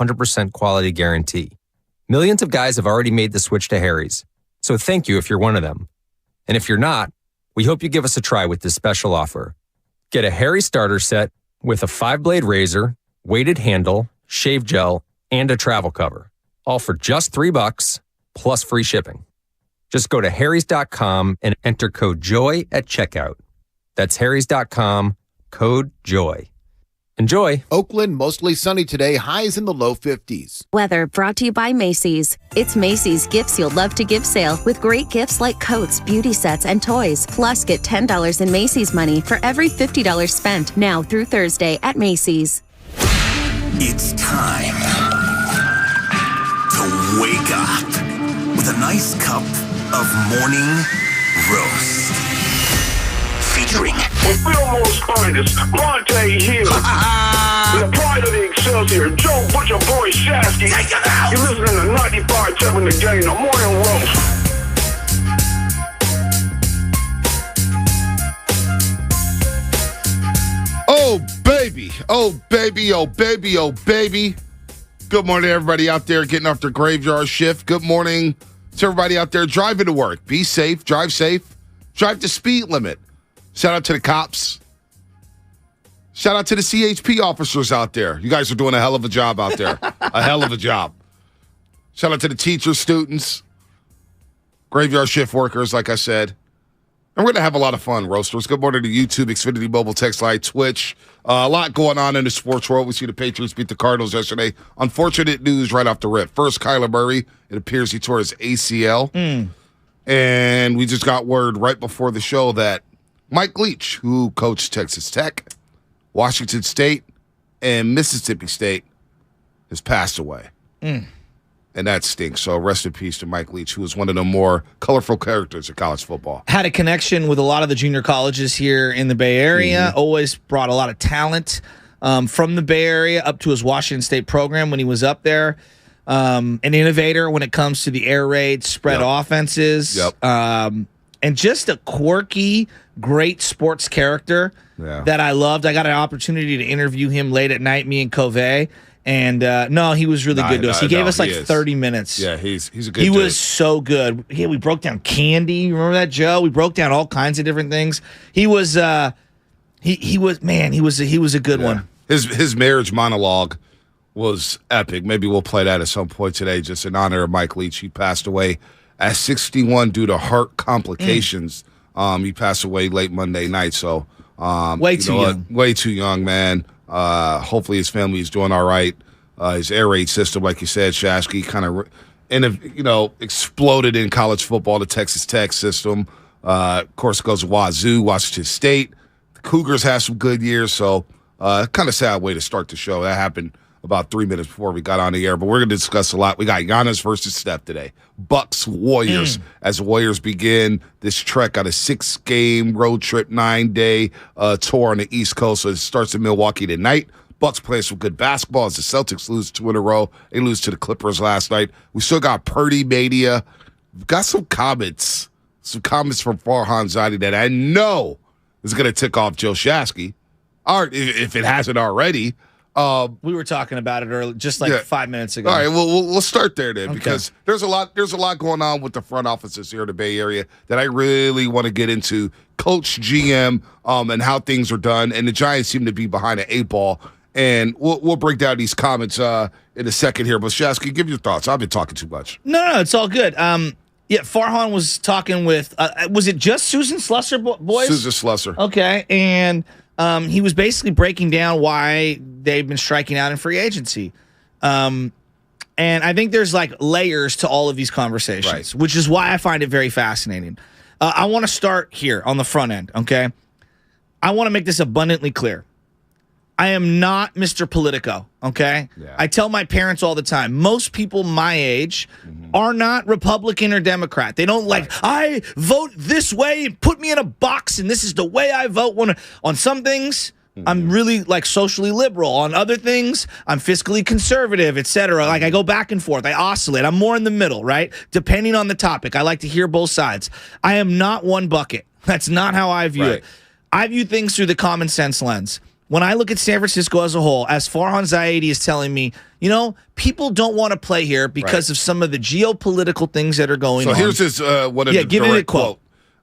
100% quality guarantee. Millions of guys have already made the switch to Harry's, so thank you if you're one of them. And if you're not, we hope you give us a try with this special offer. Get a Harry starter set with a 5-blade razor, weighted handle, shave gel, and a travel cover, all for just $3 plus free shipping. Just go to harrys.com and enter code JOY at checkout. That's harrys.com, code JOY. Enjoy. Oakland, mostly sunny today, highs in the low 50s. Weather brought to you by Macy's. It's Macy's Gifts You'll Love to Give sale with great gifts like coats, beauty sets, and toys. Plus, get $10 in Macy's money for every $50 spent now through Thursday at Macy's. It's time to wake up with a nice cup of morning roast. Featuring Fillmore's finest, Monte Hill. The pride of the Excelsior, Joe Butcher Boy Shasky. Take it out. You're listening to 95.7 The Game, the morning roast. Oh, baby. Oh, baby. Oh, baby. Oh, baby. Good morning to everybody out there getting off their graveyard shift. Good morning to everybody out there driving to work. Be safe. Drive the speed limit. Shout out to the cops. Shout out to the CHP officers out there. You guys are doing a hell of a job out there. A hell of a job. Shout out to the teachers, students, graveyard shift workers, like I said. And we're going to have a lot of fun, roasters. Good morning to YouTube, Xfinity Mobile, Text Line, Twitch. A lot going on in the sports world. We see the Patriots beat the Cardinals yesterday. Unfortunate news right off the rip. First, Kyler Murray. It appears he tore his ACL. And we just got word right before the show that Mike Leach, who coached Texas Tech, Washington State, and Mississippi State, has passed away. And that stinks. So rest in peace to Mike Leach, who was one of the more colorful characters of college football. Had a connection with a lot of the junior colleges here in the Bay Area. Always brought a lot of talent from the Bay Area up to his Washington State program when he was up there. An innovator when it comes to the air raid, spread offenses. And just a quirky, great sports character that I loved. I got an opportunity to interview him late at night, me and Covey. And no, he was really good to us. He gave us like 30 minutes. Yeah, he's a good dude. He was so good. Yeah, we broke down candy. You remember that, Joe? We broke down all kinds of different things. He was he was a good one. His marriage monologue was epic. Maybe we'll play that at some point today, just in honor of Mike Leach. He passed away at 61 due to heart complications. He passed away late Monday night. So way too young, man. Hopefully his family is doing all right. His air raid system, like you said, Shasky, kind of exploded in college football. The Texas Tech system, of course, it goes to Wazoo, Washington State. The Cougars have some good years, so kind of sad way to start the show. That happened about 3 minutes before we got on the air, but we're going to discuss a lot. We got Giannis versus Steph today. Bucks, Warriors, as the Warriors begin this trek on a 6-game road trip, 9-day tour on the East Coast. So it starts in Milwaukee tonight. Bucks play some good basketball as the Celtics lose 2 in a row. They lose to the Clippers last night. We still got Purdy mania. We've got some comments from Farhan Zaidi that I know is going to tick off Joe Shasky, or if it hasn't already. We were talking about it earlier, just 5 minutes ago. All right, well, we'll start there then, because there's a lot going on with the front offices here in the Bay Area that I really want to get into. Coach, GM, and how things are done, and the Giants seem to be behind an 8-ball. And we'll break down these comments in a second here. But Shasky, give your thoughts. I've been talking too much. No, it's all good. Farhan was talking with. Was it just Susan Slusser, boys? Susan Slusser. Okay, and he was basically breaking down why they've been striking out in free agency. And I think there's like layers to all of these conversations, which is why I find it very fascinating. I want to start here on the front end, okay? I want to make this abundantly clear. I am not Mr. Politico, okay? Yeah. I tell my parents all the time, most people my age are not Republican or Democrat. They don't I vote this way and put me in a box, and this is the way I vote. On some things, I'm really socially liberal. On other things, I'm fiscally conservative, etc. I go back and forth. I oscillate. I'm more in the middle, right? Depending on the topic. I like to hear both sides. I am not one bucket. That's not how I view it. I view things through the common sense lens. when I look at San Francisco as a whole, as Farhan Zaidi is telling me, people don't want to play here because of some of the geopolitical things that are going on. So here's his give me the quote.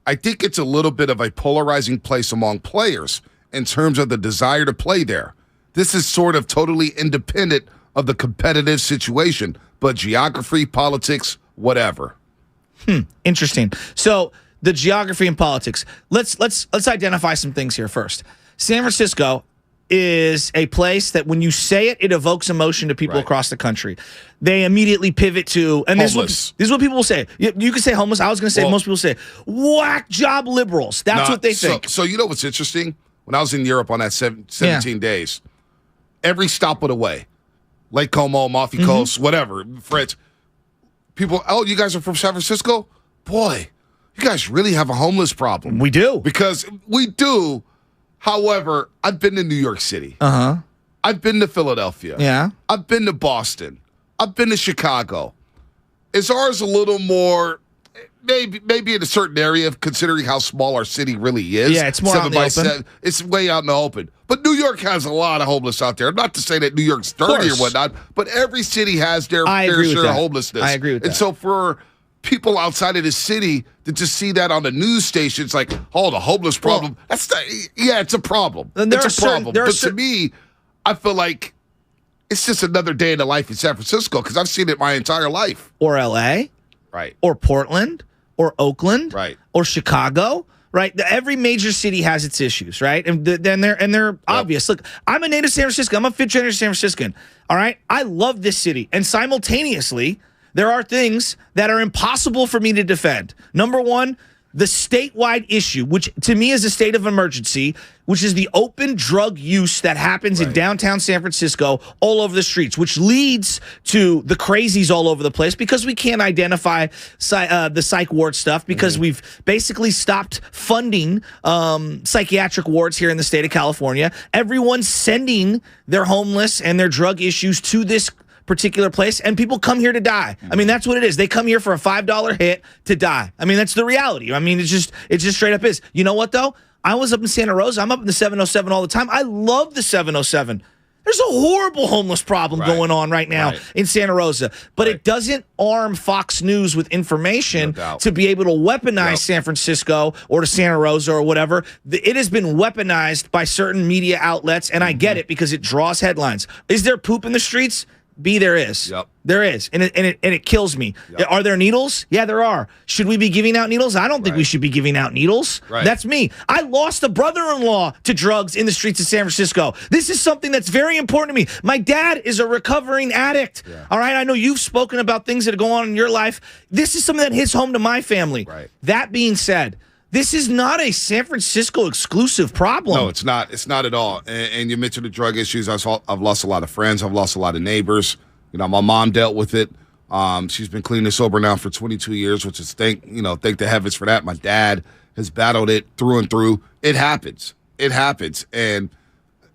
I think it's a little bit of a polarizing place among players in terms of the desire to play there. This is sort of totally independent of the competitive situation, but geography, politics, whatever. Interesting. So the geography and politics. Let's identify some things here first. San Francisco is a place that when you say it, it evokes emotion to people across the country. They immediately pivot to, and this is what people will say. You can say homeless. I was going to say most people say whack job liberals. That's what they think. So you know what's interesting? When I was in Europe on that 17 days, every stop of the way, Lake Como, Amalfi Coast, whatever, French, people, you guys are from San Francisco? Boy, you guys really have a homeless problem. We do. Because we do. However, I've been to New York City. I've been to Philadelphia. Yeah. I've been to Boston. I've been to Chicago. Is ours a little more, maybe in a certain area, considering how small our city really is? Yeah, it's more out in the open. It's way out in the open. But New York has a lot of homeless out there. Not to say that New York's dirty or whatnot, but every city has their fair share of homelessness. I agree with that. And so for people outside of the city to just see that on the news station, it's like, the homeless problem. It's a problem. It's a problem. But to me, I feel like it's just another day in the life in San Francisco because I've seen it my entire life. Or L.A. Right. Or Portland. Or Oakland. Right. Or Chicago. Right. Every major city has its issues. Right. And they're obvious. Look, I'm a native San Francisco. I'm a fifth generation San Franciscan. All right. I love this city. And simultaneously, there are things that are impossible for me to defend. Number one, the statewide issue, which to me is a state of emergency, which is the open drug use that happens in downtown San Francisco all over the streets, which leads to the crazies all over the place because we can't identify the psych ward stuff because we've basically stopped funding psychiatric wards here in the state of California. Everyone's sending their homeless and their drug issues to this particular place, and people come here to die. I mean, that's what it is. They come here for a $5 hit to die. I mean, that's the reality. I mean, it just straight up is. You know what, though? I was up in Santa Rosa. I'm up in the 707 all the time. I love the 707. There's a horrible homeless problem going on right now in Santa Rosa, but it doesn't arm Fox News with information to be able to weaponize San Francisco or to Santa Rosa or whatever. It has been weaponized by certain media outlets, and I get it because it draws headlines. Is there poop in the streets? There is. There is. And it kills me. Are there needles? Yeah, there are. Should we be giving out needles? I don't think we should be giving out needles. That's me. I lost a brother-in-law to drugs in the streets of San Francisco. This is something that's very important to me. My dad is a recovering addict. All right? I know you've spoken about things that go on in your life. This is something that hits home to my family. That being said, this is not a San Francisco exclusive problem. No, it's not. It's not at all. And you mentioned the drug issues. I've lost a lot of friends. I've lost a lot of neighbors. My mom dealt with it. She's been clean and sober now for 22 years, which is thank the heavens for that. My dad has battled it through and through. It happens.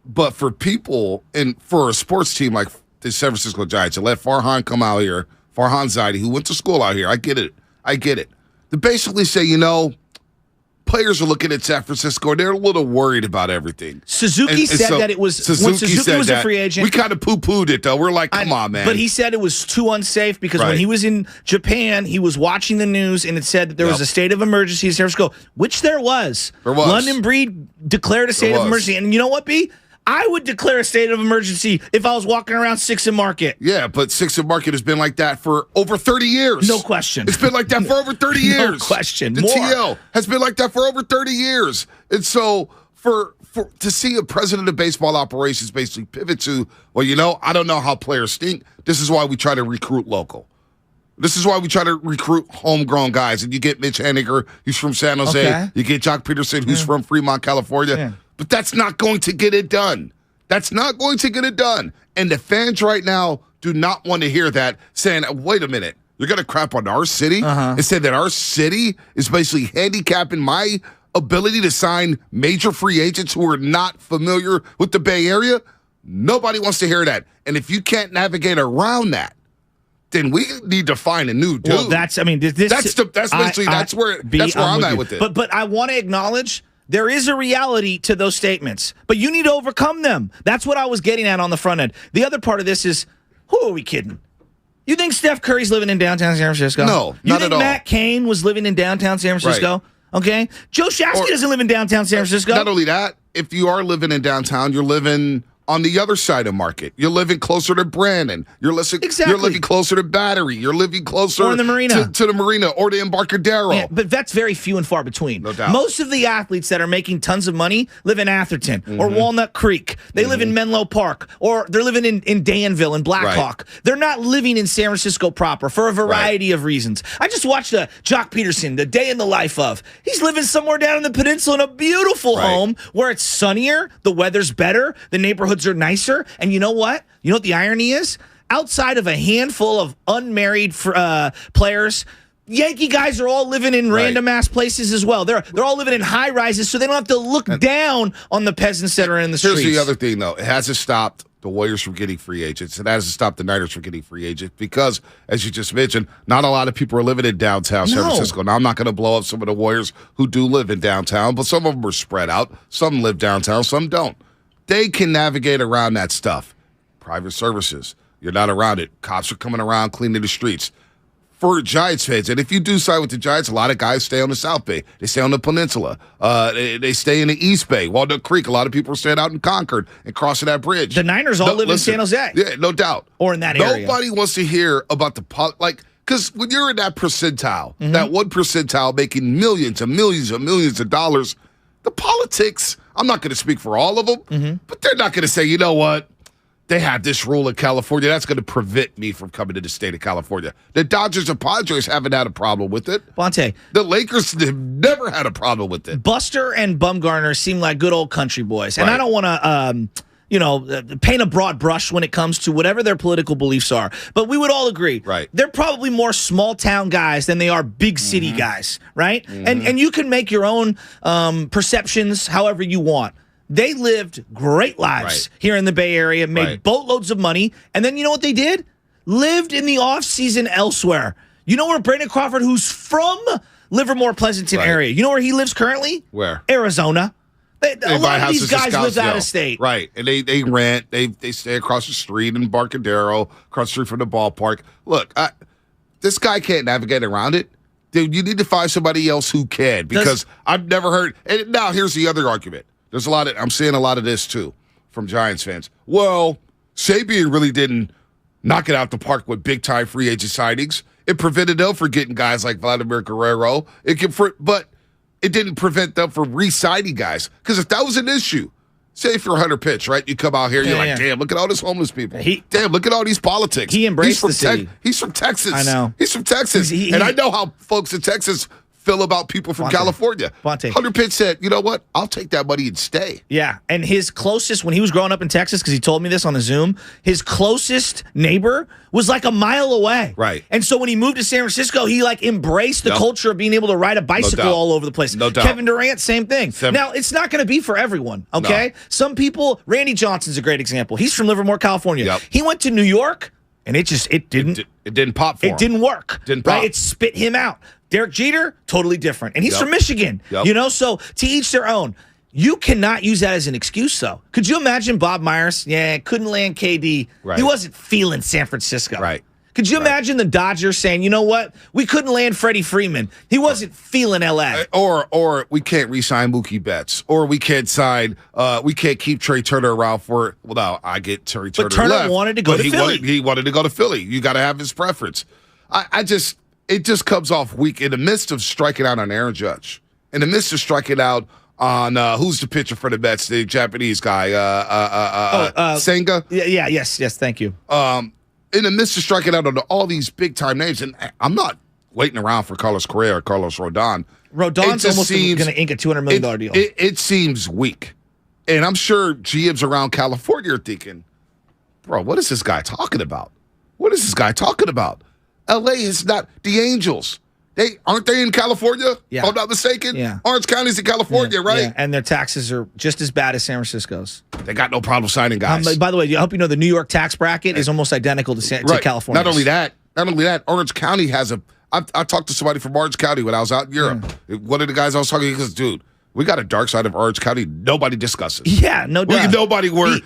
But for people and for a sports team like the San Francisco Giants, to let Farhan come out here, Farhan Zaidi, who went to school out here, I get it. To basically say, players are looking at San Francisco and they're a little worried about everything. Suzuki said that it was when Suzuki was a free agent. We kind of poo-pooed it, though. We're like, come on, man. But he said it was too unsafe because when he was in Japan, he was watching the news and it said that there was a state of emergency in San Francisco, which there was. London Breed declared a state of emergency. And you know what, B? I would declare a state of emergency if I was walking around 6th and Market. Yeah, but 6th and Market has been like that for over 30 years. No question. It's been like that for over 30 years. No question. The TL has been like that for over 30 years. And so to see a president of baseball operations basically pivot to, I don't know how players think. This is why we try to recruit local. This is why we try to recruit homegrown guys. And you get Mitch Henniger, who's from San Jose. Okay. You get Jock Peterson, who's from Fremont, California. Yeah. But that's not going to get it done. And the fans right now do not want to hear that, saying, wait a minute, you're going to crap on our city and say that our city is basically handicapping my ability to sign major free agents who are not familiar with the Bay Area? Nobody wants to hear that. And if you can't navigate around that, then we need to find a new dude. Well, that's where I'm at with it. But I want to acknowledge There is a reality to those statements, but you need to overcome them. That's what I was getting at on the front end. The other part of this is, who are we kidding? You think Steph Curry's living in downtown San Francisco? No, you not think at all. Matt Cain was living in downtown San Francisco? Right. Okay. Joe Shasky doesn't live in downtown San Francisco. Not only that, if you are living in downtown, you're living on the other side of Market. You're living closer to Brandon. You're living closer to Battery. You're living closer or in the marina. To the marina or the Embarcadero. Yeah, but that's very few and far between. No doubt. Most of the athletes that are making tons of money live in Atherton or Walnut Creek. They live in Menlo Park, or they're living in Danville and Blackhawk. Right. They're not living in San Francisco proper for a variety of reasons. I just watched Jock Peterson, The Day in the Life of. He's living somewhere down in the peninsula in a beautiful home where it's sunnier, the weather's better, the neighborhoods are nicer. And you know what? You know what the irony is? Outside of a handful of unmarried players, Yankee guys are all living in random ass places as well. They're all living in high rises, so they don't have to look down on the peasants that are in the streets. Here's the other thing, though. It hasn't stopped the Warriors from getting free agents. It hasn't stopped the Niners from getting free agents because, as you just mentioned, not a lot of people are living in downtown San Francisco. Now, I'm not going to blow up some of the Warriors who do live in downtown, but some of them are spread out. Some live downtown, some don't. They can navigate around that stuff. Private services, you're not around it. Cops are coming around cleaning the streets. For Giants fans, and if you do side with the Giants, a lot of guys stay on the South Bay. They stay on the Peninsula. They stay in the East Bay. Walnut Creek, a lot of people are staying out in Concord and crossing that bridge. The Niners all live in San Jose. Yeah, no doubt. Or in that area. Nobody wants to hear about because when you're in that percentile, that 1 percentile making millions and millions and millions of dollars, the politics, I'm not going to speak for all of them, but they're not going to say, you know what? They have this rule in California. That's going to prevent me from coming to the state of California. The Dodgers and Padres haven't had a problem with it. Bonte. The Lakers have never had a problem with it. Buster and Bumgarner seem like good old country boys. And I don't want to, paint a broad brush when it comes to whatever their political beliefs are. But we would all agree. Right. They're probably more small-town guys than they are big city guys, right? And you can make your own perceptions however you want. They lived great lives here in the Bay Area, made boatloads of money, and then you know what they did? Lived in the off-season elsewhere. You know where Brandon Crawford, who's from Livermore, Pleasanton area, you know where he lives currently? Where? Arizona. A lot of these guys live out of state. Right, and they rent, they stay across the street in Embarcadero, across the street from the ballpark. Look, this guy can't navigate around it. Dude, you need to find somebody else who can, because I've never heard, and now here's the other argument. There's I'm seeing a lot of this, too, from Giants fans. Well, Sabian really didn't knock it out the park with big-time free agent signings. It prevented them from getting guys like Vladimir Guerrero. But it didn't prevent them from re-signing guys. Because if that was an issue, say if you're Hunter Pitch, right? You come out here, you're like, damn, look at all these homeless people. Damn, look at all these politics. He embraced the city. He's from Texas. I know. He's from Texas. And I know how folks in Texas feel about people from California. Hunter Pitch said, you know what? I'll take that money and stay. Yeah, and his closest, when he was growing up in Texas, because he told me this on a Zoom, his closest neighbor was like a mile away. Right. And so when he moved to San Francisco, he embraced the culture of being able to ride a bicycle all over the place. No doubt. Kevin Durant, same thing. Now, it's not going to be for everyone, okay? No. Some people, Randy Johnson's a great example. He's from Livermore, California. Yep. He went to New York, and it didn't pop for him. It didn't work. Didn't pop. Right? It spit him out. Derek Jeter, totally different. And he's from Michigan. So to each their own. You cannot use that as an excuse, though. Could you imagine Bob Myers? Yeah, couldn't land KD. Right. He wasn't feeling San Francisco. Right. Could you imagine the Dodgers saying, you know what? We couldn't land Freddie Freeman. He wasn't feeling LA. Or we can't re-sign Mookie Betts. Or we can't we can't keep Trey Turner around for, well, no, I get Trey Turner. But Turner left, wanted to go to Philly. He wanted to go to Philly. You got to have his preference. It just comes off weak in the midst of striking out on Aaron Judge. In the midst of striking out on, who's the pitcher for the Mets, the Japanese guy, Senga? Yes, thank you. In the midst of striking out on all these big-time names, and I'm not waiting around for Carlos Correa or Carlos Rodon. Rodon's almost going to ink a $200 million deal. It seems weak. And I'm sure GMs around California are thinking, bro, what is this guy talking about? What is this guy talking about? LA is not the Angels. Aren't they in California? Yeah. If I'm not mistaken. Yeah. Orange County's in California, right? Yeah. And their taxes are just as bad as San Francisco's. They got no problem signing guys. By the way, I hope you know the New York tax bracket is almost identical to California. Not only that, Orange County has I talked to somebody from Orange County when I was out in Europe. One of the guys I was talking to, he goes, dude, we got a dark side of Orange County nobody discusses. Yeah, no doubt. Nobody where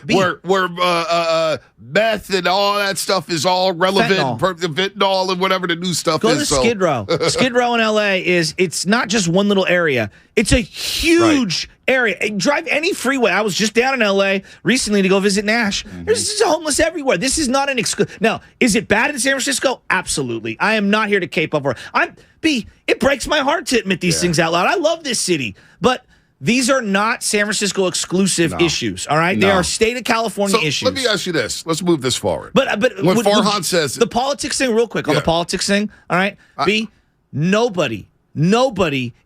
meth and all that stuff is all relevant. Fentanyl and whatever the new stuff Go is. to Skid Row. Skid Row in L.A. it's not just one little area. It's a huge area. Drive any freeway. I was just down in L.A. recently to go visit Nash. There's homeless everywhere. This is not an Now, is it bad in San Francisco? Absolutely. I am not here to cape up for it. It breaks my heart to admit these things out loud. I love this city, but these are not San Francisco exclusive issues, all right? They are state of California issues. Let me ask you this. Let's move this forward. But when Farhan says the politics thing, real quick on the politics thing, all right? Nobody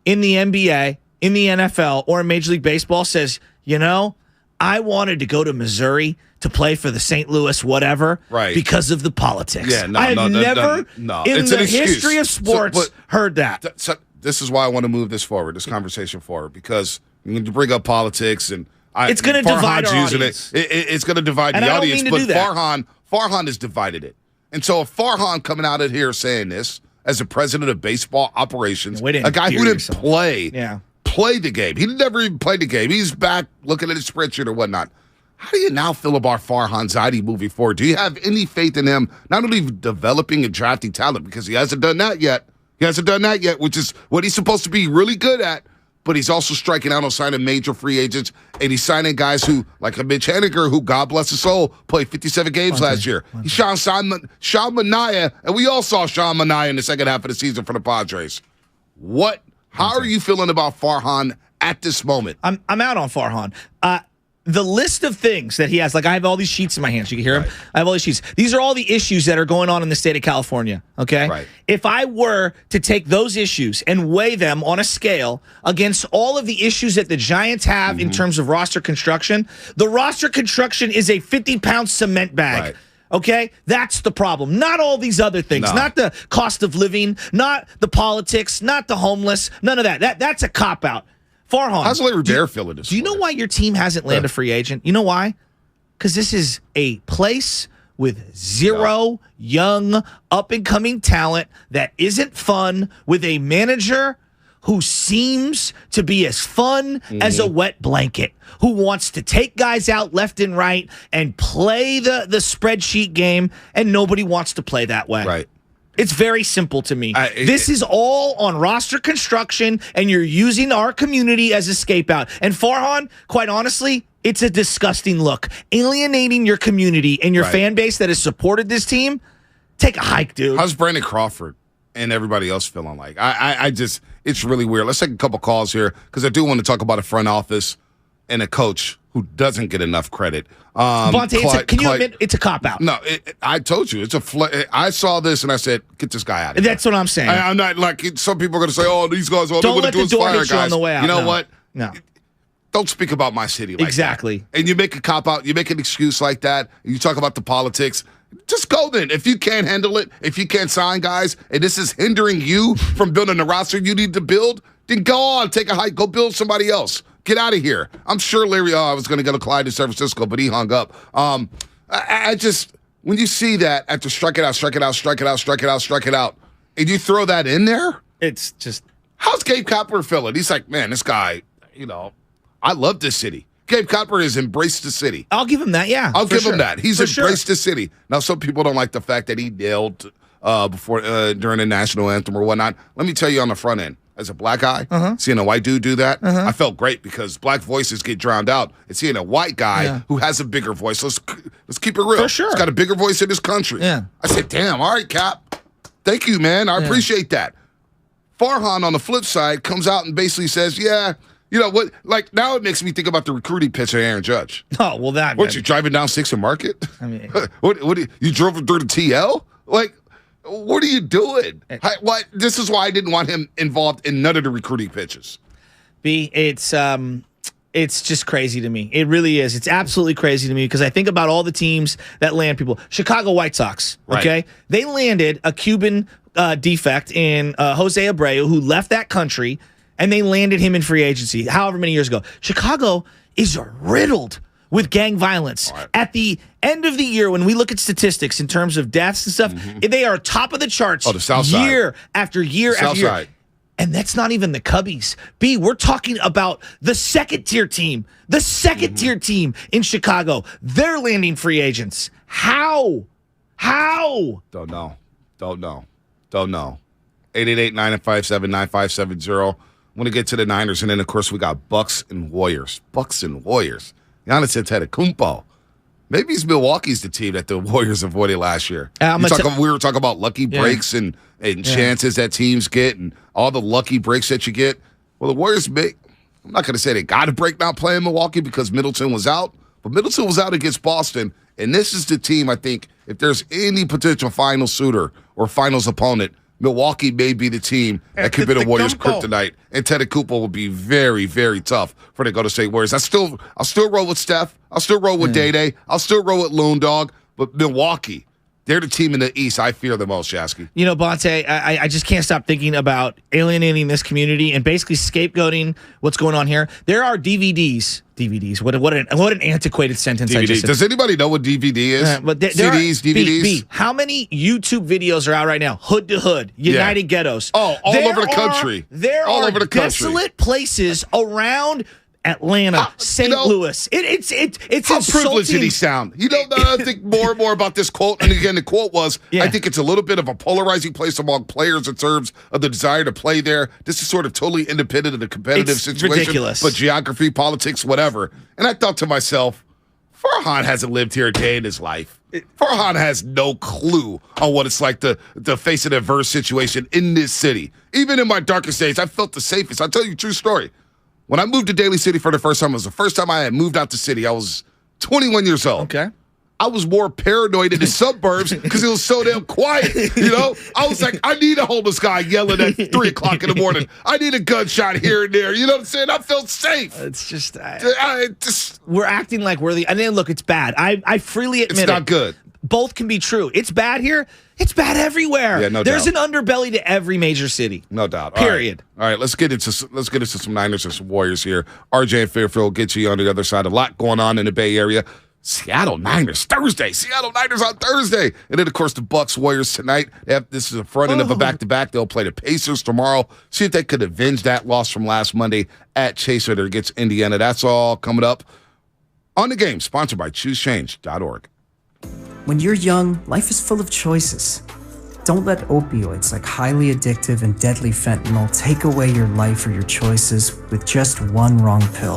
in the NBA, in the NFL, or in Major League Baseball says, I wanted to go to Missouri to play for the St. Louis whatever because of the politics. Yeah, I have never in the history of sports heard that. This is why I want to move this conversation forward, because when you bring up politics and it's going to divide our audience. It's going to divide the audience. But Farhan has divided it. And so if Farhan coming out of here saying this as a president of baseball operations, a guy who didn't play the game. He never even played the game. He's back looking at his spreadsheet or whatnot. How do you now feel about Farhan Zaidi moving forward? Do you have any faith in him not only developing and drafting talent, because he hasn't done that yet, which is what he's supposed to be really good at, but he's also striking out on signing major free agents, and he's signing guys who, like a Mitch Haniger, who, God bless his soul, played 57 games last year. He's Sean Manaea, and we all saw Sean Manaea in the second half of the season for the Padres. How are you feeling about Farhan at this moment? I'm out on Farhan. The list of things that he has, like I have all these sheets in my hands. You can hear them. I have all these sheets. These are all the issues that are going on in the state of California, okay? Right. If I were to take those issues and weigh them on a scale against all of the issues that the Giants have in terms of roster construction, the roster construction is a 50-pound cement bag. Right. Okay? That's the problem. Not all these other things. Not the cost of living, not the politics, not the homeless, none of that. That's a cop-out. Farhan, how's Larry Bear feeling this? Do you know why your team hasn't landed a free agent? You know why? Because this is a place with zero young, up-and-coming talent that isn't fun, with a manager who seems to be as fun as a wet blanket, who wants to take guys out left and right and play the spreadsheet game, and nobody wants to play that way. Right. It's very simple to me. This is all on roster construction, and you're using our community as a scapegoat. And Farhan, quite honestly, it's a disgusting look. Alienating your community and your fan base that has supported this team. Take a hike, dude. How's Brandon Crawford and everybody else feeling like? It's really weird. Let's take a couple calls here, because I do want to talk about a front office and a coach who doesn't get enough credit. Bonte, can you admit it's a cop-out? No, I told you. I saw this and I said, get this guy out of here. That's what I'm saying. I'm not like, some people are going to say, oh, these guys, all they're going to do is fire guys. On the way out. You know what? No. Don't speak about my city like exactly. that. And you make a cop-out, you make an excuse like that, and you talk about the politics. Just go then. If you can't handle it, if you can't sign guys, and this is hindering you from building the roster you need to build, then go on, take a hike, go build somebody else. Get out of here. I'm sure Larry, I was going to go to Clyde to San Francisco, but he hung up. I just, when you see that after strike it out, and you throw that in there, it's just. How's Gabe Copper feeling? He's like, man, this guy, I love this city. Gabe Copper has embraced the city. I'll give him that, yeah. I'll give him that. He's embraced the city. Now, some people don't like the fact that he nailed during the national anthem or whatnot. Let me tell you on the front end. As a black guy, seeing a white dude do that, I felt great, because black voices get drowned out. And seeing a white guy who has a bigger voice, let's keep it real. For sure. He's got a bigger voice in this country. Yeah. I said, damn, all right, Cap. Thank you, man. I appreciate that. Farhan, on the flip side, comes out and basically says, yeah, you know what? Like, now it makes me think about the recruiting pitch of Aaron Judge. Oh, well, that. What, you driving down 6th and Market? I mean, what you drove through the TL? Like, what are you doing? This is why I didn't want him involved in none of the recruiting pitches. It's just crazy to me. It really is. It's absolutely crazy to me, because I think about all the teams that land people. Chicago White Sox, okay? Right. They landed a Cuban defect in Jose Abreu, who left that country, and they landed him in free agency however many years ago. Chicago is riddled with gang violence. Right. At the end of the year, when we look at statistics in terms of deaths and stuff, they are top of the charts the South Side. year after year after year. Side. And that's not even the Cubbies. B, we're talking about the second-tier team. The second-tier team in Chicago. They're landing free agents. How? Don't know. 888-957-9570. I want to get to the Niners, and then, of course, we got Bucks and Warriors. Giannis Antetokounmpo. Maybe it's Milwaukee's the team that the Warriors avoided last year. We were talking about lucky breaks and chances that teams get and all the lucky breaks that you get. Well, the Warriors I'm not going to say they got a break not playing Milwaukee because Middleton was out, but Middleton was out against Boston, and this is the team, I think, if there's any potential final suitor or finals opponent, Milwaukee may be the team that could be the Warriors' kryptonite, and Antetokounmpo will be very, very tough for the Golden State Warriors. I'll still roll with Steph. I'll still roll with Day-Day. I'll still roll with Loon Dog. But Milwaukee, they're the team in the East I fear the most, Shasky. You know, Bonte, I just can't stop thinking about alienating this community and basically scapegoating what's going on here. There are DVDs. What an antiquated sentence DVDs. I just said. Does anybody know what DVD is? But CDs, DVDs? How many YouTube videos are out right now? Hood to Hood, United Ghettos. Oh, all over the country. There are desolate places around Atlanta, St. Louis. It's how insulting. privileged did he sound? You know, I think more and more about this quote. And again, the quote was, I think it's a little bit of a polarizing place among players in terms of the desire to play there. This is sort of totally independent of the competitive situation. Ridiculous. But geography, politics, whatever. And I thought to myself, Farhan hasn't lived here a day in his life. Farhan has no clue on what it's like to face an adverse situation in this city. Even in my darkest days, I felt the safest. I'll tell you a true story. When I moved to Daly City for the first time, it was the first time I had moved out the city. I was 21 years old. Okay. I was more paranoid in the suburbs because it was so damn quiet, you know? I was like, I need a homeless guy yelling at 3 o'clock in the morning. I need a gunshot here and there. You know what I'm saying? I felt safe. It's just... we're acting like we're the... I mean, look, it's bad. I freely admit it's not good. Both can be true. It's bad here. It's bad everywhere. Yeah, no There's doubt. an underbelly to every major city. No doubt. Period. All right, let's get into some Niners and some Warriors here. RJ and Fairfield get you on the other side. A lot going on in the Bay Area. Seattle Niners Thursday. Seattle Niners on Thursday. And then, of course, the Bucks Warriors tonight. This is the front end of a back-to-back. They'll play the Pacers tomorrow. See if they could avenge that loss from last Monday at Chaser against Indiana. That's all coming up on the game. Sponsored by ChooseChange.org. When you're young, life is full of choices. Don't let opioids like highly addictive and deadly fentanyl take away your life or your choices with just one wrong pill.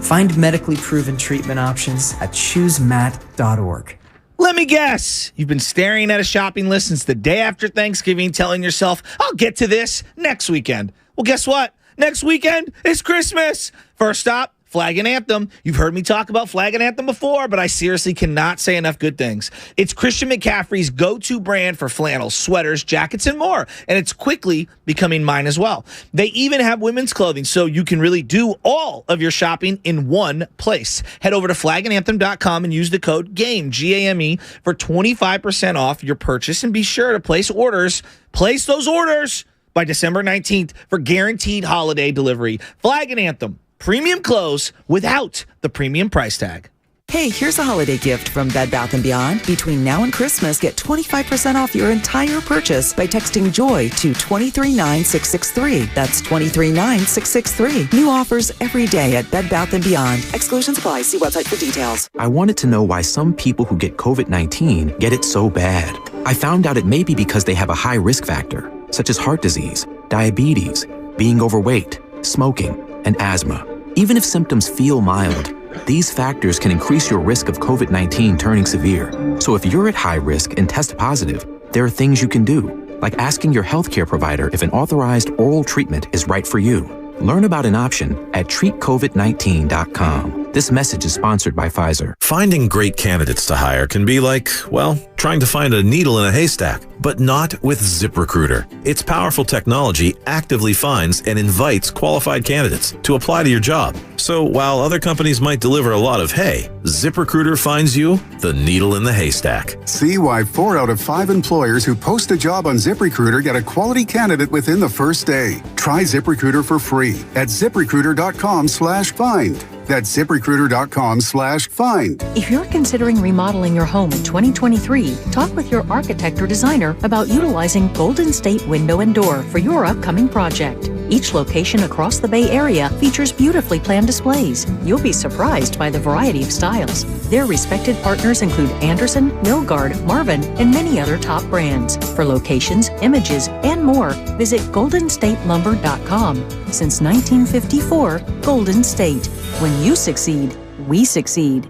Find medically proven treatment options at choosemat.org. Let me guess. You've been staring at a shopping list since the day after Thanksgiving, telling yourself, I'll get to this next weekend. Well, guess what? Next weekend is Christmas. First stop, Flag and Anthem. You've heard me talk about Flag and Anthem before, but I seriously cannot say enough good things. It's Christian McCaffrey's go-to brand for flannels, sweaters, jackets, and more, and it's quickly becoming mine as well. They even have women's clothing, so you can really do all of your shopping in one place. Head over to flagandanthem.com and use the code GAME, G-A-M-E, for 25% off your purchase, and be sure to place those orders by December 19th for guaranteed holiday delivery. Flag and Anthem. Premium clothes without the premium price tag. Hey, here's a holiday gift from Bed Bath & Beyond. Between now and Christmas, get 25% off your entire purchase by texting JOY to 239663. That's 239663. New offers every day at Bed Bath & Beyond. Exclusions apply. See website for details. I wanted to know why some people who get COVID-19 get it so bad. I found out it may be because they have a high risk factor, such as heart disease, diabetes, being overweight, smoking, and asthma. Even if symptoms feel mild, these factors can increase your risk of COVID-19 turning severe. So if you're at high risk and test positive, there are things you can do, like asking your healthcare provider if an authorized oral treatment is right for you. Learn about an option at treatcovid19.com. This message is sponsored by Pfizer. Finding great candidates to hire can be like, well, trying to find a needle in a haystack, but not with ZipRecruiter. Its powerful technology actively finds and invites qualified candidates to apply to your job. So while other companies might deliver a lot of hay, ZipRecruiter finds you the needle in the haystack. See why 4 out of 5 employers who post a job on ZipRecruiter get a quality candidate within the first day. Try ZipRecruiter for free at ZipRecruiter.com/find. That's ZipRecruiter.com/find. If you're considering remodeling your home in 2023, talk with your architect or designer about utilizing Golden State Window and Door for your upcoming project. Each location across the Bay Area features beautifully planned displays. You'll be surprised by the variety of styles. Their respected partners include Anderson, Milgard, Marvin, and many other top brands. For locations, images, and more, visit goldenstatelumber.com. Since 1954, Golden State. When you succeed, we succeed.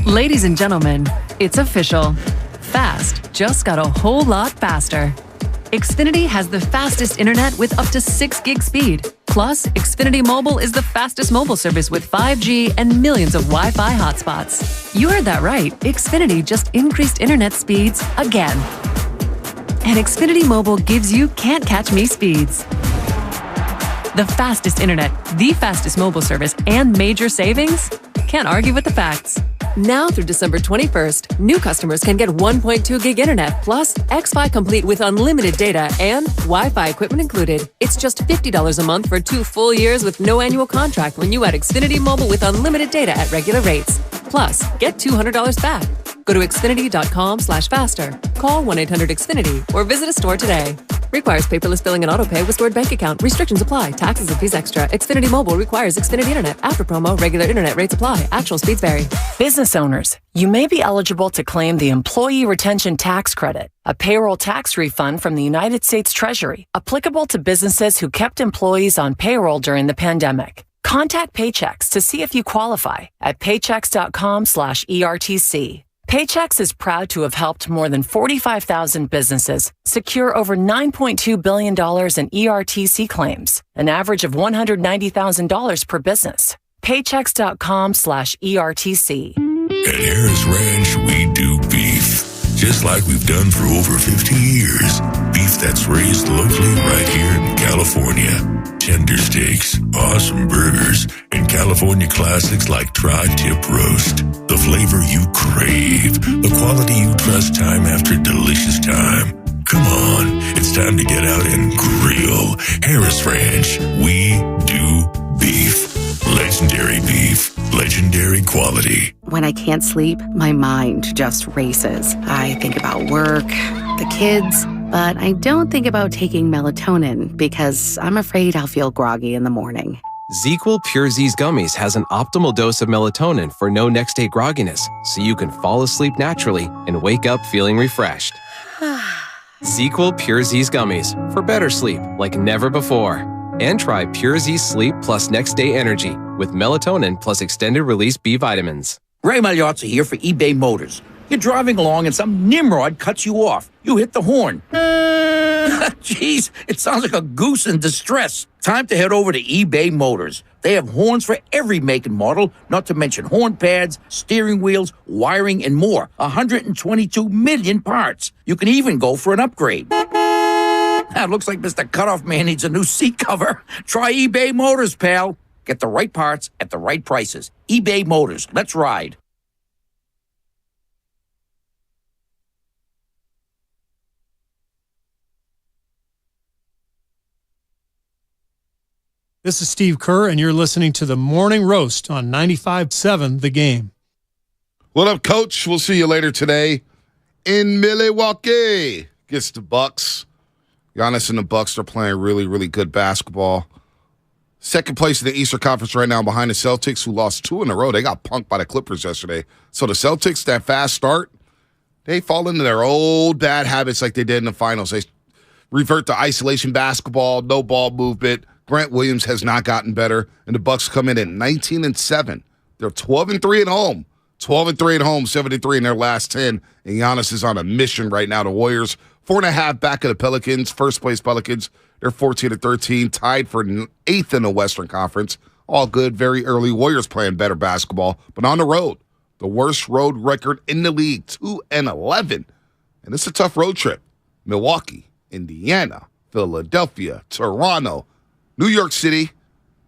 Ladies and gentlemen, it's official. Fast just got a whole lot faster. Xfinity has the fastest internet with up to 6 gig speed. Plus, Xfinity Mobile is the fastest mobile service with 5G and millions of Wi-Fi hotspots. You heard that right. Xfinity just increased internet speeds again. And Xfinity Mobile gives you can't-catch-me speeds. The fastest internet, the fastest mobile service, and major savings? Can't argue with the facts. Now through December 21st, new customers can get 1.2 gig internet plus Xfi Complete with unlimited data and Wi-Fi equipment included. It's just $50 a month for 2 full years with no annual contract when you add Xfinity Mobile with unlimited data at regular rates. Plus, get $200 back. Go to Xfinity.com/faster. Call 1-800-XFINITY or visit a store today. Requires paperless billing and autopay with stored bank account. Restrictions apply. Taxes and fees extra. Xfinity Mobile requires Xfinity Internet. After promo, regular internet rates apply. Actual speeds vary. Business owners, you may be eligible to claim the Employee Retention Tax Credit, a payroll tax refund from the United States Treasury, applicable to businesses who kept employees on payroll during the pandemic. Contact Paychex to see if you qualify at paychex.com/ERTC. Paychex is proud to have helped more than 45,000 businesses secure over $9.2 billion in ERTC claims, an average of $190,000 per business. Paychex.com/ERTC. At Harris Ranch, we do beef, just like we've done for over 50 years. Beef that's raised locally right here in California. Tender steaks, awesome burgers, and California classics like tri-tip roast. The flavor you crave, the quality you trust time after delicious time. Come on, it's time to get out and grill. Harris Ranch, we do beef. Legendary beef, legendary quality. When I can't sleep, my mind just races. I think about work, the kids, but I don't think about taking melatonin because I'm afraid I'll feel groggy in the morning. ZzzQuil Pure Z's Gummies has an optimal dose of melatonin for no next-day grogginess, so you can fall asleep naturally and wake up feeling refreshed. ZzzQuil Pure Z's Gummies for better sleep like never before. And try Pure Z Sleep plus Next Day Energy with melatonin plus extended release B vitamins. Ray Magliozzi here for eBay Motors. You're driving along and some nimrod cuts you off. You hit the horn. Jeez, it sounds like a goose in distress. Time to head over to eBay Motors. They have horns for every make and model, not to mention horn pads, steering wheels, wiring, and more. 122 million parts. You can even go for an upgrade. It looks like Mr. Cutoff Man needs a new seat cover. Try eBay Motors, pal. Get the right parts at the right prices. eBay Motors. Let's ride. This is Steve Kerr, and you're listening to the Morning Roast on 95.7 The Game. What up, Coach? We'll see you later today in Milwaukee. Gets the Bucks. Giannis and the Bucks are playing really, really good basketball. Second place in the Eastern Conference right now behind the Celtics, who lost 2 in a row. They got punked by the Clippers yesterday. So the Celtics, that fast start, they fall into their old bad habits like they did in the finals. They revert to isolation basketball, no ball movement. Grant Williams has not gotten better, and the Bucks come in at 19-7. They're 12-3 at home. 12-3 at home, 7-3 in their last 10. And Giannis is on a mission right now. The Warriors, 4.5 back of the Pelicans, first place Pelicans. They're 14-13, tied for 8th in the Western Conference. All good, very early. Warriors playing better basketball, but on the road, the worst road record in the league, 2-11. And it's a tough road trip. Milwaukee, Indiana, Philadelphia, Toronto, New York City,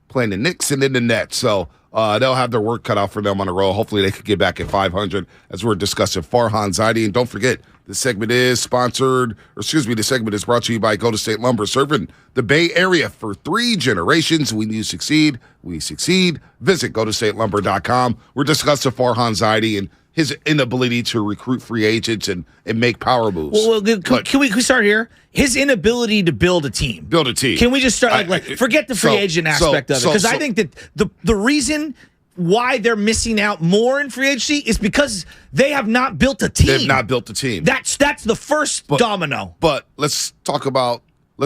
playing the Knicks and then the Nets. So They'll have their work cut out for them on the road. Hopefully they could get back at 500 as we're discussing Farhan Zaidi. And don't forget, this segment is brought to you by Golden State Lumber, serving the Bay Area for 3 generations. When you succeed, we succeed. Visit GoldenStateLumber.com. We're discussing Farhan Zaidi and his inability to recruit free agents and make power moves. Well, can we start here? His inability to build a team. Can we just start forget the free agent aspect of it? Because I think that the reason why they're missing out more in free agency is because they have not built a team. They've not built a team. That's the first domino. But let's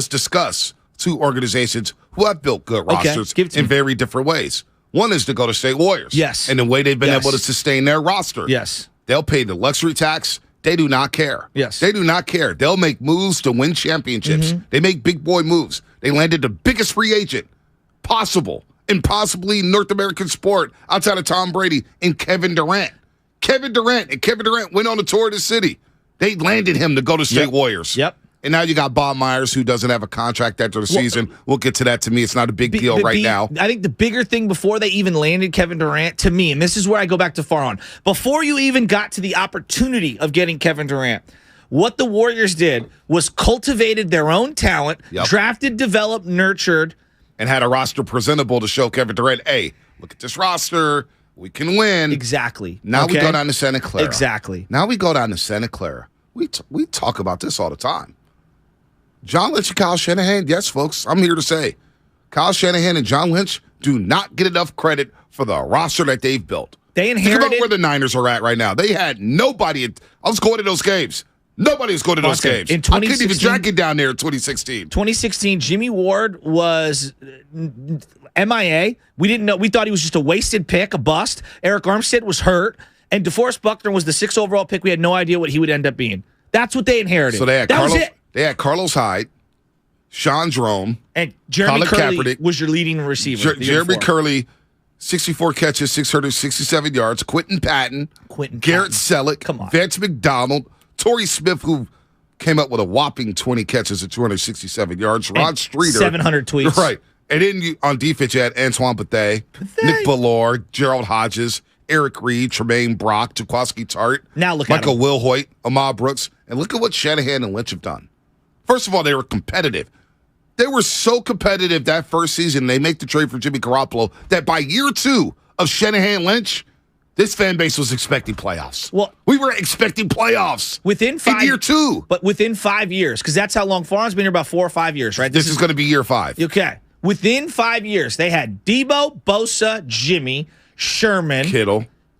discuss 2 organizations who have built good rosters in very different ways. One is the Golden State Warriors. Yes. And the way they've been able to sustain their roster. Yes. They'll pay the luxury tax. They do not care. Yes. They do not care. They'll make moves to win championships. They make big boy moves. They landed the biggest free agent possible in possibly North American sport outside of Tom Brady in Kevin Durant. Kevin Durant went on a tour of the city. They landed him to go to State Warriors. Yep. And now you got Bob Myers, who doesn't have a contract after the season. We'll get to that. To me, it's not a big deal right now. I think the bigger thing before they even landed Kevin Durant, to me, and this is where I go back to Farhan, before you even got to the opportunity of getting Kevin Durant, what the Warriors did was cultivated their own talent, drafted, developed, nurtured, and had a roster presentable to show Kevin Durant, hey, look at this roster. We can win. Exactly. Now we go down to Santa Clara. Exactly. Now we go down to Santa Clara. We talk about this all the time. John Lynch and Kyle Shanahan, yes, folks, I'm here to say, Kyle Shanahan and John Lynch do not get enough credit for the roster that they've built. They inherited. Think about where the Niners are at right now. They had nobody. I was going to those games. Nobody was going to those games. I couldn't even drag it down there in 2016. 2016, Jimmy Ward was MIA. We didn't know. We thought he was just a wasted pick, a bust. Eric Armstead was hurt. And DeForest Buckner was the 6th overall pick. We had no idea what he would end up being. That's what they inherited. So that was it. They had Carlos Hyde, Sean Jerome, and Jeremy Curley Kaepernick was your leading receiver. Jeremy Curley, 64 catches, 667 yards. Quentin Patton, Garrett Selleck, Vance McDonald, Torrey Smith, who came up with a whopping 20 catches at 267 yards. Rod Streeter, 700 tweets. Right. And then on defense, you had Antoine Bethea, Nick Ballore, Gerald Hodges, Eric Reed, Tremaine Brock, Tukowski Tart, now look Michael at Will Hoyt, Ahmad Brooks, and look at what Shanahan and Lynch have done. First of all, they were competitive. They were so competitive that first season, they make the trade for Jimmy Garoppolo, that by year 2 of Shanahan Lynch, this fan base was expecting playoffs. Well, we were expecting playoffs within year 2. But within 5 years, because that's how long Farhan's been here, about 4 or 5 years, right? This is going to be year 5. Okay. Within 5 years, they had Debo, Bosa, Jimmy, Sherman,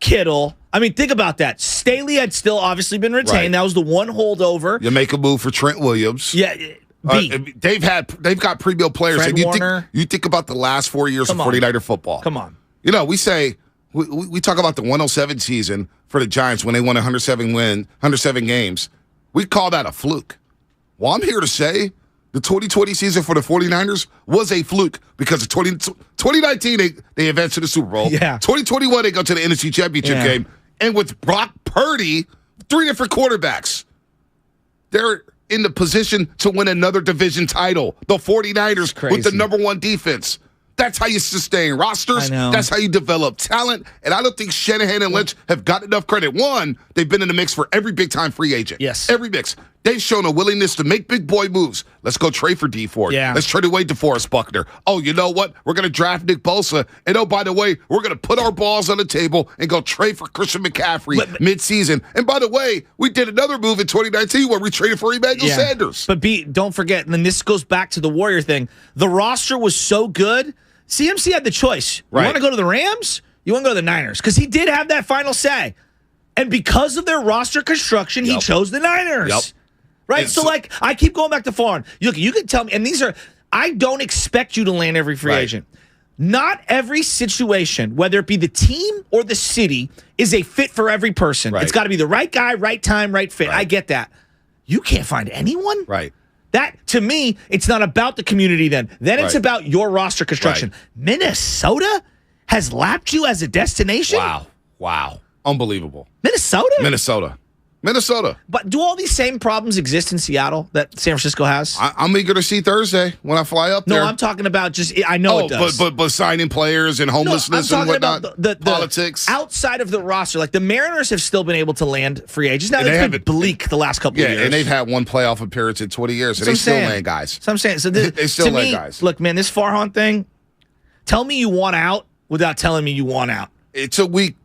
Kittle. I mean, think about that. Staley had still obviously been retained. Right. That was the one holdover. You make a move for Trent Williams. Yeah. They've got pre-built players. Fred and Warner. You think about the last 4 years of 49er football. Come on. You know, we say we talk about the 107 season for the Giants when they won 107 games. We call that a fluke. Well, I'm here to say the 2020 season for the 49ers was a fluke because of 2019 they advanced to the Super Bowl. Yeah. 2021 they go to the NFC Championship game. And with Brock Purdy, 3 different quarterbacks, they're in the position to win another division title. The 49ers with the number 1 defense. That's how you sustain rosters. That's how you develop talent. And I don't think Shanahan and Lynch have got enough credit. One, they've been in the mix for every big-time free agent. Yes. Every mix. They've shown a willingness to make big boy moves. Let's go trade for D Ford. Yeah. Let's trade away DeForest Buckner. Oh, you know what? We're going to draft Nick Bosa. And oh, by the way, we're going to put our balls on the table and go trade for Christian McCaffrey midseason. And by the way, we did another move in 2019 where we traded for Emmanuel Sanders. But don't forget, and then this goes back to the Warrior thing. The roster was so good. CMC had the choice. You want to go to the Rams? You want to go to the Niners? Because he did have that final say. And because of their roster construction, he chose the Niners. Right? So, I keep going back to Farhan. Look, you can tell me, and I don't expect you to land every free agent. Not every situation, whether it be the team or the city, is a fit for every person. It's got to be the right guy, right time, right fit. I get that. You can't find anyone? Right. That, to me, it's not about the community then. Then it's about your roster construction. Minnesota has lapped you as a destination? Wow. Unbelievable. Minnesota? Minnesota. But do all these same problems exist in Seattle that San Francisco has? I'm eager to see Thursday when I fly up there. No, I'm talking about just, I know it does. But signing players and homelessness and whatnot, the politics. Outside of the roster, like the Mariners have still been able to land free agents. Now, it's been bleak the last couple of years. Yeah, and they've had one playoff appearance in 20 years, and they still land guys. So I'm saying, they still land guys. Look, man, this Farhan thing, tell me you want out without telling me you want out. It's weak,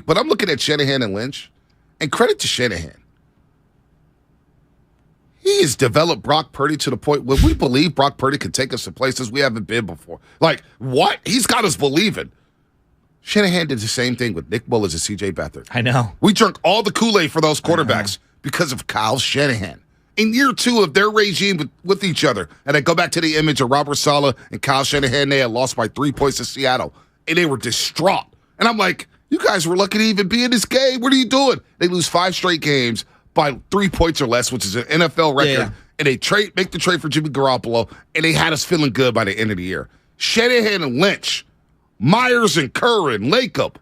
but I'm looking at Shanahan and Lynch. And credit to Shanahan. He has developed Brock Purdy to the point where we believe Brock Purdy can take us to places we haven't been before. Like, what? He's got us believing. Shanahan did the same thing with Nick Mullins and C.J. Beathard. I know. We drank all the Kool-Aid for those quarterbacks because of Kyle Shanahan. In year 2 of their regime with each other, and I go back to the image of Robert Saleh and Kyle Shanahan, they had lost by 3 points to Seattle, and they were distraught. And I'm like, you guys were lucky to even be in this game. What are you doing? They lose 5 straight games by 3 points or less, which is an NFL record. And they make the trade for Jimmy Garoppolo, and they had us feeling good by the end of the year. Shanahan and Lynch, Myers and Kerr and Lacob.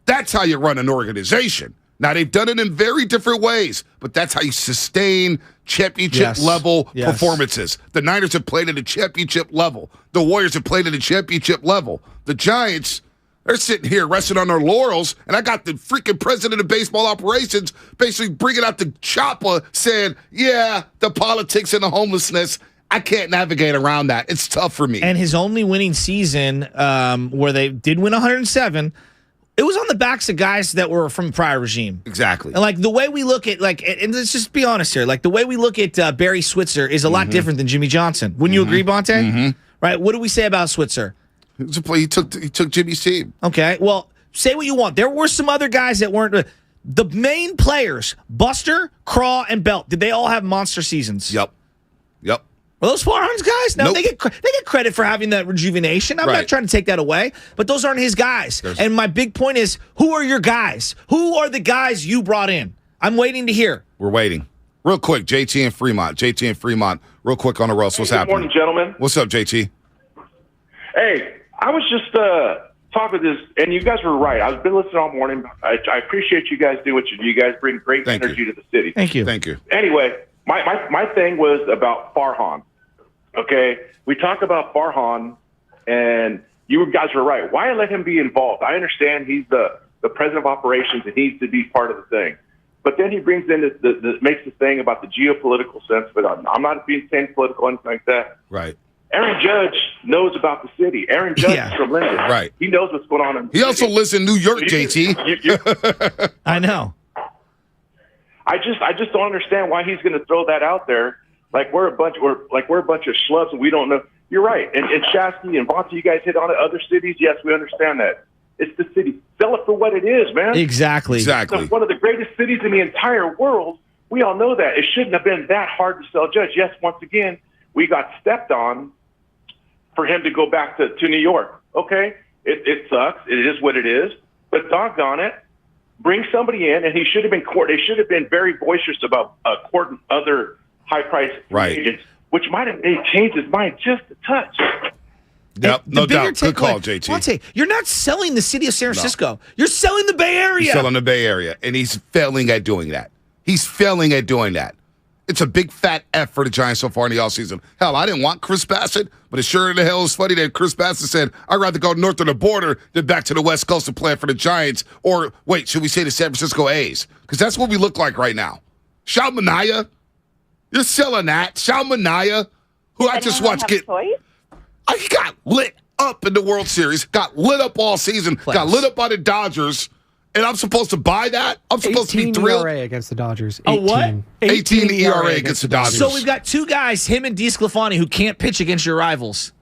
That's how you run an organization. Now, they've done it in very different ways, but that's how you sustain championship-level performances. The Niners have played at a championship level. The Warriors have played at a championship level. The Giants, they're sitting here resting on their laurels, and I got the freaking president of baseball operations basically bringing out the chopper saying, yeah, the politics and the homelessness, I can't navigate around that. It's tough for me. And his only winning season where they did win 107, it was on the backs of guys that were from the prior regime. Exactly. And like the way we look at, like, and let's just be honest here, like the way we look at Barry Switzer is a lot different than Jimmy Johnson. Wouldn't you agree, Bonte? Right? What do we say about Switzer? He took Jimmy's team. Okay, well, say what you want. There were some other guys that weren't. The main players, Buster, Craw, and Belt, did they all have monster seasons? Yep. Well, those Farhan's guys, no, they get credit for having that rejuvenation. I'm not trying to take that away, but those aren't his guys. And my big point is, who are your guys? Who are the guys you brought in? I'm waiting to hear. We're waiting. Real quick, JT and Fremont, real quick on the roast. What's happening? Good morning, gentlemen. What's up, JT? Hey, I was just talking this, and you guys were right. I've been listening all morning. I appreciate you guys do what you do. You guys bring great energy to the city. Thank you. Thank you. Anyway, my thing was about Farhan. Okay, we talk about Farhan, and you guys were right. Why let him be involved? I understand he's the president of operations and he needs to be part of the thing. But then he brings in makes this thing about the geopolitical sense. But I'm not being saying political or anything like that. Right. Aaron Judge knows about the city. Aaron Judge is from Linden. Right. He knows what's going on. He also lives in New York, JT. I know. I just don't understand why he's going to throw that out there. Like we're a bunch of schlubs and we don't know. You're right. And Shasky and Bonte, you guys hit on it. Other cities, yes, we understand that. It's the city. Sell it for what it is, man. Exactly. It's one of the greatest cities in the entire world. We all know that. It shouldn't have been that hard to sell Judge. Yes, once again, we got stepped on for him to go back to New York. Okay, it sucks. It is what it is. But doggone it, bring somebody in, and he should have been They should have been very boisterous about courting other high-priced agents, which might have changed his mind just a touch. Yep, no doubt. Good call, JT. Monte, you're not selling the city of San Francisco. No. You're selling the Bay Area. He's selling the Bay Area, and he's failing at doing that. It's a big fat F for the Giants so far in the offseason. Hell, I didn't want Chris Bassett, but it sure the hell is funny that Chris Bassett said, I'd rather go north of the border than back to the West Coast to play for the Giants. Or, wait, should we say the San Francisco A's? Because that's what we look like right now. Shal Mania, you're selling that. Shal Mania, who I just watched get... He got lit up in the World Series, got lit up all season, got lit up by the Dodgers, and I'm supposed to buy that? I'm supposed to be thrilled? 18 ERA against the Dodgers. 18. Oh, what? 18 ERA against the Dodgers. So we've got two guys, him and DeSclafani, who can't pitch against your rivals.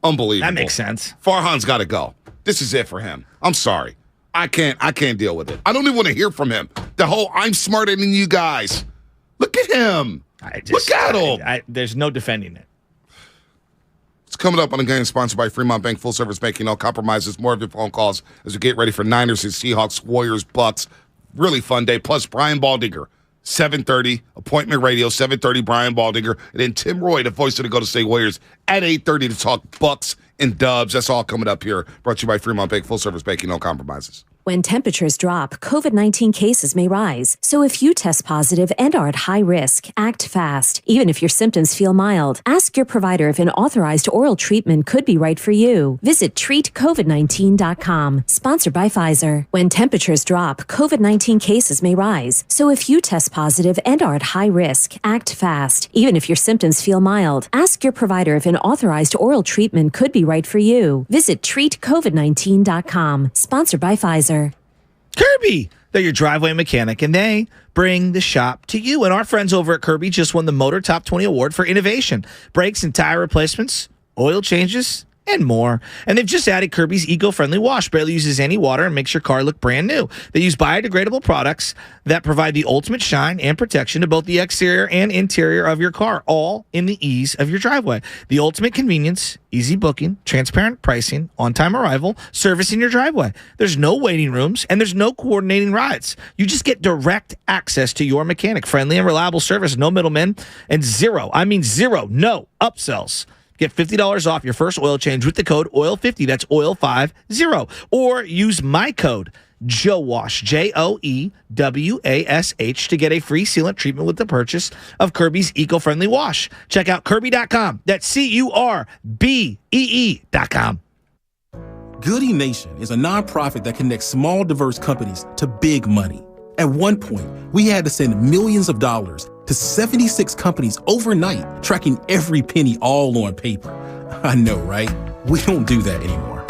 Unbelievable. That makes sense. Farhan's got to go. This is it for him. I'm sorry. I can't deal with it. I don't even want to hear from him. The whole I'm smarter than you guys. Look at him. Look at him. There's no defending it. It's coming up on the game sponsored by Fremont Bank, full service banking, no compromises. More of your phone calls as we get ready for Niners and Seahawks, Warriors, Bucks. Really fun day. Plus Brian Baldinger, 7:30, appointment radio, 7:30, Brian Baldinger. And then Tim Roy, the voice of the Golden State Warriors, at 8:30 to talk Bucks and Dubs. That's all coming up here. Brought to you by Fremont Bank, full service banking, no compromises. When temperatures drop, COVID-19 cases may rise. So if you test positive and are at high risk, act fast. Even if your symptoms feel mild, ask your provider if an authorized oral treatment could be right for you. Visit treatcovid19.com. Sponsored by Pfizer. When temperatures drop, COVID-19 cases may rise. So if you test positive and are at high risk, act fast. Even if your symptoms feel mild, ask your provider if an authorized oral treatment could be right for you. Visit treatcovid19.com. Sponsored by Pfizer. Kirby, they're your driveway mechanic, and they bring the shop to you. And our friends over at Kirby just won the Motor Top 20 Award for innovation. Brakes and tire replacements, oil changes, and more. And they've just added Kirby's eco-friendly wash. Barely uses any water and makes your car look brand new. They use biodegradable products that provide the ultimate shine and protection to both the exterior and interior of your car, all in the ease of your driveway. The ultimate convenience, easy booking, transparent pricing, on-time arrival, service in your driveway. There's no waiting rooms, and there's no coordinating rides. You just get direct access to your mechanic. Friendly and reliable service, no middlemen, and zero no upsells. Get $50 off your first oil change with the code OIL50. That's OIL50. Or use my code JOEWASH, JOEWASH, to get a free sealant treatment with the purchase of Kirby's eco-friendly wash. Check out Kirby.com. That's CURBEE.com. Goody Nation is a nonprofit that connects small, diverse companies to big money. At one point, we had to send millions of dollars to 76 companies overnight, tracking every penny all on paper. I know, right? We don't do that anymore.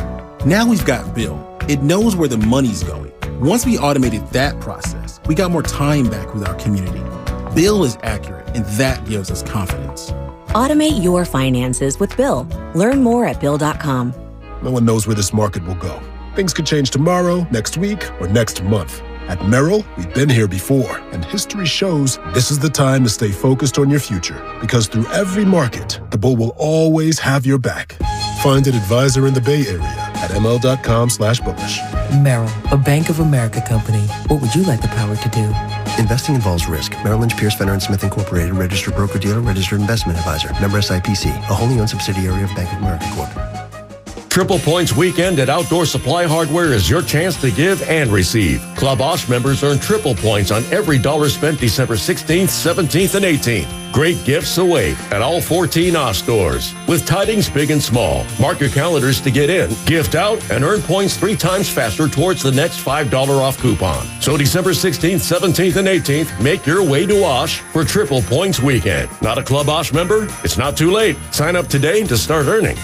Now we've got Bill. It knows where the money's going. Once we automated that process, we got more time back with our community. Bill is accurate, and that gives us confidence. Automate your finances with Bill. Learn more at Bill.com. No one knows where this market will go. Things could change tomorrow, next week, or next month. At Merrill, we've been here before, and history shows this is the time to stay focused on your future. Because through every market, the bull will always have your back. Find an advisor in the Bay Area at ml.com/bullish. Merrill, a Bank of America company. What would you like the power to do? Investing involves risk. Merrill Lynch, Pierce, Fenner & Smith Incorporated, registered broker-dealer, registered investment advisor. Member SIPC, a wholly owned subsidiary of Bank of America Corp. Triple Points Weekend at Outdoor Supply Hardware is your chance to give and receive. Club OSH members earn triple points on every dollar spent December 16th, 17th, and 18th. Great gifts await at all 14 OSH stores. With tidings big and small, mark your calendars to get in, gift out, and earn points 3 times faster towards the next $5 off coupon. So December 16th, 17th, and 18th, make your way to OSH for Triple Points Weekend. Not a Club OSH member? It's not too late. Sign up today to start earning.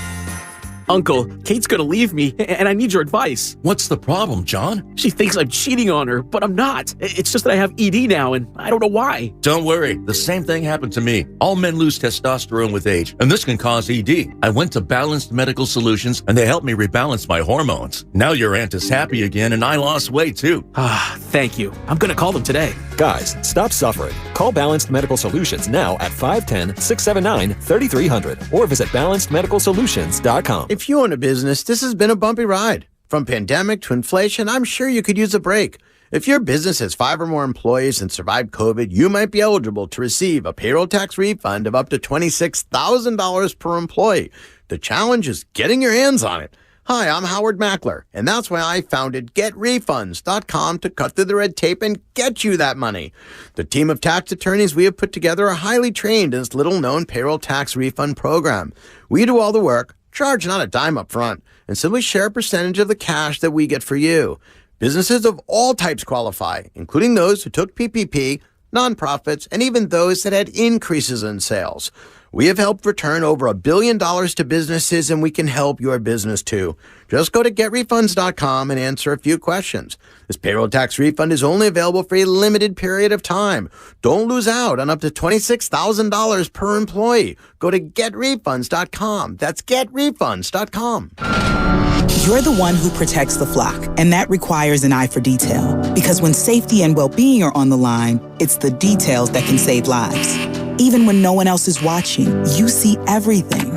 Uncle, Kate's gonna leave me, and I need your advice. What's the problem, John? She thinks I'm cheating on her, but I'm not. It's just that I have ED now, and I don't know why. Don't worry. The same thing happened to me. All men lose testosterone with age, and this can cause ED. I went to Balanced Medical Solutions, and they helped me rebalance my hormones. Now your aunt is happy again, and I lost weight, too. Thank you. I'm gonna call them today. Guys, stop suffering. Call Balanced Medical Solutions now at 510-679-3300 or visit balancedmedicalsolutions.com. If you own a business, this has been a bumpy ride. From pandemic to inflation, I'm sure you could use a break. If your business has 5 or more employees and survived COVID, you might be eligible to receive a payroll tax refund of up to $26,000 per employee. The challenge is getting your hands on it. Hi, I'm Howard Mackler, and that's why I founded GetRefunds.com to cut through the red tape and get you that money. The team of tax attorneys we have put together are highly trained in this little-known payroll tax refund program. We do all the work, charge not a dime up front, and simply share a percentage of the cash that we get for you. Businesses of all types qualify, including those who took PPP, nonprofits, and even those that had increases in sales. We have helped return over $1 billion to businesses, and we can help your business too. Just go to GetRefunds.com and answer a few questions. This payroll tax refund is only available for a limited period of time. Don't lose out on up to $26,000 per employee. Go to GetRefunds.com. That's GetRefunds.com. You're the one who protects the flock, and that requires an eye for detail. Because when safety and well-being are on the line, it's the details that can save lives. Even when no one else is watching, you see everything.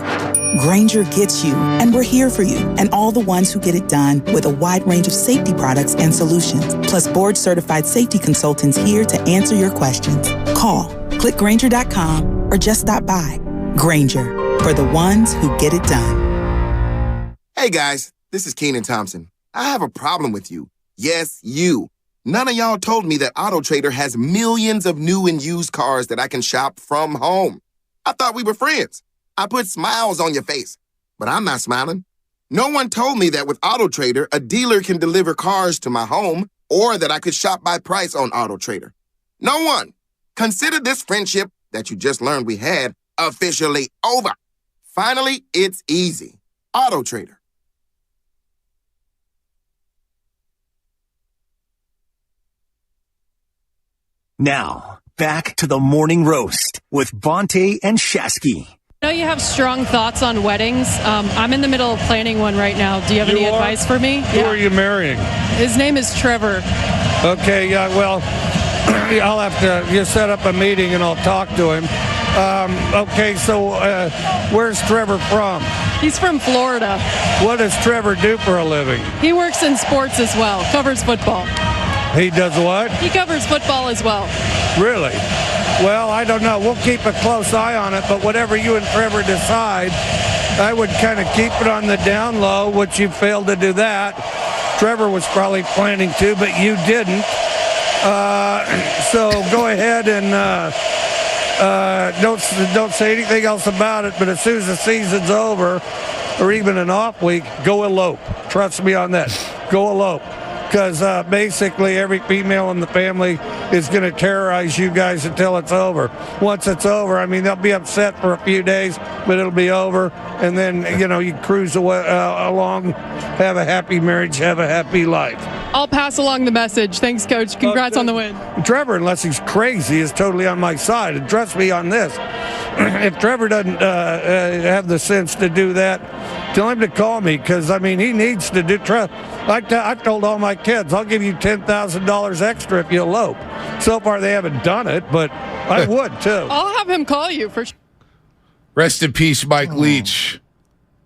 Grainger gets you, and we're here for you, and all the ones who get it done with a wide range of safety products and solutions, plus board-certified safety consultants here to answer your questions. Call, click Grainger.com, or just stop by. Grainger, for the ones who get it done. Hey guys, this is Kenan Thompson. I have a problem with you. Yes, you. None of y'all told me that AutoTrader has millions of new and used cars that I can shop from home. I thought we were friends. I put smiles on your face, but I'm not smiling. No one told me that with AutoTrader, a dealer can deliver cars to my home or that I could shop by price on AutoTrader. No one. Consider this friendship that you just learned we had officially over. Finally, it's easy. AutoTrader. Now, back to the morning roast with Bonte and Shasky. I know you have strong thoughts on weddings. I'm in the middle of planning one right now. Do you have any advice for me? Who are you marrying? His name is Trevor. Okay, yeah, well, I'll have to just set up a meeting and I'll talk to him. Okay, so where's Trevor from? He's from Florida. What does Trevor do for a living? He works in sports as well, covers football. He does what? He covers football as well. Really? Well, I don't know. We'll keep a close eye on it, but whatever you and Trevor decide, I would kind of keep it on the down low, which you failed to do that. Trevor was probably planning to, but you didn't. So go ahead and don't say anything else about it, but as soon as the season's over, or even an off week, go elope. Trust me on that. Go elope. Because basically every female in the family is going to terrorize you guys until it's over. Once it's over, I mean, they'll be upset for a few days, but it'll be over. And then, you cruise along, have a happy marriage, have a happy life. I'll pass along the message. Thanks, Coach. Congrats on the win. Trevor, unless he's crazy, is totally on my side. And trust me on this. If Trevor doesn't have the sense to do that, tell him to call me because, I mean, he needs to do I've told all my kids, I'll give you $10,000 extra if you elope. So far, they haven't done it, but I would, too. I'll have him call you for sure. Rest in peace, Mike Leach.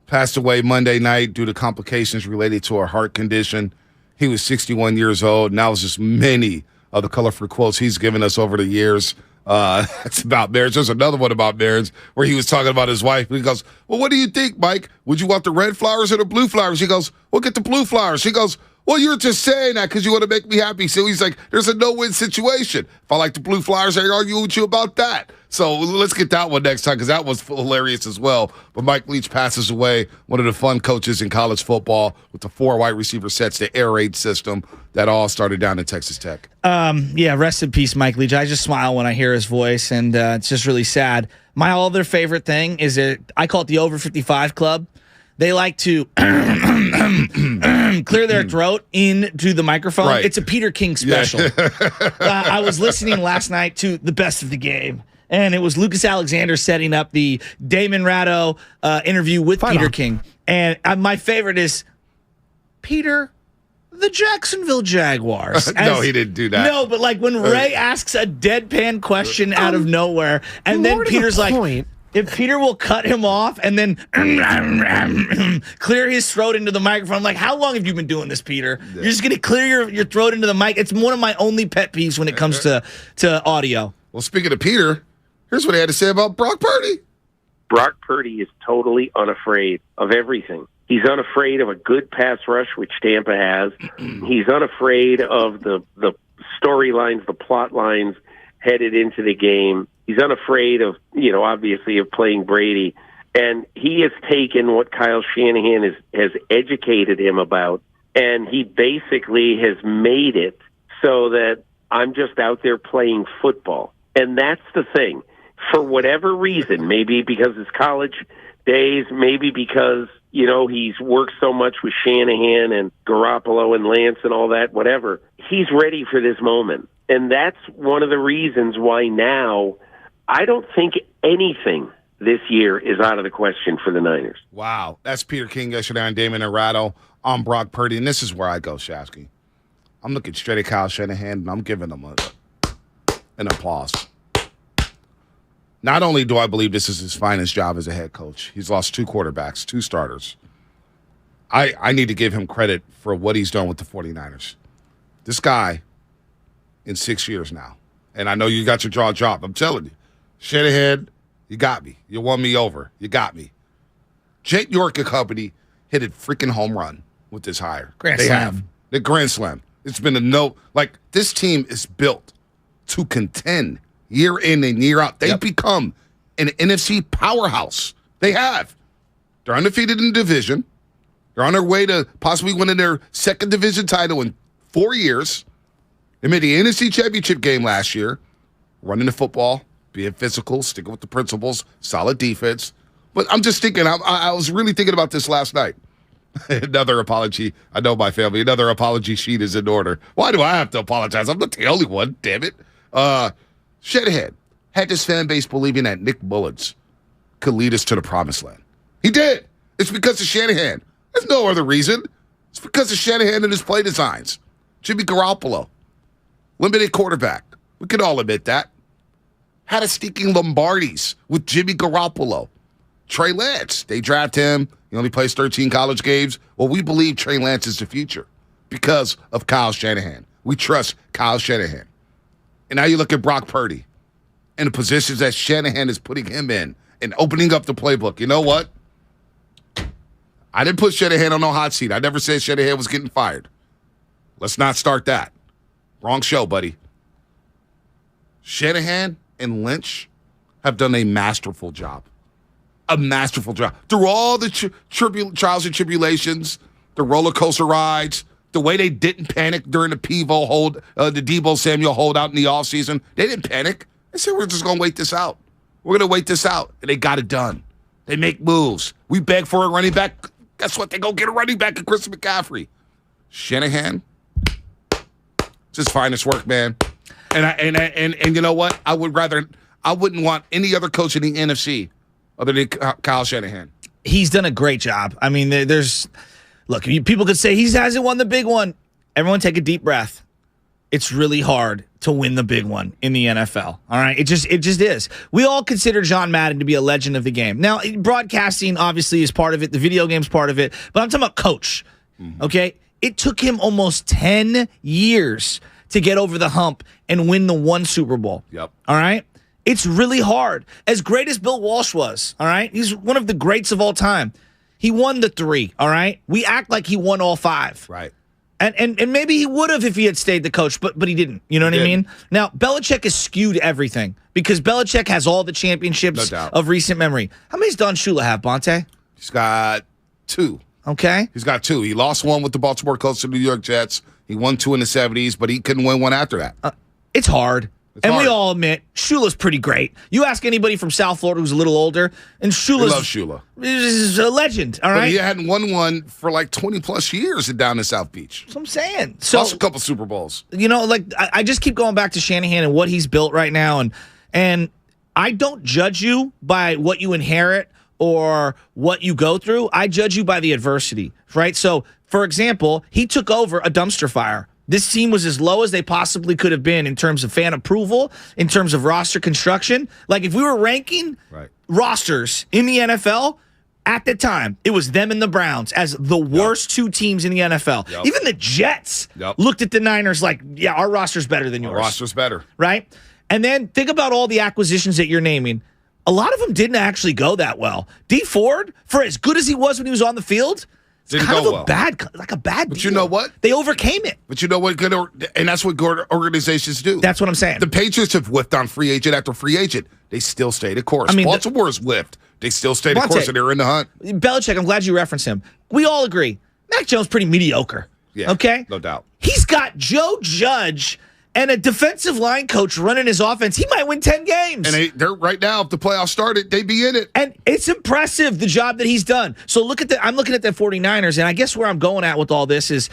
Passed away Monday night due to complications related to a heart condition. He was 61 years old, and that was just many of the colorful quotes he's given us over the years. It's about marriage. There's another one about marriage where he was talking about his wife. He goes, well, what do you think, Mike? Would you want the red flowers or the blue flowers? He goes, we'll get the blue flowers. She goes, well, you're just saying that because you want to make me happy. So he's like, there's a no-win situation. If I like the blue flowers, I argue with you about that. So let's get that one next time because that was hilarious as well. But Mike Leach passes away, one of the fun coaches in college football with the 4 wide receiver sets, the air raid system that all started down in Texas Tech. Yeah, rest in peace, Mike Leach. I just smile when I hear his voice, and it's just really sad. My other favorite thing is I call it the over 55 club. They like to clear their throat into the microphone. Right. It's a Peter King special. Yeah. I was listening last night to the best of the game, and it was Lucas Alexander setting up the Damon Ratto interview with Peter King. And my favorite is Peter, the Jacksonville Jaguars. No, he didn't do that. No, but like when Ray asks a deadpan question out of nowhere, and then Peter's like, if Peter will cut him off and then clear his throat into the microphone, I'm like, how long have you been doing this, Peter? Yeah. You're just going to clear your throat into the mic. It's one of my only pet peeves when it comes to audio. Well, speaking of Peter, here's what he had to say about Brock Purdy. Brock Purdy is totally unafraid of everything. He's unafraid of a good pass rush, which Tampa has. He's unafraid of the storylines, the plot lines headed into the game. He's unafraid of, obviously of playing Brady. And he has taken what Kyle Shanahan has educated him about, and he basically has made it so that I'm just out there playing football. And that's the thing. For whatever reason, maybe because his college days, maybe because, he's worked so much with Shanahan and Garoppolo and Lance and all that, whatever, he's ready for this moment. And that's one of the reasons why now I don't think anything this year is out of the question for the Niners. Wow. That's Peter King yesterday on Damon and Ratto. I'm Brock Purdy, and this is where I go, Shasky. I'm looking straight at Kyle Shanahan, and I'm giving him an applause. Not only do I believe this is his finest job as a head coach, he's lost 2 quarterbacks, 2 starters. I need to give him credit for what he's done with the 49ers. This guy, in 6 years now, and I know you got your jaw dropped, I'm telling you, Shanahan, you got me. You won me over. You got me. Jake York and company hit a freaking home run with this hire. Grand slam. The Grand Slam. It's been a no. Like, this team is built to contend year in and year out. They've become an NFC powerhouse. They have. They're undefeated in the division. They're on their way to possibly winning their second division title in 4 years. They made the NFC Championship game last year, running the football, being physical, sticking with the principles, solid defense. But I'm just thinking, I was really thinking about this last night. Another apology. I know my family. Another apology sheet is in order. Why do I have to apologize? I'm not the only one, damn it. Shanahan had this fan base believing that Nick Mullins could lead us to the promised land. He did. It's because of Shanahan. There's no other reason. It's because of Shanahan and his play designs. Jimmy Garoppolo, limited quarterback. We can all admit that. Had us sneaking Lombardies with Jimmy Garoppolo. Trey Lance, they draft him. He only plays 13 college games. Well, we believe Trey Lance is the future because of Kyle Shanahan. We trust Kyle Shanahan. And now you look at Brock Purdy and the positions that Shanahan is putting him in and opening up the playbook. You know what? I didn't put Shanahan on no hot seat. I never said Shanahan was getting fired. Let's not start that. Wrong show, buddy. Shanahan and Lynch have done a masterful job. A masterful job. Through all the trials and tribulations, the roller coaster rides, the way they didn't panic during the the Deebo Samuel holdout in the offseason, they didn't panic. They said, we're just going to wait this out. We're going to wait this out. And they got it done. They make moves. We beg for a running back. Guess what? They go get a running back in Christian McCaffrey. Shanahan, it's his finest work, man. And you know what? I wouldn't want any other coach in the NFC other than Kyle Shanahan. He's done a great job. I mean, look, people could say he hasn't won the big one. Everyone take a deep breath. It's really hard to win the big one in the NFL. All right? It just is. We all consider John Madden to be a legend of the game. Now, broadcasting obviously is part of it. The video game's part of it. But I'm talking about coach. Okay? It took him almost 10 years to get over the hump and win the one Super Bowl. Yep. All right? It's really hard. As great as Bill Walsh was, all right? He's one of the greats of all time. He won the 3, all right? We act like he won all 5. Right. And maybe he would have if he had stayed the coach, but he didn't. You know what I mean? Now, Belichick has skewed everything because Belichick has all the championships of recent memory. How many does Don Shula have, Bonte? He's got 2. Okay. He's got 2. He lost one with the Baltimore Colts to the New York Jets. He won 2 in the 70s, but he couldn't win one after that. It's hard. We all admit Shula's pretty great. You ask anybody from South Florida who's a little older, and Shula's love Shula. Is a legend, all right? But he hadn't won one for like 20-plus years down in South Beach. That's what I'm saying. So, lost a couple Super Bowls. You know, like, I just keep going back to Shanahan and what he's built right now, and I don't judge you by what you inherit or what you go through. I judge you by the adversity, right? So, for example, he took over a dumpster fire. This team was as low as they possibly could have been in terms of fan approval, in terms of roster construction. Like, if we were ranking rosters in the NFL, at the time, it was them and the Browns as the worst 2 teams in the NFL. Even the Jets looked at the Niners like, yeah, our roster's better than yours. Our roster's better. Right? And then think about all the acquisitions that you're naming. A lot of them didn't actually go that well. D Ford, for as good as he was when he was on the field, it's kind of a bad But deal. you know what? They overcame it. But you know what? And that's what good organizations do. That's what I'm saying. The Patriots have whiffed on free agent after free agent. They still stayed the course. I mean, Baltimore's whiffed. They still stayed the course, and they're in the hunt. Belichick, I'm glad you referenced him. We all agree. Mac Jones pretty mediocre. Yeah, okay? No doubt. He's got Joe Judge and a defensive line coach running his offense. He might win 10 games. And they're right now, if the playoffs started, they'd be in it. And it's impressive, the job that he's done. So I'm looking at the 49ers, and I guess where I'm going at with all this is,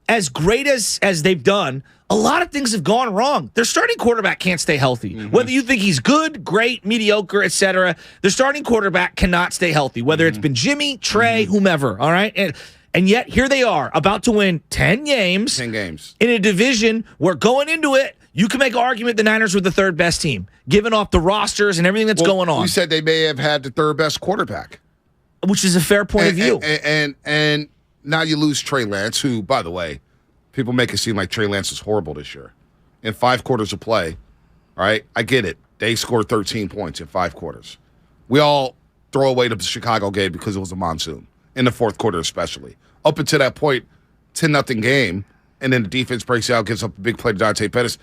as great as they've done, a lot of things have gone wrong. Their starting quarterback can't stay healthy. Whether you think he's good, great, mediocre, etc., their starting quarterback cannot stay healthy, whether it's been Jimmy, Trey, whomever, all right? And yet, here they are, about to win 10 games. 10 games. In a division where going into it, you can make an argument the Niners were the 3rd best team, given off the rosters and everything that's going on. You said they may have had the 3rd best quarterback. Which is a fair point of view. And now you lose Trey Lance, who, by the way, people make it seem like Trey Lance is horrible this year. In 5 quarters of play, all right, I get it. They scored 13 points in 5 quarters. We all throw away the Chicago game because it was a monsoon, in the 4th quarter especially. Up until that point, 10-0 game, and then the defense breaks out, gives up a big play to Dante Pettis.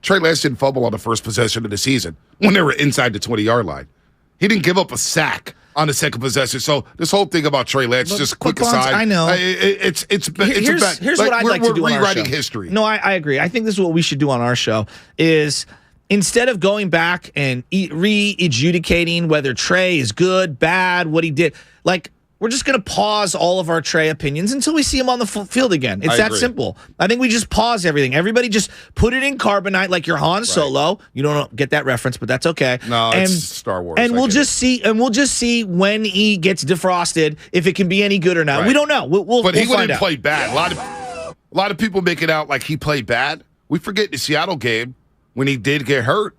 Trey Lance didn't fumble on the first possession of the season when they were inside the 20-yard line. He didn't give up a sack on the second possession. So this whole thing about Trey Lance, just quick aside. I know. Here's what I'd like to do on our show. Rewriting history. No, I agree. I think this is what we should do on our show is instead of going back and re-adjudicating whether Trey is good, bad, what he did, like, we're just going to pause all of our Trey opinions until we see him on the field again. It's that simple. I think we just pause everything. Everybody just put it in carbonite like you're Han Solo. You don't get that reference, but that's okay. No, it's Star Wars. And we'll just see when he gets defrosted if it can be any good or not. Right. We don't know. But he find wouldn't out. play bad. A lot of people make it out like he played bad. We forget the Seattle game when he did get hurt.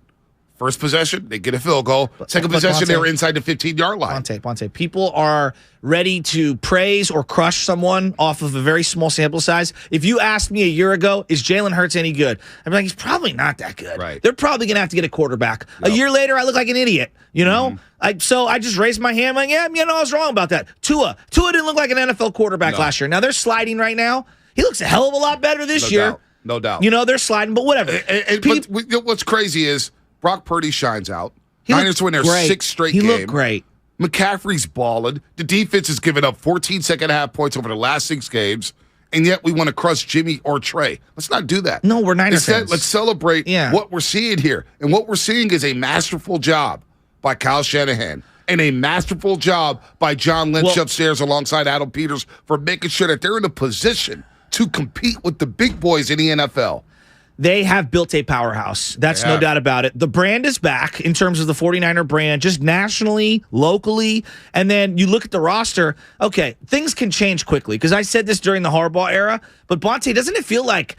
First possession, they get a field goal. Second possession, they were inside the 15-yard line. Bonte, people are ready to praise or crush someone off of a very small sample size. If you asked me a year ago, is Jalen Hurts any good? I'm like, he's probably not that good. Right. They're probably going to have to get a quarterback. Yep. A year later, I look like an idiot, you know? So I just raised my hand like, yeah, I was wrong about that. Tua didn't look like an NFL quarterback last year. Now they're sliding right now. He looks a hell of a lot better this year. No doubt. You know, they're sliding, but whatever. But what's crazy is Brock Purdy shines out. Niners win their 6th straight game. He looked great. McCaffrey's balling. The defense has given up 14 second-half points over the last 6 games, and yet we want to crush Jimmy or Trey. Let's not do that. No, we're Niners Instead, fans. let's celebrate what we're seeing here. And what we're seeing is a masterful job by Kyle Shanahan and a masterful job by John Lynch upstairs alongside Adam Peters for making sure that they're in a position to compete with the big boys in the NFL. They have built a powerhouse. That's no doubt about it. The brand is back in terms of the 49er brand, just nationally, locally. And then you look at the roster. Okay, things can change quickly because I said this during the Harbaugh era. But Bonte, doesn't it feel like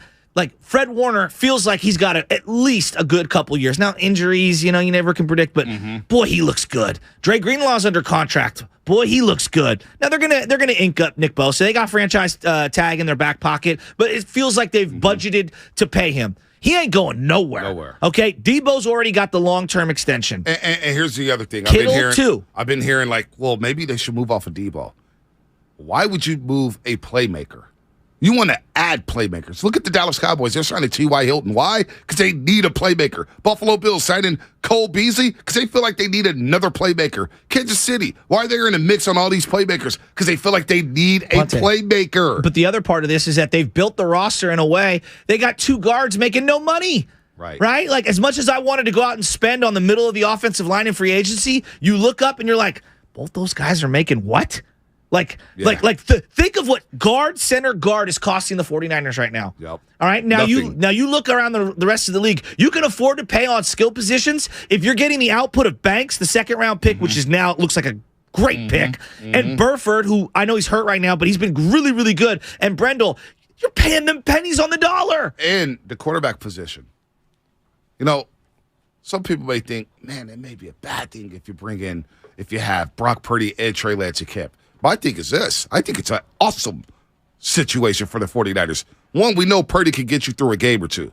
Fred Warner feels like he's got at least a good couple years. Now, injuries, you never can predict, but boy, he looks good. Dre Greenlaw's under contract. Boy, he looks good. Now they're gonna ink up Nick Bosa. They got franchise tag in their back pocket, but it feels like they've budgeted to pay him. He ain't going nowhere. Okay, Debo's already got the long-term extension. And here's the other thing. I've been hearing maybe they should move off of Debo. Why would you move a playmaker? You want to add playmakers. Look at the Dallas Cowboys. They're signing T.Y. Hilton. Why? Because they need a playmaker. Buffalo Bills signing Cole Beasley because they feel like they need another playmaker. Kansas City, why are they in a mix on all these playmakers? Because they feel like they need a playmaker. But the other part of this is that they've built the roster in a way. They got 2 guards making no money. Right? Like, as much as I wanted to go out and spend on the middle of the offensive line in free agency, you look up and you're like, both those guys are making what? Think of what center guard is costing the 49ers right now. Yep. All right. Now you look around the rest of the league. You can afford to pay on skill positions if you're getting the output of Banks, the 2nd-round pick, which is now looks like a great pick, and Burford, who I know he's hurt right now, but he's been really, really good. And Brendel, you're paying them pennies on the dollar. And the quarterback position. Some people may think, man, it may be a bad thing if you have Brock Purdy and Trey Lance at camp. My thing is this. I think it's an awesome situation for the 49ers. One, we know Purdy can get you through a game or two.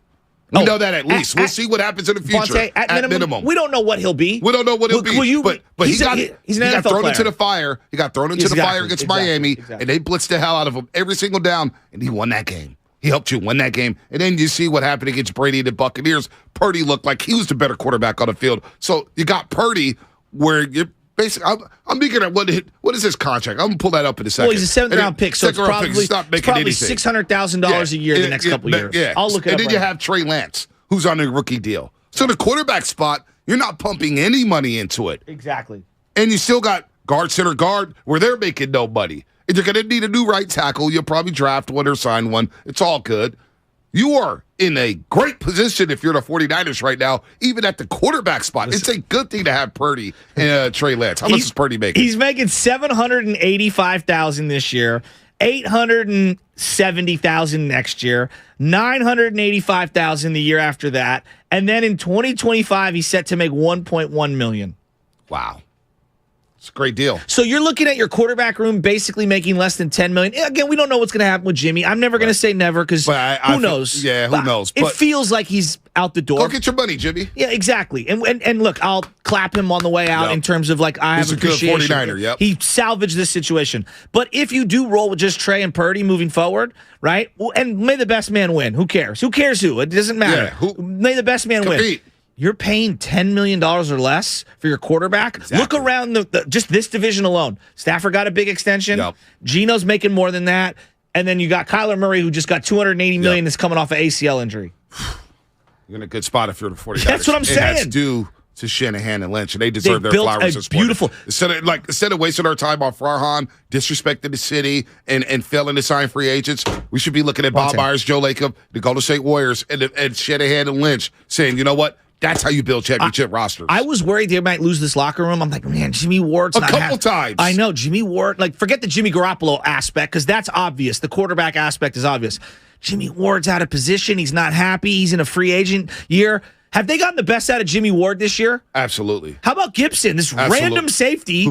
We know that at least. We'll see what happens in the future. Bonte, at minimum, we don't know what he'll be. We don't know what he'll be. But he's an NFL thrown player. into the fire. He got thrown into the fire against Miami, and they blitzed the hell out of him every single down, and he won that game. He helped you win that game. And then you see what happened against Brady and the Buccaneers. Purdy looked like he was the better quarterback on the field. So you got Purdy where you're basically, I'm looking at what is his contract? I'm going to pull that up in a second. Well, he's a 7th-round pick, so it's probably $600,000 a year the next couple years. Yeah. I'll look at it. And then you have Trey Lance, who's on a rookie deal. So the quarterback spot, you're not pumping any money into it. Exactly. And you still got center guard, where they're making no money. And you're going to need a new right tackle. You'll probably draft one or sign one. It's all good. You are in a great position if you're the 49ers right now, even at the quarterback spot. It's a good thing to have Purdy and Trey Lance. How much is Purdy making? He's making $785,000 this year, $870,000 next year, $985,000 the year after that, and then in 2025 he's set to make $1.1 million. Wow. It's a great deal. So you're looking at your quarterback room basically making less than $10 million. Again, we don't know what's going to happen with Jimmy. I'm never going to say never because who knows? Yeah, who knows? It feels like he's out the door. Go get your money, Jimmy. Yeah, exactly. And look, I'll clap him on the way out in terms of like I have appreciation. He's a good 49er, yep. He salvaged this situation. But if you do roll with just Trey and Purdy moving forward, right? And may the best man win. Who cares? Who cares who? It doesn't matter. Yeah, may the best man win. You're paying $10 million or less for your quarterback. Exactly. Look around just this division alone. Stafford got a big extension. Yep. Gino's making more than that. And then you got Kyler Murray, who just got $280 million that's coming off an ACL injury. You're in a good spot if you're the 49ers. That's what I'm saying. That's due to Shanahan and Lynch, and they deserve their flowers this morning. Beautiful. Instead of wasting our time on Farhan, disrespecting the city, and failing to sign free agents, we should be looking at Bob Myers, Joe Lacob, the Golden State Warriors, and Shanahan and Lynch saying, you know what? That's how you build championship rosters. I was worried they might lose this locker room. I'm like, man, Jimmy Ward's a couple times. I know, Jimmy Ward. Like, forget the Jimmy Garoppolo aspect because that's obvious. The quarterback aspect is obvious. Jimmy Ward's out of position. He's not happy. He's in a free agent year. Have they gotten the best out of Jimmy Ward this year? Absolutely. How about Gibson, this random safety?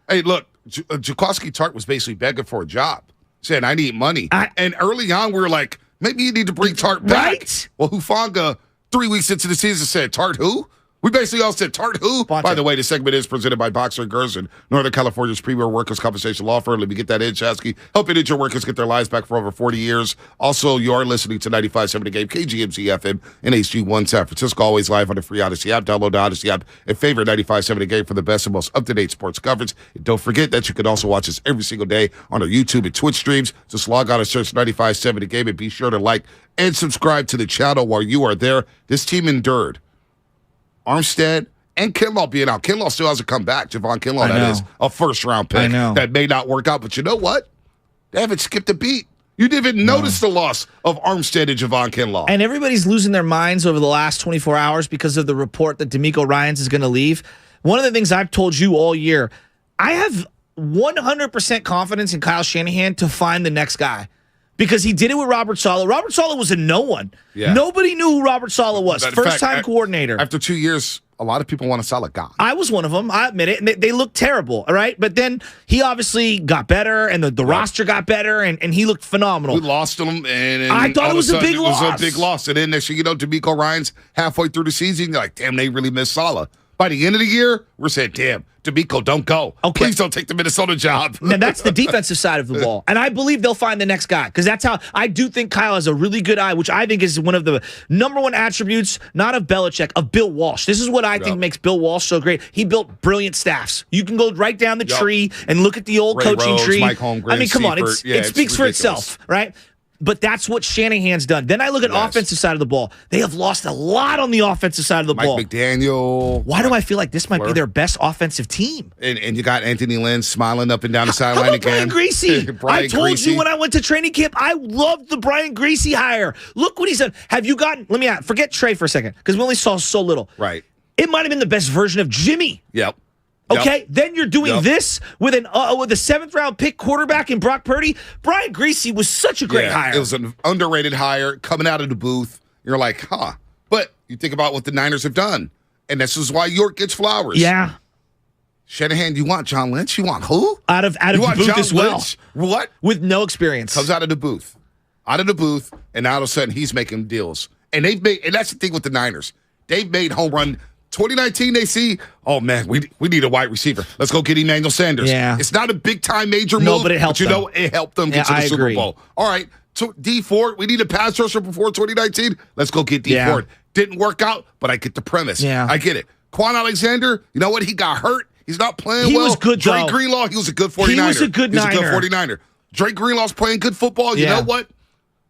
Hey, look, Jaquaski Tart was basically begging for a job, saying, I need money. And early on, we were like, maybe you need to bring Tart back. Right? Well, Hufanga, 3 weeks into the season, said, Tart who? We basically all said, Tart who? By the way, the segment is presented by Boxer & Gerson, Northern California's premier workers' compensation law firm. Let me get that in, Shasky. Helping injured workers get their lives back for over 40 years. Also, you are listening to 95.7 The Game, KGMZ FM, and HG1 San Francisco. Always live on the free Odyssey app. Download the Odyssey app and favorite 95.7 The Game for the best and most up-to-date sports coverage. And don't forget that you can also watch us every single day on our YouTube and Twitch streams. Just log on and search 95.7 The Game and be sure to like and subscribe to the channel while you are there. This team endured Armstead and Kinlaw being out. Kinlaw still hasn't come back. Javon Kinlaw, that is a first-round pick. That may not work out, but you know what? They haven't skipped a beat. You didn't even notice the loss of Armstead and Javon Kinlaw. And everybody's losing their minds over the last 24 hours because of the report that D'Amico Ryans is going to leave. One of the things I've told you all year, I have 100% confidence in Kyle Shanahan to find the next guy. Because he did it with Robert Saleh. Robert Saleh was a no one. Yeah. Nobody knew who Robert Saleh was. First-time coordinator. After 2 years, a lot of people want a Saleh gone. I was one of them. I admit it. And they looked terrible, all right? But then he obviously got better, and the roster got better, and he looked phenomenal. We lost him, and I thought it was a big loss. It was a big loss. And then next thing you know, D'Amico Ryans, halfway through the season, you're like, damn, they really missed Saleh. By the end of the year, we're saying, damn, D'Amico, don't go. Okay. Please don't take the Minnesota job. Now, that's the defensive side of the ball. And I believe they'll find the next guy because that's how I do think Kyle has a really good eye, which I think is one of the number one attributes, not of Belichick, of Bill Walsh. This is what I think makes Bill Walsh so great. He built brilliant staffs. You can go right down the tree and look at the old Ray coaching Rhodes, tree. Mike Holmgren, I mean, come on. It speaks for ridiculous. itself, right? But that's what Shanahan's done. Then I look at offensive side of the ball. They have lost a lot on the offensive side of the ball. Mike McDaniel. Why do I feel like this might be their best offensive team? And you got Anthony Lynn smiling up and down the sideline again. Brian Greasy? I told you when I went to training camp, I loved the Brian Greasy hire. Look what he's done. Have you gotten, let me ask, forget Trey for a second, because we only saw so little. Right. It might have been the best version of Jimmy. Yep. Okay, then you're doing this with a seventh-round pick quarterback in Brock Purdy. Brian Greasy was such a great hire. It was an underrated hire coming out of the booth. You're like, huh. But you think about what the Niners have done, and this is why York gets flowers. Yeah. Shanahan, you want John Lynch? You want who? Out of the booth John as well. Lynch? What? With no experience. Comes out of the booth. And now all of a sudden he's making deals. And that's the thing with the Niners. They've made home run. 2019, they see, oh, man, we need a wide receiver. Let's go get Emmanuel Sanders. Yeah. It's not a big-time major move. No, but it helped them. You know, it helped them get to the Super Bowl. All right, so D Ford, we need a pass rusher before 2019. Let's go get D Ford. Didn't work out, but I get the premise. Yeah. I get it. Quan Alexander, you know what? He got hurt. He's not playing well. He was good, Drake Greenlaw, he was a good 49er. He was a good Niner. He was a good 49er. Drake Greenlaw's playing good football. You know what?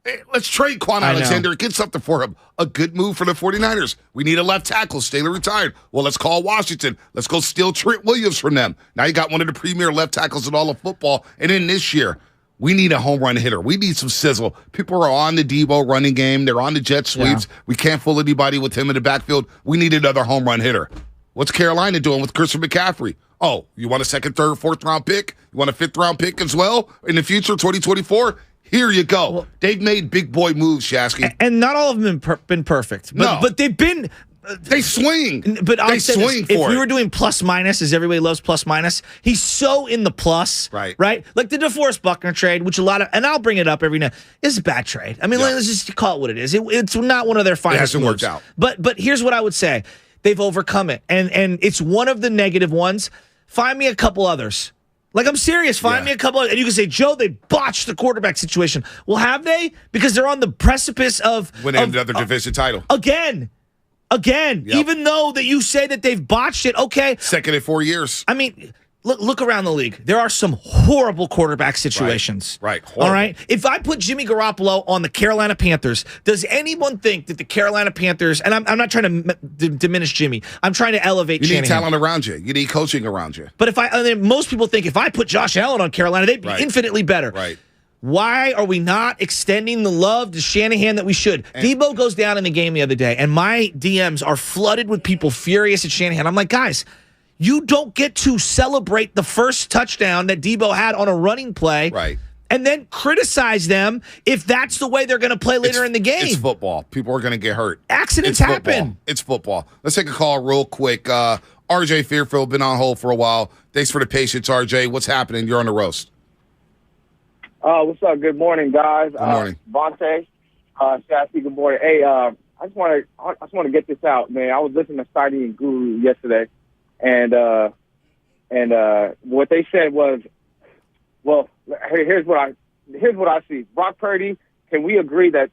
Hey, let's trade Quan Alexander and get something for him. A good move for the 49ers. We need a left tackle. Staley retired. Well, let's call Washington. Let's go steal Trent Williams from them. Now you got one of the premier left tackles in all of football. And then this year, we need a home run hitter. We need some sizzle. People are on the Debo running game. They're on the jet sweeps. Yeah. We can't fool anybody with him in the backfield. We need another home run hitter. What's Carolina doing with Christian McCaffrey? Oh, you want a second, third, fourth round pick? You want a fifth round pick as well in the future, 2024? Here you go. They've made big boy moves, Shasky. And not all of them have been perfect. But they've been They swing. But they swing for if we it. were doing plus minus, as everybody loves plus minus, he's so in the plus. Right. Like the DeForest Buckner trade, which and I'll bring it up every now. It's a bad trade. I mean, let's just call it what it is. It's not one of their finest moves. It hasn't worked out. But here's what I would say: they've overcome it, and it's one of the negative ones. Find me a couple others. Like, I'm serious. Find me a couple, and you can say, Joe, they botched the quarterback situation. Well, have they? Because they're on the precipice of winning another division title again. Even though that you say that they've botched it, okay. Second in 4 years. I mean, look around the league. There are some horrible quarterback situations. Right. All right. If I put Jimmy Garoppolo on the Carolina Panthers, does anyone think that the Carolina Panthers, and I'm not trying to diminish Jimmy, I'm trying to elevate You Shanahan. need talent around you. You need coaching around you. But most people think if I put Josh Allen on Carolina, they'd be infinitely better. Right. Why are we not extending the love to Shanahan that we should? Debo goes down in the game the other day, and my DMs are flooded with people furious at Shanahan. I'm like, guys, you don't get to celebrate the first touchdown that Debo had on a running play. Right. And then criticize them if that's the way they're going to play later in the game. It's football. People are going to get hurt. Accidents happen. It's football. Let's take a call real quick. RJ Fairfield, been on hold for a while. Thanks for the patience, RJ. What's happening? You're on the roast. What's up? Good morning, guys. Good morning. Bonte, Sassy, good morning. Hey, I just want to get this out, man. I was listening to Saidi and Guru yesterday, and what they said was, well, here's what I see. Brock Purdy, can we agree that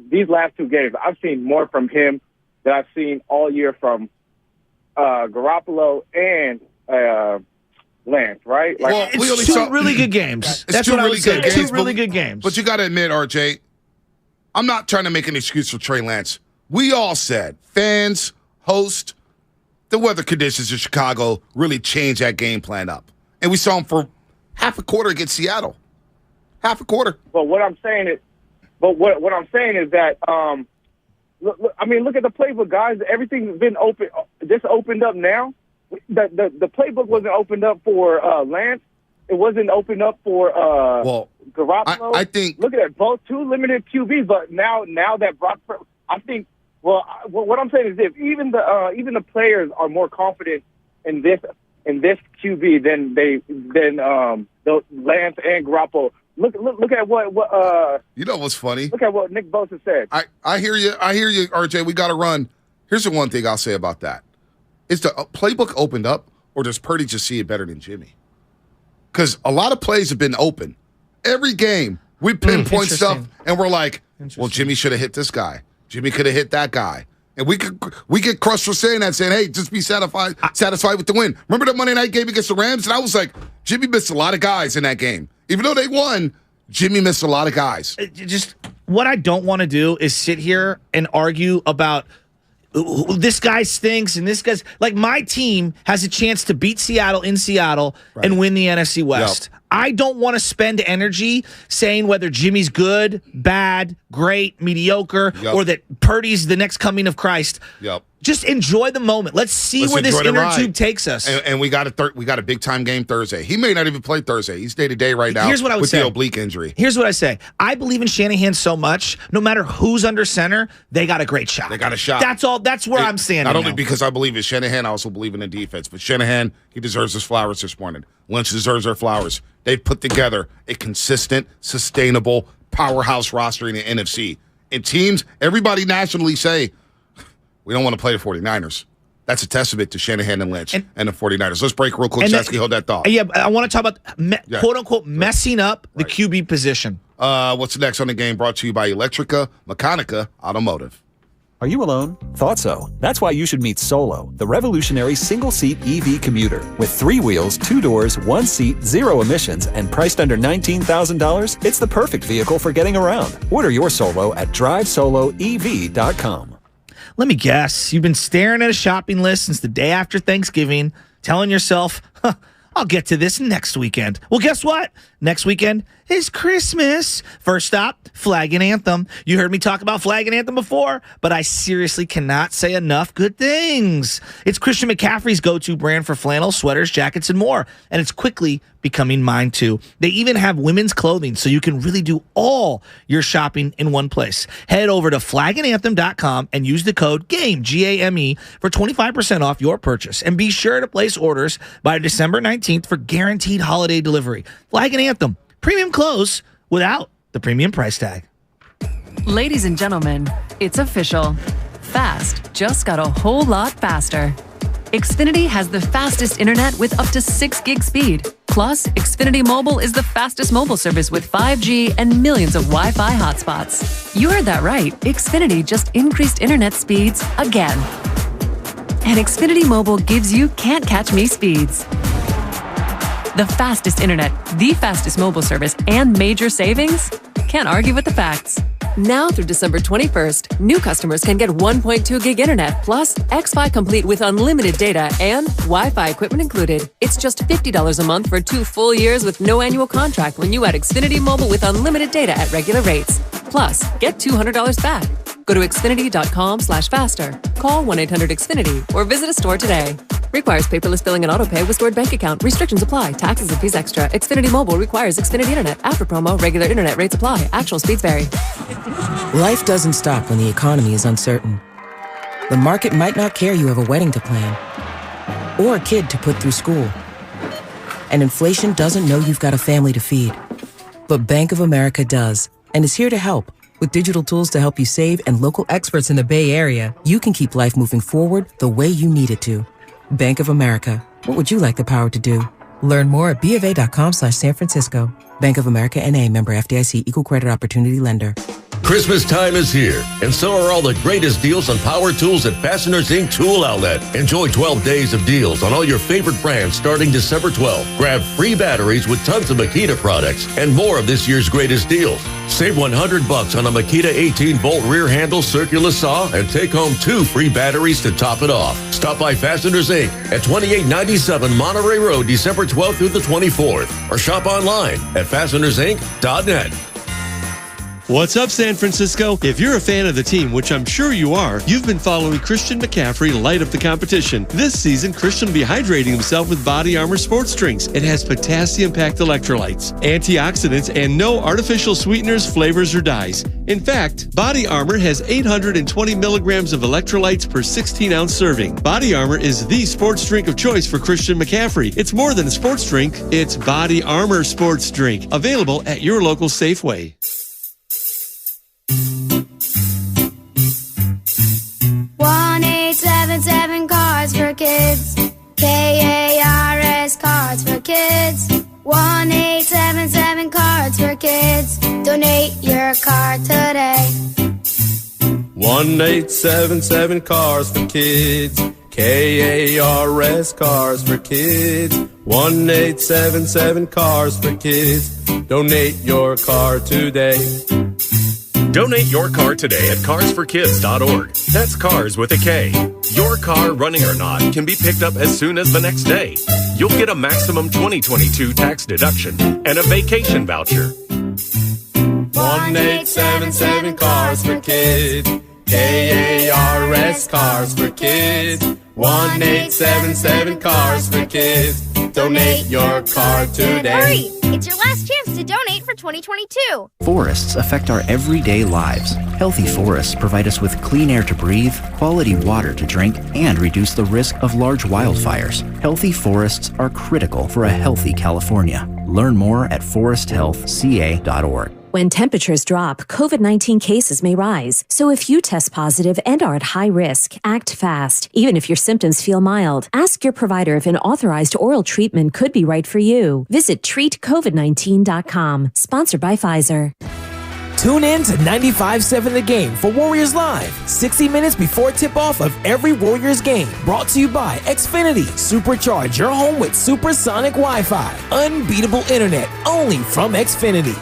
these last two games, I've seen more from him than I've seen all year from Garoppolo and Lance, right? Like, it's two really good games. That's what I would say. Two really good games. But you got to admit, RJ, I'm not trying to make an excuse for Trey Lance. We all said, fans, host, the weather conditions in Chicago really changed that game plan up. And we saw him for half a quarter against Seattle. Half a quarter. But what I'm saying is that, look at the playbook, guys. Everything's been open. This opened up now. The playbook wasn't opened up for Lance. It wasn't opened up for Garoppolo. I think. Look at that, both two limited QBs. But now that Brock, I think. Well, what I'm saying is, if even the players are more confident in this QB than the Lance and Garoppolo. Look at what you know what's funny? Look at what Nick Bosa said. I hear you, RJ. We got to run. Here's the one thing I'll say about that: is the playbook opened up, or does Purdy just see it better than Jimmy? Because a lot of plays have been open. Every game we pinpoint stuff, and we're like, "Well, Jimmy should have hit this guy. Jimmy could have hit that guy." And we get crushed for saying that, saying, "Hey, just be satisfied with the win." Remember the Monday night game against the Rams? And I was like, Jimmy missed a lot of guys in that game. Even though they won, Jimmy missed a lot of guys. Just what I don't want to do is sit here and argue about this guy stinks and this guy's like, my team has a chance to beat Seattle in Seattle and win the NFC West. Yep. I don't want to spend energy saying whether Jimmy's good, bad, great, mediocre, or that Purdy's the next coming of Christ. Yep. Just enjoy the moment. Let's see where this inner tube takes us. And we got a big time game Thursday. He may not even play Thursday. He's day to day right now. Here's what I would say. The oblique injury. Here's what I say. I believe in Shanahan so much. No matter who's under center, they got a great shot. They got a shot. That's all. That's where I'm standing. Not only because I believe in Shanahan, I also believe in the defense. But Shanahan, he deserves his flowers this morning. Lynch deserves their flowers. They've put together a consistent, sustainable powerhouse roster in the NFC. And teams, everybody nationally say, we don't want to play the 49ers. That's a testament to Shanahan and Lynch and the 49ers. Let's break real quick, Chesky. Hold that thought. Yeah, I want to talk about, quote-unquote, messing up the QB position. What's next on the game? Brought to you by Electrica Mechanica Automotive. Are you alone? Thought so. That's why you should meet Solo, the revolutionary single-seat EV commuter. With 3 wheels, 2 doors, 1 seat, 0 emissions, and priced under $19,000, it's the perfect vehicle for getting around. Order your Solo at drivesoloev.com. Let me guess. You've been staring at a shopping list since the day after Thanksgiving, telling yourself, I'll get to this next weekend. Well, guess what? Next weekend is Christmas. First stop, Flag and Anthem. You heard me talk about Flag and Anthem before, but I seriously cannot say enough good things. It's Christian McCaffrey's go-to brand for flannels, sweaters, jackets, and more, and it's quickly becoming mine too. They even have women's clothing, so you can really do all your shopping in one place. Head over to flagandanthem.com and use the code GAME, G-A-M-E, for 25% off your purchase. And be sure to place orders by December 19th for guaranteed holiday delivery. Flag and Anthem, premium clothes without the premium price tag. Ladies and gentlemen, it's official. Fast just got a whole lot faster. Xfinity has the fastest internet with up to 6 gig speed. Plus, Xfinity Mobile is the fastest mobile service with 5G and millions of Wi-Fi hotspots. You heard that right. Xfinity just increased internet speeds again. And Xfinity Mobile gives you can't-catch-me speeds. The fastest internet, the fastest mobile service, and major savings? Can't argue with the facts. Now through December 21st, new customers can get 1.2 gig internet plus X-Fi Complete with unlimited data and Wi-Fi equipment included. It's just $50 a month for 2 full years with no annual contract when you add Xfinity Mobile with unlimited data at regular rates. Plus, get $200 back. Go to Xfinity.com/faster. Call 1-800-XFINITY or visit a store today. Requires paperless billing and autopay with stored bank account. Restrictions apply. Taxes and fees extra. Xfinity Mobile requires Xfinity Internet. After promo, regular internet rates apply. Actual speeds vary. Life doesn't stop when the economy is uncertain. The market might not care you have a wedding to plan or a kid to put through school. And inflation doesn't know you've got a family to feed. But Bank of America does, and is here to help. With digital tools to help you save and local experts in the Bay Area, you can keep life moving forward the way you need it to. Bank of America. What would you like the power to do? Learn more at BofA.com/San Francisco. Bank of America N.A. member FDIC equal credit opportunity lender. Christmas time is here, and so are all the greatest deals on power tools at Fasteners Inc. Tool Outlet. Enjoy 12 days of deals on all your favorite brands starting December 12th. Grab free batteries with tons of Makita products and more of this year's greatest deals. Save $100 on a Makita 18-volt rear handle circular saw and take home 2 free batteries to top it off. Stop by Fasteners Inc. at 2897 Monterey Road, December 12th through the 24th, or shop online at fastenersinc.net. What's up, San Francisco? If you're a fan of the team, which I'm sure you are, you've been following Christian McCaffrey light up the competition. This season, Christian will be hydrating himself with Body Armor sports drinks. It has potassium-packed electrolytes, antioxidants, and no artificial sweeteners, flavors, or dyes. In fact, Body Armor has 820 milligrams of electrolytes per 16-ounce serving. Body Armor is the sports drink of choice for Christian McCaffrey. It's more than a sports drink. It's Body Armor sports drink. Available at your local Safeway. 1-877 Cards for Kids. KARS Cards for Kids. 1-877 Cards for Kids. Donate your card today. 1-877 Cars for Kids. KARS Cars for Kids. 1-877 Cars for Kids. Donate your car today. Donate your car today at carsforkids.org. That's cars with a K. Your car, running or not, can be picked up as soon as the next day. You'll get a maximum 2022 tax deduction and a vacation voucher. 1-877 Cars for Kids. KARS Cars for Kids. 1-877 Cars for Kids. Donate your car today. Hurry! It's your last chance to donate for 2022. Forests affect our everyday lives. Healthy forests provide us with clean air to breathe, quality water to drink, and reduce the risk of large wildfires. Healthy forests are critical for a healthy California. Learn more at foresthealthca.org. When temperatures drop, COVID-19 cases may rise. So if you test positive and are at high risk, act fast. Even if your symptoms feel mild, ask your provider if an authorized oral treatment could be right for you. Visit treatcovid19.com. Sponsored by Pfizer. Tune in to 95.7 The Game for Warriors Live, 60 minutes before tip-off of every Warriors game. Brought to you by Xfinity. Supercharge your home with supersonic Wi-Fi. Unbeatable internet, only from Xfinity.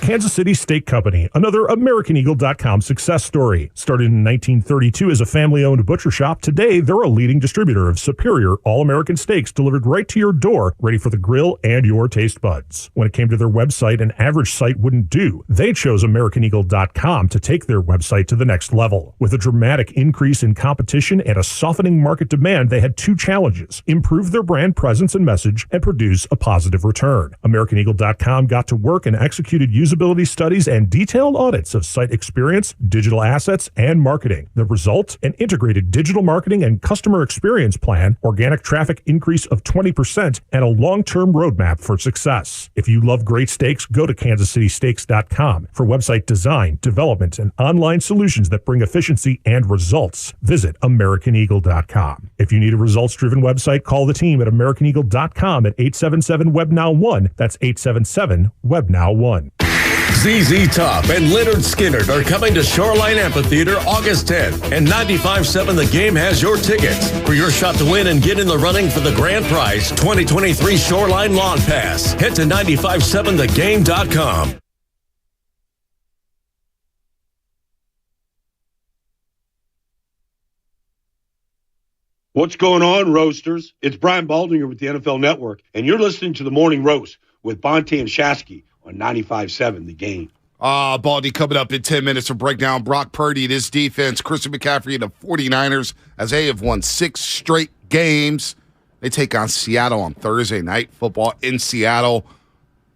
Kansas City Steak Company, another AmericanEagle.com success story. Started in 1932 as a family-owned butcher shop, today they're a leading distributor of superior all-American steaks delivered right to your door, ready for the grill and your taste buds. When it came to their website, an average site wouldn't do. They chose AmericanEagle.com to take their website to the next level. With a dramatic increase in competition and a softening market demand, they had two challenges: improve their brand presence and message, and produce a positive return. AmericanEagle.com got to work and executed usability studies and detailed audits of site experience, digital assets, and marketing. The result? An integrated digital marketing and customer experience plan, organic traffic increase of 20%, and a long-term roadmap for success. If you love great steaks, go to KansasCitySteaks.com for website design, development, and online solutions that bring efficiency and results. Visit AmericanEagle.com. If you need a results-driven website, call the team at AmericanEagle.com at 877-WEB-NOW-1. That's 877-WEB-NOW-1. ZZ Top and Leonard Skinner are coming to Shoreline Amphitheater August 10th, and 95.7 The Game has your tickets. For your shot to win and get in the running for the grand prize, 2023 Shoreline Lawn Pass. Head to 957thegame.com. What's going on, Roasters? It's Brian Baldinger with the NFL Network, and you're listening to The Morning Roast with Bonte and Shasky on 95.7 The Game. Baldy coming up in 10 minutes to break down Brock Purdy, this defense, Christian McCaffrey, and the 49ers as they have won 6 straight games. They take on Seattle on Thursday night football in Seattle,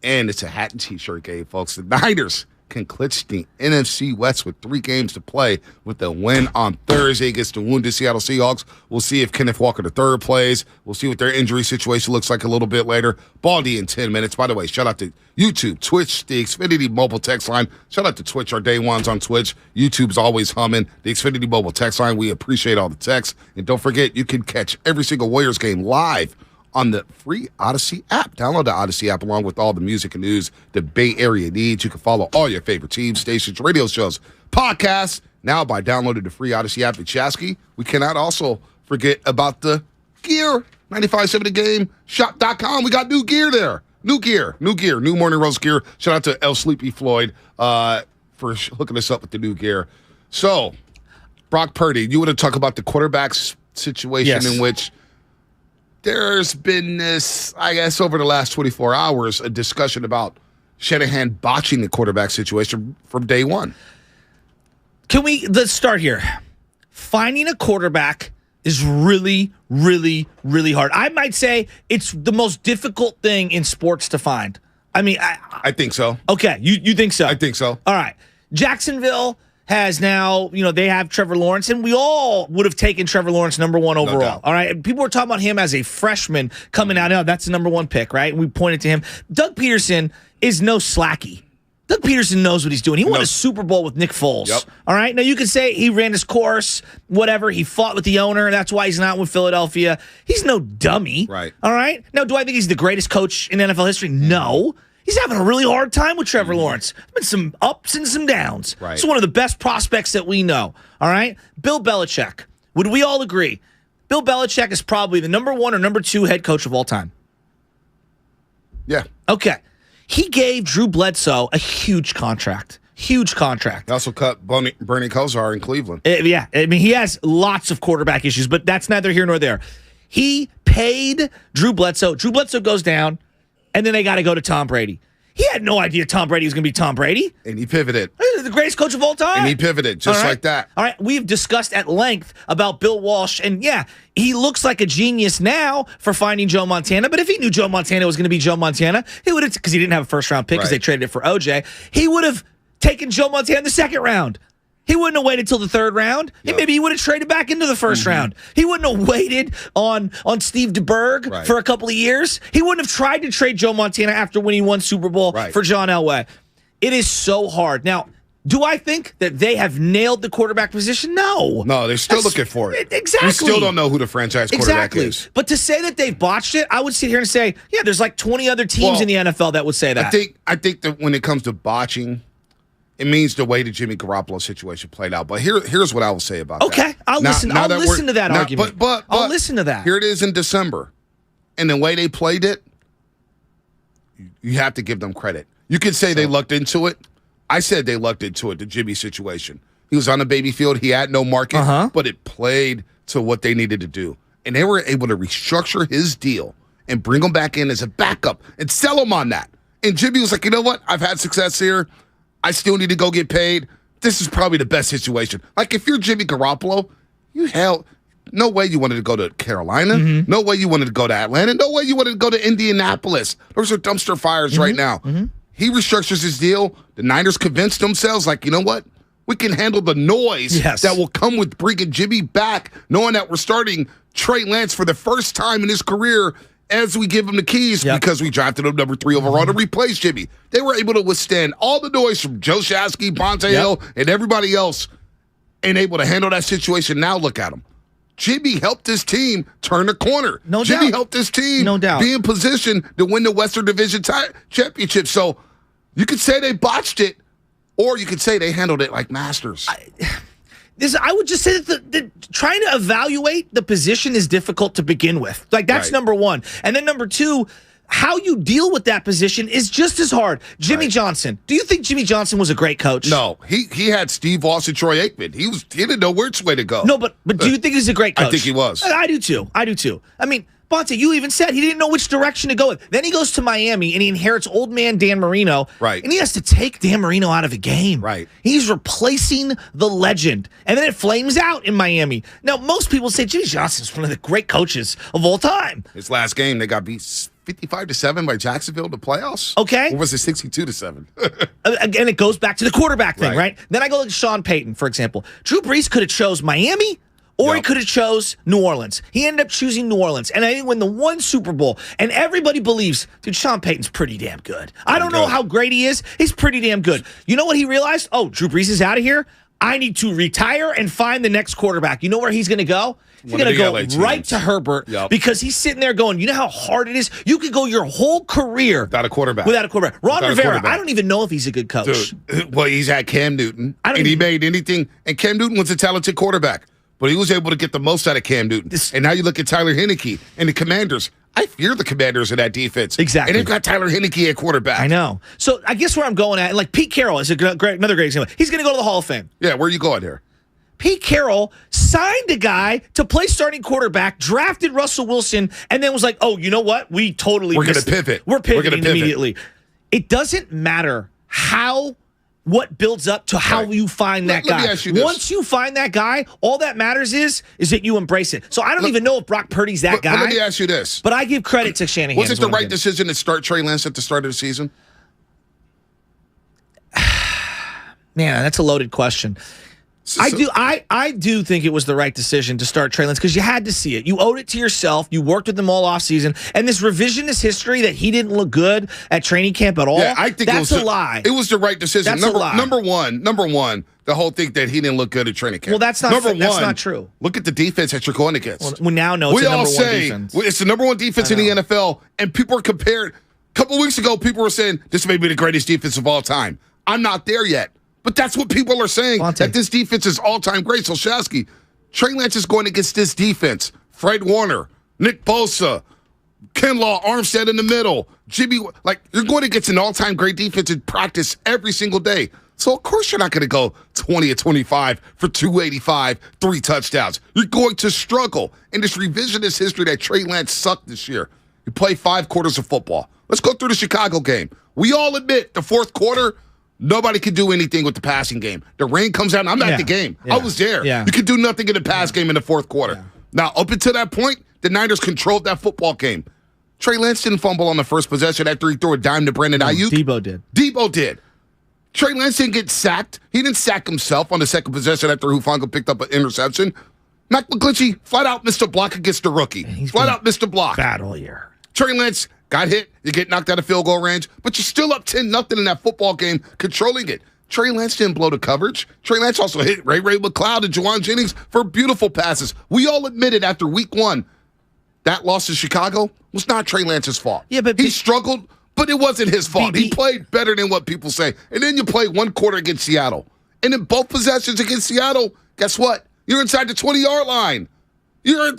and it's a hat and T-shirt game, folks. The Niners can clinch the NFC West with 3 games to play with the win on Thursday against the wounded Seattle Seahawks. We'll see if Kenneth Walker III plays. We'll see what their injury situation looks like a little bit later. Baldy in 10 minutes. By the way, shout out to YouTube, Twitch, the Xfinity mobile text line. Shout out to Twitch, our day ones on Twitch. YouTube's always humming. The Xfinity mobile text line, we appreciate all the texts. And don't forget, you can catch every single Warriors game live on the free Odyssey app. Download the Odyssey app along with all the music and news the Bay Area needs. You can follow all your favorite teams, stations, radio shows, podcasts now by downloading the free Odyssey app. At Chasky, we cannot also forget about the gear. 95.7 The Game, shop.com. We got new gear there. New Morning Roast gear. Shout out to El Sleepy Floyd for hooking us up with the new gear. So, Brock Purdy, you want to talk about the quarterback's situation in which there's been this, I guess, over the last 24 hours, a discussion about Shanahan botching the quarterback situation from day one. Let's start here. Finding a quarterback is really, really, really hard. I might say it's the most difficult thing in sports to find. I mean, I think so. Okay, you think so? I think so. All right. Jacksonville has now, they have Trevor Lawrence, and we all would have taken Trevor Lawrence number 1 overall. No, all right. And people were talking about him as a freshman coming out. Now, that's the number 1 pick, right? And we pointed to him. Doug Peterson is no slacky. Doug Peterson knows what he's doing. He won a Super Bowl with Nick Foles. Yep. All right. Now, you can say he ran his course, whatever. He fought with the owner. That's why he's not with Philadelphia. He's no dummy. Right. All right. Now, do I think he's the greatest coach in NFL history? No. He's having a really hard time with Trevor Lawrence. There's been some ups and some downs. Right. He's one of the best prospects that we know. All right? Bill Belichick. Would we all agree? Bill Belichick is probably the number 1 or number 2 head coach of all time. Yeah. Okay. He gave Drew Bledsoe a huge contract. Huge contract. He also cut Bernie Kosar in Cleveland. Yeah. I mean, he has lots of quarterback issues, but that's neither here nor there. He paid Drew Bledsoe. Drew Bledsoe goes down. And then they got to go to Tom Brady. He had no idea Tom Brady was going to be Tom Brady. And he pivoted. He's the greatest coach of all time. And he pivoted just like that. All right. We've discussed at length about Bill Walsh. And yeah, he looks like a genius now for finding Joe Montana. But if he knew Joe Montana was going to be Joe Montana, he would have, because he didn't have a first-round pick because they traded it for OJ, he would have taken Joe Montana in the second round. He wouldn't have waited till the third round. Yep. Maybe he would have traded back into the first round. He wouldn't have waited on Steve DeBerg for a couple of years. He wouldn't have tried to trade Joe Montana after when he won Super Bowl for John Elway. It is so hard. Now, do I think that they have nailed the quarterback position? No. No, they're still looking for it. Exactly. We still don't know who the franchise quarterback is. But to say that they've botched it, I would sit here and say, yeah, there's like 20 other teams in the NFL that would say that. I think that when it comes to botching, it means the way the Jimmy Garoppolo situation played out. But here's what I will say about that. Okay, I'll listen to that argument. But I'll listen to that. Here it is in December. And the way they played it, you have to give them credit. You could say they lucked into it. I said they lucked into it, the Jimmy situation. He was on a baby field. He had no market, but it played to what they needed to do. And they were able to restructure his deal and bring him back in as a backup and sell him on that. And Jimmy was like, you know what? I've had success here. I still need to go get paid. This is probably the best situation. Like, if you're Jimmy Garoppolo, no way you wanted to go to Carolina. No way you wanted to go to Atlanta. No way you wanted to go to Indianapolis. Those are dumpster fires right now. He restructures his deal. The Niners convinced themselves, like, you know what? We can handle the noise that will come with bringing Jimmy back, knowing that we're starting Trey Lance for the first time in his career as we give him the keys because we drafted him number 3 overall to replace Jimmy. They were able to withstand all the noise from Joe Shasky, Bonte Hill, and everybody else, and able to handle that situation. Now look at him. Jimmy helped his team turn the corner. Jimmy helped his team be in position to win the Western Division championship. So you could say they botched it, or you could say they handled it like masters. I would just say that trying to evaluate the position is difficult to begin with. Like, that's number one. And then number two, how you deal with that position is just as hard. Jimmy Johnson. Do you think Jimmy Johnson was a great coach? No. He had Steve Voss and Troy Aikman. He didn't know which way to go. No, but do you think he's a great coach? I think he was. I do too. I mean, Bonte, you even said he didn't know which direction to go in. Then he goes to Miami and he inherits old man Dan Marino. Right. And he has to take Dan Marino out of the game. Right. He's replacing the legend. And then it flames out in Miami. Now, most people say Jimmy Johnson's one of the great coaches of all time. His last game, they got beat 55-7 by Jacksonville in the playoffs. Okay. Or was it 62-7? Again, it goes back to the quarterback thing, right? Then I go to Sean Payton, for example. Drew Brees could have chose Miami, or he could have chose New Orleans. He ended up choosing New Orleans, and I think win the one Super Bowl. And everybody believes, dude, Sean Payton's pretty damn good. I don't know how great he is. He's pretty damn good. You know what he realized? Oh, Drew Brees is out of here. I need to retire and find the next quarterback. You know where he's going to go? He's going to go right to Herbert because he's sitting there going, you know how hard it is? You could go your whole career without a quarterback. Ron Rivera, I don't even know if he's a good coach. Dude, well, he's had Cam Newton, and he made anything. And Cam Newton was a talented quarterback, but he was able to get the most out of Cam Newton. And now you look at Tyler Heineke and the Commanders. I fear the Commanders in that defense. Exactly. And they've got Tyler Heineke at quarterback. I know. So I guess where I'm going at, like Pete Carroll is another great example. He's going to go to the Hall of Fame. Yeah, where are you going here? Pete Carroll signed a guy to play starting quarterback, drafted Russell Wilson, and then was like, oh, you know what? We're going to pivot. We're pivoting immediately. It doesn't matter what builds up to how you find that guy. Let me ask you this. Once you find that guy, all that matters is that you embrace it. So I don't even know if Brock Purdy's that guy. But let me ask you this. But I give credit to Shanahan. Was it the right decision to start Trey Lance at the start of the season? Man, that's a loaded question. I do think it was the right decision to start Trey Lance because you had to see it. You owed it to yourself. You worked with him all offseason. And this revisionist history that he didn't look good at training camp at all, I think that's a lie. It was the right decision. That's a lie. Number one, the whole thing that he didn't look good at training camp. Well, that's not true. Look at the defense that you're going against. Well, we now know it's the number one defense. It's the number one defense in the NFL, and people are compared. A couple weeks ago, people were saying, this may be the greatest defense of all time. I'm not there yet. But that's what people are saying, that this defense is all-time great. So, Shasky, Trey Lance is going against this defense. Fred Warner, Nick Bosa, Kinlaw, Armstead in the middle, Jimmy. Like, you're going against an all-time great defense in practice every single day. So, of course, you're not going to go 20-25 for 285, 3 touchdowns. You're going to struggle. In this revisionist history that Trey Lance sucked this year, you play 5 quarters of football. Let's go through the Chicago game. We all admit the fourth quarter, nobody could do anything with the passing game. The rain comes out. I'm at the game. I was there. You could do nothing in the pass game in the fourth quarter. Now, up until that point, the Niners controlled that football game. Trey Lance didn't fumble on the first possession after he threw a dime to Brandon Ayuk. Debo did. Trey Lance didn't get sacked. He didn't sack himself on the second possession after Hufanga picked up an interception. Matt McGlinchey flat out missed a block against the rookie. Flat out missed a block. Bad all year. Trey Lance got hit, you get knocked out of field goal range, but you're still up 10-0 in that football game, controlling it. Trey Lance didn't blow the coverage. Trey Lance also hit Ray McLeod and Juwan Jennings for beautiful passes. We all admitted after week 1, that loss to Chicago was not Trey Lance's fault. Yeah, but he struggled, but it wasn't his fault. He played better than what people say. And then you play 1 quarter against Seattle. And in both possessions against Seattle, guess what? You're inside the 20-yard line. Hell,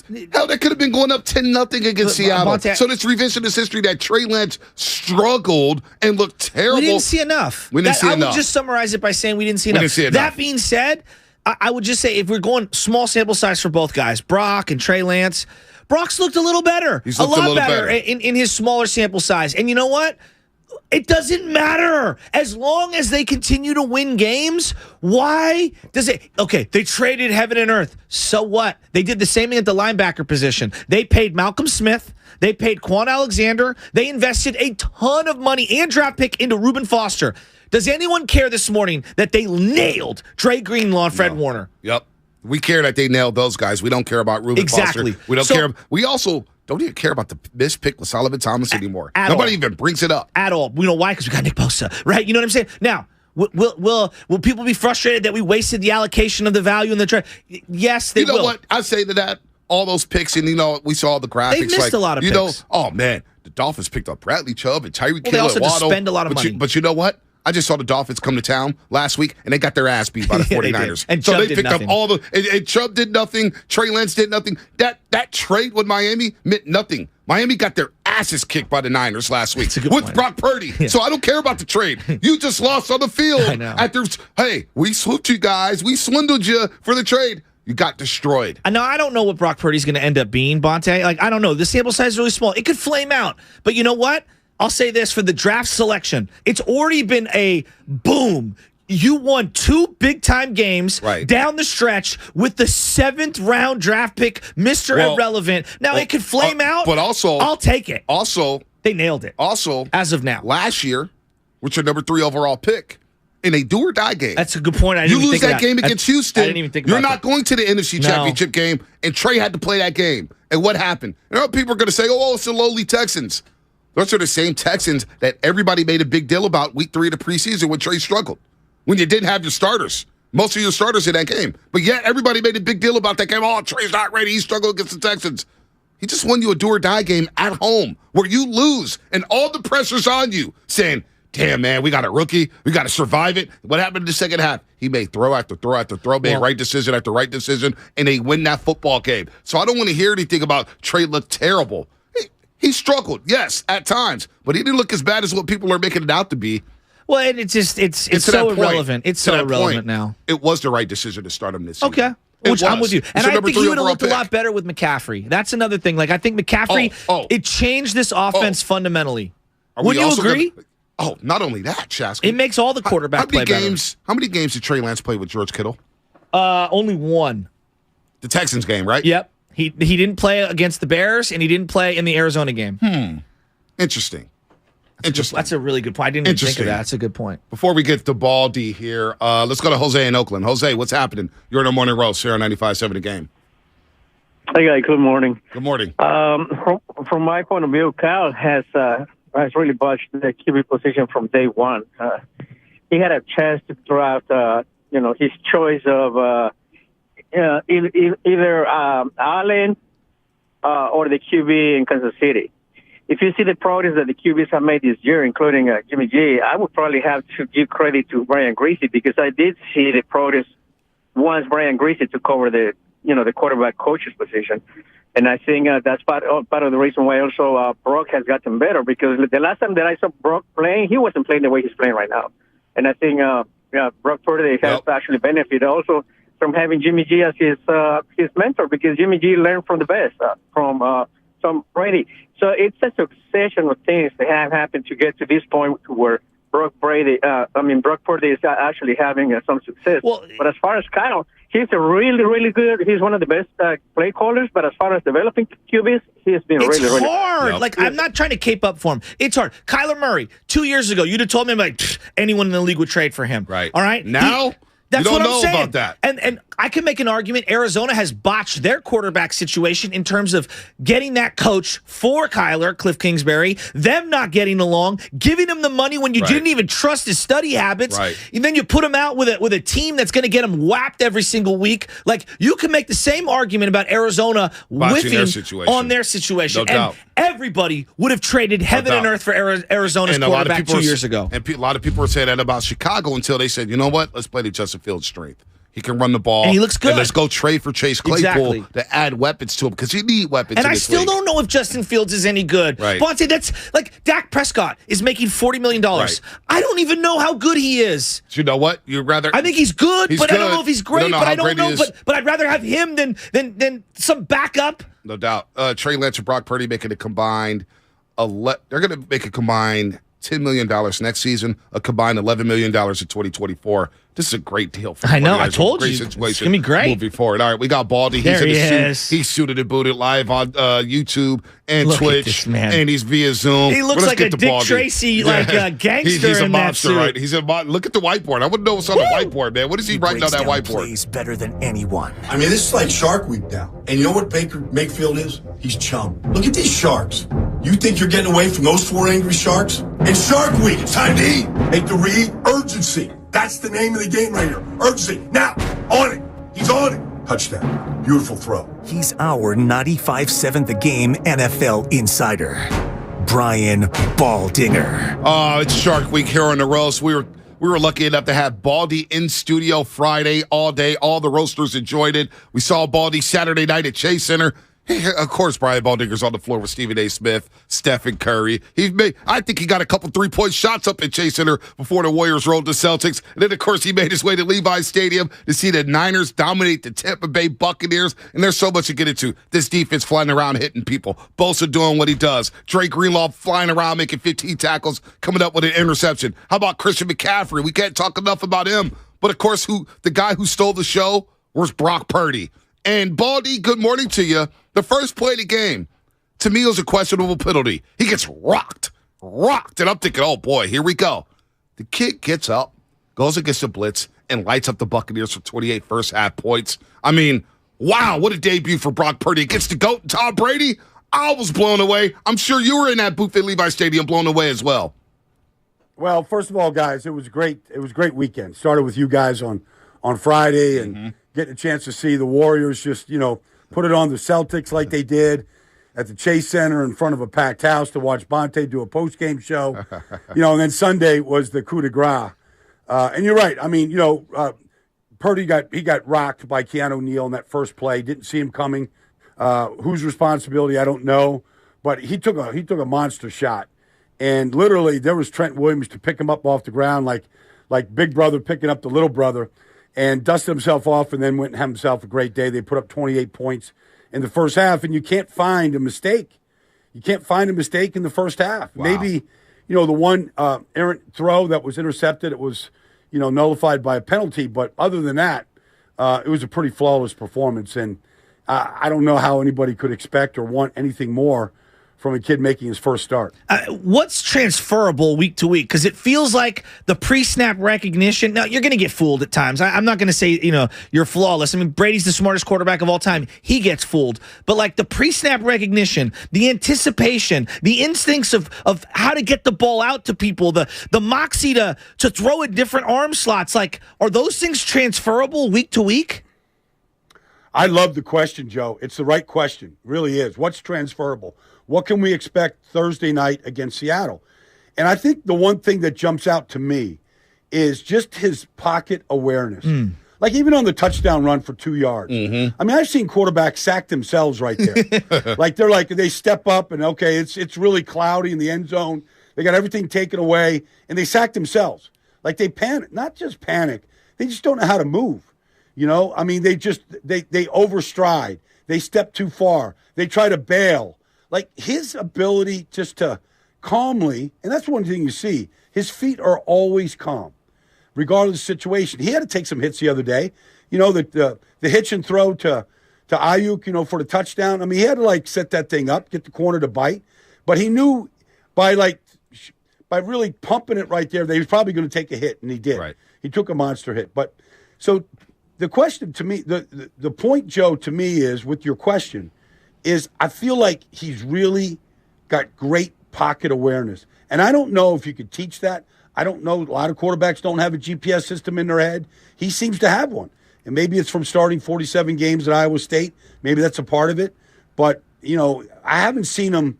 that could have been going up 10-0 against Seattle. So this revisionist history that Trey Lance struggled and looked terrible. We didn't see enough. I would just summarize it by saying we didn't see enough. That being said, I would just say if we're going small sample size for both guys, Brock and Trey Lance, Brock's looked a little better. He's looked a lot better in his smaller sample size. And you know what? It doesn't matter. As long as they continue to win games, why does it? Okay, they traded heaven and earth. So what? They did the same thing at the linebacker position. They paid Malcolm Smith. They paid Quan Alexander. They invested a ton of money and draft pick into Reuben Foster. Does anyone care this morning that they nailed Dre Greenlaw and Fred Warner? Yep. We care that they nailed those guys. We don't care about Reuben Foster. We don't care. We also don't even care about the missed pick with Solomon Thomas anymore. Nobody even brings it up. At all. You know why? Because we got Nick Bosa, right? You know what I'm saying? Now, will people be frustrated that we wasted the allocation of the value in the trade? Yes, they will. You know what? I say to that, all those picks, and we saw the graphics. They missed a lot of picks. Oh, man, the Dolphins picked up Bradley Chubb and Tyreek Hill they also and Waddle. spend a lot of money. But you know what? I just saw the Dolphins come to town last week, and they got their ass beat by the 49ers. And so Chubb they picked up all the and Chubb did nothing. Trey Lance did nothing. That trade with Miami meant nothing. Miami got their asses kicked by the Niners last week with Brock Purdy. Yeah. So I don't care about the trade. You just lost on the field. I know. Hey, we swooped you guys. We swindled you for the trade. You got destroyed. Now, I don't know what Brock Purdy's going to end up being, Bonte. I don't know. The sample size is really small. It could flame out. But you know what? I'll say this for the draft selection. It's already been a boom. You won 2 big-time games down the stretch with the 7th round draft pick, Mr. Irrelevant. Now, it could flame out, but also, I'll take it. Also, they nailed it. Also, as of now. Last year, with your number 3 overall pick, in a do-or-die game. That's a good point. I didn't you even lose think that game against Houston. I didn't even think You're about not going to the NFC Championship game, and Trey had to play that game. And what happened? People are going to say, oh, it's the lowly Texans. Those are the same Texans that everybody made a big deal about week 3 of the preseason when Trey struggled. When you didn't have your starters. Most of your starters in that game. But yet, everybody made a big deal about that game. Oh, Trey's not ready. He struggled against the Texans. He just won you a do-or-die game at home where you lose, and all the pressure's on you, saying, damn, man, we got a rookie. We got to survive it. What happened in the second half? He made throw after throw after throw, made right decision after right decision, and they win that football game. So I don't want to hear anything about Trey looked terrible. He struggled, yes, at times, but he didn't look as bad as what people are making it out to be. Well, and it's so irrelevant. It's so irrelevant now. It was the right decision to start him this season. Okay. Which I'm with you. And I think he would have looked a lot better with McCaffrey. That's another thing. I think McCaffrey, it changed this offense fundamentally. Wouldn't you agree? Not only that, Shasky. It makes all the quarterback play better. How many games did Trey Lance play with George Kittle? Only 1. The Texans game, right? Yep. He didn't play against the Bears, and he didn't play in the Arizona game. Interesting. That's a really good point. I didn't even think of that. That's a good point. Before we get to Baldy here, let's go to Jose in Oakland. Jose, what's happening? You're in the morning roast here on 95.7 The Game. Hey, guys. Good morning. Good morning. From my point of view, Kyle has really botched the QB position from day one. He had a chance to draft, his choice of either Allen or the QB in Kansas City. If you see the progress that the QBs have made this year, including Jimmy G, I would probably have to give credit to Brian Greasy because I did see the progress once Brian Greasy took over the quarterback coach's position. And I think that's part of the reason why also Brock has gotten better because the last time that I saw Brock playing, he wasn't playing the way he's playing right now. And I think Brock Purdy has actually benefited also from having Jimmy G as his mentor because Jimmy G learned from the best, from Tom Brady. So it's a succession of things that have happened to get to this point where Brock Purdy is actually having some success. But as far as Kyle, he's a really, really good. He's one of the best play callers. But as far as developing QBs, he's been really, really hard. I'm not trying to cape up for him. It's hard. Kyler Murray, 2 years ago, you'd have told me anyone in the league would trade for him. Right. All right. Now. That's you don't what I'm know saying. about that. And I can make an argument. Arizona has botched their quarterback situation in terms of getting that coach for Kyler, Cliff Kingsbury, them not getting along, giving him the money when you didn't even trust his study habits. Right. And then you put him out with a team that's going to get him whacked every single week. You can make the same argument about Arizona whiffing on their situation. No doubt. Everybody would have traded heaven and earth for Arizona's quarterback 2 years ago. And a lot of people were saying that about Chicago until they said, you know what? Let's play to Justin Fields' strength. He can run the ball. And he looks good. And let's go trade for Chase Claypool Exactly. to add weapons to him because you need weapons. And in I this still league. don't know if Justin Fields is any good. Right. Bonte, that's like Dak Prescott is making $40 million. Right. I don't even know how good he is. So you know what? You'd rather. I think he's good, but I don't know if he's great. But I don't know. But I'd rather have him than some backup. No doubt. Trey Lance and Brock Purdy making a combined. They're going to make a combined $10 million next season, a combined $11 million in 2024. This is a great deal for I know. I It's told a you. great situation. It's going to be great. Moving forward. All right, we got Baldy. There he in the is. suit. He's suited and booted live on YouTube and Look at Twitch. this man. And he's via Zoom. He looks Let's like get a to Dick Baldy. Tracy, gangster He's a in that mobster, suit. right? He's a look at the whiteboard. I wouldn't know what's on the whiteboard, man. What is he writing on that whiteboard? Plays better than anyone. I mean, this is like Shark Week now. And you know what Baker Mayfield is? He's chum. Look at these sharks. You think you're getting away from those 4 angry sharks? It's Shark Week. It's time to eat. Make the read urgency. That's the name of the game right here. Urgency. Now, on it. He's on it. Touchdown. Beautiful throw. He's our 95.7 The Game NFL insider, Brian Baldinger. Oh, it's Shark Week here on the roast. We were lucky enough to have Baldy in studio Friday all day. All the roasters enjoyed it. We saw Baldy Saturday night at Chase Center. Of course, Brian Baldinger's on the floor with Stephen A. Smith, Stephen Curry. I think he got a couple 3-point shots up at Chase Center before the Warriors rolled the Celtics. And then, of course, he made his way to Levi's Stadium to see the Niners dominate the Tampa Bay Buccaneers. And there's so much to get into. This defense flying around hitting people. Bosa doing what he does. Drake Greenlaw flying around making 15 tackles, coming up with an interception. How about Christian McCaffrey? We can't talk enough about him. But, of course, the guy who stole the show was Brock Purdy. And Baldy, good morning to you. The first play of the game, to me, was a questionable penalty. He gets rocked. And I'm thinking, oh, boy, here we go. The kid gets up, goes against the blitz, and lights up the Buccaneers for 28 first-half points. I mean, wow, what a debut for Brock Purdy against the GOAT, Tom Brady. I was blown away. I'm sure you were in that booth at Levi Stadium blown away as well. Well, first of all, guys, it was great. It was a great weekend. Started with you guys on Friday and getting a chance to see the Warriors just, put it on the Celtics like they did at the Chase Center in front of a packed house to watch Bonte do a post-game show. And then Sunday was the coup de grace. And you're right. I mean, Purdy got rocked by Keanu Neal in that first play. Didn't see him coming. Whose responsibility, I don't know. But he took a monster shot. And literally there was Trent Williams to pick him up off the ground like big brother picking up the little brother, and dusted himself off and then went and had himself a great day. They put up 28 points in the first half, and you can't find a mistake. You can't find a mistake in the first half. Wow. Maybe, the one errant throw that was intercepted, it was, nullified by a penalty. But other than that, it was a pretty flawless performance. And I don't know how anybody could expect or want anything more from a kid making his first start. What's transferable week to week? Because it feels like the pre-snap recognition. Now, you're going to get fooled at times. I'm not going to say, you're flawless. I mean, Brady's the smartest quarterback of all time. He gets fooled. But like the pre-snap recognition, the anticipation, the instincts of how to get the ball out to people, the moxie to throw at different arm slots, like, are those things transferable week to week? I love the question, Joe. It's the right question. It really is. What's transferable? What can we expect Thursday night against Seattle? And I think the one thing that jumps out to me is just his pocket awareness. Like even on the touchdown run for 2 yards. I mean, I've seen quarterbacks sack themselves right there. they step up and, okay, it's really cloudy in the end zone. They got everything taken away, and they sack themselves. Like they panic. Not just panic. They just don't know how to move. I mean, they overstride. They step too far. They try to bail. Like his ability just to calmly, and that's one thing you see, his feet are always calm, regardless of the situation. He had to take some hits the other day. The hitch and throw to Ayuk, for the touchdown. I mean, he had to set that thing up, get the corner to bite. But he knew by really pumping it right there, they was probably going to take a hit, and he did. Right. He took a monster hit. But so the question to me, the point, Joe, to me is with your question, is I feel like he's really got great pocket awareness. And I don't know if you could teach that. I don't know. A lot of quarterbacks don't have a GPS system in their head. He seems to have one. And maybe it's from starting 47 games at Iowa State. Maybe that's a part of it. But, I haven't seen him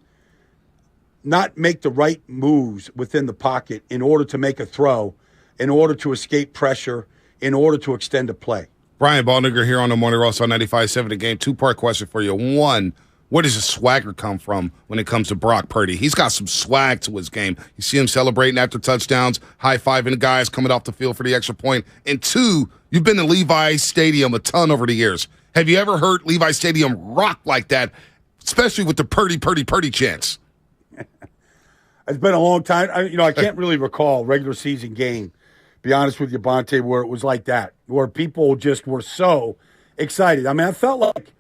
not make the right moves within the pocket in order to make a throw, in order to escape pressure, in order to extend a play. Brian Baldinger here on the Morning Roast on 95.7 The Game. Two-part question for you. One, where does the swagger come from when it comes to Brock Purdy? He's got some swag to his game. You see him celebrating after touchdowns, high-fiving guys coming off the field for the extra point. And two, you've been to Levi Stadium a ton over the years. Have you ever heard Levi Stadium rock like that, especially with the Purdy chants? It's been a long time. I can't really recall a regular season game, be honest with you, Bonte, where it was like that, where people just were so excited. I mean, I felt like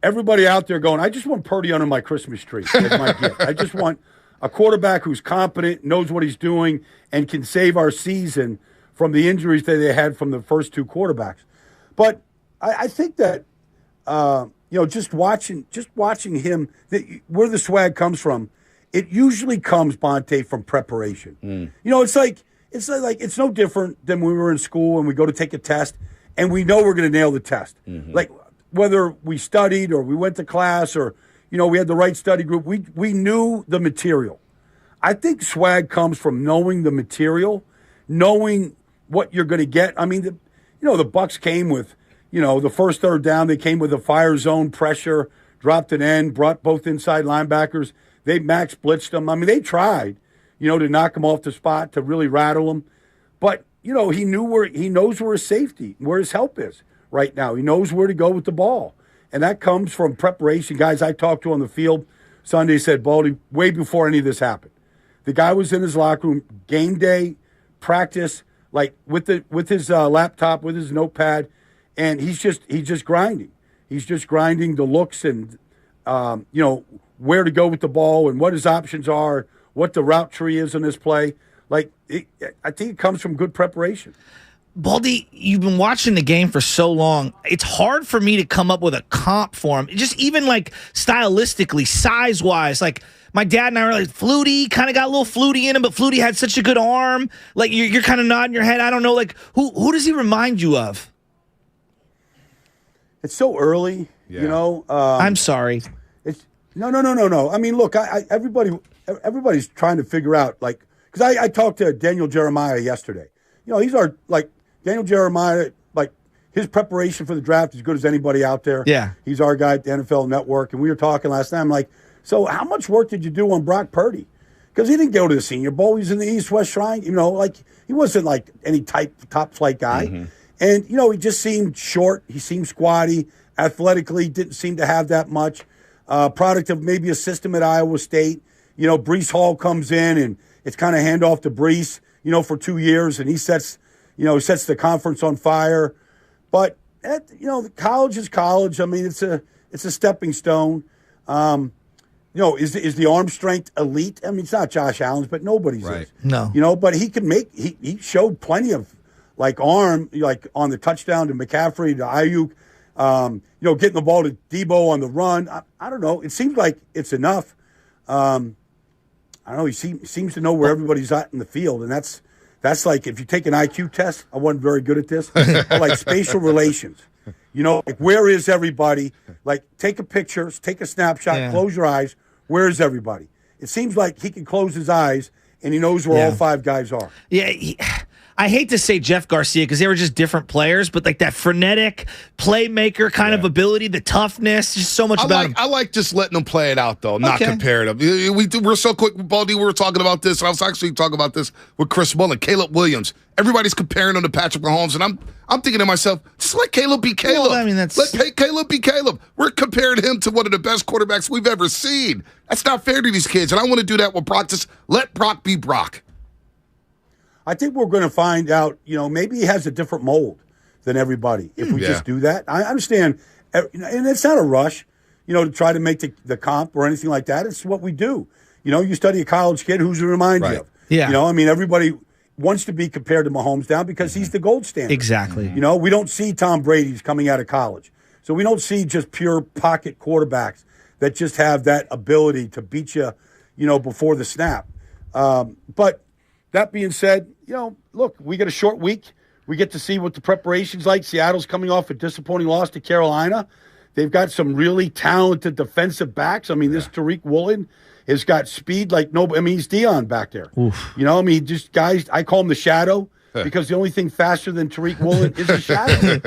everybody out there going, I just want Purdy under my Christmas tree as my gift. I just want a quarterback who's competent, knows what he's doing, and can save our season from the injuries that they had from the first two quarterbacks. But I think that, just watching him, where the swag comes from, it usually comes, Bonte, from preparation. It's no different than when we were in school and we go to take a test and we know we're going to nail the test. Like whether we studied or we went to class or, we had the right study group, we knew the material. I think swag comes from knowing the material, knowing what you're going to get. I mean, the Bucks came with, the first third down, they came with a fire zone pressure, dropped an end, brought both inside linebackers. They max blitzed them. I mean, they tried, to knock him off the spot, to really rattle him. But, he knows where his safety, where his help is right now. He knows where to go with the ball. And that comes from preparation. Guys I talked to on the field Sunday said, Baldy, way before any of this happened. The guy was in his locker room, game day, practice, like with his laptop, with his notepad, and he's just grinding. He's just grinding the looks and, where to go with the ball and what his options are, what the route tree is in this play. I think it comes from good preparation. Baldy, you've been watching the game for so long. It's hard for me to come up with a comp for him. Just even stylistically, size-wise. My dad and I were like, Flutie, kind of got a little Flutie in him, but Flutie had such a good arm. You're kind of nodding your head. I don't know. Who does he remind you of? It's so early, I'm sorry. No. I mean, look, everybody's trying to figure out, because I talked to Daniel Jeremiah yesterday. He's our, Daniel Jeremiah, his preparation for the draft is as good as anybody out there. Yeah. He's our guy at the NFL Network, and we were talking last night. I'm like, so how much work did you do on Brock Purdy? Because he didn't go to the Senior Bowl. He was in the East-West Shrine. He wasn't, any top-flight guy. Mm-hmm. And, he just seemed short. He seemed squatty. Athletically, didn't seem to have that much. Product of maybe a system at Iowa State. Breece Hall comes in, and it's kind of hand off to Breece, for 2 years, and he sets the conference on fire. But, college is college. I mean, it's a stepping stone. Is the arm strength elite? I mean, it's not Josh Allen's, but nobody's is. No. But he can he showed plenty of, arm, on the touchdown to McCaffrey, to Ayuk, getting the ball to Debo on the run. I don't know. It seems like it's enough. I don't know. He seems to know where everybody's at in the field, and that's if you take an IQ test. I wasn't very good at this. Spatial relations. Where is everybody? Take a picture, take a snapshot, close your eyes. Where is everybody? It seems like he can close his eyes and he knows where all five guys are. Yeah. I hate to say Jeff Garcia because they were just different players, but that frenetic playmaker kind of ability, the toughness, just so much about him. I like just letting them play it out, though, not comparative. We're so quick, Baldy, we were talking about this, and I was actually talking about this with Chris Mullen, Caleb Williams. Everybody's comparing him to Patrick Mahomes, and I'm thinking to myself, just let Caleb be Caleb. Well, let Caleb be Caleb. We're comparing him to one of the best quarterbacks we've ever seen. That's not fair to these kids, and I want to do that with Brock. Just let Brock be Brock. I think we're going to find out, maybe he has a different mold than everybody if we just do that. I understand, and it's not a rush, to try to make the comp or anything like that. It's what we do. You study a college kid, who's it remind you of? Yeah. Everybody wants to be compared to Mahomes now because he's the gold standard. Exactly. We don't see Tom Brady's coming out of college. So we don't see just pure pocket quarterbacks that just have that ability to beat you, before the snap. But that being said, look, we get a short week. We get to see what the preparation's like. Seattle's coming off a disappointing loss to Carolina. They've got some really talented defensive backs. I mean, this Tariq Woolen has got speed like nobody. I mean, he's Dion back there. Oof. Just guys, I call him the shadow. because the only thing faster than Tariq Woolen is a shadow.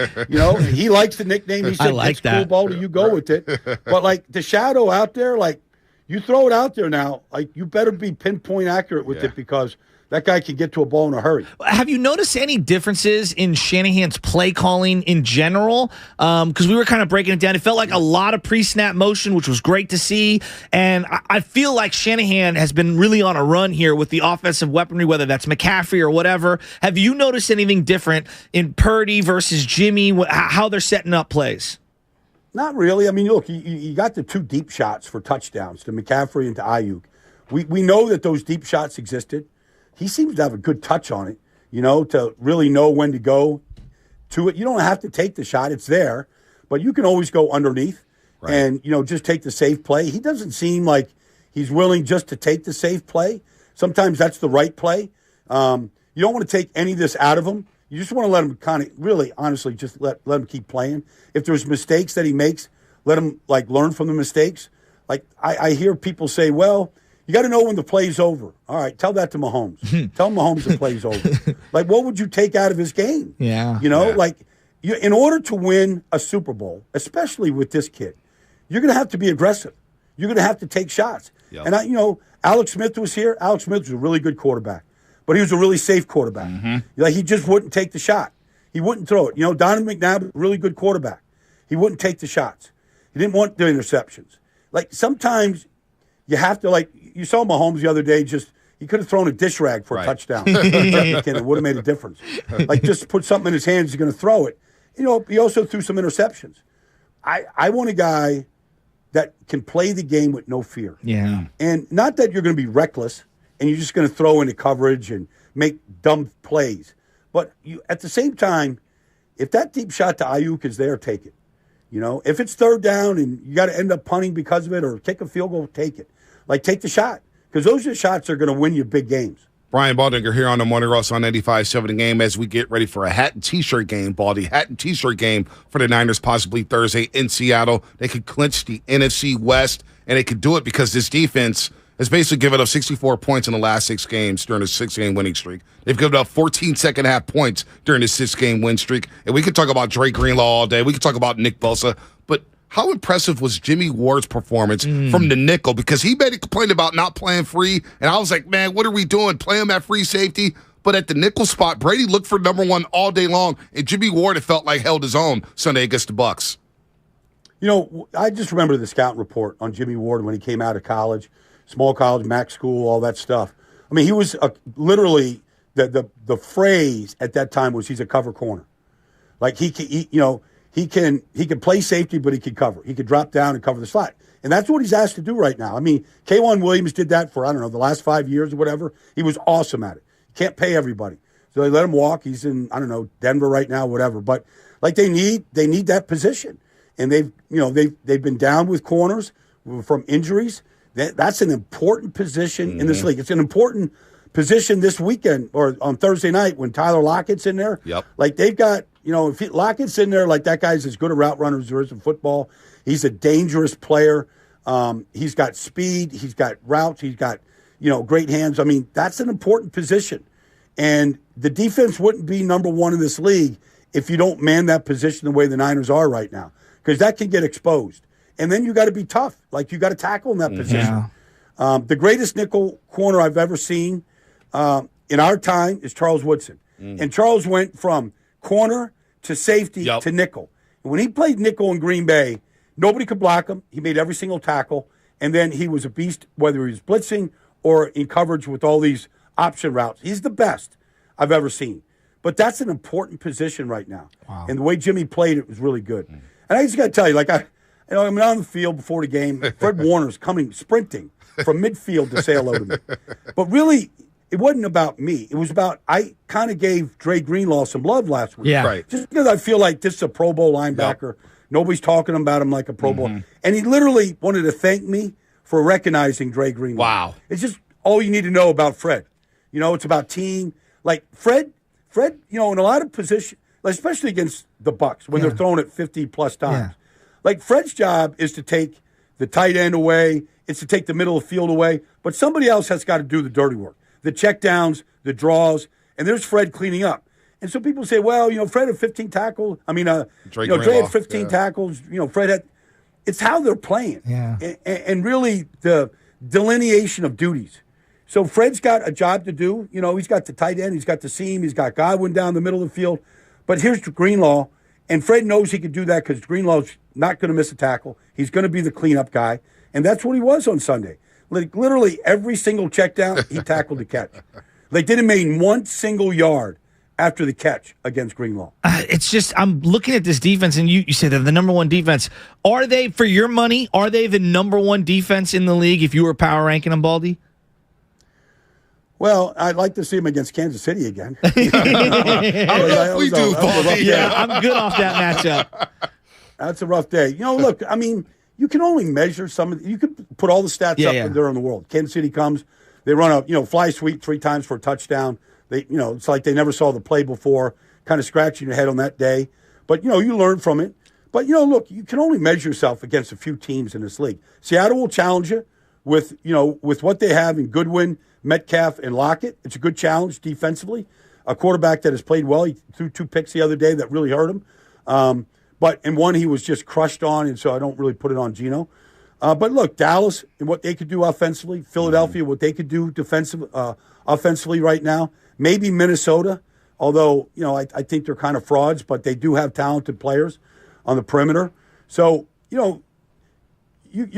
He likes the nickname. He said, I like it's cool, Baldy, you go with it. But, like, the shadow out there, like, you throw it out there now, like, you better be pinpoint accurate with it because that guy can get to a ball in a hurry. Have you noticed any differences in Shanahan's play calling in general? Because we were kind of breaking it down. It felt like a lot of pre-snap motion, which was great to see. And I feel like Shanahan has been really on a run here with the offensive weaponry, whether that's McCaffrey or whatever. Have you noticed anything different in Purdy versus Jimmy, how they're setting up plays? Not really. I mean, look, you got the 2 deep shots for touchdowns to McCaffrey and to Ayuk. We know that those deep shots existed. He seems to have a good touch on it, to really know when to go to it. You don't have to take the shot. It's there. But you can always go underneath and, just take the safe play. He doesn't seem like he's willing just to take the safe play. Sometimes that's the right play. You don't want to take any of this out of him. You just want to let him kind of really, honestly, just let him keep playing. If there's mistakes that he makes, let him, like, learn from the mistakes. Like, I hear people say, well, you got to know when the play's over. All right, tell that to Mahomes. Tell Mahomes the play's over. Like, what would you take out of his game? Yeah. Like, in order to win a Super Bowl, especially with this kid, you're going to have to be aggressive. You're going to have to take shots. Yep. And, Alex Smith was here. Alex Smith was a really good quarterback, but he was a really safe quarterback. Mm-hmm. Like, he just wouldn't take the shot. He wouldn't throw it. Donovan McNabb, a really good quarterback. He wouldn't take the shots. He didn't want the interceptions. Like, sometimes you have to, like, you saw Mahomes the other day, he could have thrown a dish rag for a touchdown. It would have made a difference. Like, just put something in his hands, he's going to throw it. He also threw some interceptions. I want a guy that can play the game with no fear. Yeah. And not that you're going to be reckless and you're just going to throw into coverage and make dumb plays. But at the same time, if that deep shot to Ayuk is there, take it. If it's third down and you got to end up punting because of it or kick a field goal, take it. Like, take the shot, because those are shots that are going to win you big games. Brian Baldinger here on the Morning Roast on 95.7 The Game as we get ready for a hat and T-shirt game, Baldy. Hat and T-shirt game for the Niners possibly Thursday in Seattle. They could clinch the NFC West, and they could do it because this defense has basically given up 64 points in the last 6 games during a 6-game winning streak. They've given up 14 second-half points during this 6-game win streak. And we could talk about Drake Greenlaw all day. We could talk about Nick Bosa. But how impressive was Jimmy Ward's performance from the nickel? Because he made a complaint about not playing free, and I was like, man, what are we doing? Play him at free safety? But at the nickel spot, Brady looked for number 1 all day long, and Jimmy Ward, it felt like, held his own Sunday against the Bucs. I just remember the scout report on Jimmy Ward when he came out of college, small college, Mac school, all that stuff. I mean, he was literally the phrase at that time was he's a cover corner. Like, he can play safety, but he can cover. He could drop down and cover the slot. And that's what he's asked to do right now. I mean, K'Wan Williams did that for, the last 5 years or whatever. He was awesome at it. Can't pay everybody. So they let him walk. He's in, Denver right now, whatever. But, like, they need that position. And they've been down with corners from injuries. That's an important position in this league. It's an important position this weekend or on Thursday night when Tyler Lockett's in there. Yep. Like, they've got, if Lockett's in there, like, that guy's as good a route runner as there is in football. He's a dangerous player. He's got speed. He's got routes. He's got, great hands. I mean, that's an important position. And the defense wouldn't be number 1 in this league if you don't man that position the way the Niners are right now, because that can get exposed. And then you got to be tough. Like, you got to tackle in that position. Yeah. The greatest nickel corner I've ever seen in our time is Charles Woodson. And Charles went from corner to safety to nickel. And when he played nickel in Green Bay, nobody could block him. He made every single tackle. And then he was a beast, whether he was blitzing or in coverage with all these option routes. He's the best I've ever seen. But that's an important position right now. Wow. And the way Jimmy played it was really good. And I just got to tell you, like, I'm on the field before the game. Fred Warner's sprinting from midfield to say hello to me. But really, it wasn't about me. It was about, I kind of gave Dre Greenlaw some love last week. Yeah. Right. Just because I feel like this is a Pro Bowl linebacker. Yep. Nobody's talking about him like a Pro Bowl. And he literally wanted to thank me for recognizing Dre Greenlaw. Wow. It's just all you need to know about Fred. It's about team. Like, Fred, in a lot of positions, especially against the Bucs when they're throwing it 50-plus times. Yeah. Like, Fred's job is to take the tight end away. It's to take the middle of the field away. But somebody else has got to do the dirty work. The checkdowns, the draws, and there's Fred cleaning up. And so people say, well, Fred had 15 tackles. Dre had 15 tackles. Fred had. It's how they're playing. Yeah. And really the delineation of duties. So Fred's got a job to do. He's got the tight end. He's got the seam. He's got Godwin down the middle of the field. But here's Greenlaw. And Fred knows he can do that because Greenlaw's not going to miss a tackle. He's going to be the cleanup guy. And that's what he was on Sunday. Like literally every single check down, he tackled the catch. They didn't make 1 single yard after the catch against Greenlaw. It's just, I'm looking at this defense, and you say they're the number one defense. Are they, for your money, are they the number one defense in the league if you were power ranking them, Baldy? Well, I'd like to see him against Kansas City again. I don't know if we do, Baldy. Yeah, I'm good off that matchup. That's a rough day. Look, you can only measure you could put all the stats up there in the world. Kansas City comes, they run a fly sweep 3 times for a touchdown. They, it's like they never saw the play before, kind of scratching your head on that day. But, you learn from it. But, look, you can only measure yourself against a few teams in this league. Seattle will challenge you with what they have in Goodwin, Metcalf, and Lockett. It's a good challenge defensively. A quarterback that has played well. He threw 2 picks the other day that really hurt him. But in one, he was just crushed on, and so I don't really put it on Geno. But, look, Dallas and what they could do offensively, Philadelphia, what they could do offensively right now. Maybe Minnesota, although, I think they're kind of frauds, but they do have talented players on the perimeter. So, you're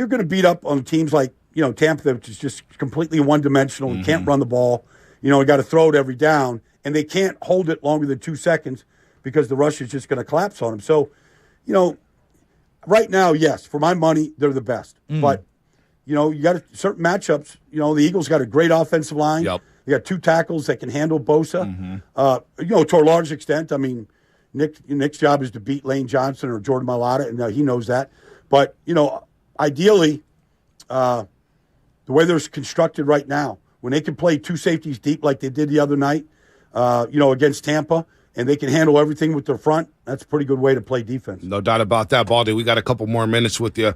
going to beat up on teams like, Tampa, which is just completely one-dimensional. You can't run the ball. You got to throw it every down, and they can't hold it longer than 2 seconds because the rush is just going to collapse on them. So, right now, yes, for my money, they're the best. But, you got certain matchups. The Eagles got a great offensive line. Yep. They got 2 tackles that can handle Bosa. To a large extent. Nick's job is to beat Lane Johnson or Jordan Mailata, and he knows that. But, ideally, the way they're constructed right now, when they can play 2 safeties deep like they did the other night, against Tampa, and they can handle everything with their front, that's a pretty good way to play defense. No doubt about that, Baldy. We got a couple more minutes with you.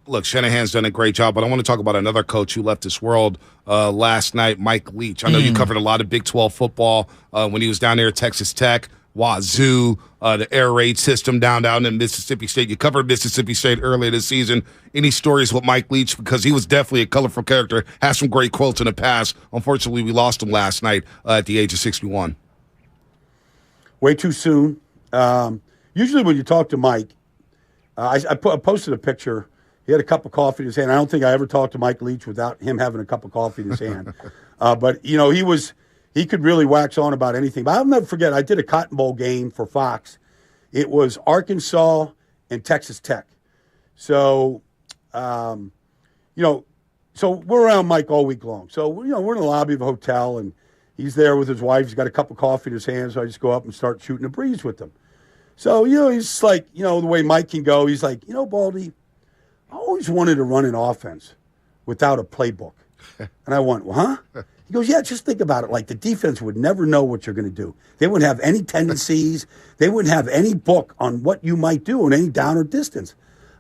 Look, Shanahan's done a great job, but I want to talk about another coach who left this world last night, Mike Leach. I know you covered a lot of Big 12 football when he was down there at Texas Tech, Wazoo, the air raid system down in Mississippi State. You covered Mississippi State earlier this season. Any stories with Mike Leach? Because he was definitely a colorful character, has some great quotes in the past. Unfortunately, we lost him last night at the age of 61. Way too soon. Usually when you talk to Mike, I posted a picture. He had a cup of coffee in his hand. I don't think I ever talked to Mike Leach without him having a cup of coffee in his hand. But, he could really wax on about anything. But I'll never forget, I did a Cotton Bowl game for Fox. It was Arkansas and Texas Tech. So, so we're around Mike all week long. So, we're in the lobby of a hotel, and he's there with his wife. He's got a cup of coffee in his hand, so I just go up and start shooting a breeze with him. So, he's like, the way Mike can go, he's like, Baldy, I always wanted to run an offense without a playbook. And I went, well, huh? He goes, yeah, just think about it. Like, the defense would never know what you're going to do. They wouldn't have any tendencies. They wouldn't have any book on what you might do in any down or distance.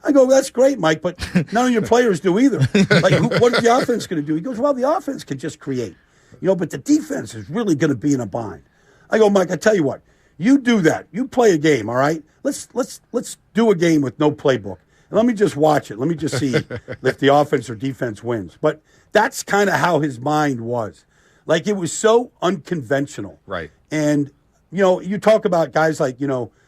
I go, that's great, Mike, but none of your players do either. Like, what is the offense going to do? He goes, well, the offense can just create. But the defense is really going to be in a bind. I go, Mike, I tell you what, you do that. You play a game, all right? Let's do a game with no playbook. And let me just watch it. Let me just see if the offense or defense wins. But that's kind of how his mind was. Like, it was so unconventional. Right. And, you talk about guys like, Minshew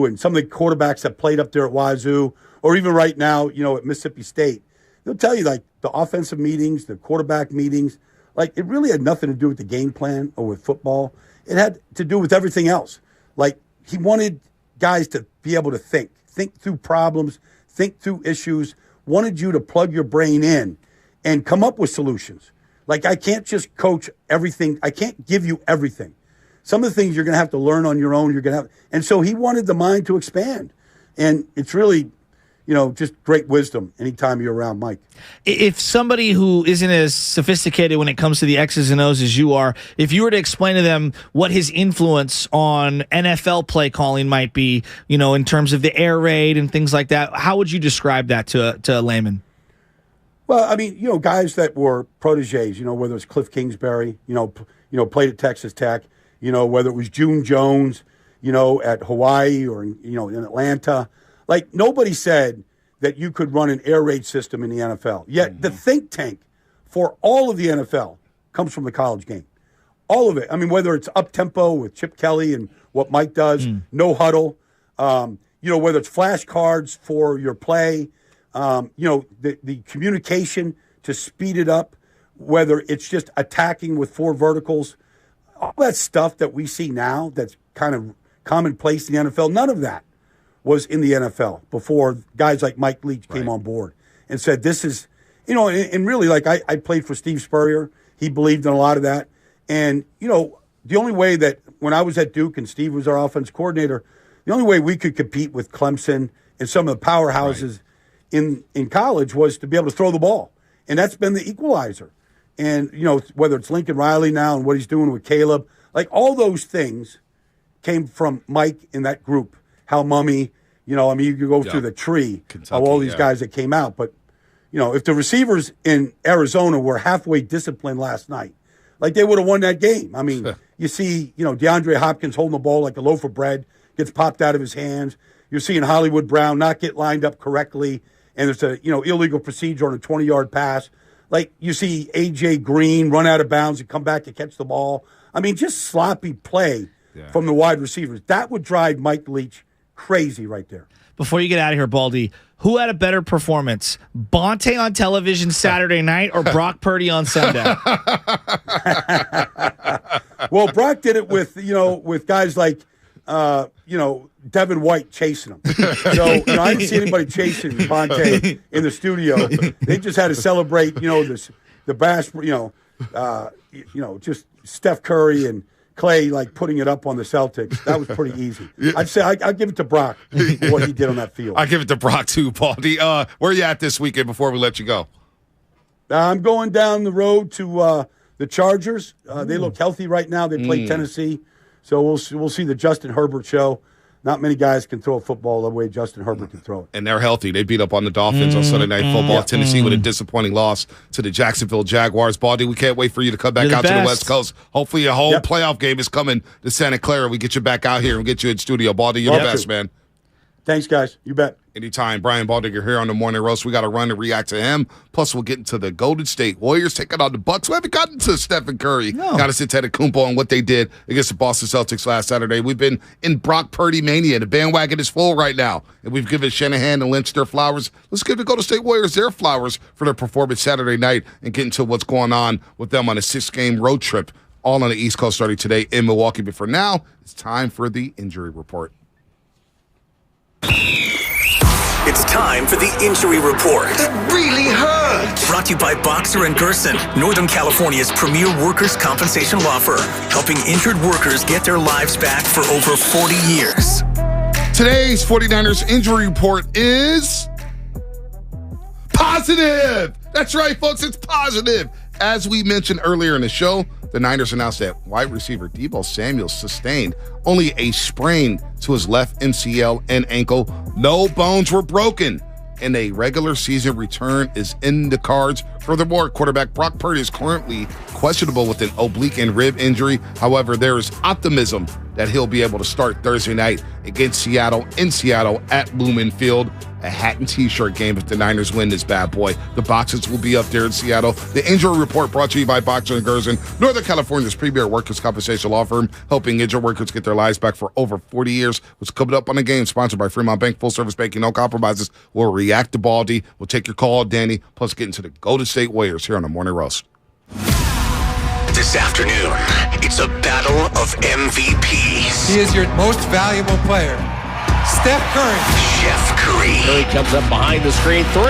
and some of the quarterbacks that played up there at Wazoo, or even right now, at Mississippi State. They'll tell you, like, the offensive meetings, the quarterback meetings, like, it really had nothing to do with the game plan or with football. It had to do with everything else. Like, he wanted guys to be able to think through problems, think through issues, wanted you to plug your brain in and come up with solutions. Like, I can't just coach everything. I can't give you everything. Some of the things you're going to have to learn on your own. And so he wanted the mind to expand. And it's really, just great wisdom anytime you're around Mike. If somebody who isn't as sophisticated when it comes to the X's and O's as you are, if you were to explain to them what his influence on NFL play calling might be, in terms of the air raid and things like that, how would you describe that to a layman? Well, I mean, guys that were proteges, whether it's Cliff Kingsbury, played at Texas Tech, whether it was June Jones, at Hawaii or, in Atlanta. Like, nobody said that you could run an air raid system in the NFL. Yet the think tank for all of the NFL comes from the college game. All of it. I mean, whether it's up-tempo with Chip Kelly and what Mike does, no huddle, whether it's flashcards for your play, the communication to speed it up, whether it's just attacking with 4 verticals, all that stuff that we see now that's kind of commonplace in the NFL, none of that was in the NFL before guys like Mike Leach came on board and said, this is, and really, like, I played for Steve Spurrier. He believed in a lot of that. And, the only way that when I was at Duke and Steve was our offense coordinator, the only way we could compete with Clemson and some of the powerhouses in college was to be able to throw the ball. And that's been the equalizer. And, whether it's Lincoln Riley now and what he's doing with Caleb, like all those things came from Mike in that group. Hal Mummy, you could go through the tree of all these guys that came out. But, if the receivers in Arizona were halfway disciplined last night, like they would have won that game. I mean, you see, DeAndre Hopkins holding the ball like a loaf of bread, gets popped out of his hands. You're seeing Hollywood Brown not get lined up correctly, and there's a illegal procedure on a 20-yard pass. Like you see A.J. Green run out of bounds and come back to catch the ball. I mean, just sloppy play from the wide receivers. That would drive Mike Leach crazy right there. Before you get out of here, Baldy, who had a better performance, Bonte on television Saturday night or Brock Purdy on Sunday? Well, Brock did it with guys like Devin White chasing him. So I didn't see anybody chasing Bonte in the studio. They just had to celebrate, the bash, just Steph Curry and Clay putting it up on the Celtics. That was pretty easy. I'd say I'd give it to Brock what he did on that field. I give it to Brock too, Baldy. Where are you at this weekend before we let you go? I'm going down the road to the Chargers. They look healthy right now. They play Tennessee, so we'll see the Justin Herbert show. Not many guys can throw a football the way Justin Herbert can throw it. And they're healthy. They beat up on the Dolphins on Sunday Night Football. Tennessee with a disappointing loss to the Jacksonville Jaguars. Baldy, we can't wait for you to come back out to the West Coast. Hopefully a whole playoff game is coming to Santa Clara. We get you back out here and get you in studio. Baldy, you're the best, man. Thanks, guys. You bet. Anytime. Brian Baldinger here on the Morning Roast. We got to run and react to him. Plus, we'll get into the Golden State Warriors taking on the Bucks. We haven't gotten to Stephen Curry. Got to sit Antetokounmpo and what they did against the Boston Celtics last Saturday. We've been in Brock Purdy mania. The bandwagon is full right now. And we've given Shanahan and Lynch their flowers. Let's give the Golden State Warriors their flowers for their performance Saturday night and get into what's going on with them on a 6-game road trip, all on the East Coast starting today in Milwaukee. But for now, it's time for the injury report. It's time for the injury report. It really hurts. Brought to you by Boxer & Gerson, Northern California's premier workers' compensation law firm, helping injured workers get their lives back for over 40 years. Today's 49ers injury report is positive. That's right, folks. It's positive. As we mentioned earlier in the show, the Niners announced that wide receiver Deebo Samuel sustained only a sprain to his left MCL and ankle. No bones were broken, and a regular season return is in the cards. Furthermore, quarterback Brock Purdy is currently questionable with an oblique and rib injury. However, there is optimism that he'll be able to start Thursday night against Seattle in Seattle at Lumen Field. A hat and t-shirt game if the Niners win this bad boy. The boxes will be up there in Seattle. The injury report brought to you by Boxer & Gerson, Northern California's premier workers' compensation law firm, helping injured workers get their lives back for over 40 years. What's coming up on the game, sponsored by Fremont Bank, full service banking, no compromises. We'll react to Baldy. We'll take your call, Danny, plus get into the Golden State Warriors here on the Morning Roast. This afternoon, it's a battle of MVPs. He is your most valuable player. Steph Curry. Chef Curry. Curry comes up behind the screen. 3.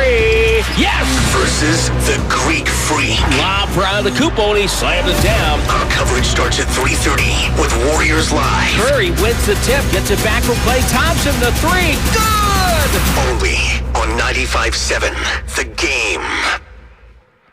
Yes! Versus the Greek Freak. Lob for Antetokounmpo, and he slammed it down. Our coverage starts at 3:30 with Warriors Live. Curry wins the tip, gets it back from Klay Thompson. The 3. Good! Only on 95.7 The Game.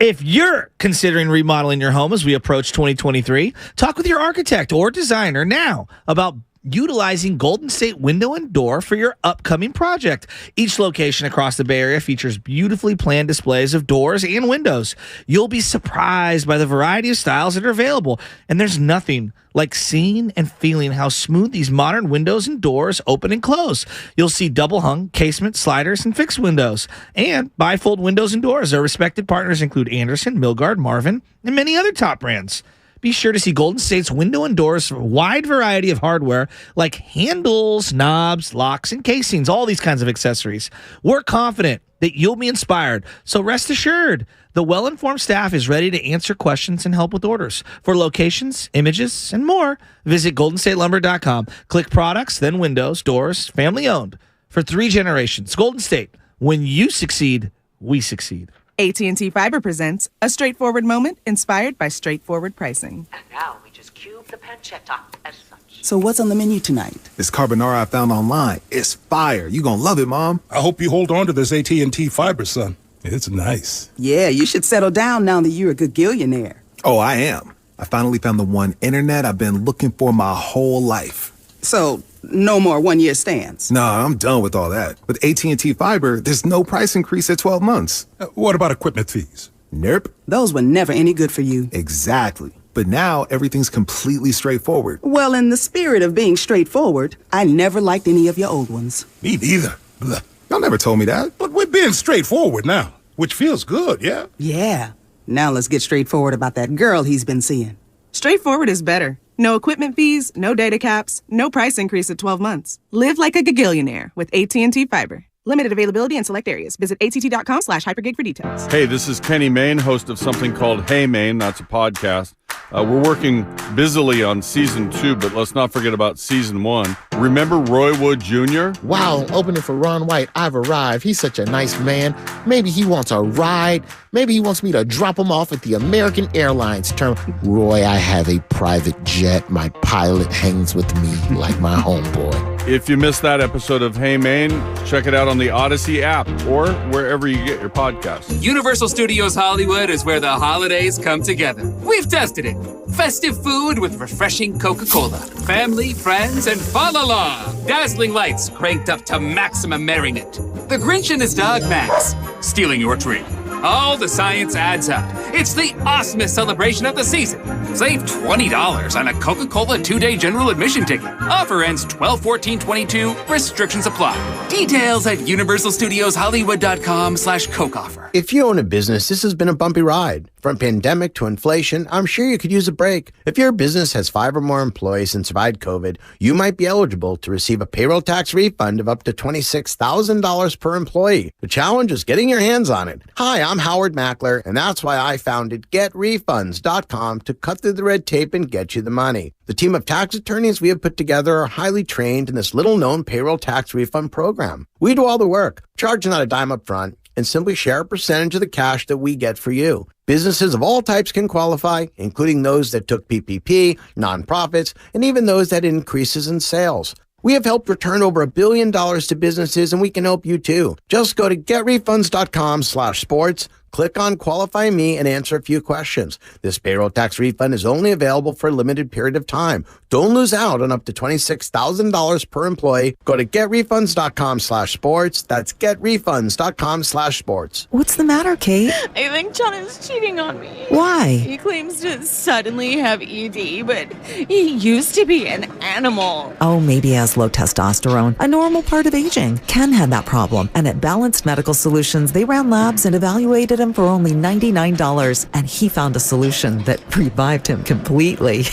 If you're considering remodeling your home as we approach 2023, talk with your architect or designer now about utilizing Golden State Window and Door for your upcoming project. Each location across the Bay Area features beautifully planned displays of doors and windows. You'll be surprised by the variety of styles that are available, and there's nothing like seeing and feeling how smooth these modern windows and doors open and close. You'll see double hung, casement, sliders, and fixed windows. And bifold windows and doors. Our respected partners include Anderson, Milgard, Marvin, and many other top brands. Be sure to see Golden State's Window and Doors for a wide variety of hardware like handles, knobs, locks, and casings, all these kinds of accessories. We're confident that you'll be inspired, so rest assured, the well-informed staff is ready to answer questions and help with orders. For locations, images, and more, visit GoldenStateLumber.com. Click products, then windows, doors, family-owned. For 3 generations, Golden State, when you succeed, we succeed. AT&T Fiber presents a straightforward moment inspired by straightforward pricing. And now we just cube the pancetta as such. So what's on the menu tonight? This carbonara I found online. It's fire. You gonna love it, Mom. I hope you hold on to this AT&T Fiber, son. It's nice. Yeah, you should settle down now that you're a gagillionaire. Oh, I am. I finally found the one internet I've been looking for my whole life. So, no more one-year stands? Nah, I'm done with all that. With AT&T Fiber, there's no price increase at 12 months. What about equipment fees? Nope. Those were never any good for you. Exactly. But now everything's completely straightforward. Well, in the spirit of being straightforward, I never liked any of your old ones. Me neither. Blah. Y'all never told me that. But we're being straightforward now, which feels good, yeah? Yeah. Now let's get straightforward about that girl he's been seeing. Straightforward is better. No equipment fees, no data caps, no price increase at 12 months. Live like a gagillionaire with AT&T Fiber. Limited availability in select areas. Visit att.com/hypergig for details. Hey, this is Kenny Mayne, host of something called Hey Mayne. That's a podcast. We're working busily on season 2, but let's not forget about season 1. Remember Roy Wood Jr.? Wow, opening for Ron White. I've arrived. He's such a nice man. Maybe he wants a ride. Maybe he wants me to drop him off at the American Airlines terminal. Roy, I have a private jet. My pilot hangs with me like my homeboy. If you missed that episode of Hey Mayne, check it out on the Odyssey app or wherever you get your podcasts. Universal Studios Hollywood is where the holidays come together. We've tested it. Festive food with refreshing Coca-Cola. Family, friends, and fa-la-la. Dazzling lights cranked up to maximum merriment. The Grinch and his dog Max stealing your tree. All the science adds up. It's the awesomest celebration of the season. Save $20 on a Coca-Cola 2-day general admission ticket. Offer ends 12/14/22. Restrictions apply. Details at universalstudioshollywood.com/Coke offer. If you own a business, this has been a bumpy ride. From pandemic to inflation, I'm sure you could use a break. If your business has 5 or more employees and survived COVID, you might be eligible to receive a payroll tax refund of up to $26,000 per employee. The challenge is getting your hands on it. Hi, I'm Howard Mackler, and that's why I founded GetRefunds.com to cut through the red tape and get you the money. The team of tax attorneys we have put together are highly trained in this little-known payroll tax refund program. We do all the work, charge not a dime up front, and simply share a percentage of the cash that we get for you. Businesses of all types can qualify, including those that took PPP, nonprofits, and even those that had increases in sales. We have helped return over $1 billion to businesses, and we can help you too. Just go to getrefunds.com/sports, click on Qualify Me, and answer a few questions. This payroll tax refund is only available for a limited period of time. Don't lose out on up to $26,000 per employee. Go to getrefunds.com/sports. That's getrefunds.com/sports. What's the matter, Kate? I think John is cheating on me. Why? He claims to suddenly have ED, but he used to be an animal. Oh, maybe he has low testosterone, a normal part of aging. Ken had that problem, and at Balanced Medical Solutions, they ran labs and evaluated him for only $99, and he found a solution that revived him completely.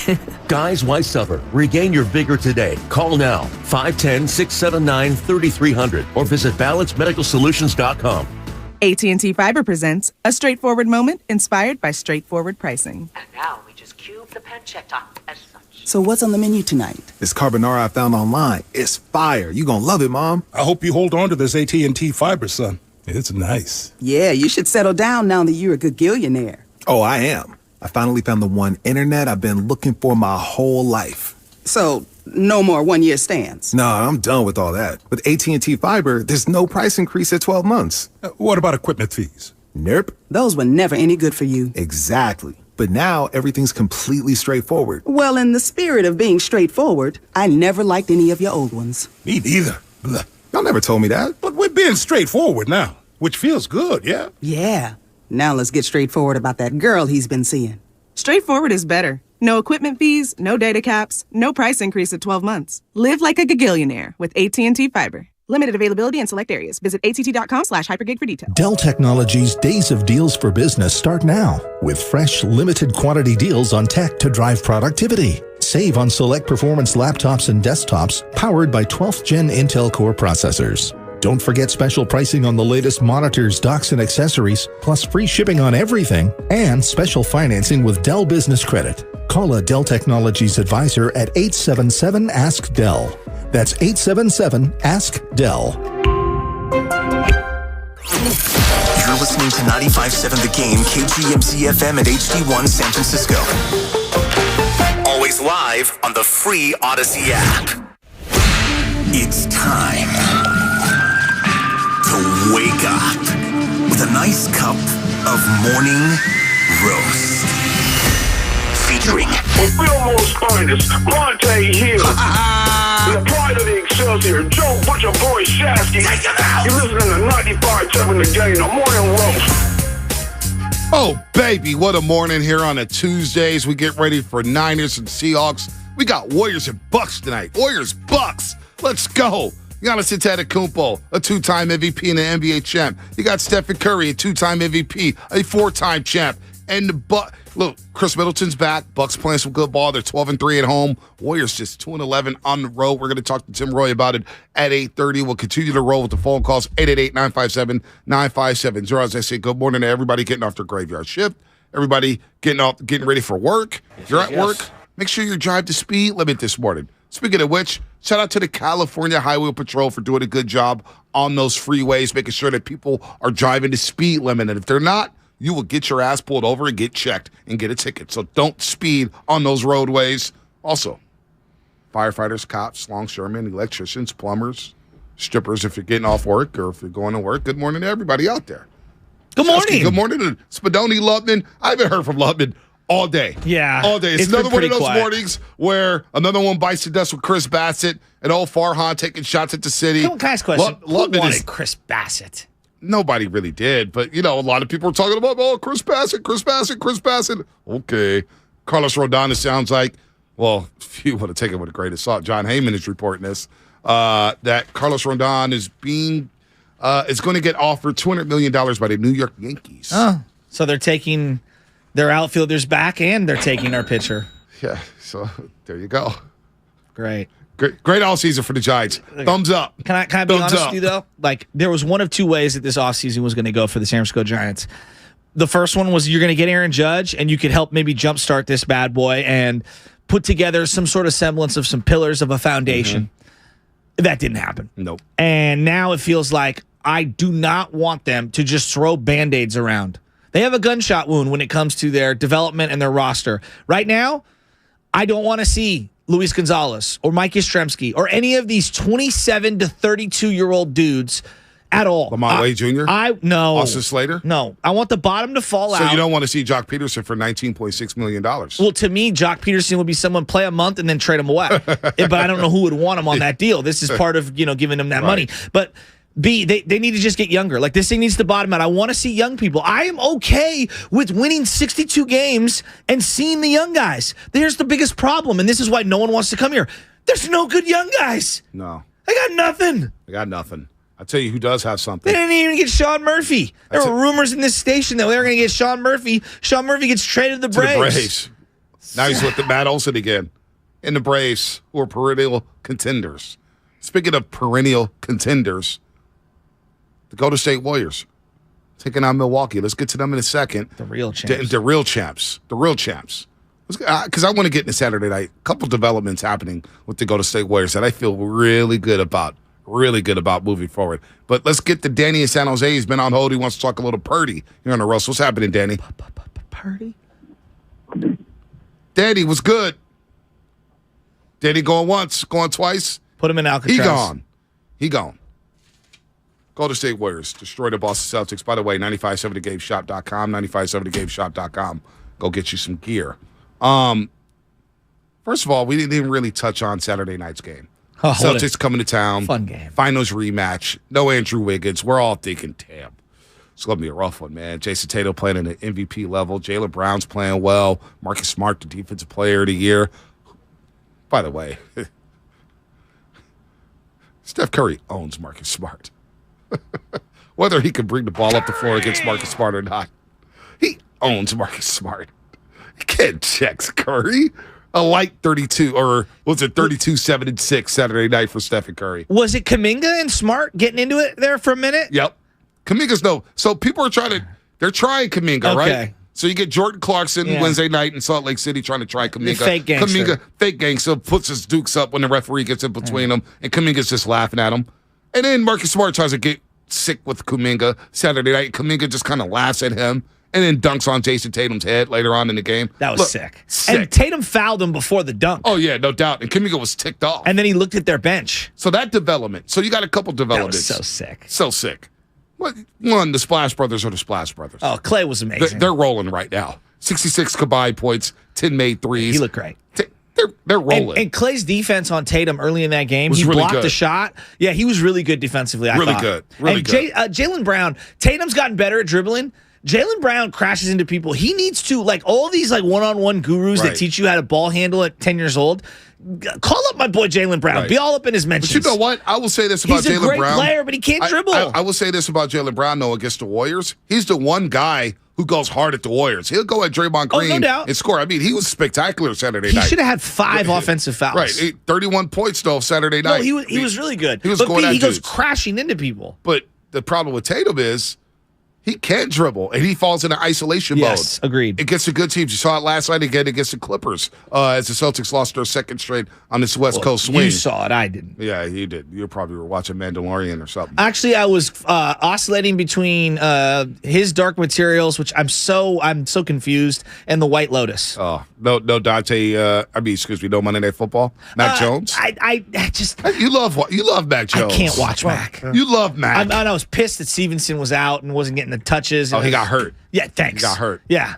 Guys, why suffer? Regain your vigor today. Call now, 510-679-3300, or visit balancedmedicalsolutions.com. AT&T Fiber presents a straightforward moment inspired by straightforward pricing. And now we just cube the pancetta as such. So what's on the menu tonight? This carbonara I found online. It's fire. You gonna love it, Mom. I hope you hold on to this AT&T Fiber, son. It's nice. Yeah, you should settle down now that you're a gagillionaire. Oh, I am. I finally found the one internet I've been looking for my whole life. So, no more one-year stands? Nah, I'm done with all that. With AT&T Fiber, there's no price increase at 12 months. What about equipment fees? Nope. Those were never any good for you. Exactly. But now everything's completely straightforward. Well, in the spirit of being straightforward, I never liked any of your old ones. Me neither. Blah. Y'all never told me that. But we're being straightforward now, which feels good, yeah? Yeah. Now let's get straightforward about that girl he's been seeing. Straightforward is better. No equipment fees, no data caps, no price increase at 12 months. Live like a gagillionaire with AT&T Fiber. Limited availability in select areas. Visit att.com/hypergig for details. Dell Technologies' Days of Deals for Business start now with fresh, limited quantity deals on tech to drive productivity. Save on select performance laptops and desktops powered by 12th Gen Intel Core processors. Don't forget special pricing on the latest monitors, docks, and accessories, plus free shipping on everything, and special financing with Dell Business Credit. Call a Dell Technologies advisor at 877-ASK-DELL. That's 877-ASK-DELL. You're listening to 95.7 The Game, KGMZ FM at HD1 San Francisco. Always live on the free Odyssey app. It's time to wake up with a nice cup of morning roast. Featuring the Fillmore's finest, Monte Hill. The pride of the Excelsior, Joe Butcher Boy Shasky. You're listening to 95.7 The Game, the morning roast. Oh, baby, what a morning here on a Tuesday as we get ready for Niners and Seahawks. We got Warriors and Bucks tonight. Warriors, Bucks. Let's go. Giannis Antetokounmpo, a two-time MVP and an NBA champ. You got Stephen Curry, a two-time MVP, a four-time champ. And look, Chris Middleton's back. Bucks playing some good ball. They're 12-3 at home. Warriors just 2-11 on the road. We're going to talk to Tim Roy about it at 8:30. We'll continue to roll with the phone calls, 888-957-9570. As I say, good morning to everybody getting off their graveyard shift. Everybody getting ready for work. If you're at work, make sure you drive the speed limit this morning. Speaking of which, shout out to the California Highway Patrol for doing a good job on those freeways, making sure that people are driving the speed limit. And if they're not, you will get your ass pulled over and get checked and get a ticket. So don't speed on those roadways. Also, firefighters, cops, longshoremen, electricians, plumbers, strippers, if you're getting off work or if you're going to work, good morning to everybody out there. Good morning. Good morning to Spadoni Lubman. I haven't heard from Lubman all day. Yeah. All day. It's another one of those mornings where another one bites the dust with Chris Bassett and old Farhan taking shots at the city. Can I ask a question? Who wanted Chris Bassett? Nobody really did, but, a lot of people are talking about, Chris Bassett. Okay. Carlos Rodon, it sounds like, well, if you want to take it with a grain of salt, John Heyman is reporting this, that Carlos Rodon is going to get offered $200 million by the New York Yankees. Oh, so they're taking their outfielders back and they're taking our pitcher. Yeah, so there you go. Great offseason for the Giants. Thumbs up. Can I be honest with you, though? Like, there was one of two ways that this offseason was going to go for the San Francisco Giants. The first one was you're going to get Aaron Judge, and you could help maybe jumpstart this bad boy and put together some sort of semblance of some pillars of a foundation. Mm-hmm. That didn't happen. Nope. And now it feels like I do not want them to just throw Band-Aids around. They have a gunshot wound when it comes to their development and their roster. Right now, I don't want to see Luis Gonzalez or Mike Yastrzemski or any of these 27 to 32-year-old dudes at all. Lamont Wade Jr.? No. Austin Slater? No. I want the bottom to fall out. So you don't want to see Jock Peterson for $19.6 million? Well, to me, Jock Peterson would be someone play a month and then trade him away. But I don't know who would want him on that deal. This is part of, giving him that money. But B, they need to just get younger. Like, this thing needs to bottom out. I want to see young people. I am okay with winning 62 games and seeing the young guys. There's the biggest problem, and this is why no one wants to come here. There's no good young guys. No. They got nothing. I'll tell you who does have something. They didn't even get Sean Murphy. There were rumors in this station that they were going to get Sean Murphy. Sean Murphy gets traded to the Braves. Now he's with the Matt Olson again. And the Braves, who are perennial contenders. Speaking of perennial contenders, the Golden State Warriors taking on Milwaukee. Let's get to them in a second. The real champs. The real champs. Because I want to get into Saturday night. A couple developments happening with the Golden State Warriors that I feel really good about moving forward. But let's get to Danny in San Jose. He's been on hold. He wants to talk a little Purdy here on the roast. What's happening, Danny? Purdy? Danny, what's good? Danny going once, going twice. Put him in Alcatraz. He gone. Golden State Warriors destroy the Boston Celtics. By the way, 957thegameshop.com, 957thegameshop.com. go get you some gear. First of all, we didn't even really touch on Saturday night's game. Oh, Celtics coming to town. Fun game. Finals rematch. No Andrew Wiggins. We're all thinking, damn, it's going to be a rough one, man. Jason Tatum playing at an MVP level. Jaylen Brown's playing well. Marcus Smart, the defensive player of the year. By the way, Steph Curry owns Marcus Smart. Whether he can bring the ball up the floor against Marcus Smart or not, he owns Marcus Smart. He can't check Curry. A light 32, or was it 32, 7, and 6 Saturday night for Stephen Curry? Was it Kuminga and Smart getting into it there for a minute? Yep. Kuminga's no. So people are they're trying Kuminga, right? So you get Jordan Clarkson Wednesday night in Salt Lake City trying to try Kuminga. Fake gangster. Kuminga, fake gangster, puts his dukes up when the referee gets in between them, and Kuminga's just laughing at him. And then Marcus Smart tries to get sick with Kuminga Saturday night. Kuminga just kind of laughs at him. And then dunks on Jason Tatum's head later on in the game. That was sick. And Tatum fouled him before the dunk. Oh, yeah, no doubt. And Kuminga was ticked off. And then he looked at their bench. So that development. So you got a couple developments. That was so sick. So sick. One, the Splash Brothers are the Splash Brothers. Oh, Clay was amazing. They're rolling right now. 66 combined points, 10 made threes. He looked great. They're rolling. And Clay's defense on Tatum early in that game, he really blocked good. the shot. Yeah, he was really good defensively, I thought. Good. Really good. Jaylen Brown, Tatum's gotten better at dribbling. Jaylen Brown crashes into people. He needs to, like, all these, like, one-on-one gurus that teach you how to ball handle at 10 years old. Call up my boy Jaylen Brown. Be all up in his mentions. But you know what? I will say this about Jaylen Brown. He's a great player, but he can't dribble. I will say this about Jaylen Brown, though, against the Warriors. He's the one guy who goes hard at the Warriors. He'll go at Draymond Green and score. I mean, he was spectacular Saturday night. He should have had 5 offensive fouls. Right. 31 points, though, Saturday night. No, he was really good. He was going at he goes dudes. crashing into people. But the problem with Tatum is he can't dribble, and he falls into isolation mode. Yes, agreed. Against the good teams. You saw it last night again against the Clippers as the Celtics lost their second straight on this West Coast swing. You saw it. I didn't. Yeah, you did. You probably were watching Mandalorian or something. Actually, I was oscillating between his Dark Materials, which I'm so confused, and the White Lotus. Oh, no Dante. No Monday Night Football. Mac Jones. I just you love Mac Jones. I can't watch Mac. You love Mac. I was pissed that Stevenson was out and wasn't getting the touches. Oh, he got hurt. Yeah, thanks. He got hurt. Yeah.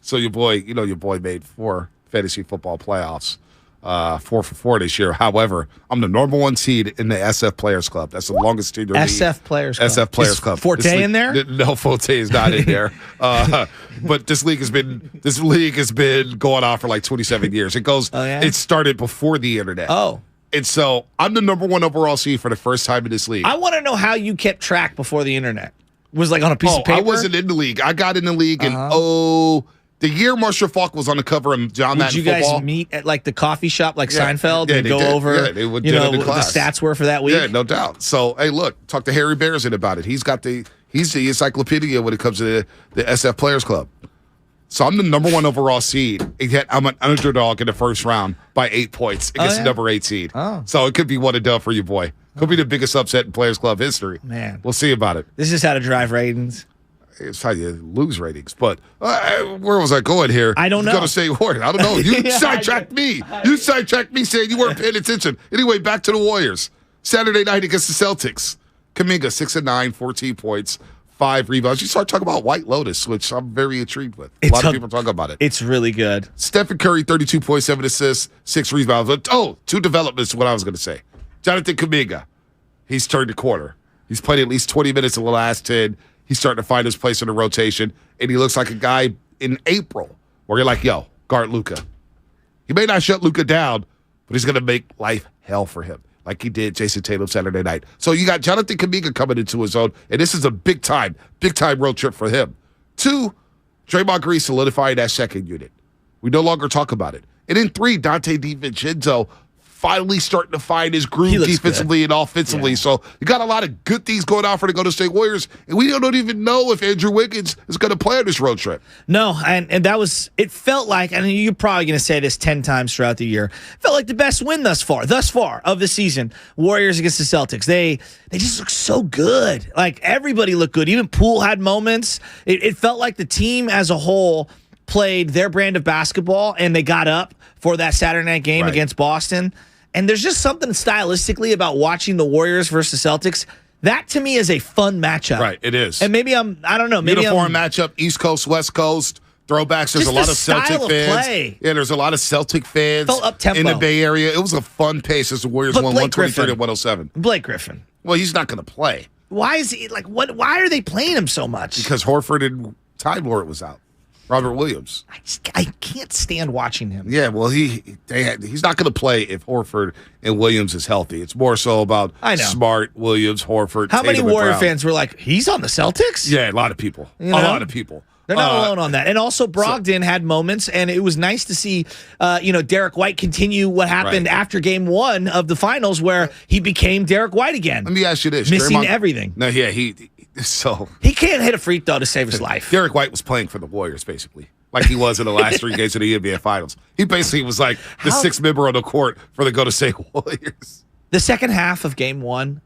So your boy made 4 fantasy football playoffs. 4 for 4 this year. However, I'm the number 1 seed in the SF Players Club. That's the longest tenure league. SF Players Club. SF Players Club. Forte in there? No, Forte is not in there. But this league has been going on for like 27 years. It started before the internet. Oh. And so I'm the number 1 overall seed for the first time in this league. I want to know how you kept track before the internet. Was like on a piece of paper? I wasn't in the league. I got in the league in the year Marshall Falk was on the cover of John Madden Football. Would you guys Football. meet at like the coffee shop like Seinfeld and go over they would what the class. stats were for that week? Yeah, no doubt. So, hey, look, talk to Harry Bearson about it. He's the encyclopedia when it comes to the SF Players Club. So I'm the number 1 overall seed. Yet I'm an underdog in the first round by 8 points against the number 8 seed. Oh. So it could be one and done for you, boy. Could be the biggest upset in Players Club history. Man. We'll see about it. This is how to drive ratings. It's how you lose ratings. But where was I going here? I don't know. Going to say Warriors. I don't know. You sidetracked me. You sidetracked me saying you weren't paying attention. Anyway, back to the Warriors. Saturday night against the Celtics. Kuminga, 6 of 9, 14 points, 5 rebounds. You start talking about White Lotus, which I'm very intrigued with. A lot of people talk about it. It's really good. Stephen Curry, 32.7 assists, 6 rebounds. 2 developments is what I was going to say. Jonathan Kuminga, he's turned the corner. He's played at least 20 minutes in the last 10. He's starting to find his place in the rotation, and he looks like a guy in April where you're like, yo, guard Luka. He may not shut Luka down, but he's going to make life hell for him, like he did Jason Tatum Saturday night. So you got Jonathan Kuminga coming into his own, and this is a big-time road trip for him. 2, Draymond Green solidifying that second unit. We no longer talk about it. And then 3, Dante DiVincenzo finally starting to find his groove defensively and offensively. Yeah. So you got a lot of good things going on for the Golden State Warriors, and we don't even know if Andrew Wiggins is going to play on this road trip. No, and that was, it felt like, and you're probably going to say this 10 times throughout the year, felt like the best win thus far of the season. Warriors against the Celtics. They just look so good. Like, everybody looked good. Even Poole had moments. It felt like the team as a whole played their brand of basketball, and they got up for that Saturday night game against Boston. And there's just something stylistically about watching the Warriors versus Celtics. That, to me, is a fun matchup. Right, it is. And maybe I don't know. Maybe uniform matchup, East Coast, West Coast, throwbacks. There's Just a lot the of Celtic style of fans. play. Yeah, there's a lot of Celtic fans Felt up-tempo. in the Bay Area. It was a fun pace as the Warriors But won Blake 123 to Griffin. 107. Blake Griffin. Well, he's not going to play Why is he like what? Why are they playing him so much? because Horford and Ty Lord was out. Robert Williams. I can't stand watching him. Yeah, well, he's not going to play if Horford and Williams is healthy. It's more so about Smart, Williams, Horford. How many Tatum, and Warrior Brown. fans were like, he's on the Celtics? Yeah, a lot of people. You know? A lot of people. They're not alone on that. And also Brogdon had moments, and it was nice to see Derek White continue what happened after game 1 of the finals where he became Derek White again. Let me ask you this. Missing everything. No, yeah, he can't hit a free throw to save his life. Derek White was playing for the Warriors, basically. Like he was in the last 3 games of the NBA Finals. He basically was like the sixth member on the court for the Golden State Warriors. The second half of game 1,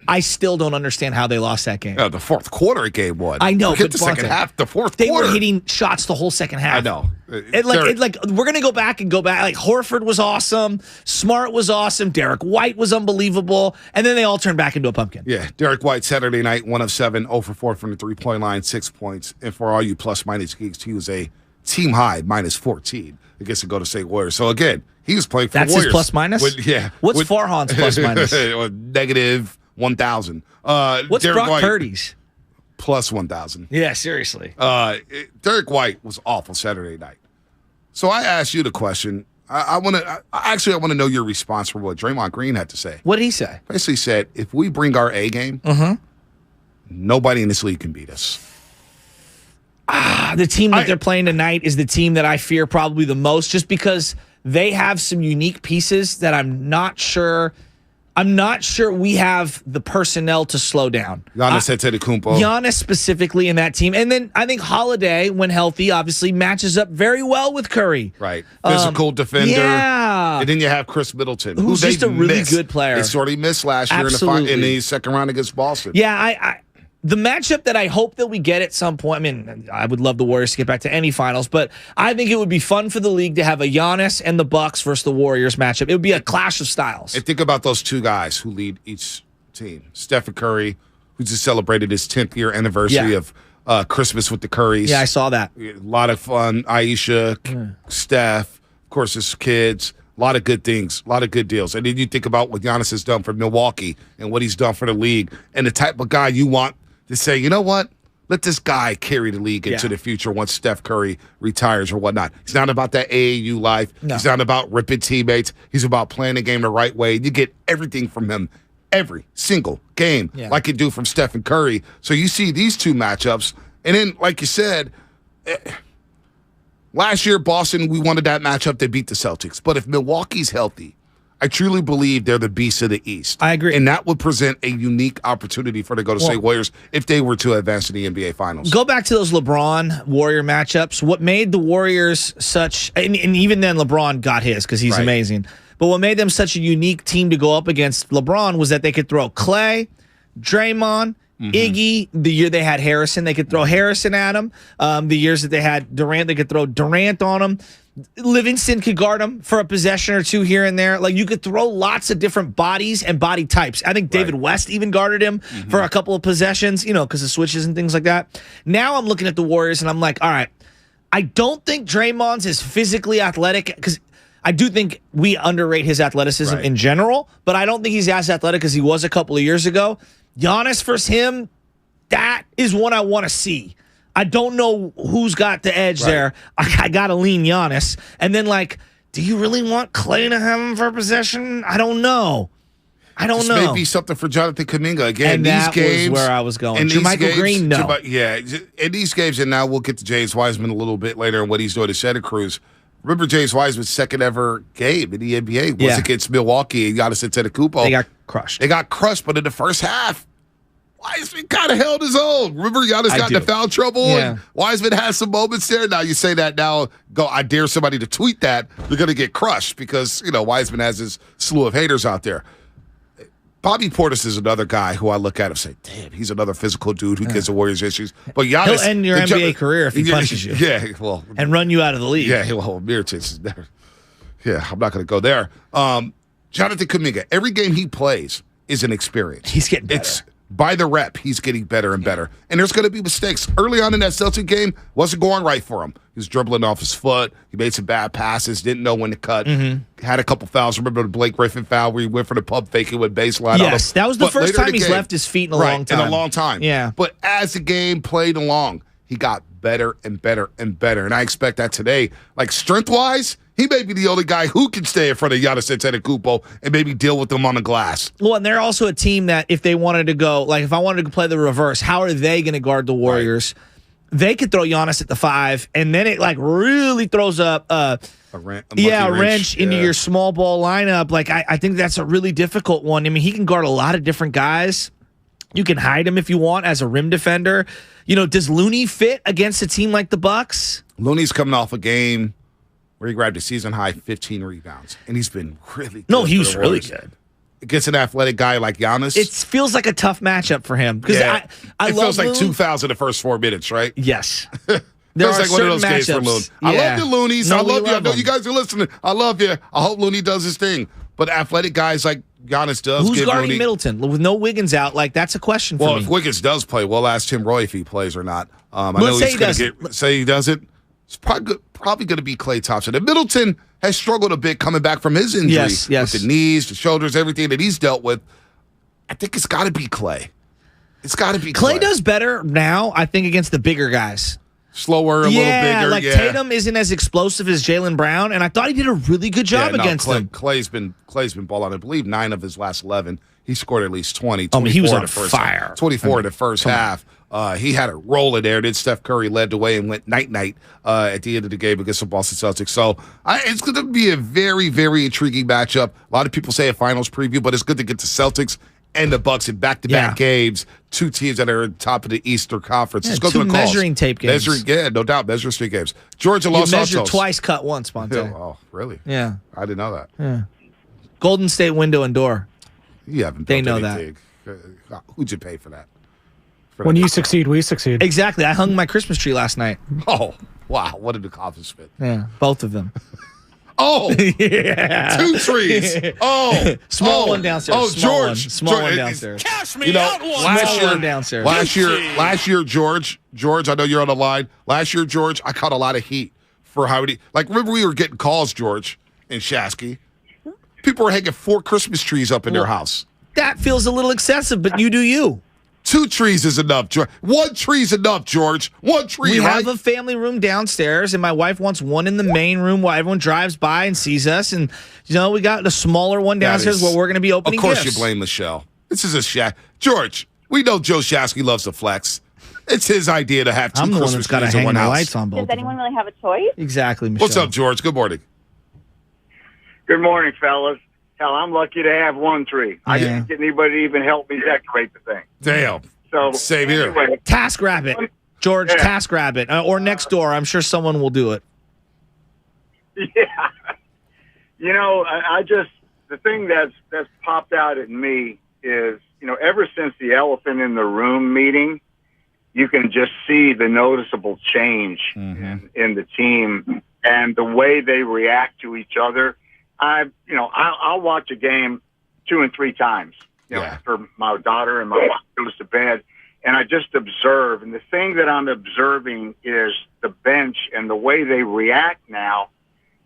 I still don't understand how they lost that game. The fourth quarter of game 1. I know, Forget but the second half. The fourth they quarter. were hitting shots the whole second half. I know. We're gonna go back. Like Horford was awesome, Smart was awesome, Derek White was unbelievable, and then they all turned back into a pumpkin. Yeah, Derek White Saturday night, 1 of 7, 0 for 4 from the 3-point line, 6 points. And for all you plus-minus geeks, he was a team high -14 against the Golden State Warriors. So again, he was playing for That's the Warriors. his plus-minus? What's Farhan's plus-minus? Negative 1,000. What's Derek Brock White, Purdy's? Plus 1,000. Yeah, seriously. Derek White was awful Saturday night. So I asked you the question. I want to know your response for what Draymond Green had to say. What did he say? Basically said, if we bring our A game, nobody in this league can beat us. The team that they're playing tonight is the team that I fear probably the most, just because they have some unique pieces that I'm not sure we have the personnel to slow down. Giannis Antetokounmpo. Giannis specifically in that team. And then I think Holiday, when healthy, obviously matches up very well with Curry. Right. Physical defender. Yeah. And then you have Chris Middleton. Who's who just a really good player. They sort of missed last year in the second round against Boston. Yeah, the matchup that I hope that we get at some point, I mean, I would love the Warriors to get back to any finals, but I think it would be fun for the league to have a Giannis and the Bucks versus the Warriors matchup. It would be a clash of styles. And think about those two guys who lead each team. Stephen Curry, who just celebrated his 10th year anniversary of Christmas with the Currys. Yeah, I saw that. A lot of fun. Aisha, Steph, of course, his kids. A lot of good things, a lot of good deals. And then you think about what Giannis has done for Milwaukee and what he's done for the league and the type of guy you want to say, you know what? Let this guy carry the league into the future once Steph Curry retires or whatnot. He's not about that AAU life. No. He's not about ripping teammates. He's about playing the game the right way. You get everything from him every single game, like you do from Stephen Curry. So you see these two matchups. And then, like you said, last year, Boston, we wanted that matchup to beat the Celtics. But if Milwaukee's healthy, I truly believe they're the beast of the East. I agree. And that would present a unique opportunity for the Golden State Warriors if they were to advance to the NBA Finals. Go back to those LeBron-Warrior matchups. What made the Warriors such – and even then LeBron got his because he's amazing. But what made them such a unique team to go up against LeBron was that they could throw Clay, Draymond, Iggy. The year they had Harrison, they could throw Harrison at him. The years that they had Durant, they could throw Durant on him. Livingston could guard him for a possession or two here and there. Like, you could throw lots of different bodies and body types. I think David West even guarded him for a couple of possessions, because of switches and things like that. Now I'm looking at the Warriors and I'm like, all right, I don't think Draymond's is physically athletic, because I do think we underrate his athleticism in general, but I don't think he's as athletic as he was a couple of years ago. Giannis versus him, that is what I want to see. I don't know who's got the edge there. I got to lean Giannis. And then, do you really want Clay to have him for possession? I don't know. This may be something for Jonathan Kuminga. Again, and these games, was where I was going. Jermichael Green, no. In these games, and now we'll get to James Wiseman a little bit later and what he's doing at Santa Cruz. Remember James Wiseman's second ever game in the NBA was against Milwaukee and Giannis Antetokounmpo. They got crushed. But in the first half, Wiseman kind of held his own. Remember, Giannis got into foul trouble, and Wiseman has some moments there. Now you say that now, I dare somebody to tweet that, they're going to get crushed because, Wiseman has his slew of haters out there. Bobby Portis is another guy who I look at and say, damn, he's another physical dude who gives the Warriors issues. But Giannis, he'll end your NBA career if he punches you. Yeah, well. And run you out of the league. Yeah, well, Mirotic is there. Yeah, I'm not going to go there. Jonathan Kuminga, every game he plays is an experience. He's getting better. By the rep, he's getting better and better. And there's going to be mistakes. Early on in that Celtic game, wasn't going right for him. He was dribbling off his foot. He made some bad passes, didn't know when to cut. Had a couple fouls. Remember the Blake Griffin foul where he went for the pump fake and went baseline on him? Yes, that was the first time he's left his feet in a long time. In a long time. Yeah. But as the game played along, he got better and better and better. And I expect that today. Like, strength-wise, he may be the only guy who can stay in front of Giannis Antetokounmpo and maybe deal with them on the glass. Well, and they're also a team that if they wanted to go, like if I wanted to play the reverse, how are they going to guard the Warriors? Right. They could throw Giannis at the 5, and then it like really throws up a wrench into your small ball lineup. Like I think that's a really difficult one. I mean, he can guard a lot of different guys. You can hide him if you want as a rim defender. You know, does Looney fit against a team like the Bucks? Looney's coming off a game where he grabbed a season-high 15 rebounds, and he's been really good. No, he was really good. Against an athletic guy like Giannis. It feels like a tough matchup for him. Because it feels like 2,000 the first 4 minutes, right? Yes. Feels like one of those games for Looney. Yeah. I love you, Loonies. No, I love you. I know him. you guys are listening. I love you. I hope Looney does his thing. But athletic guys like Giannis does. Who's guarding Looney. Middleton with no Wiggins out? Like, that's a question for me. Well, if Wiggins does play, we'll ask Tim Roy if he plays or not. I Let's know say he's he going doesn't. to say he doesn't. It's probably going to be Klay Thompson. And Middleton has struggled a bit coming back from his injury. Yes. With the knees, the shoulders, everything that he's dealt with. I think it's got to be Klay. It's got to be Klay. Klay does better now, I think, against the bigger guys. Slower, a little bigger. Like Tatum isn't as explosive as Jaylen Brown, and I thought he did a really good job against him. Clay's been balling. I believe 9 of his last 11. He scored at least 20. I mean, he was on fire. 24 in the first half. He had a roll in there. Then Steph Curry led the way and went night-night at the end of the game against the Boston Celtics. So it's going to be a very, very intriguing matchup. A lot of people say a finals preview, but it's good to get the Celtics and the Bucks in back-to-back games. 2 teams that are at the top of the Eastern Conference. Let's go to the calls. Measuring tape games. No doubt. Measuring street games. Georgia Los Santos. Measured twice, cut once, Monte. Oh, really? Yeah. I didn't know that. Yeah. Golden State window and door. You haven't. They know anything. That. Who'd you pay for that? When you succeed, we succeed. Exactly. I hung my Christmas tree last night. Oh, wow. What an accomplishment. Yeah, both of them. Oh, yeah. 2 trees. Oh, small one downstairs. Oh, George. Small one downstairs. Cash me out one. Last year, George, I know you're on the line. Last year, George, I caught a lot of heat for how many. Like, remember we were getting calls, George, in Shasky. People were hanging 4 Christmas trees up in their house. That feels a little excessive, but you do you. 2 trees is enough, George. 1 tree's enough, George. 1 tree, We right? have a family room downstairs, and my wife wants one in the main room while everyone drives by and sees us. And, we got a smaller one downstairs where we're going to be opening gifts. Of course gifts. you blame Michelle. This is a George, we know Joe Shasky loves to flex. It's his idea to have 2 I'm the one Christmas that's got to trees in hang one the house. lights on both. Does anyone really have a choice? Exactly, Michelle. What's up, George? Good morning. Good morning, fellas. Hell, I'm lucky to have 1 tree. I didn't get anybody to even help me decorate the thing. Damn. So same here. Anyway, TaskRabbit, George. Yeah. TaskRabbit, or next door. I'm sure someone will do it. Yeah. I just the thing that's popped out at me is ever since the elephant in the room meeting, you can just see the noticeable change in the team and the way they react to each other. I'll watch a game 2 and 3 times. For my daughter and my wife goes to bed, and I just observe. And the thing that I'm observing is the bench and the way they react now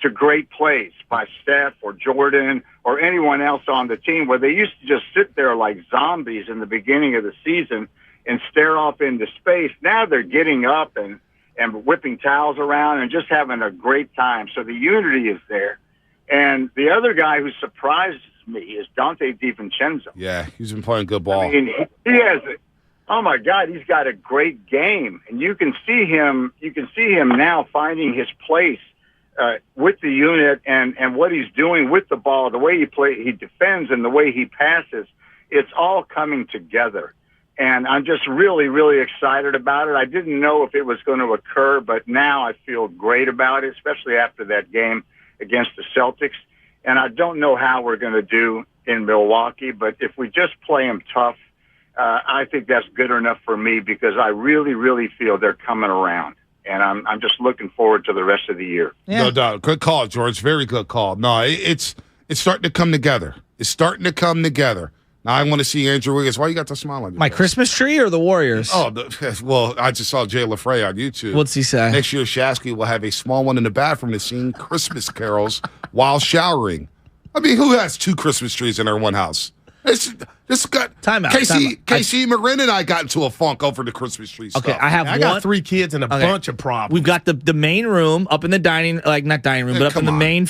to great plays by Steph or Jordan or anyone else on the team, where they used to just sit there like zombies in the beginning of the season and stare off into space. Now they're getting up and whipping towels around and just having a great time. So the unity is there. And the other guy who surprises me is Dante DiVincenzo. Yeah, he's been playing good ball. I mean, he has. Oh my God, he's got a great game, and you can see him. You can see him now finding his place with the unit and what he's doing with the ball, the way he defends, and the way he passes. It's all coming together, and I'm just really, really excited about it. I didn't know if it was going to occur, but now I feel great about it, especially after that game against the Celtics. And I don't know how we're going to do in Milwaukee, but if we just play them tough, I think that's good enough for me, because I really, really feel they're coming around. And I'm just looking forward to the rest of the year. Yeah. No doubt. Good call, George. Very good call. No, it's starting to come together. It's starting to come together. I want to see Andrew Wiggins. Why you got the smile on your My face? Christmas tree or the Warriors? Oh, well, I just saw Jay LaFrey on YouTube. What's he say? Next year, Shasky will have a small one in the bathroom to sing Christmas carols while showering. I mean, who has 2 Christmas trees in their one house? This got time out. Casey Marin and I got into a funk over the Christmas tree stuff. Okay, I got 3 kids and a bunch of problems. We've got the main room up in the not dining room, but up in the main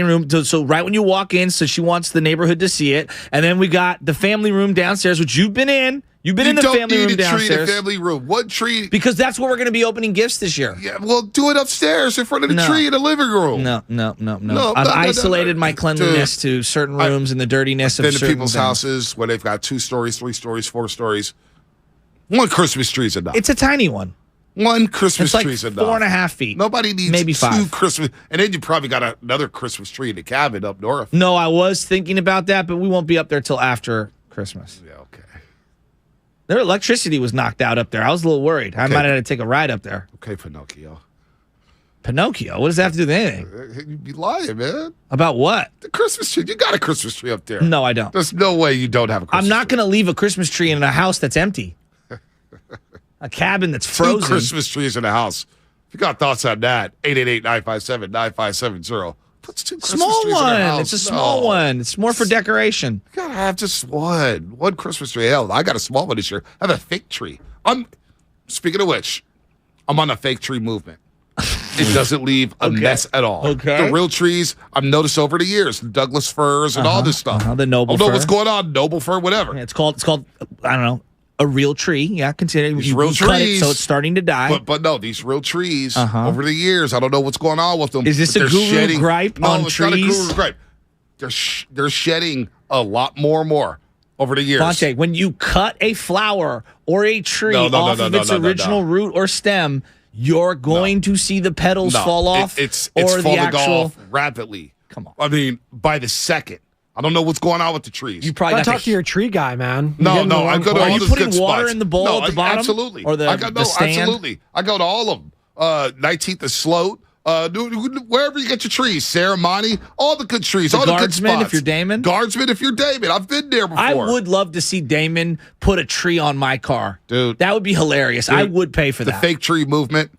room. So right when you walk in, so she wants the neighborhood to see it, and then we got the family room downstairs, which you've been in. You've been in the family room downstairs. You don't need a tree in the family room. What tree? Because that's where we're going to be opening gifts this year. Yeah, well, do it upstairs in front of the tree in the living room. No. I've isolated my cleanliness to certain rooms and the dirtiness of certain Then to people's things. houses where they've got 2 stories, 3 stories, 4 stories. 1 Christmas tree's enough. It's a tiny one. 1 Christmas it's tree's like enough. 4.5 feet. Nobody needs maybe 2 5 Christmas. And then you probably got another Christmas tree in the cabin up north. No, I was thinking about that, but we won't be up there till after Christmas. Yeah, okay. Their electricity was knocked out up there. I was a little worried. I might have had to take a ride up there. Okay, Pinocchio. Pinocchio? What does that have to do with anything? You'd be lying, man. About what? The Christmas tree. You got a Christmas tree up there. No, I don't. There's no way you don't have a Christmas tree. I'm not going to leave a Christmas tree in a house that's empty. A cabin that's frozen. 2 Christmas trees in a house. If you got thoughts on that, 888-957-9570. Puts 2 Christmas small trees one. in a house. It's a small one. It's more for decoration. You gotta have just one Christmas tree. Hell, I got a small one this year. I have a fake tree. Speaking of which, I'm on a fake tree movement. It doesn't leave a mess at all. Okay. The real trees I've noticed over the years, the Douglas firs and all this stuff. The noble I don't fir. know what's going on, noble fir, whatever. Yeah, it's called I don't know, a real tree. Yeah, consider these you real cut trees, it, so it's starting to die. But no, these real trees over the years, I don't know what's going on with them. Is this a guru gripe on it's trees? Not a guru gripe. They're shedding a lot more and more over the years. Fonte, when you cut a flower or a tree off of its original root or stem, you're going to see the petals fall off. It's or falling the actual off rapidly. Come on. I mean, by the second. I don't know what's going on with the trees. You probably talk to your tree guy, man. No, I go to all Are you those putting good water spots. in the bowl at the bottom? Absolutely. Or the stand? Absolutely. I go to all of them. 19th is Sloat. Wherever you get your trees, Seremani, all the good trees, all the good spots. Guardsman, if you're Damon. Guardsman, if you're Damon. I've been there before. I would love to see Damon put a tree on my car. Dude. That would be hilarious. Dude, I would pay for that. The fake tree movement,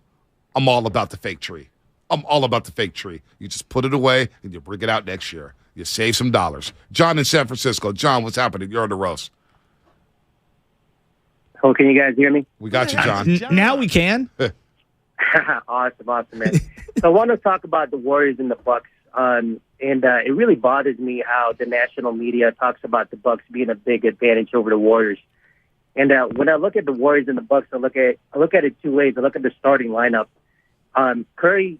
I'm all about the fake tree. I'm all about the fake tree. You just put it away and you bring it out next year. You save some dollars. John in San Francisco. John, what's happening? You're on the roast. Oh, can you guys hear me? We got you, John. Now we can. Awesome, man. So I want to talk about the Warriors and the Bucks. And it really bothers me how the national media talks about the Bucks being a big advantage over the Warriors. And when I look at the Warriors and the Bucks, I look at it 2 ways. I look at the starting lineup. Curry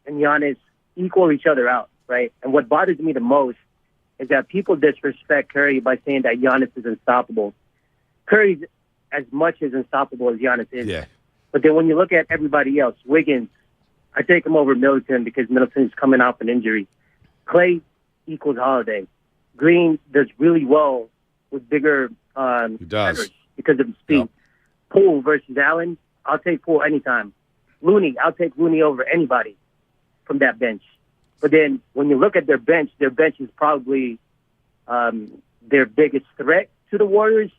and Giannis equal each other out, right? And what bothers me the most is that people disrespect Curry by saying that Giannis is unstoppable. Curry's as much as unstoppable as Giannis is. Yeah. But then when you look at everybody else, Wiggins, I take him over Middleton because Middleton's coming off an injury. Clay equals Holiday. Green does really well with bigger leverage because of his speed. Yep. Poole versus Allen, I'll take Poole anytime. Looney, I'll take Looney over anybody from that bench. But then when you look at their bench is probably their biggest threat to the Warriors.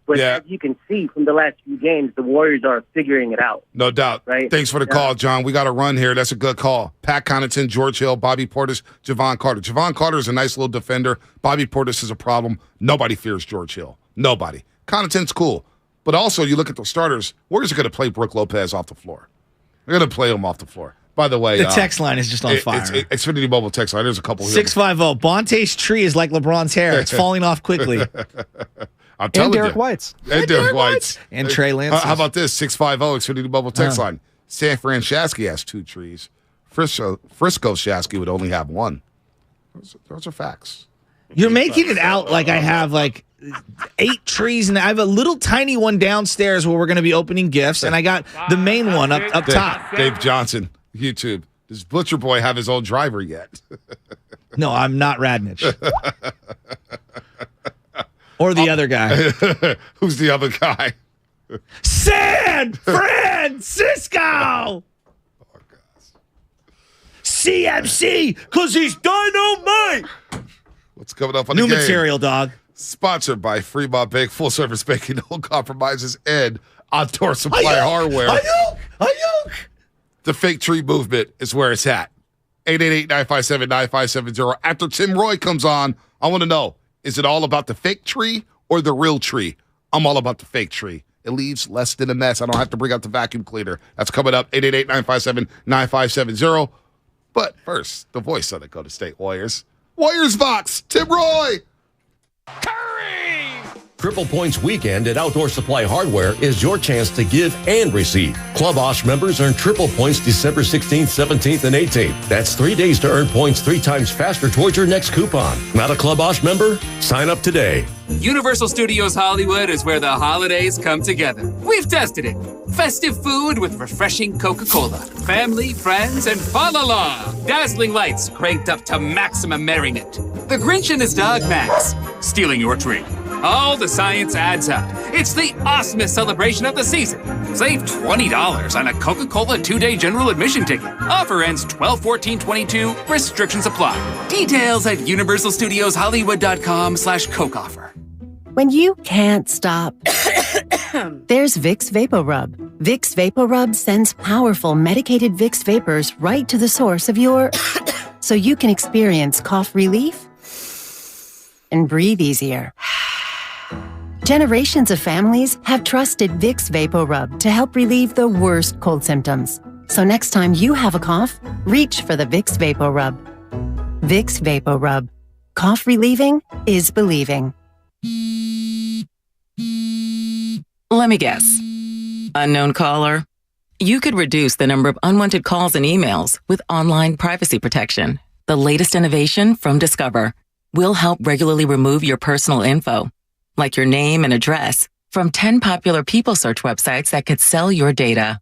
But as you can see from the last few games, the Warriors are figuring it out. No doubt. Right? Thanks for the call, John. We got to run here. That's a good call. Pat Connaughton, George Hill, Bobby Portis, Javon Carter. Javon Carter is a nice little defender. Bobby Portis is a problem. Nobody fears George Hill. Nobody. Connaughton's cool. But also, you look at the starters, Warriors are going to play Brook Lopez off the floor. They're going to play him off the floor. By the way, the text line is just on fire. It's Xfinity Mobile text line. There's a couple here. 650. Bonte's tree is like LeBron's hair. It's falling off quickly. I'm telling Derek you. White's. And Derek White's. And Trey Lance. How about this? 650 Xfinity Mobile text line. San Fran Shasky has 2 trees. Frisco Shasky would only have 1. Those are facts. You're making it out like I have like 8 trees, and I have a little tiny one downstairs where we're going to be opening gifts, and I got the main one up top. Dave Johnson, YouTube. Does Butcher Boy have his own driver yet? No, I'm not Radnich. Or the other guy. Who's the other guy? San Francisco! Oh, CMC, because he's dynamite! What's coming up on New the game? material, dog. Sponsored by Fremont Bank, full service banking, no compromises, and outdoor supply hardware. The fake tree movement is where it's at. 888-957-9570. After Tim Roy comes on, I want to know, is it all about the fake tree or the real tree? I'm all about the fake tree. It leaves less than a mess. I don't have to bring out the vacuum cleaner. That's coming up, 888-957-9570. But first, the voice of the Golden State Warriors. Warriors Vox, Tim Roy. Triple Points Weekend at Outdoor Supply Hardware is your chance to give and receive. Club OSH members earn triple points December 16th, 17th, and 18th. That's 3 days to earn points 3 times faster towards your next coupon. Not a Club OSH member? Sign up today. Universal Studios Hollywood is where the holidays come together. We've tested it. Festive food with refreshing Coca-Cola. Family, friends, and fa-la-la. Dazzling lights cranked up to maximum merriment. The Grinch and his dog Max stealing your tree. All the science adds up. It's the awesomest celebration of the season. Save $20 on a Coca-Cola 2-day general admission ticket. Offer ends 12/14/22. Restrictions apply. Details at universalstudioshollywood.com/Coke offer. When you can't stop, there's Vicks VapoRub. Vicks VapoRub sends powerful medicated Vicks vapors right to the source of your... so you can experience cough relief and breathe easier. Generations of families have trusted Vicks VapoRub to help relieve the worst cold symptoms. So next time you have a cough, reach for the Vicks VapoRub. Vicks VapoRub. Cough relieving is believing. Let me guess. Unknown caller? You could reduce the number of unwanted calls and emails with online privacy protection. The latest innovation from Discover will help regularly remove your personal info, like your name and address, from 10 popular people search websites that could sell your data.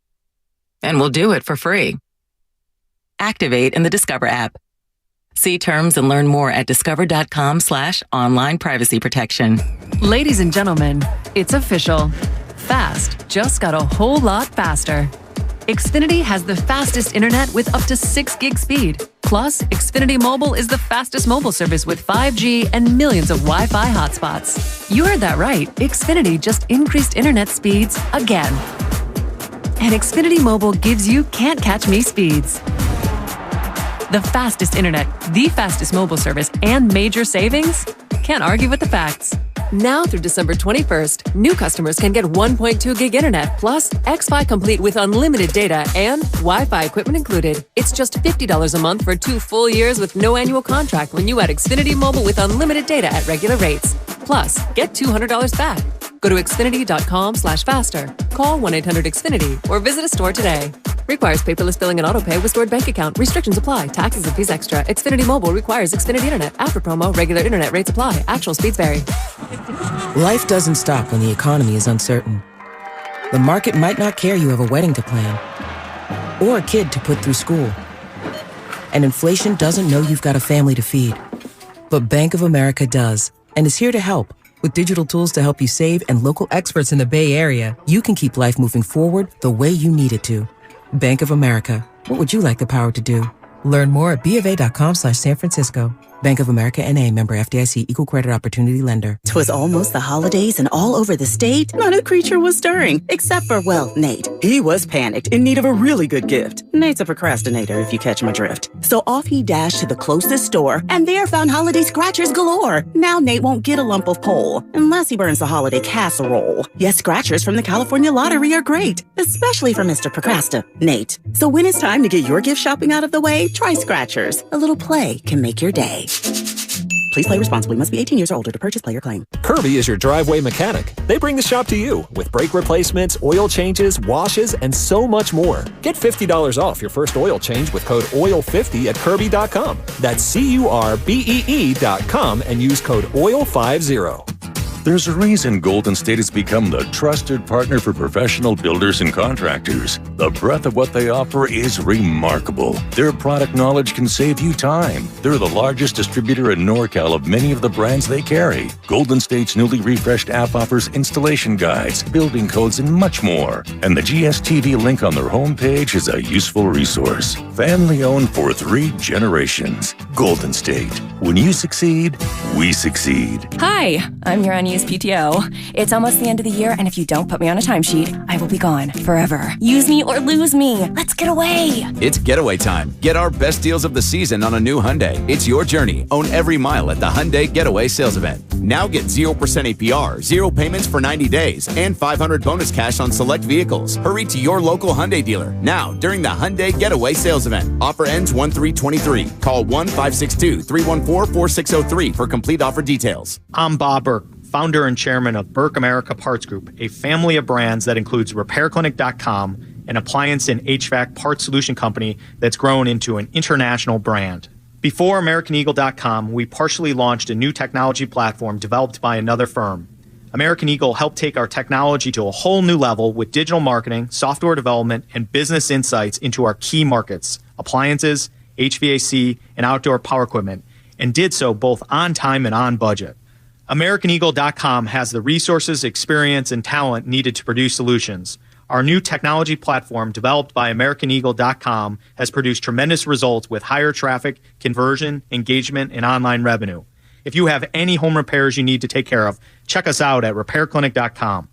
And we'll do it for free. Activate in the Discover app. See terms and learn more at discover.com/online privacy protection. Ladies and gentlemen, it's official. Fast just got a whole lot faster. Xfinity has the fastest internet with up to 6 gig speed. Plus, Xfinity Mobile is the fastest mobile service with 5G and millions of Wi-Fi hotspots. You heard that right. Xfinity just increased internet speeds again. And Xfinity Mobile gives you can't catch me speeds. The fastest internet, the fastest mobile service, and major savings? Can't argue with the facts. Now through December 21st, new customers can get 1.2 gig internet plus X-Fi Complete with unlimited data and Wi-Fi equipment included. It's just $50 a month for 2 full years with no annual contract when you add Xfinity Mobile with unlimited data at regular rates. Plus, get $200 back. Go to Xfinity.com/faster. Call 1-800-XFINITY or visit a store today. Requires paperless billing and autopay with stored bank account. Restrictions apply. Taxes and fees extra. Xfinity Mobile requires Xfinity Internet. After promo, regular internet rates apply. Actual speeds vary. Life doesn't stop when the economy is uncertain. The market might not care you have a wedding to plan or a kid to put through school. And inflation doesn't know you've got a family to feed. But Bank of America does and is here to help. With digital tools to help you save and local experts in the Bay Area, you can keep life moving forward the way you need it to. Bank of America. What would you like the power to do? Learn more at BofA.com/San Francisco. Bank of America N.A. member FDIC equal credit opportunity lender. 'Twas almost the holidays and all over the state, not a creature was stirring, except for, well, Nate. He was panicked in need of a really good gift. Nate's a procrastinator, if you catch my drift. So off he dashed to the closest store and there found holiday scratchers galore. Now Nate won't get a lump of coal unless he burns the holiday casserole. Yes, scratchers from the California Lottery are great, especially for Mr. Procrastinate. So when it's time to get your gift shopping out of the way, try scratchers. A little play can make your day. Please play responsibly. Must be 18 years or older to purchase player claim. Kirby is your driveway mechanic. They bring the shop to you with brake replacements, oil changes, washes, and so much more. Get $50 off your first oil change with code OIL50 at Kirby.com. That's CURBEE.com and use code OIL50. There's a reason Golden State has become the trusted partner for professional builders and contractors. The breadth of what they offer is remarkable. Their product knowledge can save you time. They're the largest distributor in NorCal of many of the brands they carry. Golden State's newly refreshed app offers installation guides, building codes, and much more. And the GSTV link on their homepage is a useful resource. Family owned for 3 generations. Golden State. When you succeed, we succeed. Hi, I'm your unused PTO. It's almost the end of the year, and if you don't put me on a timesheet, I will be gone forever. Use me or lose me. Let's get away. It's getaway time. Get our best deals of the season on a new Hyundai. It's your journey. Own every mile at the Hyundai Getaway Sales Event. Now get 0% APR, 0 payments for 90 days, and $500 bonus cash on select vehicles. Hurry to your local Hyundai dealer now during the Hyundai Getaway Sales Event. Offer ends 1/3/23. Call 1-562-314-4603 for complete offer details. I'm Bob Burke, founder and chairman of Burke America Parts Group, a family of brands that includes RepairClinic.com, an appliance and HVAC parts solution company that's grown into an international brand. Before AmericanEagle.com, we partially launched a new technology platform developed by another firm. American Eagle helped take our technology to a whole new level with digital marketing, software development, and business insights into our key markets, appliances, HVAC, and outdoor power equipment, and did so both on time and on budget. AmericanEagle.com has the resources, experience, and talent needed to produce solutions. Our new technology platform, developed by AmericanEagle.com, has produced tremendous results with higher traffic, conversion, engagement, and online revenue. If you have any home repairs you need to take care of, check us out at RepairClinic.com.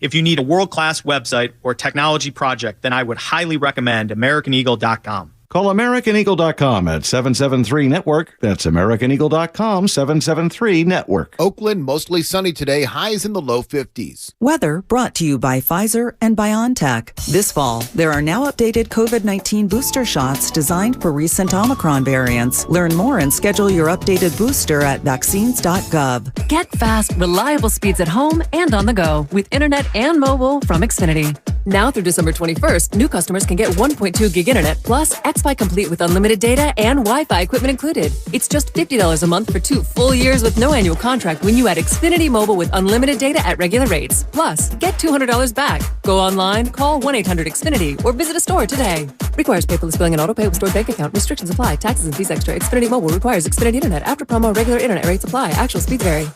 If you need a world-class website or technology project, then I would highly recommend AmericanEagle.com. Call AmericanEagle.com at 773-NETWORK. That's AmericanEagle.com, 773-NETWORK. Oakland, mostly sunny today, highs in the low 50s. Weather brought to you by Pfizer and BioNTech. This fall, there are now updated COVID-19 booster shots designed for recent Omicron variants. Learn more and schedule your updated booster at vaccines.gov. Get fast, reliable speeds at home and on the go with internet and mobile from Xfinity. Now through December 21st, new customers can get 1.2 gig internet plus XFi Complete with unlimited data and Wi-Fi equipment included. It's just $50 a month for 2 full years with no annual contract when you add Xfinity Mobile with unlimited data at regular rates. Plus, get $200 back. Go online, call 1-800-XFINITY or visit a store today. Requires paperless billing and auto pay with stored bank account. Restrictions apply. Taxes and fees extra. Xfinity Mobile requires Xfinity Internet. After promo, regular internet rates apply. Actual speeds vary.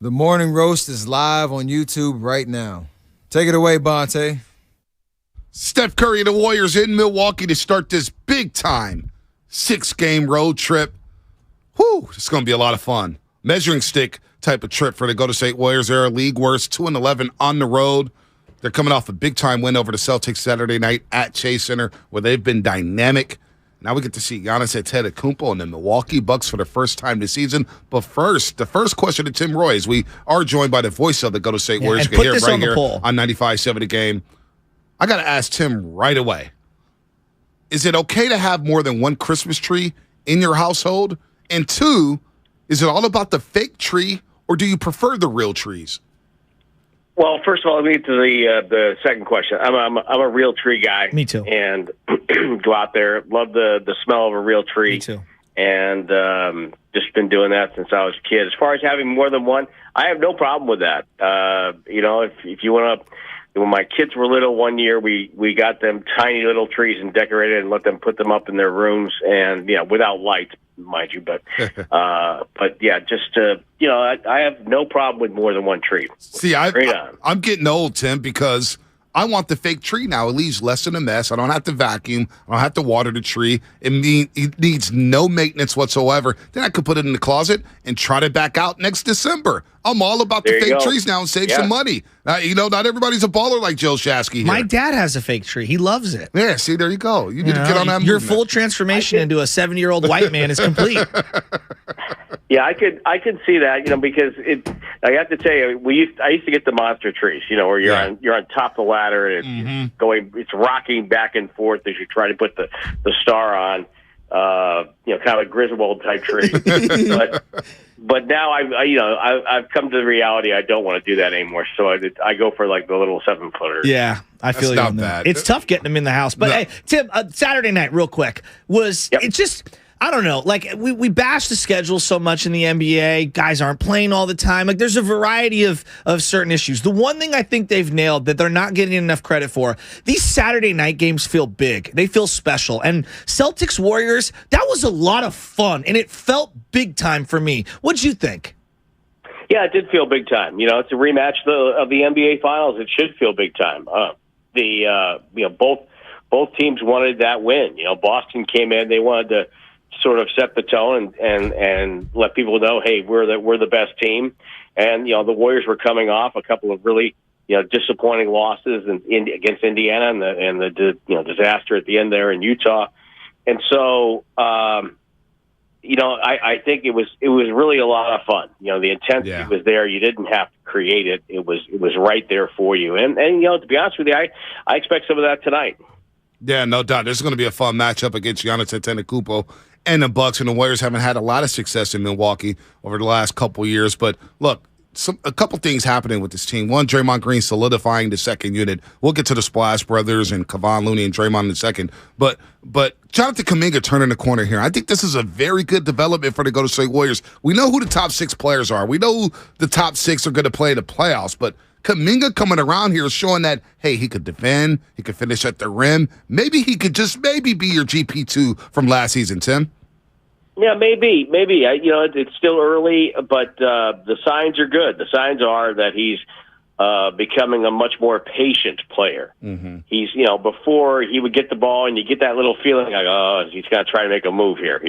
The Morning Roast is live on YouTube right now. Take it away, Bonte. Steph Curry and the Warriors in Milwaukee to start this big-time 6-game road trip. Whew, it's going to be a lot of fun. Measuring stick type of trip for the Golden State Warriors. They're a league worst 2-11 on the road. They're coming off a big-time win over the Celtics Saturday night at Chase Center, where they've been dynamic. Now we get to see Giannis Antetokounmpo and the Milwaukee Bucks for the first time this season. But first, the first question to Tim Roy, as we are joined by the voice of the Golden State Warriors. You can hear it right here on 95.7 The Game. I got to ask Tim right away. Is it okay to have more than one Christmas tree in your household? And 2, is it all about the fake tree, or do you prefer the real trees? Well, first of all, let me get to the second question. I'm a real tree guy. Me too. And go out there, love the smell of a real tree. Me too. And just been doing that since I was a kid. As far as having more than one, I have no problem with that. If you want to, when my kids were little, one year we got them tiny little trees and decorated and let them put them up in their rooms, and without lights, mind you. But yeah, just I have no problem with more than one tree. See, I'm getting old, Tim, because I want the fake tree now. It leaves less in a mess. I don't have to vacuum. I don't have to water the tree. It needs no maintenance whatsoever. Then I could put it in the closet and trot it back out next December. I'm all about the fake trees now and save some money. Not everybody's a baller like Joe Shasky here. My dad has a fake tree. He loves it. Yeah, see, there you go. You need to get on that Your movement. full transformation into a 7-year-old white man is complete. Yeah, I could see that, because I have to tell you, I used to get the monster trees, where you're on top of the ladder and it's rocking back and forth as you try to put the star on, kind of a Griswold type tree. but now I've come to the reality I don't want to do that anymore. So I go for like the little 7-footer. Yeah, I feel you not on that. bad. It's tough getting them in the house. But hey, Tim, Saturday night, real quick, it's just. I don't know. Like, we bash the schedule so much in the NBA. Guys aren't playing all the time. Like, there's a variety of certain issues. The one thing I think they've nailed that they're not getting enough credit for, these Saturday night games feel big. They feel special. And Celtics Warriors, that was a lot of fun, and it felt big time for me. What'd you think? Yeah, it did feel big time. It's a rematch of the NBA Finals. It should feel big time. Both teams wanted that win. Boston came in. They wanted to sort of set the tone and let people know, hey, we're the best team. And the Warriors were coming off a couple of really disappointing losses against Indiana and the disaster at the end there in Utah. And so I think it was really a lot of fun. The intensity was there. You didn't have to create it. It was right there for you. And to be honest with you, I expect some of that tonight. Yeah, no doubt. There's going to be a fun matchup against Giannis Antetokounmpo and the Bucks, and the Warriors haven't had a lot of success in Milwaukee over the last couple of years. But look, a couple things happening with this team. One, Draymond Green solidifying the second unit. We'll get to the Splash Brothers and Kevon Looney and Draymond in a second. But Jonathan Kuminga turning the corner here. I think this is a very good development for the Golden State Warriors. We know who the top 6 players are. We know who the top 6 are going to play in the playoffs. But Kuminga coming around here is showing that, hey, he could defend, he could finish at the rim. Maybe he could just be your GP2 from last season, Tim. Yeah, maybe. It's still early, but the signs are good. The signs are that he's becoming a much more patient player. Mm-hmm. He's, before he would get the ball and you get that little feeling like, oh, he's going to try to make a move here,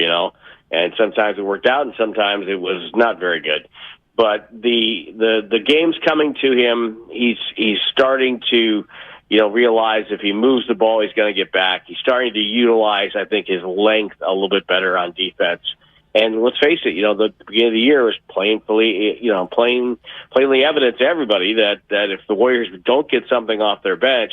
And sometimes it worked out and sometimes it was not very good. But the game's coming to him. He's starting to, realize if he moves the ball, he's going to get back. He's starting to utilize, I think, his length a little bit better on defense. And let's face it, the beginning of the year was plainly evident to everybody that if the Warriors don't get something off their bench,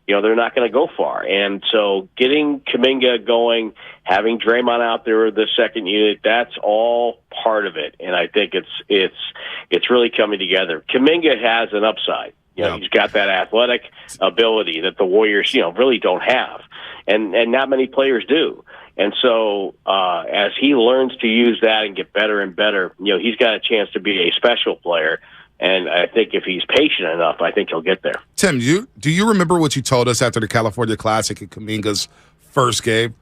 they're not going to go far. And so getting Kuminga going, having Draymond out there with the second unit, that's all part of it. And I think it's really coming together. Kuminga has an upside. He's got that athletic ability that the Warriors, really don't have. And not many players do. And so as he learns to use that and get better and better, he's got a chance to be a special player. And I think if he's patient enough, I think he'll get there. Tim, do you remember what you told us after the California Classic at Kuminga's first game?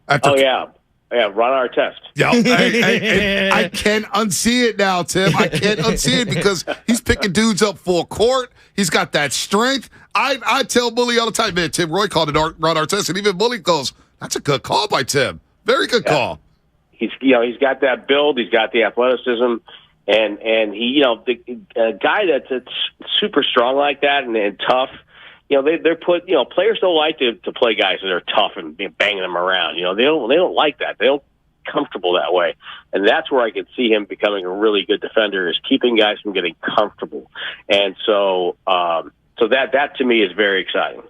Yeah, run our test. Yeah, I can't unsee it now, Tim. I can't unsee it because he's picking dudes up full court. He's got that strength. I tell Bully all the time, man, Tim Roy called it run our test, and even Bully goes, that's a good call by Tim. Very good call. He's got that build. He's got the athleticism. And he, a guy that's super strong like that and tough, they're players don't like to play guys that are tough and banging them around. They don't like that. They don't comfortable that way. And that's where I could see him becoming a really good defender, is keeping guys from getting comfortable. And so that to me is very exciting.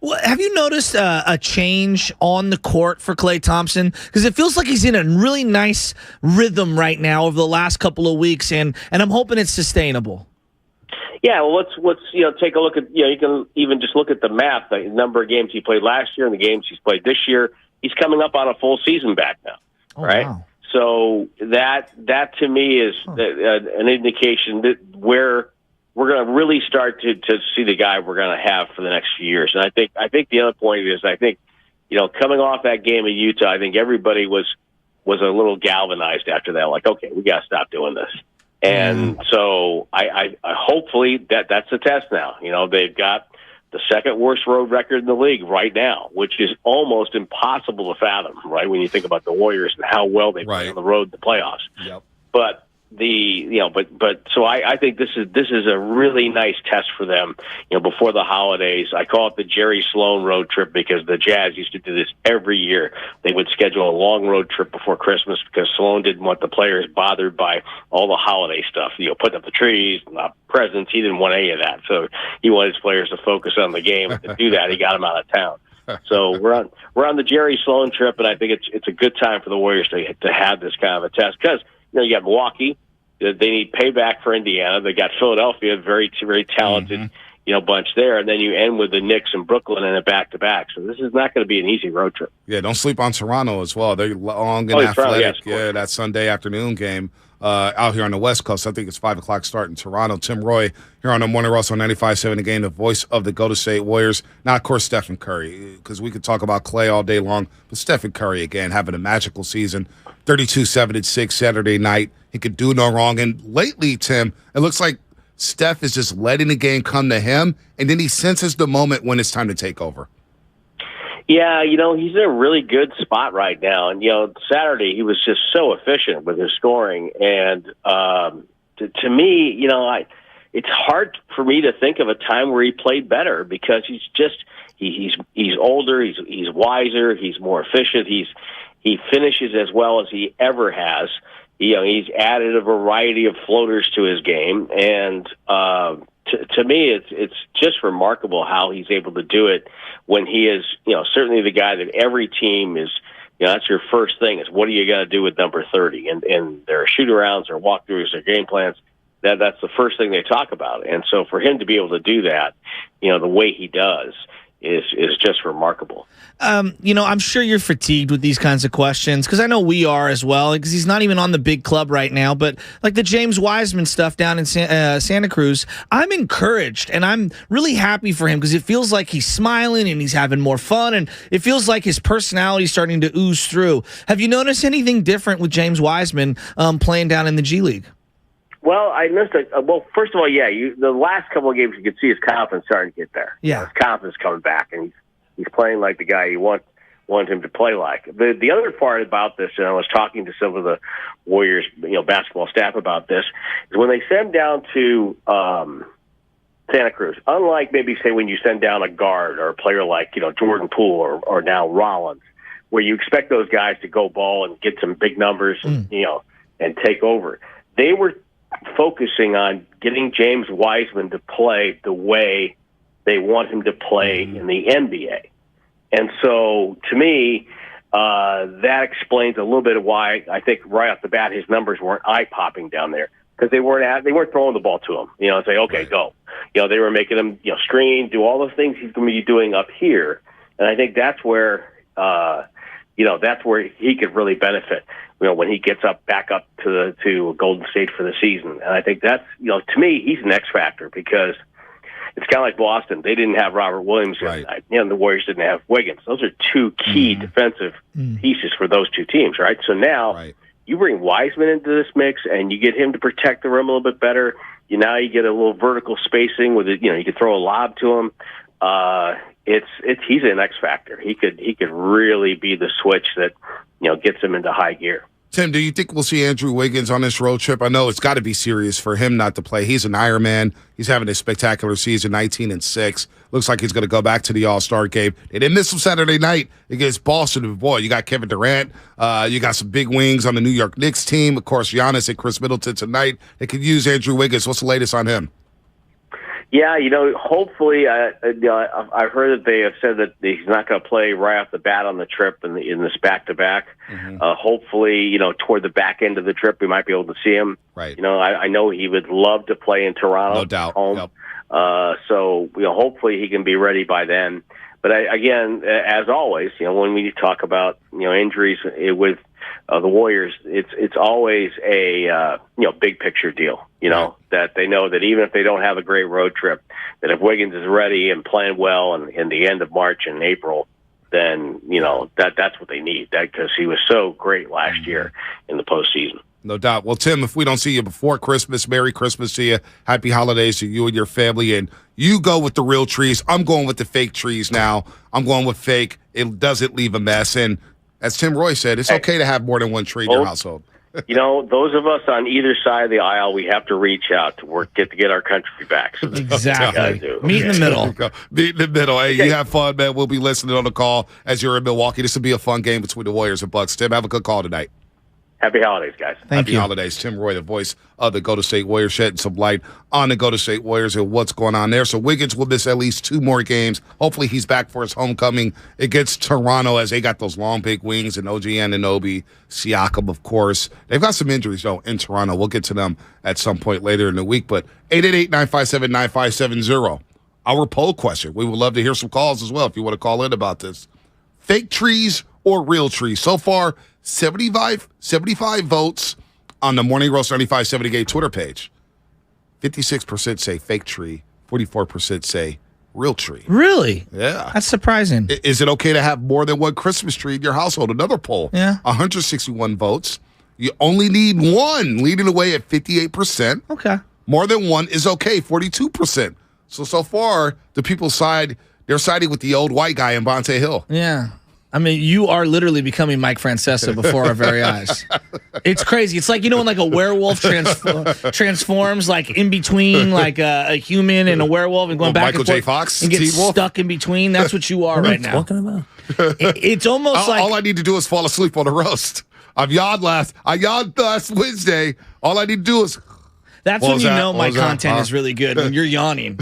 Well, have you noticed a change on the court for Klay Thompson? Because it feels like he's in a really nice rhythm right now over the last couple of weeks, and I'm hoping it's sustainable. Yeah, well, let's take a look at, you can even just look at the map, the number of games he played last year and the games he's played this year. He's coming up on a full season back now, right? Wow. So that to me is an indication that where we're going to really start to see the guy we're going to have for the next few years. And I think the other point is, coming off that game in Utah, I think everybody was a little galvanized after that. Like, okay, we got to stop doing this. And so I hopefully that's the test now. They've got the second worst road record in the league right now, which is almost impossible to fathom, right? When you think about the Warriors and how well they play on the road in the playoffs. Yep. But so I think this is a really nice test for them, before the holidays. I call it the Jerry Sloan road trip because the Jazz used to do this every year. They would schedule a long road trip before Christmas because Sloan didn't want the players bothered by all the holiday stuff, putting up the trees, presents. He didn't want any of that. So he wanted his players to focus on the game. To do that, he got them out of town. So we're on the Jerry Sloan trip, and I think it's a good time for the Warriors to have this kind of a test because you got Milwaukee. They need payback for Indiana. They got Philadelphia, very talented, bunch there. And then you end with the Knicks and Brooklyn in a back-to-back. So this is not going to be an easy road trip. Yeah, don't sleep on Toronto as well. They're long and athletic. Yeah, that Sunday afternoon game out here on the West Coast. I think it's 5 o'clock start in Toronto. Tim Roy here on the Morning Rush on 95.7 The Game, the voice of the Golden State Warriors. Now, of course, Stephen Curry, because we could talk about Clay all day long, but Stephen Curry, again, having a magical season. 32-7-6 Saturday night. He could do no wrong. And lately, Tim, it looks like Steph is just letting the game come to him, and then he senses the moment when it's time to take over. Yeah, he's in a really good spot right now. And, Saturday he was just so efficient with his scoring. And to me, it's hard for me to think of a time where he played better because he's older, he's wiser, he's more efficient, he finishes as well as he ever has. He's added a variety of floaters to his game, and to me, it's just remarkable how he's able to do it when he is, certainly the guy that every team is. That's your first thing is what are you going to do with number 30? And there are shoot-arounds or walkthroughs or game plans. That's the first thing they talk about. And so for him to be able to do that, the way he does is just remarkable. I'm sure you're fatigued with these kinds of questions because I know we are as well because he's not even on the big club right now. But like the James Wiseman stuff down in Santa Cruz, I'm encouraged and I'm really happy for him because it feels like he's smiling and he's having more fun and it feels like his personality is starting to ooze through. Have you noticed anything different with James Wiseman playing down in the G League? Well, I missed it. Well, first of all, the last couple of games you could see his confidence starting to get there. Yeah, his confidence coming back, and he's playing like the guy you want him to play like. The other part about this, and I was talking to some of the Warriors, basketball staff about this, is when they send down to Santa Cruz. Unlike maybe say when you send down a guard or a player like Jordan Poole or now Rollins, where you expect those guys to go ball and get some big numbers, and take over. They were focusing on getting James Wiseman to play the way they want him to play in the NBA. And so, to me, that explains a little bit of why I think right off the bat his numbers weren't eye-popping down there because they weren't throwing the ball to him. Say, okay, go. They were making him screen, do all the things he's going to be doing up here, and I think that's where that's where he could really benefit. When he gets back up to Golden State for the season, and I think that's to me he's an X factor because it's kind of like Boston. They didn't have Robert Williams yesterday, and the Warriors didn't have Wiggins. Those are two key defensive pieces for those two teams, right? So now you bring Wiseman into this mix, and you get him to protect the rim a little bit better. Now you get a little vertical spacing with it. You could throw a lob to him. He's an X factor. He could really be the switch that gets him into high gear. Tim, do you think we'll see Andrew Wiggins on this road trip? I know it's got to be serious for him not to play. He's an Ironman. He's having a spectacular season, 19-6. Looks like he's going to go back to the All-Star game. They didn't miss him Saturday night against Boston. Boy, you got Kevin Durant. You got some big wings on the New York Knicks team. Of course, Giannis and Chris Middleton tonight. They could use Andrew Wiggins. What's the latest on him? Yeah, hopefully, I've heard that they have said that he's not going to play right off the bat on the trip in this back-to-back. Hopefully, toward the back end of the trip, we might be able to see him. Right. I know he would love to play in Toronto. No doubt. Home. Yep. So, hopefully he can be ready by then. But again, as always, when we talk about, injuries with the Warriors, it's always a big picture deal. That they know that even if they don't have a great road trip, that if Wiggins is ready and playing well in the end of March and April, then that's what they need. Because he was so great last year in the postseason. No doubt. Well, Tim, if we don't see you before Christmas, Merry Christmas to you. Happy holidays to you and your family. And you go with the real trees. I'm going with the fake trees now. I'm going with fake. It doesn't leave a mess. And as Tim Roy said, it's okay to have more than one tree in your household. Those of us on either side of the aisle, we have to reach out to get our country back. So exactly. Meet in the middle. Meet in the middle. Hey, you have fun, man. We'll be listening on the call as you're in Milwaukee. This will be a fun game between the Warriors and Bucks. Tim, have a good call tonight. Happy holidays, guys. Happy holidays. Tim Roy, the voice of the Golden State Warriors, shedding some light on the Golden State Warriors and what's going on there. So Wiggins will miss at least 2 more games. Hopefully he's back for his homecoming against Toronto as they got those long, big wings and OG Anunoby, Siakam, of course. They've got some injuries, though, in Toronto. We'll get to them at some point later in the week. But 888-957-9570, our poll question. We would love to hear some calls as well if you want to call in about this. Fake trees or real trees? So far, 75 votes on the Morning Roast 95.7 Gay Twitter page. 56% say fake tree, 44% say real tree. Really? Yeah. That's surprising. Is it okay to have more than one Christmas tree in your household? Another poll. Yeah. 161 votes. You only need one, leading away at 58%. Okay. More than one is okay, 42%. So far, the people's side, they're siding with the old white guy in Bonte Hill. Yeah. I mean, you are literally becoming Mike Francesa before our very eyes. It's crazy. It's like, when like a werewolf transforms like in between like a human and a werewolf and going back Michael and forth J. Fox, and gets T-Wolf? stuck in between. That's what you are right now. What are you talking about? It's almost like all I need to do is fall asleep on the roast. I yawned last Wednesday. All I need to do is. That's What when was you that? know What my was that? content is really good, when you're yawning.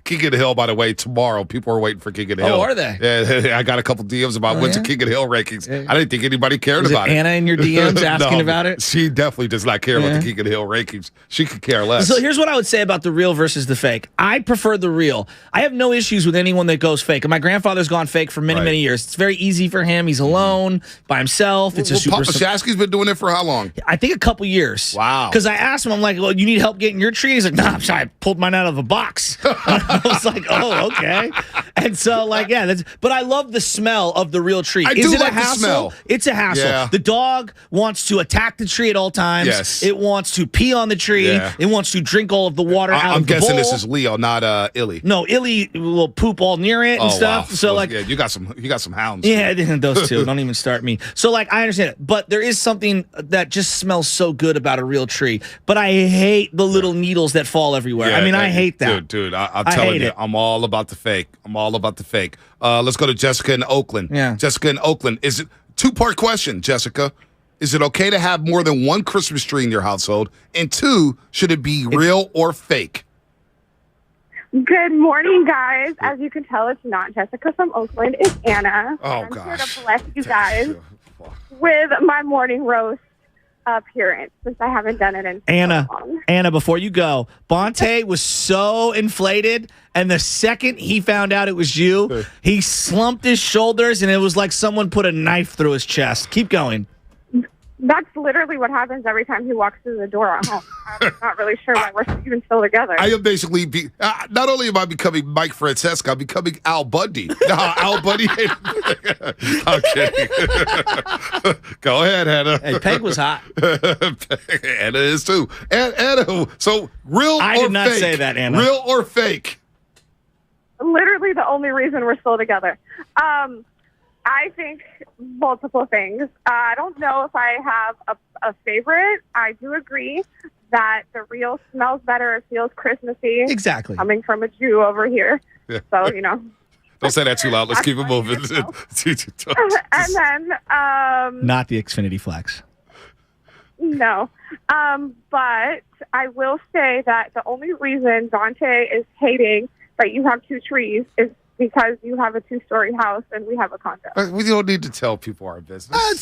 King of the Hill, by the way, tomorrow. People are waiting for King of the Hill. Oh, are they? Yeah, I got a couple DMs about when's the King of the Hill rankings. I didn't think anybody cared Is it about it. Anna in your DMs asking No, about it? She definitely does not care about the King of the Hill rankings. She could care less. So here's what I would say about the real versus the fake. I prefer the real. I have no issues with anyone that goes fake. And my grandfather's gone fake for many, many years. It's very easy for him. He's alone by himself. It's a super. Papa Shasky's been doing it for how long? I think a couple years. Wow. Because I asked him, I'm like, well, you need help getting your tree? He's like, nah, I'm sorry. I pulled mine out of a box. I was like, oh, okay. And so, like, yeah, but I love the smell of the real tree. I Is do it like a the hassle? smell. It's a hassle. Yeah. The dog wants to attack the tree at all times. Yes. It wants to pee on the tree. Yeah. It wants to drink all of the water out I'm of the bowl. guessing this is Leo, not Illy. No, Illy will poop all near it and stuff. Wow. So, like, yeah, you got some hounds. yeah, those two. Don't even start me. So, like, I understand it. But there is something that just smells so good about a real tree. But I hate the little needles that fall everywhere. I mean, I hate that. Dude, I'm telling you, I'm all about the fake. Let's go to Jessica in Oakland. Yeah. Jessica in Oakland. Is it two-part question, Jessica? Is it okay to have more than one Christmas tree in your household? And 2, should it be real or fake? Good morning, guys. As you can tell, it's not Jessica from Oakland. It's Anna. Oh, I'm gosh. here to bless you guys with my morning roast appearance, since I haven't done it in so long. Anna, before you go, Bonte was so inflated, and the second he found out it was you, he slumped his shoulders, and it was like someone put a knife through his chest. Keep going. That's literally what happens every time he walks through the door at home. I'm not really sure why we're even still together. I am basically not only am I becoming Mike Francesca, I'm becoming Al Bundy. Al Bundy. I'm kidding. Go ahead, Anna. Hey, Peg was hot. Anna is too. Anna. So real I or did not fake? say that, Anna. Real or fake? Literally the only reason we're still together. I think multiple things. I don't know if I have a favorite. I do agree that the real smells better. It feels Christmassy. Exactly. Coming from a Jew over here. Yeah. So, Don't say that too loud. Let's keep it moving. And then, Not the Xfinity Flex. no. But I will say that the only reason Dante is hating that you have 2 trees is because you have a 2-story house and we have a condo. We don't need to tell people our business. I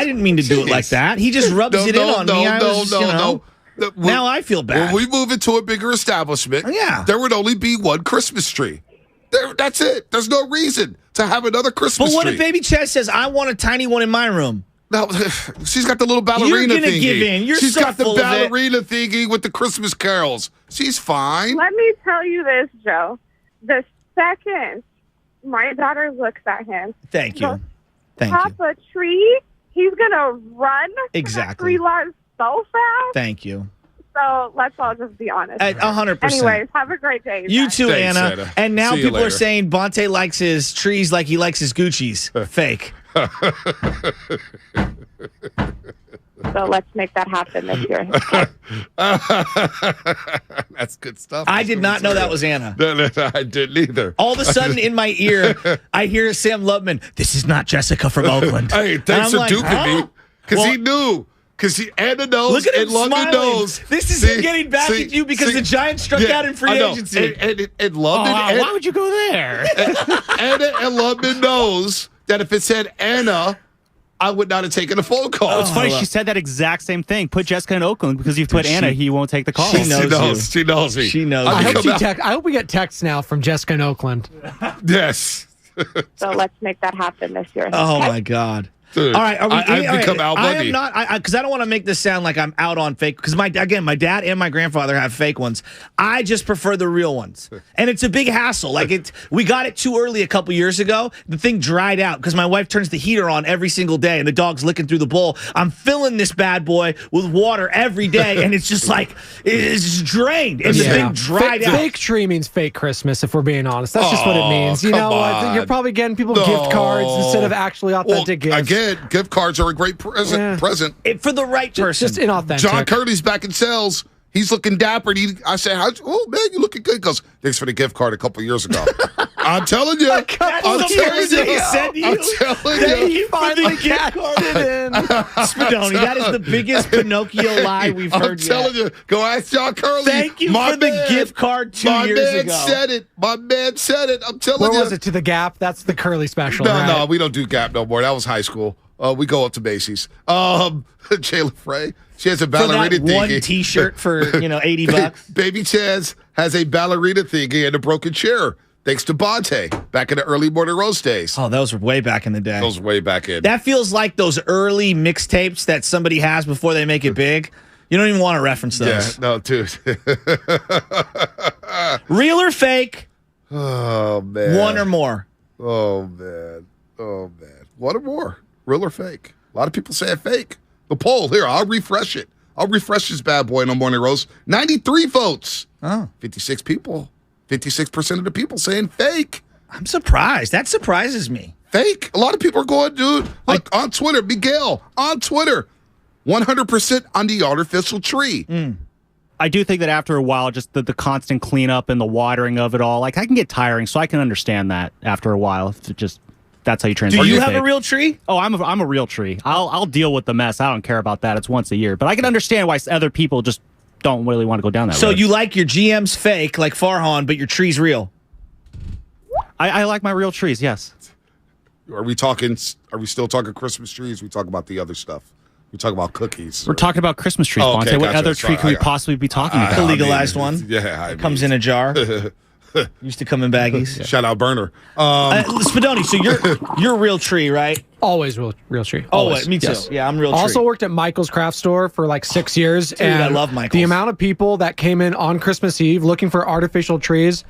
didn't mean to do it like that. He just rubs it in on me. No. Now I feel bad. When we move into a bigger establishment, there would only be one Christmas tree. That's it. There's no reason to have another Christmas tree. But what if Baby Chess says, I want a tiny one in my room? No, she's got the little ballerina You're gonna thingy. give in. She's so got the full of it. ballerina thingy with the Christmas carols. She's fine. Let me tell you this, Joe. The second my daughter looks at him, Thank you. Papa Tree, he's going to run Exactly. to that tree line so fast. Thank you. So let's all just be honest. 100%. Anyways, have a great day. You guys. too, Thanks, Anna. Anna. And now See you people are later. saying Bonte likes his trees like he likes his Gucci's. Fake. So let's make that happen this year. That's good stuff. I did not know that was Anna. No, I didn't either. All of a sudden, in my ear, I hear Sam Lubman, this is not Jessica from Oakland. Hey, thanks for duping me. Because he knew. Because Anna knows Look at him and London smiling. knows. This is him getting back at you because the Giants struck out in free agency. And London. Why would you go there? Anna and London knows that if it said Anna, I would not have taken a phone call. It's funny. She said that exact same thing. Put Jessica in Oakland because you've put Anna. He won't take the call. She knows. She knows me. She knows. I hope we get texts now from Jessica in Oakland. Yes. So let's make that happen this year. Oh, my God. Dude, all right, are we, I've become Al Bundy. I am not, because I don't want to make this sound like I'm out on fake. Because my dad and my grandfather have fake ones. I just prefer the real ones, and it's a big hassle. Like we got it too early a couple years ago. The thing dried out because my wife turns the heater on every single day, and the dog's licking through the bowl. I'm filling this bad boy with water every day, and it's just like it's drained, and the thing dried out. Fake tree means fake Christmas. If we're being honest, that's just what it means. You know what? You're probably getting people gift cards instead of actually authentic gifts. Again, gift cards are a great present. For the right person. Just inauthentic. John Curdy's back in sales. He's looking dapper. And I said, "Oh man, you looking good?" He goes, "Thanks for the gift card a couple years ago." I'm telling you. I'm telling you. Thank you for the gift card. Spadoni, that is the biggest Pinocchio lie we've heard I'm telling you. Go ask John Curley. Thank you for the gift card 2 years ago. My man said it. My man said it. I'm telling you. Where was it? To the Gap? That's the Curly special. No, we don't do Gap no more. That was high school. We go up to Macy's. Jayla Frey, she has a ballerina for that one T-shirt for $80. Baby Chaz has a ballerina thingy and a broken chair. Thanks to Bonte back in the early morning roast days. Oh, those were way back in the day. Those were way back in. That feels like those early mixtapes that somebody has before they make it big. You don't even want to reference those. Yeah, no, dude. Real or fake? Oh, man. One or more? Oh, man. One or more. Real or fake? A lot of people say fake. The poll, here, I'll refresh it. I'll refresh this bad boy in the morning roast. 93 votes. Oh. 56 people. 56% of the people saying fake. I'm surprised. That surprises me. Fake? A lot of people are going, dude. Like on Twitter, Miguel, on Twitter, 100% on the artificial tree. I do think that after a while, just the constant cleanup and the watering of it all, like I can get tiring, so I can understand that after a while. If it just that's how you transition. Do you have a real tree? Oh, I'm a real tree. I'll deal with the mess. I don't care about that. It's once a year, but I can understand why other people just don't really want to go down that road. So you like your GM's fake, like Farhan, but your tree's real. I like my real trees. Yes. Are we still talking Christmas trees? We talk about the other stuff. We talk about cookies. We're talking about Christmas trees, Oh, okay, Bonte. What gotcha. other tree could we possibly be talking about? The legalized one. Yeah, comes in a jar. Used to come in baggies. Shout out Burner. Spadoni, so you're real tree, right? Always real tree. Always. Me too. Yes. Yeah, I'm real tree. Also worked at Michael's craft store for like 6 years. Dude, and I love Michael's. The amount of people that came in on Christmas Eve looking for artificial trees,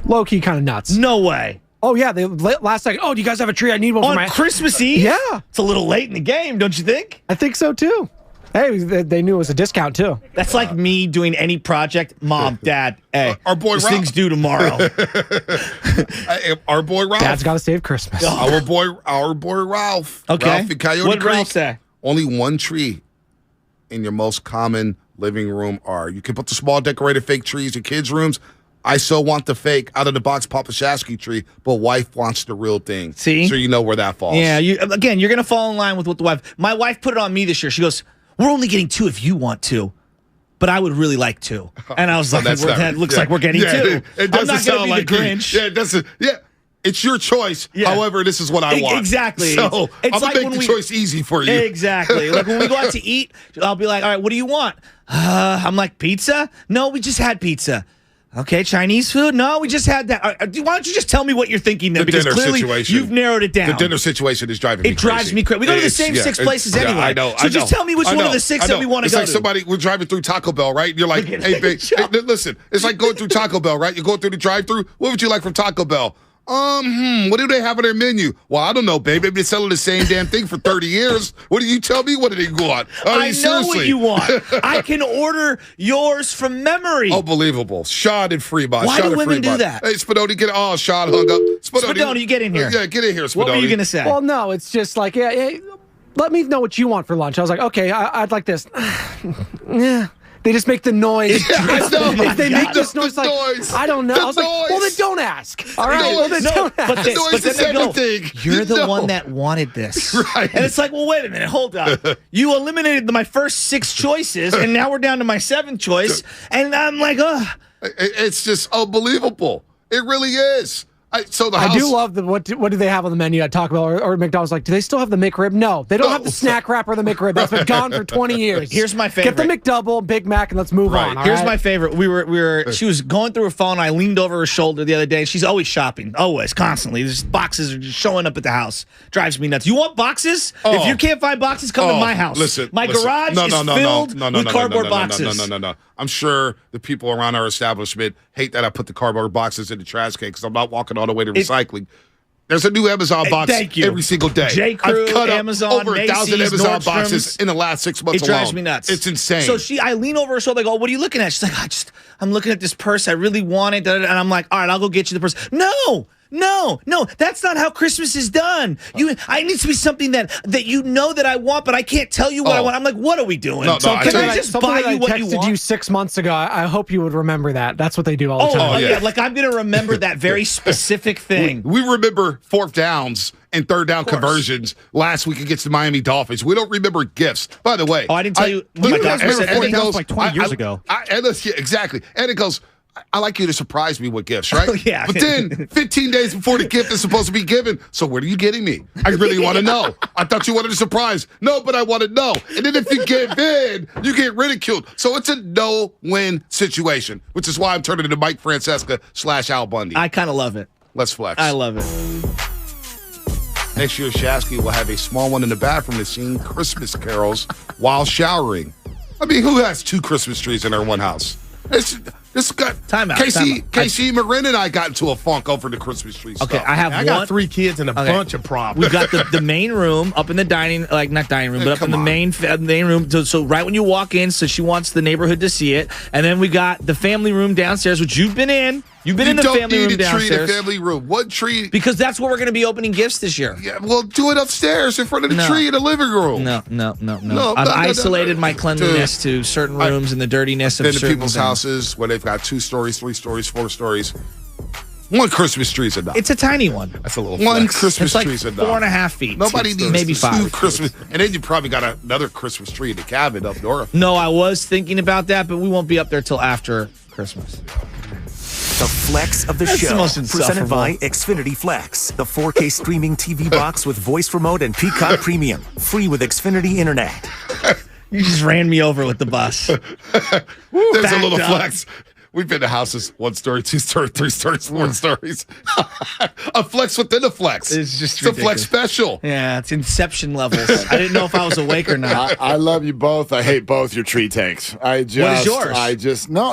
low-key kind of nuts. No way. Oh, yeah. They last second, do you guys have a tree? I need one for on my... Christmas Eve? Yeah. It's a little late in the game, don't you think? I think so, too. Hey, they knew it was a discount, too. That's like me doing any project. Mom, Dad, hey, our boy this Ralph. thing's due tomorrow. Our boy Ralph. Dad's got to save Christmas. Our boy Ralph. Okay. Ralph in Coyote What did Creek. Ralph say? Only one tree in your most common living room are. You can put the small decorated fake trees in kids' rooms. I so want the fake out-of-the-box Papa Shasky tree, but wife wants the real thing. See? So you know where that falls. Yeah, you're going to fall in line with what the wife... My wife put it on me this year. She goes, we're only getting 2 if you want 2. But I would really like 2. And I was like, that looks like we're getting 2. It I'm doesn't not sound going to like be the Grinch. Yeah, it doesn't. Yeah, it's your choice. Yeah. However, this is what I want. Exactly. So It's I'm like going to when make the choice easy for you. Exactly. Like when we go out to eat, I'll be like, all right, what do you want? I'm like, pizza? No, we just had pizza. Okay, Chinese food? No, we just had that. Why don't you just tell me what you're thinking then? The Because dinner clearly situation. you've narrowed it down. The dinner situation is driving me crazy. It drives me crazy. We go to the same 6 places anyway. I know. So just tell me which one of the 6 that we want to go to. It's like we're driving through Taco Bell, right? And you're like, hey, babe, listen, it's like going through Taco Bell, right? You're going through the drive-thru. What would you like from Taco Bell? What do they have on their menu? Well, I don't know, babe. They've been selling the same damn thing for 30 years. What do you tell me? What do they want? I know what you want. I can order yours from memory. Unbelievable. Sean and Fremont. Why do women do that? Hey, Spadoni, get oh, Sean hung up. Spadoni, you get in here. Yeah, get in here, Spadoni. What were you going to say? Well, no, it's just like, let me know what you want for lunch. I was like, okay, I'd like this. Yeah. They just make the noise. Yeah, I know. If they make this noise, like, noise. I don't know. The I was like, well, then noise. don't ask. All right, well, then noise. don't ask. But noise is then they go, everything. you're the No. one that wanted this. Right. And it's like, well, wait a minute. Hold up. You eliminated my first 6 choices, and now we're down to my 7th choice. And I'm like, ugh. It's just unbelievable. It really is. So the house, I do love the what do they have on the menu at Taco Bell or McDonald's? Like, do they still have the McRib? No, they don't have the snack wrap or the McRib. That's been gone for 20 years. Here's my favorite. Get the McDouble, Big Mac, and let's move on. Here's my favorite. We were. She was going through her phone. I leaned over her shoulder the other day. She's always shopping, always, constantly. There's boxes are just showing up at the house. Drives me nuts. You want boxes? If you can't find boxes, come to my house. Listen, my garage is filled with cardboard boxes. No. I'm sure the people around our establishment hate that I put the cardboard boxes in the trash can because I'm not walking all the way to recycling. There's a new Amazon box every single day. J.Crew, I've cut Amazon, up over Macy's, 1,000 Amazon Nordstrom's. boxes in the last 6 months It drives alone. me nuts. It's insane. So I lean over her shoulder. I go, "What are you looking at?" She's like, "I'm looking at this purse. I really want it." And I'm like, "All right, I'll go get you the purse." No, that's not how Christmas is done. I need to be something that you know that I want, but I can't tell you what I want. I'm like, what are we doing? No, Can I just buy you what you texted want? you 6 months ago. I hope you would remember that. That's what they do all the time. Oh, yeah. Like I'm going to remember that very specific thing. We remember 4th downs and 3rd down conversions last week against the Miami Dolphins. We don't remember gifts. By the way, I didn't tell you. You guys remember 4th downs like 20 years ago. Exactly. And it goes, I like you to surprise me with gifts, right? Oh, yeah. But then 15 days before the gift is supposed to be given, so what are you getting me? I really want to know. I thought you wanted a surprise. No, but I want to know. And then if you give in, you get ridiculed. So it's a no-win situation, which is why I'm turning to Mike Francesca / Al Bundy. I kind of love it. Let's flex. I love it. Next year, Shasky will have a small one in the bathroom to sing Christmas carols while showering. I mean, who has 2 Christmas trees in their one house? This got time out. Casey Marin and I got into a funk over the Christmas tree stuff. Okay, I got 3 kids and a bunch of problems. We've got the main room up in the dining, like not dining room, but up in the main room. So right when you walk in, so she wants the neighborhood to see it. And then we got the family room downstairs, which you've been in. You've been in the family room downstairs. You don't need a tree in the family room. What tree? Because that's where we're going to be opening gifts this year. Yeah, well, do it upstairs in front of the tree in the living room. No. I've isolated my cleanliness to certain rooms and the dirtiness of certain been to people's things. houses where they've got 2 stories, 3 stories, 4 stories. 1 Christmas tree is enough. It's a tiny one. That's a little 1 Christmas tree is enough. 4.5 feet. Nobody needs maybe 2 5 Christmas. And then you probably got another Christmas tree in the cabin up north. No, I was thinking about that, but we won't be up there till after Christmas. The flex of the That's show, the most presented by insufferable. Xfinity Flex, the 4K streaming TV box with voice remote and Peacock Premium, free with Xfinity Internet. You just ran me over with the bus. There's a little up. flex. We've been to houses 1 story, 2 story, 3 stories, 4 stories. A flex within a flex. It's just a flex special. Yeah, it's Inception levels. I didn't know if I was awake or not. I love you both. I hate both your tree tanks. What is yours?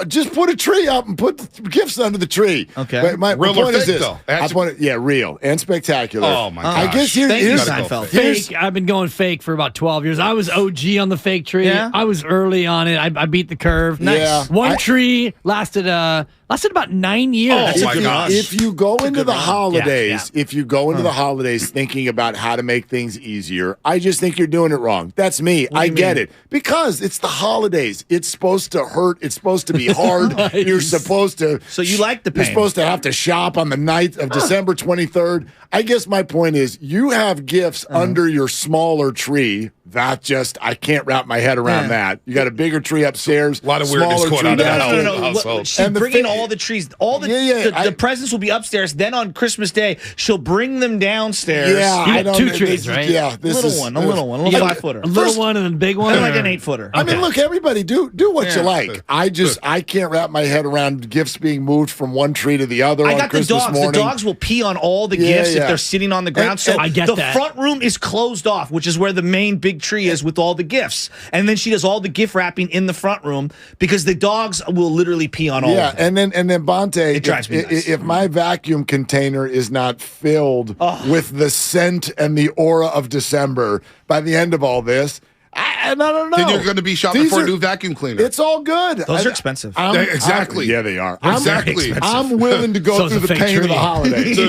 Just put a tree up and put the gifts under the tree. Okay. But my Real point or is fake, this. though? Real and spectacular. Oh, my gosh. I guess here's fake. I've been going fake for about 12 years. I was OG on the fake tree. Yeah? I was early on it. I beat the curve. Nice. Yeah. One tree lasted about 9 years. Oh, my gosh. If you go into the run. holidays, if you go into the holidays thinking about how to make things easier, I just think you're doing it wrong. That's me. I get it. Because it's the holidays. It's supposed to hurt. It's supposed to be hard. Nice. You're supposed to. So you like the pain. You're supposed to have to shop on the night of December 23rd. I guess my point is you have gifts under your smaller tree. I can't wrap my head around that. You got a bigger tree upstairs. A lot of weirdness going on in that house. No. She's bringing all the trees. The presents will be upstairs. Then on Christmas Day, she'll bring them downstairs. Yeah, You got 2 trees, right? Yeah, a little one, a little 5-footer. A little one and a big one? Like an 8-footer. I mean, look, everybody do what you like. I can't wrap my head around gifts being moved from one tree to the other on Christmas morning. The dogs will pee on all the gifts if they're sitting on the ground. So I get the that. front room is closed off, which is where the main big tree is with all the gifts. And then she does all the gift wrapping in the front room because the dogs will literally pee on all of them. and then Bonte, It drives me nuts. if my vacuum container is not filled with the scent and the aura of December by the end of all this, I don't know. Then you're going to be shopping for a new vacuum cleaner. It's all good. Those are expensive. Exactly. Yeah, they are. Exactly. I'm willing to go through the pain of the holidays.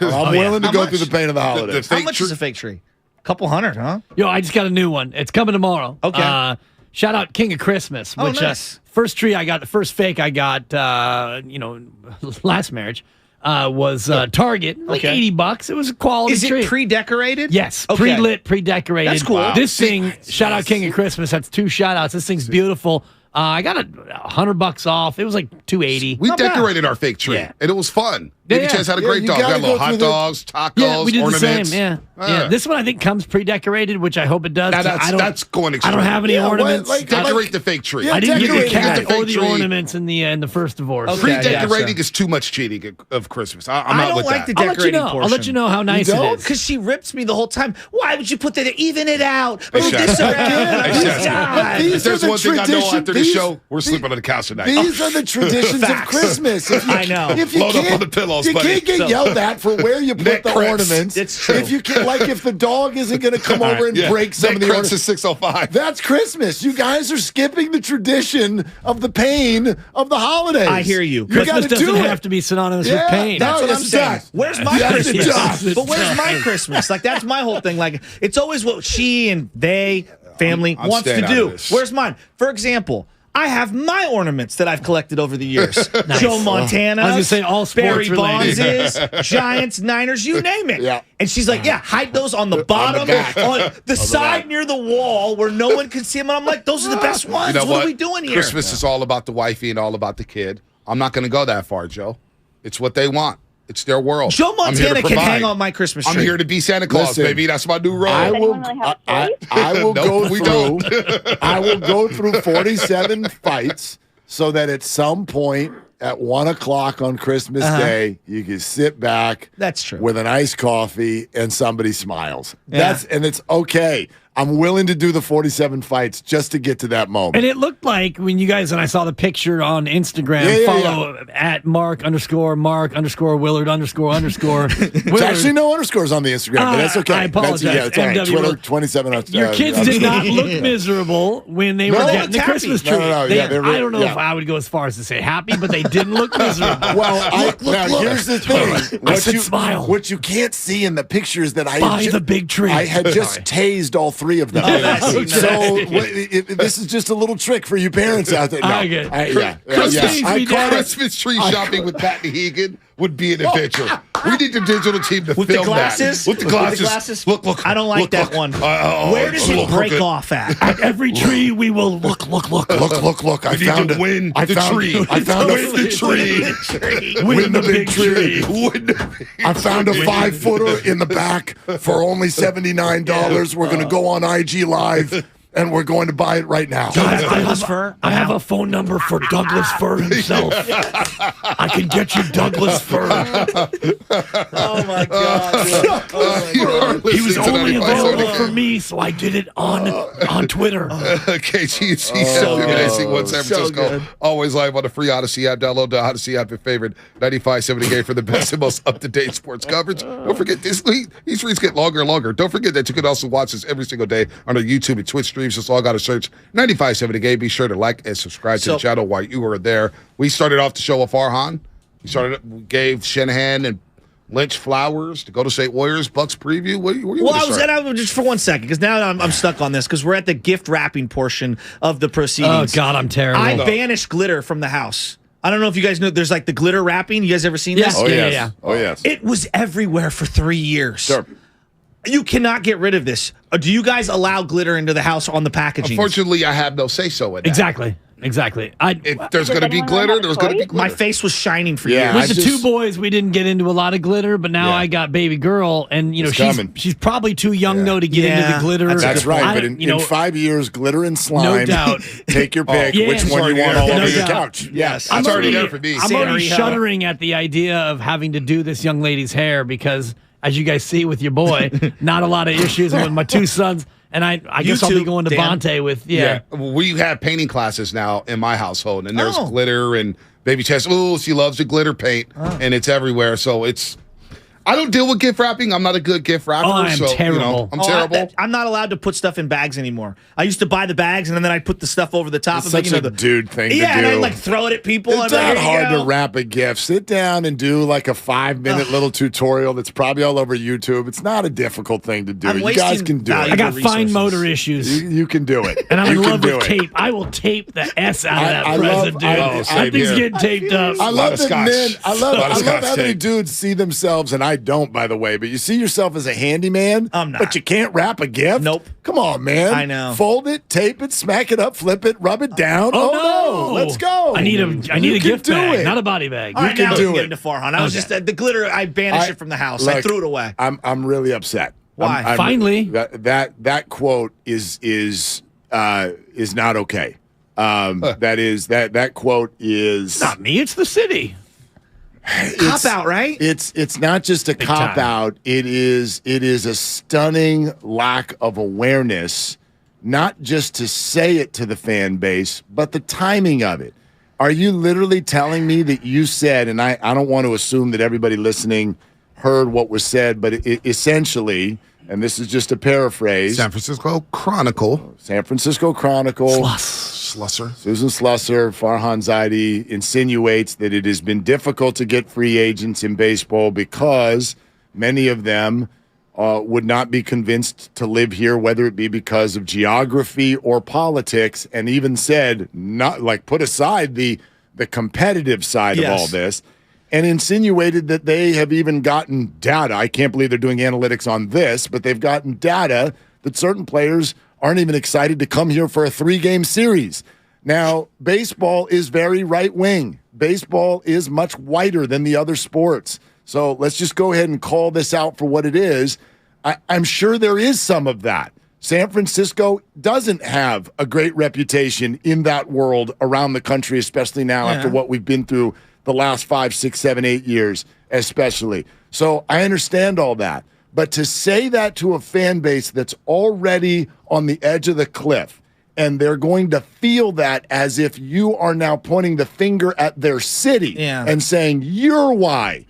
I'm willing to go through the pain of the holidays. How much is a fake tree? Couple hundred, huh? Yo, I just got a new one. It's coming tomorrow. Okay. Shout out King of Christmas, which nice. First tree I got, the first fake I got, last marriage was Target, like $80. It was a quality tree. Is it pre-decorated? Yes, Okay. pre-lit, pre-decorated. That's cool. Wow. This thing, shout out King of Christmas. That's 2 shout outs. This thing's beautiful. I got $100 off. It was like $280. We decorated our fake tree, and it was fun. Baby Chance had a great dog. Got little hot dogs, tacos, yeah, we did ornaments. the same. Yeah. This one I think comes pre-decorated, which I hope it does. That's going extreme. I don't have any ornaments. Decorate the fake tree. I didn't get the cat fake or the tree. ornaments in the first divorce. Okay, pre-decorating is too much cheating of Christmas. I'm not with like that. the decorating portion. I'll let you know how nice it is. Because she rips me the whole time. Why would you put that? Even it out. Hey, Move Shaq. this around. Hey, Shaq. If there's one thing I know after the show, we're sleeping on the couch tonight. These are the traditions of Christmas. I know. If you Load up on the pillows, you buddy. can't get yelled at for where you put the ornaments. It's true. If you can, if the dog isn't going to come over and break some of the ornaments. is 605. That's Christmas. You guys are skipping the tradition of the pain of the holidays. I hear you. You Christmas got to doesn't do it. have to be synonymous with pain. That's what I'm saying. Where's my Yes, it Christmas? does. But where's my Christmas? Like, that's my whole thing. Like, it's always what she and they, family, I'm wants to staying out do. of this. Where's mine? For example, I have my ornaments that I've collected over the years. Joe Montana, I was gonna say all sports Barry related. Bonds, Giants, Niners, you name it. Yeah. And she's like, hide those on the bottom, on the side near the wall where no one can see them. And I'm like, those are the best ones. You know what are we doing here? Christmas is all about the wifey and all about the kid. I'm not going to go that far, Joe. It's what they want. It's their world. Joe I'm here to Montana can provide. hang on my Christmas tree. I'm here to be Santa Claus, Listen, baby. That's my new role. I will. Anyone really have a choice? I will Nope, go we through. don't. I will go through 47 fights so that at some point at 1 o'clock on Christmas Day, you can sit back. That's true. With an iced coffee and somebody smiles. Yeah. And it's okay. I'm willing to do the 47 fights just to get to that moment. And it looked like when you guys and I saw the picture on Instagram, follow at Mark_Willard_. It's actually no underscores on the Instagram, but that's okay. I apologize. That's all right. MW Twitter 27. Your kids did not look miserable when they were getting the Christmas tree. No, I don't know if I would go as far as to say happy, but they didn't look miserable. Well, here's the thing. I said smile. What you can't see in the pictures that I Buy the big tree. I had just tased all 3 of them. This is just a little trick for you parents out there. No, I get it. Christmas tree shopping with Pat Hegan would be an adventure. We need the digital team to With film the glasses? that. With the glasses. Look. I don't like that one. Where does it break off at? At every tree, we will look. Look. I found the tree. I found the tree. Win the big tree. I found a 5-footer in the back for only $79. We're going to go on IG Live. And we're going to buy it right now. Douglas Fir? I have a phone number for Douglas Fir himself. I can get you Douglas Fir. Oh, my God. He was only available for me, so I did it on Twitter. KGC 7 San Francisco. Always live on the free Odyssey app. Download the Odyssey app, your favorite 95.7 game for the best and most up-to-date sports coverage. Don't forget, these reads get longer and longer. Don't forget that you can also watch us every single day on our YouTube and Twitch streams. Just log out and search 95.7 The Game. Be sure to like and subscribe to the channel while you are there. We started off the show with Farhan. We gave Shanahan and Lynch flowers to go to St. Warriors Bucks preview. What are you I was just for 1 second because now I'm stuck on this because we're at the gift wrapping portion of the proceedings. Oh God, I'm terrible. I banished glitter from the house. I don't know if you guys know. There's like the glitter wrapping. You guys ever seen this? Oh yes. Oh yes. It was everywhere for 3 years. Sure. You cannot get rid of this. Do you guys allow glitter into the house on the packaging? Unfortunately, I have no say-so in that. Exactly. If there's going to be glitter, there's going to be glitter. My face was shining for Yeah, years. With the 2 boys, we didn't get into a lot of glitter, but now I got baby girl, and she's probably too young though to get into the glitter. That's right. But in 5 years, glitter and slime. No doubt. Take your pick. Which one you want all over your couch? Yes, it's already there for me. I'm already shuddering at the idea of having to do this young lady's hair because, as you guys see with your boy, not a lot of issues with my 2 sons. And I guess I'll be going to Bonte with, We have painting classes now in my household, and there's glitter and baby chest. Oh, she loves the glitter paint, and it's everywhere. So I don't deal with gift wrapping. I'm not a good gift wrapper. Oh, I am terrible. I'm terrible. I'm not allowed to put stuff in bags anymore. I used to buy the bags, and then I'd put the stuff over the top It's of it. such a dude thing to do. Yeah, and I'd like throw it at people. It's not hard to wrap a gift. Sit down and do like a 5-minute little tutorial that's probably all over YouTube. It's not a difficult thing to do. You guys can do it. I got fine motor issues. You can do it. And I'm in You love can with do it. tape. I will tape the S out of that I present, love- dude. That thing's getting taped up. I love that men. I love A lot of scotch how many tape. dudes see themselves, and I don't, by the way. But you see yourself as a handyman. I'm not. But you can't wrap a gift. Nope. Come on, man. I know. Fold it, tape it, smack it up, flip it, rub it down. Oh, no. Let's go. I need a You gift can do bag, it. not a body bag. All right, can now do we can get it. into Farhan. I was just the glitter. I banished it from the house. I Look, threw it away. I'm really upset. Why? Finally. That quote is not okay. That quote is Not me, it's the city. Cop out, right? It's not just a cop time. out. It is a stunning lack of awareness, not just to say it to the fan base, but the timing of it. Are you literally telling me that you said, and I don't want to assume that everybody listening heard what was said, but it essentially, and this is just a paraphrase. San Francisco Chronicle. Slusser. Susan Slusser, Farhan Zaidi insinuates that it has been difficult to get free agents in baseball because many of them would not be convinced to live here, whether it be because of geography or politics, and even said, not like put aside the competitive side of all this, and insinuated that they have even gotten data. I can't believe they're doing analytics on this, but they've gotten data that certain players aren't even excited to come here for a 3-game series. Now, baseball is very right-wing. Baseball is much whiter than the other sports. So let's just go ahead and call this out for what it is. I'm sure there is some of that. San Francisco doesn't have a great reputation in that world around the country, especially now after what we've been through the last 5, 6, 7, 8 years, especially. So I understand all that. But to say that to a fan base that's already on the edge of the cliff, and they're going to feel that as if you are now pointing the finger at their city and saying, you're why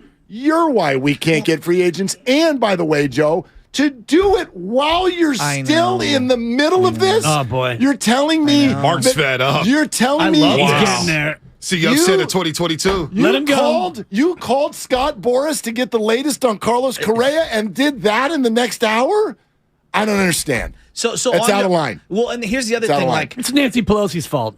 we can't get free agents. And by the way, Joe, to do it while you're still in the middle of this, oh boy, you're telling me Mark's fed up. You're telling me he's getting there. CEO said in 2022. Let him go. You called Scott Boras to get the latest on Carlos Correa and did that in the next hour? I don't understand. So it's out of line. Well, and here's the other thing. Like, it's Nancy Pelosi's fault.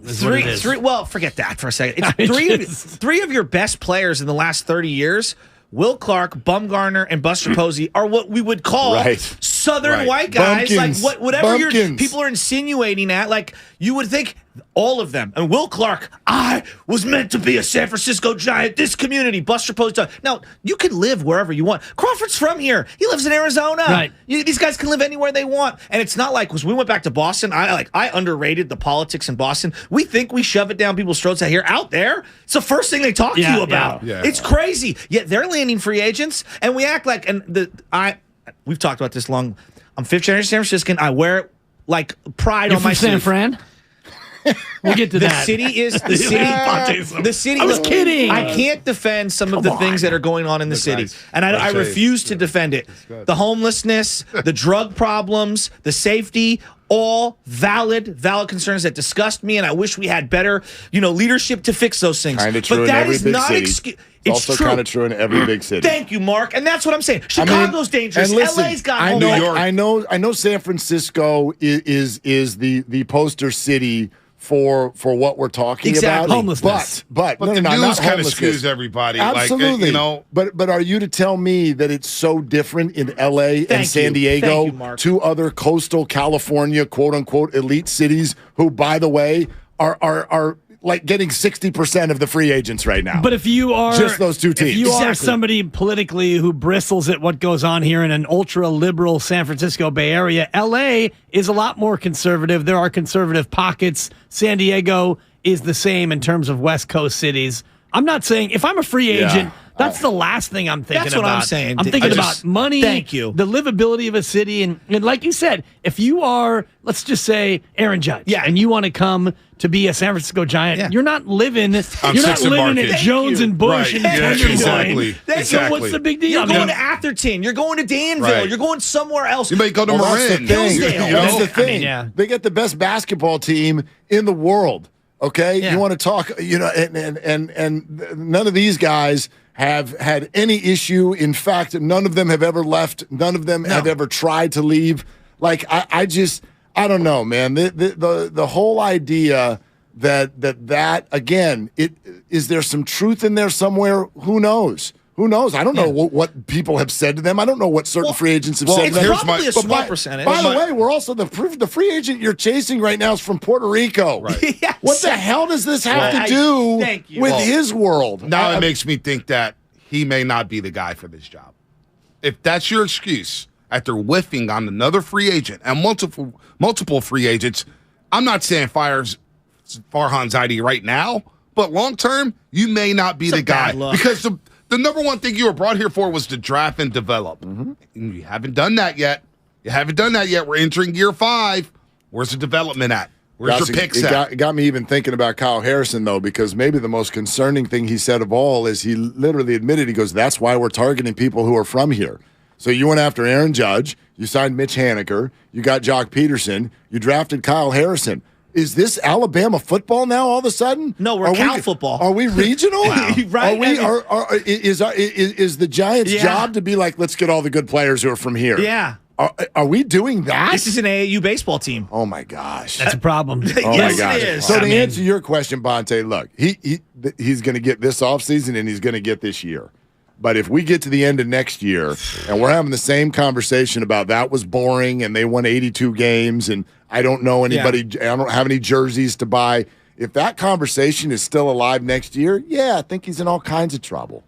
Well, forget that for a second. It's three of your best players in the last 30 years. Will Clark, Bumgarner, and Buster Posey are what we would call Southern white guys. Bumpkins. Like whatever people are insinuating at. Like you would think all of them. And Will Clark, I was meant to be a San Francisco Giant. This community, Buster Posey. Now you can live wherever you want. Crawford's from here. He lives in Arizona. Right. These guys can live anywhere they want. And it's not like because we went back to Boston. I underrated the politics in Boston. We think we shove it down people's throats out there. It's the first thing they talk to you about. Yeah. It's crazy. Yet they're landing free agents, and we act like we've talked about this long. I'm 5th generation San Franciscan. I wear like pride on my San sleeve. Fran. We'll get to the that. City is the city. The city. I was kidding. I can't defend some of the things that are going on in the city, and I refuse to defend it. The homelessness, the drug problems, the safety. All valid concerns that disgust me, and I wish we had better, leadership to fix those things. Kind of true but in that every is big not city. excuse. It's also kind of true in every big city. Thank you, Mark, and that's what I'm saying. Chicago's dangerous. And listen, LA's got I homeless. know. I know. San Francisco is the poster city for what we're talking about. Homelessness. But the news not kind of homelessness. skews everybody. Absolutely. Like, But are you to tell me that it's so different in L.A. and San Diego, Thank you, Mark. 2 other coastal California quote unquote elite cities, who, by the way, are like getting 60% of the free agents right now? But if you are just those 2 teams, if you are somebody politically who bristles at what goes on here in an ultra liberal San Francisco Bay Area, LA is a lot more conservative. There are conservative pockets. San Diego is the same in terms of West Coast cities. I'm not saying if I'm a free agent, That's the last thing I'm thinking That's about. what I'm saying. I'm thinking about money. Thank you. The livability of a city. And like you said, if you are, let's just say, Aaron Judge, and you want to come to be a San Francisco Giant, you're not living at Jones and Bush and Tenderloin. Exactly. So what's the big deal? You're going to Atherton. You're going to Danville. Right. You're going somewhere else. You may go to Marin. That's the thing. They get the best basketball team in the world. Okay, you want to talk, and none of these guys have had any issue. In fact, none of them have ever left. None of them have ever tried to leave. Like I don't know, man. The whole idea that again, is there some truth in there somewhere? Who knows? Who knows? I don't know what people have said to them. I don't know what certain free agents have said to them. It's probably a small percentage. By the way, we're also the free agent you're chasing right now is from Puerto Rico. Right. Yes. What the hell does this have to do with his world? Now it makes me think that he may not be the guy for this job. If that's your excuse after whiffing on another free agent and multiple free agents, I'm not saying fires Farhan Zaidi right now, but long term, you may not be the guy because the number one thing you were brought here for was to draft and develop. And you haven't done that yet. We're entering year 5. Where's the development at? Where's your picks at? It got me even thinking about Kyle Harrison, though, because maybe the most concerning thing he said of all is he literally admitted, he goes, that's why we're targeting people who are from here. So you went after Aaron Judge, you signed Mitch Haniker, you got Jock Peterson, you drafted Kyle Harrison. Is this Alabama football now all of a sudden? No, we're Cal football. Are we regional? Right? Is the Giants' job to be like, let's get all the good players who are from here? Yeah. Are we doing that? This is an AAU baseball team. Oh, my gosh. That's a problem. Oh, Yes, my gosh. it is. So to answer your question, Bonte, look, he's going to get this offseason and he's going to get this year. But if we get to the end of next year and we're having the same conversation about that was boring and they won 82 games and I don't know anybody, I don't have any jerseys to buy. If that conversation is still alive next year, I think he's in all kinds of trouble.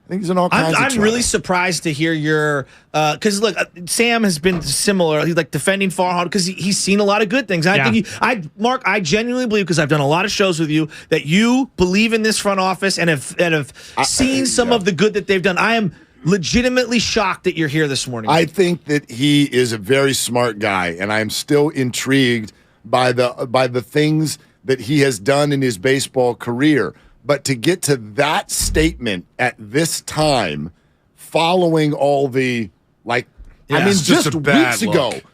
I'm really surprised to hear your because look, Sam has been similar. He's like defending Farhan because he's seen a lot of good things. I think Mark, I genuinely believe because I've done a lot of shows with you that you believe in this front office and have seen some of the good that they've done. I am legitimately shocked that you're here this morning. I think that he is a very smart guy, and I am still intrigued by the things that he has done in his baseball career. But to get to that statement at this time, following all the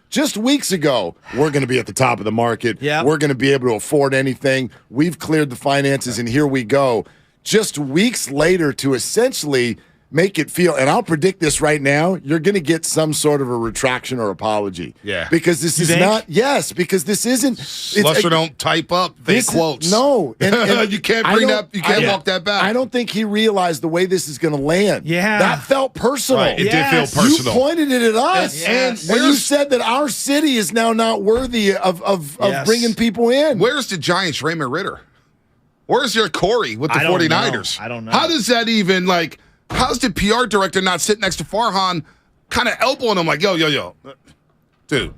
just weeks ago, we're going to be at the top of the market. Yeah. We're going to be able to afford anything. We've cleared the finances, and here we go. Just weeks later to essentially make it feel, and I'll predict this right now, you're going to get some sort of a retraction or apology. Yeah. Because this because this isn't. Slusher don't type up fake quotes. No. And you can't bring that, you can't walk that back. I don't think he realized the way this is going to land. Yeah. That felt personal. Right. It did feel personal. You pointed it at us. Yes. And you said that our city is now not worthy of bringing people in. Where's the Giants' Raymond Ritter? Where's your Corey with the 49ers? I don't know. How does that even, how's the PR director not sitting next to Farhan kind of elbowing him like, yo, dude,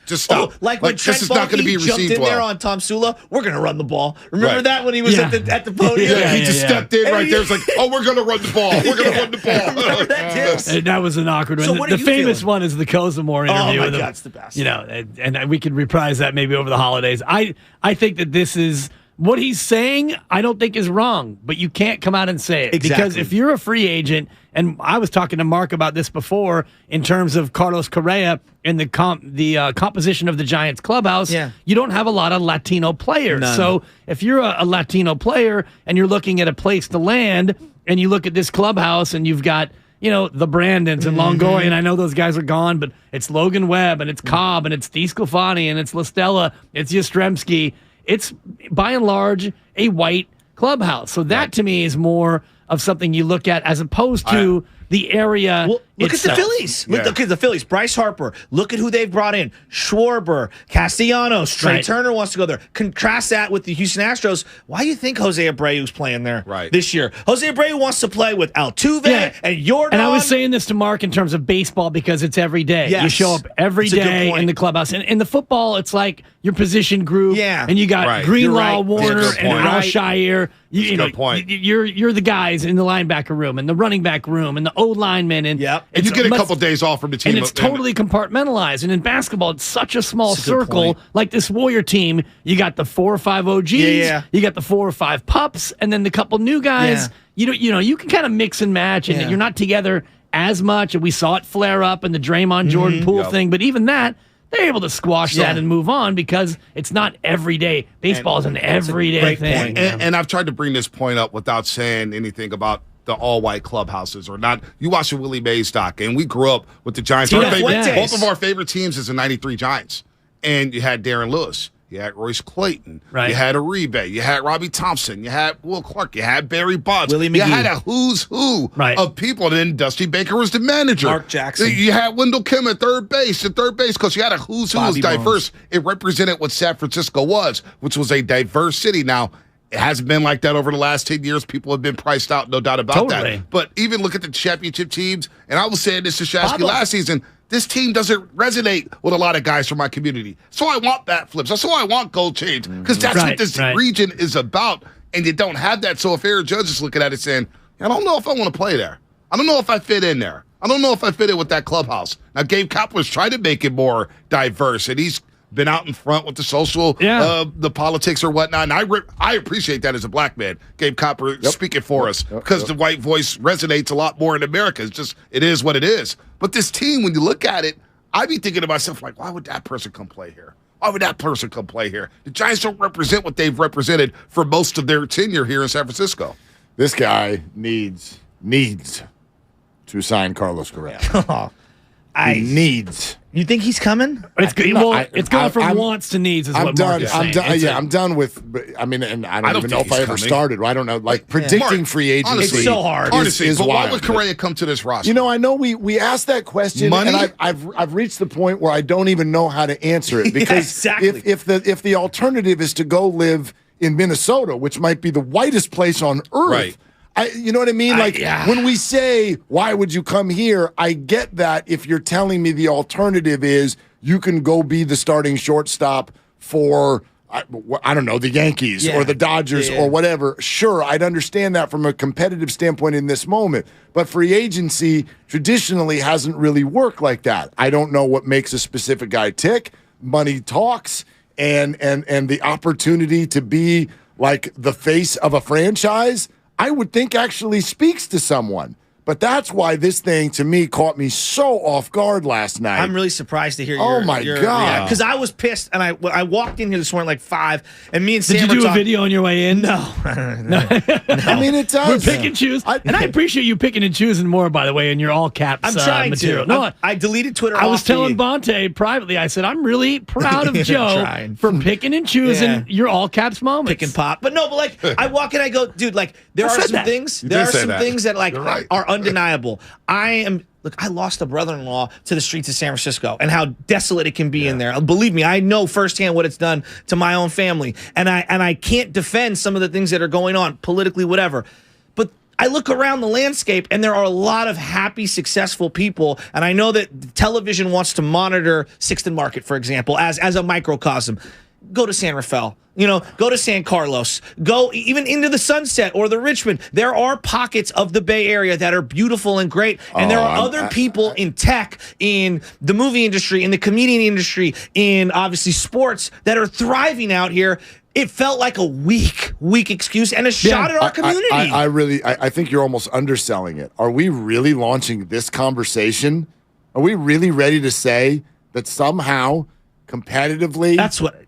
just stop. When Trent this is not going to be jumped received in well. there on Tom Sula, we're going to run the ball. Remember that when he was at the podium? He just stepped in right there. It's like, we're going to run the ball. We're going to run the ball. Remember that, and that was an awkward one. So the famous one is the Kozamore interview with him. That's the best. And we can reprise that maybe over the holidays. I think that this is what he's saying. I don't think is wrong, but you can't come out and say it because if you're a free agent, and I was talking to Mark about this before in terms of Carlos Correa and the composition of the Giants clubhouse. You don't have a lot of Latino players. None. So if you're a Latino player and you're looking at a place to land, and you look at this clubhouse and you've got the Brandons and Longoria, and I know those guys are gone, but it's Logan Webb and it's Cobb and it's DeSclafani and it's LaStella, it's Yastrzemski. It's by and large a white clubhouse. So that to me is more of something you look at as opposed to the area. Well, look itself. at the Phillies. Look at the Phillies. Bryce Harper. Look at who they've brought in. Schwarber, Castellanos, Trey Turner wants to go there. Contrast that with the Houston Astros. Why do you think Jose Abreu's playing there this year? Jose Abreu wants to play with Altuve and Jordan. And I was saying this to Mark in terms of baseball because it's every day. Yes. You show up every day in the clubhouse. And in the football, it's like your position group. Yeah. And you got Greenlaw, Warner, and Al Shire. Good point. You're the guys in the linebacker room and the running back room and the O linemen and And you get a couple days off from the team, and it's totally compartmentalized. And in basketball, it's such a small circle. Like this Warrior team, you got the 4 or 5 OGs, you got the 4 or 5 pups, and then the couple new guys. You can kind of mix and match, and you're not together as much. And we saw it flare up in the Draymond Jordan Poole thing, but even that. They're able to squash that and move on because it's not every day. Baseball is an everyday thing. And I've tried to bring this point up without saying anything about the all-white clubhouses or not. You watch the Willie Mays doc, and we grew up with the Giants. Both of our favorite teams is the 93 Giants. And you had Darren Lewis. You had Royce Clayton. You had Uribe. You had Robbie Thompson. You had Will Clark. You had Barry Bonds. Willie McGee. You had a who's who of people. And then Dusty Baker was the manager. Mark Jackson. You had Wendell Kim at third base because you had a who's who was diverse. It represented what San Francisco was, which was a diverse city. Now, it hasn't been like that over the last 10 years. People have been priced out, no doubt about that. But even look at the championship teams, and I was saying this to Shasky last season, this team doesn't resonate with a lot of guys from my community. So I want bat flips. That's why I want gold chains, because that's what this region is about, and you don't have that. So if Aaron Judge is looking at it saying, I don't know if I want to play there. I don't know if I fit in there. I don't know if I fit in with that clubhouse. Now, Gabe Kapler's trying to make it more diverse, and he's been out in front with the social, the politics or whatnot. And I appreciate that as a black man. Gabe Kapler speaking for us because the white voice resonates a lot more in America. It is what it is. But this team, when you look at it, I be thinking to myself, like, why would that person come play here? Why would that person come play here? The Giants don't represent what they've represented for most of their tenure here in San Francisco. This guy needs to sign Carlos Correa. He needs. You think he's coming? It's going from wants to needs. Is what Mark is saying. I'm done with. I mean, and I don't even know if I ever started. I don't know. Like predicting free agency. Honestly, it's so hard. Honestly, but why would Correa come to this roster? I know we asked that question, Money? and I've reached the point where I don't even know how to answer it because if the alternative is to go live in Minnesota, which might be the whitest place on earth. Right. You know what I mean? When we say, why would you come here? I get that if you're telling me the alternative is you can go be the starting shortstop for, I don't know, the Yankees or the Dodgers or whatever. Sure, I'd understand that from a competitive standpoint in this moment. But free agency traditionally hasn't really worked like that. I don't know what makes a specific guy tick. Money talks and the opportunity to be like the face of a franchise, I would think actually speaks to someone. But that's why this thing, to me, caught me so off guard last night. I'm really surprised to hear your God. Because I was pissed, and I walked in here this morning like 5, and me and Sam Did you do a video on your way in? No. I mean, it does. We're pick and choose. And I appreciate you picking and choosing more, by the way, in your all caps I'm trying material. to. No, I deleted Twitter I was telling Bonte privately, I said, I'm really proud of Joe for picking and choosing your all caps moments. Pick and pop. But no, but like, I walk in, I go, dude, like, there are some things that like are undeniable. I lost a brother-in-law to the streets of San Francisco and how desolate it can be in there. Believe me, I know firsthand what it's done to my own family. And I can't defend some of the things that are going on politically, whatever. But I look around the landscape and there are a lot of happy, successful people. And I know that television wants to monitor Sixth and Market, for example, as a microcosm. Go to San Rafael. Go to San Carlos, go even into the Sunset or the Richmond. There are pockets of the Bay Area that are beautiful and great. And there are other people in tech, in the movie industry, in the comedian industry, in obviously sports that are thriving out here. It felt like a weak excuse and a shot at our community. I think you're almost underselling it. Are we really launching this conversation? Are we really ready to say that somehow competitively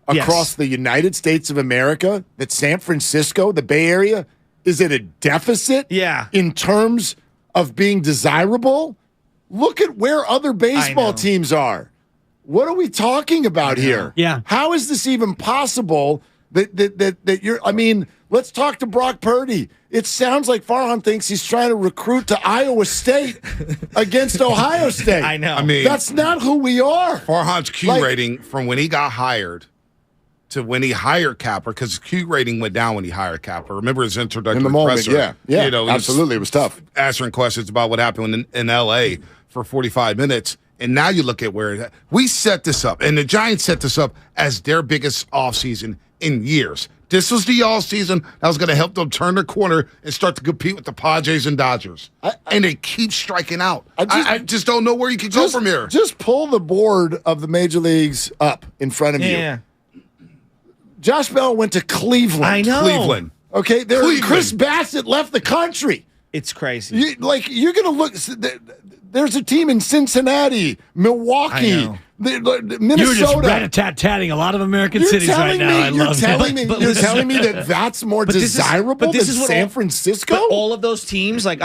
across the United States of America, that San Francisco, the Bay Area, is at a deficit in terms of being desirable? Look at where other baseball teams are. What are we talking about here? Yeah. How is this even possible that you're, I mean, let's talk to Brock Purdy. It sounds like Farhan thinks he's trying to recruit to Iowa State against Ohio State. I know. I mean, that's not who we are. Farhan's Q rating from when he got hired to when he hired Kapler, because his Q rating went down when he hired Kapler. Remember his introductory in the moment, presser? Yeah, absolutely. It was tough. Answering questions about what happened in L.A. for 45 minutes. And now you look at where we set this up, and the Giants set this up as their biggest offseason in years. This was the all season that was going to help them turn the corner and start to compete with the Padres and Dodgers. And they keep striking out. I just don't know where you can go from here. Just pull the board of the major leagues up in front of you. Josh Bell went to Cleveland. I know. Cleveland. Okay, Chris Bassett left the country. It's crazy. You're going to look. There's a team in Cincinnati, Milwaukee, Minnesota. You're just rat-a-tat-tatting a lot of American cities right now. I love it. You're telling me that that's more desirable than San Francisco? But all of those teams, like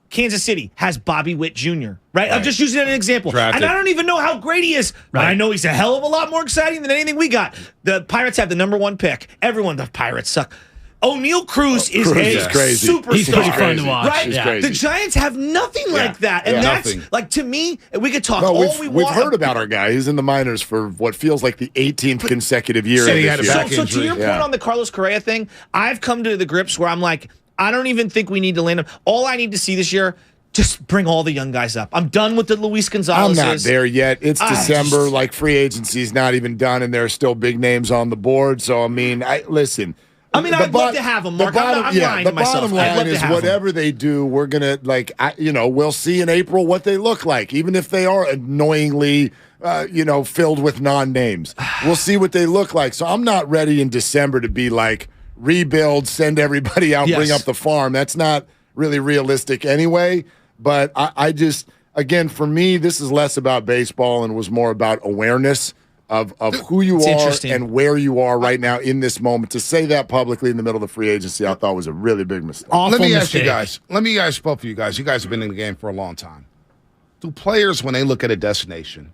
Kansas City has Bobby Witt Jr., right? I'm just using that as an example. Drafted. And I don't even know how great he is, but I know he's a hell of a lot more exciting than anything we got. The Pirates have the #1 pick. The Pirates suck. O'Neal Cruz is a superstar. He's pretty fun to watch. Right? Yeah. The Giants have nothing like that. And that's, like, to me, we could talk all we want. We've heard about our guy. He's in the minors for what feels like the 18th consecutive year. So to your point on the Carlos Correa thing, I've come to the grips where I'm like, I don't even think we need to land him. All I need to see this year, just bring all the young guys up. I'm done with the Luis Gonzalez. I'm not there yet. It's December. Like, free agency's not even done, and there are still big names on the board. So, I mean, listen. I'd love to have them, Mark. I'm lying to myself. The bottom line is whatever they do, we're going to, we'll see in April what they look like, even if they are annoyingly, filled with non-names. We'll see what they look like. So I'm not ready in December to be like, rebuild, send everybody out, bring up the farm. That's not really realistic anyway. But I just, again, for me, this is less about baseball and was more about awareness of who you are and where you are right now in this moment. To say that publicly in the middle of the free agency, I thought was a really big mistake. Let me ask you guys. Let me ask both of you guys. You guys have been in the game for a long time. Do players, when they look at a destination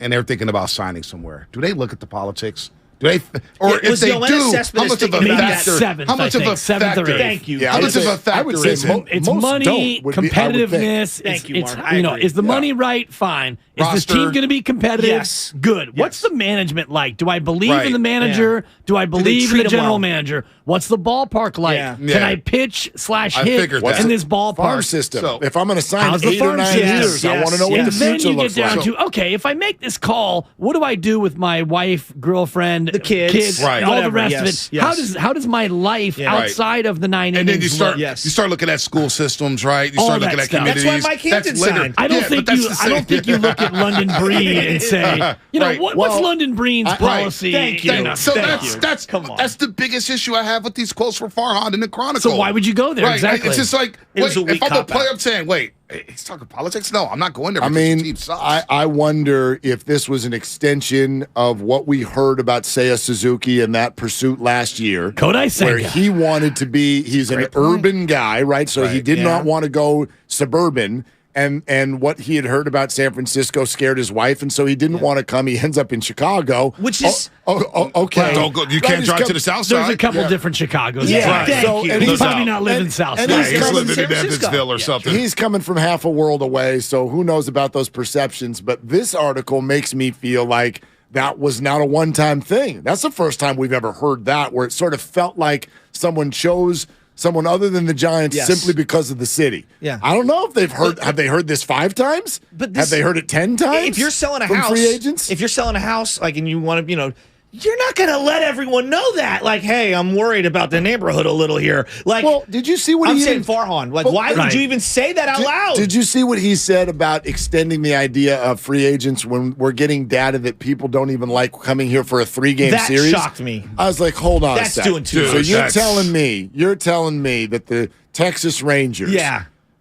and they're thinking about signing somewhere, do they look at the politics? Do they, or if they do, how much of a factor? How much of a factor? Thank you. How much of a factor is it? It's money, competitiveness. Thank you, Mark. Is the money right? Fine. Is this team going to be competitive? Yes. Good. Yes. What's the management like? Do I believe in the manager? Do I believe in the general manager? What's the ballpark like? Can I pitch / hit in this ballpark? Farm system. So, if I'm going to sign 8 or 9 years, I want to know what the future looks like. Then you get down to, okay, if I make this call, what do I do with my wife, girlfriend, the kids, all the rest of it? How does my life outside of the 9 innings and then you start looking at school systems, right? You start looking at communities. That's why Mike Hampton signed. I don't think you look at London Breed and say, what's London Breed's policy? Thank you. So that's the biggest issue I have with these quotes from Farhan in the Chronicle. So why would you go there? Right. Exactly. It's just like, if I'm a player, I'm saying, wait, he's talking politics? No, I'm not going there. I mean, I wonder if this was an extension of what we heard about Seiya Suzuki and that pursuit last year. Kodai Senga. Where he wanted to be, he's an urban guy, right? So he did not want to go suburban. And what he had heard about San Francisco scared his wife, and so he didn't want to come. He ends up in Chicago. Which is... okay. Don't go, you can't drive to the south side. There's a couple different Chicagos. Yeah, thank you. And he's probably not living south side. He's living in Evansville or something. He's coming from half a world away, so who knows about those perceptions. But this article makes me feel like that was not a one-time thing. That's the first time we've ever heard that, where it sort of felt like someone chose someone other than the Giants simply because of the city. Yeah. I don't know if they've heard. Have they heard this 5 times? Have they heard it 10 times? If you're selling a from house, free agents, if you're selling a house, like, and you want to, you're not going to let everyone know that. Like, hey, I'm worried about the neighborhood a little here. Like, well, did you see what I'm saying, Farhan? Like, why would you even say that out loud? Did you see what he said about extending the idea of free agents when we're getting data that people don't even like coming here for a 3-game series? That shocked me. I was like, hold on That's a second. doing too much. So you're telling me that the Texas Rangers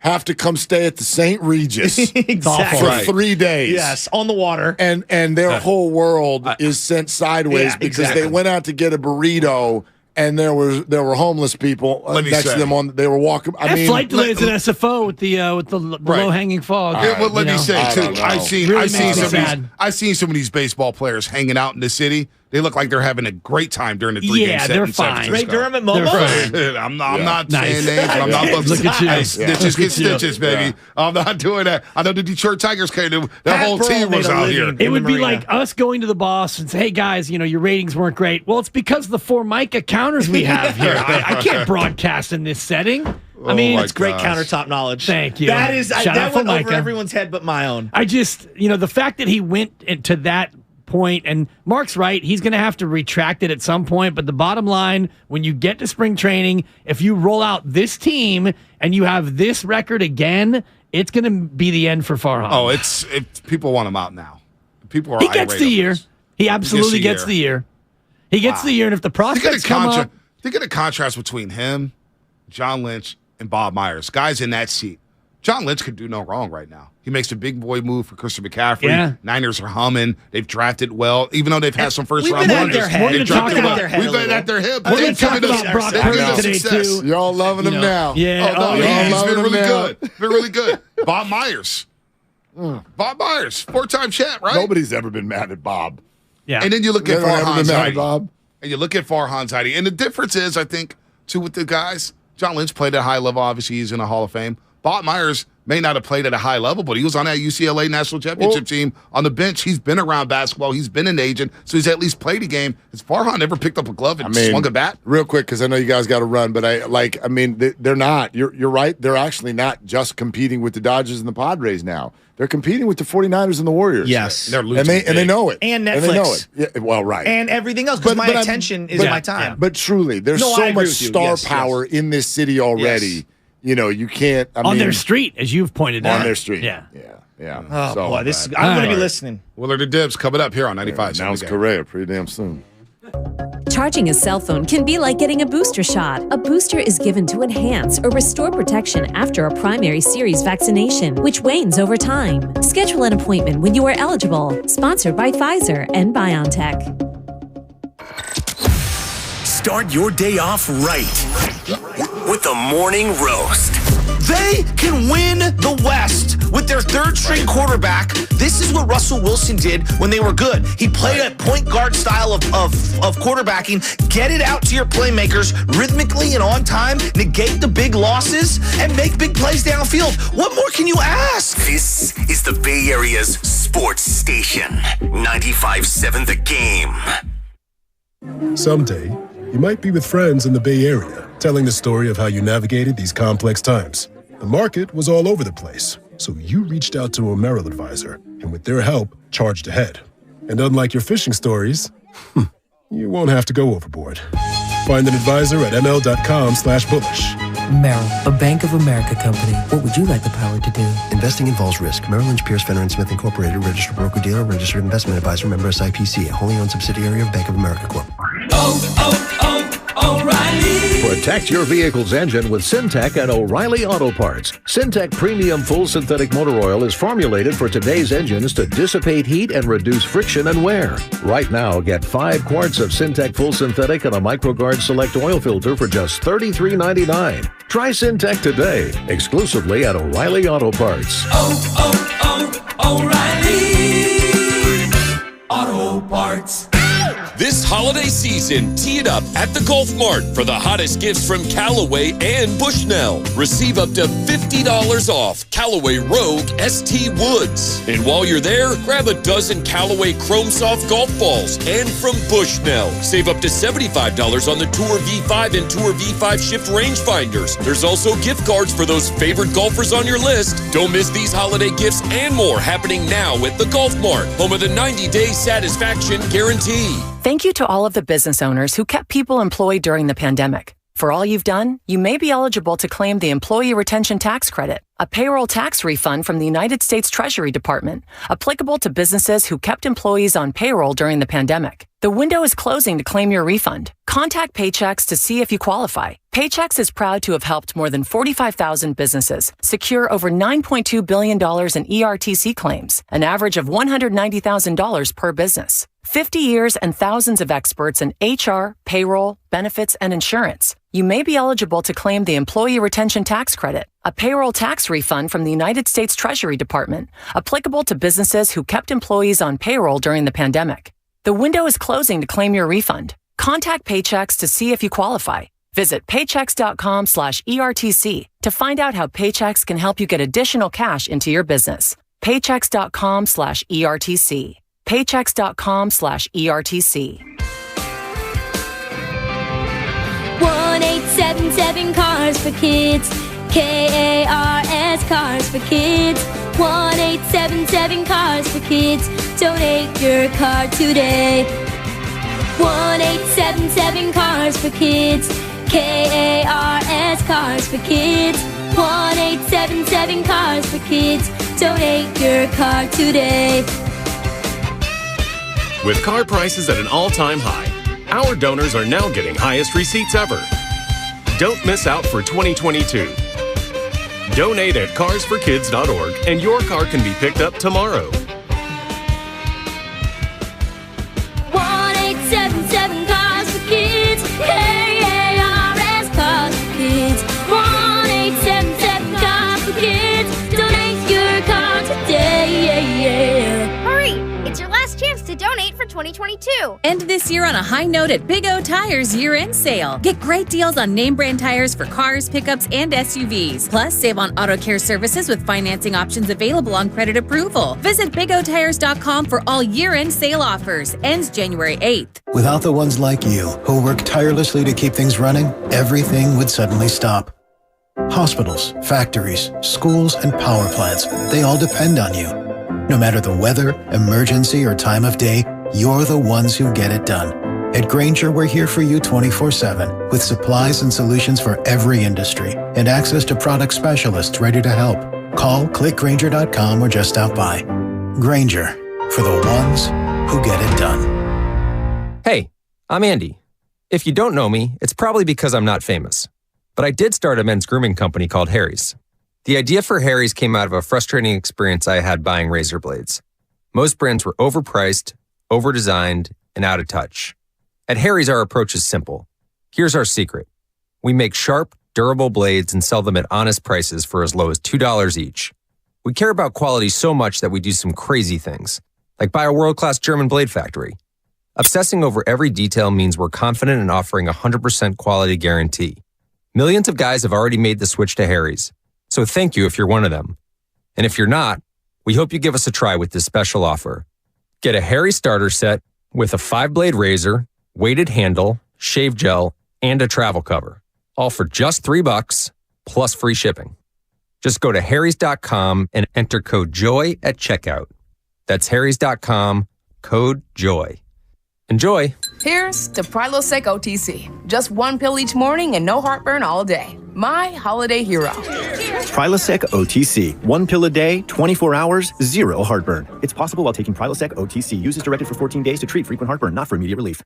have to come stay at the St. Regis for 3 days. Yes, on the water. And their whole world is sent sideways because they went out to get a burrito and there were homeless people next to them. They were walking. Flight delays at SFO with the low hanging fog. Let me say too. I've seen some of these baseball players hanging out in the city. They look like they're having a great time during the 3-game set. They're in San fine. Francisco. Ray Durham at Momo? I'm not saying names. I'm not Look at you. Stitches get stitches, baby. I'm not doing that. I know the Detroit Tigers came. That whole team was out here. It would be like us going to the boss and say, hey, guys, your ratings weren't great. Well, it's because of the Formica counters we have here. I can't broadcast in this setting. I mean, it's great countertop knowledge. Thank you. That went over everyone's head but my own. I just, the fact that he went into that point, and Mark's right, he's going to have to retract it at some point, but the bottom line, when you get to spring training, if you roll out this team and you have this record again, it's going to be the end for Farhan. Oh, it's people want him out now. People are He gets the year. He absolutely gets the year. He gets the year, and if the prospects come up... Think of the contrast between him, John Lynch, and Bob Myers. Guys in that seat. John Lynch could do no wrong right now. He makes a big boy move for Christian McCaffrey. Yeah. Niners are humming. They've drafted well, even though they've had some first-round wonders. We've been at their hip. We're going to talk about Brock Purdy today, too. You're all loving him now. Yeah. He's been really good. Been really good. Bob Myers. Bob Myers, 4-time champ, right? Nobody's ever been mad at Bob. Yeah. And then you look at Farhan Zaidi. Bob. And you look at Farhan Zaidi. And the difference is, I think, too, with the guys, John Lynch played at a high level. Obviously, he's in the Hall of Fame. Bob Myers may not have played at a high level, but he was on that UCLA national championship team on the bench. He's been around basketball. He's been an agent, so he's at least played a game. Has Farhan ever picked up a glove and swung a bat? Real quick, because I know you guys got to run, but they're not. You're right. They're actually not just competing with the Dodgers and the Padres now. They're competing with the 49ers and the Warriors. Yes. They're losing. And they know it. And Netflix. And they know it. Yeah, well, right. And everything else, because my attention is my time. But truly, there's so much star power in this city already. Yes. You know, you can't. On their street, as you've pointed out. On their street. Yeah. Oh, so boy. I'm going to be listening. Willard and Dibs coming up here on 95. Now it's Correa pretty damn soon. Charging a cell phone can be like getting a booster shot. A booster is given to enhance or restore protection after a primary series vaccination, which wanes over time. Schedule an appointment when you are eligible. Sponsored by Pfizer and BioNTech. Start your day off right with the Morning Roast. They can win the West with their third-string quarterback. This is what Russell Wilson did when they were good. He played a point guard style of quarterbacking. Get it out to your playmakers rhythmically and on time, negate the big losses, and make big plays downfield. What more can you ask? This is the Bay Area's sports station. 95.7 The Game. Someday, you might be with friends in the Bay Area, telling the story of how you navigated these complex times. The market was all over the place, so you reached out to a Merrill advisor, and with their help, charged ahead. And unlike your fishing stories, you won't have to go overboard. Find an advisor at ml.com/bullish. Merrill, a Bank of America company. What would you like the power to do? Investing involves risk. Merrill Lynch, Pierce, Fenner & Smith Incorporated, registered broker-dealer, registered investment advisor, member SIPC, a wholly owned subsidiary of Bank of America Corp. O'Reilly. Protect your vehicle's engine with Syntec and O'Reilly Auto Parts. Syntec Premium Full Synthetic Motor Oil is formulated for today's engines to dissipate heat and reduce friction and wear. Right now, get 5 quarts of Syntec Full Synthetic and a MicroGuard Select Oil Filter for just $33.99. Try Syntec today, exclusively at O'Reilly Auto Parts. O'Reilly Auto Parts. This holiday season, tee it up at the Golf Mart for the hottest gifts from Callaway and Bushnell. Receive up to $50 off Callaway Rogue ST Woods. And while you're there, grab a dozen Callaway Chrome Soft golf balls. And from Bushnell, save up to $75 on the Tour V5 and Tour V5 Shift rangefinders. There's also gift cards for those favorite golfers on your list. Don't miss these holiday gifts and more happening now at the Golf Mart, home of the 90-day satisfaction guarantee. Thank you to all of the business owners who kept people employed during the pandemic. For all you've done, you may be eligible to claim the Employee Retention Tax Credit, a payroll tax refund from the United States Treasury Department, applicable to businesses who kept employees on payroll during the pandemic. The window is closing to claim your refund. Contact Paychex to see if you qualify. Paychex is proud to have helped more than 45,000 businesses secure over $9.2 billion in ERTC claims, an average of $190,000 per business. 50 years and thousands of experts in HR, payroll, benefits, and insurance. You may be eligible to claim the Employee Retention Tax Credit, a payroll tax refund from the United States Treasury Department, applicable to businesses who kept employees on payroll during the pandemic. The window is closing to claim your refund. Contact Paychex to see if you qualify. Visit paychex.com/ERTC to find out how Paychex can help you get additional cash into your business. Paychex.com/ERTC. Paychex.com/ERTC. 1-877 Cars for Kids. KARS Cars for Kids. 1-877 Cars for Kids. Donate your car today. 1-877 Cars for Kids. KARS Cars for Kids. 1-877 Cars for Kids. Donate your car today. With car prices at an all-time high, our donors are now getting highest receipts ever. Don't miss out for 2022. Donate at carsforkids.org and your car can be picked up tomorrow. 1-877 Cars for Kids. KARS Cars for Kids. 1-877 Cars for Kids. Donate your car today. Hurry! It's your last chance to donate for 2022. End this year on a high note at Big O Tires year-end sale. Get great deals on name brand tires for cars, pickups, and SUVs. Plus, save on auto care services with financing options available on credit approval. Visit BigOTires.com for all year-end sale offers. Ends January 8th. Without the ones like you, who work tirelessly to keep things running, everything would suddenly stop. Hospitals, factories, schools, and power plants, they all depend on you. No matter the weather, emergency, or time of day, you're the ones who get it done. At Grainger, we're here for you 24/7 with supplies and solutions for every industry and access to product specialists ready to help. Call, click Grainger.com, or just stop by. Grainger, for the ones who get it done. Hey, I'm Andy. If you don't know me, it's probably because I'm not famous. But I did start a men's grooming company called Harry's. The idea for Harry's came out of a frustrating experience I had buying razor blades. Most brands were overpriced, overdesigned, and out of touch. At Harry's, our approach is simple. Here's our secret. We make sharp, durable blades and sell them at honest prices for as low as $2 each. We care about quality so much that we do some crazy things, like buy a world-class German blade factory. Obsessing over every detail means we're confident in offering a 100% quality guarantee. Millions of guys have already made the switch to Harry's. So thank you if you're one of them. And if you're not, we hope you give us a try with this special offer. Get a Harry starter set with a 5-blade razor, weighted handle, shave gel, and a travel cover. All for just $3 plus free shipping. Just go to harrys.com and enter code JOY at checkout. That's harrys.com, code JOY. Enjoy. Here's to Prilosec OTC. Just one pill each morning and no heartburn all day. My holiday hero. Prilosec OTC. One pill a day, 24 hours, zero heartburn. It's possible while taking Prilosec OTC. Use as directed for 14 days to treat frequent heartburn, not for immediate relief.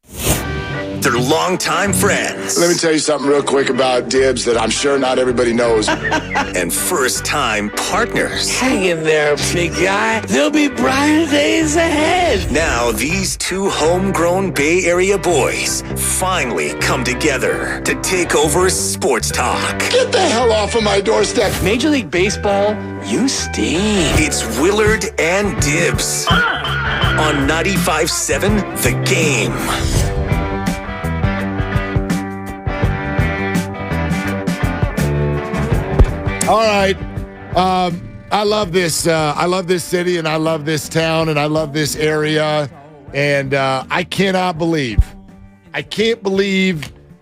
They're longtime friends. Let me tell you something real quick about Dibs that I'm sure not everybody knows. And first-time partners. Hang in there, big guy. There'll be brighter days ahead. Now, these two homegrown Bay Area boys finally come together to take over sports talk. Get the hell off of my doorstep. Major League Baseball, you stink. It's Willard and Dibs on 95.7 The Game. All right. I love this. I love this city, and I love this town, and I love this area. And I can't believe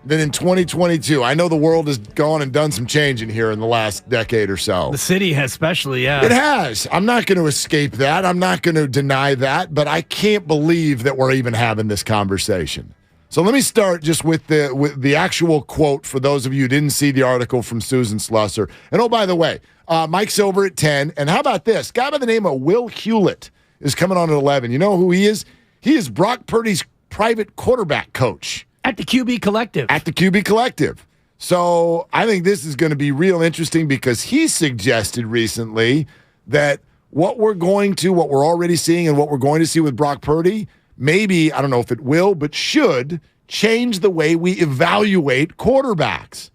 that in 2022, I know the world has gone and done some changing here in the last decade or so. The city has especially, yeah. It has. I'm not going to escape that. I'm not going to deny that. But I can't believe that we're even having this conversation. So let me start just with the actual quote for those of you who didn't see the article from Susan Slusser. And oh, by the way, Mike's over at 10. And how about this? Guy by the name of Will Hewlett is coming on at 11. You know who he is? He is Brock Purdy's private quarterback coach. At the QB Collective. At the QB Collective. So I think this is going to be real interesting because he suggested recently that what we're already seeing and what we're going to see with Brock Purdy, maybe, I don't know if it will, but should change the way we evaluate quarterbacks.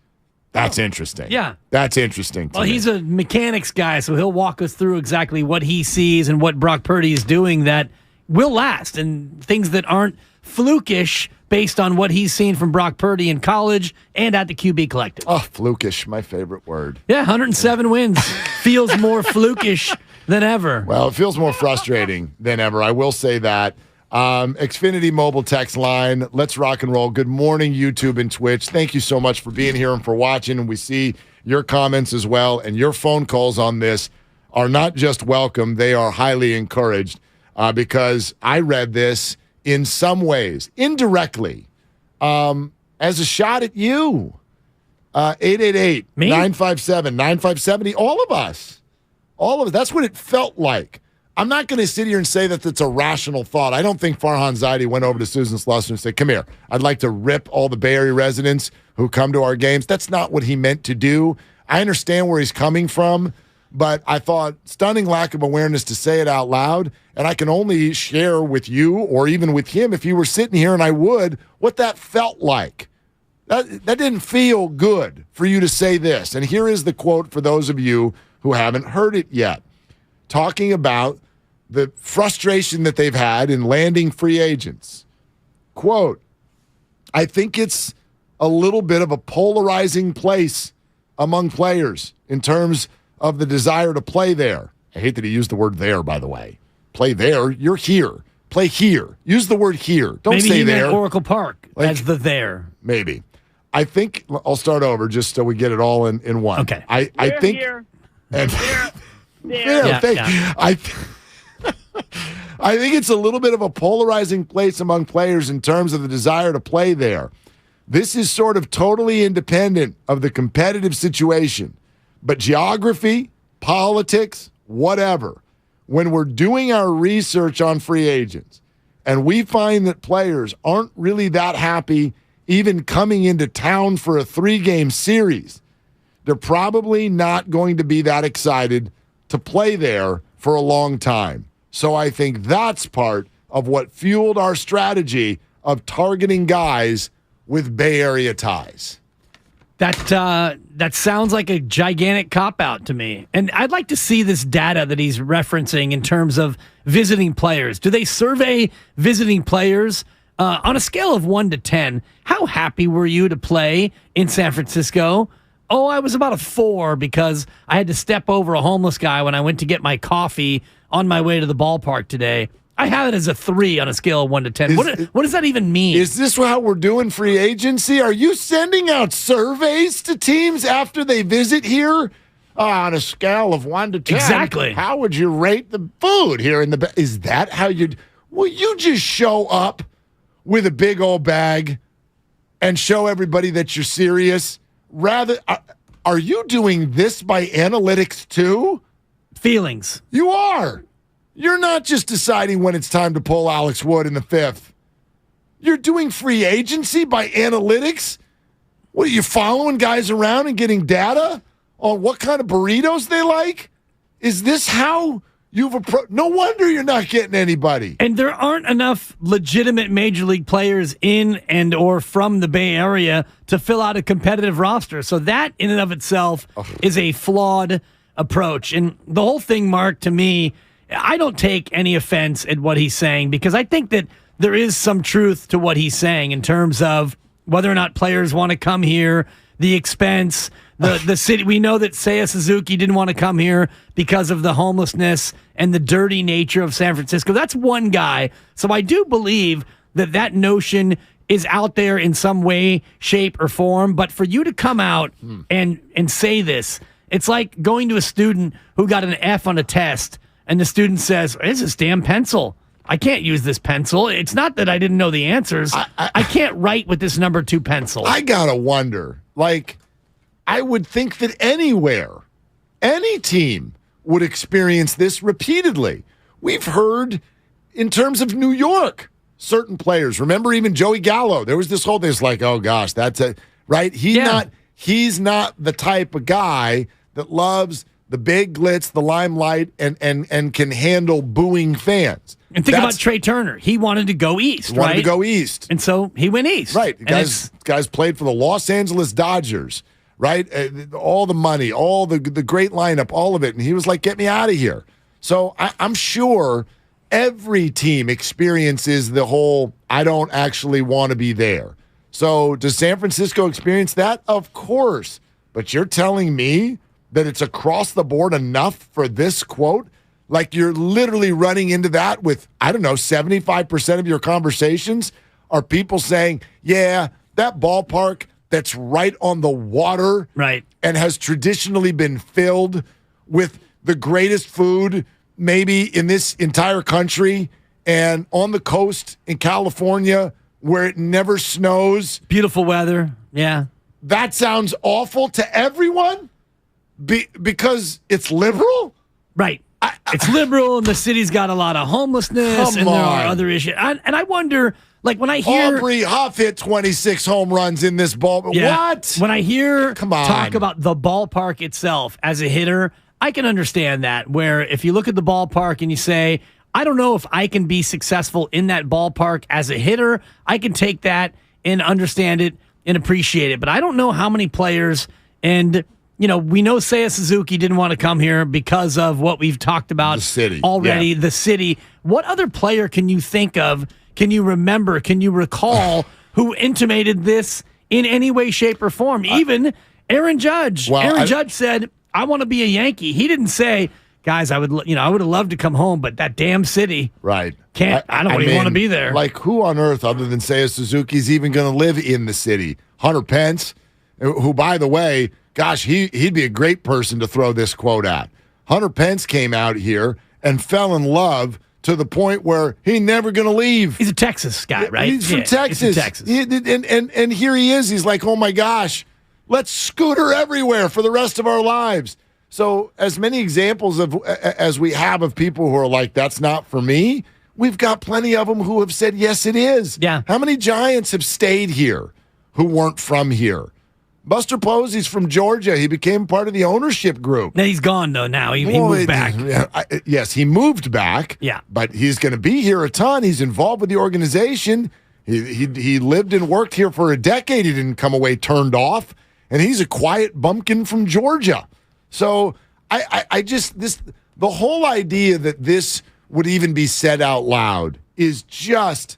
That's interesting. Yeah. That's interesting. Well, he's a mechanics guy, so he'll walk us through exactly what he sees and what Brock Purdy is doing that will last and things that aren't flukish based on what he's seen from Brock Purdy in college and at the QB Collective. Oh, flukish, my favorite word. Yeah, 107 wins. Feels more flukish than ever. Well, it feels more frustrating than ever. I will say that. Xfinity mobile text line. Let's rock and roll. Good morning, YouTube and Twitch. Thank you so much for being here and for watching. And we see your comments as well. And your phone calls on this are not just welcome, they are highly encouraged. because I read this in some ways, indirectly, as a shot at you. 888-957-9570. All of us. That's what it felt like. I'm not going to sit here and say that that's a rational thought. I don't think Farhan Zaidi went over to Susan Slusser and said, come here, I'd like to rip all the Bay Area residents who come to our games. That's not what he meant to do. I understand where he's coming from, but I thought stunning lack of awareness to say it out loud, and I can only share with you or even with him if he were sitting here, and I would, what that felt like. That didn't feel good for you to say this. And here is the quote for those of you who haven't heard it yet, talking about the frustration that they've had in landing free agents. Quote, I think it's a little bit of a polarizing place among players in terms of the desire to play there. I hate that he used the word there, by the way. Play there. You're here. Play here. Use the word here. Don't maybe say he there. meant Oracle Park as the there. Maybe. I think I'll start over just so we get it all in one. Okay. I think. Here. And, There. I think it's a little bit of a polarizing place among players in terms of the desire to play there. This is sort of totally independent of the competitive situation. But geography, politics, whatever, when we're doing our research on free agents and we find that players aren't really that happy even coming into town for a 3-game series, they're probably not going to be that excited to play there for a long time. So I think that's part of what fueled our strategy of targeting guys with Bay Area ties. That sounds like a gigantic cop-out to me. And I'd like to see this data that he's referencing in terms of visiting players. Do they survey visiting players? On a scale of 1 to 10, how happy were you to play in San Francisco? Oh, I was about a 4 because I had to step over a homeless guy when I went to get my coffee on my way to the ballpark today. I have it as a 3 on a scale of 1 to 10. What does that even mean? Is this how we're doing free agency? Are you sending out surveys to teams after they visit here? On a scale of 1 to 10. Exactly. How would you rate the food here in the... Is that how you'd... Will you just show up with a big old bag and show everybody that you're serious? Rather, are you doing this by analytics too? Feelings. You are. You're not just deciding when it's time to pull Alex Wood in the 5th. You're doing free agency by analytics? What, are you following guys around and getting data on what kind of burritos they like? Is this how you've approached? No wonder you're not getting anybody. And there aren't enough legitimate major league players in and or from the Bay Area to fill out a competitive roster. So that in and of itself is a flawed approach. And the whole thing, Mark, to me, I don't take any offense at what he's saying because I think that there is some truth to what he's saying in terms of whether or not players want to come here, the expense, the city. We know that Seiya Suzuki didn't want to come here because of the homelessness and the dirty nature of San Francisco. That's one guy. So I do believe that notion is out there in some way, shape, or form. But for you to come out and say this, it's like going to a student who got an F on a test and the student says, it's this damn pencil. I can't use this pencil. It's not that I didn't know the answers. I can't write with this number 2 pencil. I gotta wonder, I would think that anywhere, any team would experience this repeatedly. We've heard in terms of New York, certain players. Remember even Joey Gallo. There was this whole thing. It's like, oh gosh, that's it, right? He's not the type of guy that loves the big glitz, the limelight, and can handle booing fans. And think about Trey Turner. He wanted to go east, right? Wanted to go east. And so he went east. Right. Guys played for the Los Angeles Dodgers, right? All the money, all the great lineup, all of it. And he was like, get me out of here. So I'm sure every team experiences the whole, I don't actually want to be there. So does San Francisco experience that? Of course. But you're telling me that it's across the board enough for this quote? Like you're literally running into that with, 75% of your conversations are people saying, yeah, that ballpark that's right on the water, right, and has traditionally been filled with the greatest food maybe in this entire country and on the coast in California where it never snows. Beautiful weather. Yeah. That sounds awful to everyone because it's liberal? Right. It's liberal, and the city's got a lot of homelessness, and there are other issues. And I wonder, like, when I hear Aubrey Huff hit 26 home runs in this ball. Yeah. What? When I hear talk about the ballpark itself as a hitter, I can understand that, where if you look at the ballpark and you say, I don't know if I can be successful in that ballpark as a hitter, I can take that and understand it and appreciate it. But I don't know how many players, and we know Seiya Suzuki didn't want to come here because of what we've talked about already, the city. What other player can you think of, can you remember, can you recall who intimated this in any way, shape, or form? Even Aaron Judge. Well, Aaron Judge said, I want to be a Yankee. He didn't say, guys, I would have loved to come home, but that damn city. Right. I don't even want to be there. Like, who on earth other than Seiya Suzuki is even going to live in the city? Hunter Pence, who, by the way, gosh, he'd be a great person to throw this quote at. Hunter Pence came out here and fell in love to the point where he's never going to leave. He's a Texas guy, right? He's from Texas. He's from Texas. And here he is. He's like, oh, my gosh, let's scooter everywhere for the rest of our lives. So as many examples as we have of people who are like, that's not for me, we've got plenty of them who have said, yes, it is. Yeah. How many Giants have stayed here who weren't from here? Buster Posey's from Georgia. He became part of the ownership group. Now he's gone, though, now. He moved back. Yes, he moved back. Yeah. But he's going to be here a ton. He's involved with the organization. He lived and worked here for a decade. He didn't come away turned off. And he's a quiet bumpkin from Georgia. So the whole idea that this would even be said out loud is just,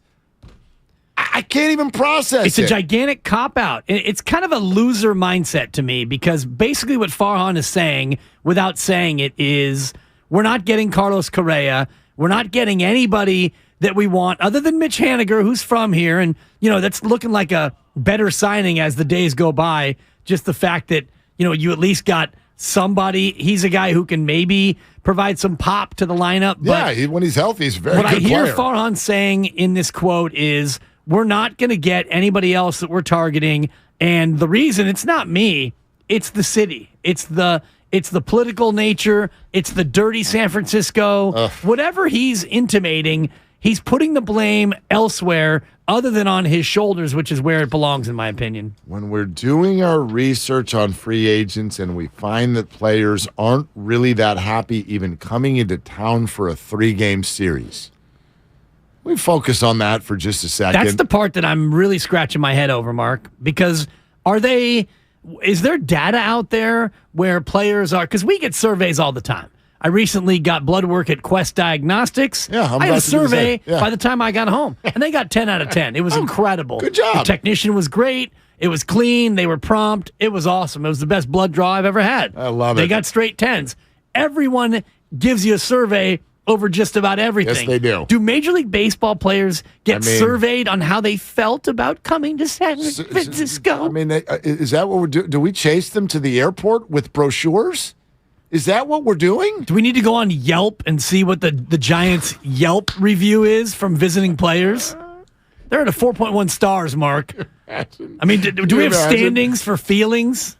I can't even process it. It's a gigantic cop-out. It's kind of a loser mindset to me, because basically what Farhan is saying, without saying it, is we're not getting Carlos Correa. We're not getting anybody that we want other than Mitch Haniger, who's from here. And, that's looking like a better signing as the days go by. Just the fact that, you at least got somebody. He's a guy who can maybe provide some pop to the lineup. But when he's healthy, he's a very good player. What I hear Farhan saying in this quote is, we're not going to get anybody else that we're targeting. And the reason, it's not me, it's the city. It's the political nature. It's the dirty San Francisco. Whatever he's intimating, he's putting the blame elsewhere other than on his shoulders, which is where it belongs, in my opinion. When we're doing our research on free agents and we find that players aren't really that happy even coming into town for a 3-game series, we focus on that for just a second. That's the part that I'm really scratching my head over, Mark, because is there data out there where players are, because we get surveys all the time. I recently got blood work at Quest Diagnostics. Yeah, I had a survey by the time I got home, and they got 10 out of 10. It was incredible. Good job. The technician was great. It was clean. They were prompt. It was awesome. It was the best blood draw I've ever had. I love it. They got straight 10s. Everyone gives you a survey over just about everything. Yes, they do. Do Major League Baseball players get surveyed on how they felt about coming to San Francisco? Is that what we're doing? Do we chase them to the airport with brochures? Is that what we're doing? Do we need to go on Yelp and see what the Giants Yelp review is from visiting players? They're at a 4.1 stars, Mark. I mean, do we have standings for feelings?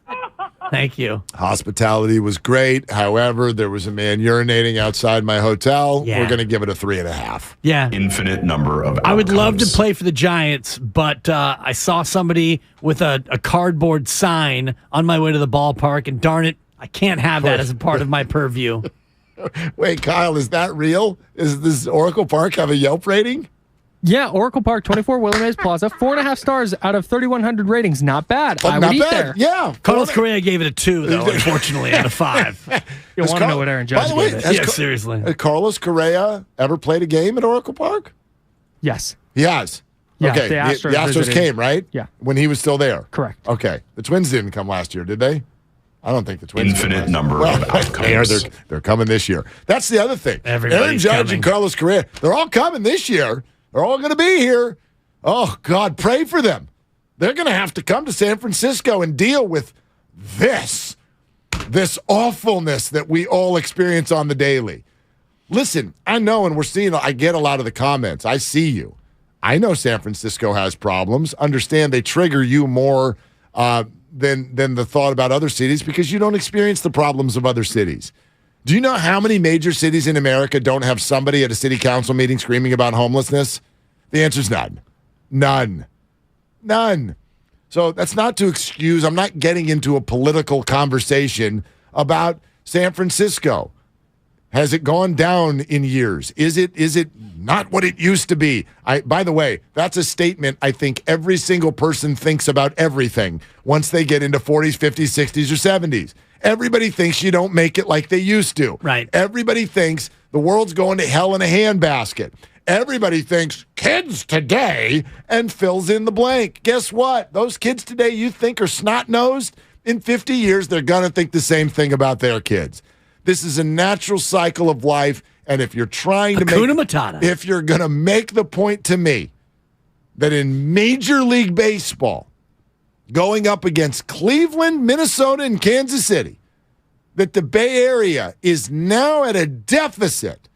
Thank you. Hospitality was great. However, there was a man urinating outside my hotel. Yeah. We're going to give it a 3.5. Yeah. Infinite number of outcomes. I would love to play for the Giants, but I saw somebody with a cardboard sign on my way to the ballpark, and darn it, I can't have that as a part of my purview. Wait, Kyle, is that real? Does Oracle Park have a Yelp rating? Yeah, Oracle Park, 24 Willie Mays Plaza, 4.5 stars out of 3,100 ratings. Not bad. But I would eat there. Yeah. Carlos Correa gave it a 2, though, unfortunately, out of 5. You want to know what Aaron Judge gave it. Yeah, seriously. Has Carlos Correa ever played a game at Oracle Park? Yes. He has. Yeah, okay. the Astros came, right? Yeah. When he was still there. Correct. Okay. The Twins didn't come last year, did they? I don't think the Twins. Infinite number of outcomes. They're coming this year. That's the other thing. Aaron Judge and Carlos Correa, they're all coming this year. They're all going to be here. Oh, God, pray for them. They're going to have to come to San Francisco and deal with this awfulness that we all experience on the daily. listen, I know, and I get a lot of the comments. I see you. I know San Francisco has problems. Understand they trigger you more than the thought about other cities because you don't experience the problems of other cities. Do you know how many major cities in America don't have somebody at a city council meeting screaming about homelessness? The answer is none. None. So that's not to excuse. I'm not getting into a political conversation about San Francisco. Has it gone down in years? Is it not what it used to be? By the way, that's a statement I think every single person thinks about everything once they get into 40s, 50s, 60s, or 70s. Everybody thinks you don't make it like they used to. Right. Everybody thinks the world's going to hell in a handbasket. Everybody thinks kids today and fills in the blank. Guess what? Those kids today you think are snot-nosed, in 50 years they're going to think the same thing about their kids. This is a natural cycle of life, and if you're trying to if you're going to make the point to me that in Major League Baseball, going up against Cleveland, Minnesota, and Kansas City, that the Bay Area is now at a deficit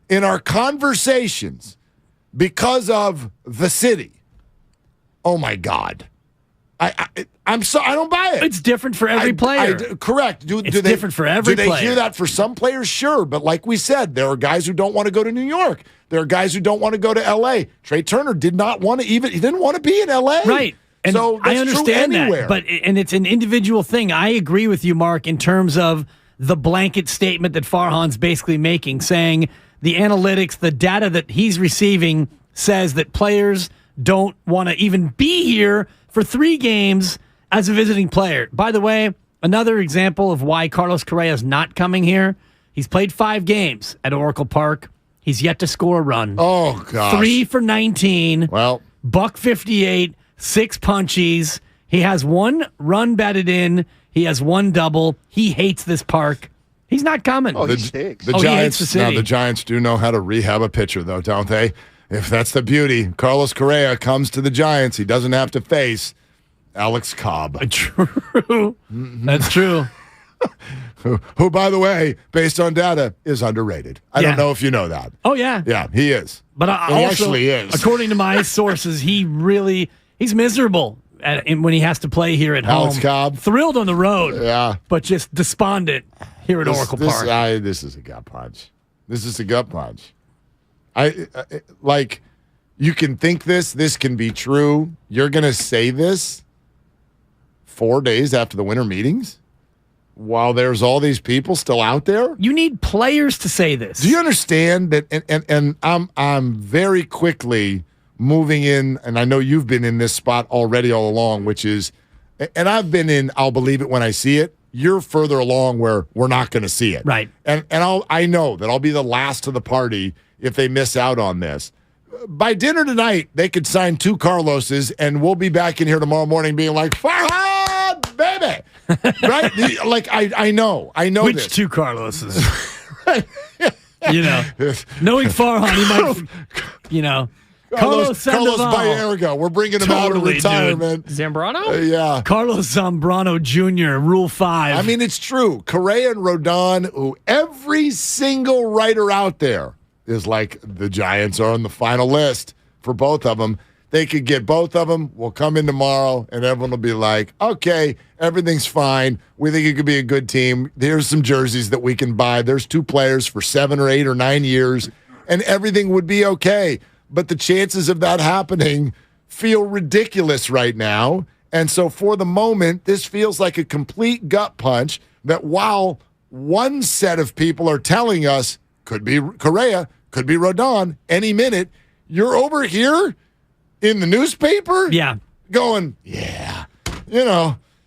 in our conversations because of the city. Oh my God. I'm sorry, I don't buy it. It's different for every player. Correct. It's different for every player. Do they hear that for some players? Sure. But like we said, there are guys who don't want to go to New York. There are guys who don't want to go to L.A. Trey Turner did not want to he didn't want to be in L.A. Right. And so I understand that. But it's an individual thing. I agree with you, Mark, in terms of the blanket statement that Farhan's basically making, saying the analytics, the data that he's receiving says that players don't want to even be here for 3 games as a visiting player. By the way, another example of why Carlos Correa is not coming here. He's played 5 games at Oracle Park. He's yet to score a run. Oh, gosh. 3 for 19. Well, $158, 6 punchies. He has 1 run batted in. He has 1 double. He hates this park. He's not coming. The Giants, he hates the city. Now, the Giants do know how to rehab a pitcher, though, don't they? If that's the beauty, Carlos Correa comes to the Giants. He doesn't have to face Alex Cobb. True. Mm-hmm. That's true. who, by the way, based on data, is underrated. I don't know if you know that. Oh, yeah. Yeah, he is. But he actually is. According to my sources, he's miserable when he has to play here at home. Alex Cobb. Thrilled on the road. Yeah. But just despondent here at Oracle Park. This is a gut punch. This is a gut punch. You can think this can be true. You're going to say this 4 days after the winter meetings while there's all these people still out there? You need players to say this. Do you understand that? And I'm very quickly moving in, and I know you've been in this spot already all along, which is, and I've been in, I'll believe it when I see it. You're further along where we're not going to see it. Right. And I know that I'll be the last to the party if they miss out on this. By dinner tonight, they could sign 2 Carloses, and we'll be back in here tomorrow morning being like, Farhan, baby! Right? I know Which this. 2 Carloses? Knowing Farhan, he might, Carlos Baerga. We're bringing him out of retirement. Dude. Zambrano? Yeah. Carlos Zambrano Jr., Rule 5. I mean, it's true. Correa and Rodon, who every single writer out there is like, the Giants are on the final list for both of them. They could get both of them. We'll come in tomorrow, and everyone will be like, okay, everything's fine. We think it could be a good team. Here's some jerseys that we can buy. There's 2 players for 7 or 8 or 9 years, and everything would be okay. But the chances of that happening feel ridiculous right now. And so for the moment, this feels like a complete gut punch that while one set of people are telling us, could be Correa, could be Rodon, any minute, you're over here in the newspaper going,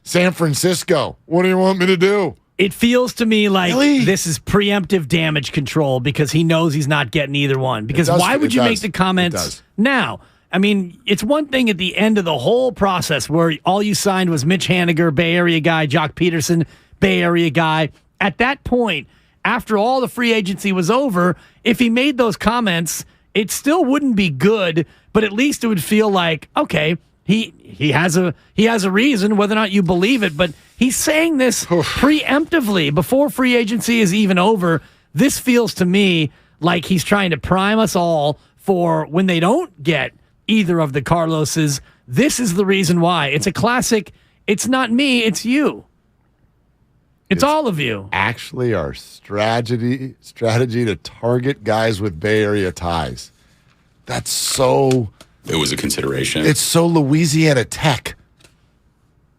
San Francisco, what do you want me to do? It feels to me like this is preemptive damage control because he knows he's not getting either one. Because why would you make the comments now? I mean, it's one thing at the end of the whole process where all you signed was Mitch Haniger, Bay Area guy, Jock Peterson, Bay Area guy. At that point, after all the free agency was over, if he made those comments, it still wouldn't be good, but at least it would feel like, okay, he has a reason, whether or not you believe it, but he's saying this preemptively before free agency is even over. This feels to me like he's trying to prime us all for when they don't get either of the Carloses. This is the reason why. It's a classic. It's not me, it's you. It's all of you. Actually, our strategy to target guys with Bay Area ties. That's so... It was a consideration. It's so Louisiana Tech.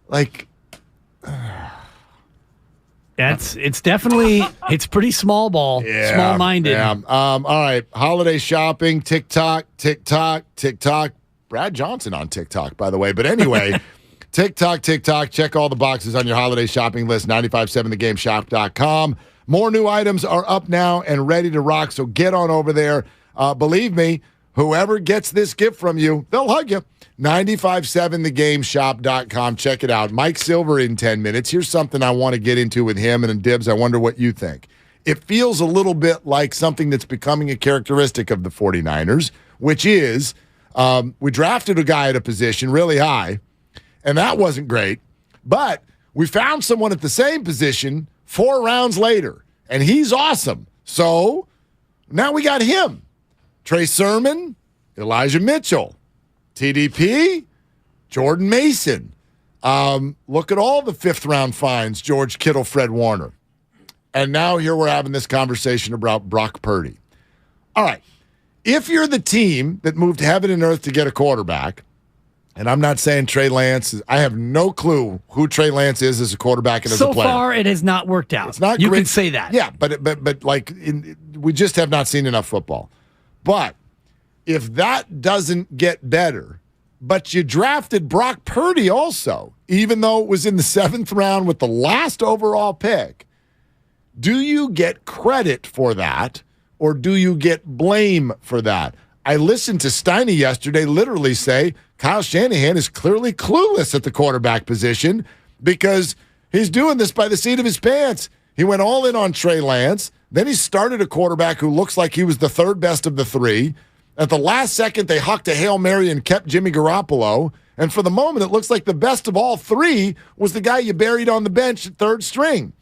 Like... It's definitely, it's pretty small ball, small-minded. Yeah. All right, holiday shopping, TikTok. Brad Johnson on TikTok, by the way. But anyway... TikTok. Check all the boxes on your holiday shopping list, 957thegameshop.com. More new items are up now and ready to rock, so get on over there. Believe me, whoever gets this gift from you, they'll hug you. 957thegameshop.com. Check it out. Mike Silver in 10 minutes. Here's something I want to get into with him, and Dibs, I wonder what you think. It feels a little bit like something that's becoming a characteristic of the 49ers, which is we drafted a guy at a position really high, and that wasn't great. But we found someone at the same position 4 rounds later, and he's awesome. So now we got him. Trey Sermon, Elijah Mitchell, TDP, Jordan Mason. Look at all the 5th-round finds, George Kittle, Fred Warner. And now here we're having this conversation about Brock Purdy. All right. If you're the team that moved heaven and earth to get a quarterback, and I'm not saying Trey Lance I have no clue who Trey Lance is as a quarterback and as a player. So far, it has not worked out. It's not you great. can say that. Yeah, but we just have not seen enough football. But if that doesn't get better, but you drafted Brock Purdy also, even though it was in the 7th round with the last overall pick, do you get credit for that or do you get blame for that? I listened to Steiny yesterday literally say Kyle Shanahan is clearly clueless at the quarterback position because he's doing this by the seat of his pants. He went all in on Trey Lance. Then he started a quarterback who looks like he was the 3rd best of the 3. At the last second, they hucked a Hail Mary and kept Jimmy Garoppolo. And for the moment, it looks like the best of all 3 was the guy you buried on the bench at 3rd string.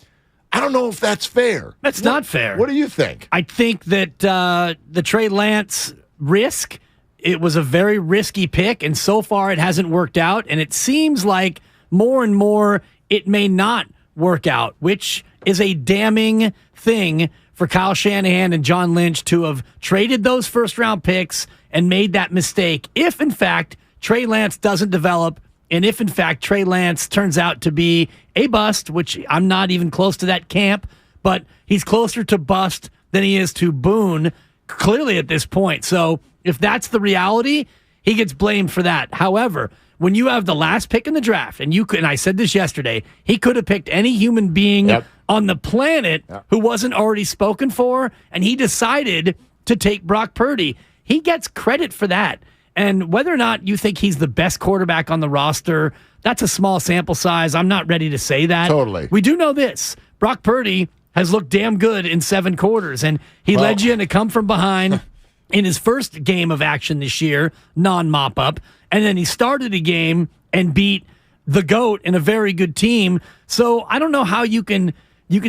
I don't know if that's fair. That's not fair. What do you think? I think that the Trey Lance risk, it was a very risky pick, and so far it hasn't worked out. And it seems like more and more it may not work out, which is a damning thing for Kyle Shanahan and John Lynch to have traded those 1st-round picks and made that mistake. If, in fact, Trey Lance doesn't develop, and if, in fact, Trey Lance turns out to be a bust, which I'm not even close to that camp, but he's closer to bust than he is to boon, clearly at this point. So if that's the reality, he gets blamed for that. However, when you have the last pick in the draft, and I said this yesterday, he could have picked any human being on the planet who wasn't already spoken for, and he decided to take Brock Purdy. He gets credit for that. And whether or not you think he's the best quarterback on the roster, that's a small sample size. I'm not ready to say that. Totally. We do know this. Brock Purdy has looked damn good in 7 quarters, and he led you in a come from behind in his first game of action this year, non-mop-up, and then he started a game and beat the GOAT in a very good team. So I don't know how you can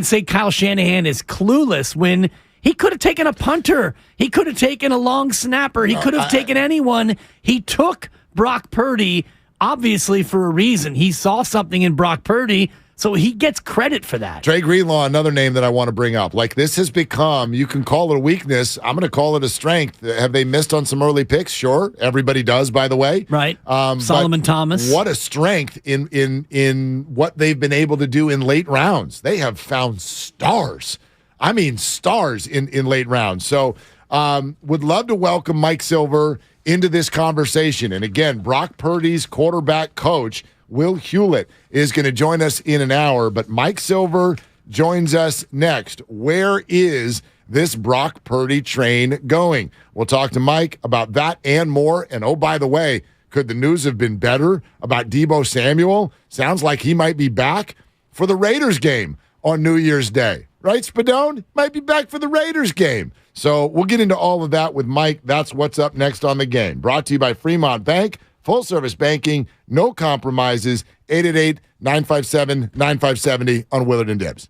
say Kyle Shanahan is clueless when he could have taken a punter. He could have taken a long snapper. He could have taken anyone. He took Brock Purdy, obviously, for a reason. He saw something in Brock Purdy, so he gets credit for that. Trey Greenlaw, another name that I want to bring up. Like, this has become, you can call it a weakness. I'm going to call it a strength. Have they missed on some early picks? Sure. Everybody does, by the way. Right. Solomon Thomas. What a strength in what they've been able to do in late rounds. They have found stars. I mean, stars in late rounds. So would love to welcome Mike Silver into this conversation. And again, Brock Purdy's quarterback coach, Will Hewlett, is going to join us in an hour. But Mike Silver joins us next. Where is this Brock Purdy train going? We'll talk to Mike about that and more. And oh, by the way, could the news have been better about Deebo Samuel? Sounds like he might be back for the Raiders game on New Year's Day. Right, Spadone? Might be back for the Raiders game. So we'll get into all of that with Mike. That's what's up next on the game. Brought to you by Fremont Bank. Full-service banking, no compromises. 888-957-9570 on Willard and Dibs.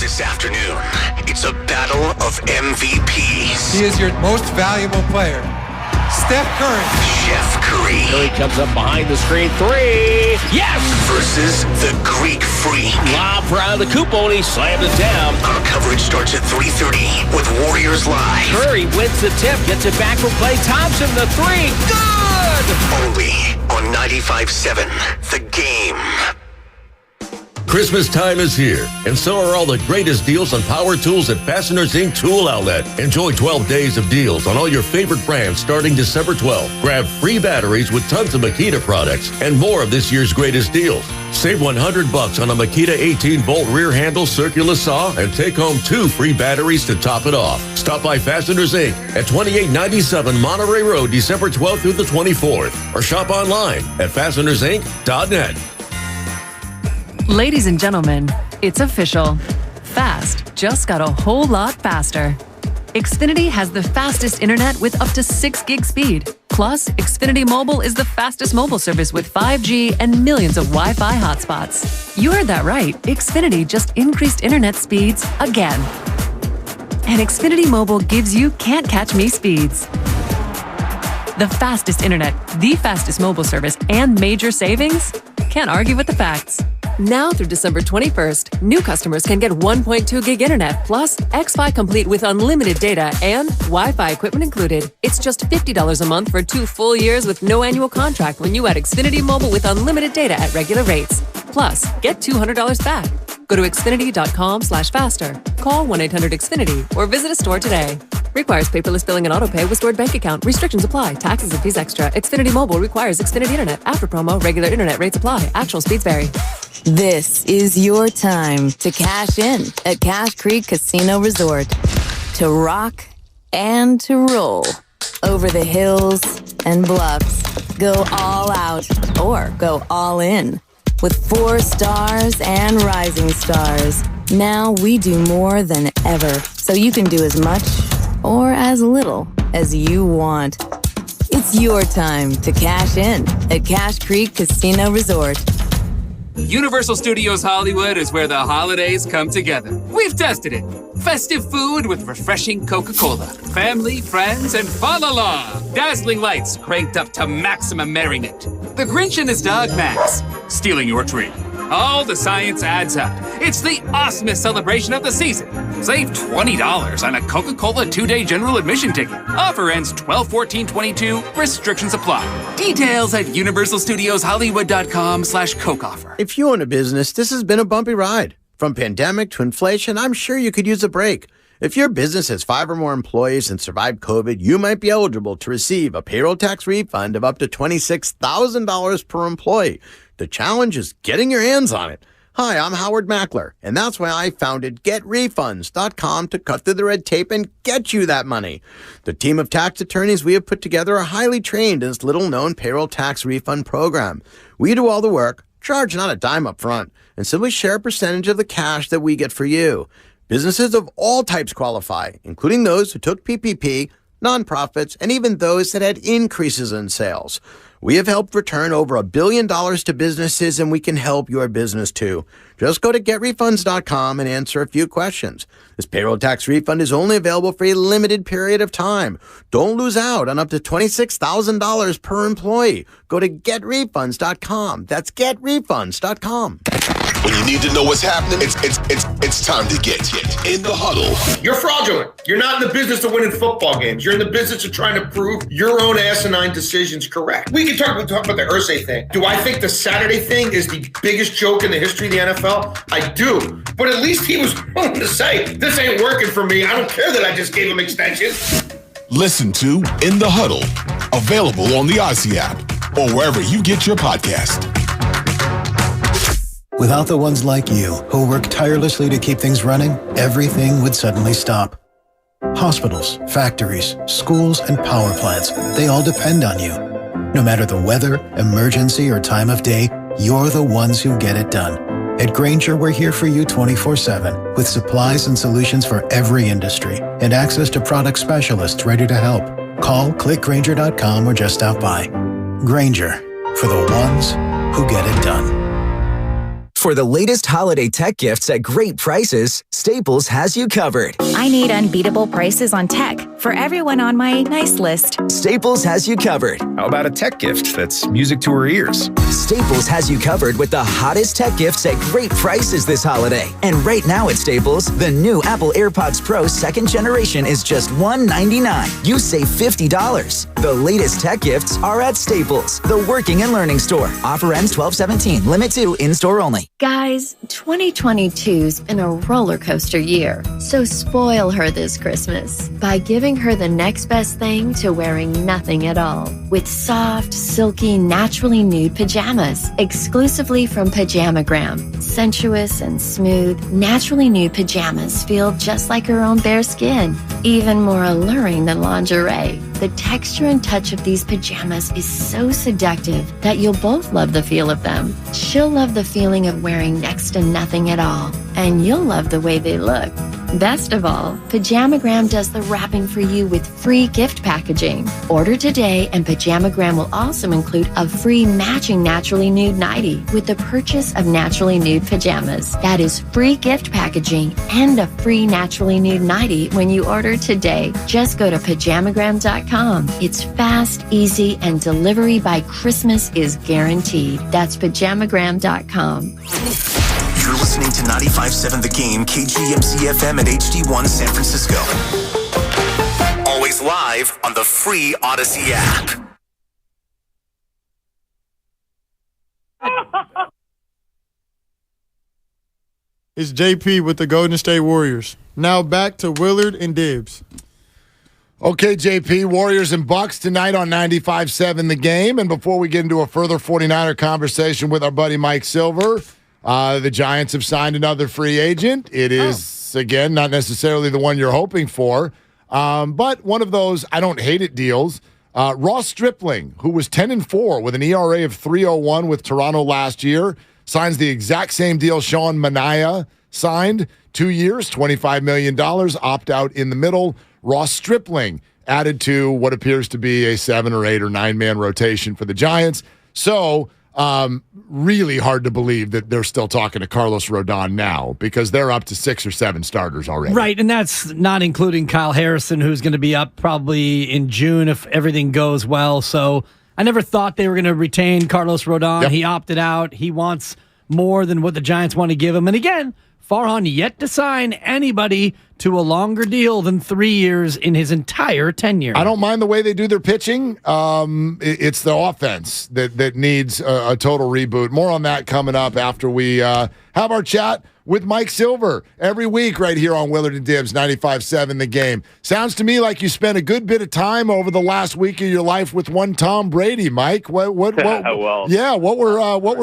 this afternoon. It's a battle of MVPs. He is your most valuable player. Steph Curry. Chef Curry. Curry comes up behind the screen. Three. Yes! Versus the Greek Freak. Lob for out of the coop, and he slammed it down. Our coverage starts at 3:30 with Warriors Live. Curry wins the tip, gets it back from Klay Thompson. The three. Good! Only on 95.7 The Game. Christmas time is here, and so are all the greatest deals on power tools at Fasteners Inc. Tool Outlet. Enjoy 12 days of deals on all your favorite brands starting December 12th. Grab free batteries with tons of Makita products and more of this year's greatest deals. Save $100 on a Makita 18-volt rear handle circular saw and take home 2 free batteries to top it off. Stop by Fasteners Inc. at 2897 Monterey Road, December 12th through the 24th, or shop online at fastenersinc.net. Ladies and gentlemen, it's official. Fast just got a whole lot faster. Xfinity has the fastest internet with up to 6 gig speed. Plus, Xfinity Mobile is the fastest mobile service with 5G and millions of Wi-Fi hotspots. You heard that right. Xfinity just increased internet speeds again. And Xfinity Mobile gives you can't catch me speeds. The fastest internet, the fastest mobile service, and major savings? Can't argue with the facts. Now through December 21st, new customers can get 1.2 gig internet plus X-Fi Complete with unlimited data and Wi-Fi equipment included. It's just $50 a month for 2 full years with no annual contract when you add Xfinity Mobile with unlimited data at regular rates. Plus, get $200 back. Go to Xfinity.com/faster. Call 1-800-XFINITY or visit a store today. Requires paperless billing and autopay with stored bank account. Restrictions apply. Taxes and fees extra. Xfinity Mobile requires Xfinity Internet. After promo, regular internet rates apply. Actual speeds vary. This is your time to cash in at Cache Creek Casino Resort. To rock and to roll. Over the hills and bluffs. Go all out or go all in. With 4 stars and rising stars. Now we do more than ever, so you can do as much or as little as you want. It's your time to cash in at Cache Creek Casino Resort. Universal Studios Hollywood is where the holidays come together. We've tested it. Festive food with refreshing Coca-Cola. Family, friends, and fa-la-la. Dazzling lights cranked up to maximum merriment. The Grinch and his dog Max stealing your tree. All the science adds up. It's the awesomest celebration of the season. Save $20 on a Coca-Cola 2-day general admission ticket. Offer ends 12/14/22. Restrictions apply. Details at universalstudioshollywood.com/Coke offer. If you own a business, this has been a bumpy ride. From pandemic to inflation, I'm sure you could use a break. If your business has 5 or more employees and survived COVID, you might be eligible to receive a payroll tax refund of up to $26,000 per employee. The challenge is getting your hands on it. Hi, I'm Howard Mackler, and that's why I founded GetRefunds.com to cut through the red tape and get you that money. The team of tax attorneys we have put together are highly trained in this little-known payroll tax refund program. We do all the work, charge not a dime up front, and simply share a percentage of the cash that we get for you. Businesses of all types qualify, including those who took PPP, nonprofits, and even those that had increases in sales. We have helped return over $1 billion to businesses, and we can help your business too. Just go to GetRefunds.com and answer a few questions. This payroll tax refund is only available for a limited period of time. Don't lose out on up to $26,000 per employee. Go to GetRefunds.com. That's GetRefunds.com. When you need to know what's happening, it's time to get in the huddle. You're fraudulent. You're not in the business of winning football games. You're in the business of trying to prove your own asinine decisions correct. We can talk about the Irsay thing. Do I think the Saturday thing is the biggest joke in the history of the NFL? I do. But at least he was willing to say, this ain't working for me. I don't care that I just gave him extensions. Listen to In the Huddle, available on the Odyssey app or wherever you get your podcast. Without the ones like you, who work tirelessly to keep things running, everything would suddenly stop. Hospitals, factories, schools, and power plants, they all depend on you. No matter the weather, emergency, or time of day, you're the ones who get it done. At Grainger, we're here for you 24/7, with supplies and solutions for every industry, and access to product specialists ready to help. Call, click Grainger.com, or just stop by. Grainger, for the ones who get it done. For the latest holiday tech gifts at great prices, Staples has you covered. I need unbeatable prices on tech for everyone on my nice list. Staples has you covered. How about a tech gift that's music to her ears? Staples has you covered with the hottest tech gifts at great prices this holiday. And right now at Staples, the new Apple AirPods Pro 2nd generation is just $199. You save $50. The latest tech gifts are at Staples, the working and learning store. Offer ends 12/17. Limit 2 in-store only. Guys, 2022's been a roller coaster year, so spoil her this Christmas by giving her the next best thing to wearing nothing at all. With soft, silky, naturally nude pajamas, exclusively from Pajamagram. Sensuous and smooth, naturally nude pajamas feel just like her own bare skin, even more alluring than lingerie. The texture and touch of these pajamas is so seductive that you'll both love the feel of them. She'll love the feeling of wearing next to nothing at all, and you'll love the way they look. Best of all, Pajamagram does the wrapping for you with free gift packaging. Order today, and Pajamagram will also include a free matching naturally nude nightie with the purchase of naturally nude pajamas. That is free gift packaging and a free naturally nude nightie when you order today. Just go to Pajamagram.com. It's fast, easy, and delivery by Christmas is guaranteed. That's Pajamagram.com. You're listening to 95.7 The Game, KGMC-FM at HD1 San Francisco. Always live on the free Odyssey app. It's JP with the Golden State Warriors. Now back to Willard and Dibbs. Okay, JP, Warriors and Bucks tonight on 95.7 The Game. And before we get into a further 49er conversation with our buddy Mike Silver, the Giants have signed another free agent. It is, again, not necessarily the one you're hoping for, but one of those I don't hate it deals. Ross Stripling, who was 10-4 with an ERA of 3.01 with Toronto last year, signs the exact same deal Sean Manaea signed. 2 years, $25 million, opt out in the middle. Ross Stripling added to what appears to be a 7 or 8 or 9-man rotation for the Giants. So, really hard to believe that they're still talking to Carlos Rodon now because they're up to 6 or 7 starters already. Right, and that's not including Kyle Harrison, who's going to be up probably in June if everything goes well. So I never thought they were going to retain Carlos Rodon. Yep. He opted out. He wants more than what the Giants want to give him. And again, Farhan yet to sign anybody to a longer deal than 3 years in his entire tenure. I don't mind the way they do their pitching. It's the offense that needs a total reboot. More on that coming up after we have our chat with Mike Silver every week right here on Willard and Dibbs 95.7 The Game. Sounds to me like you spent a good bit of time over the last week of your life with one Tom Brady, Mike. What were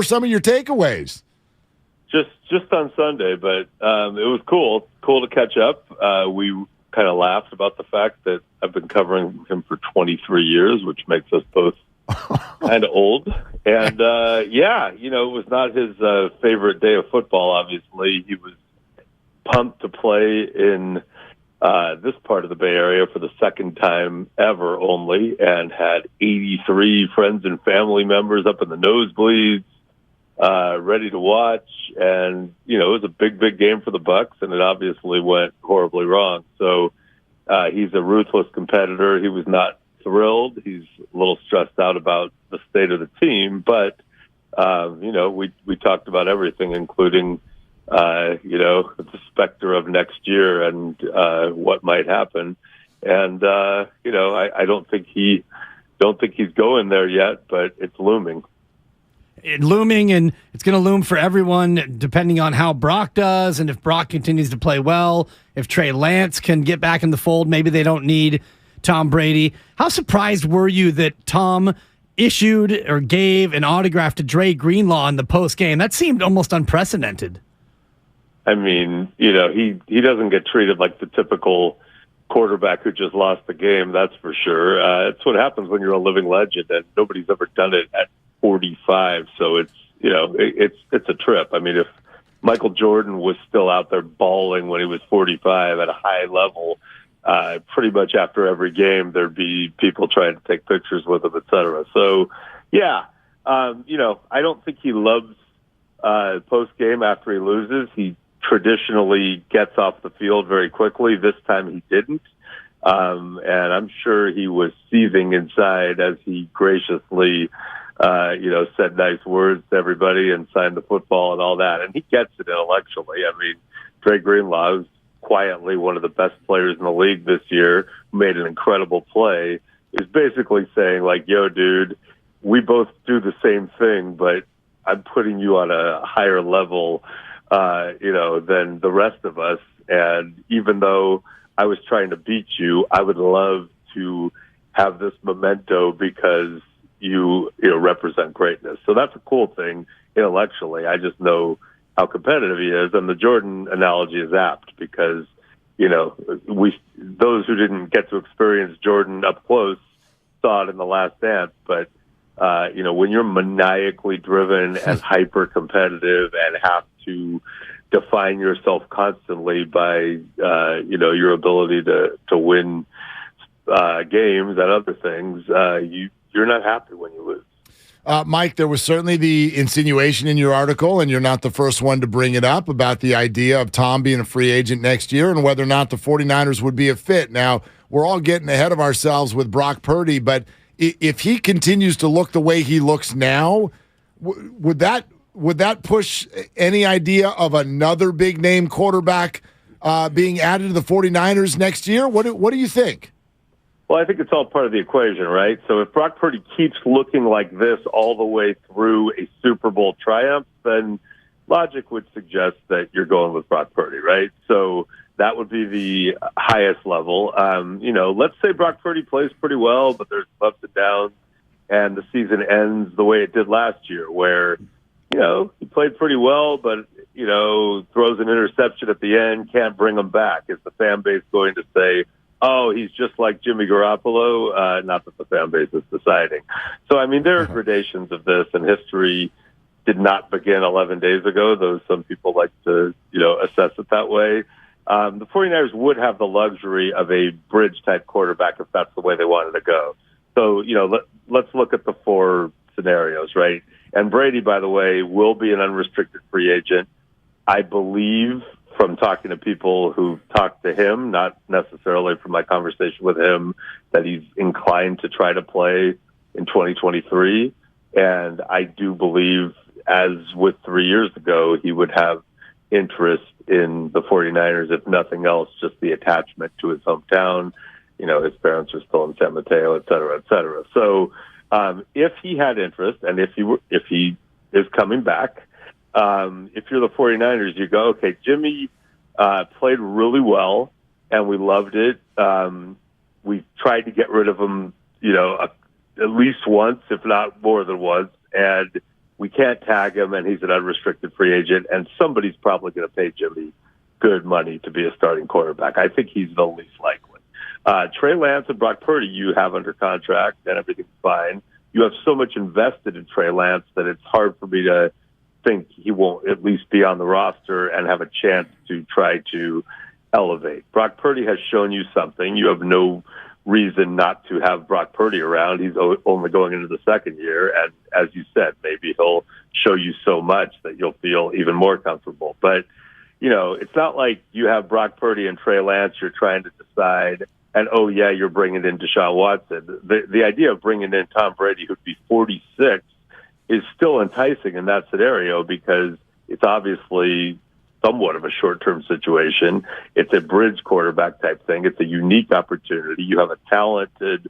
some of your takeaways? Just on Sunday, but it was cool to catch up. We kind of laughed about the fact that I've been covering him for 23 years, which makes us both kind of old. And, it was not his favorite day of football, obviously. He was pumped to play in this part of the Bay Area for the second time ever only, and had 83 friends and family members up in the nosebleeds, ready to watch. And, it was a big game for the Bucks, and it obviously went horribly wrong. So he's a ruthless competitor. He was not thrilled. He's a little stressed out about the state of the team, but, we talked about everything, including, the specter of next year and what might happen. And, I don't think he's going there yet, but it's looming. Looming, and it's going to loom for everyone depending on how Brock does, and if Brock continues to play well, if Trey Lance can get back in the fold. Maybe they don't need Tom Brady. How surprised were you that Tom issued or gave an autograph to Dre Greenlaw in the post game? That seemed almost unprecedented. I mean, he doesn't get treated like the typical quarterback who just lost the game, that's for sure. It's what happens when you're a living legend, and nobody's ever done it at 45, so it's a trip. I mean, if Michael Jordan was still out there balling when he was 45 at a high level, pretty much after every game there'd be people trying to take pictures with him, etc. So, I don't think he loves post-game after he loses. He traditionally gets off the field very quickly. This time he didn't. And I'm sure he was seething inside as he graciously, said nice words to everybody and signed the football and all that. And he gets it intellectually. I mean, Dre Greenlaw, who's quietly one of the best players in the league this year, who made an incredible play, is basically saying, like, yo, dude, we both do the same thing, but I'm putting you on a higher level, than the rest of us. And even though I was trying to beat you, I would love to have this memento because you represent greatness. So that's a cool thing intellectually. I just know how competitive he is. And the Jordan analogy is apt because, those who didn't get to experience Jordan up close saw it in The Last Dance. But, when you're maniacally driven and hyper competitive and have to define yourself constantly by, your ability to win games and other things, you're not happy when you lose. Mike, there was certainly the insinuation in your article, and you're not the first one to bring it up, about the idea of Tom being a free agent next year and whether or not the 49ers would be a fit. Now, we're all getting ahead of ourselves with Brock Purdy, but if he continues to look the way he looks now, would that push any idea of another big-name quarterback being added to the 49ers next year? What do you think? Well, I think it's all part of the equation, right? So if Brock Purdy keeps looking like this all the way through a Super Bowl triumph, then logic would suggest that you're going with Brock Purdy, right? So that would be the highest level. Let's say Brock Purdy plays pretty well, but there's ups and downs, and the season ends the way it did last year, where, he played pretty well, but, throws an interception at the end, can't bring him back. Is the fan base going to say, oh, he's just like Jimmy Garoppolo? Not that the fan base is deciding. So, there are gradations of this, and history did not begin 11 days ago, though some people like to, assess it that way. The 49ers would have the luxury of a bridge-type quarterback if that's the way they wanted to go. So, let's look at the four scenarios, right? And Brady, by the way, will be an unrestricted free agent. I believe, from talking to people who talked to him, not necessarily from my conversation with him, that he's inclined to try to play in 2023. And I do believe, as with 3 years ago, he would have interest in the 49ers, if nothing else, just the attachment to his hometown. His parents are still in San Mateo, et cetera, et cetera. So if he had interest, and if he is coming back, if you're the 49ers, you go, okay, Jimmy played really well, and we loved it. We tried to get rid of him, at least once, if not more than once, and we can't tag him, and he's an unrestricted free agent, and somebody's probably going to pay Jimmy good money to be a starting quarterback. I think he's the least likely. Trey Lance and Brock Purdy, you have under contract, and everything's fine. You have so much invested in Trey Lance that it's hard for me to think he won't at least be on the roster and have a chance to try to elevate. Brock Purdy has shown you something. You have no reason not to have Brock Purdy around. He's only going into the second year, and as you said, maybe he'll show you so much that you'll feel even more comfortable. But, it's not like you have Brock Purdy and Trey Lance, you're trying to decide, and, oh, yeah, you're bringing in Deshaun Watson. The idea of bringing in Tom Brady, who'd be 46, is still enticing in that scenario because it's obviously somewhat of a short-term situation. It's a bridge quarterback type thing. It's a unique opportunity. You have a talented,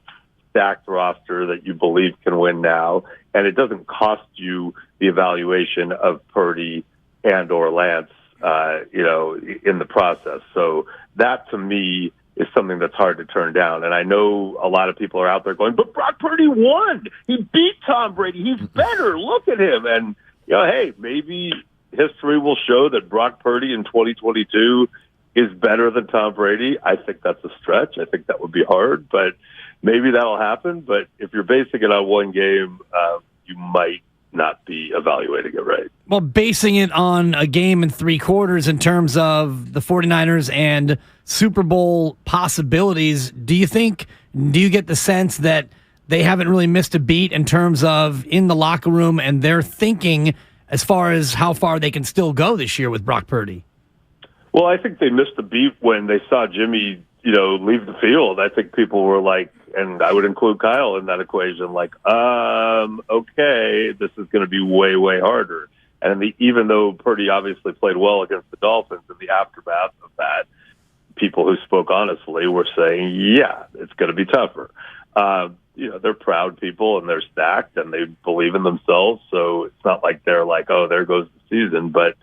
stacked roster that you believe can win now, and it doesn't cost you the evaluation of Purdy and or Lance, in the process. So that, to me, is something that's hard to turn down. And I know a lot of people are out there going, but Brock Purdy won. He beat Tom Brady. He's better. Look at him. And, hey, maybe history will show that Brock Purdy in 2022 is better than Tom Brady. I think that's a stretch. I think that would be hard, but maybe that'll happen. But if you're basing it on one game, you might not be evaluating it right. Well, basing it on a game in 3 quarters in terms of the 49ers and Super Bowl possibilities, do you get the sense that they haven't really missed a beat in terms of in the locker room and they're thinking as far as how far they can still go this year with Brock Purdy? Well, I think they missed the beat when they saw Jimmy, leave the field. I think people were like, and I would include Kyle in that equation, like, okay, this is going to be way, way harder. And even though Purdy obviously played well against the Dolphins in the aftermath of that, people who spoke honestly were saying, yeah, it's going to be tougher. They're proud people and they're stacked and they believe in themselves. So it's not like they're like, oh, there goes the season. But,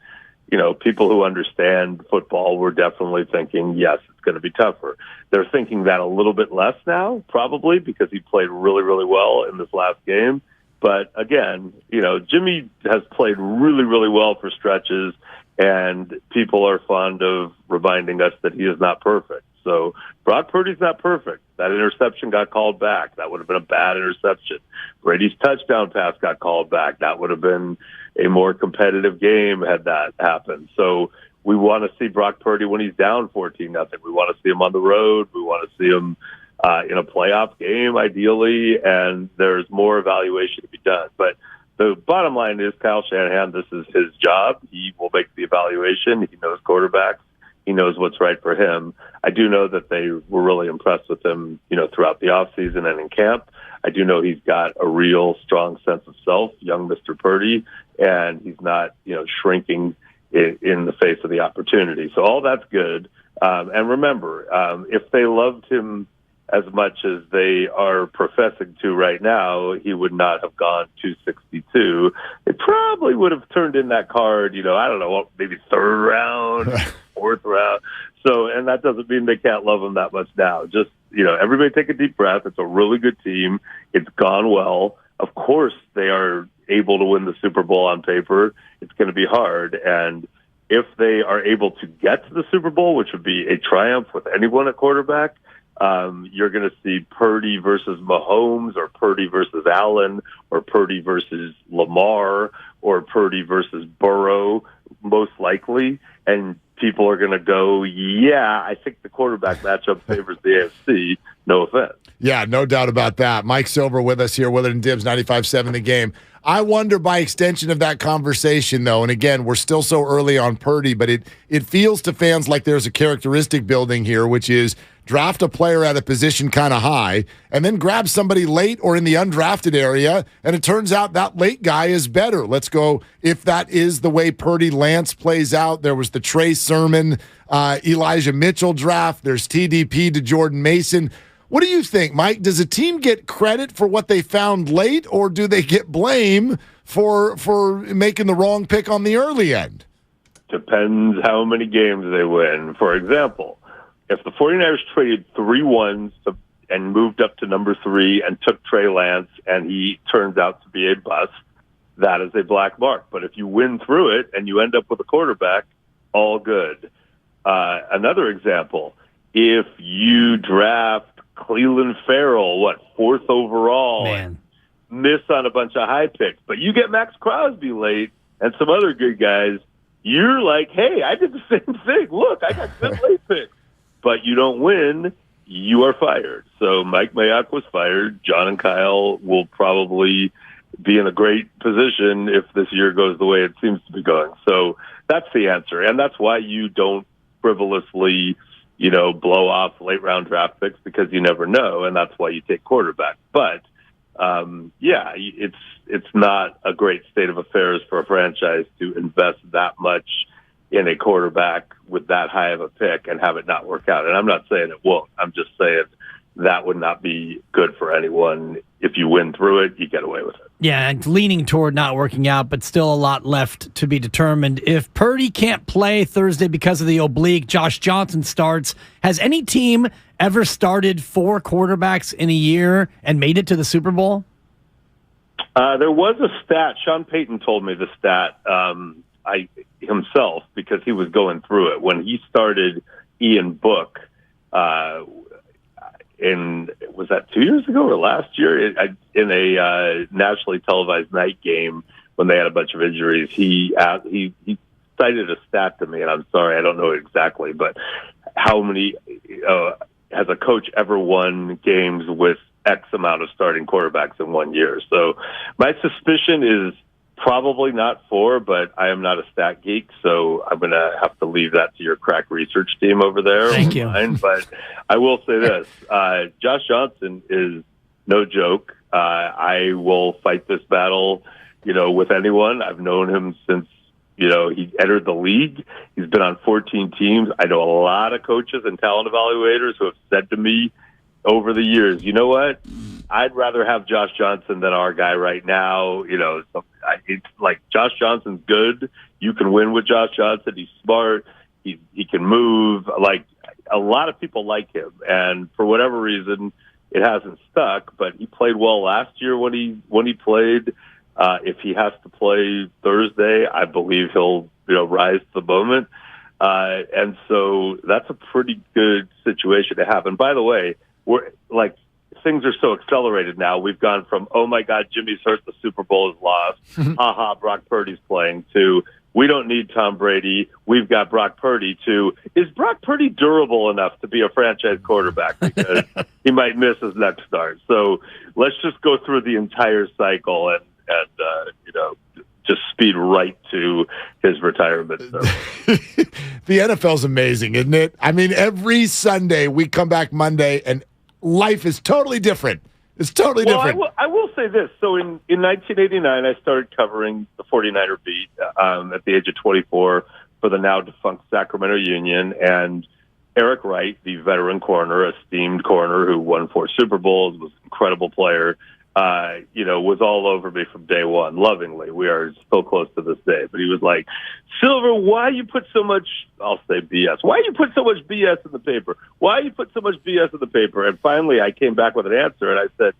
people who understand football were definitely thinking, yes, it's going to be tougher. They're thinking that a little bit less now, probably because he played really, really well in this last game. But again, Jimmy has played really, really well for stretches, and people are fond of reminding us that he is not perfect. So Brock Purdy's not perfect. That interception got called back. That would have been a bad interception. Brady's touchdown pass got called back. That would have been a more competitive game had that happened. So we want to see Brock Purdy when he's down 14-0. We want to see him on the road. We want to see him in a playoff game, ideally, and there's more evaluation to be done. But the bottom line is Kyle Shanahan, this is his job. He will make the evaluation. He knows quarterbacks. He knows what's right for him. I do know that they were really impressed with him, throughout the offseason and in camp. I do know he's got a real strong sense of self, young Mr. Purdy, and he's not, shrinking in the face of the opportunity. So all that's good. And remember, if they loved him as much as they are professing to right now, he would not have gone 262. It probably would have turned in that card, I don't know, maybe third round, fourth round. So, and that doesn't mean they can't love him that much now. Just, everybody take a deep breath. It's a really good team. It's gone well. Of course, they are able to win the Super Bowl on paper. It's going to be hard. And if they are able to get to the Super Bowl, which would be a triumph with anyone at quarterback, you're going to see Purdy versus Mahomes, or Purdy versus Allen, or Purdy versus Lamar, or Purdy versus Burrow, most likely. And people are going to go, yeah, I think the quarterback matchup favors the AFC. No offense. Yeah, no doubt about that. Mike Silver with us here, Willard and Dibs, 95.7 The Game. I wonder, by extension of that conversation, though, and again, we're still so early on Purdy, but it feels to fans like there's a characteristic building here, which is draft a player at a position kind of high, and then grab somebody late or in the undrafted area, and it turns out that late guy is better. Let's go, if that is the way Purdy Lance plays out. There was the Trey Sermon, Elijah Mitchell draft. There's TDP to Jordan Mason. What do you think, Mike? Does a team get credit for what they found late, or do they get blame for making the wrong pick on the early end? Depends how many games they win. For example, if the 49ers traded 3 ones and moved up to number 3 and took Trey Lance and he turns out to be a bust, that is a black mark. But if you win through it and you end up with a quarterback, all good. Another example, if you draft Cleveland Farrell, 4th overall, and miss on a bunch of high picks, but you get Max Crosby late and some other good guys, you're like, hey, I did the same thing. Look, I got good late picks. But you don't win, you are fired. So Mike Mayock was fired. John and Kyle will probably be in a great position if this year goes the way it seems to be going. So that's the answer. And that's why you don't frivolously, blow off late round draft picks, because you never know. And that's why you take quarterback. But it's not a great state of affairs for a franchise to invest that much in a quarterback with that high of a pick and have it not work out. And I'm not saying it won't. I'm just saying that would not be good for anyone. If you win through it, you get away with it. Yeah, and leaning toward not working out, but still a lot left to be determined. If Purdy can't play Thursday because of the oblique, Josh Johnson starts. Has any team ever started 4 quarterbacks in a year and made it to the Super Bowl? There was a stat. Sean Payton told me the stat himself, because he was going through it. When he started Ian Book, was that 2 years ago or last year, in a nationally televised night game when they had a bunch of injuries, he cited a stat to me, and I'm sorry, I don't know exactly, but how many has a coach ever won games with X amount of starting quarterbacks in 1 year? So my suspicion is Probably not 4, but I am not a stat geek, so I'm going to have to leave that to your crack research team over there. Thank you. But I will say this. Josh Johnson is no joke. I will fight this battle, with anyone. I've known him since, he entered the league. He's been on 14 teams. I know a lot of coaches and talent evaluators who have said to me over the years, you know what? I'd rather have Josh Johnson than our guy right now. It's like Josh Johnson's good. You can win with Josh Johnson. He's smart. He can move. Like, a lot of people like him, and for whatever reason, it hasn't stuck. But he played well last year when he played. If he has to play Thursday, I believe he'll rise to the moment. And so that's a pretty good situation to have. And by the way, we're like, things are so accelerated now. We've gone from, oh my God, Jimmy's hurt, the Super Bowl is lost. Ha, Brock Purdy's playing, to we don't need Tom Brady, we've got Brock Purdy, to is Brock Purdy durable enough to be a franchise quarterback, because he might miss his next start. So let's just go through the entire cycle and just speed right to his retirement. So. The NFL's amazing, isn't it? I mean, every Sunday we come back Monday and life is totally different. It's totally different. I will say this. So in 1989, I started covering the 49er beat at the age of 24 for the now defunct Sacramento Union. And Eric Wright, the veteran corner, esteemed corner who won 4 Super Bowls, was an incredible player, was all over me from day one, lovingly. We are still close to this day. But he was like, Silver, why you put so much, I'll say BS, why you put so much BS in the paper? Why you put so much BS in the paper? And finally I came back with an answer, and I said,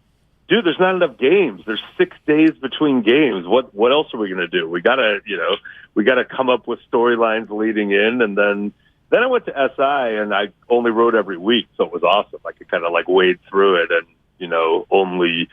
dude, there's not enough games. There's 6 days between games. What else are we going to do? We got to come up with storylines leading in. And then I went to SI, and I only wrote every week. So it was awesome. I could kind of like wade through it and, only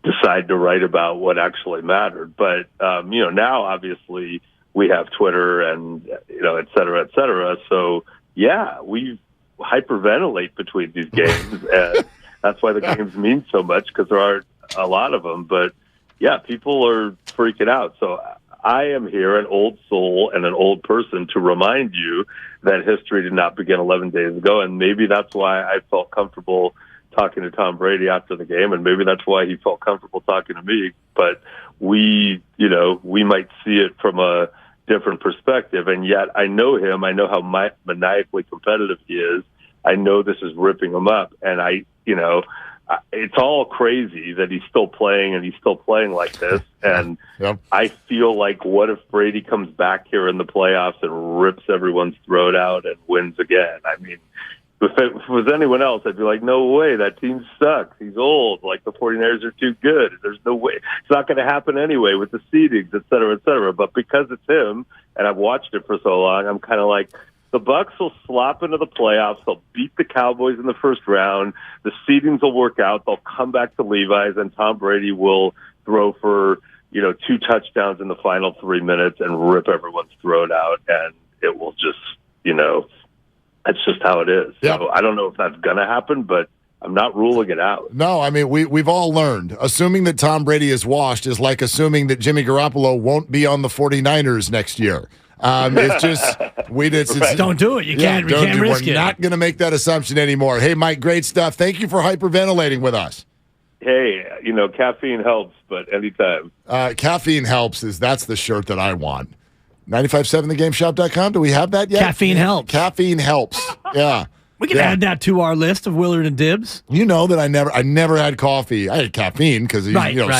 decide to write about what actually mattered. But, now obviously we have Twitter and, et cetera, et cetera. So yeah, we hyperventilate between these games, and that's why the games mean so much, because there are a lot of them. But yeah, people are freaking out. So I am here, an old soul and an old person, to remind you that history did not begin 11 days ago. And maybe that's why I felt comfortable talking to Tom Brady after the game, and maybe that's why he felt comfortable talking to me. But we might see it from a different perspective, and yet I know him. I know how maniacally competitive he is. I know this is ripping him up, and it's all crazy that he's still playing, and he's still playing like this. And yep. I feel like, what if Brady comes back here in the playoffs and rips everyone's throat out and wins again? I mean, if it was anyone else, I'd be like, no way, that team sucks. He's old. Like, the 49ers are too good. There's no way. It's not going to happen anyway with the seedings, et cetera, et cetera. But because it's him, and I've watched it for so long, I'm kind of like, the Bucs will slop into the playoffs. They'll beat the Cowboys in the first round. The seedings will work out. They'll come back to Levi's, and Tom Brady will throw for, 2 touchdowns in the final 3 minutes and rip everyone's throat out. And it will just, that's just how it is. Yep. So I don't know if that's going to happen, but I'm not ruling it out. No, I mean, we've all learned. Assuming that Tom Brady is washed is like assuming that Jimmy Garoppolo won't be on the 49ers next year. It's just, don't do it. You can't risk it. We're not going to make that assumption anymore. Hey, Mike, great stuff. Thank you for hyperventilating with us. Hey, caffeine helps, but anytime. Caffeine helps that's the shirt that I want. 957thegameshop.com. Do we have that yet? Caffeine helps. Caffeine helps. Yeah. We can add that to our list of Willard and Dibs. You know that I never had coffee. I had caffeine because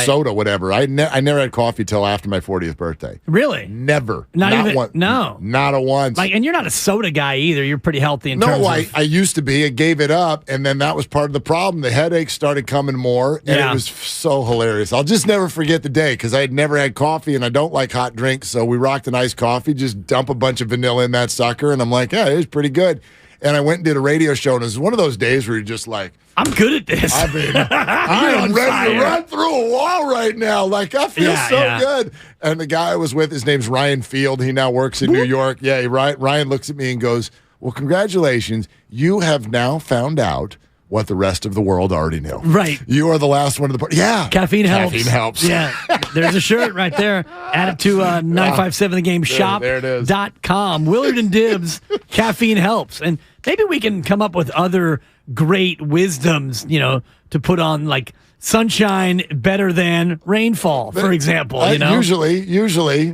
soda, whatever. I never had coffee till after my 40th birthday. Really? Never. Not one. No. Not a once. And you're not a soda guy either. You're pretty healthy in terms of... I used to be. I gave it up, and then that was part of the problem. The headaches started coming more, and it was so hilarious. I'll just never forget the day because I had never had coffee, and I don't like hot drinks, so we rocked an iced coffee, just dump a bunch of vanilla in that sucker, and I'm like, yeah, it was pretty good. And I went and did a radio show, and it was one of those days where you're just like, I'm good at this. I mean, I am ready to run through a wall right now. Like, I feel good. And the guy I was with, his name's Ryan Field. He now works in New York. Yeah, Ryan looks at me and goes, well, congratulations. You have now found out what the rest of the world already knew. Right. You are the last one of the party. Yeah. Caffeine helps. Caffeine helps. Yeah. There's a shirt right there. Add it to 957thegameshop.com. There it is. Willard and Dibs, caffeine helps. And maybe we can come up with other great wisdoms, to put on, like sunshine better than rainfall, for example. Usually,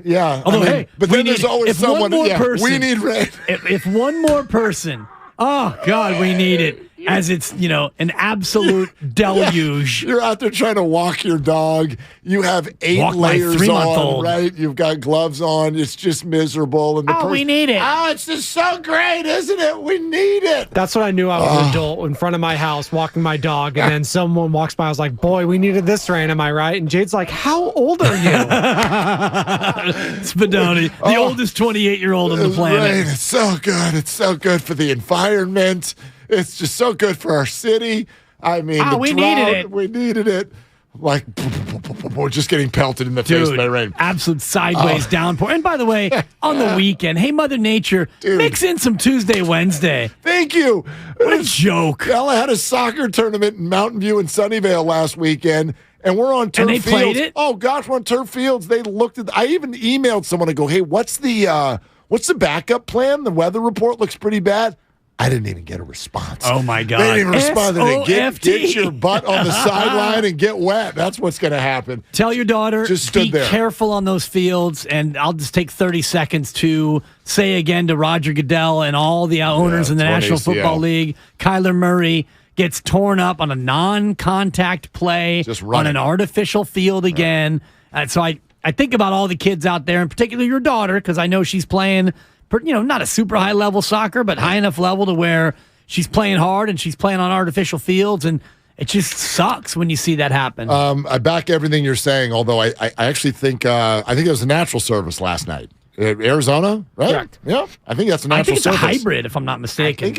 yeah. Although, but then there's always someone. We need rain. If one more person, oh God, we need it. As it's, an absolute deluge. You're out there trying to walk your dog. You have 8 layers on, right? You've got gloves on. It's just miserable. And we need it. Oh, it's just so great, isn't it? We need it. That's what I knew I was an adult in front of my house walking my dog, and then someone walks by. I was like, boy, we needed this rain, am I right? And Jade's like, how old are you? Spadoni, the oldest 28-year-old on the planet. Rain. It's so good. It's so good for the environment. It's just so good for our city. I mean, we needed it. We needed it. Like, we're just getting pelted in the face by rain. Absolute sideways downpour. And by the way, on the weekend, hey, Mother Nature, mix in some Tuesday, Wednesday. Thank you. What a joke. Ella had a soccer tournament in Mountain View and Sunnyvale last weekend. And we're on turf fields. And they played it? Oh, gosh, we're on turf fields. They looked at I even emailed someone to go, hey, what's the backup plan? The weather report looks pretty bad. I didn't even get a response. Oh, my God. They didn't even respond. Get your butt on the SOFT. sideline and get wet. That's what's going to happen. Tell your daughter, be careful on those fields, and I'll just take 30 seconds to say again to Roger Goodell and all the owners in the National Football League, Kyler Murray gets torn up on a non-contact play on an artificial field again. So I think about all the kids out there, and particularly your daughter, because I know she's playing – not a super high level soccer, but high enough level to where she's playing hard and she's playing on artificial fields, and it just sucks when you see that happen. I back everything you're saying, although I actually think it was a natural service last night. Arizona, right? Correct. Yeah, I think that's a natural service. I think it's a hybrid, if I'm not mistaken. I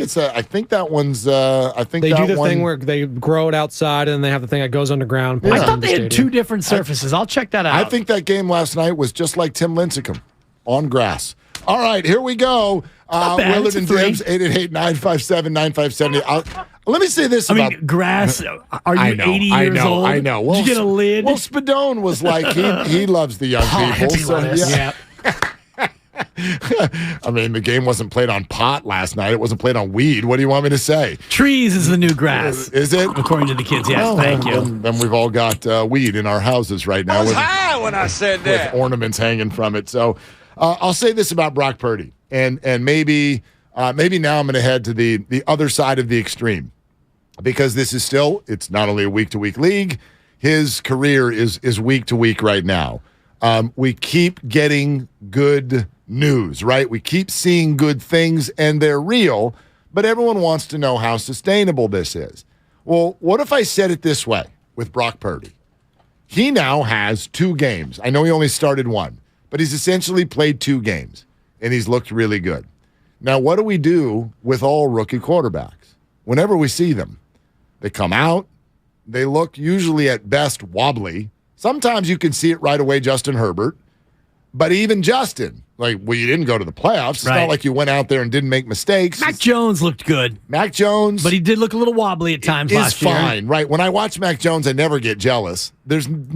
think that one's. They do the thing where they grow it outside, and they have the thing that goes underground. I thought they had 2 different surfaces. I'll check that out. I think that game last night was just like Tim Lincecum on grass. All right, here we go. Willard and Dibs, 888-957-9570. Let me say this about grass. Are you 80 years old? I know. Well, did you get a lid? Well, Spadone was like, he loves the young people. So, yeah. I mean, the game wasn't played on pot last night. It wasn't played on weed. What do you want me to say? Trees is the new grass. Is it? According to the kids, yes. Thank you. Then we've all got weed in our houses right now. I was high when I said that. With ornaments hanging from it. So I'll say this about Brock Purdy, and maybe now I'm going to head to the other side of the extreme, because this is it's not only a week-to-week league. His career is week to week right now. We keep getting good news, right? We keep seeing good things, and they're real, but everyone wants to know how sustainable this is. Well, what if I said it this way with Brock Purdy? He now has 2 games. I know he only started 1, but he's essentially played 2 games, and he's looked really good. Now, what do we do with all rookie quarterbacks? Whenever we see them, they come out, they look usually at best wobbly. Sometimes you can see it right away, Justin Herbert. But even Justin, you didn't go to the playoffs. It's not like you went out there and didn't make mistakes. Mac Jones looked good. Mac Jones. But he did look a little wobbly at times last year. It's fine, right? When I watch Mac Jones, I never get jealous.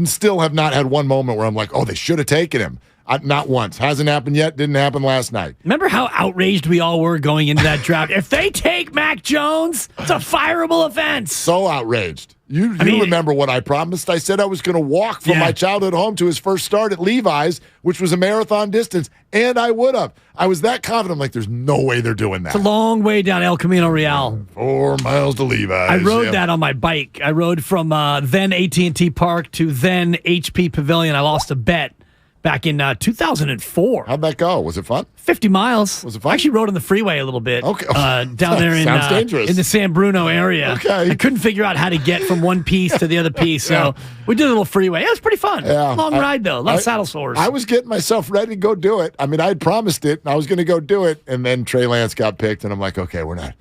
Still have not had one moment where I'm like, oh, they should have taken him. Not once. Hasn't happened yet. Didn't happen last night. Remember how outraged we all were going into that draft? If they take Mac Jones, it's a fireable offense. So outraged. You remember what I promised? I said I was going to walk from my childhood home to his first start at Levi's, which was a marathon distance, and I would have. I was that confident. I'm like, there's no way they're doing that. It's a long way down El Camino Real. 4 miles to Levi's. I rode that on my bike. I rode from then AT&T Park to then HP Pavilion. I lost a bet back in 2004. How'd that go? Was it fun? 50 miles. Was it fun? I actually rode on the freeway a little bit. Okay. Down there in the San Bruno area. Okay. I couldn't figure out how to get from one piece to the other piece, so we did a little freeway. It was pretty fun. Yeah. Long ride, though. A lot of saddle sores. I was getting myself ready to go do it. I mean, I had promised it, and I was going to go do it, and then Trey Lance got picked, and I'm like, okay, we're not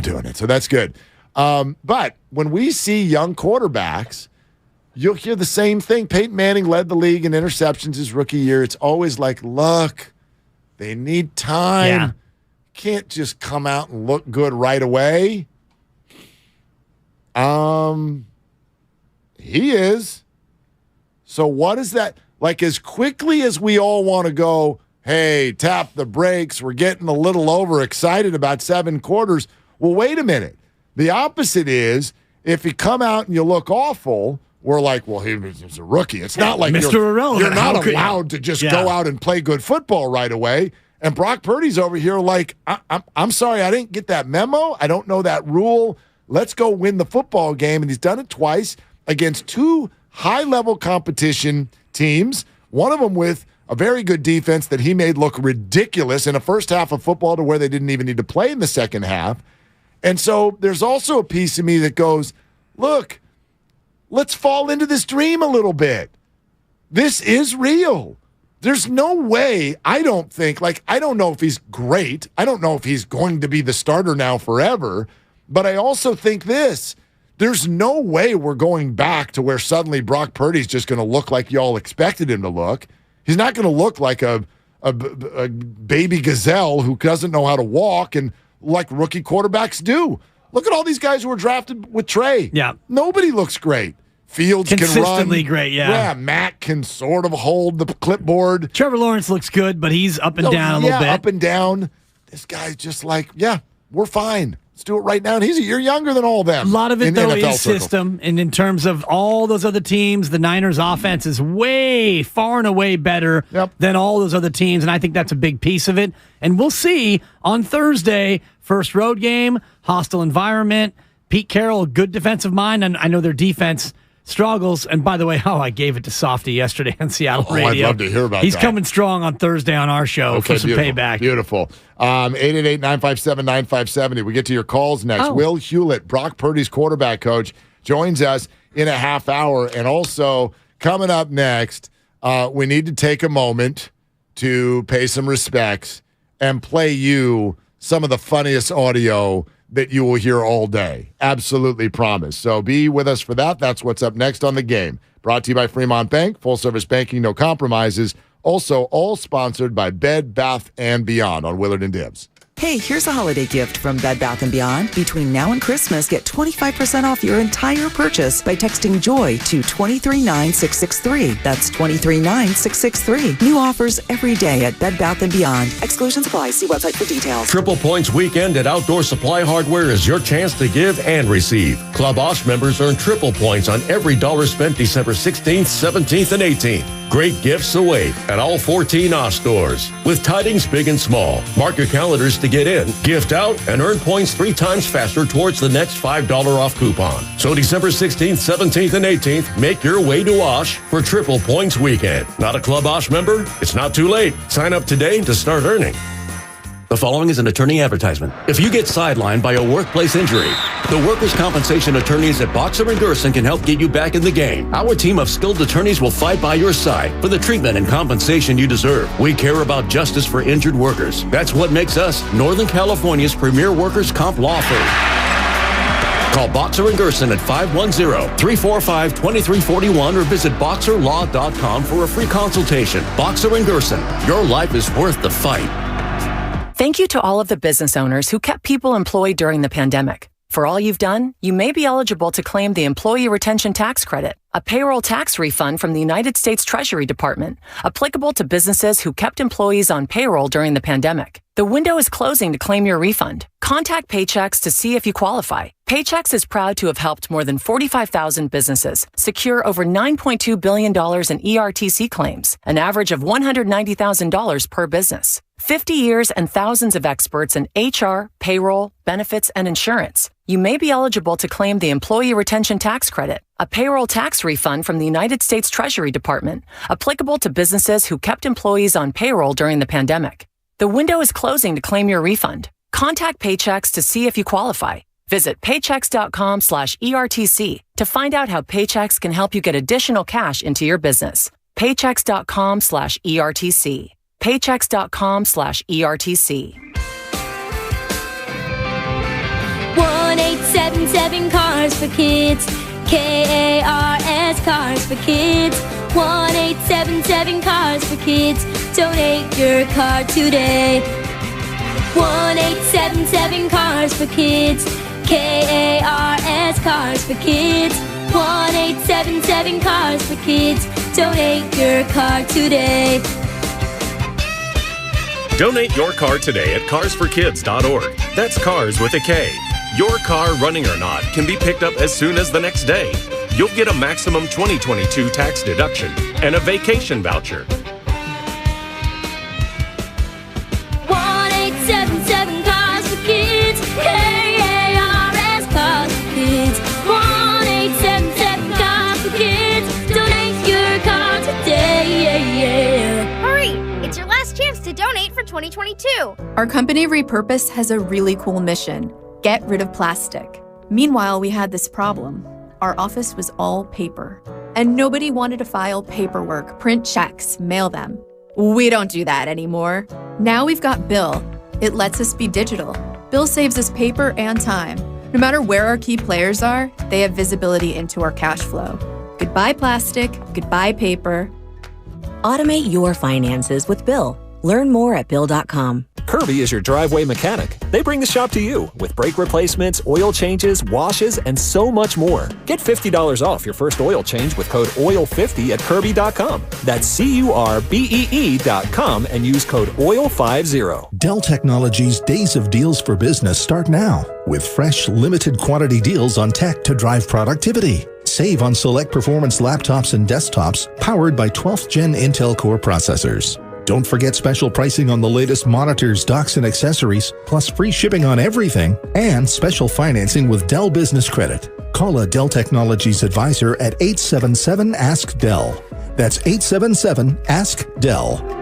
doing it. So that's good. But when we see young quarterbacks, you'll hear the same thing. Peyton Manning led the league in interceptions his rookie year. It's always like, look, they need time. Yeah. Can't just come out and look good right away. He is. So what is that? Like, as quickly as we all want to go, hey, tap the brakes, we're getting a little overexcited about 7 quarters. Well, wait a minute. The opposite is, if you come out and you look awful, we're like, well, he's a rookie. It's not like Mr. you're Irrelevant. not allowed to just go out and play good football right away. And Brock Purdy's over here like, I'm sorry, I didn't get that memo. I don't know that rule. Let's go win the football game. And he's done it twice against 2 high-level competition teams, one of them with a very good defense that he made look ridiculous in a first half of football to where they didn't even need to play in the second half. And so there's also a piece of me that goes, look, let's fall into this dream a little bit. This is real. There's no way, I don't know if he's great. I don't know if he's going to be the starter now forever. But I also think this. There's no way we're going back to where suddenly Brock Purdy's just going to look like y'all expected him to look. He's not going to look like a baby gazelle who doesn't know how to walk and like rookie quarterbacks do. Look at all these guys who were drafted with Trey. Yeah. Nobody looks great. Fields can run. Consistently great, yeah. Yeah, Matt can sort of hold the clipboard. Trevor Lawrence looks good, but he's up and down a little bit. Up and down. This guy's just like, we're fine. Let's do it right now. And he's a year younger than all of them. A lot of it, though, NFL is system. And in terms of all those other teams, the Niners' offense is way, far and away better than all those other teams. And I think that's a big piece of it. And we'll see on Thursday, first road game, hostile environment. Pete Carroll, good defensive mind. And I know their defense struggles. And by the way, I gave it to Softy yesterday on Seattle Radio. I'd love to hear about He's that. coming strong on Thursday on our show for some payback. Beautiful. 888-957-9570. We get to your calls next. Will Hewlett, Brock Purdy's quarterback coach, joins us in a half hour. And also, coming up next, we need to take a moment to pay some respects and play you some of the funniest audio that you will hear all day. Absolutely promise. So be with us for that. That's what's up next on The Game. Brought to you by Fremont Bank. Full service banking, no compromises. Also, all sponsored by Bed Bath & Beyond on Willard and Dibbs. Hey, here's a holiday gift from Bed Bath & Beyond. Between now and Christmas, get 25% off your entire purchase by texting JOY to 239663. That's 239663. New offers every day at Bed Bath & Beyond. Exclusions apply. See website for details. Triple Points Weekend at Outdoor Supply Hardware is your chance to give and receive. Club OSH members earn triple points on every dollar spent December 16th, 17th, and 18th. Great gifts await at all 14 OSH stores. With tidings big and small, mark your calendars to get in, gift out, and earn points 3 times faster towards the next $5 off coupon. So December 16th, 17th, and 18th, make your way to OSH for Triple Points Weekend. Not a Club OSH member? It's not too late. Sign up today to start earning. The following is an attorney advertisement. If you get sidelined by a workplace injury, the workers' compensation attorneys at Boxer & Gerson can help get you back in the game. Our team of skilled attorneys will fight by your side for the treatment and compensation you deserve. We care about justice for injured workers. That's what makes us Northern California's premier workers' comp law firm. Call Boxer & Gerson at 510-345-2341 or visit boxerlaw.com for a free consultation. Boxer & Gerson, your life is worth the fight. Thank you to all of the business owners who kept people employed during the pandemic. For all you've done, you may be eligible to claim the Employee Retention Tax Credit, a payroll tax refund from the United States Treasury Department, applicable to businesses who kept employees on payroll during the pandemic. The window is closing to claim your refund. Contact Paychex to see if you qualify. Paychex is proud to have helped more than 45,000 businesses secure over $9.2 billion in ERTC claims, an average of $190,000 per business. 50 years and thousands of experts in HR, payroll, benefits, and insurance. You may be eligible to claim the Employee Retention Tax Credit, a payroll tax refund from the United States Treasury Department, applicable to businesses who kept employees on payroll during the pandemic. The window is closing to claim your refund. Contact Paychex to see if you qualify. Visit paychex.com/ERTC to find out how Paychex can help you get additional cash into your business. Paychex.com/ERTC. Paychex.com/ERTC. 1877 Cars for Kids. KARS Cars for Kids. 1877 Cars for Kids. Donate your car today. 1877 Cars for Kids. K-A-R-S, Cars for Kids. 1-877 Cars for Kids. Donate your car today. Donate your car today at carsforkids.org. That's cars with a K. Your car, running or not, can be picked up as soon as the next day. You'll get a maximum 2022 tax deduction and a vacation voucher. 1-877 Cars for Kids. K-A-R-S, Cars for Kids. 1-877 Cars for Kids. Donate your car today. Hurry! It's your last chance to donate for 2022. Our company Repurpose has a really cool mission: get rid of plastic. Meanwhile, we had this problem. Our office was all paper, and nobody wanted to file paperwork, print checks, mail them. We don't do that anymore. Now we've got Bill. It lets us be digital. Bill saves us paper and time. No matter where our key players are, they have visibility into our cash flow. Goodbye plastic, goodbye paper. Automate your finances with Bill. Learn more at Bill.com. Kirby is your driveway mechanic. They bring the shop to you with brake replacements, oil changes, washes, and so much more. Get $50 off your first oil change with code OIL50 at Kirby.com. That's CURBEE.com and use code OIL50. Dell Technologies' Days of Deals for Business start now with fresh, limited quantity deals on tech to drive productivity. Save on select performance laptops and desktops powered by 12th Gen Intel Core processors. Don't forget special pricing on the latest monitors, docks, and accessories, plus free shipping on everything, and special financing with Dell Business Credit. Call a Dell Technologies advisor at 877-ASK-DELL. That's 877-ASK-DELL.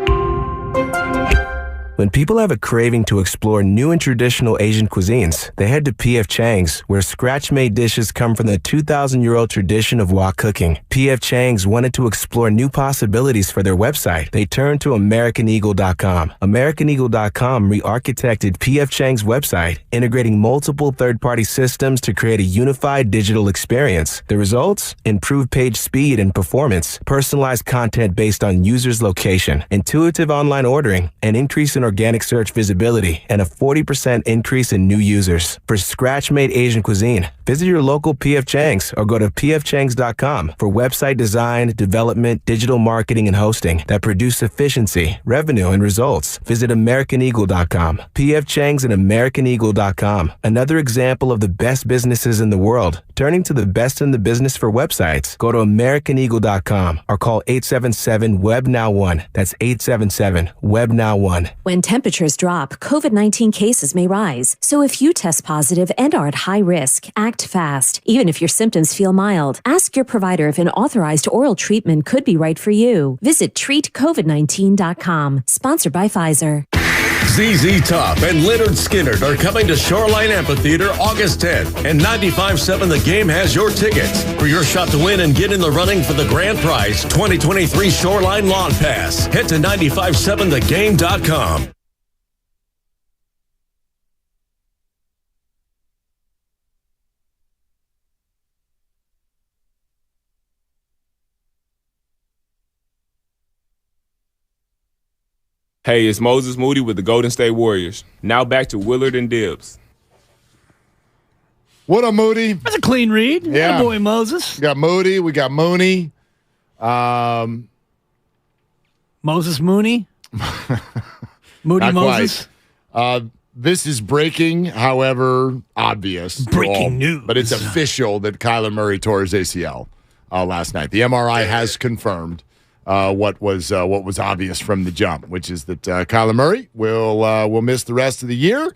When people have a craving to explore new and traditional Asian cuisines, they head to P.F. Chang's, where scratch-made dishes come from the 2,000-year-old tradition of wok cooking. P.F. Chang's wanted to explore new possibilities for their website. They turned to AmericanEagle.com. AmericanEagle.com re-architected P.F. Chang's website, integrating multiple third-party systems to create a unified digital experience. The results? Improved page speed and performance, personalized content based on users' location, intuitive online ordering, an increase in organic search visibility, and a 40% increase in new users. For scratch-made Asian cuisine, visit your local P.F. Chang's or go to pfchangs.com for website design, development, digital marketing, and hosting that produce efficiency, revenue, and results. Visit AmericanEagle.com. P.F. Chang's and AmericanEagle.com. Another example of the best businesses in the world, turning to the best in the business for websites. Go to AmericanEagle.com or call 877-WEB-NOW1. That's 877-WEB-NOW1. When temperatures drop, COVID-19 cases may rise. So if you test positive and are at high risk, act fast. Even if your symptoms feel mild, ask your provider if an authorized oral treatment could be right for you. Visit treatcovid19.com. Sponsored by Pfizer. ZZ Top and Leonard Skinner are coming to Shoreline Amphitheater August 10th, and 95.7 The Game has your tickets. For your shot to win and get in the running for the grand prize, 2023 Shoreline Lawn Pass. Head to 957thegame.com. Hey, it's Moses Moody with the Golden State Warriors. Now back to Willard and Dibbs. What up, Moody? That's a clean read. Yeah, boy, Moses. We got Moody. We got Mooney. Moses Mooney. Moody Not Moses. Quite. This is breaking, however, obvious. Breaking news. But it's official that Kyler Murray tore his ACL last night. The MRI has confirmed what was obvious from the jump, which is that Kyler Murray will miss the rest of the year.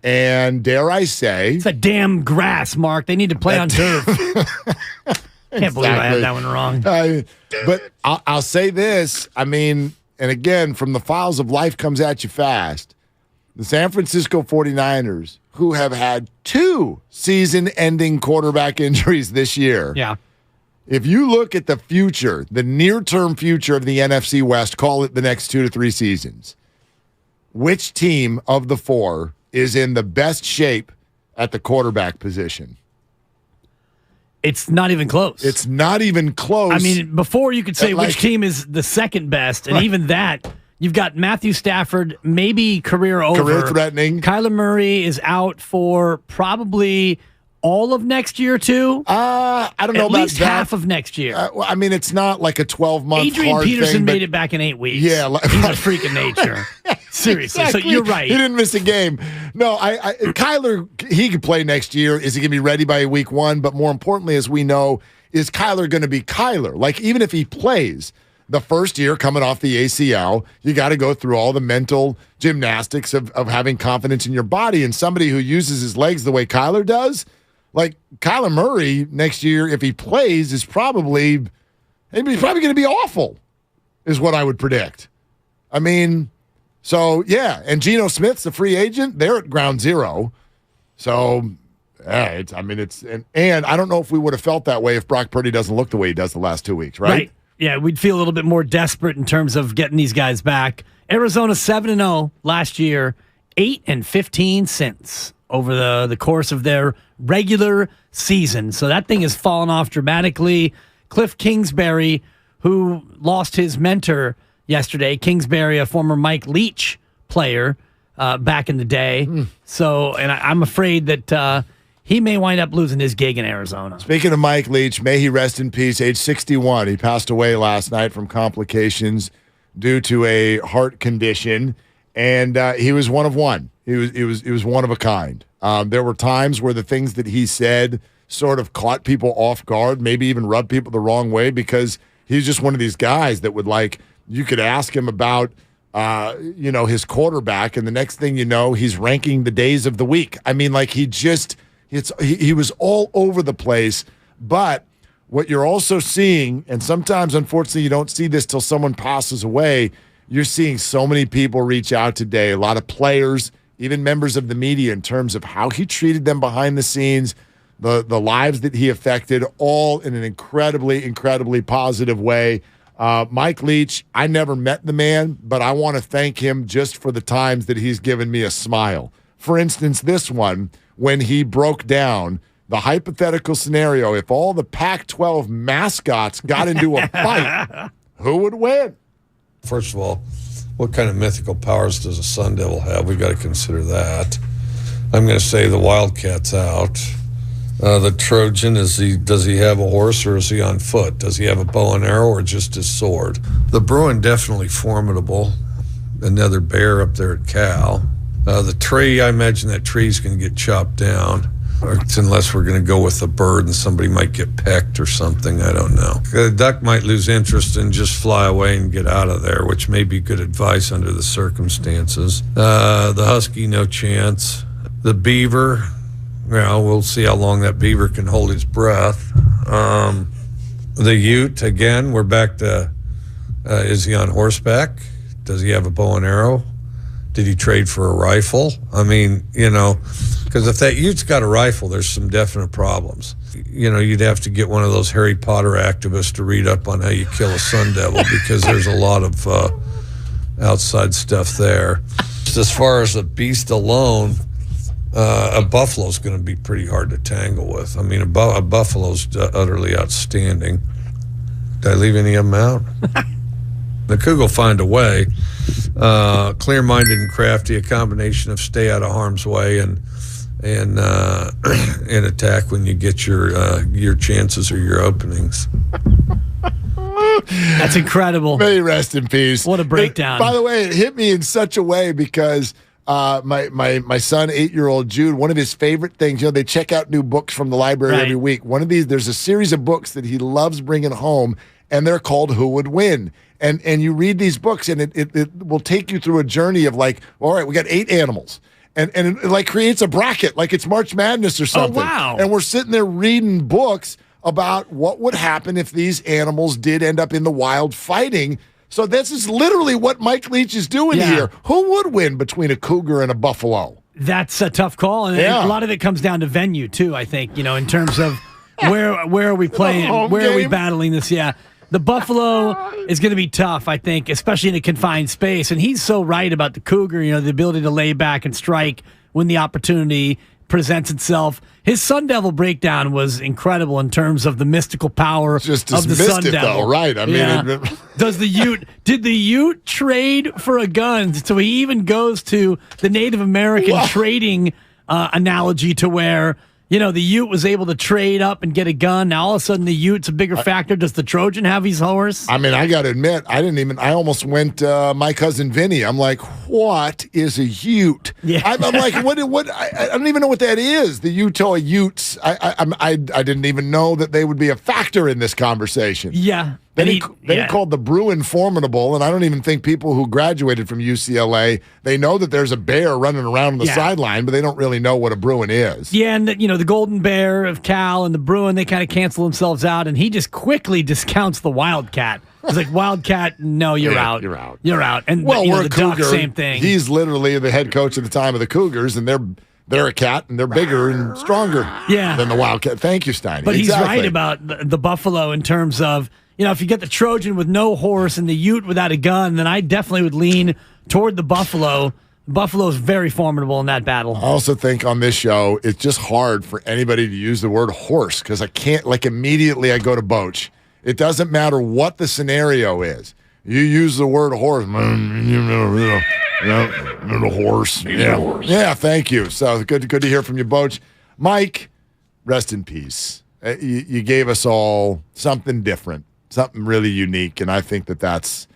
And dare I say, it's a damn grass, Mark. They need to play on turf. Can't believe I had that one wrong. But I'll say this. I mean, and again, from the files of life comes at you fast. The San Francisco 49ers, who have had 2 season-ending quarterback injuries this year. Yeah. If you look at the future, the near-term future of the NFC West, call it the next 2 to 3 seasons, which team of the 4 is in the best shape at the quarterback position? It's not even close. It's not even close. I mean, before you could say which team is the second best, and even that You've got Matthew Stafford, maybe career over. Career-threatening. Kyler Murray is out for probably all of next year, too. I don't know At about least that. half of next year. Well, I mean, it's not like a 12-month Adrian hard Peterson thing, made it back in 8 weeks. Yeah. He's a freak of nature. Seriously. Exactly. So you're right. He didn't miss a game. No, Kyler, he could play next year. Is he going to be ready by week 1? But more importantly, as we know, is Kyler going to be Kyler? Like, even if he plays the first year coming off the ACL, you got to go through all the mental gymnastics of having confidence in your body. And somebody who uses his legs the way Kyler does, like Kyler Murray next year, if he plays, he's probably going to be awful, is what I would predict. I mean, so yeah, and Geno Smith's a free agent. They're at ground zero. So yeah, and I don't know if we would have felt that way if Brock Purdy doesn't look the way he does the last 2 weeks, right? Yeah, we'd feel a little bit more desperate in terms of getting these guys back. Arizona 7-0 last year, 8-15 since over the course of their regular season. So that thing has fallen off dramatically. Cliff Kingsbury, who lost his mentor yesterday, Kingsbury, a former Mike Leach player back in the day. So, and I'm afraid that he may wind up losing his gig in Arizona. Speaking of Mike Leach, may he rest in peace, age 61. He passed away last night from complications due to a heart condition, and he was one of one. He was one of a kind. There were times where the things that he said sort of caught people off guard, maybe even rubbed people the wrong way, because he's just one of these guys that would, like, you could ask him about his quarterback, and the next thing you know, he's ranking the days of the week. I mean, like, he was all over the place. But what you're also seeing, and sometimes, unfortunately, you don't see this till someone passes away, you're seeing so many people reach out today, a lot of players, even members of the media, in terms of how he treated them behind the scenes, the lives that he affected, all in an incredibly, incredibly positive way. Mike Leach, I never met the man, but I want to thank him just for the times that he's given me a smile. For instance, this one, when he broke down the hypothetical scenario, if all the Pac-12 mascots got into a fight, who would win? First of all, what kind of mythical powers does a Sun Devil have? We've got to consider that. I'm going to say the Wildcat's out. The Trojan, does he have a horse or is he on foot? Does he have a bow and arrow or just his sword? The Bruin, definitely formidable. Another bear up there at Cal. The tree, I imagine that tree's going to get chopped down. Unless we're going to go with a bird and somebody might get pecked or something. I don't know. The duck might lose interest and just fly away and get out of there, which may be good advice under the circumstances. The husky, no chance. The beaver, well, we'll see how long that beaver can hold his breath. The ute, again, we're back to, is he on horseback? Does he have a bow and arrow? Did he trade for a rifle? I mean, because if that ute's got a rifle, there's some definite problems. You'd have to get one of those Harry Potter activists to read up on how you kill a sun devil, because there's a lot of outside stuff there. As far as a beast alone, a buffalo's going to be pretty hard to tangle with. I mean, a buffalo's utterly outstanding. Did I leave any of them out? The Cougar will find a way. Clear-minded and crafty, a combination of stay out of harm's way and attack when you get your chances or your openings. That's incredible. May he rest in peace. What a breakdown. By the way, it hit me in such a way because my son, 8-year-old Jude, one of his favorite things, they check out new books from the library every week. One of these, there's a series of books that he loves bringing home, and they're called Who Would Win? And you read these books, and it will take you through a journey of like, all right, we got 8 animals. And it like creates a bracket, like it's March Madness or something. Oh, wow. And we're sitting there reading books about what would happen if these animals did end up in the wild fighting. So this is literally what Mike Leach is doing here. Who would win between a cougar and a buffalo? That's a tough call. And a lot of it comes down to venue, too, I think, in terms of where are we playing? Where are we battling this? Yeah. The buffalo is going to be tough, I think, especially in a confined space. And he's so right about the cougar, the ability to lay back and strike when the opportunity presents itself. His Sun Devil breakdown was incredible in terms of the mystical power of the Sun Devil. Though, right? I mean, did the Ute trade for a gun? So he even goes to the Native American trading analogy to where, the Ute was able to trade up and get a gun. Now all of a sudden the Ute's a bigger factor. Does the Trojan have his horse? I mean, I got to admit, I almost went my cousin Vinny. I'm like, what is a Ute? Yeah. I'm like, what? I don't even know what that is. The Utah Utes. I didn't even know that they would be a factor in this conversation. Yeah. They called the Bruin formidable, and I don't even think people who graduated from UCLA, they know that there's a bear running around on the sideline, but they don't really know what a Bruin is. Yeah, and the Golden Bear of Cal and the Bruin, they kind of cancel themselves out, and he just quickly discounts the Wildcat. He's like, Wildcat, no, you're out. You're out. You're out. And we're the Cougar. Ducks, same thing. He's literally the head coach at the time of the Cougars, and they're a cat, and they're bigger and stronger than the Wildcat. Thank you, Steiny. But he's right about the Buffalo in terms of, if you get the Trojan with no horse and the Ute without a gun, then I definitely would lean toward the Buffalo. Buffalo's very formidable in that battle. I also think on this show, it's just hard for anybody to use the word horse because I can't, immediately I go to Boach. It doesn't matter what the scenario is. You use the word horse. The horse. Yeah, thank you. So good to hear from you, Boach. Mike, rest in peace. You gave us all something different. Something really unique, and I think that's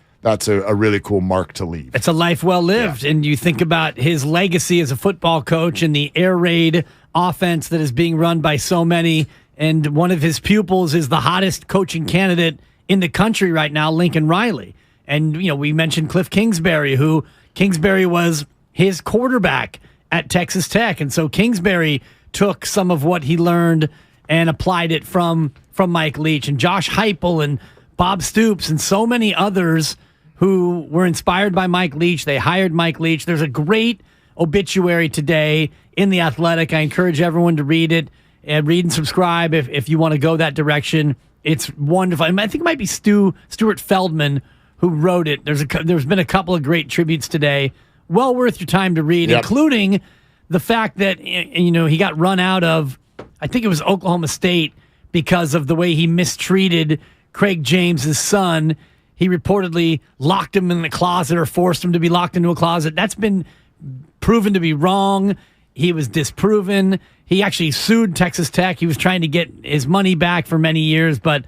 a really cool mark to leave. It's a life well lived, and you think about his legacy as a football coach and the air raid offense that is being run by so many, and one of his pupils is the hottest coaching candidate in the country right now, Lincoln Riley. And, we mentioned Cliff Kingsbury, who Kingsbury was his quarterback at Texas Tech, and so Kingsbury took some of what he learned and applied it from Mike Leach and Josh Heupel and Bob Stoops and so many others who were inspired by Mike Leach. They hired Mike Leach. There's a great obituary today in The Athletic. I encourage everyone to read it and read and subscribe if you want to go that direction. It's wonderful. I think it might be Stuart Feldman who wrote it. There's been a couple of great tributes today. Well worth your time to read, including the fact that he got run out of, I think it was Oklahoma State, because of the way he mistreated Craig James's son. He reportedly locked him in the closet or forced him to be locked into a closet. That's been proven to be wrong. He was disproven. He actually sued Texas Tech. He was trying to get his money back for many years, but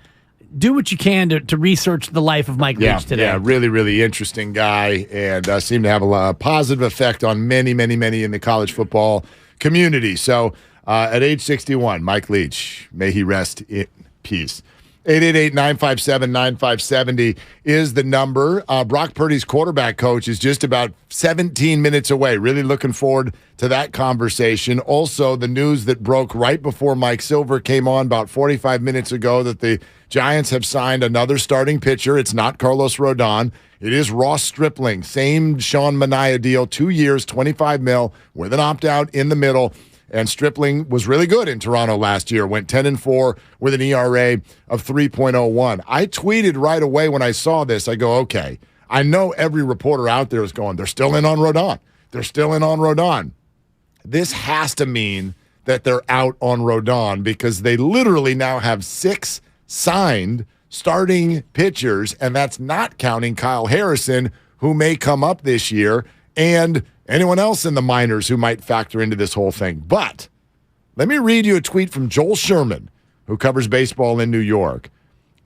do what you can to research the life of Mike Leach today. Yeah, really, really interesting guy, and seemed to have a positive effect on many, many, many in the college football community. So at age 61, Mike Leach, may he rest in peace. 888-957-9570 is the number. Brock Purdy's quarterback coach is just about 17 minutes away. Really looking forward to that conversation. Also, the news that broke right before Mike Silver came on about 45 minutes ago that the Giants have signed another starting pitcher. It's not Carlos Rodon. It is Ross Stripling. Same Sean Manaea deal, 2 years, $25 million with an opt-out in the middle. And Stripling was really good in Toronto last year, went 10-4 with an ERA of 3.01. I tweeted right away when I saw this, I go, okay, I know every reporter out there is going, they're still in on Rodon. They're still in on Rodon. This has to mean that they're out on Rodon because they literally now have 6 signed starting pitchers, and that's not counting Kyle Harrison, who may come up this year, and anyone else in the minors who might factor into this whole thing. But let me read you a tweet from Joel Sherman, who covers baseball in New York.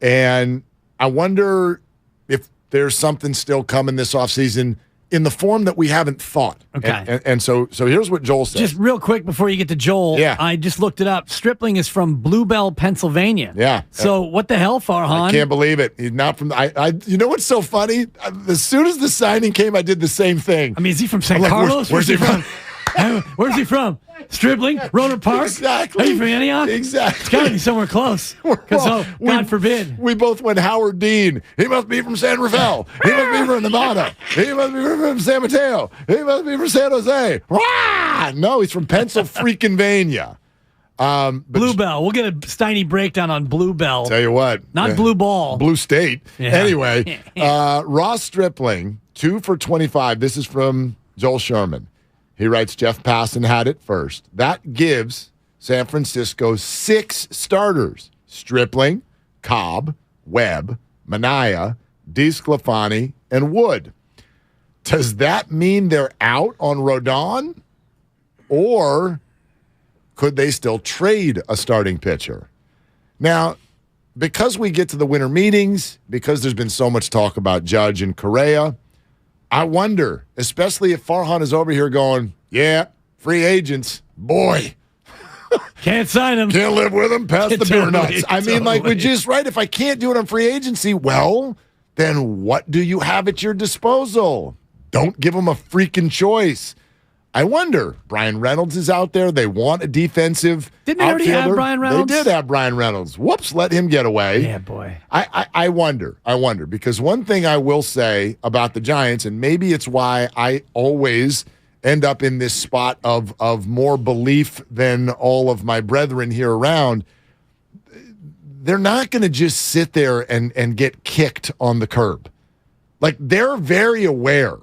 And I wonder if there's something still coming this offseason in the form that we haven't thought. Okay. And so here's what Joel says. Just real quick before you get to Joel, I just looked it up. Stripling is from Bluebell, Pennsylvania. Yeah. So what the hell, Farhan? I can't believe it. He's not from you know what's so funny? As soon as the signing came, I did the same thing. I mean, is he from San Carlos? Where's he from? Where's he from? Stripling? Rohnert Park? Exactly. Are you from Antioch? Exactly. It's got to be somewhere close. God forbid. We both went Howard Dean. He must be from San Rafael. He must be from Nevada. He must be from San Mateo. He must be from San Jose. Rah! No, he's from Pennsylvania. Bluebell. We'll get a Steiny breakdown on Bluebell. Tell you what. Not Blue Ball. Blue State. Yeah. Anyway, Ross Stripling, 2 for 25. This is from Joel Sherman. He writes, Jeff Passan had it first. That gives San Francisco 6 starters: Stripling, Cobb, Webb, Minaya, DeSclafani, and Wood. Does that mean they're out on Rodon? Or could they still trade a starting pitcher? Now, because we get to the winter meetings, because there's been so much talk about Judge and Correa, I wonder, especially if Farhan is over here going, yeah, free agents, boy. Can't sign them. Can't live with them. Pass the beer nuts. I mean, like, we just, right, if I can't do it on free agency, well, then what do you have at your disposal? Don't give them a freaking choice. I wonder, Brian Reynolds is out there. They want a defensive Didn't they already have Brian Reynolds? They did have Brian Reynolds. Whoops, let him get away. Yeah, boy. I wonder, because one thing I will say about the Giants, and maybe it's why I always end up in this spot of more belief than all of my brethren here around, they're not going to just sit there and get kicked on the curb. Like, they're very aware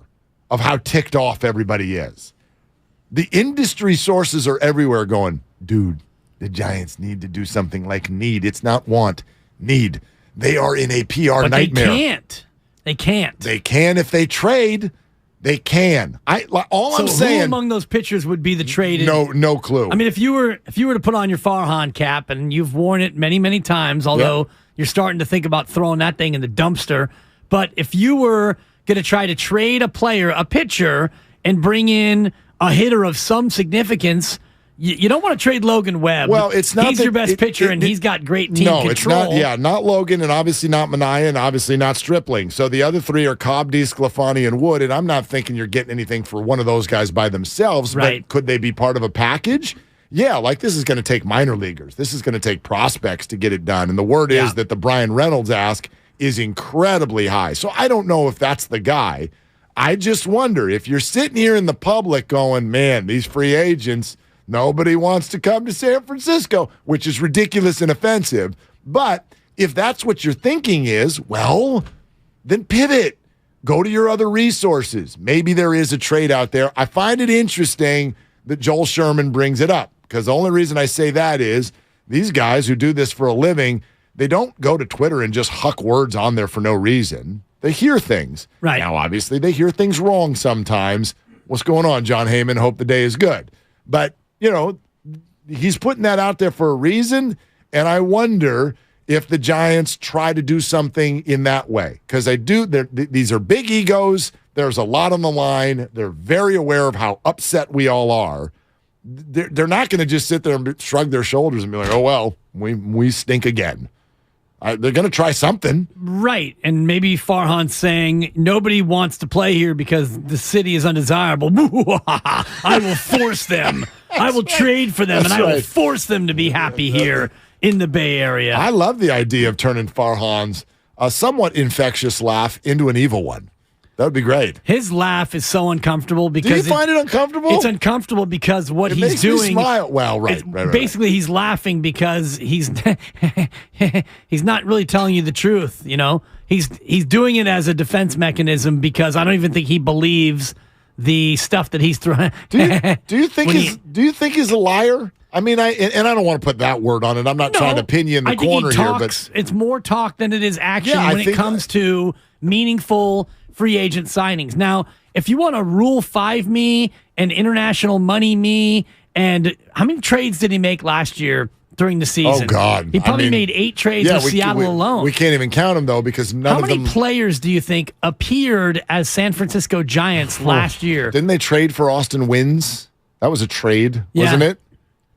of how ticked off everybody is. The industry sources are everywhere going, dude, the Giants need to do something like need. It's not want, need. They are in a PR nightmare. They can't. They can if they trade. They can. I'm saying, who among those pitchers would be the trade? No clue. I mean, if you were to put on your Farhan cap, and you've worn it many, many times, although you're starting to think about throwing that thing in the dumpster. But if you were going to try to trade a player, a pitcher, and bring in a hitter of some significance, you don't want to trade Logan Webb. Well, it's not. He's your best pitcher, and he's got great team control. It's not. Yeah, not Logan, and obviously not Minaya, and obviously not Stripling. So the other 3 are Cobb, DeSclafani, and Wood. And I'm not thinking you're getting anything for one of those guys by themselves. Right? But could they be part of a package? Yeah, like this is going to take minor leaguers. This is going to take prospects to get it done. And the word is that the Brian Reynolds ask is incredibly high. So I don't know if that's the guy. I just wonder if you're sitting here in the public going, man, these free agents, nobody wants to come to San Francisco, which is ridiculous and offensive. But if that's what your thinking is, well, then pivot. Go to your other resources. Maybe there is a trade out there. I find it interesting that Joel Sherman brings it up, because the only reason I say that is these guys who do this for a living, they don't go to Twitter and just huck words on there for no reason. They hear things. Right. Now, obviously, they hear things wrong sometimes. What's going on, John Heyman? Hope the day is good. But, he's putting that out there for a reason, and I wonder if the Giants try to do something in that way. Because these are big egos. There's a lot on the line. They're very aware of how upset we all are. They're not going to just sit there and shrug their shoulders and be like, oh, well, we stink again. They're going to try something. Right. And maybe Farhan's saying nobody wants to play here because the city is undesirable. I will force them. I will trade for them, and I will force them to be happy here in the Bay Area. I love the idea of turning Farhan's somewhat infectious laugh into an evil one. That would be great. His laugh is so uncomfortable because do you find it uncomfortable? It's uncomfortable because what it he's makes doing. Me smile. Well, right. Basically, he's laughing because he's he's not really telling you the truth. He's doing it as a defense mechanism because I don't even think he believes the stuff that he's throwing. Do you think he's a liar? I mean, I don't want to put that word on it. I'm not trying to pin you in the corner here, but it's more talk than it is action when it comes to meaningful free agent signings. Now, if you want to Rule 5 me and international money me, and how many trades did he make last year during the season? Oh, God. He probably made 8 trades with Seattle alone. We can't even count them, though, because none of them... How many players do you think appeared as San Francisco Giants last year? Didn't they trade for Austin Wynns? That was a trade, wasn't it?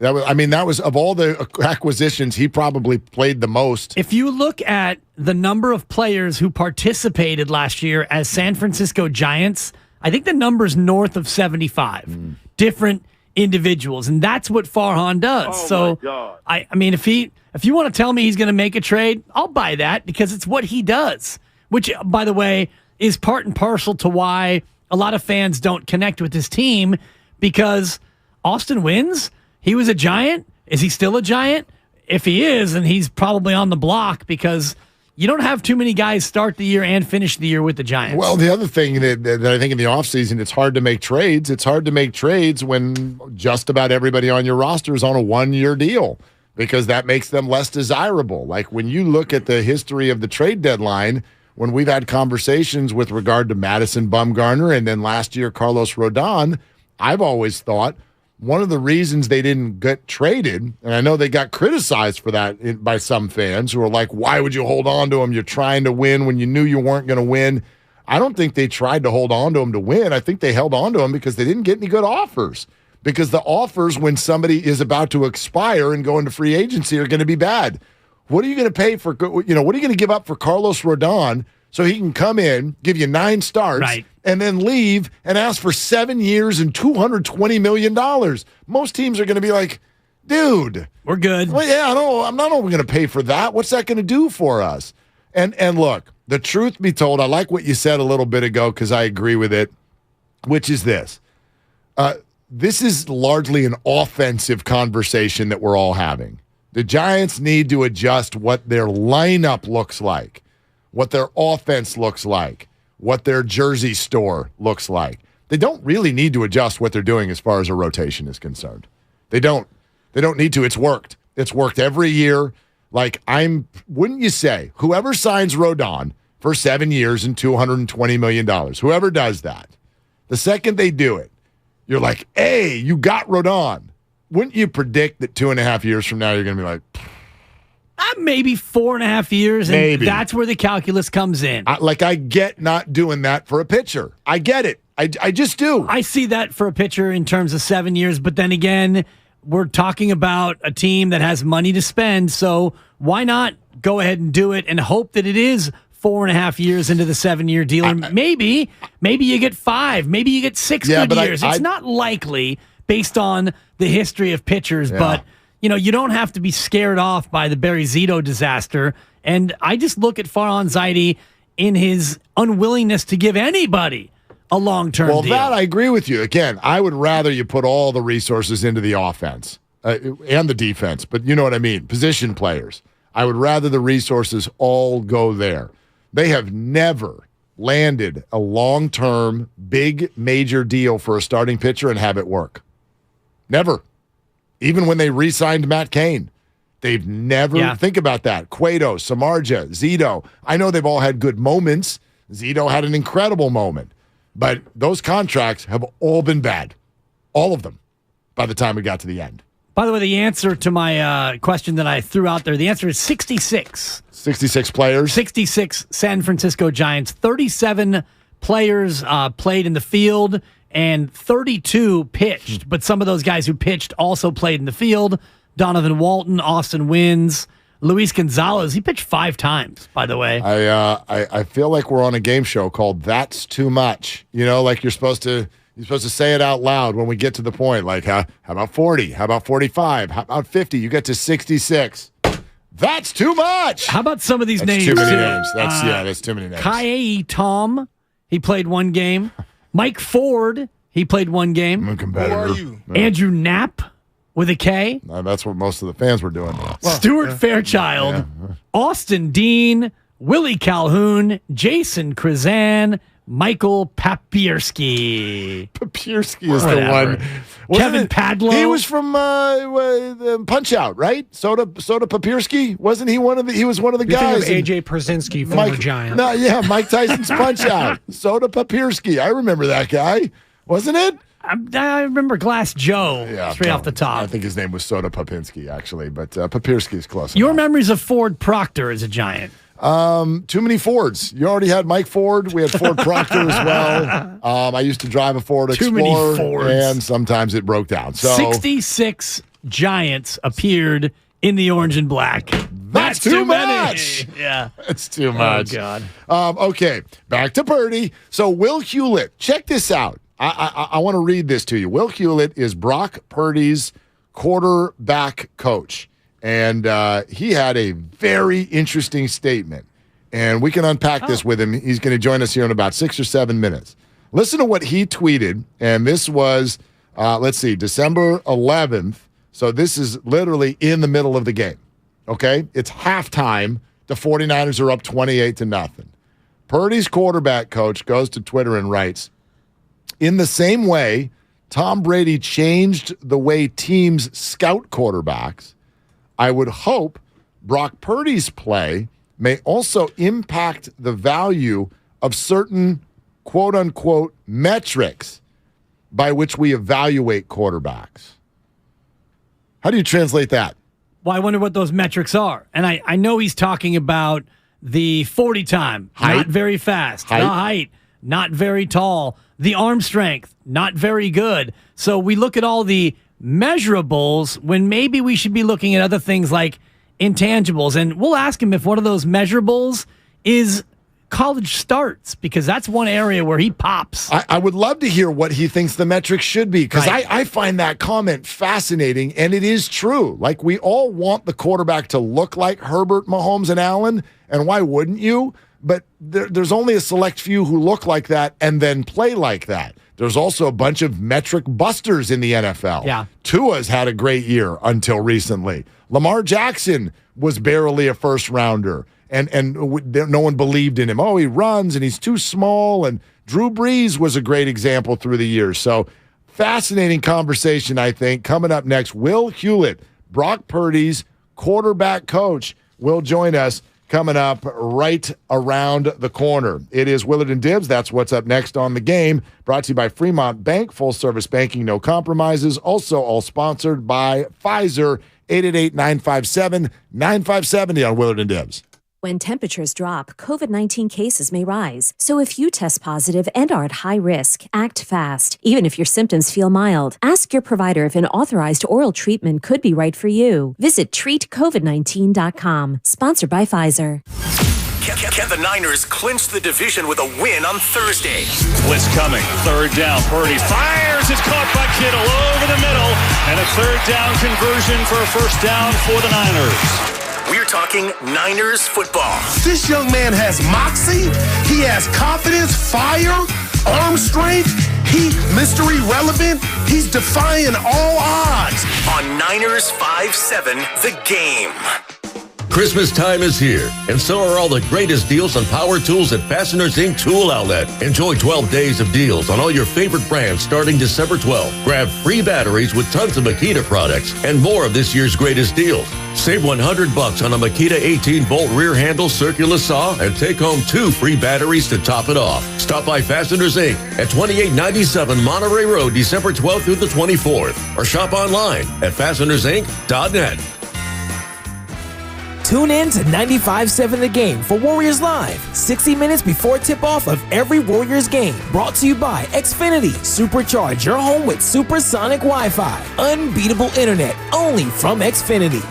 That was of all the acquisitions, he probably played the most. If you look at the number of players who participated last year as San Francisco Giants, I think the number's north of 75 different individuals, and that's what Farhan does. Oh, my God. I mean, if you want to tell me he's going to make a trade, I'll buy that because it's what he does. Which, by the way, is part and parcel to why a lot of fans don't connect with his team, because Austin Wynns. He was a Giant. Is he still a Giant? If he is, then he's probably on the block because, you don't have too many guys start the year and finish the year with the Giants. Well, the other thing that I think in the offseason, it's hard to make trades. It's hard to make trades when just about everybody on your roster is on a one-year deal because that makes them less desirable. Like when you look at the history of the trade deadline, when we've had conversations with regard to Madison Bumgarner and then last year Carlos Rodon, I've always thought one of the reasons they didn't get traded, and I know they got criticized for that by some fans who are like, why would you hold on to him? You're trying to win when you knew you weren't going to win. I don't think they tried to hold on to him to win. I think they held on to him because they didn't get any good offers. Because the offers when somebody is about to expire and go into free agency are going to be bad. What are you going to pay for, what are you going to give up for Carlos Rodon so he can come in, give you 9 starts, and then leave and ask for 7 years and $220 million? Most teams are going to be like, dude. We're good. Well, yeah, I'm not going to pay for that. What's that going to do for us? And look, the truth be told, I like what you said a little bit ago because I agree with it, which is this. This is largely an offensive conversation that we're all having. The Giants need to adjust what their lineup looks like, what their offense looks like, what their jersey store looks like. They don't really need to adjust what they're doing as far as a rotation is concerned. They don't need to. It's worked. It's worked every year. Like wouldn't you say, whoever signs Rodon for 7 years and $220 million, whoever does that, the second they do it, you're like, hey, you got Rodon. Wouldn't you predict that 2.5 years from now, you're going to be like, maybe 4.5 years, and maybe. That's where the calculus comes in. I get not doing that for a pitcher. I get it. I just do. I see that for a pitcher in terms of 7 years, but then again, we're talking about a team that has money to spend, so why not go ahead and do it and hope that it is 4.5 years into the 7-year deal, and maybe you get 5, maybe you get 6 good years. It's not likely based on the history of pitchers, but you don't have to be scared off by the Barry Zito disaster. And I just look at Farhan Zaidi in his unwillingness to give anybody a long-term deal. Well, that I agree with you. Again, I would rather you put all the resources into the offense and the defense, but you know what I mean, position players. I would rather the resources all go there. They have never landed a long-term, big, major deal for a starting pitcher and have it work. Never. Even when they re-signed Matt Cain, they've never, think about that. Cueto, Samardzija, Zito. I know they've all had good moments. Zito had an incredible moment. But those contracts have all been bad. All of them by the time we got to the end. By the way, the answer to my question that I threw out there, the answer is 66. 66 players? 66 San Francisco Giants. 37 players played in the field, and 32 pitched. But some of those guys who pitched also played in the field. Donovan Walton, Austin Wynns, Luis Gonzalez. He pitched 5 times, by the way. I feel like we're on a game show called That's Too Much. Like you're supposed to say it out loud when we get to the point. Like, how about 40? How about 45? How about 50? You get to 66. That's too much. How about some of these names? Too many names. That's too many names. Kai Tom, he played 1 game. Mike Ford, he played 1 game. I'm a competitor. Who are you? Andrew Knapp with a K. That's what most of the fans were doing. Stuart Fairchild, Austin Dean, Willie Calhoun, Jason Krizan, Michael Papierski. Papierski is the one. Kevin Padlow. He was from Punch Out, right? Soda Papierski. Wasn't he one of the? He was one of the guys. AJ Przinsky, former Giant. No, yeah, Mike Tyson's Punch Out. Soda Papierski. I remember that guy. Wasn't it? I remember Glass Joe. Straight off the top. I think his name was Soda Papinski, actually, but Papierski is close. Your memories of Ford Proctor as a Giant? Too many Fords. You already had Mike Ford. We had Ford Proctor as well. I used to drive a Ford Explorer. Too many Fords. And sometimes it broke down. So 66 Giants appeared in the orange and black. That's too much. Yeah. That's too much. Oh, God. Okay, back to Purdy. So Will Hewlett, check this out. I want to read this to you. Will Hewlett is Brock Purdy's quarterback coach. And he had a very interesting statement. And we can unpack this with him. He's going to join us here in about 6 or 7 minutes. Listen to what he tweeted. And this was, December 11th. So this is literally in the middle of the game. Okay? It's halftime The 49ers are up 28-0. Purdy's quarterback coach goes to Twitter and writes, in the same way Tom Brady changed the way teams scout quarterbacks, I would hope Brock Purdy's play may also impact the value of certain quote-unquote metrics by which we evaluate quarterbacks. How do you translate that? Well, I wonder what those metrics are. And I know he's talking about the 40 time, height. Not very fast. Height. The height, not very tall. The arm strength, not very good. So we look at all the measurables when maybe we should be looking at other things like intangibles. And we'll ask him if one of those measurables is college starts, because that's one area where he pops. I would love to hear what he thinks the metrics should be, because I find that comment fascinating, and it is true. Like, we all want the quarterback to look like Herbert, Mahomes, and Allen, and why wouldn't you? But there's only a select few who look like that and then play like that. There's also a bunch of metric busters in the NFL. Yeah. Tua's had a great year until recently. Lamar Jackson was barely a first rounder. And no one believed in him. Oh, he runs and he's too small. And Drew Brees was a great example through the years. So fascinating conversation, I think. Coming up next, Will Hewlett, Brock Purdy's quarterback coach, will join us coming up right around the corner. It is Willard and Dibs. That's what's up next on The Game. Brought to you by Fremont Bank. Full service banking, no compromises. Also all sponsored by Pfizer. 888-957-9570 on Willard and Dibs. When temperatures drop, COVID-19 cases may rise. So if you test positive and are at high risk, act fast. Even if your symptoms feel mild, ask your provider if an authorized oral treatment could be right for you. Visit treatcovid19.com. Sponsored by Pfizer. Can the Niners clinch the division with a win on Thursday? Blitz coming. Third down. Purdy fires. It's caught by Kittle over the middle. And a third down conversion for a first down for the Niners. We're talking Niners football. This young man has moxie. He has confidence, fire, arm strength. He mystery relevant. He's defying all odds. On Niners 5-7, The Game. Christmas time is here, and so are all the greatest deals on power tools at Fasteners Inc. Tool Outlet. Enjoy 12 days of deals on all your favorite brands starting December 12th. Grab free batteries with tons of Makita products and more of this year's greatest deals. Save $100 on a Makita 18-volt rear handle circular saw and take home 2 free batteries to top it off. Stop by Fasteners Inc. at 2897 Monterey Road, December 12th through the 24th, or shop online at fastenersinc.net. Tune in to 95.7 The Game for Warriors Live, 60 minutes before tip-off of every Warriors game. Brought to you by Xfinity. Supercharge your home with supersonic Wi-Fi. Unbeatable internet, only from Xfinity.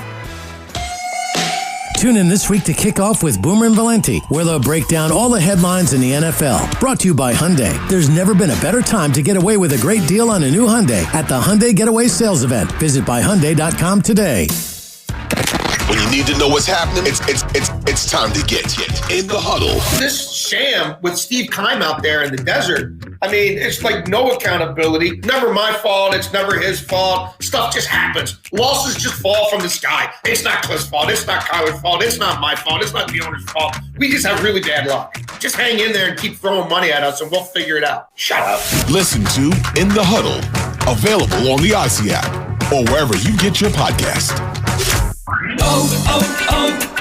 Tune in this week to kick off with Boomer and Valenti, where they'll break down all the headlines in the NFL. Brought to you by Hyundai. There's never been a better time to get away with a great deal on a new Hyundai at the Hyundai Getaway Sales Event. Visit buyhyundai.com today. When you need to know what's happening, it's time to get in the huddle. This sham with Steve Keim out there in the desert, I mean, it's like no accountability. Never my fault. It's never his fault. Stuff just happens. Losses just fall from the sky. It's not Cliff's fault. It's not Kyler's fault. It's not my fault. It's not the owner's fault. We just have really bad luck. Just hang in there and keep throwing money at us and we'll figure it out. Shut up. Listen to In the Huddle, available on the Odyssey app or wherever you get your podcast.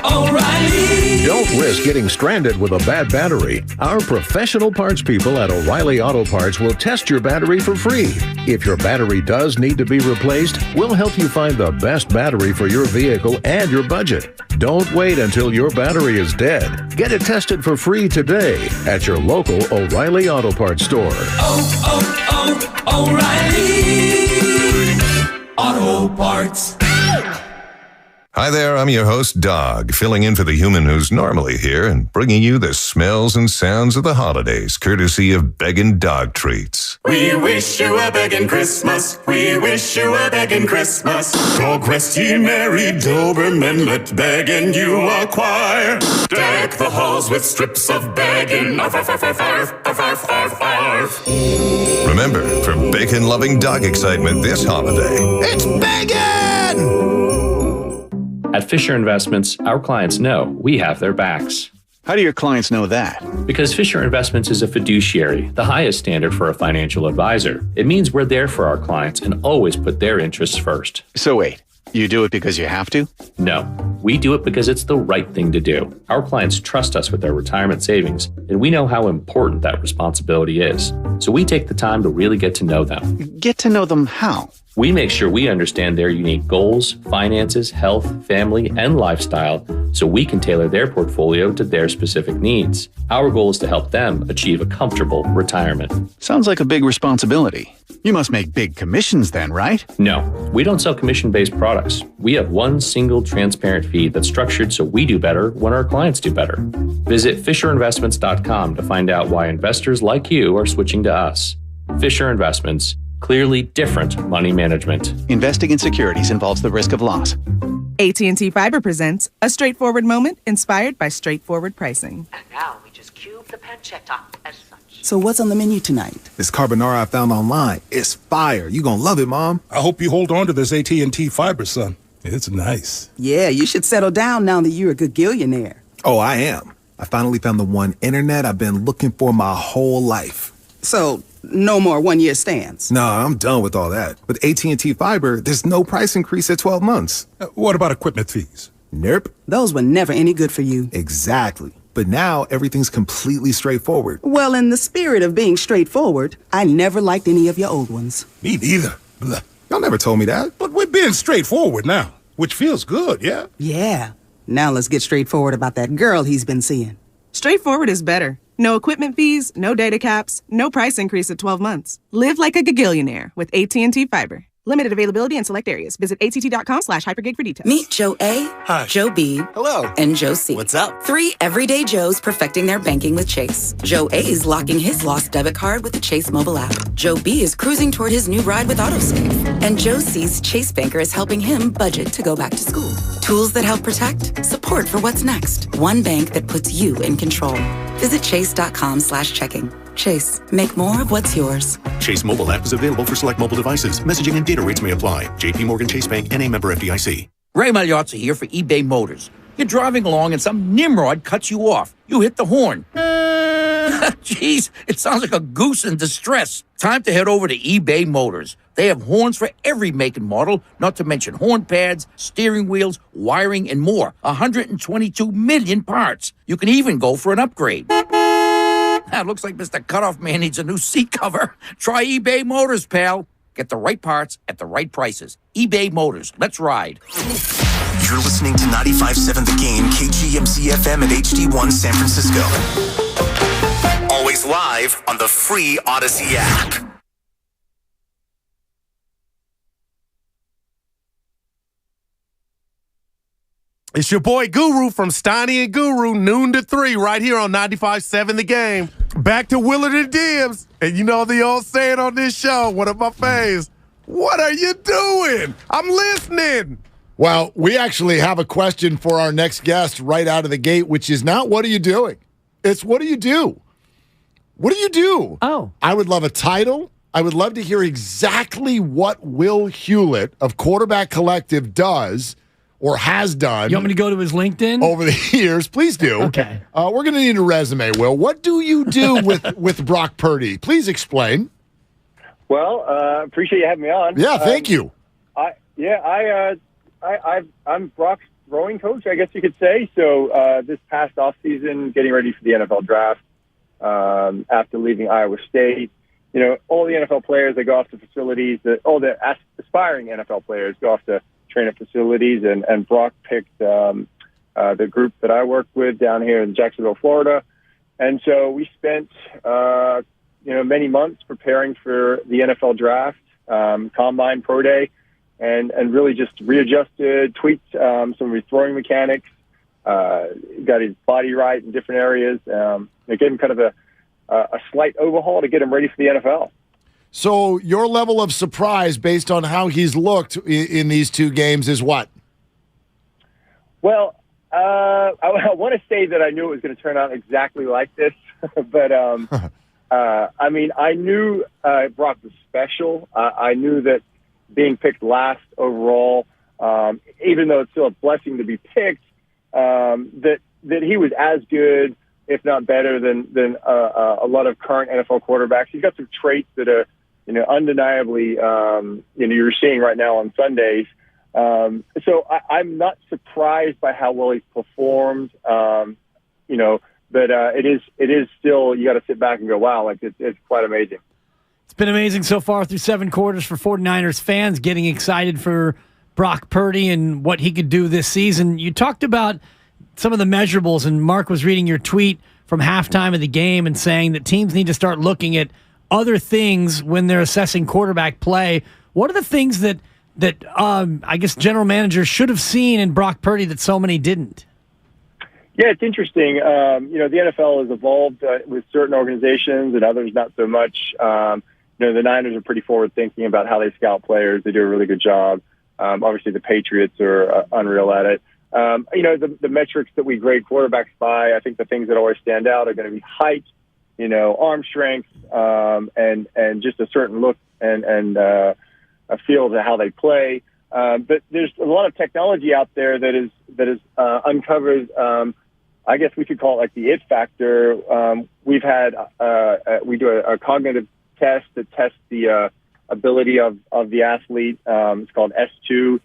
O'Reilly. Don't risk getting stranded with a bad battery. Our professional parts people at O'Reilly Auto Parts will test your battery for free. If your battery does need to be replaced, we'll help you find the best battery for your vehicle and your budget. Don't wait until your battery is dead. Get it tested for free today at your local O'Reilly Auto Parts store. O'Reilly Auto Parts. Hi there, I'm your host, Dog, filling in for the human who's normally here and bringing you the smells and sounds of the holidays, courtesy of Beggin' Dog Treats. We wish you a begging Christmas. We wish you a begging Christmas. Dog rest ye merry Doberman, let begging you acquire. Deck the halls with strips of begging. Arf, arf, arf, arf, arf, arf, arf, arf, arf. Remember, for bacon-loving dog excitement this holiday, it's beggin'! At Fisher Investments, our clients know we have their backs. How do your clients know that? Because Fisher Investments is a fiduciary, the highest standard for a financial advisor. It means we're there for our clients and always put their interests first. So wait, you do it because you have to? No, we do it because it's the right thing to do. Our clients trust us with their retirement savings, and we know how important that responsibility is. So we take the time to really get to know them. Get to know them how? We make sure we understand their unique goals, finances, health, family, and lifestyle so we can tailor their portfolio to their specific needs. Our goal is to help them achieve a comfortable retirement. Sounds like a big responsibility. You must make big commissions then, right? No, we don't sell commission-based products. We have one single transparent fee that's structured so we do better when our clients do better. Visit FisherInvestments.com to find out why investors like you are switching to us. Fisher Investments. Clearly different money management. Investing in securities involves the risk of loss. AT&T Fiber presents a straightforward moment inspired by straightforward pricing. And now we just cube the pancetta as such. So what's on the menu tonight? This carbonara I found online. It's fire. You gonna love it, Mom. I hope you hold on to this AT&T Fiber, son. It's nice. Yeah, you should settle down now that you're a gagillionaire. Oh, I am. I finally found the one internet I've been looking for my whole life. So, no more one-year stands? No, I'm done with all that. With AT&T Fiber, there's no price increase at 12 months. What about equipment fees? Nope. Those were never any good for you. Exactly. But now everything's completely straightforward. Well, in the spirit of being straightforward, I never liked any of your old ones. Me neither. Blah. Y'all never told me that. But we're being straightforward now, which feels good, yeah? Yeah. Now let's get straightforward about that girl he's been seeing. Straightforward is better. No equipment fees, no data caps, no price increase at 12 months. Live like a gagillionaire with AT&T Fiber. Limited availability in select areas. Visit att.com/hypergig for details. Meet Joe A, Hi. Joe B, Hello. and Joe C. What's up? 3 everyday Joes perfecting their banking with Chase. Joe A is locking his lost debit card with the Chase mobile app. Joe B is cruising toward his new ride with AutoSave. And Joe C's Chase banker is helping him budget to go back to school. Tools that help protect, support for what's next. One bank that puts you in control. Visit chase.com/checking. Chase, make more of what's yours. Chase mobile app is available for select mobile devices. Messaging and data rates may apply. JP Morgan Chase Bank, N.A. member FDIC. Ray Magliozzi here for eBay Motors. You're driving along and some nimrod cuts you off. You hit the horn. Jeez, it sounds like a goose in distress. Time to head over to eBay Motors. They have horns for every make and model, not to mention horn pads, steering wheels, wiring, and more. 122 million parts. You can even go for an upgrade. Looks like Mr. Cutoff Man needs a new seat cover. Try eBay Motors, pal. Get the right parts at the right prices. eBay Motors. Let's ride. You're listening to 95.7 The Game, KGMC FM at HD1 San Francisco. Always live on the free Odyssey app. It's your boy Guru from Steiny and Guru, noon to 3, right here on 95.7 The Game. Back to Willard and Dibbs. And you know the old saying on this show, one of my faves, what are you doing? I'm listening. Well, we actually have a question for our next guest right out of the gate, which is not what are you doing? It's what do you do? What do you do? Oh. I would love a title. I would love to hear exactly what Will Hewlett of Quarterback Collective does or has done. You want me to go to his LinkedIn? Over the years. Please do. Okay. We're going to need a resume, Will. What do you do with Brock Purdy? Please explain. Well, appreciate you having me on. Yeah, thank you. I'm Brock's throwing coach, I guess you could say. So this past offseason, getting ready for the NFL draft, after leaving Iowa State, you know, all the NFL players, they go off to facilities. All the aspiring NFL players go off to train at facilities, and Brock picked the group that I work with down here in Jacksonville, Florida. And so we spent, many months preparing for the NFL draft, combine, pro day, and really just readjusted, tweaked some of his throwing mechanics, got his body right in different areas. It gave him kind of a slight overhaul to get him ready for the NFL. So your level of surprise based on how he's looked in these two games is what? Well, I want to say that I knew it was going to turn out exactly like this, but I knew Brock was special. I knew that being picked last overall, even though it's still a blessing to be picked, that he was as good, if not better, than a lot of current NFL quarterbacks. He's got some traits that are, undeniably, you're seeing right now on Sundays. So I'm not surprised by how well he's performed, but it is still, you got to sit back and go, wow, like it's quite amazing. It's been amazing so far through 7 quarters for 49ers fans, getting excited for Brock Purdy and what he could do this season. You talked about some of the measurables, and Mark was reading your tweet from halftime of the game and saying that teams need to start looking at other things when they're assessing quarterback play. What are the things that I guess general managers should have seen in Brock Purdy that so many didn't? Yeah, it's interesting. The NFL has evolved with certain organizations and others not so much. The Niners are pretty forward-thinking about how they scout players. They do a really good job. Obviously, the Patriots are unreal at it. The metrics that we grade quarterbacks by, I think the things that always stand out are going to be height, arm strength, and just a certain look and a feel to how they play. But there's a lot of technology out there that is uncovered. I guess we could call it like the it factor. We do a cognitive test that tests the ability of the athlete. It's called S2.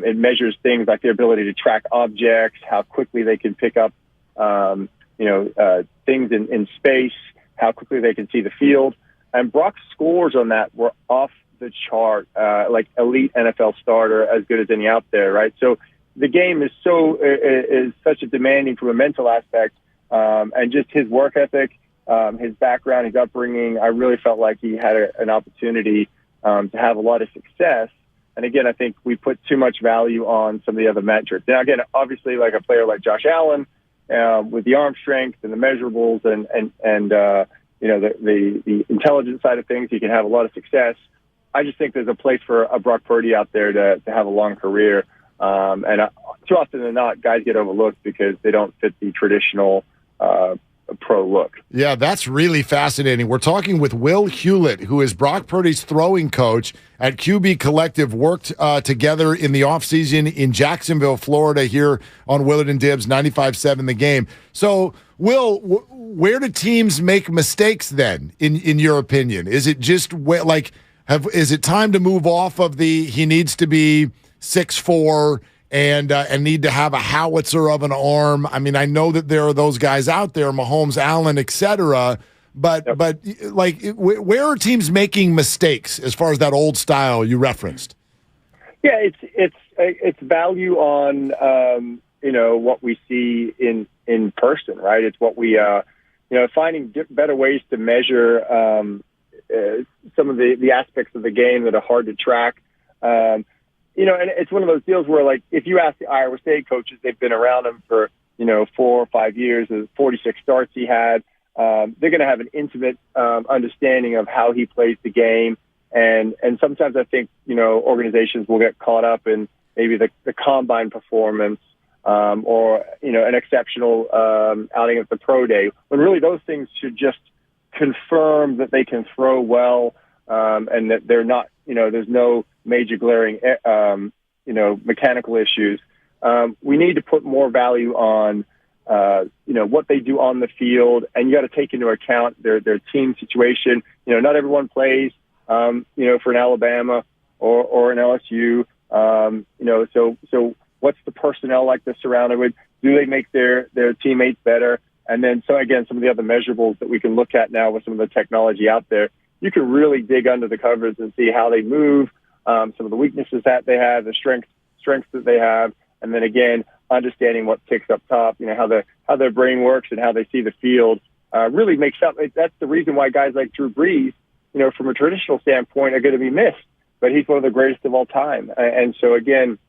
It measures things like their ability to track objects, how quickly they can pick up, things in space, how quickly they can see the field. And Brock's scores on that were off the chart, like elite NFL starter, as good as any out there, right? So the game is such a demanding from a mental aspect, and just his work ethic, his background, his upbringing. I really felt like he had an opportunity to have a lot of success. And again, I think we put too much value on some of the other metrics. Now, again, obviously, like a player like Josh Allen, with the arm strength and the measurables and the intelligence side of things, he can have a lot of success. I just think there's a place for a Brock Purdy out there to have a long career. And too often than not, guys get overlooked because they don't fit the traditional pro look. Yeah, that's really fascinating. We're talking with Will Hewlett, who is Brock Purdy's throwing coach at QB Collective, worked together in the offseason in Jacksonville, Florida, here on Willard and Dibbs 95.7 The Game. So, Will, where do teams make mistakes then, in your opinion? Is it just is it time to move off of he needs to be 6'4" and need to have a howitzer of an arm? I mean, I know that there are those guys out there, Mahomes, Allen, etc. But where are teams making mistakes as far as that old style you referenced? Yeah, it's value on what we see in person, right? It's what we finding better ways to measure some of the aspects of the game that are hard to track. And it's one of those deals where, like, if you ask the Iowa State coaches, they've been around him for, 4 or 5 years, the 46 starts he had. They're going to have an intimate understanding of how he plays the game. And sometimes I think, organizations will get caught up in maybe the combine performance or, an exceptional outing at the pro day, when really those things should just confirm that they can throw well and that they're not, there's no major glaring, mechanical issues. We need to put more value on, what they do on the field, and you got to take into account their team situation. Not everyone plays, for an Alabama or an LSU. So what's the personnel like they're surrounded with? Do they make their teammates better? And then, so again, some of the other measurables that we can look at now with some of the technology out there, you can really dig under the covers and see how they move, some of the weaknesses that they have, the strengths that they have, and then again, understanding what ticks up top, how their brain works and how they see the field, really makes up. That's the reason why guys like Drew Brees, from a traditional standpoint, are going to be missed. But he's one of the greatest of all time. And so again,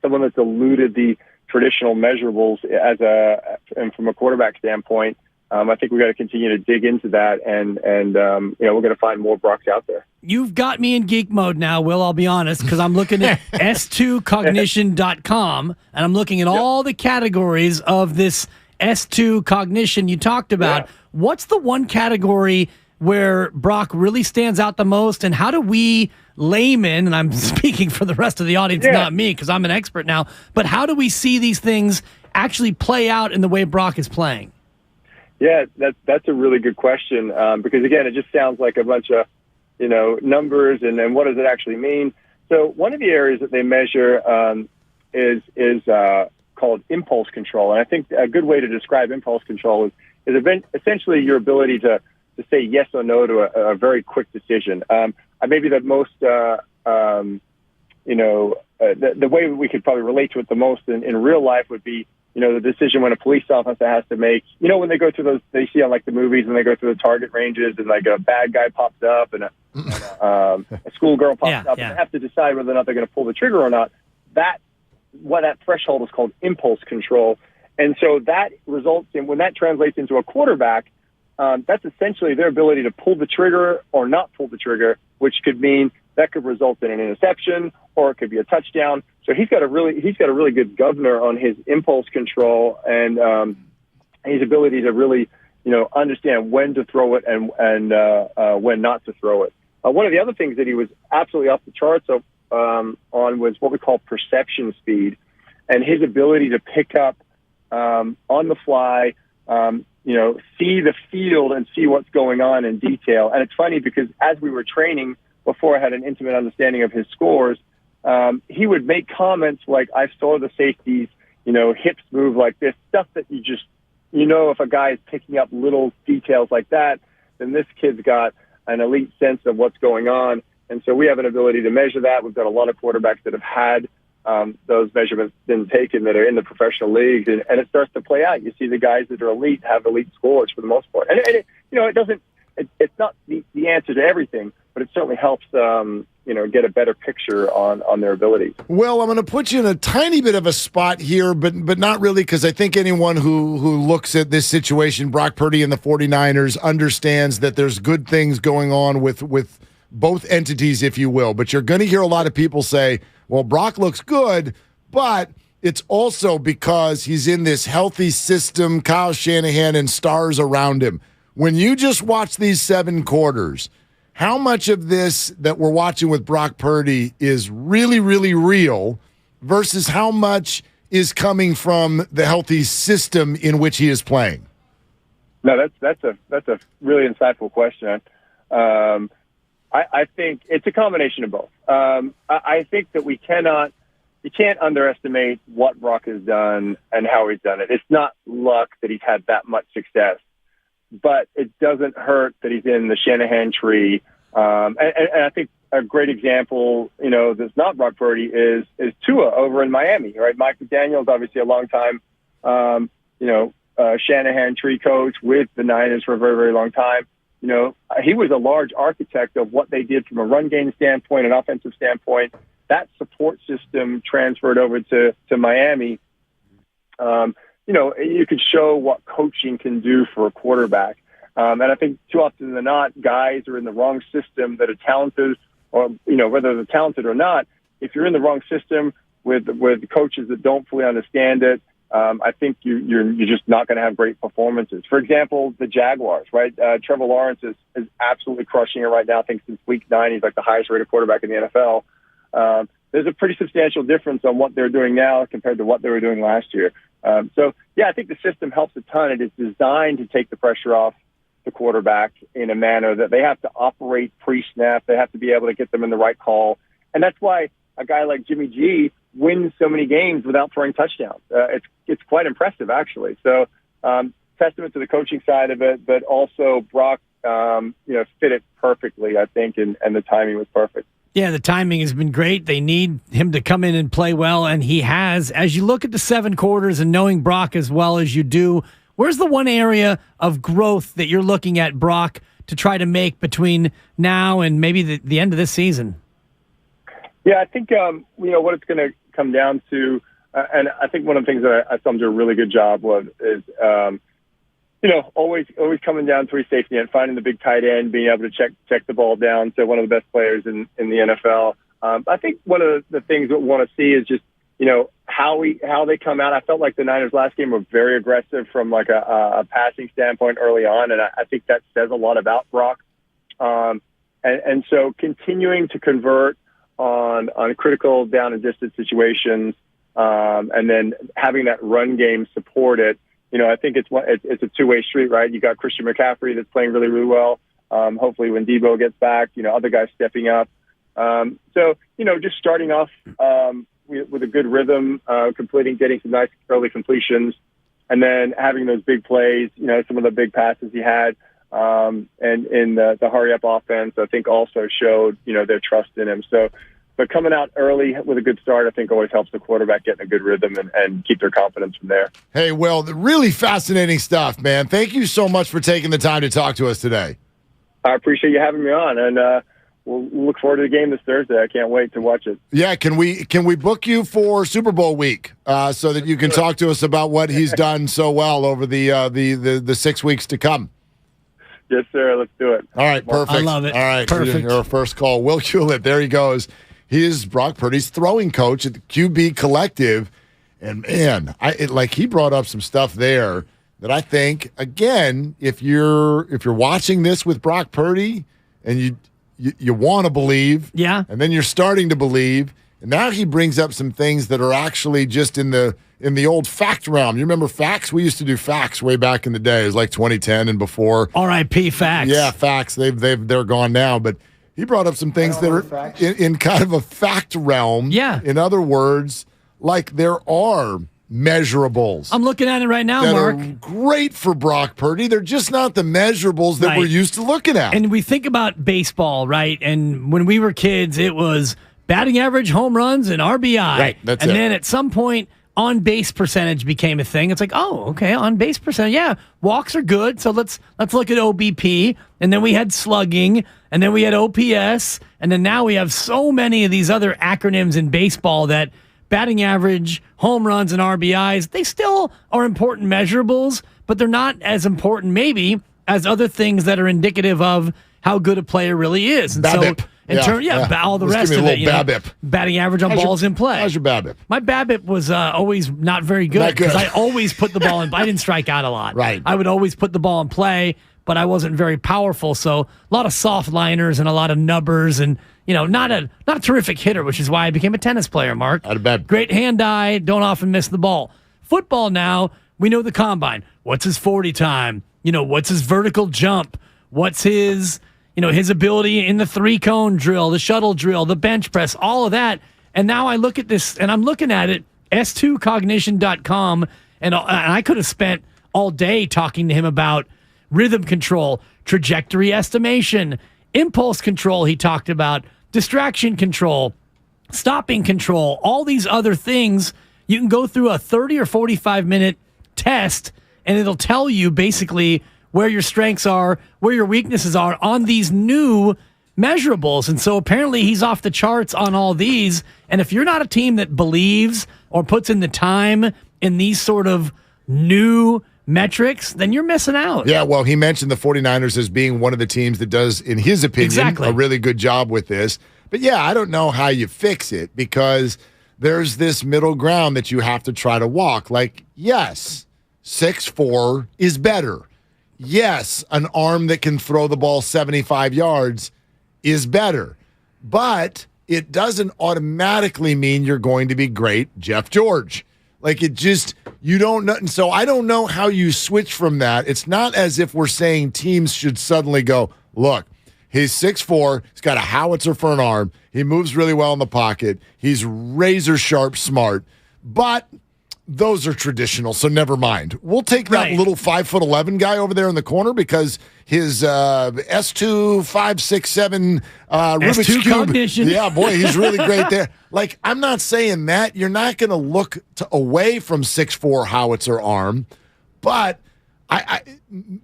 someone that's eluded the traditional measurables and from a quarterback standpoint, I think we've got to continue to dig into that, and we're going to find more Brocks out there. You've got me in geek mode now, Will, I'll be honest, because I'm looking at s2cognition.com, and I'm looking at all the categories of this S2 cognition you talked about. Yeah. What's the one category where Brock really stands out the most? And how do we laymen, and I'm speaking for the rest of the audience, not me because I'm an expert now, but how do we see these things actually play out in the way Brock is playing? Yeah, that's a really good question because, again, it just sounds like a bunch of, numbers and then what does it actually mean? So one of the areas that they measure is called impulse control. And I think a good way to describe impulse control is essentially your ability to say yes or no to a very quick decision. Maybe the most, the way we could probably relate to it the most in real life would be, the decision when a police officer has to make, when they go through those, they see on like the movies when they go through the target ranges and like a bad guy pops up and a schoolgirl pops up and they have to decide whether or not they're going to pull the trigger or not. That threshold is called impulse control. And so that results in, when that translates into a quarterback, that's essentially their ability to pull the trigger or not pull the trigger, which could mean that could result in an interception or it could be a touchdown. So he's got a really good governor on his impulse control and his ability to really, understand when to throw it and when not to throw it. One of the other things that he was absolutely off the charts on was what we call perception speed, and his ability to pick up on the fly, see the field and see what's going on in detail. And it's funny because as we were training, before I had an intimate understanding of his scores, he would make comments like, I saw the safeties, hips move like this, stuff that you just, if a guy is picking up little details like that, then this kid's got an elite sense of what's going on. And so we have an ability to measure that. We've got a lot of quarterbacks that have had those measurements been taken that are in the professional leagues, and it starts to play out. You see the guys that are elite have elite scores for the most part. And it's not the answer to everything, but it certainly helps get a better picture on their abilities. Well, I'm going to put you in a tiny bit of a spot here, but not really, because I think anyone who looks at this situation, Brock Purdy and the 49ers, understands that there's good things going on with both entities, if you will. But you're going to hear a lot of people say, well, Brock looks good, but it's also because he's in this healthy system, Kyle Shanahan and stars around him. When you just watch these 7 quarters, how much of this that we're watching with Brock Purdy is really, really real versus how much is coming from the healthy system in which he is playing? No, that's a really insightful question. I think it's a combination of both. I think that you can't underestimate what Brock has done and how he's done it. It's not luck that he's had that much success, but it doesn't hurt that he's in the Shanahan tree. And I think a great example, that's not Brock Purdy is Tua over in Miami, right? Mike McDaniel's obviously a long time, Shanahan tree coach with the Niners for a very, very long time. He was a large architect of what they did from a run game standpoint, an offensive standpoint. That support system transferred over to Miami. You could show what coaching can do for a quarterback. And I think too often than not, guys are in the wrong system that are talented, or, whether they're talented or not. If you're in the wrong system with coaches that don't fully understand it, I think you're just not going to have great performances. For example, the Jaguars, right? Trevor Lawrence is absolutely crushing it right now. I think since week 9, he's like the highest rated quarterback in the NFL. There's a pretty substantial difference on what they're doing now compared to what they were doing last year. I think the system helps a ton. It is designed to take the pressure off the quarterback in a manner that they have to operate pre-snap. They have to be able to get them in the right call. And that's why a guy like Jimmy G wins so many games without throwing touchdowns. It's quite impressive, actually. So testament to the coaching side of it, but also Brock, fit it perfectly, I think, and the timing was perfect. Yeah, the timing has been great. They need him to come in and play well, and he has. As you look at the 7 quarters and knowing Brock as well as you do, where's the one area of growth that you're looking at Brock to try to make between now and maybe the end of this season? Yeah, I think, what it's going to come down to, and I think one of the things that I saw him do a really good job is always coming down to his safety and finding the big tight end, being able to check the ball down to one of the best players in the NFL. I think one of the things that we want to see is just, how they come out. I felt like the Niners last game were very aggressive from like a passing standpoint early on, and I think that says a lot about Brock. And so continuing to convert on critical down and distance situations, and then having that run game support it. I think it's a two-way street, right? You got Christian McCaffrey that's playing really, really well. Hopefully when Debo gets back, other guys stepping up. So just starting off with a good rhythm, getting some nice early completions, and then having those big plays, some of the big passes he had, and in the hurry-up offense, I think also showed, their trust in him. So, but coming out early with a good start, I think always helps the quarterback get in a good rhythm and keep their confidence from there. Hey, Will, really fascinating stuff, man. Thank you so much for taking the time to talk to us today. I appreciate you having me on, and we'll look forward to the game this Thursday. I can't wait to watch it. Yeah, can we book you for Super Bowl week so that you can talk to us about what he's done so well over the 6 weeks to come? Yes, sir. Let's do it. All right, perfect. I love it. All right, Perfect. Your first call. Will Hewlett, there he goes. He is Brock Purdy's throwing coach at the QB Collective. And, man, he brought up some stuff there that I think, again, if you're watching this with Brock Purdy and you want to believe, yeah, and then you're starting to believe, and now he brings up some things that are actually just in the old fact realm. You remember facts? We used to do facts way back in the day. It was like 2010 and before. R.I.P. facts. Yeah, facts. They're gone now, but he brought up some things that are in kind of a fact realm. Yeah. In other words, like there are measurables. I'm looking at it right now, that Mark. are great for Brock Purdy. They're just not the measurables that we're used to looking at. And we think about baseball, right? And when we were kids, it was batting average, home runs, and RBI. Right, that's it. And then at some point, on-base percentage became a thing. It's like, oh, okay, on-base percentage. Yeah, walks are good, so let's look at OBP. And then we had slugging, and then we had OPS, and then now we have so many of these other acronyms in baseball that batting average, home runs, and RBIs, they still are important measurables, but they're not as important maybe as other things that are indicative of how good a player really is. And BABIP. so all the rest of it. BABIP. Batting average on balls in play. How's your BABIP? My BABIP was always not very good because I always put the ball in. I didn't strike out a lot. Right. I would always put the ball in play, but I wasn't very powerful. So a lot of soft liners and a lot of nubbers and, not a terrific hitter, which is why I became a tennis player, Mark. Out of bed. Great hand-eye, don't often miss the ball. Football now, we know the combine. What's his 40 time? What's his vertical jump? What's his ability in the 3-cone drill, the shuttle drill, the bench press, all of that. And now I look at this, and I'm looking at it, s2cognition.com, and I could have spent all day talking to him about rhythm control, trajectory estimation, impulse control he talked about, distraction control, stopping control, all these other things. You can go through a 30 or 45-minute test, and it'll tell you basically where your strengths are, where your weaknesses are on these new measurables. And so apparently he's off the charts on all these. And if you're not a team that believes or puts in the time in these sort of new metrics, then you're missing out. Yeah, well, he mentioned the 49ers as being one of the teams that does, in his opinion, a really good job with this. But yeah, I don't know how you fix it because there's this middle ground that you have to try to walk. Like, yes, 6'4" is better. Yes, an arm that can throw the ball 75 yards is better. But it doesn't automatically mean you're going to be great Jeff George. Like, it just, you don't know. And so I don't know how you switch from that. It's not as if we're saying teams should suddenly go, look, he's 6'4", he's got a howitzer for an arm, he moves really well in the pocket, he's razor sharp smart, but those are traditional, so never mind. We'll take that little 5'11" guy over there in the corner because his S2 5'6'7" Rubik's S2 Cube. cognition. Yeah, boy, he's really great there. Like, I'm not saying that. You're not going to look away from 6'4" howitzer arm, but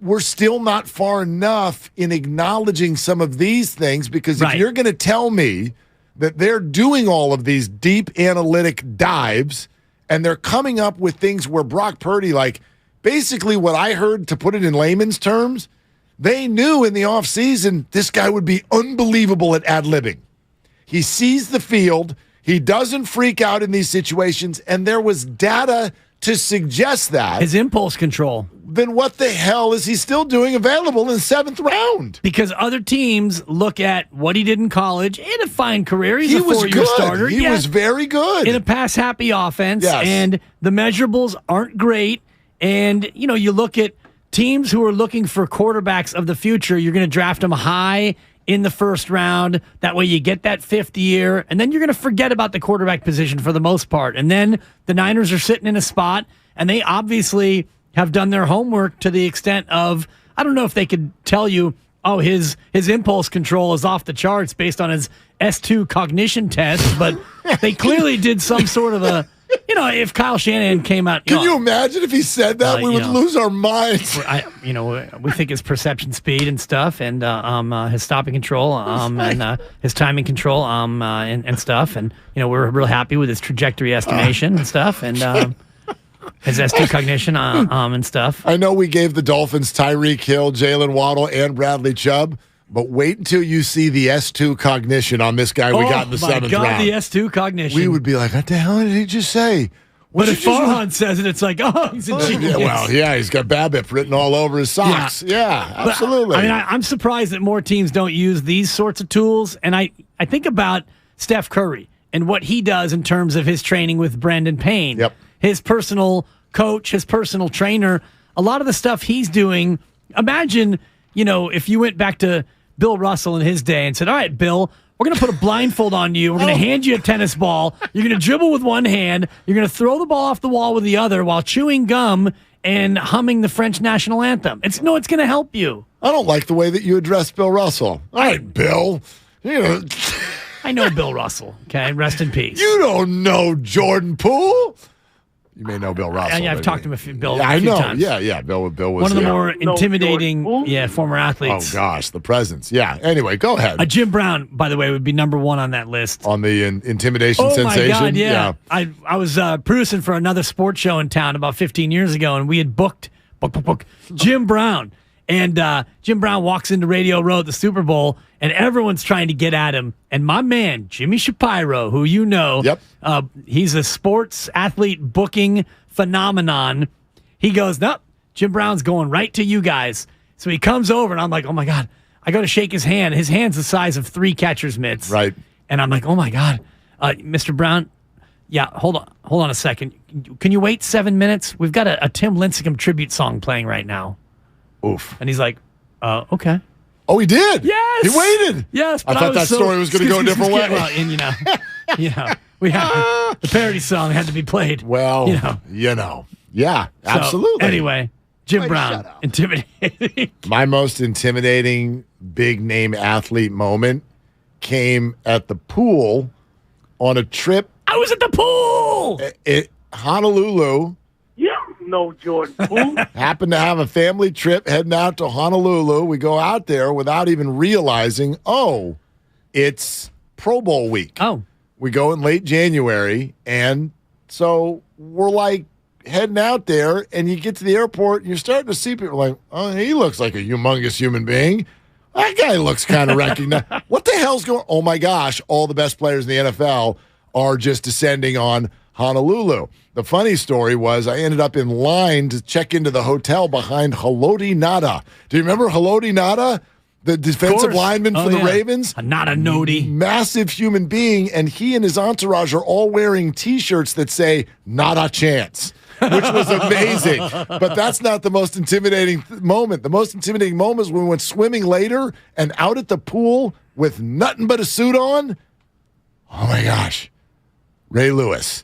we're still not far enough in acknowledging some of these things because if you're going to tell me that they're doing all of these deep analytic dives and they're coming up with things where Brock Purdy, like, basically what I heard, to put it in layman's terms, they knew in the offseason this guy would be unbelievable at ad-libbing. He sees the field. He doesn't freak out in these situations, and there was data to suggest that. His impulse control. Then what the hell is he still doing available in the 7th round? Because other teams look at what he did in college. He had a fine career. He's He a was 4-year good. starter. He was very good. In a pass-happy offense. Yes. And the measurables aren't great. And, you look at teams who are looking for quarterbacks of the future. You're going to draft them high in the 1st round. That way you get that 5th year. And then you're going to forget about the quarterback position for the most part. And then the Niners are sitting in a spot, and they obviously have done their homework to the extent of, I don't know if they could tell you, oh, his impulse control is off the charts based on his S2 cognition test, but they clearly did some sort of a, if Kyle Shanahan came out. Can you imagine if he said that? We would lose our minds. We think his perception speed and stuff, and his stopping control, and his timing control, and stuff, and we're real happy with his trajectory estimation and stuff, and his S2 cognition, and stuff. I know we gave the Dolphins Tyreek Hill, Jalen Waddle, and Bradley Chubb, but wait until you see the S2 cognition on this guy we got in the 7th round. Oh, my God, the S2 cognition. We would be like, what the hell did he just say? But if Farhan says it, it's like, oh, he's a genius. He's got BABIP written all over his socks. Yeah, absolutely. But, I'm surprised that more teams don't use these sorts of tools. And I think about Steph Curry and what he does in terms of his training with Brandon Payne. Yep. His personal coach, his personal trainer, a lot of the stuff he's doing. Imagine, if you went back to Bill Russell in his day and said, all right, Bill, we're going to put a blindfold on you. We're going to hand you a tennis ball. You're going to dribble with one hand. You're going to throw the ball off the wall with the other while chewing gum and humming the French national anthem. It's going to help you. I don't like the way that you addressed Bill Russell. All right, Bill. I know Bill Russell. Okay, rest in peace. You don't know Jordan Poole. You may know Bill Russell. I've talked to him a few times. Yeah. Bill was one of the more intimidating, former athletes. Oh gosh, the presence. Yeah. Anyway, go ahead. Jim Brown, by the way, would be number 1 on that list. On the intimidation sensation. Oh my God, yeah. I was producing for another sports show in town about 15 years ago, and we had booked Jim Brown. And Jim Brown walks into Radio Row at the Super Bowl, and everyone's trying to get at him. And my man, Jimmy Shapiro, who he's a sports athlete booking phenomenon. He goes, nope, Jim Brown's going right to you guys. So he comes over, and I'm like, oh, my God. I go to shake his hand. His hand's the size of 3 catcher's mitts. Right. And I'm like, oh, my God. Mr. Brown, hold on a second. Can you wait 7 minutes? We've got a Tim Lincecum tribute song playing right now. Oof. And he's like, okay. Oh, he did? Yes. He waited? Yes. I thought that story was going to go a different way. Well, and, we had the parody song had to be played. Well, Yeah, absolutely. So, anyway, Jim Brown, intimidating. My most intimidating big-name athlete moment came at the pool on a trip. I was at the pool! At Honolulu. No, Jordan Poole. Happened to have a family trip heading out to Honolulu. We go out there without even realizing, it's Pro Bowl week. Oh. We go in late January, and so we're like heading out there, and you get to the airport, and you're starting to see people like, oh, he looks like a humongous human being. That guy looks kind of recognized. What the hell's going on? Oh, my gosh, all the best players in the NFL are just descending on Honolulu. The funny story was I ended up in line to check into the hotel behind Haloti Ngata. Do you remember Haloti Ngata, the defensive lineman for the Ravens? Nada Nodi. Massive human being, and he and his entourage are all wearing T-shirts that say, not a chance, which was amazing. But that's not the most intimidating moment. The most intimidating moment is when we went swimming later and out at the pool with nothing but a suit on. Oh, my gosh. Ray Lewis.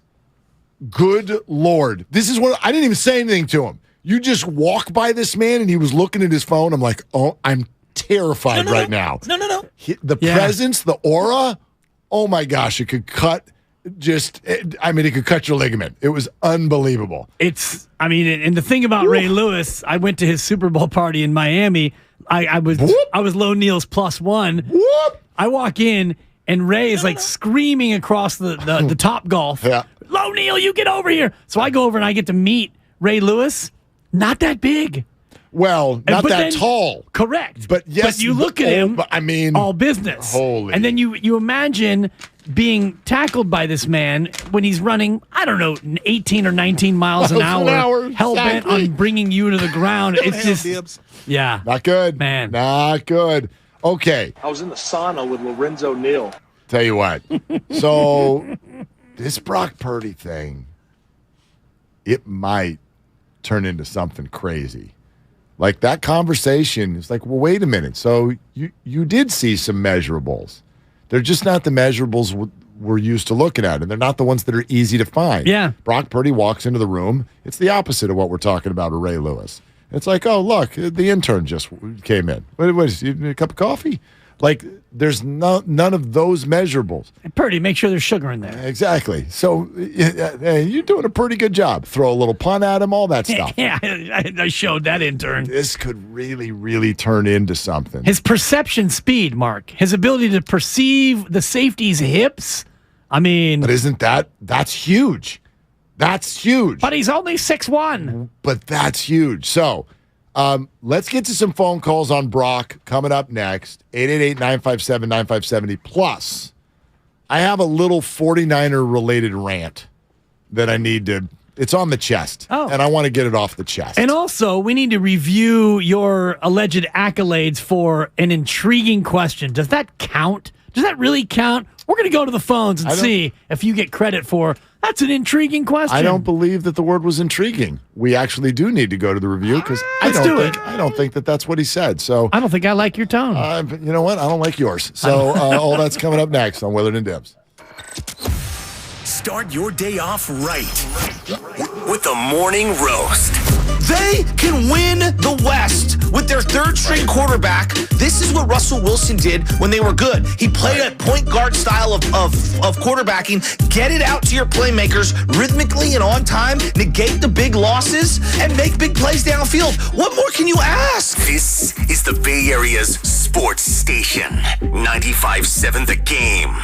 Good Lord. This is what I didn't even say anything to him. You just walk by this man and he was looking at his phone. I'm like, oh, I'm terrified right now. No. The presence, the aura, oh my gosh, it could cut it could cut your ligament. It was unbelievable. And the thing about Ray Lewis, I went to his Super Bowl party in Miami. I was Low Neal's +1. Whoop. I walk in and Ray is screaming across the Top Golf. Yeah. Low Neal, you get over here. So I go over and I get to meet Ray Lewis. Not that big. Well, not that tall. Correct. But yes, but you look at him, I mean, all business. Holy. And then you imagine being tackled by this man when he's running, I don't know, 18 or 19 miles an hour, hell-bent on bringing you to the ground. It's just, yeah. Not good. Man. Not good. Okay. I was in the sauna with Lorenzo Neal. Tell you what. So this Brock Purdy thing, it might turn into something crazy. Like that conversation is like, well, wait a minute. So you did see some measurables. They're just not the measurables we're used to looking at, and they're not the ones that are easy to find. Yeah. Brock Purdy walks into the room. It's the opposite of what we're talking about with Ray Lewis. It's like, oh, look, the intern just came in. What is it, a cup of coffee? Like, there's none of those measurables. And Purdy, make sure there's sugar in there. Exactly. So you're doing a pretty good job. Throw a little pun at him, all that stuff. Yeah, I showed that intern. This could really, really turn into something. His perception speed, Mark. His ability to perceive the safety's hips. I mean. But that's huge. That's huge. But he's only 6'1". But that's huge. So let's get to some phone calls on Brock coming up next. 888-957-9570. Plus, I have a little 49er-related rant that I need to – it's on the chest. Oh. And I want to get it off the chest. And also, we need to review your alleged accolades for an intriguing question. Does that count? Does that really count? We're going to go to the phones and see if you get credit for that's an intriguing question. I don't believe that the word was intriguing. We actually do need to go to the review because I don't think that that's what he said. So I don't think I like your tone. But you know what? I don't like yours. So all that's coming up next on Willard and Dibs. Start your day off right with the morning roast. They can win the West with their third-string quarterback. This is what Russell Wilson did when they were good. He played a point guard style of quarterbacking. Get it out to your playmakers rhythmically and on time. Negate the big losses and make big plays downfield. What more can you ask? This is the Bay Area's sports station. 95.7 The Game.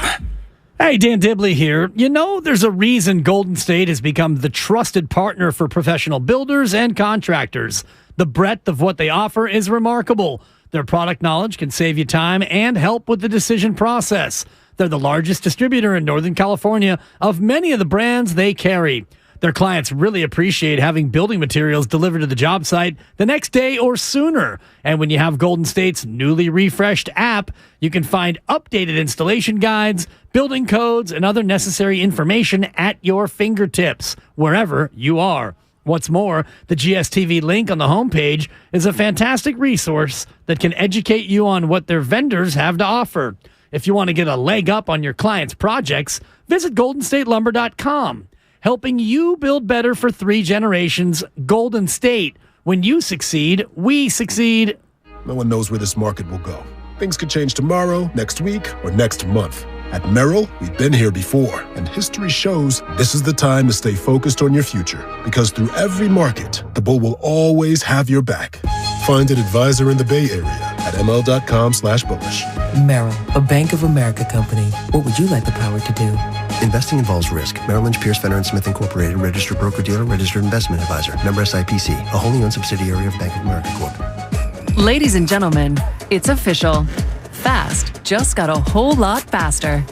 Hey, Dan Dibley here. You know, there's a reason Golden State has become the trusted partner for professional builders and contractors. The breadth of what they offer is remarkable. Their product knowledge can save you time and help with the decision process. They're the largest distributor in Northern California of many of the brands they carry. Their clients really appreciate having building materials delivered to the job site the next day or sooner. And when you have Golden State's newly refreshed app, you can find updated installation guides, building codes, and other necessary information at your fingertips, wherever you are. What's more, the GSTV link on the homepage is a fantastic resource that can educate you on what their vendors have to offer. If you want to get a leg up on your clients' projects, visit GoldenStateLumber.com. Helping you build better for 3 generations. Golden State. When you succeed, we succeed. No one knows where this market will go. Things could change tomorrow, next week, or next month. At Merrill, we've been here before, and history shows this is the time to stay focused on your future. Because through every market, the bull will always have your back. Find an advisor in the Bay Area at ml.com/bullish. Merrill, a Bank of America company. What would you like the power to do? Investing involves risk. Merrill Lynch, Pierce, Fenner & Smith Incorporated, registered broker-dealer, registered investment advisor. Member SIPC, a wholly owned subsidiary of Bank of America Corp. Ladies and gentlemen, it's official. Fast just got a whole lot faster.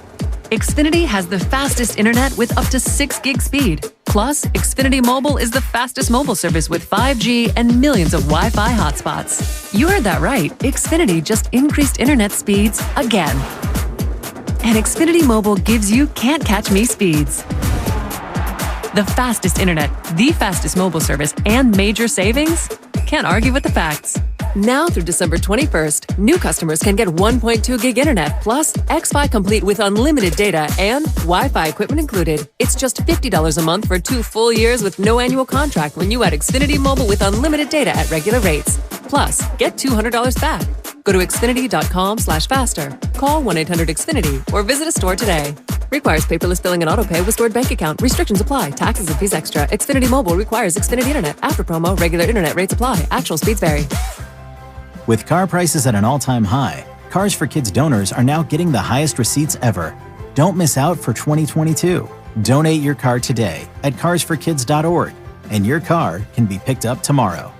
Xfinity has the fastest internet with up to 6 gig speed. Plus, Xfinity Mobile is the fastest mobile service with 5G and millions of Wi-Fi hotspots. You heard that right. Xfinity just increased internet speeds again. And Xfinity Mobile gives you can't-catch-me speeds. The fastest internet, the fastest mobile service, and major savings? Can't argue with the facts. Now through December 21st, new customers can get 1.2 gig internet plus X-Fi Complete with unlimited data and Wi-Fi equipment included. It's just $50 a month for 2 full years with no annual contract when you add Xfinity Mobile with unlimited data at regular rates. Plus, get $200 back. Go to Xfinity.com/faster. Call 1-800-XFINITY or visit a store today. Requires paperless billing and autopay with stored bank account. Restrictions apply. Taxes and fees extra. Xfinity Mobile requires Xfinity Internet. After promo, regular internet rates apply. Actual speeds vary. With car prices at an all-time high, Cars for Kids donors are now getting the highest receipts ever. Don't miss out for 2022. Donate your car today at carsforkids.org, and your car can be picked up tomorrow.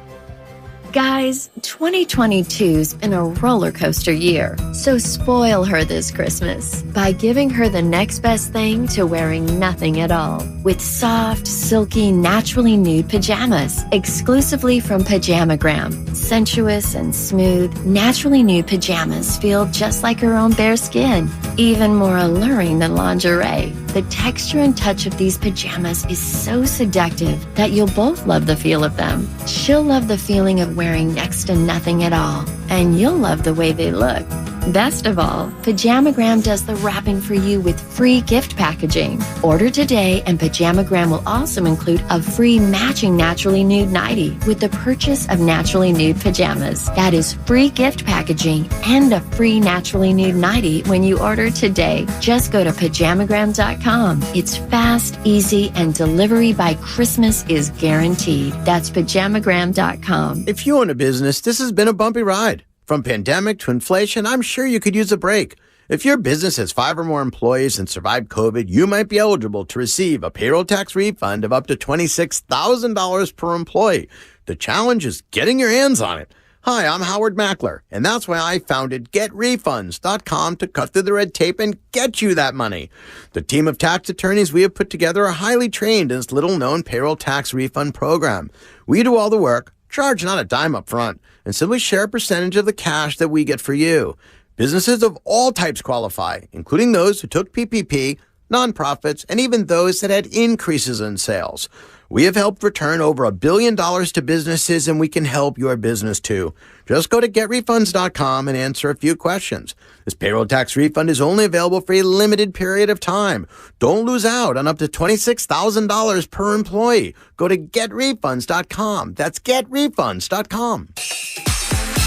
Guys, 2022's been a roller coaster year, so spoil her this Christmas by giving her the next best thing to wearing nothing at all with soft, silky, naturally nude pajamas exclusively from Pajamagram. Sensuous and smooth, naturally nude pajamas feel just like her own bare skin, even more alluring than lingerie. The texture and touch of these pajamas is so seductive that you'll both love the feel of them. She'll love the feeling of wearing next to nothing at all, and you'll love the way they look. Best of all, Pajamagram does the wrapping for you with free gift packaging. Order today, and Pajamagram will also include a free matching naturally nude nightie with the purchase of naturally nude pajamas. That is free gift packaging and a free naturally nude nightie when you order today. Just go to Pajamagram.com. It's fast, easy, and delivery by Christmas is guaranteed. That's Pajamagram.com. If you own a business, this has been a bumpy ride. From pandemic to inflation, I'm sure you could use a break. If your business has 5 or more employees and survived COVID, you might be eligible to receive a payroll tax refund of up to $26,000 per employee. The challenge is getting your hands on it. Hi, I'm Howard Mackler, and that's why I founded GetRefunds.com to cut through the red tape and get you that money. The team of tax attorneys we have put together are highly trained in this little-known payroll tax refund program. We do all the work, charge not a dime up front, and simply share a percentage of the cash that we get for you. Businesses of all types qualify, including those who took PPP, nonprofits, and even those that had increases in sales. We have helped return over $1 billion to businesses, and we can help your business too. Just go to GetRefunds.com and answer a few questions. This payroll tax refund is only available for a limited period of time. Don't lose out on up to $26,000 per employee. Go to GetRefunds.com. That's GetRefunds.com.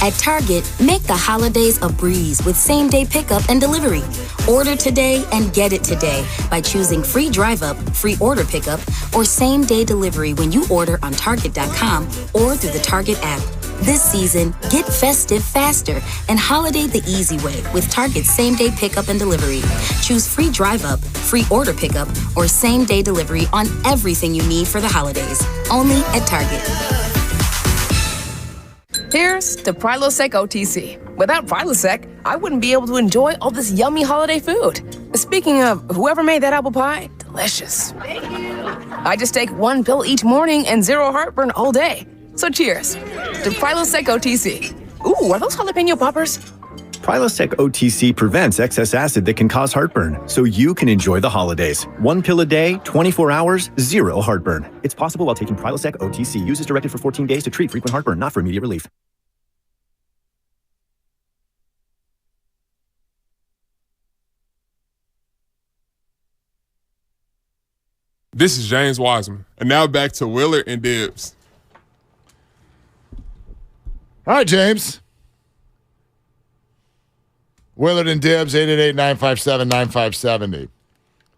At Target, make the holidays a breeze with same-day pickup and delivery. Order today and get it today by choosing free drive-up, free order pickup, or same-day delivery when you order on Target.com or through the Target app. This season, get festive faster and holiday the easy way with Target's same-day pickup and delivery. Choose free drive-up, free order pickup, or same-day delivery on everything you need for the holidays. Only at Target. Here's to Prilosec OTC. Without Prilosec, I wouldn't be able to enjoy all this yummy holiday food. Speaking of whoever made that apple pie, delicious. I just take one pill each morning and zero heartburn all day. So cheers to Prilosec OTC. Ooh, are those jalapeno poppers? Prilosec OTC prevents excess acid that can cause heartburn, so you can enjoy the holidays. 1 pill a day, 24 hours, zero heartburn. It's possible while taking Prilosec OTC. Use as directed for 14 days to treat frequent heartburn, not for immediate relief. This is James Wiseman. And now back to Willard and Dibbs. All right, James. Willard and Dibbs, 888-957-9570.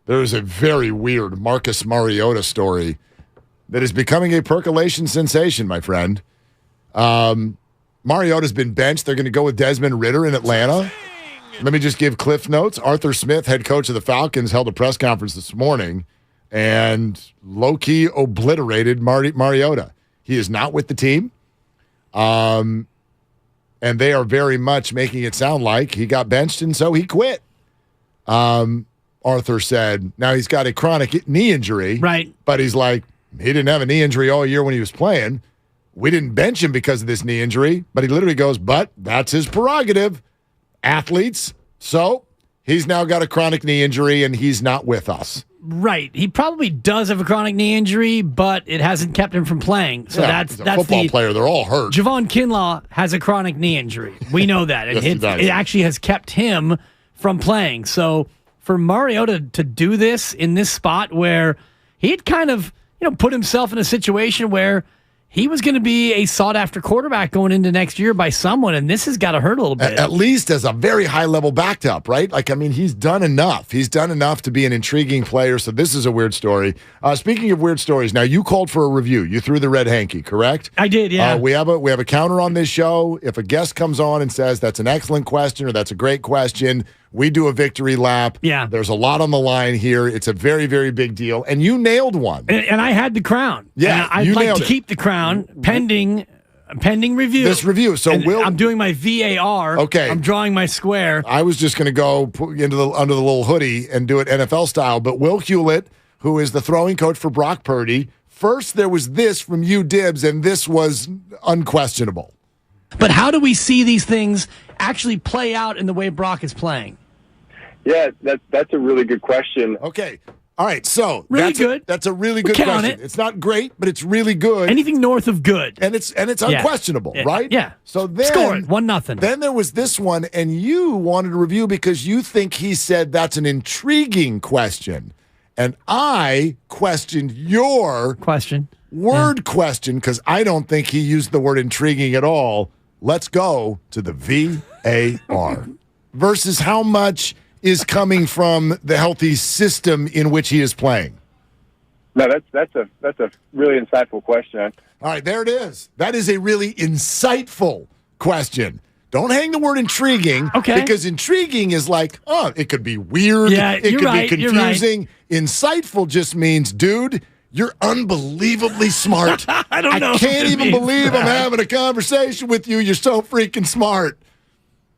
There is a very weird Marcus Mariota story that is becoming a percolation sensation, my friend. Mariota's been benched. They're going to go with Desmond Ridder in Atlanta. Let me just give Cliff notes. Arthur Smith, head coach of the Falcons, held a press conference this morning and low-key obliterated Mariota. He is not with the team. And they are very much making it sound like he got benched and so he quit. Arthur said, now he's got a chronic knee injury. Right. But he's like, he didn't have a knee injury all year when he was playing. We didn't bench him because of this knee injury. But he literally goes, but that's his prerogative. Athletes. So he's now got a chronic knee injury and he's not with us. Right. He probably does have a chronic knee injury, but it hasn't kept him from playing. So he's a football player. They're all hurt. Javon Kinlaw has a chronic knee injury. We know that. And Yes, it actually has kept him from playing. So for Mariota to do this in this spot where he'd kind of, put himself in a situation where he was going to be a sought-after quarterback going into next year by someone, and this has got to hurt a little bit. At least as a very high-level backup, right? He's done enough. He's done enough to be an intriguing player, so this is a weird story. Speaking of weird stories, now you called for a review. You threw the red hanky, correct? I did, yeah. We have a counter on this show. If a guest comes on and says that's an excellent question or that's a great question, we do a victory lap. Yeah. There's a lot on the line here. It's a very, very big deal, and you nailed one. And I had the crown. Yeah, and I'd like to keep the crown pending pending review. This review. So I'm doing my VAR. Okay. I'm drawing my square. I was just going to go under the little hoodie and do it NFL style, but Will Hewlett, who is the throwing coach for Brock Purdy, first there was this from you, Dibs, and this was unquestionable. But how do we see these things actually play out in the way Brock is playing? Yeah, that's a really good question. Okay. All right, so really good. That's a really good question. It's not great, but it's really good. Anything north of good, and it's unquestionable, right? Yeah. So then score it 1-0. Then there was this one, and you wanted a review because you think he said that's an intriguing question, and I questioned your word question because I don't think he used the word intriguing at all. Let's go to the VAR versus how much is coming from the healthy system in which he is playing? No, that's a really insightful question. All right, there it is. That is a really insightful question. Don't hang the word intriguing, because intriguing is like, it could be weird, it could be confusing. Insightful just means, dude, you're unbelievably smart. I don't know. I can't even believe I'm having a conversation with you. You're so freaking smart.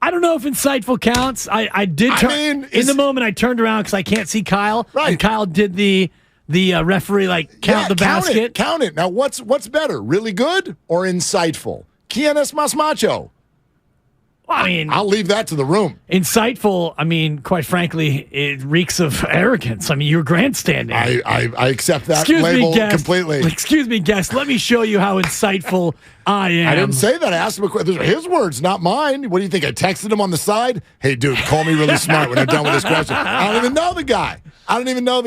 I don't know if insightful counts. I did turn in the moment. I turned around because I can't see Kyle. Right. And Kyle did the referee count the basket. Count it. Now what's better, really good or insightful? ¿Quién es más macho? Well, I mean, I'll leave that to the room. Insightful, I mean, quite frankly, it reeks of arrogance. I mean, you're grandstanding. I accept that label completely. Excuse me, guest. Let me show you how insightful I am. I didn't say that. I asked him a question. Those are his words, not mine. What do you think? I texted him on the side? Hey, dude, call me really smart when I'm done with this question. I don't even know the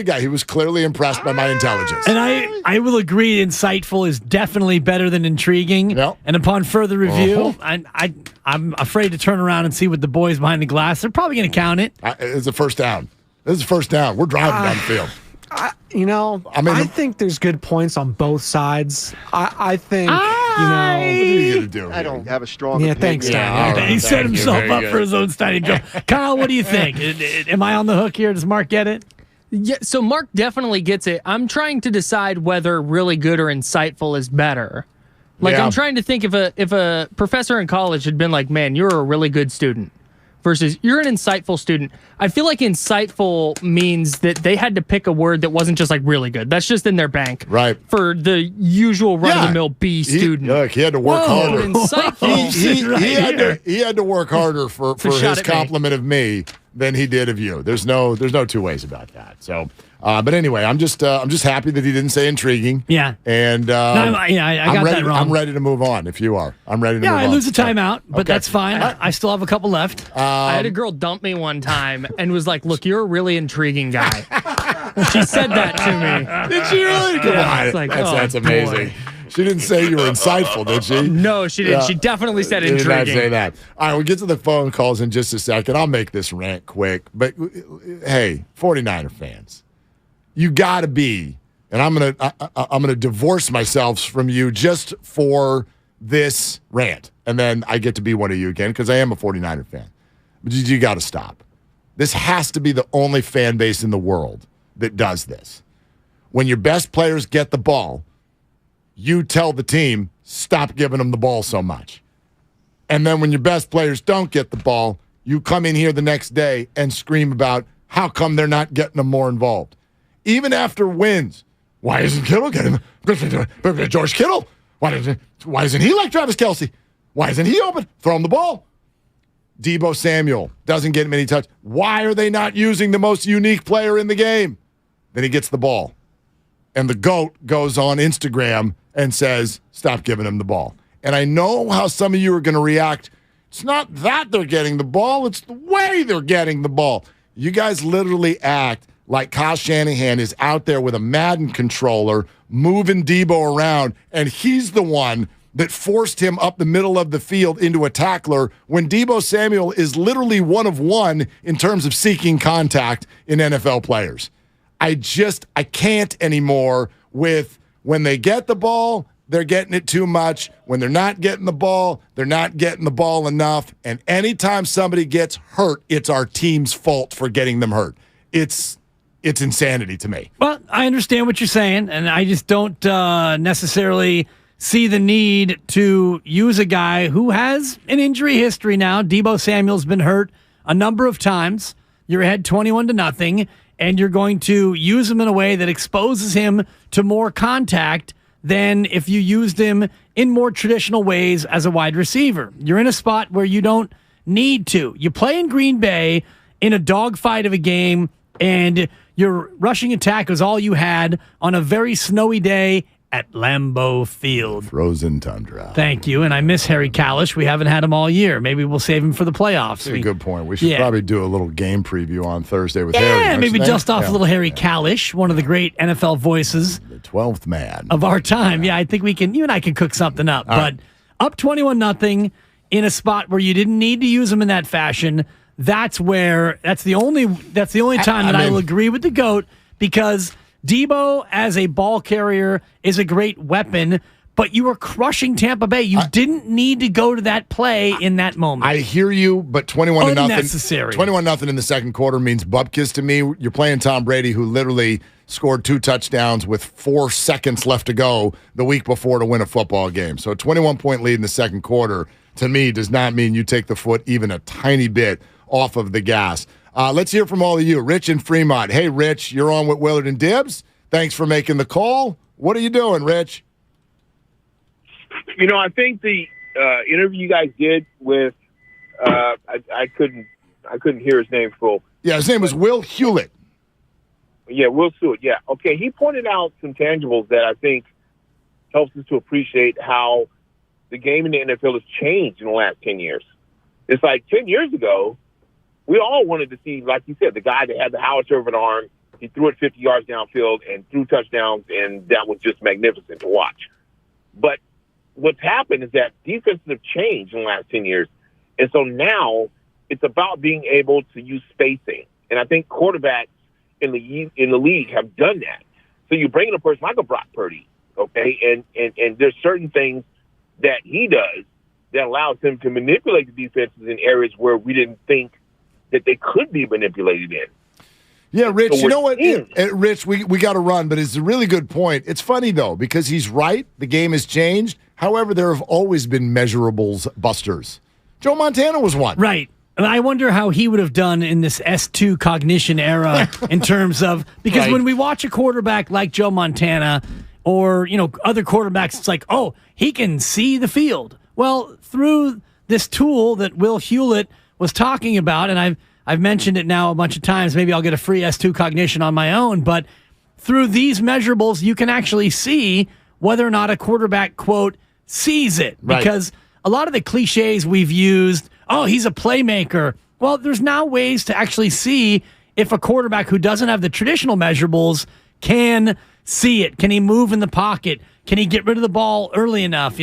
guy. He was clearly impressed by my intelligence. And I will agree, insightful is definitely better than intriguing. Yep. And upon further review, I'm afraid to turn around and see what the boys behind the glass. They're probably going to count it. It's a first down. This is first down. We're driving down the field. I think there's good points on both sides. I think, what are you going to do? I don't have a strong opinion. opinion. Thanks, Dan. Right. He set himself up for his own standing joke. Kyle, what do you think? Am I on the hook here? Does Mark get it? Yeah, so Mark definitely gets it. I'm trying to decide whether really good or insightful is better. I'm trying to think if a professor in college had been like, man, you're a really good student, versus you're an insightful student. I feel like insightful means that they had to pick a word that wasn't just like really good. That's just in their bank. Right. For the usual run-of-the-mill B student. He had to work harder. Insightful. He had to work harder for his compliment of me than he did of you. There's no two ways about that. So, but anyway, I'm just happy that he didn't say intriguing. Yeah. And I got that wrong. I'm ready to move on. If you are, I'm ready to move on. Yeah, I lose a timeout, but that's fine. I still have a couple left. I had a girl dump me one time and was like, "Look, you're a really intriguing guy." She said that to me. Did she really? Come on. It's like, that's amazing. Boy. She didn't say you were insightful, did she? No, she didn't. She definitely said intriguing. Did not say that. All right, we'll get to the phone calls in just a second. I'll make this rant quick. But, hey, 49er fans, you got to be, and I'm gonna divorce myself from you just for this rant. And then I get to be one of you again because I am a 49er fan. But you got to stop. This has to be the only fan base in the world that does this. When your best players get the ball, you tell the team, stop giving them the ball so much. And then when your best players don't get the ball, you come in here the next day and scream about how come they're not getting them more involved. Even after wins, why isn't Kittle getting George Kittle? Why isn't he like Travis Kelce? Why isn't he open? Throw him the ball. Deebo Samuel doesn't get many touches. Why are they not using the most unique player in the game? Then he gets the ball. And the GOAT goes on Instagram and says, stop giving him the ball. And I know how some of you are going to react. It's not that they're getting the ball. It's the way they're getting the ball. You guys literally act like Kyle Shanahan is out there with a Madden controller moving Deebo around, and he's the one that forced him up the middle of the field into a tackler when Deebo Samuel is literally one of one in terms of seeking contact in NFL players. I can't anymore with when they get the ball, they're getting it too much. When they're not getting the ball, they're not getting the ball enough. And anytime somebody gets hurt, it's our team's fault for getting them hurt. It's insanity to me. Well, I understand what you're saying, and I just don't necessarily see the need to use a guy who has an injury history now. Deebo Samuel's been hurt a number of times. You're ahead 21-0, and you're going to use him in a way that exposes him to more contact than if you used him in more traditional ways as a wide receiver. You're in a spot where you don't need to. You play in Green Bay in a dogfight of a game, and your rushing attack was all you had on a very snowy day at Lambeau Field. Frozen tundra. Thank you. And I miss Harry Kalish. We haven't had him all year. Maybe we'll save him for the playoffs. That's a good point. We should probably do a little game preview on Thursday with Harry. Yeah, maybe dust off a little Harry Kalish, one of the great NFL voices. The 12th man. Of our time. Yeah, I think you and I can cook something up. But up 21-0 in a spot where you didn't need to use him in that fashion, that's the only time that I will agree with the GOAT, because Deebo as a ball carrier is a great weapon, but you were crushing Tampa Bay. You didn't need to go to that play in that moment. I hear you, but 21-0. Unnecessary. 21-0 in the second quarter means bupkis to me. You're playing Tom Brady, who literally scored 2 touchdowns with 4 seconds left to go the week before to win a football game. So a 21-point lead in the second quarter, to me, does not mean you take the foot even a tiny bit off of the gas. Let's hear from all of you. Rich in Fremont. Hey, Rich, you're on with Willard and Dibbs. Thanks for making the call. What are you doing, Rich? I think the interview you guys did with I couldn't hear his name full. Yeah, his name was Will Hewlett. Yeah, Will Hewlett. Yeah, okay. He pointed out some tangibles that I think helps us to appreciate how the game in the NFL has changed in the last 10 years. It's like 10 years ago, we all wanted to see, like you said, the guy that had the howitzer over the arm. He threw it 50 yards downfield and threw touchdowns, and that was just magnificent to watch. But what's happened is that defenses have changed in the last 10 years. And so now it's about being able to use spacing. And I think quarterbacks in the league have done that. So you bring in a person like a Brock Purdy, okay, and there's certain things that he does that allows him to manipulate the defenses in areas where we didn't think that they could be manipulated in. Yeah, Rich, So you know what? we're Rich, we got to run, but it's a really good point. It's funny, though, because he's right. The game has changed. However, there have always been measurables busters. Joe Montana was one. Right. And I wonder how he would have done in this S2 cognition era in terms of, because when we watch a quarterback like Joe Montana or, other quarterbacks, it's like, oh, he can see the field. Well, through this tool that Will Hewlett was talking about, and I've mentioned it now a bunch of times, maybe I'll get a free S2 cognition on my own, but through these measurables, you can actually see whether or not a quarterback, quote, sees it. Right. Because a lot of the cliches we've used, oh, he's a playmaker. Well, there's now ways to actually see if a quarterback who doesn't have the traditional measurables can see it. Can he move in the pocket? Can he get rid of the ball early enough?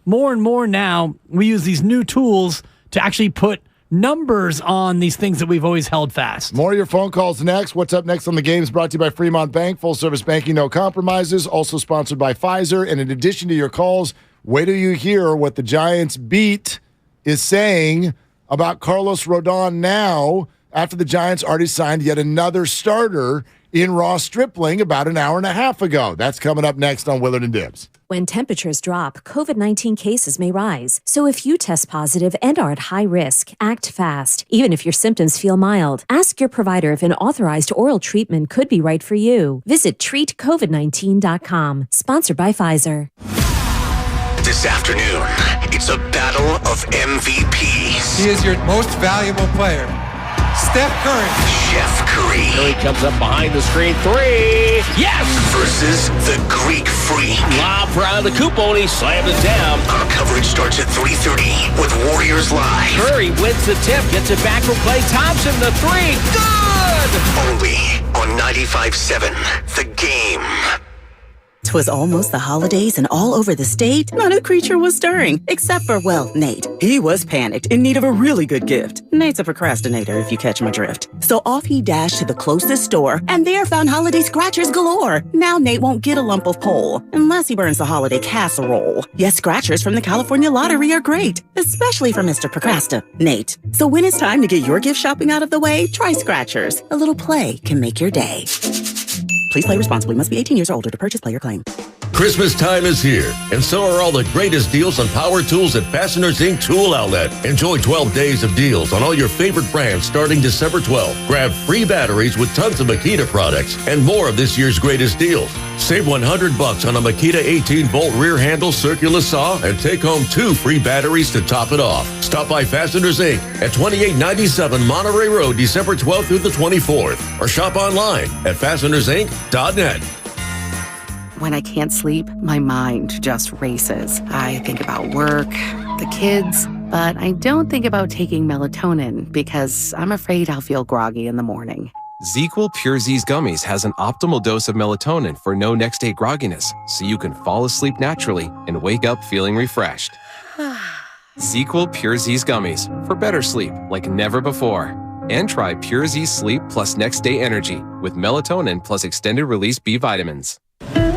More and more now, we use these new tools to actually put numbers on these things that we've always held fast. More of your phone calls next. What's up next on the game is brought to you by Fremont Bank. Full service banking, no compromises. Also sponsored by Pfizer. And in addition to your calls, wait till you hear what the Giants beat is saying about Carlos Rodon now, after the Giants already signed yet another starter in Ross Stripling about an hour and a half ago. That's coming up next on Willard and Dibbs. When temperatures drop, COVID-19 cases may rise. So if you test positive and are at high risk, act fast. Even if your symptoms feel mild, ask your provider if an authorized oral treatment could be right for you. Visit treatcovid19.com. Sponsored by Pfizer. This afternoon, it's a battle of MVPs. He is your most valuable player. Steph Curry. Chef Curry. Curry comes up behind the screen. 3. Yes! Versus the Greek Freak. Lob around the coupon. He slammed it down. Our coverage starts at 3:30 with Warriors Live. Curry wins the tip. Gets it back from Klay Thompson. The 3. Good! Only on 95.7 The Game. 'Twas almost the holidays, and all over the state, not a creature was stirring, except for, well, Nate. He was panicked, in need of a really good gift. Nate's a procrastinator, if you catch my drift. So off he dashed to the closest store, and there found holiday scratchers galore. Now Nate won't get a lump of coal, unless he burns the holiday casserole. Yes, scratchers from the California Lottery are great, especially for Mr. Procrastinate. So when it's time to get your gift shopping out of the way, try scratchers. A little play can make your day. Please play responsibly. Must be 18 years or older to purchase player claim. Christmas time is here, and so are all the greatest deals on power tools at Fasteners Inc. Tool Outlet. Enjoy 12 days of deals on all your favorite brands starting December 12th. Grab free batteries with tons of Makita products and more of this year's greatest deals. Save $100 on a Makita 18-volt rear handle circular saw and take home 2 free batteries to top it off. Stop by Fasteners Inc. at 2897 Monterey Road, December 12th through the 24th, or shop online at fastenersinc.net. When I can't sleep, my mind just races. I think about work, the kids, but I don't think about taking melatonin because I'm afraid I'll feel groggy in the morning. ZzzQuil Pure Z's Gummies has an optimal dose of melatonin for no next-day grogginess, so you can fall asleep naturally and wake up feeling refreshed. ZzzQuil Pure Z's Gummies for better sleep like never before. And try Pure Z Sleep plus next-day energy with melatonin plus extended-release B vitamins.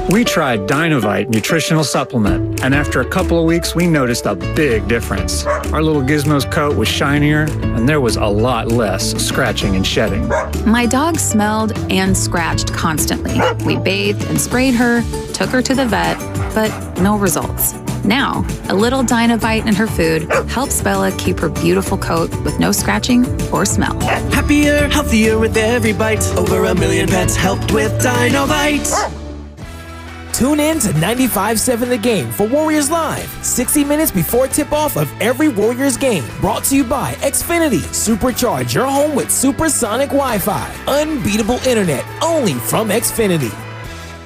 We tried Dynovite nutritional supplement, and after a couple of weeks, we noticed a big difference. Our little Gizmo's coat was shinier, and there was a lot less scratching and shedding. My dog smelled and scratched constantly. We bathed and sprayed her, took her to the vet, but no results. Now, a little Dynovite in her food helps Bella keep her beautiful coat with no scratching or smell. Happier, healthier with every bite. Over 1 million pets helped with Dynovite. Tune in to 95.7 The Game for Warriors Live, 60 minutes before tip-off of every Warriors game. Brought to you by Xfinity. Supercharge your home with supersonic Wi-Fi. Unbeatable internet, only from Xfinity.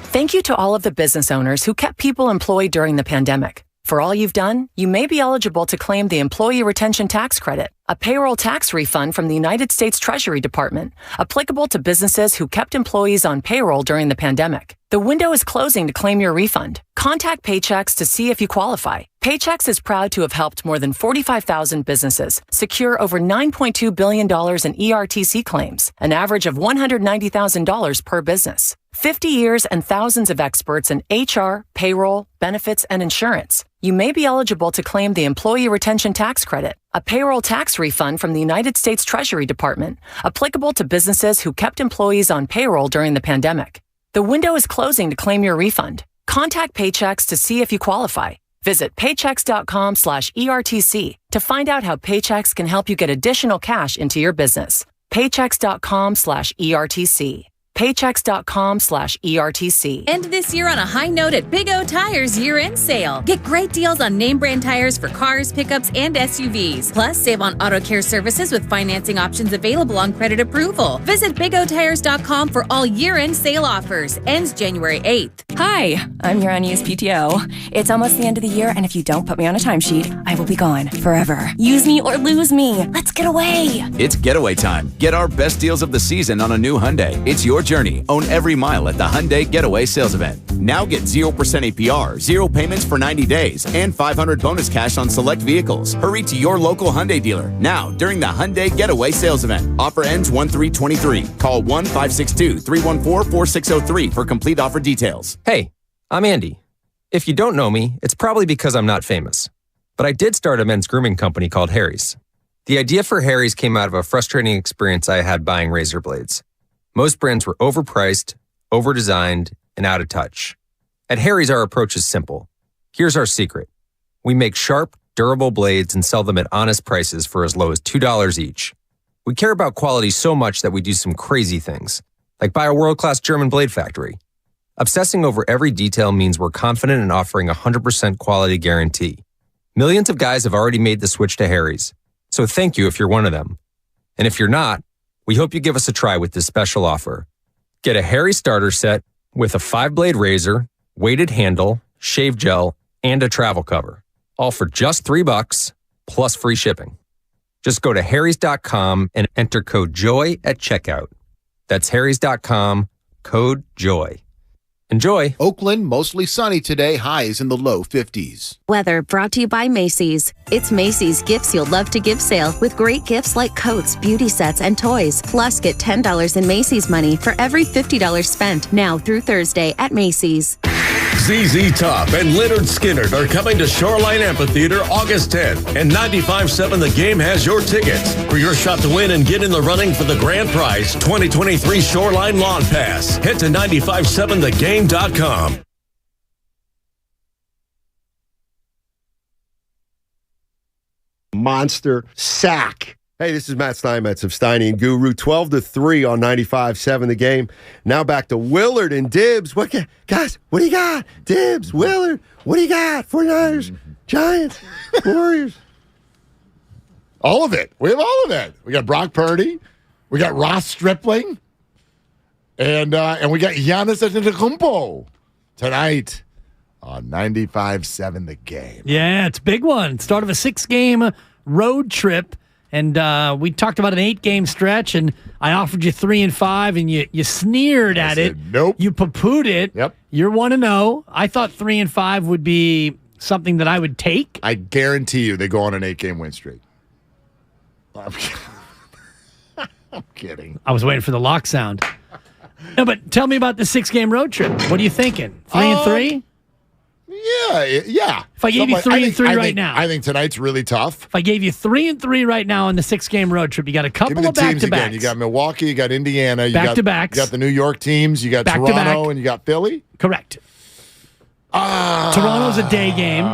Thank you to all of the business owners who kept people employed during the pandemic. For all you've done, you may be eligible to claim the Employee Retention Tax Credit, a payroll tax refund from the United States Treasury Department, applicable to businesses who kept employees on payroll during the pandemic. The window is closing to claim your refund. Contact Paychex to see if you qualify. Paychex is proud to have helped more than 45,000 businesses secure over $9.2 billion in ERTC claims, an average of $190,000 per business. 50 years and thousands of experts in HR, payroll, benefits, and insurance. You may be eligible to claim the Employee Retention Tax Credit, a payroll tax refund from the United States Treasury Department, applicable to businesses who kept employees on payroll during the pandemic. The window is closing to claim your refund. Contact Paychex to see if you qualify. Visit paychex.com/ERTC to find out how Paychex can help you get additional cash into your business. Paychex.com/ERTC. Paychex.com/ERTC. End this year on a high note at Big O Tires year-end sale. Get great deals on name brand tires for cars, pickups, and SUVs. Plus, save on auto care services with financing options available on credit approval. Visit BigOTires.com for all year-end sale offers. Ends January 8th. Hi, I'm your unused PTO. It's almost the end of the year, and if you don't put me on a timesheet, I will be gone forever. Use me or lose me. Let's get away. It's getaway time. Get our best deals of the season on a new Hyundai. It's your journey. Own every mile at the Hyundai Getaway Sales Event. Now get 0% APR, 0 payments for 90 days, and $500 bonus cash on select vehicles. Hurry to your local Hyundai dealer now during the Hyundai Getaway Sales Event. Offer ends 1/3/23. Call 1-562-314-4603 for complete offer details. Hey, I'm Andy. If you don't know me, it's probably because I'm not famous. But I did start a men's grooming company called Harry's. The idea for Harry's came out of a frustrating experience I had buying razor blades. Most brands were overpriced, overdesigned, and out of touch. At Harry's, our approach is simple. Here's our secret. We make sharp, durable blades and sell them at honest prices for as low as $2 each. We care about quality so much that we do some crazy things, like buy a world-class German blade factory. Obsessing over every detail means we're confident in offering a 100% quality guarantee. Millions of guys have already made the switch to Harry's, so thank you if you're one of them. And if you're not, we hope you give us a try with this special offer. Get a Harry's starter set with a 5-blade razor, weighted handle, shave gel, and a travel cover. All for just $3 plus free shipping. Just go to harrys.com and enter code JOY at checkout. That's harrys.com, code JOY. Enjoy. Oakland, mostly sunny today, highs in the low 50s. Weather brought to you by Macy's. It's Macy's Gifts You'll Love to Give sale with great gifts like coats, beauty sets, and toys. Plus, get $10 in Macy's money for every $50 spent now through Thursday at Macy's. ZZ Top and Leonard Skinner are coming to Shoreline Amphitheater August 10th, and 95.7 The Game has your tickets for your shot to win and get in the running for the grand prize 2023 Shoreline Lawn Pass. Head to 957thegame.com. monster sack. Hey, this is Matt Steinmetz of Steiny and Guru. 12-3 on 95.7 The Game. Now back to Willard and Dibbs. Guys, what do you got? Dibbs, Willard, what do you got? 49ers, Giants, Warriors. All of it. We have all of it. We got Brock Purdy. We got Ross Stripling. And we got Giannis Antetokounmpo tonight on 95.7 The Game. Yeah, it's a big one. Start of a 6-game road trip. And we talked about an 8-game stretch, and I offered you 3 and 5, and you sneered at it. Nope. You poo-pooed it. Yep. You're 1-0. I thought 3 and 5 would be something that I would take. I guarantee you they go on an 8-game win streak. I'm kidding. I was waiting for the lock sound. No, but tell me about the 6-game road trip. What are you thinking? 3 and 3? Yeah. If I gave you 3 and 3 right now. I think tonight's really tough. If I gave you 3 and 3 right now on the 6-game road trip, you got a couple of back-to-backs. You got Milwaukee, you got Indiana. Back-to-backs. You got the New York teams. You got Back-to-back. Toronto, and you got Philly. Correct. Toronto's a day game.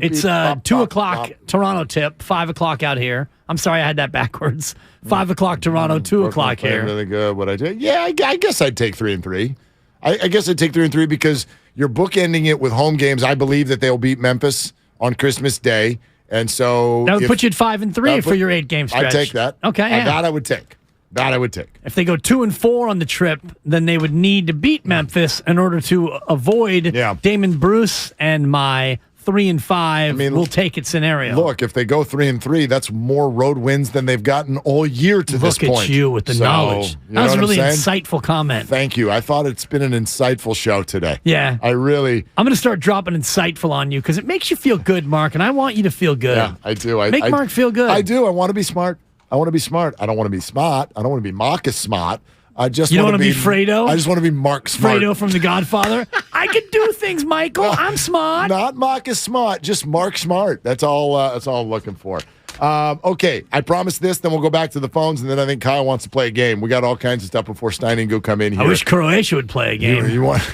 It's 2 o'clock Toronto tip, 5 o'clock out here. I'm sorry, I had that backwards. 5 o'clock Toronto, 2 o'clock here. Really good. What I did? Yeah, I guess I'd take 3 and 3. I guess I'd take 3 and 3 because you're bookending it with home games. I believe that they'll beat Memphis on Christmas Day, and so that would put you at 5 and 3 for your 8-game stretch. I'd take that. Okay, that I would take. That I would take. If they go 2 and 4 on the trip, then they would need to beat Memphis in order to avoid Damon Bruce and my 3 and 5. We'll take it scenario. Look, if they go 3 and 3, that's more road wins than they've gotten all year to this point. Look at you with the knowledge. That was a really insightful comment. Thank you. I thought it's been an insightful show today. Yeah. I'm going to start dropping insightful on you because it makes you feel good, Mark, and I want you to feel good. Yeah, I do. Make Mark feel good. I do. I want to be smart. I want to be smart. I don't want to be smart. I don't want to be Marcus Smart. I just you want to be Fredo. I just want to be Mark Smart. Fredo from The Godfather. I can do things, Michael. I'm smart. Not Marcus Smart, just Mark Smart. That's all. That's all I'm looking for. Okay, I promise this. Then we'll go back to the phones, and then I think Kyle wants to play a game. We got all kinds of stuff before Stein and Go come in here. I wish Croatia would play a game. You want?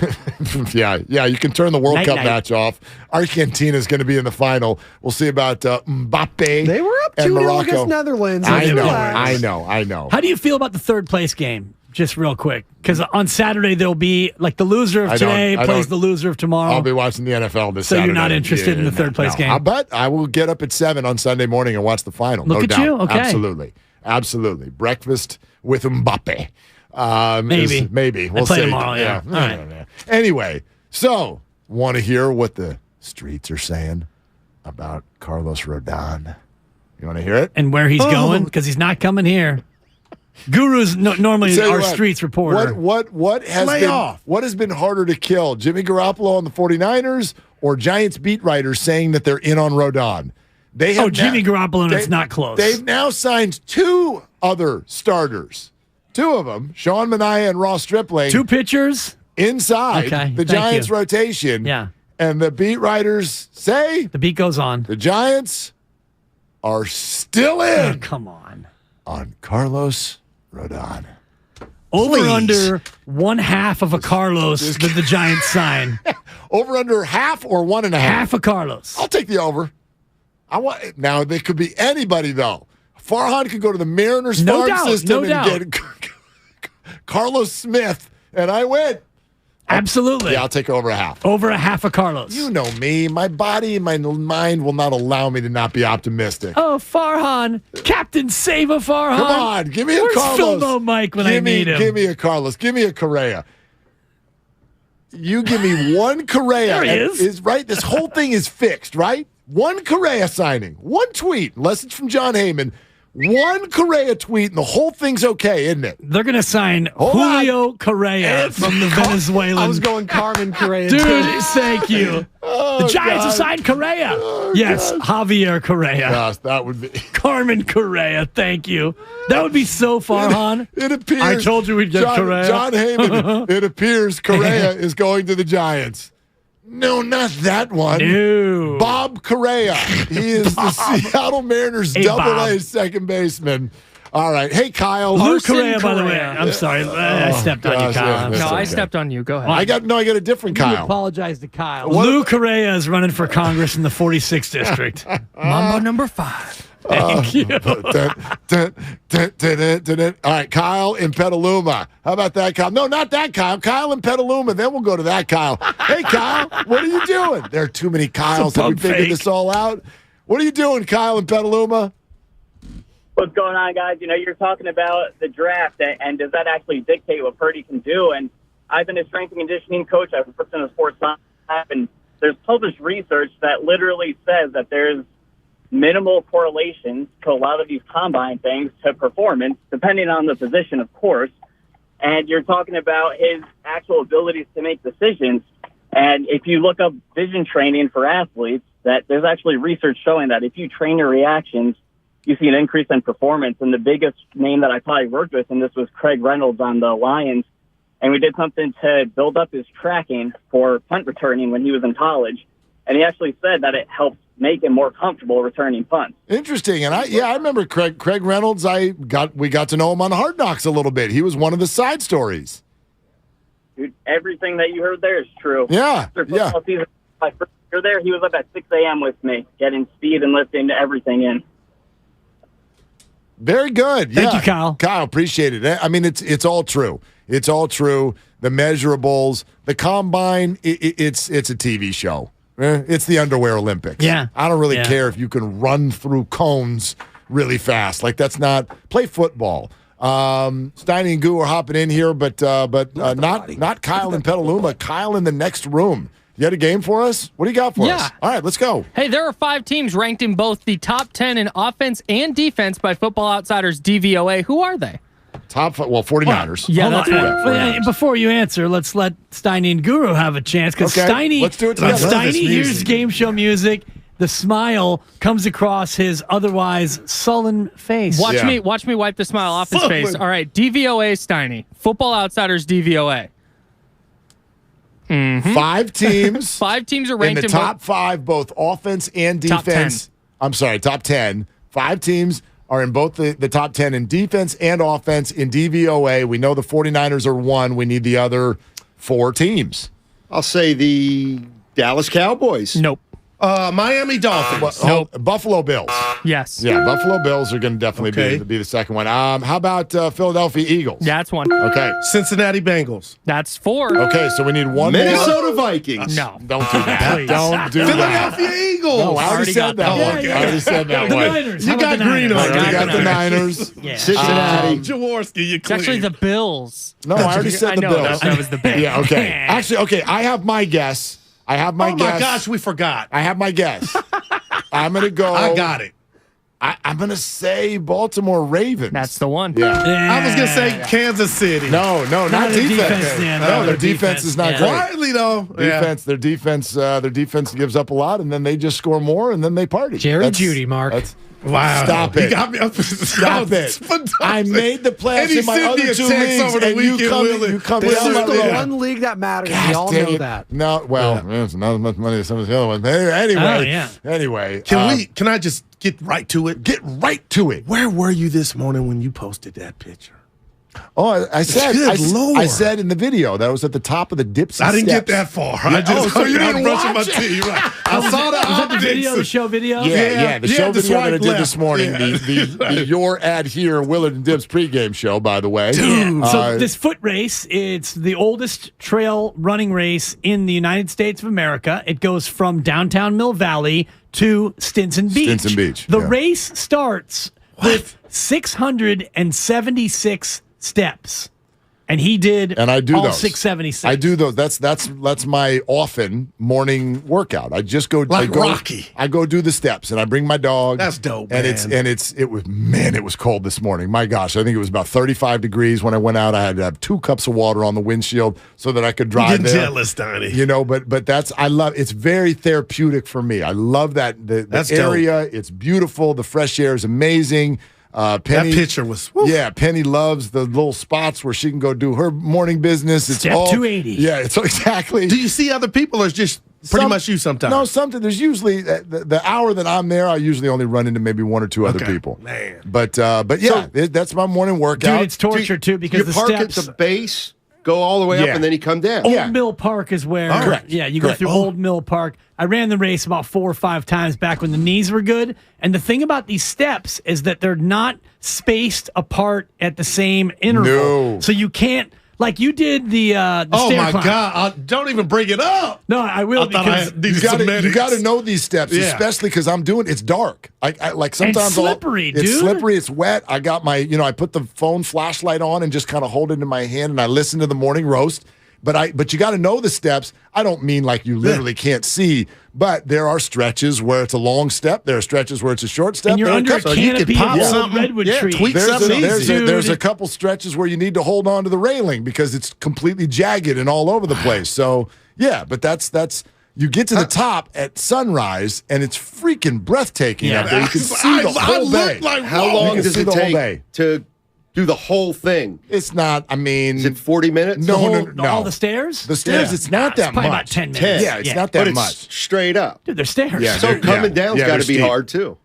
yeah. You can turn the World Cup match off. Argentina's going to be in the final. We'll see about Mbappe. They were up 2-0 against Netherlands. I know. How do you feel about the third place game? Just real quick, because on Saturday there'll be like the loser of today plays the loser of tomorrow. I'll be watching the NFL this Saturday. So you're not interested in the third place game? But I will get up at 7 on Sunday morning and watch the final. Look at you. Okay. Absolutely. Breakfast with Mbappe. Maybe. We'll play see. Tomorrow. Yeah. All right. Anyway, so want to hear what the streets are saying about Carlos Rodon? You want to hear it? And where he's going? Because he's not coming here. Guru's normally our streets reporter. What has been harder to kill? Jimmy Garoppolo on the 49ers or Giants beat writers saying that they're in on Rodon? Jimmy Garoppolo, and it's not close. They've now signed 2 other starters. 2 of them, Sean Manaea and Ross Stripling. 2 pitchers inside the Giants rotation. Yeah. And the beat writers say the beat goes on. The Giants are still in. Oh, come on Carlos Rodon. Over under 1/2 of a Carlos that the Giants sign. Over under half or 1.5? Half a Carlos. I'll take the over. Now they could be anybody though. Farhan could go to the Mariners farm system and get Carlos Smith, and I win. Absolutely. Yeah, I'll take over a half. Over a half a Carlos. You know me. My body and my mind will not allow me to not be optimistic. Oh, Farhan. Captain Save a Farhan. Come on. Give me a Carlos. Where's Phil Mike when I need him? Give me a Carlos. Give me a Correa. You give me one Correa. There he is. Right? This whole thing is fixed, right? One Correa signing. One tweet, unless it's from John Heyman. One Correa tweet, and the whole thing's okay, isn't it? They're going to sign Julio Correa from the Venezuelan. I was going Carmen Correa. Dude, thank you. The Giants have signed Correa. Yes, Javier Correa. Yes, that would be. Carmen Correa, thank you. That would be so Farhan. It appears. I told you we'd get Correa. John Heyman, it appears Correa is going to the Giants. No, not that one. No. Bob Correa. He is the Seattle Mariners double-A second baseman. All right. Hey, Kyle. Lou Correa, by the way. I'm sorry. I stepped on you, Kyle. No, I stepped on you. Go ahead. I got a different Kyle. Apologize to Kyle. Lou Correa is running for Congress in the 46th district. Mambo number 5. Thank you. All right, Kyle in Petaluma. How about that, Kyle? No, not that Kyle. Kyle in Petaluma. Then we'll go to that Kyle. Hey, Kyle, what are you doing? There are too many Kyles. Have we figured this all out? What are you doing, Kyle in Petaluma? What's going on, guys? You're talking about the draft, and does that actually dictate what Purdy can do? And I've been a strength and conditioning coach. I've worked in a sports science lab, and there's published research that literally says that there's minimal correlations to a lot of these combine things to performance, depending on the position, of course. And you're talking about his actual abilities to make decisions. And if you look up vision training for athletes, that there's actually research showing that if you train your reactions, you see an increase in performance. And the biggest name that I probably worked with, and this was Craig Reynolds on the Lions, and we did something to build up his tracking for punt returning when he was in college. And he actually said that it helps make him more comfortable returning punts. Interesting. And I remember Craig Reynolds. We got to know him on Hard Knocks a little bit. He was one of the side stories. Dude, everything that you heard there is true. Yeah. After football season, my first year there, he was up at 6 a.m. with me, getting speed and lifting everything in. Very good. Thank you, Kyle. Kyle, appreciate it. I mean, it's all true. It's all true. The measurables, the combine, it's a TV show. It's the underwear Olympics. Yeah. I don't really care if you can run through cones really fast. Like, that's not – play football. Steiny and Goo are hopping in here, but not Kyle in Petaluma. Kyle in the next room. You had a game for us? What do you got for us? All right, let's go. Hey, there are 5 teams ranked in both the top 10 in offense and defense by Football Outsiders DVOA. Who are they? Top 49ers. Yeah, that's one. Before you answer, let's let Steiny and Guru have a chance, because Steiny, let's do it together. Steiny hears game show music. The smile comes across his otherwise sullen face. Watch me wipe the smile off his face. All right, DVOA Steiny. Football Outsiders DVOA. Mm-hmm. 5 teams. 5 teams are ranked in the top 5, both offense and defense. I'm sorry, top 10. 5 teams are in both the top 10 in defense and offense in DVOA. We know the 49ers are 1. We need the other 4 teams. I'll say the Dallas Cowboys. Nope. Miami Dolphins. Buffalo Bills. Yes. Yeah, Buffalo Bills are going to definitely be the second one. How about Philadelphia Eagles? That's 1. Okay. Cincinnati Bengals. That's 4. Okay, so we need one Minnesota more. Vikings. No. Don't do that. Don't do that. Philadelphia Eagles. No, I already said that one. I already said that one. Niners. You got green on. You got the Niners. Cincinnati. Jaworski, you It's actually the Bills. No, I already said the Bills. That was the Bills. Yeah, okay. Actually, okay, I have my guess. Oh, my gosh, we forgot. I have my guess. I'm going to go. I got it. I'm going to say Baltimore Ravens. That's the one. Yeah. I was going to say Kansas City. No, not defense. No, their defense is not great. Quietly, though. Their defense gives up a lot, and then they just score more, and then they party. Jerry Judy, Mark. Wow. Stop it. You got me up. Stop it. I made the playoffs in my other 2 leagues, over the and you come This down is my the road. one league that matters. God, We all dang know it. that. No, well, it's not as much money as some of the other ones. Anyway, anyway. Can I just get right to it? Get right to it. Where were you this morning when you posted that picture? Oh, I said, Good Lord. I said in the video that I was at the top of the Dipsy I didn't steps. get that far. Yeah, so you didn't brushing my watch it? teeth. Right. I saw the optics. The show video? Yeah, the show the video that I swipe did left. this morning. Yeah. The Your Ad Here Willard and Dibs pregame show, by the way. So this foot race, it's the oldest trail running race in the United States of America. It goes from downtown Mill Valley to Stinson Beach. The race starts with 676 steps. And he did and I do all those. 676. I do those. That's my often morning workout. I just go Rocky. I go do the steps and I bring my dog. That's dope, and man. it was cold this morning. My gosh, I think it was about 35 degrees when I went out. I had to have 2 cups of water on the windshield so that I could drive I'm there. jealous, Donnie. You know, but I love it's very therapeutic for me. I love that the area. Dope. It's beautiful. The fresh air is amazing. Penny, that picture was Penny loves the little spots where she can go do her morning business. It's Step all 280. Yeah, it's exactly. Do you see other people, or it's just pretty much you sometimes? No, something. There's usually the hour that I'm there, I usually only run into maybe 1 or 2 other people. Man, but yeah, that's my morning workout. Dude, it's torture too because you the park steps at the base go all the way up, and then you come down. Old Mill Park is where. Correct. Yeah, you go through Old Mill Park. I ran the race about 4 or 5 times back when the knees were good. And the thing about these steps is that they're not spaced apart at the same interval. No. So you can't. Like you did the Oh stair my climb. God! Don't even bring it up. No, I will because you got to know these steps, especially because I'm doing. It's dark. I like sometimes it's slippery, dude. It's slippery. It's wet. I got my I put the phone flashlight on and just kind of hold it in my hand and I listen to the morning roast. But you got to know the steps. I don't mean like you literally can't see, but there are stretches where it's a long step. There are stretches where it's a short step. And you're under a canopy of old redwood trees. Tweak there's a couple stretches where you need to hold on to the railing because it's completely jagged and all over the place. So but that's you get to the top at sunrise and it's freaking breathtaking out there. You can see the whole bay. How long does it take to do the whole thing? It's not. I mean, is it 40 minutes? No. All the stairs? The stairs. It's not that probably much. about 10 minutes. Yeah, it's not that but much. It's straight up. Dude, they're stairs. Yeah, so coming down's got to be hard too.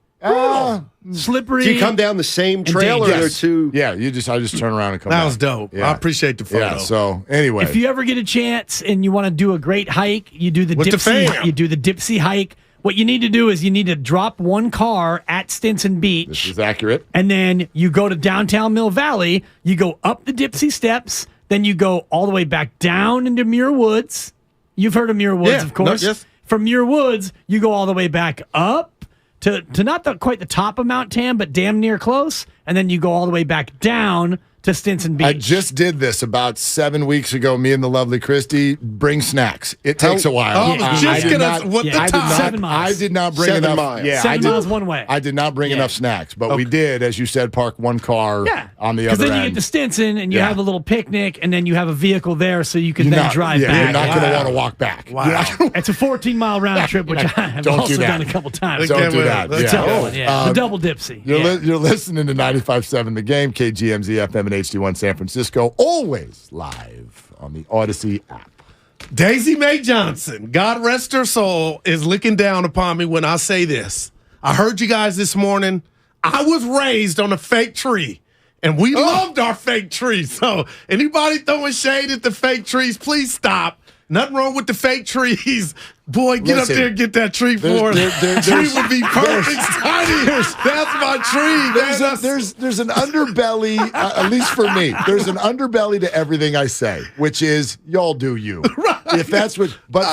Slippery. Do you come down the same trail or are there two? Yeah, I just turn around and come That down. was dope. Yeah. I appreciate the photo. Yeah, so anyway. If you ever get a chance and you want to do a great hike, you do the With the Dipsy. fam. You do the Dipsy hike. What you need to do is you need to drop one car at Stinson Beach. This is accurate. And then you go to downtown Mill Valley. You go up the Dipsy steps. Then you go all the way back down into Muir Woods. You've heard of Muir Woods, of course. Yes. From Muir Woods, you go all the way back up to not quite the top of Mount Tam, but damn near close. And then you go all the way back down to Stinson Beach. I just did this about 7 weeks ago. Me and the lovely Christy bring snacks. It takes a while. I did not bring 7 enough. miles. Yeah, 7 miles one way. I did not bring enough snacks, but we did, as you said, park one car on the other Because then you end. get to Stinson and you have a little picnic, and then you have a vehicle there so you can then drive back. You're not going to want to walk back. Wow. It's a 14-mile round trip, which I have Don't also do that. done a couple times. Don't do that. The tough one, the double Dipsy. You're listening to 95.7 The Game, KGMZ FM and HD1 San Francisco, always live on the Odyssey app. Daisy Mae Johnson, God rest her soul, is looking down upon me when I say this. I heard you guys this morning. I was raised on a fake tree, and we loved our fake tree. So anybody throwing shade at the fake trees, please stop. Nothing wrong with the fake trees. Boy, get up there and get that tree for us. Tree would be perfect, Tiny. That's my tree. There's an underbelly, at least for me, there's an underbelly to everything I say, which is y'all do you. Right. If that's what, but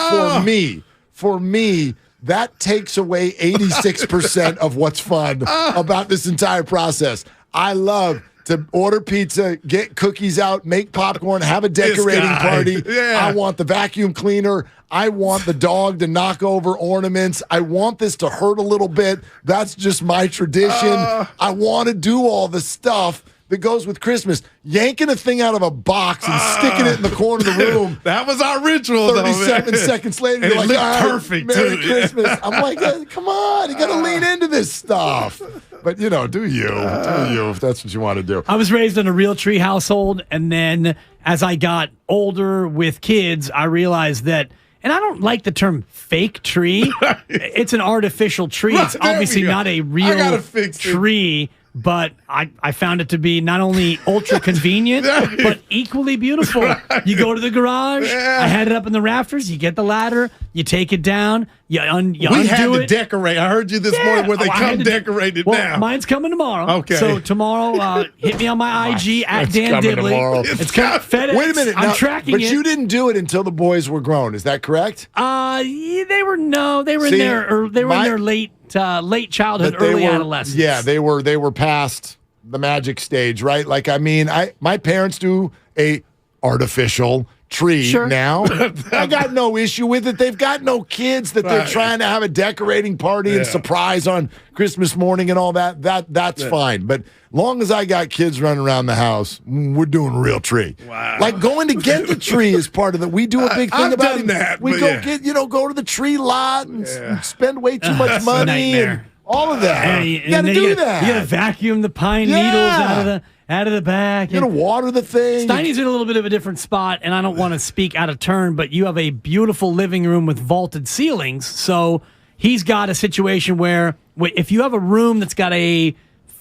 for me, that takes away 86% of what's fun about this entire process. I love to order pizza, get cookies out, make popcorn, have a decorating party. Yeah. I want the vacuum cleaner. I want the dog to knock over ornaments. I want this to hurt a little bit. That's just my tradition. I want to do all the stuff that goes with Christmas. Yanking a thing out of a box and sticking it in the corner of the room. That was our ritual, 37 seconds later, and you're it like, looked all right, perfect, Merry too. Christmas. I'm like, come on, you got to lean into this stuff. But, do you. Do you, if that's what you want to do. I was raised in a real tree household, and then as I got older with kids, I realized that, and I don't like the term fake tree. It's an artificial tree. It's obviously not a real tree. But I found it to be not only ultra convenient, but equally beautiful. You go to the garage, I had it up in the rafters, you get the ladder, you take it down, you undo it. We had to decorate. I heard you this morning where they come decorated now. Mine's coming tomorrow. Okay. So tomorrow, hit me on my IG at Dan Dibley. Tomorrow. It's coming. FedEx. Wait a minute. I'm now, tracking but it. you didn't do it until the boys were grown. Is that correct? They were in their late childhood, early adolescence. Yeah, they were past the magic stage, right? Like, I mean, my parents do a artificial tree now. I got no issue with it. They've got no kids that they're trying to have a decorating party and surprise on Christmas morning and all that. That's fine. But long as I got kids running around the house, we're doing a real tree. Wow. Like going to get the tree is part of it. We do a big thing I've about done it. that, We but go to the tree lot and spend way too much It's a money nightmare. and all of that. And You got to then do that. You got to vacuum the pine needles out of the back. You got to water the thing. Steiny's in a little bit of a different spot, and I don't want to speak out of turn, but you have a beautiful living room with vaulted ceilings. So he's got a situation where if you have a room that's got a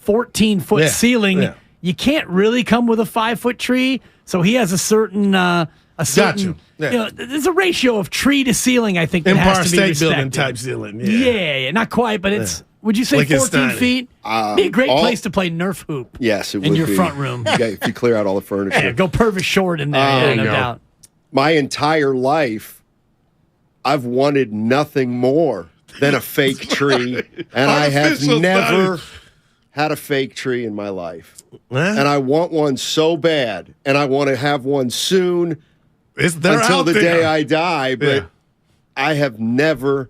14-foot ceiling, you can't really come with a 5-foot tree. So he has a certain Gotcha. Yeah. There's a ratio of tree to ceiling, I think, that Empire has to be State respected. Building type ceiling. Yeah, not quite, but it's, would you say 14 feet? Be a great place to play Nerf hoop. Yes, it would in your be. front room. If you clear out all the furniture. Yeah, go Purvis Short in there, no doubt. My entire life, I've wanted nothing more than a fake tree, and I have never had a fake tree in my life. And I want one so bad, and I want to have one soon until the day I die, but I have never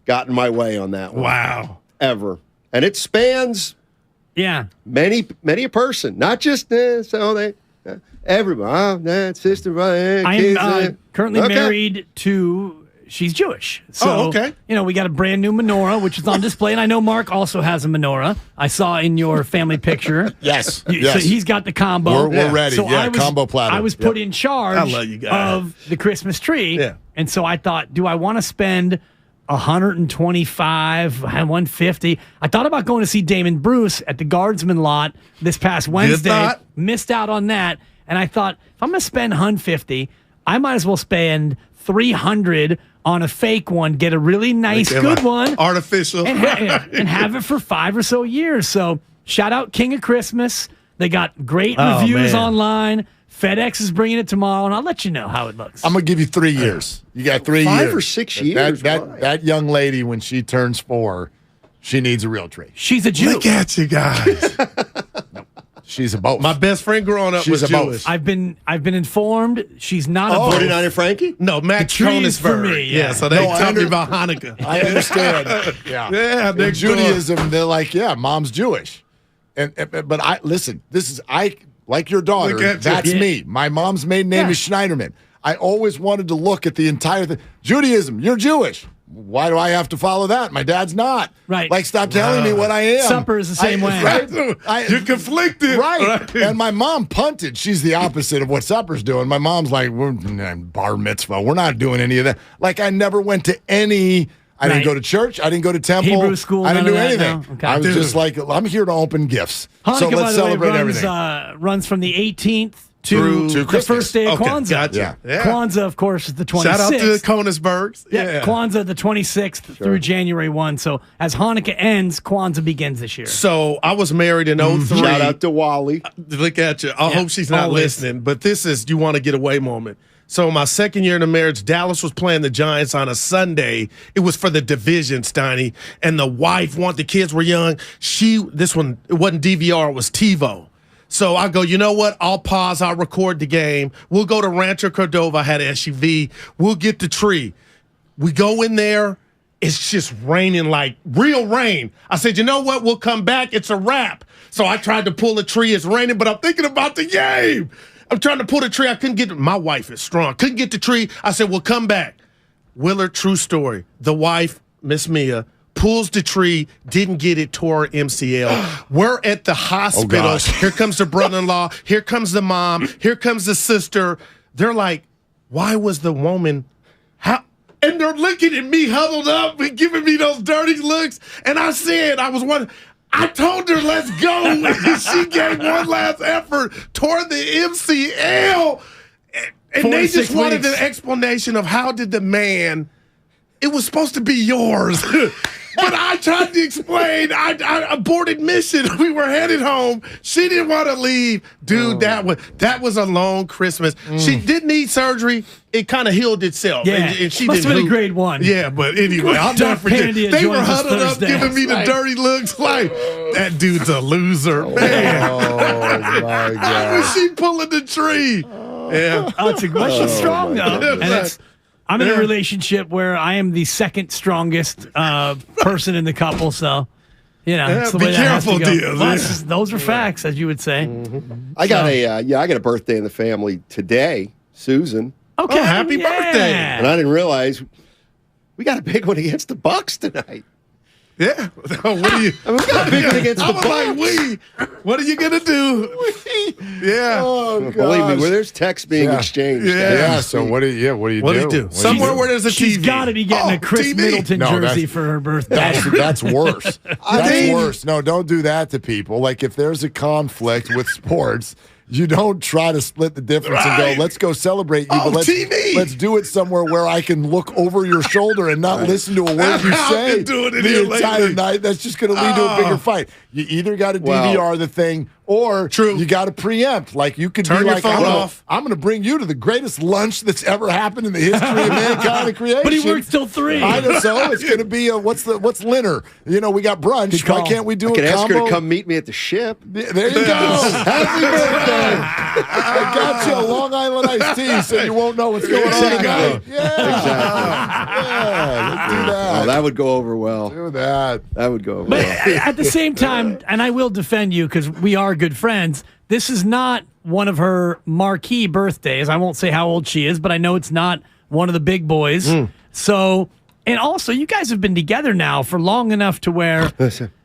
gotten my way on that one. Wow. Ever. And it spans many a person, not just everybody, sister, brother, kids. I'm currently married to, she's Jewish. So, we got a brand new menorah, which is on display. And I know Mark also has a menorah. I saw in your family picture. Yes. So he's got the combo. We're ready. So Combo platter. I was put in charge I love you guys. of the Christmas tree. Yeah. And so I thought, do I want to spend $125, $150? I thought about going to see Damon Bruce at the Guardsman lot this past Wednesday. Missed out on that. And I thought, if I'm going to spend $150, I might as well spend $300 on a fake one, get a really nice, good one. Artificial. And have it for 5 or so years. So shout out King of Christmas. They got great reviews online. FedEx is bringing it tomorrow, and I'll let you know how it looks. I'm going to give you 3 years. You got 3 years. 5 or 6 years. That young lady, when she turns 4, she needs a real tree. She's a Jew. Look at you guys. She's a both. My best friend growing up was Jewish. I've been informed she's not a both. 49 Frankie? No, Max Kronisberg. for me. Yeah, so they tell me about Hanukkah. I understand. Yeah, in Judaism, they're like, mom's Jewish. But listen, like your daughter, that's me. My mom's maiden name is Schneiderman. I always wanted to look at the entire thing. Judaism, you're Jewish. Why do I have to follow that? My dad's not. Right. Like, stop telling me what I am. Supper is the same way. You're conflicted. Right. And my mom punted. She's the opposite of what supper's doing. My mom's like, we're bar mitzvah. We're not doing any of that. Like, I never went to any... I didn't go to church. I didn't go to temple. Hebrew school. I didn't do anything. No? Okay. I was just like, I'm here to open gifts. Hanukkah, So let's celebrate everything. Runs from the 18th to the Christmas. first day of Kwanzaa. Gotcha. Yeah. Kwanzaa, of course, is the 26th. Shout out to the Kronisbergs. Yeah, Kwanzaa the 26th through January 1. So as Hanukkah ends, Kwanzaa begins this year. So I was married in 03. Shout out to Wally. Look at you. I hope she's not listening. But this is you want to get away moment. So my second year in the marriage, Dallas was playing the Giants on a Sunday. It was for the division, Steiny. And the wife the kids were young. This one, it wasn't DVR, it was TiVo. So I go, you know what? I'll pause. I'll record the game. We'll go to Rancho Cordova. I had an SUV. We'll get the tree. We go in there. It's just raining like real rain. I said, you know what? We'll come back. It's a wrap. So I tried to pull the tree. It's raining, but I'm thinking about the game. I'm trying to pull the tree. I couldn't get it. My wife is strong. Couldn't get the tree. I said, we'll come back. Willard, true story. The wife, Miss Mia, pulls the tree, didn't get it, tore her MCL. We're at the hospital. Here comes the brother-in-law. Here comes the mom. Here comes the sister. They're like, why was the woman... And they're looking at me huddled up and giving me those dirty looks. And I said, I told her, let's go. And she gave one last effort toward the MCL. And they just wanted an explanation of how did the man, it was supposed to be yours. But I tried to explain. I aborted mission. We were headed home. She didn't want to leave. Dude, that was a long Christmas. She didn't need surgery. It kind of healed itself. Yeah, and she must have been a grade 1. Yeah, but anyway, I'll never forget. They were huddled up giving me the dirty looks like, that dude's a loser. Man. Oh, my God. How was she pulling the tree? Yeah. She's strong, though. And I'm in a relationship where I am the second strongest person in the couple, so it's the way be that has to careful, go. dear. Those are facts, as you would say. I got a birthday in the family today, Susan. Okay, happy birthday! And I didn't realize we got a big one against the Bucks tonight. Yeah. What are you? I mean, we got big against the Bucks. What are you gonna do? Yeah. Oh, believe me, where there's text being exchanged. Yeah. So what do you do? Somewhere where there's a TV. She's got to be getting a Chris TV. Middleton jersey for her birthday. That's worse. That's worse. No, don't do that to people. Like if there's a conflict with sports, you don't try to split the difference and go, let's go celebrate you, but let's do it somewhere where I can look over your shoulder and not listen to a word you say the entire night. That's just going to lead to a bigger fight. You either got to DVR the thing or you got to preempt. Like you could turn be your like, phone off. I'm going to bring you to the greatest lunch that's ever happened in the history of mankind and creation. But he works till 3. I know, so it's going to be what's dinner? You know, we got brunch. Why can't we do I a can combo? ask her to come meet me at the ship. There you go. Happy birthday. I got you a Long Island iced tea so you won't know what's going on tonight. Yeah. Exactly. Yeah, let's do that. Oh, that would go over well. Do that. That would go over But well. at the same time, and I will defend you because we are good friends, this is not one of her marquee birthdays. I won't say how old she is, but I know it's not one of the big boys. So, and also, you guys have been together now for long enough to where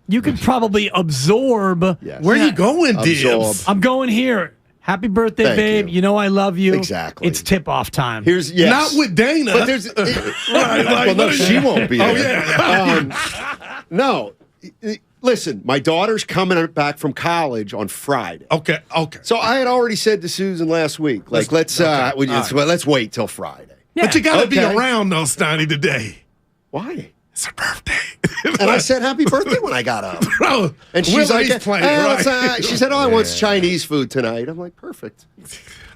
you could probably absorb. Yes. Where are you going, Dibs? I'm going here. Happy birthday, Thank babe. you. You know I love you. Exactly. It's tip-off time. Here's Not with Dana. But there's well, no, she won't be. Oh, there. yeah. No. Listen, my daughter's coming back from college on Friday. Okay. So I had already said to Susan last week, like, let's wait till Friday. Yeah. But you got to be around, though, Steiny, today. Why? It's her birthday. And I said happy birthday when I got up. Bro, and she's like, she said, I want Yeah. Chinese food tonight. I'm like, perfect.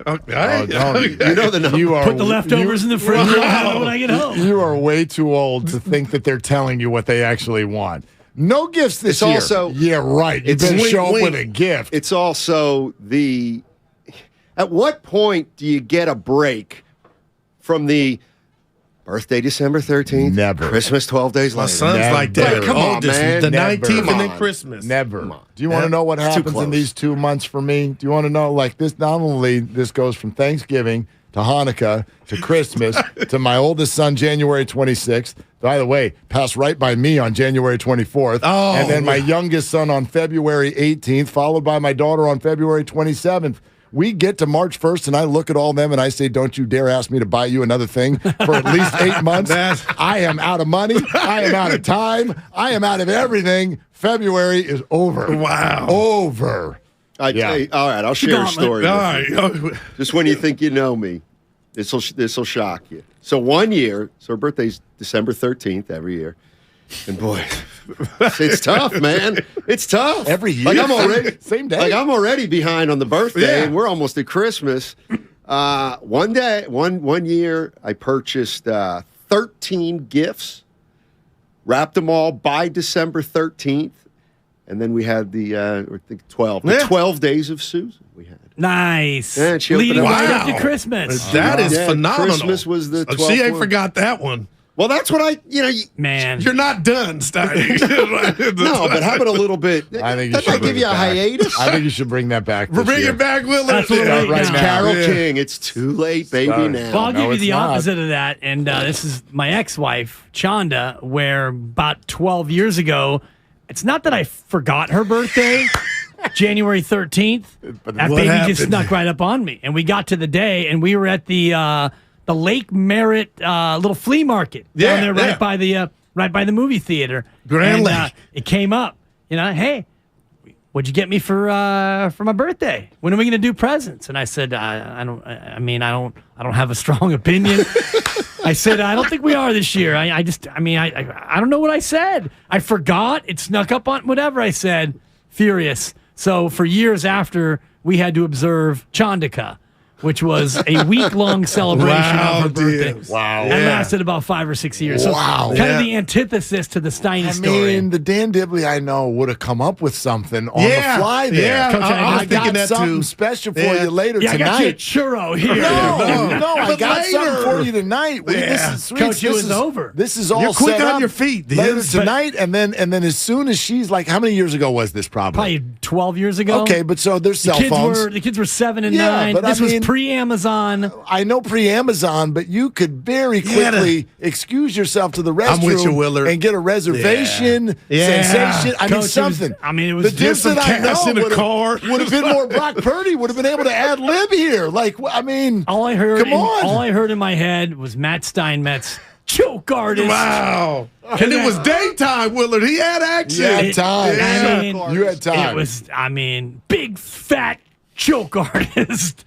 Okay. You know the number. You are, Put the leftovers in the fridge. I'll have it when I get home. You are way too old to think that they're telling you what they actually want. No gifts this year. Also, yeah, right. You better show up with a gift. It's also at what point do you get a break from the birthday December 13th? Never. Christmas 12 days later. My son's like that. Like, come on, man. The Never. 19th and Come then on. Christmas. Never. Do you want to know what It's too happens in close. these 2 months for me? Do you want to know, like, this? Not only this goes from Thanksgiving to Hanukkah to Christmas to my oldest son, January 26th. By the way, passed right by me on January 24th. Oh, and then my youngest son on February 18th, followed by my daughter on February 27th. We get to March 1st, and I look at all them, and I say, don't you dare ask me to buy you another thing for at least 8 months. I am out of money. I am out of time. I am out of everything. February is over. Wow. Over. All right, I'll share a story. All right. Just when you think you know me, this will shock you. So one year, so her birthday's December 13th every year. And boy, it's tough, man. It's tough. Every year? Like I'm already Same day? Like I'm already behind on the birthday, Yeah. and we're almost at Christmas. One year, I purchased 13 gifts, wrapped them all by December 13th, and then we had the 12 days of Susan. We had. Nice. Yeah, she opened Leading up- right up to Wow. Christmas. That is phenomenal. Christmas was the 12th She ain't one. forgot that one. Well, that's what Man. You're not done, Steiny. no, but how about a little bit? I think you Doesn't should that bring give you it a back. hiatus? I think you should bring that back this Bring year. it back, Will. That's what Yeah, right right now. now. Carol Yeah. King. It's too late, baby. Sorry. Now. Well, I'll No, give you it's the not. opposite of that. And this is my ex-wife, Chanda, where about 12 years ago, it's not that I forgot her birthday, January 13th. But That what baby happened? just snuck right up on me. And we got to the day, and we were at the Lake Merritt little flea market down there right by the movie theater. Grand and, Lake. it came up, hey, what'd you get me for my birthday? When are we going to do presents? And I said, I don't have a strong opinion. I said, I don't think we are this year. I don't know what I said. I forgot. It snuck up on whatever I said. Furious. So for years after, we had to observe Chandika, which was a week-long celebration of her birthday. Wow. That lasted about 5 or 6 years. Wow. So kind of the antithesis to the Steiny I story. mean, the Dan Dibley I know would have come up with something on Yeah. the fly there. Yeah. Coach, I I was thinking got that something too. special for Yeah. you later Yeah, I got you a tonight. churro here. No, I But got later. something for you tonight. Yeah. This is sweet. Coach, it was over. This is all You're quick set on up your feet, later Diz. tonight, and then as soon as she's like, how many years ago was this? Probably. Probably 12 years ago. Okay, but so there's The cell phones. kids were 7 and Yeah, 9. but This I was mean, pre-Amazon. I know pre-Amazon, but you could very quickly excuse yourself to the restroom I'm with you, Willard. and get a reservation, sensation. I mean, Coach, something. It was the dude that I gas in know a car. would have been more Brock Purdy, would have been able to ad lib here. Like, I mean, all I heard in my head was Matt Steinmetz, choke artist. Wow. And it was daytime, Willard. He had action. You had time. Yeah. You had time. It was, big fat choke artist.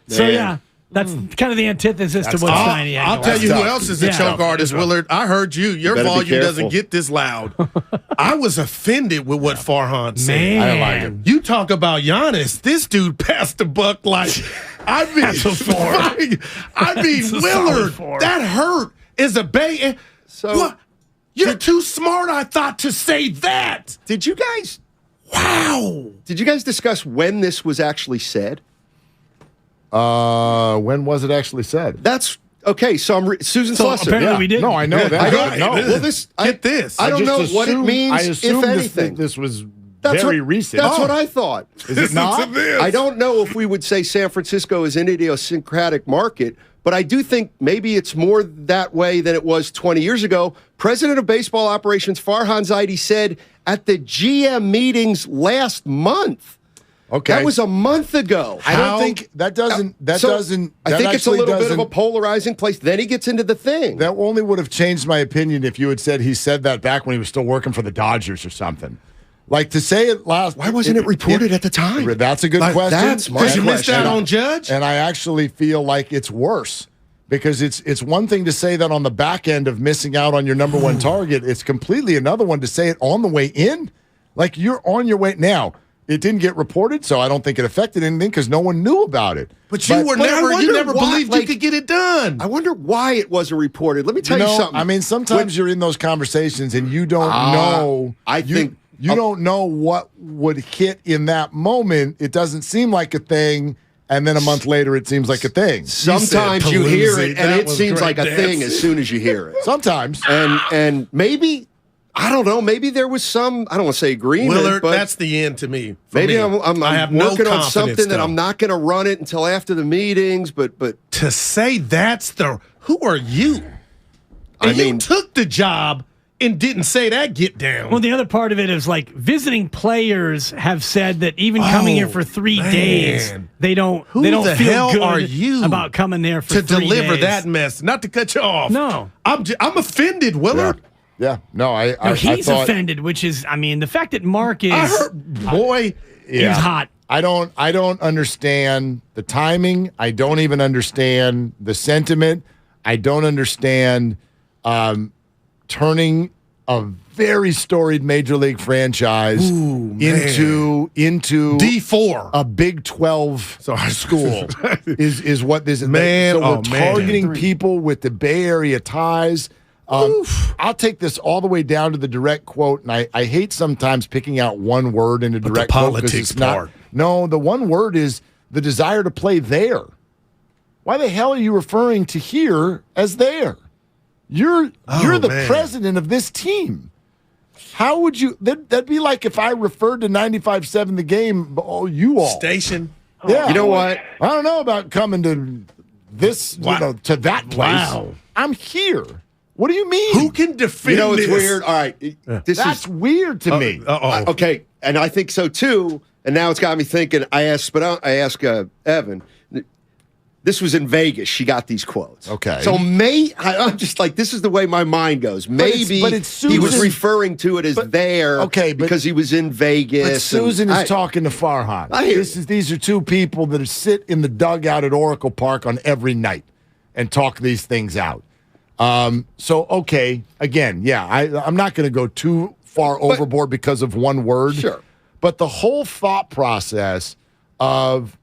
So, yeah. That's kind of the antithesis to what Steiny had. I'll tell you who else is a choke artist, Willard. I heard you. Your volume doesn't get this loud. I was offended with what Farhan said. Man. I don't like it. You talk about Giannis. This dude passed the buck like, I mean, Willard, that hurt is a bait. So what? You're too smart, I thought, to say that. Did you guys? Wow. Did you guys discuss when this was actually said? When was it actually said? That's okay. So Susan Slusser. Apparently we did. No, I know that. I don't know. Well, this. Get this. I don't know what it means. I assumed if anything, this was that's very what, recent. That's what I thought. Is it not? I don't know if we would say San Francisco is an idiosyncratic market, but I do think maybe it's more that way than it was 20 years ago. President of Baseball Operations Farhan Zaidi said at the GM meetings last month. Okay, that was a month ago. I don't think that doesn't. I think it's a little bit of a polarizing place. Then he gets into the thing. That only would have changed my opinion if you had said he said that back when he was still working for the Dodgers or something. Like to say it last. Why wasn't it reported at the time? That's a good question. That's my question. You missed out on Judge. And I actually feel like it's worse because it's one thing to say that on the back end of missing out on your number one target. It's completely another one to say it on the way in. Like you're on your way now. It didn't get reported, so I don't think it affected anything because no one knew about it. But you never believed you could get it done. I wonder why it wasn't reported. Let me tell you something. I mean, sometimes you're in those conversations and you don't know. You don't know what would hit in that moment. It doesn't seem like a thing, and then a month later it seems like a thing. Sometimes you hear it, and it seems like a thing as soon as you hear it. Sometimes. And maybe, I don't know, maybe there was some, I don't want to say agreement, Willard, but that's the end to me. Maybe I'm working on something that though. I'm not going to run it until after the meetings, but to say who are you? And you took the job and didn't say that get down. Well, the other part of it is like visiting players have said that even coming here for 3 days, they don't feel good are you about coming there for to 3 deliver days. that mess. Not to cut you off. No, I'm offended, Willard. Yeah. No, he's offended, which is, I mean, the fact that Mark is he's hot. I don't understand the timing. I don't even understand the sentiment. I don't understand turning a very storied major league franchise into D4, a Big 12 school is what this is. So we're targeting people with the Bay Area ties. I'll take this all the way down to the direct quote, and I hate sometimes picking out one word in a direct quote because it's not. No, the one word is the desire to play there. Why the hell are you referring to here as there? You're the president of this team. How would you? That'd be like if I referred to 95.7 The Game. Oh, you all station. Yeah, you know what? I don't know about coming to this. To that place. Wow. I'm here. What do you mean? Who can defend? You know, it's this? weird. All right, that's weird to me. Okay, and I think so too. And now it's got me thinking. I asked Evan. This was in Vegas. She got these quotes. Okay. So I'm just like, this is the way my mind goes. Maybe he was referring to it as because he was in Vegas. But Susan is talking to Farhan. These are two people that sit in the dugout at Oracle Park on every night and talk these things out. So, okay, again, I'm not going to go too far overboard because of one word. Sure. But the whole thought process of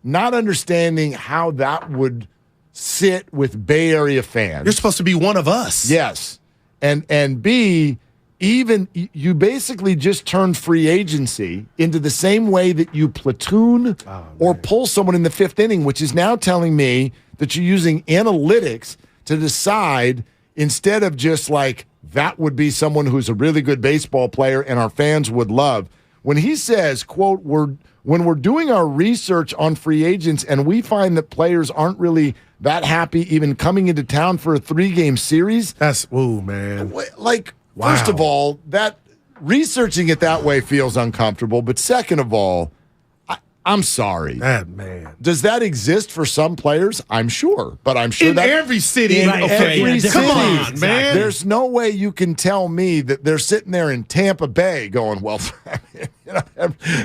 not understanding how that would sit with Bay Area fans. You're supposed to be one of us. Yes. And B, even you basically just turned free agency into the same way that you platoon or pull someone in the fifth inning, which is now telling me that you're using analytics to decide instead of just like that would be someone who's a really good baseball player and our fans would love. when he says, quote, when we're doing our research on free agents and we find that players aren't really that happy even coming into town for a 3-game series. That's, ooh, man. Like, First of all, that researching it that way feels uncomfortable. But second of all, I'm sorry. Man. Does that exist for some players? I'm sure. But I'm sure in that every city. Come on, man. There's no way you can tell me that they're sitting there in Tampa Bay going, well,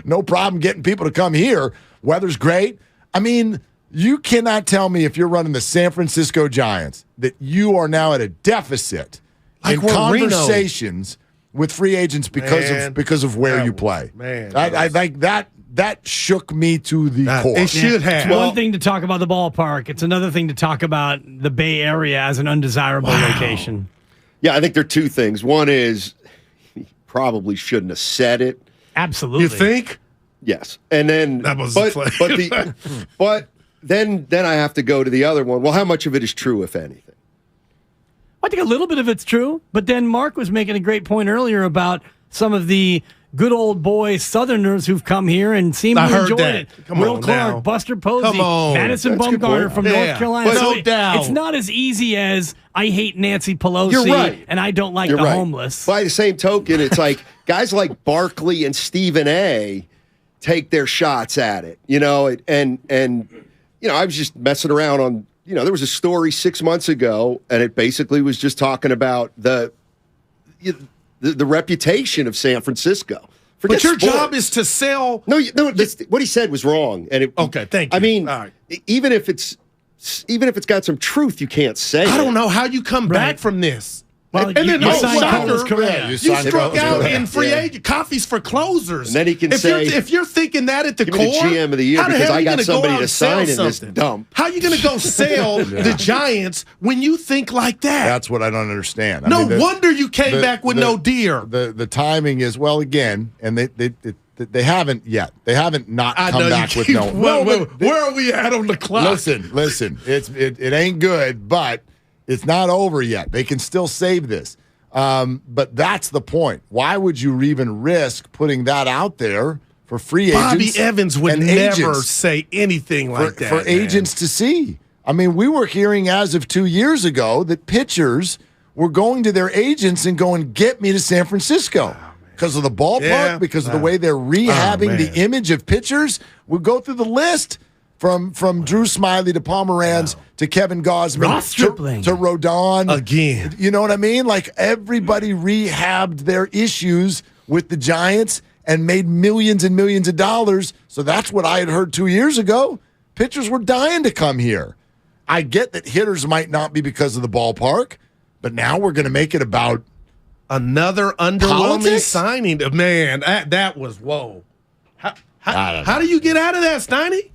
no problem getting people to come here. Weather's great. I mean, you cannot tell me if you're running the San Francisco Giants that you are now at a deficit in conversations with free agents because of where you play. Man, I like that. That shook me to the core. It should have. It's one thing to talk about the ballpark. It's another thing to talk about the Bay Area as an undesirable location. Yeah, I think there are two things. One is he probably shouldn't have said it. Absolutely. You think? Yes. And then that was but then I have to go to the other one. Well, how much of it is true, if anything? I think a little bit of it's true, but then Mark was making a great point earlier about some of the good old boy Southerners who've come here and seem to enjoy it. Will Clark, Buster Posey, Madison Bumgarner from North Carolina. But so no doubt. It's not as easy as I hate Nancy Pelosi and I don't like the homeless. By the same token, it's like guys like Barkley and Stephen A. take their shots at it, and I was just messing around on, there was a story 6 months ago, and it basically was just talking about the reputation of San Francisco. But your job is to sell. No, what he said was wrong. And okay, thank you. I mean, even if it's got some truth, you can't say. I don't know how you come back from this. Well, and then you signed Carlos Correa. You struck out in free agent coffees for closers. And then he can say, if you're thinking that at the core, give me the GM of the year because I got somebody to sign in this dump. How are you going to go sell the Giants when you think like that? That's what I don't understand. No wonder you came back with no deer. The timing is, well, again, and they haven't yet. They haven't not come back with no. Where are we at on the clock? Listen. It ain't good, but it's not over yet. They can still save this. But that's the point. Why would you even risk putting that out there for free agents? Bobby Evans would never say anything like that. For agents to see. I mean, we were hearing as of 2 years ago that pitchers were going to their agents and going, get me to San Francisco. Because of the ballpark, because of the way they're rehabbing the image of pitchers. We'll go through the list. From Drew Smiley to Pomeranz to Kevin Gausman to Rodon. Again. You know what I mean? Like everybody rehabbed their issues with the Giants and made millions and millions of dollars. So that's what I had heard 2 years ago. Pitchers were dying to come here. I get that hitters might not be because of the ballpark, but now we're going to make it about another underwhelming signing. Man, that was whoa. How do you get out of that, Steiny?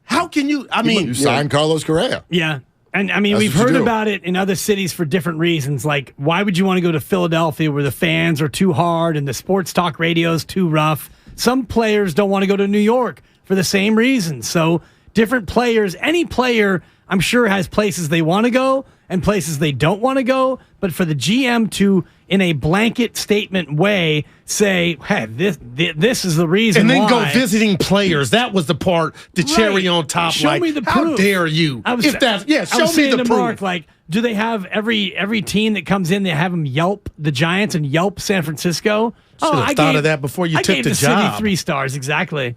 How can you? I mean, you signed Carlos Correa. Yeah. And I mean, we've heard about it in other cities for different reasons. Like, why would you want to go to Philadelphia where the fans are too hard and the sports talk radio is too rough? Some players don't want to go to New York for the same reason. So different players, any player, I'm sure, has places they want to go and places they don't want to go. But for the GM to, in a blanket statement way, say, hey, this is the reason and then why. go visiting players. That was the part, the cherry on top. Show me the proof. How dare you? Show me the proof. Mark, like, do they have every team that comes in, they have them Yelp the Giants and Yelp San Francisco? I thought of that before you took the job. City 3 stars, exactly.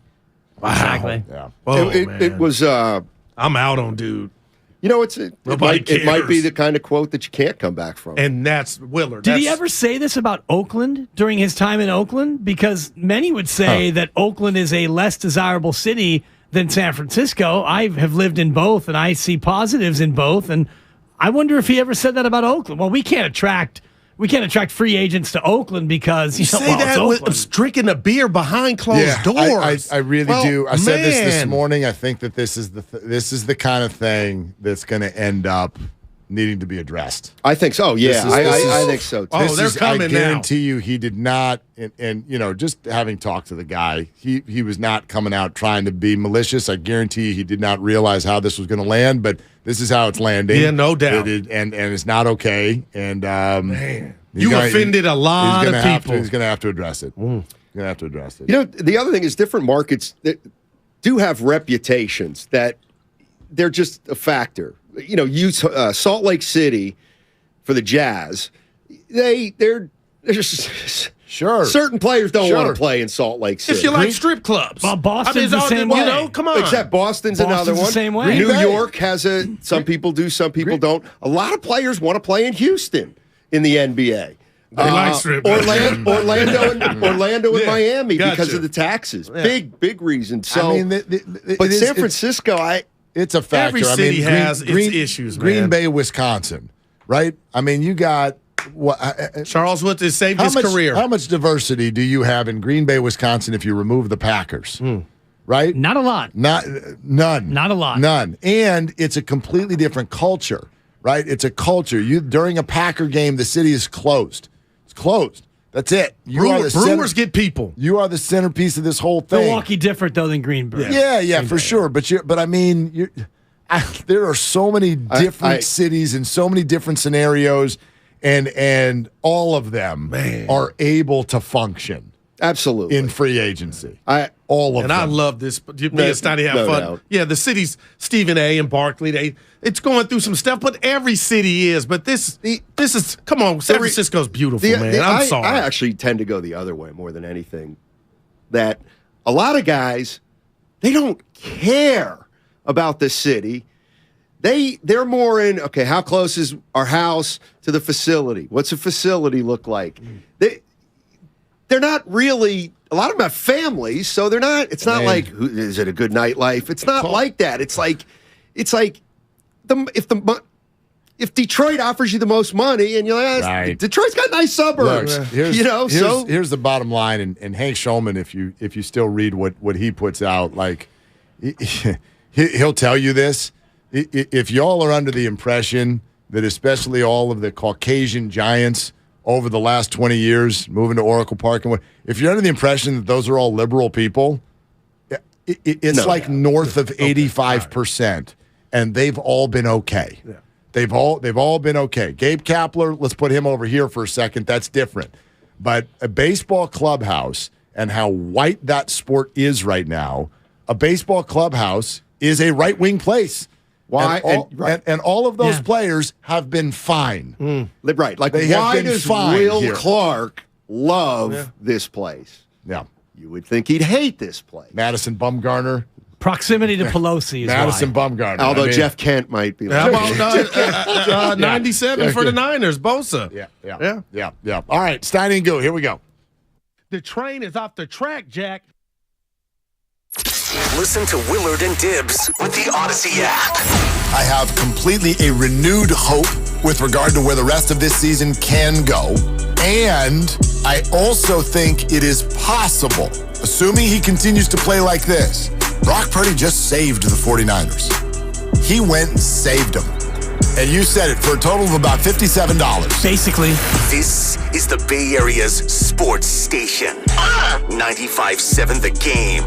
Wow. Exactly. Yeah. Oh, it was. I'm out on dude. It might be the kind of quote that you can't come back from. And that's Willard. Did he ever say this about Oakland during his time in Oakland? Because many would say that Oakland is a less desirable city than San Francisco. I have lived in both, and I see positives in both. And I wonder if he ever said that about Oakland. Well, we can't attract free agents to Oakland because you say that with drinking a beer behind closed doors. I really do. I said this morning. I think that this is the kind of thing that's going to end up needing to be addressed. I think so. Yeah, I think so too. They're coming I guarantee you, he did not. And just having talked to the guy, he was not coming out trying to be malicious. I guarantee you, he did not realize how this was going to land, but this is how it's landing. Yeah, no doubt. And it's not okay. And man, you offended a lot of people. He's going to have to address it. You're going to have to address it. You know, the other thing is different markets that do have reputations that they're just a factor. You know, Salt Lake City for the Jazz, they're just sure. Certain players don't want to play in Salt Lake City. If you like strip clubs. Well, Boston's the same way. You know, come on. Except Boston's another one. The same way. New York has some people do, some people don't. A lot of players want to play in Houston in the NBA. They like strip. Orlando and Miami because of the taxes. Yeah. Big reason. So, I mean, but San Francisco, it's a factor. Every city has its issues, man. Green Bay, Wisconsin, right? I mean, you got Charles Wood has saved his career. How much diversity do you have in Green Bay, Wisconsin, if you remove the Packers? Right? Not a lot. None. Not a lot. None. And it's a completely different culture, right? It's a culture. During a Packer game, the city is closed. It's closed. That's it. Brewers get people. You are the centerpiece of this whole thing. Milwaukee different though than Green Bay. Yeah, for sure. But I mean, there are so many different cities and so many different scenarios, and all of them are able to function. Absolutely. In free agency. All of them. And I love this. Me and Steiny have fun. Doubt. Yeah, the cities, Stephen A. and Barkley, it's going through some stuff, but every city is. But this is, come on, San Francisco's beautiful, man. I'm sorry. I actually tend to go the other way more than anything. That a lot of guys, they don't care about the city. They're more in, okay, how close is our house to the facility? What's a facility look like? They're not really, a lot of them have families, so they're not, it's not like, is it a good nightlife? It's not like that. It's like if Detroit offers you the most money and you're like, Detroit's got nice suburbs. Look, here's the bottom line, and Hank Schulman, if you still read what he puts out, like he'll tell you this. If y'all are under the impression that especially all of the Caucasian giants over the last 20 years, moving to Oracle Park, and if you're under the impression that those are all liberal people, it's north of 85%, and they've all been okay. Yeah. They've all been okay. Gabe Kapler, let's put him over here for a second. That's different. But a baseball clubhouse and how white that sport is right now, a baseball clubhouse is a right-wing place. Why? And all of those players have been fine. Right. Like, why does Will Clark love this place? Yeah. You would think he'd hate this place. Madison Bumgarner. Proximity to Pelosi is Madison Bumgarner. Although Jeff Kent might be like 97 for the Niners, Bosa. Yeah. All right, Steiny and Goo, here we go. The train is off the track, Jack. Listen to Willard and Dibbs with the Odyssey app. I have completely a renewed hope with regard to where the rest of this season can go. And I also think it is possible, assuming he continues to play like this. Brock Purdy just saved the 49ers. He went and saved them. And you said it, for a total of about $57. Basically. This is the Bay Area's sports station. 95.7 The Game.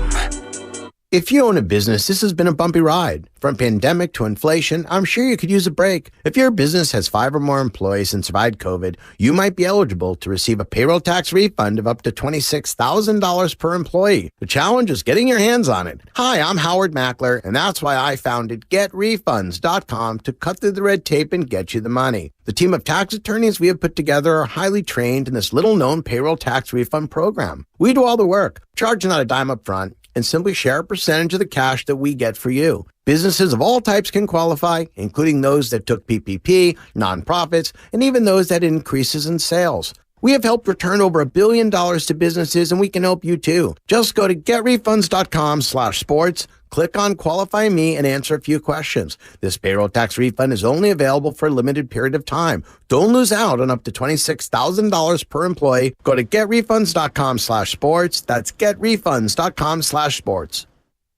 If you own a business, this has been a bumpy ride. From pandemic to inflation, I'm sure you could use a break. If your business has 5 or more employees and survived COVID, you might be eligible to receive a payroll tax refund of up to $26,000 per employee. The challenge is getting your hands on it. Hi, I'm Howard Mackler, and that's why I founded GetRefunds.com to cut through the red tape and get you the money. The team of tax attorneys we have put together are highly trained in this little-known payroll tax refund program. We do all the work, charge not a dime up front, and simply share a percentage of the cash that we get for you. Businesses of all types can qualify, including those that took PPP, nonprofits, and even those that had increases in sales. We have helped return over $1 billion to businesses, and we can help you too. Just go to getrefunds.com/sports, click on Qualify Me, and answer a few questions. This payroll tax refund is only available for a limited period of time. Don't lose out on up to $26,000 per employee. Go to getrefunds.com/sports. That's getrefunds.com/sports.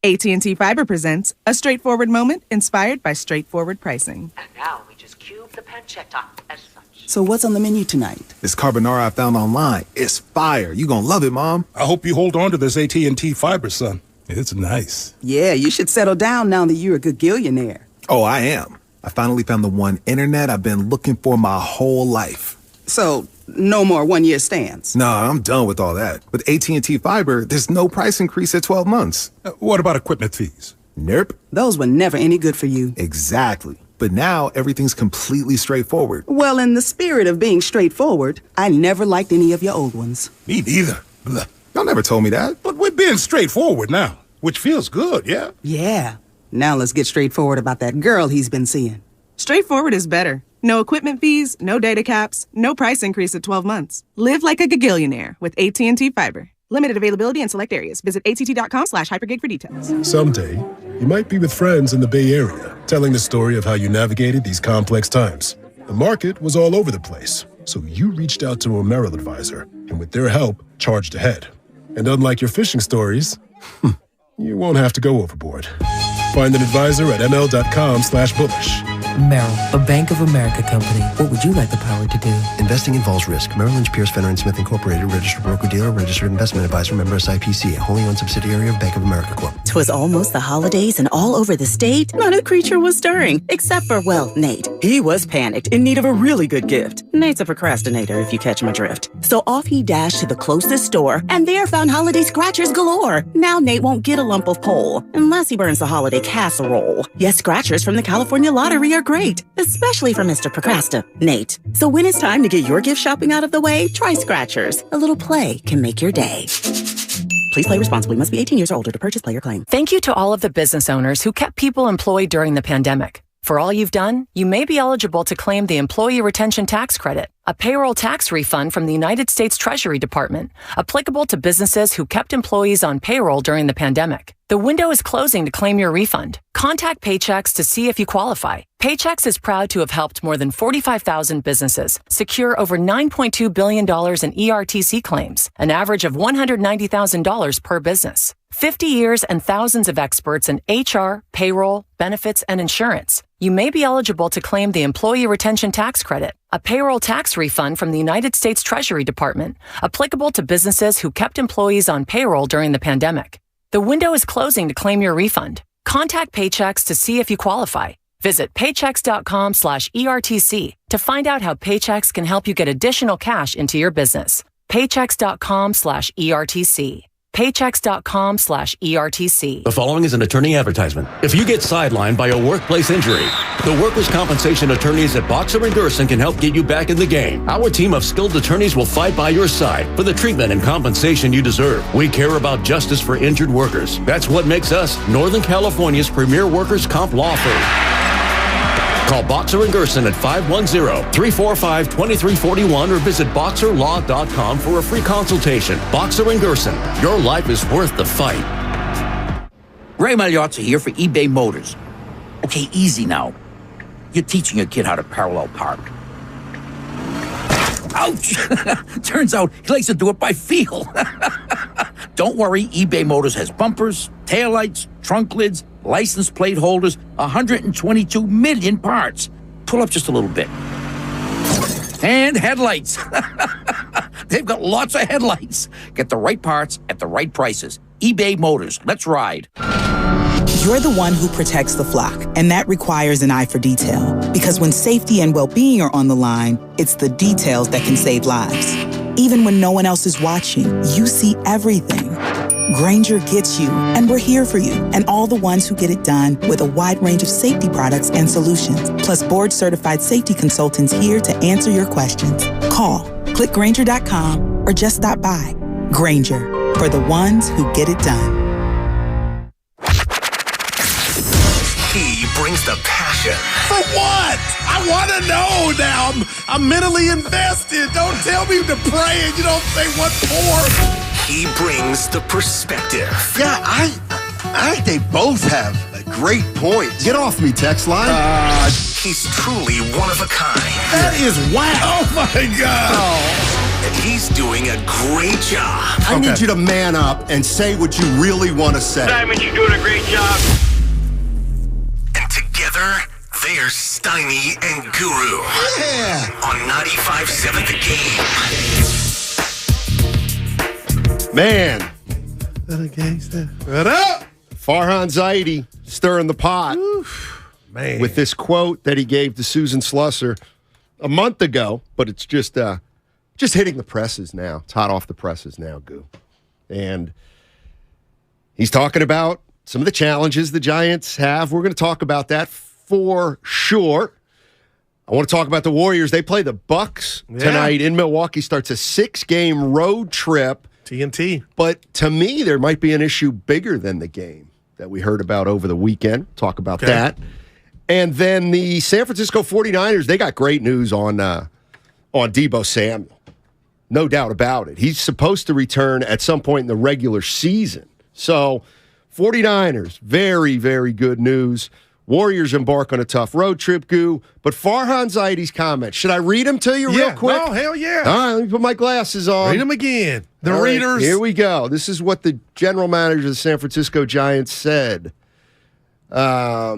AT&T Fiber presents a straightforward moment inspired by straightforward pricing. And now we just cube the pancetta as such. So what's on the menu tonight? This carbonara I found online. It's fire. You gonna love it, Mom. I hope you hold on to this AT&T Fiber, son. It's nice. Yeah, you should settle down now that you're a good gillionaire. Oh, I am. I finally found the one internet I've been looking for my whole life. So, no more one-year stands. Nah, I'm done with all that. With AT&T Fiber, there's no price increase at 12 months. What about equipment fees? Nope. Those were never any good for you. Exactly. But now everything's completely straightforward. Well, in the spirit of being straightforward, I never liked any of your old ones. Me neither. Blah. Y'all never told me that. But we're being straightforward now, which feels good, yeah? Yeah. Now let's get straightforward about that girl he's been seeing. Straightforward is better. No equipment fees, no data caps, no price increase at 12 months. Live like a gagillionaire with AT&T Fiber. Limited availability in select areas. Visit att.com/hypergig for details. Someday, you might be with friends in the Bay Area, telling the story of how you navigated these complex times. The market was all over the place, so you reached out to a Merrill advisor, and with their help, charged ahead. And unlike your fishing stories, you won't have to go overboard. Find an advisor at ml.com/bullish. Merrill, a Bank of America company. What would you like the power to do? Investing involves risk. Merrill Lynch, Pierce, Fenner & Smith Incorporated, registered broker-dealer, registered investment advisor, member SIPC, a wholly owned subsidiary of Bank of America Corp. 'Twas almost the holidays, and all over the state, not a creature was stirring, except for, well, Nate. He was panicked, in need of a really good gift. Nate's a procrastinator, if you catch my drift. So off he dashed to the closest store, and there found holiday scratchers galore. Now Nate won't get a lump of coal, unless he burns the holiday casserole. Yes, scratchers from the California Lottery are great, especially for Mr. Procrastinate. So when it's time to get your gift shopping out of the way, try scratchers. A little play can make your day. Please play responsibly. Must be 18 years or older to purchase player claim. Thank you to all of the business owners who kept people employed during the pandemic. For all you've done, you may be eligible to claim the Employee Retention Tax Credit, a payroll tax refund from the United States Treasury Department, applicable to businesses who kept employees on payroll during the pandemic. The window is closing to claim your refund. Contact Paychex to see if you qualify. Paychex is proud to have helped more than 45,000 businesses secure over $9.2 billion in ERTC claims, an average of $190,000 per business. 50 years and thousands of experts in HR, payroll, benefits, and insurance. You may be eligible to claim the Employee Retention Tax Credit, a payroll tax refund from the United States Treasury Department, applicable to businesses who kept employees on payroll during the pandemic. The window is closing to claim your refund. Contact Paychex to see if you qualify. Visit paychex.com/ERTC to find out how Paychex can help you get additional cash into your business. Paychex.com/ERTC. Paychex.com/ERTC. The following is an attorney advertisement. If you get sidelined by a workplace injury, the workers' compensation attorneys at Boxer & Gerson can help get you back in the game. Our team of skilled attorneys will fight by your side for the treatment and compensation you deserve. We care about justice for injured workers. That's what makes us Northern California's premier workers' comp law firm. Call Boxer & Gerson at 510-345-2341 or visit boxerlaw.com for a free consultation. Boxer & Gerson, your life is worth the fight. Ray Magliozzi here for eBay Motors. Okay, easy now. You're teaching a kid how to parallel park. Ouch! Turns out he likes to do it by feel. Don't worry, eBay Motors has bumpers, taillights, trunk lids, license plate holders, 122 million parts. Pull up just a little bit. And headlights. They've got lots of headlights. Get the right parts at the right prices. eBay Motors. Let's ride. You're the one who protects the flock, and that requires an eye for detail. Because when safety and well-being are on the line, it's the details that can save lives. Even when no one else is watching, you see everything. Grainger gets you, and we're here for you, and all the ones who get it done with a wide range of safety products and solutions, plus board-certified safety consultants here to answer your questions. Call, click Grainger.com, or just stop by. Grainger, for the ones who get it done. He brings the passion. For what? I want to know now. I'm mentally invested. Don't tell me to pray and you don't say what for. He brings the perspective. Yeah, I think they both have great points. Get off me, text line. He's truly one of a kind. That is whack. Oh, my God. And he's doing a great job. I need you to man up and say what you really want to say. Simon, you're doing a great job. And together, they are Steiny and Guru. Yeah. On 95.7 The Game. Man. What up? Farhan Zaidi stirring the pot. Oof, man. With this quote that he gave to Susan Slusser a month ago, but it's just just hitting the presses now. It's hot off the presses now, Goo. And he's talking about some of the challenges the Giants have. We're going to talk about that for sure. I want to talk about the Warriors. They play the Bucks tonight in Milwaukee. Starts a 6-game road trip. TNT. But to me, there might be an issue bigger than the game that we heard about over the weekend. Talk about that. And then the San Francisco 49ers, they got great news on Deebo Samuel. No doubt about it. He's supposed to return at some point in the regular season. So 49ers, very, very good news. Warriors embark on a tough road trip, Goo. But Farhan Zaidi's comments, should I read them to you real quick? No, hell yeah. All right, let me put my glasses on. Read them again. The All readers. Right, here we go. This is what the general manager of the San Francisco Giants said. I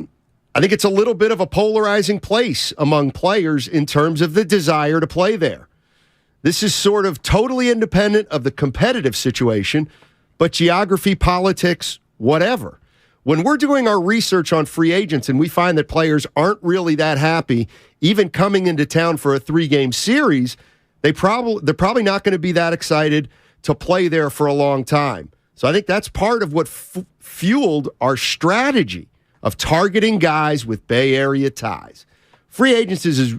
think it's a little bit of a polarizing place among players in terms of the desire to play there. This is sort of totally independent of the competitive situation, but geography, politics, whatever. When we're doing our research on free agents and we find that players aren't really that happy, even coming into town for a 3-game series, they're probably not going to be that excited to play there for a long time. So I think that's part of what fueled our strategy of targeting guys with Bay Area ties. Free agency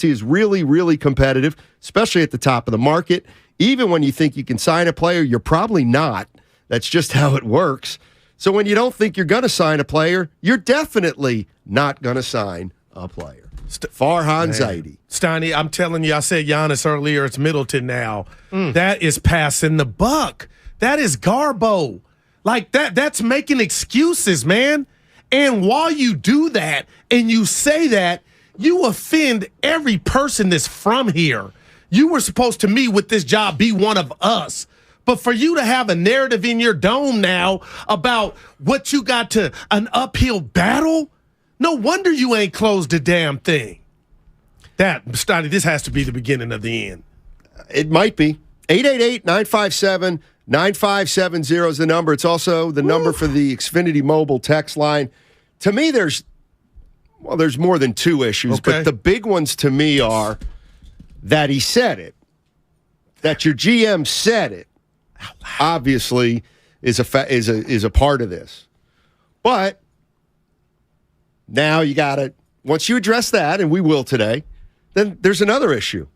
is really, really competitive, especially at the top of the market. Even when you think you can sign a player, you're probably not. That's just how it works. So when you don't think you're going to sign a player, you're definitely not going to sign a player. Farhan Zaidi. Steiny, I'm telling you, I said Giannis earlier. It's Middleton now. That is passing the buck. That is garbo. Like that's making excuses, man. And while you do that and you say that, you offend every person that's from here. You were supposed to, me, with this job, be one of us. But for you to have a narrative in your dome now about what you got to an uphill battle, no wonder you ain't closed the damn thing. Steiny, this has to be the beginning of the end. It might be. 888-957-9570 is the number. It's also the number for the Xfinity Mobile text line. To me, there's more than two issues, but the big ones to me are that he said it, that your GM said it, obviously is a part of this. But now you got to, once you address that, and we will today, then there's another issue.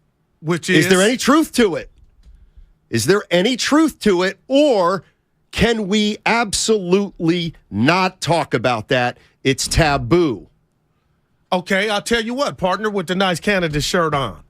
Which is there any truth to it? Is there any truth to it, or can we absolutely not talk about that? It's taboo. Okay, I'll tell you what, partner, with the nice Canada shirt on.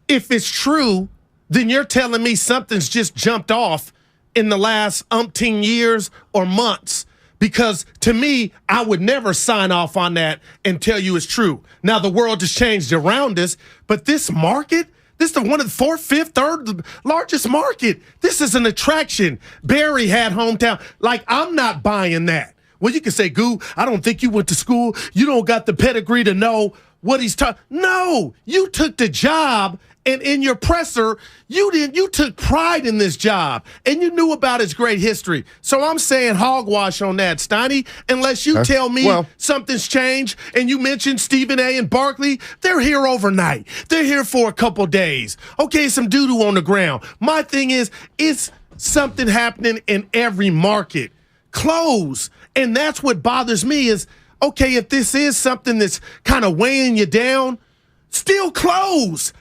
If it's true, then you're telling me something's just jumped off in the last umpteen years or months. Because to me, I would never sign off on that and tell you it's true. Now, the world has changed around us, but this market, this is one of the fourth, fifth, third largest market. This is an attraction. Barry had hometown. Like, I'm not buying that. Well, you can say, Goo, I don't think you went to school. You don't got the pedigree to know what he's talking. No, you took the job, and in your presser, you didn't. You took pride in this job, and you knew about its great history. So I'm saying hogwash on that, Steiny, unless you tell me something's changed. And you mentioned Stephen A. and Barkley. They're here overnight. They're here for a couple days. Okay, some doo-doo on the ground. My thing is, it's something happening in every market. Close. And that's what bothers me is, okay, if this is something that's kind of weighing you down, still close.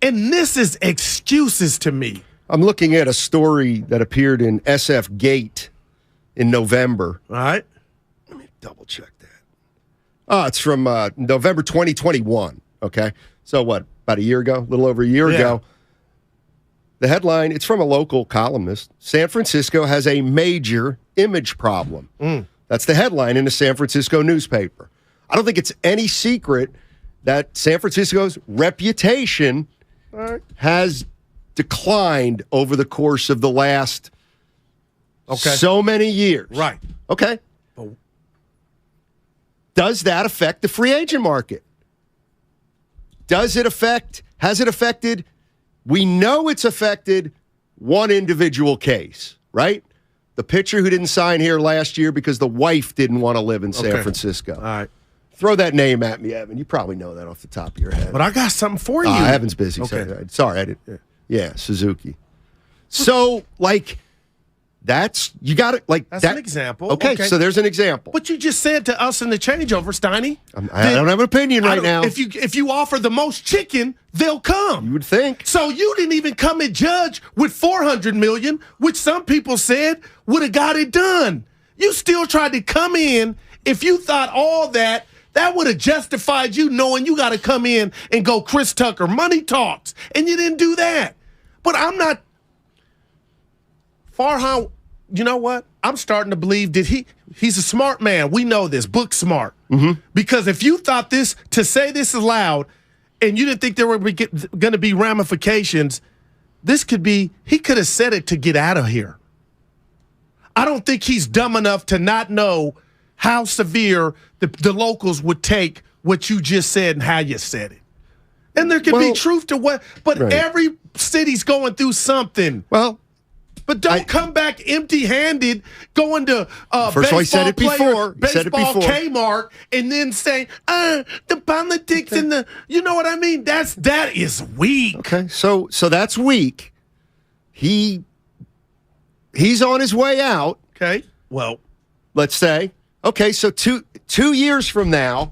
And this is excuses to me. I'm looking at a story that appeared in SF Gate in November. All right. Let me double check that. Oh, it's from November 2021. Okay. So what, about a year ago? A little over a year ago. The headline, it's from a local columnist. San Francisco has a major image problem. That's the headline in a San Francisco newspaper. I don't think it's any secret that San Francisco's reputation has declined over the course of the last so many years. Right. Okay. Does that affect the free agent market? Has it affected? We know it's affected one individual case, right? The pitcher who didn't sign here last year because the wife didn't want to live in San Francisco. All right. Throw that name at me, Evan. You probably know that off the top of your head. But I got something for you. Evan's busy. Sorry, I didn't. Yeah, Suzuki. So, like, that's you got it. Like That's that, an example. Okay, so there's an example. But you just said to us in the changeover, Steiny. I don't have an opinion right now. If you offer the most chicken, they'll come. You would think. So you didn't even come and judge with $400 million, which some people said would have got it done. You still tried to come in. If you thought all that would have justified you knowing you got to come in and go Chris Tucker, money talks, and you didn't do that. But I'm not. Farhan, you know what? I'm starting to believe that he's a smart man. We know this, book smart. Mm-hmm. Because if you thought this, to say this aloud, and you didn't think there were going to be ramifications, he could have said it to get out of here. I don't think he's dumb enough to not know how severe the locals would take what you just said and how you said it. And there can be truth to what, but every city's going through something. Well, but don't come back empty-handed, going to first of all, he said it before. Baseball Kmart, and then saying, the politics and the, you know what I mean? That is weak. Okay, so that's weak. He's on his way out. Okay, well, let's say. Okay, so two years from now,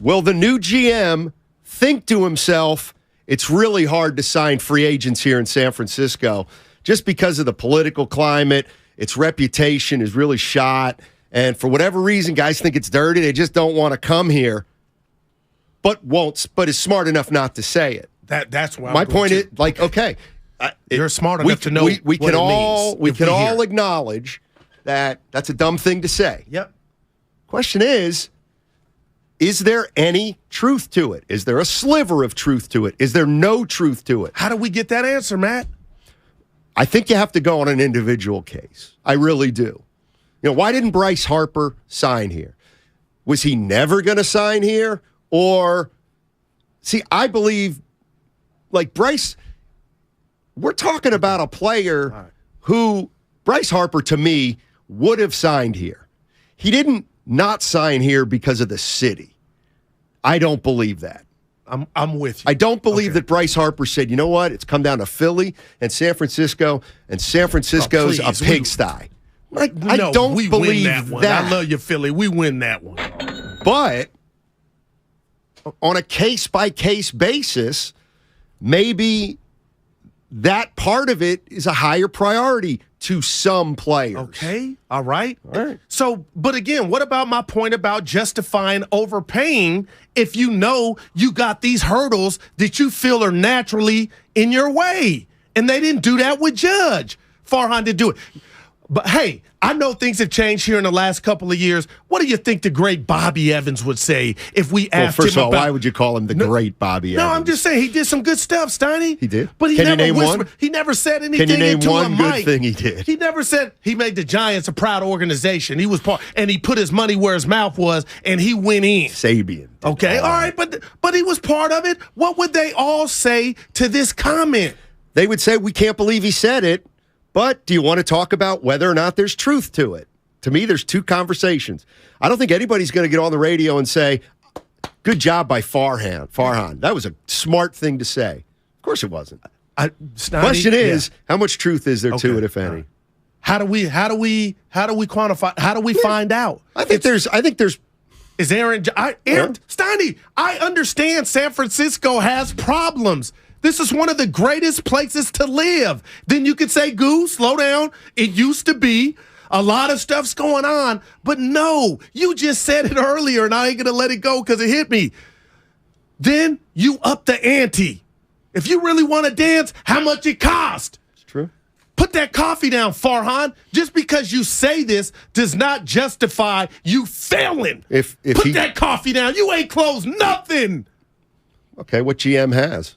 will the new GM think to himself, it's really hard to sign free agents here in San Francisco just because of the political climate, its reputation is really shot, and for whatever reason, guys think it's dirty, they just don't want to come here, but is smart enough not to say it. That's why my point is, like, okay. You're smart enough to know we what can it means. We can all acknowledge that that's a dumb thing to say. Yep. Question is there any truth to it? Is there a sliver of truth to it? Is there no truth to it? How do we get that answer, Matt? I think you have to go on an individual case. I really do. You know, why didn't Bryce Harper sign here? Was he never going to sign here? Or, see, I believe, like Bryce, we're talking about a player who, Bryce Harper, to me, would have signed here. He didn't not sign here because of the city. I don't believe that. I'm with you. I don't believe that Bryce Harper said, you know what, it's come down to Philly and San Francisco, and San Francisco's a pigsty. I don't we believe win that one. that. I love you, Philly. We win that one. But on a case-by-case basis, maybe that part of it is a higher priority to some players. Okay, all right. So, but again, what about my point about justifying overpaying if you know you got these hurdles that you feel are naturally in your way? And they didn't do that with Judge. Farhan did do it. But hey, I know things have changed here in the last couple of years. What do you think the great Bobby Evans would say if we asked him first of all, about... why would you call him the great Bobby Evans? No, I'm just saying he did some good stuff, Steiny. He did? But he Can never you name whispered. one? He never said anything Can you name into one a good mic. thing he did? He never said he made the Giants a proud organization. He was part, and he put his money where his mouth was, and he went in. Sabian. Okay, all right, but he was part of it. What would they all say to this comment? They would say, we can't believe he said it, but do you want to talk about whether or not there's truth to it? To me, there's two conversations. I don't think anybody's going to get on the radio and say, good job by Farhan. That was a smart thing to say. Of course it wasn't. Question is, how much truth is there to it, if any? How do we quantify? How do we find out? I think there's Is Aaron Steiny, I understand San Francisco has problems. This is one of the greatest places to live. Then you could say, Goo, slow down. It used to be. A lot of stuff's going on. But no, you just said it earlier, and I ain't going to let it go because it hit me. Then you up the ante. If you really want to dance, how much it cost? It's true. Put that coffee down, Farhan. Just because you say this does not justify you failing. Put that coffee down. You ain't closed nothing. Okay, what GM has?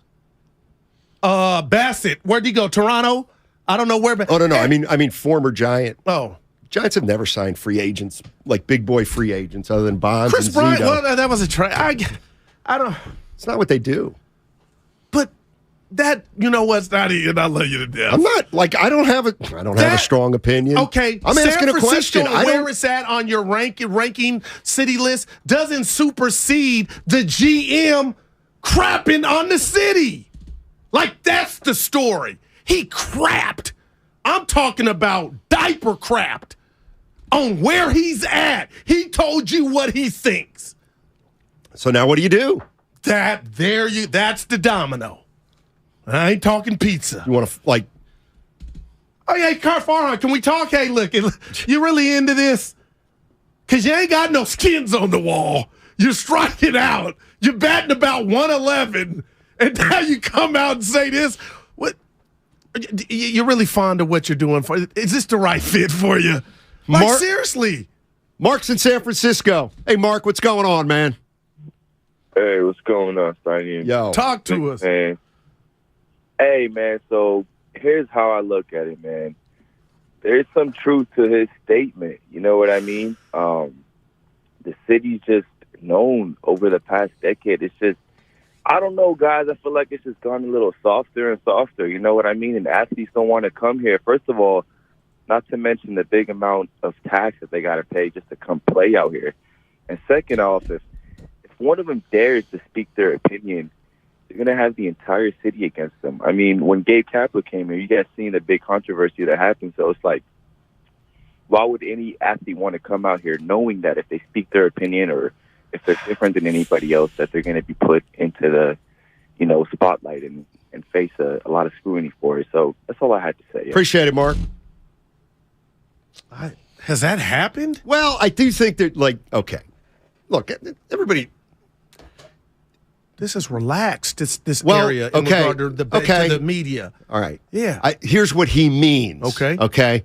Bassett. Where'd he go? Toronto? I don't know where. Oh, no. I mean, former Giant. Oh. Giants have never signed free agents, like big boy free agents, other than Bonds Chris and Bryant, Zito. well, that was a trade. I don't. It's not what they do. But that, you know what's not even. I love you to death. I'm not like I don't have a strong opinion. Okay, I'm asking a question. Where it's at on your ranking city list doesn't supersede the GM crapping on the city. Like, that's the story. He crapped. I'm talking about diaper crapped on where he's at. He told you what he thinks. So now what do you do? That's the domino. I ain't talking pizza. You want to, like... Oh, hey, Farhan, can we talk? Hey, look, you really into this? Because you ain't got no skins on the wall. You're striking out. You're batting about 111. And now you come out and say this. What? You're really fond of what you're doing. Is this the right fit for you? Like, seriously. Mark's in San Francisco. Hey, Mark, what's going on, man? Hey, what's going on, Steiny? Yo. Talk to us. Man. Hey, man, so here's how I look at it, man. There's some truth to his statement. You know what I mean? The city's just known over the past decade. It's just, I don't know, guys. I feel like it's just gone a little softer and softer. You know what I mean? And athletes don't want to come here. First of all, not to mention the big amount of tax that they got to pay just to come play out here. And second off, if one of them dares to speak their opinion, they're going to have the entire city against them. I mean, when Gabe Kapler came here, you guys seen the big controversy that happened. So it's like, why would any athlete want to come out here knowing that if they speak their opinion or if they're different than anybody else, that they're going to be put into the, spotlight and face a lot of scrutiny for it. So that's all I had to say. Yeah. Appreciate it, Mark. Has that happened? Well, I do think that, okay. Look, everybody... This is relaxed, this area in regard to the media. All right. Yeah. Here's what he means. Okay.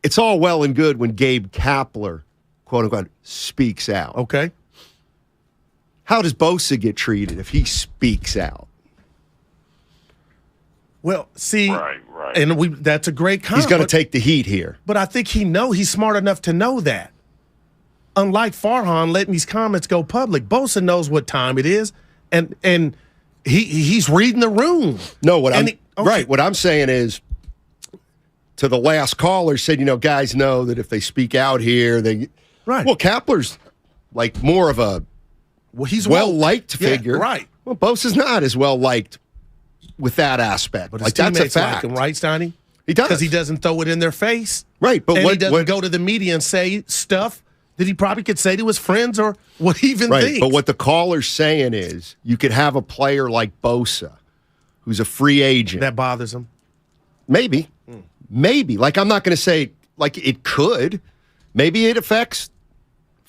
It's all well and good when Gabe Kapler, quote unquote, speaks out. Okay. How does Bosa get treated if he speaks out? Well, see, and that's a great comment. He's going to take the heat here. But I think he's smart enough to know that. Unlike Farhan letting these comments go public, Bosa knows what time it is, and he's reading the room. No, what I'm saying is, to the last caller said, guys know that if they speak out here, they Well, Kapler's like more of a he's well-liked figure. Right. Well, Bosa's not as well-liked with that aspect. But like, that's a fact. like him, right, Steiny? He does. Because he doesn't throw it in their face. Right. But he doesn't go to the media and say stuff that he probably could say to his friends or what he even thinks. But what the caller's saying is you could have a player like Bosa who's a free agent. That bothers him? Maybe. Maybe. Like, I'm not going to say, like, it could. Maybe it affects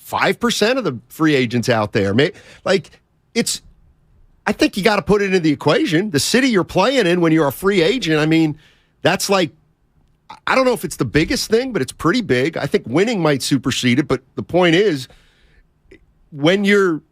5% of the free agents out there. I think you got to put it in the equation. The city you're playing in when you're a free agent, I mean, that's like, I don't know if it's the biggest thing, but it's pretty big. I think winning might supersede it, but the point is, when you're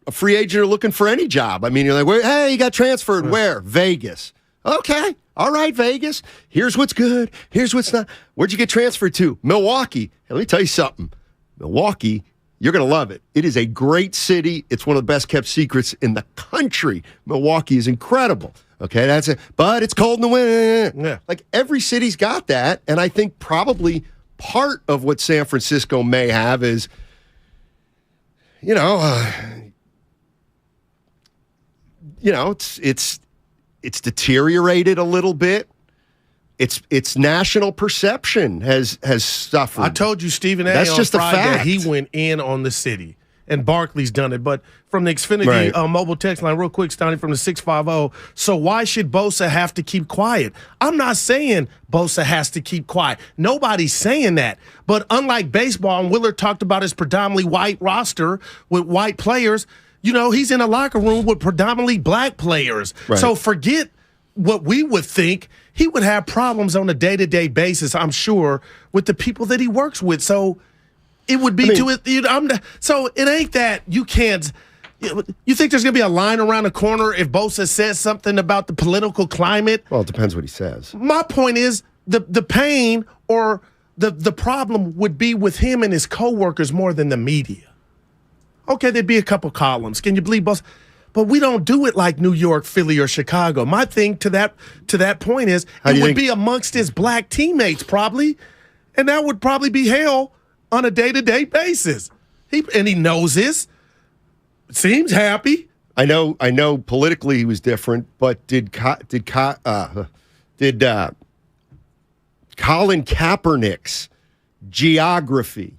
a free agent or looking for any job, I mean, you're like, hey, you got transferred. Where? Vegas. Okay. All right, Vegas. Here's what's good. Here's what's not. Where'd you get transferred to? Milwaukee. Hey, let me tell you something. Milwaukee, you're going to love it. It is a great city. It's one of the best kept secrets in the country. Milwaukee is incredible. Okay, that's it. But it's cold in the winter. Yeah. Like, every city's got that. And I think probably part of what San Francisco may have is, it's deteriorated a little bit. Its national perception has suffered. I told you Stephen A. That's on just Friday, a fact. he went in on the city. And Barkley's done it. But from the Xfinity mobile text line, real quick, Stoney, from the 650, so why should Bosa have to keep quiet? I'm not saying Bosa has to keep quiet. Nobody's saying that. But unlike baseball, and Willard talked about his predominantly white roster with white players, he's in a locker room with predominantly black players. Right. So forget what we would think. He would have problems on a day-to-day basis, I'm sure, with the people that he works with. So it would be so it ain't that you can't. You think there's going to be a line around the corner if Bosa says something about the political climate? Well, it depends what he says. My point is the pain or the problem would be with him and his coworkers more than the media. Okay, there'd be a couple columns. Can you believe Bosa? But we don't do it like New York, Philly, or Chicago. My thing to that point is it would be amongst his black teammates probably, and that would probably be hell on a day-to-day basis. He knows this. Seems happy. I know politically he was different, but did Colin Kaepernick's geography,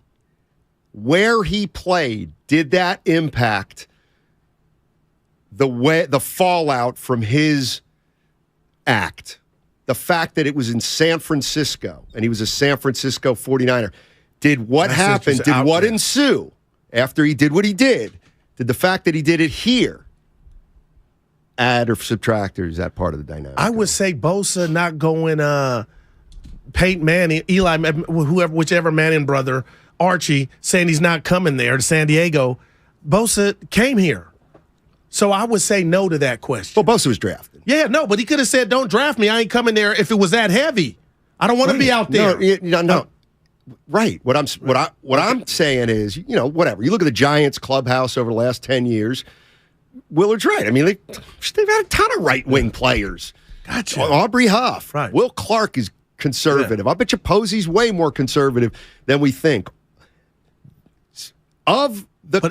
where he played, did that impact the fallout from his act? The fact that it was in San Francisco and he was a San Francisco 49er. Did what happen? Did what ensue after he did what he did? Did the fact that he did it here add or subtract, or is that part of the dynamic? I would say Bosa not going Peyton Manning, Eli, whichever Manning brother, Archie, saying he's not coming there to San Diego. Bosa came here. So I would say no to that question. Well, Bosa was drafted. Yeah, no, but he could have said, don't draft me. I ain't coming there if it was that heavy. I don't want to be out there. No. Right. What I'm saying is, whatever. You look at the Giants clubhouse over the last 10 years, Willard's right. I mean, they've had a ton of right-wing players. Gotcha. Aubrey Huff. Right. Will Clark is conservative. Yeah. I bet you Posey's way more conservative than we think. Of the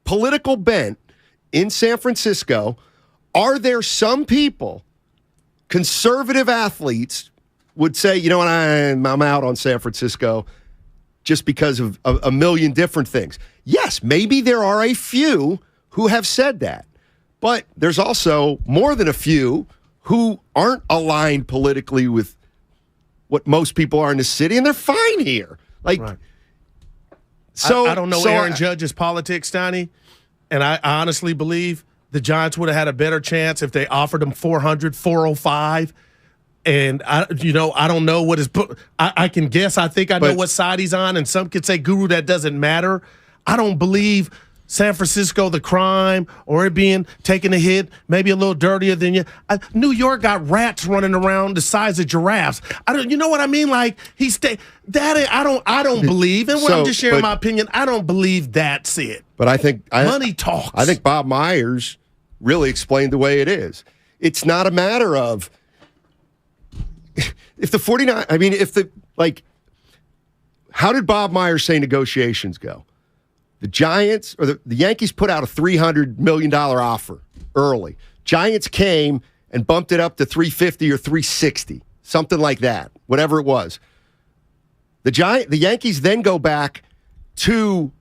political bent in San Francisco, are there some people, conservative athletes, would say, you know what, I'm out on San Francisco just because of a million different things? Yes, maybe there are a few who have said that. But there's also more than a few who aren't aligned politically with what most people are in the city, and they're fine here. Right. So I don't know Aaron Judge's politics, Donnie, and I honestly believe the Giants would have had a better chance if they offered him 400, 405. And I don't know what his book. I can guess. I think I know what side he's on, and some could say, "Guru, that doesn't matter." I don't believe San Francisco, the crime, or it being taking a hit, maybe a little dirtier than you. New York got rats running around the size of giraffes. You know what I mean? Like I don't believe, and I'm just sharing my opinion. I don't believe that's it. But I think money talks. I think Bob Myers really explained the way it is. It's not a matter of. If the 49, how did Bob Myers say negotiations go? The Giants or the Yankees put out a $300 million offer early. Giants came and bumped it up to $350 or $360, something like that, whatever it was. The Yankees then go back to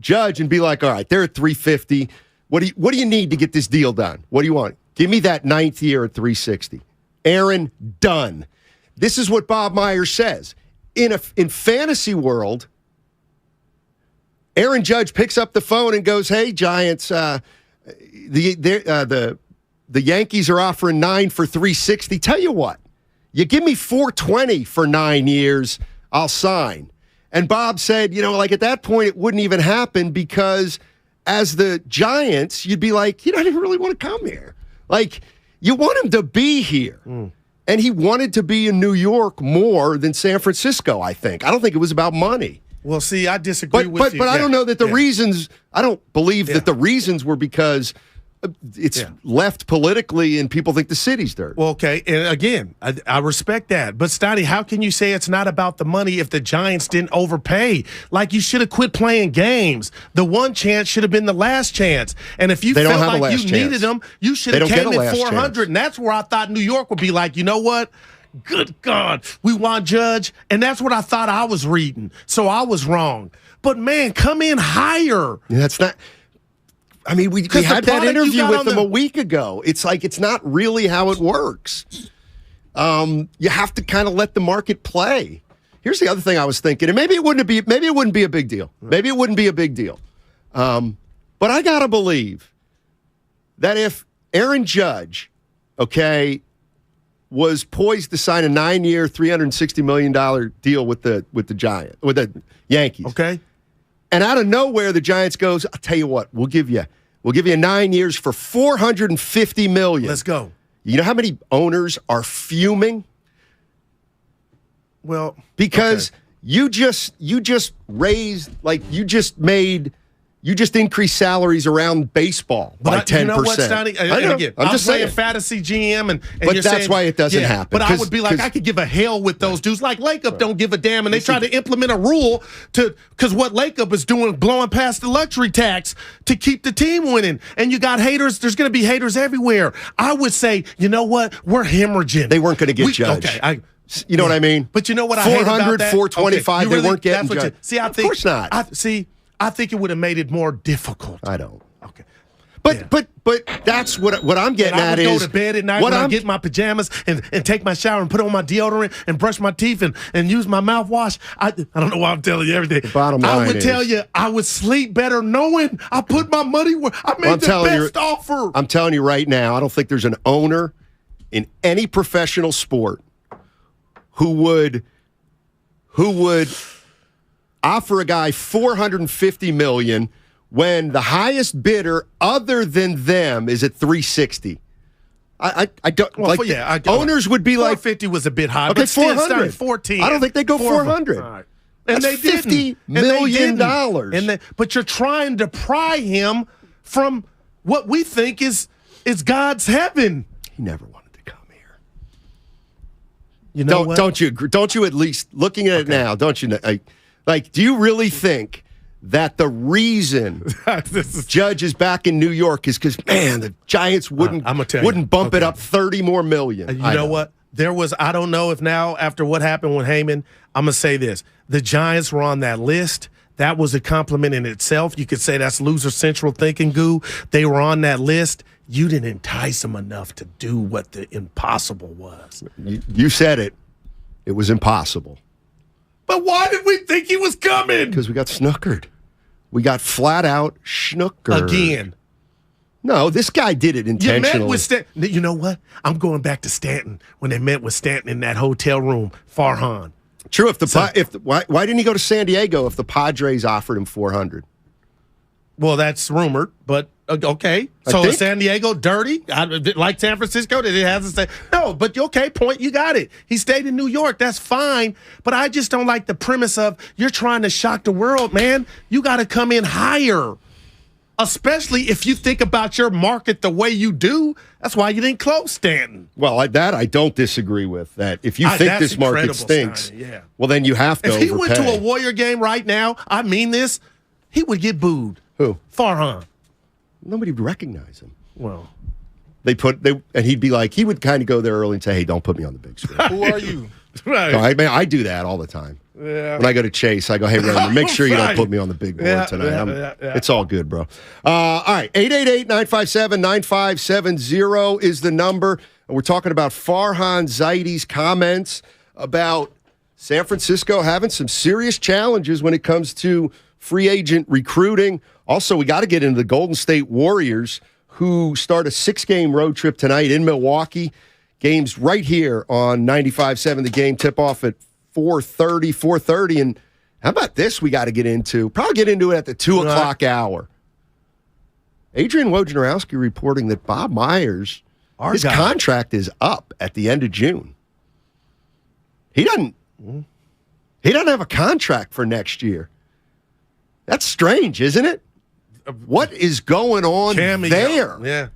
Judge and be like, all right, they're at $350. What do you need to get this deal done? What do you want? Give me that ninth year at $360. Aaron, done. This is what Bob Myers says. In fantasy world, Aaron Judge picks up the phone and goes, "Hey, Giants, the Yankees are offering 9 for $360. Tell you what, you give me $420 for 9 years, I'll sign." And Bob said, at that point, it wouldn't even happen because as the Giants, you'd be like, I didn't really want to come here. Like, you want him to be here. And he wanted to be in New York more than San Francisco, I think. I don't think it was about money. Well, see, I disagree with you. But I don't know that the reasons, I don't believe that the reasons were because it's left politically and people think the city's dirt. Well, okay. And again, I respect that. But, Stotty, how can you say it's not about the money if the Giants didn't overpay? Like, you should have quit playing games. The one chance should have been the last chance. And if you felt like you needed them, you should have came at 400. And that's where I thought New York would be like, you know what? Good God, we want Judge. And that's what I thought I was reading. So I was wrong. But, man, come in higher. That's not... I mean, we had that interview with them a week ago. It's like it's not really how it works. You have to kind of let the market play. Here's the other thing I was thinking, and maybe it wouldn't be a big deal. Maybe it wouldn't be a big deal. But I gotta believe that if Aaron Judge, was poised to sign a 9-year, $360 million deal with the Yankees, and out of nowhere, the Giants goes, I'll tell you what, we'll give you 9 years for $450 million. Let's go. You know how many owners are fuming? Well, because you just raised, like, you just made You just increase salaries around baseball by 10%. You know what, Stoney? Again, I'm just saying fantasy GM, and but you're that's saying, why it doesn't happen. But I would be like, I could give a hell with those dudes. Like Lakeup don't give a damn, and they try to implement a rule because what Lakeup is doing, blowing past the luxury tax to keep the team winning. And you got haters. There's going to be haters everywhere. I would say, you know what? We're hemorrhaging. They weren't going to get judged. Okay, you know what I mean? But you know what I hate about that? 425, they weren't getting judged. Of course not. I think it would have made it more difficult. I don't. Okay. But that's what I'm getting at is. I would go to bed at night when I get my pajamas and take my shower and put on my deodorant and brush my teeth and use my mouthwash. I don't know why I'm telling you everything. The bottom line I would tell you I would sleep better knowing I put my money where I made the best offer. I'm telling you right now, I don't think there's an owner in any professional sport who would offer a guy $450 million when the highest bidder other than them is at $360. I don't owners would be like $450 was a bit high. Okay, but still, $400. $14. I don't think they go $400. Right. And that's they $50 million. But you're trying to pry him from what we think is God's heaven. He never wanted to come here. You know what? Don't you agree? Don't you at least looking at it now? Don't you know? Like, do you really think that the reason Judge is back in New York is because, man, the Giants wouldn't bump it up $30 more million? You know what? I don't know if now, after what happened with Heyman, I'm going to say this. The Giants were on that list. That was a compliment in itself. You could say that's loser central thinking, Goo. They were on that list. You didn't entice them enough to do what the impossible was. You said it. It was impossible. But why did we think he was coming? Because we got snookered. We got flat out snookered. Again. No, this guy did it intentionally. You met with Stanton. You know what? I'm going back to Stanton when they met with Stanton in that hotel room, Farhan. True. Why didn't he go to San Diego if the Padres offered him $400? Well, that's rumored, but okay. So is San Diego dirty? Like San Francisco? Did it have to say no? But okay, point. You got it. He stayed in New York. That's fine. But I just don't like the premise of you're trying to shock the world, man. You got to come in higher, especially if you think about your market the way you do. That's why you didn't close Stanton. Well, I don't disagree with that. If you think this market stinks, well, then you have to overpay. If he went to a Warrior game right now, I mean this, he would get booed. Who? Farhan. Nobody would recognize him. Well, and he'd be like, he would kind of go there early and say, "Hey, don't put me on the big screen." Who are you? Right. So I do that all the time. Yeah. When I go to Chase, I go, "Hey, Raymond, make sure you don't put me on the big board tonight." It's all good, bro. All right, 888-957-9570 is the number. And we're talking about Farhan Zaidi's comments about San Francisco having some serious challenges when it comes to free agent recruiting. Also, we got to get into the Golden State Warriors, who start a 6-game road trip tonight in Milwaukee. Games right here on 95.7 The Game. Tip-off at 4:30. And how about this we got to get into? Probably get into it at the 2 o'clock hour. Adrian Wojnarowski reporting that Bob Myers, his contract is up at the end of June. He doesn't have a contract for next year. That's strange, isn't it? What is going on there? Yeah.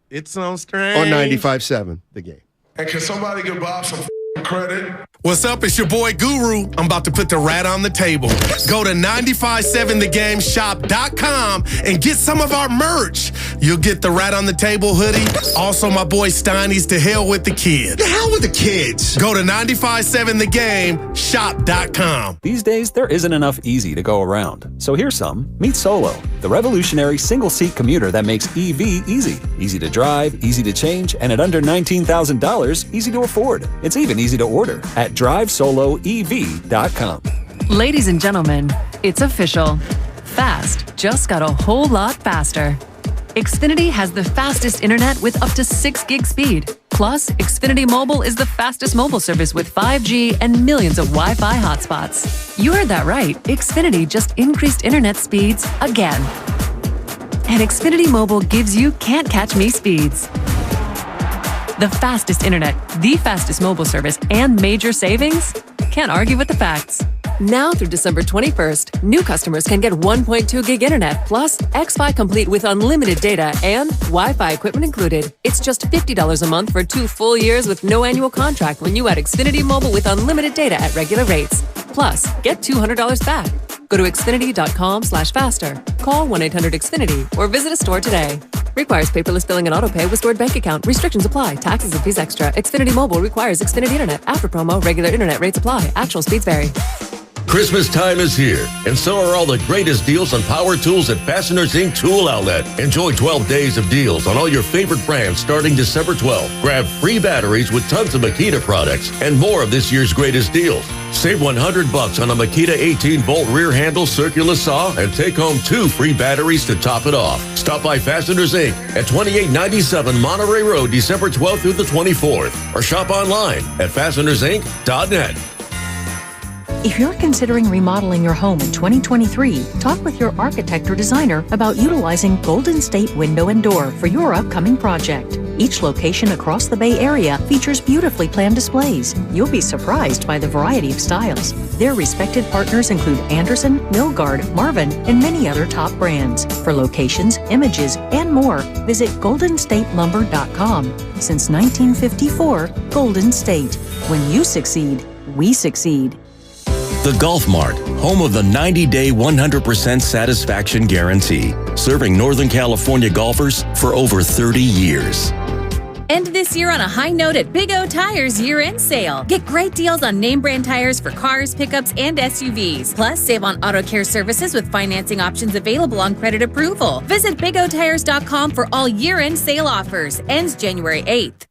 It's so strange. On 95.7 The Game. And can somebody give Bob some credit? What's up? It's your boy Guru. I'm about to put the rat on the table. Go to 957thegameshop.com and get some of our merch. You'll get the rat on the table hoodie. Also, my boy Steiny's To Hell with the Kids. The hell with the kids. Go to 957thegameshop.com. These days, there isn't enough easy to go around. So here's some. Meet Solo, the revolutionary single-seat commuter that makes EV easy. Easy to drive, easy to change, and at under $19,000, easy to afford. It's even easy to order at drivesoloev.com. Ladies and gentlemen, it's official. Fast just got a whole lot faster. Xfinity has the fastest internet with up to 6 gig speed. Plus, Xfinity Mobile is the fastest mobile service with 5G and millions of Wi-Fi hotspots. You heard that right. Xfinity just increased internet speeds again. And Xfinity Mobile gives you can't catch me speeds. The fastest internet, the fastest mobile service, and major savings? Can't argue with the facts. Now through December 21st, new customers can get 1.2 gig internet plus X-Fi Complete with unlimited data and Wi-Fi equipment included. It's just $50 a month for 2 full years with no annual contract when you add Xfinity Mobile with unlimited data at regular rates. Plus, get $200 back. Go to Xfinity.com/faster. Call 1-800-XFINITY or visit a store today. Requires paperless billing and autopay with stored bank account. Restrictions apply. Taxes and fees extra. Xfinity Mobile requires Xfinity Internet. After promo, regular internet rates apply. Actual speeds vary. Christmas time is here, and so are all the greatest deals on power tools at Fasteners Inc. Tool Outlet. Enjoy 12 days of deals on all your favorite brands starting December 12th. Grab free batteries with tons of Makita products and more of this year's greatest deals. Save $100 on a Makita 18-volt rear handle circular saw and take home 2 free batteries to top it off. Stop by Fasteners Inc. at 2897 Monterey Road, December 12th through the 24th, or shop online at fastenersinc.net. If you're considering remodeling your home in 2023, talk with your architect or designer about utilizing Golden State Window and Door for your upcoming project. Each location across the Bay Area features beautifully planned displays. You'll be surprised by the variety of styles. Their respected partners include Anderson, Milgard, Marvin, and many other top brands. For locations, images, and more, visit goldenstatelumber.com. Since 1954, Golden State. When you succeed, we succeed. The Golf Mart, home of the 90-day 100% satisfaction guarantee, serving Northern California golfers for over 30 years. End this year on a high note at Big O Tires year-end sale. Get great deals on name brand tires for cars, pickups, and SUVs. Plus, save on auto care services with financing options available on credit approval. Visit BigOTires.com for all year-end sale offers. Ends January 8th.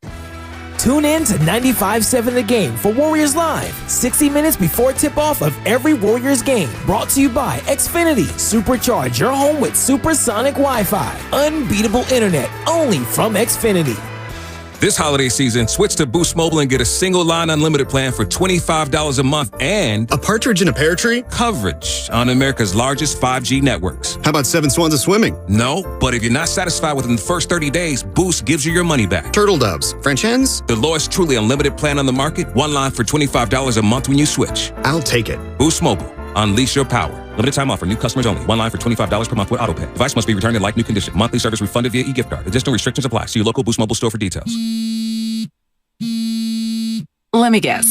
Tune in to 95.7 The Game for Warriors Live, 60 minutes before tip-off of every Warriors game. Brought to you by Xfinity. Supercharge your home with supersonic Wi-Fi. Unbeatable internet, only from Xfinity. This holiday season, switch to Boost Mobile and get a single line unlimited plan for $25 a month and a partridge in a pear tree coverage on America's largest 5G networks. How about 7 swans of swimming? No, but if you're not satisfied within the first 30 days, Boost gives you your money back. Turtle doves, French hens? The lowest truly unlimited plan on the market, one line for $25 a month when you switch. I'll take it. Boost Mobile. Unleash your power. Limited time offer. New customers only. One line for $25 per month with autopay. Device must be returned in like new condition. Monthly service refunded via e-gift card. Additional restrictions apply. See your local Boost Mobile store for details. Let me guess.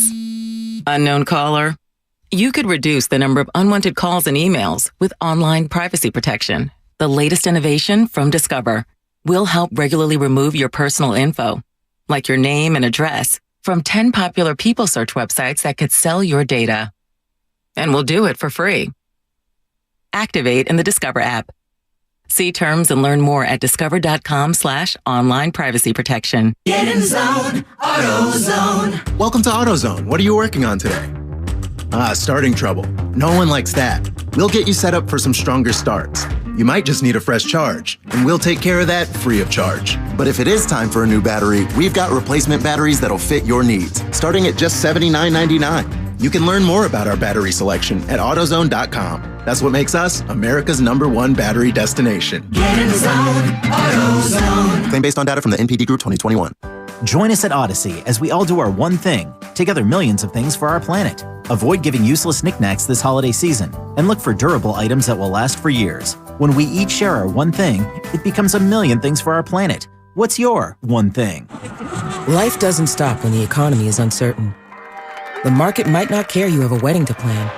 Unknown caller? You could reduce the number of unwanted calls and emails with online privacy protection. The latest innovation from Discover will help regularly remove your personal info, like your name and address, from 10 popular people search websites that could sell your data. And we'll do it for free. Activate in the Discover app. See terms and learn more at discover.com/online privacy protection. Get in zone, AutoZone. Welcome to AutoZone. What are you working on today? Starting trouble. No one likes that. We'll get you set up for some stronger starts. You might just need a fresh charge, and we'll take care of that free of charge. But if it is time for a new battery, we've got replacement batteries that'll fit your needs, starting at just $79.99. You can learn more about our battery selection at AutoZone.com. That's what makes us America's #1 battery destination. Get in zone, AutoZone. Claim based on data from the NPD Group 2021. Join us at Odyssey as we all do our one thing, together millions of things for our planet. Avoid giving useless knickknacks this holiday season and look for durable items that will last for years. When we each share our one thing, it becomes a million things for our planet. What's your one thing? Life doesn't stop when the economy is uncertain. The market might not care you have a wedding to plan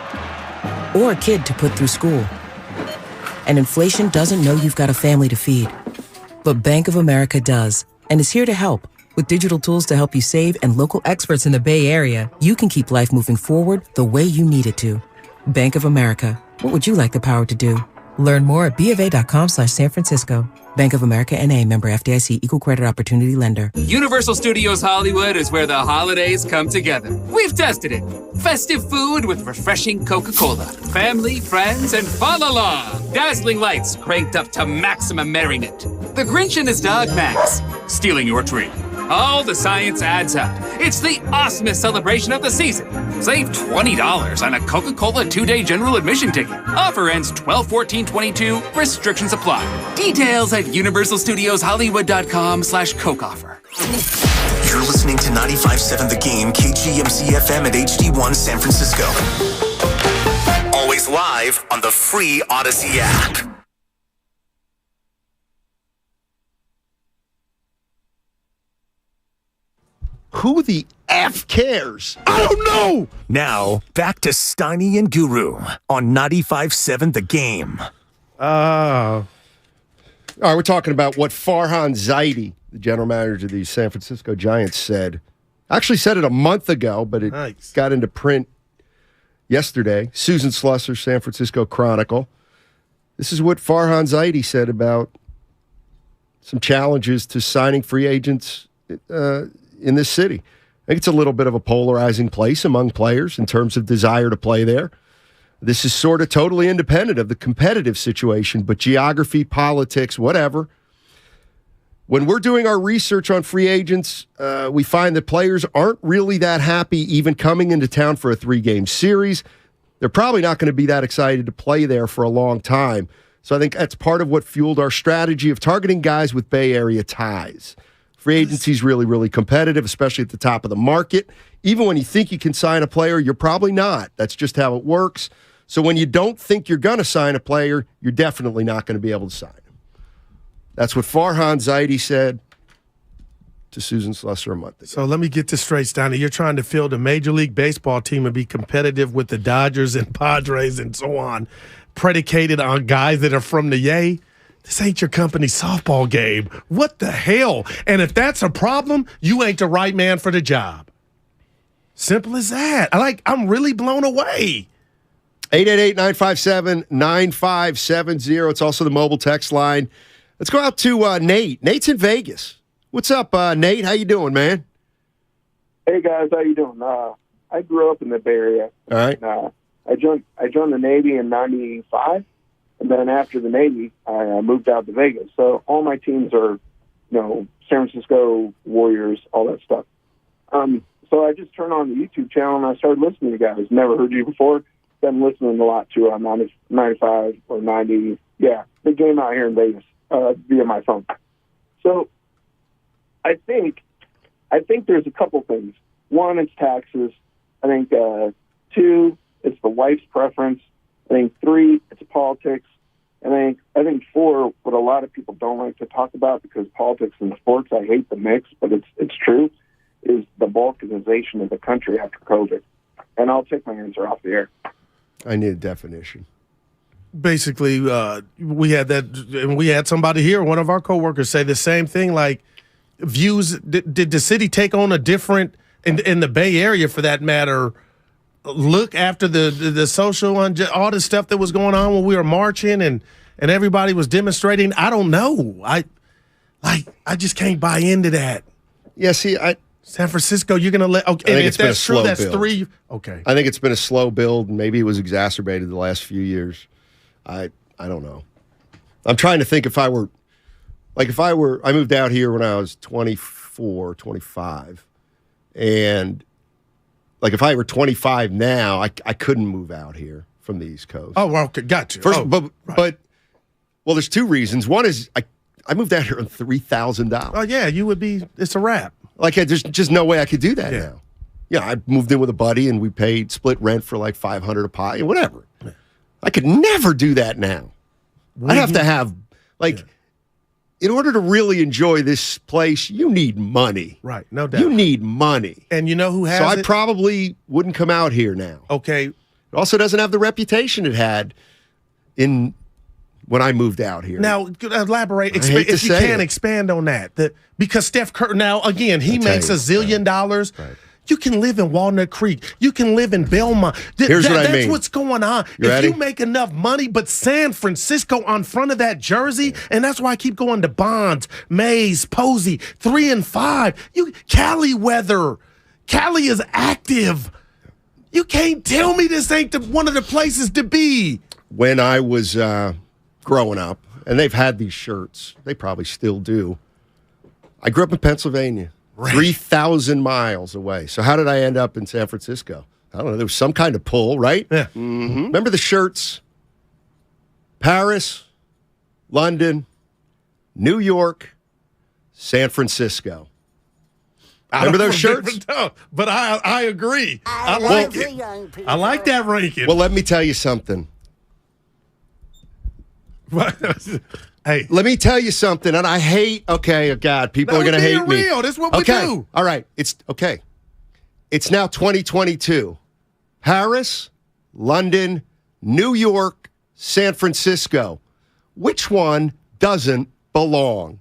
or a kid to put through school. And inflation doesn't know you've got a family to feed. But Bank of America does, and is here to help. With digital tools to help you save and local experts in the Bay Area, you can keep life moving forward the way you need it to. Bank of America. What would you like the power to do? Learn more at BofA.com/San Francisco. Bank of America N.A. member FDIC equal credit opportunity lender. Universal Studios Hollywood is where the holidays come together. We've tested it. Festive food with refreshing Coca-Cola. Family, friends, and fa-la-la. Dazzling lights cranked up to maximum merriment. The Grinch and his dog Max stealing your tree. All the science adds up. It's the awesomest celebration of the season. Save $20 on a Coca-Cola 2-day general admission ticket. Offer ends 12/14/22. Restrictions apply. Details at universalstudioshollywood.com/Coke offer. You're listening to 95.7 The Game, KGMC FM at HD1 San Francisco. always live on the free Odyssey app. Who the F cares? I don't know. Now, back to Steiny and Guru on 95.7 The Game. All right, we're talking about what Farhan Zaidi, the general manager of the San Francisco Giants, said. Actually said it a month ago, but it got into print yesterday. Susan Slusser, San Francisco Chronicle. This is what Farhan Zaidi said about some challenges to signing free agents in this city. I think it's a little bit of a polarizing place among players in terms of desire to play there. This is sort of totally independent of the competitive situation, but geography, politics, whatever. When we're doing our research on free agents, we find that players aren't really that happy even coming into town for a 3-game series. They're probably not going to be that excited to play there for a long time. So I think that's part of what fueled our strategy of targeting guys with Bay Area ties. Free agency is really, really competitive, especially at the top of the market. Even when you think you can sign a player, you're probably not. That's just how it works. So when you don't think you're going to sign a player, you're definitely not going to be able to sign him. That's what Farhan Zaidi said to Susan Slusser a month ago. So let me get this straight, Steiny. You're trying to field a Major League Baseball team and be competitive with the Dodgers and Padres and so on, predicated on guys that are from the Yay? This ain't your company softball game. What the hell? And if that's a problem, you ain't the right man for the job. Simple as that. I'm really blown away. 888-957-9570. It's also the mobile text line. Let's go out to Nate. Nate's in Vegas. What's up, Nate? How you doing, man? Hey, guys. How you doing? I grew up in the Bay Area. All right. I joined the Navy in 95. And then after the Navy, I moved out to Vegas. So all my teams are, San Francisco Warriors, all that stuff. So I just turned on the YouTube channel and I started listening to you guys. Never heard you before. Been listening a lot to 95 or 90. Yeah, big game out here in Vegas via my phone. So I think there's a couple things. One, it's taxes. I think 2, it's the wife's preference. I think 3, it's politics. And I think 4, what a lot of people don't like to talk about because politics and sports, I hate the mix, but it's true, is the balkanization of the country after COVID. And I'll take my answer off the air. I need a definition. Basically, we had that, and we had somebody here, one of our coworkers, say the same thing. Like, views. Did the city take on a different, in the Bay Area for that matter? Look after the social all the stuff that was going on when we were marching and everybody was demonstrating. I don't know. I just can't buy into that. Yeah. See, San Francisco, you're gonna let. Okay, I think if that's true, that's build. 3. Okay. I think it's been a slow build. Maybe it was exacerbated the last few years. I don't know. I'm trying to think I moved out here when I was 24, 25. And if I were 25 now, I couldn't move out here from the East Coast. Oh, well, okay, got you. But there's 2 reasons. One is I moved out here on $3,000. Oh, yeah, you would be, it's a wrap. There's just no way I could do that now. Yeah, I moved in with a buddy and we paid split rent for $500 a pie and whatever. Yeah. I could never do that now. I'd have to have, in order to really enjoy this place, you need money. Right, no doubt. You need money. And you know who has So I probably wouldn't come out here now. Okay. It also doesn't have the reputation it had when I moved out here. Now, elaborate, if you can expand on that. Because Steph Curry, now, again, he makes $1 zillion. Right. You can live in Walnut Creek. You can live in Belmont. Here's what I mean. That's what's going on. If you make enough money, but San Francisco on front of that jersey, and that's why I keep going to Bonds, Mays, Posey, 3 and 5. Cali weather. Cali is active. You can't tell me this ain't one of the places to be. When I was growing up, and they've had these shirts, they probably still do. I grew up in Pennsylvania. Right. 3,000 miles away. So how did I end up in San Francisco? I don't know. There was some kind of pull, right? Yeah. Mm-hmm. Remember the shirts? Paris, London, New York, San Francisco. Remember those shirts? But I agree. I like it. I like that ranking. Well, let me tell you something. Hey, let me tell you something, and I hate. Okay, oh God, people are going to hate me. Real. This is what we do. All right, it's okay. It's now 2022. Paris, London, New York, San Francisco. Which one doesn't belong?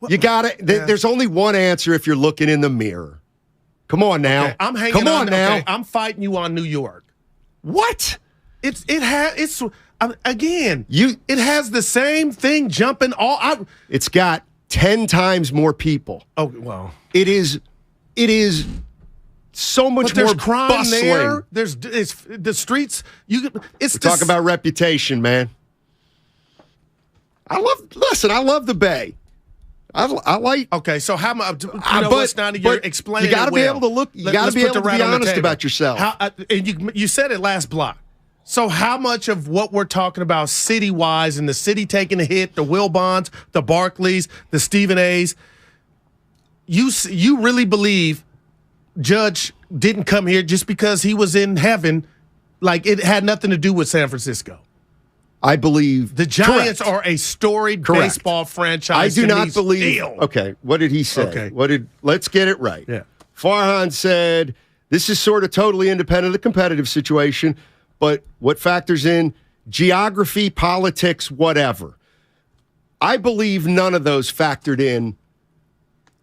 You got it. There's only one answer if you're looking in the mirror. Come on now. Okay, I'm hanging Come on now. Okay, I'm fighting you on New York. What? It has the same thing jumping all. It's got 10 times more people. Oh well. It is so much more crime bustling. there. It's the streets. Talk about reputation, man. I love the Bay. I like. Okay, so how much? You're explaining. You got to be able to look. You got to be able to be honest about yourself. And you said it last block. So how much of what we're talking about city-wise and the city taking a hit, the Wilbons, the Barclays, the Stephen A's, you really believe Judge didn't come here just because he was in heaven, like it had nothing to do with San Francisco? I believe the Giants are a storied baseball franchise. I do not believe. Okay, what did he say? Okay, let's get it right. Yeah, Farhan said this is sort of totally independent of the competitive situation, but what factors in geography, politics, whatever. I believe none of those factored in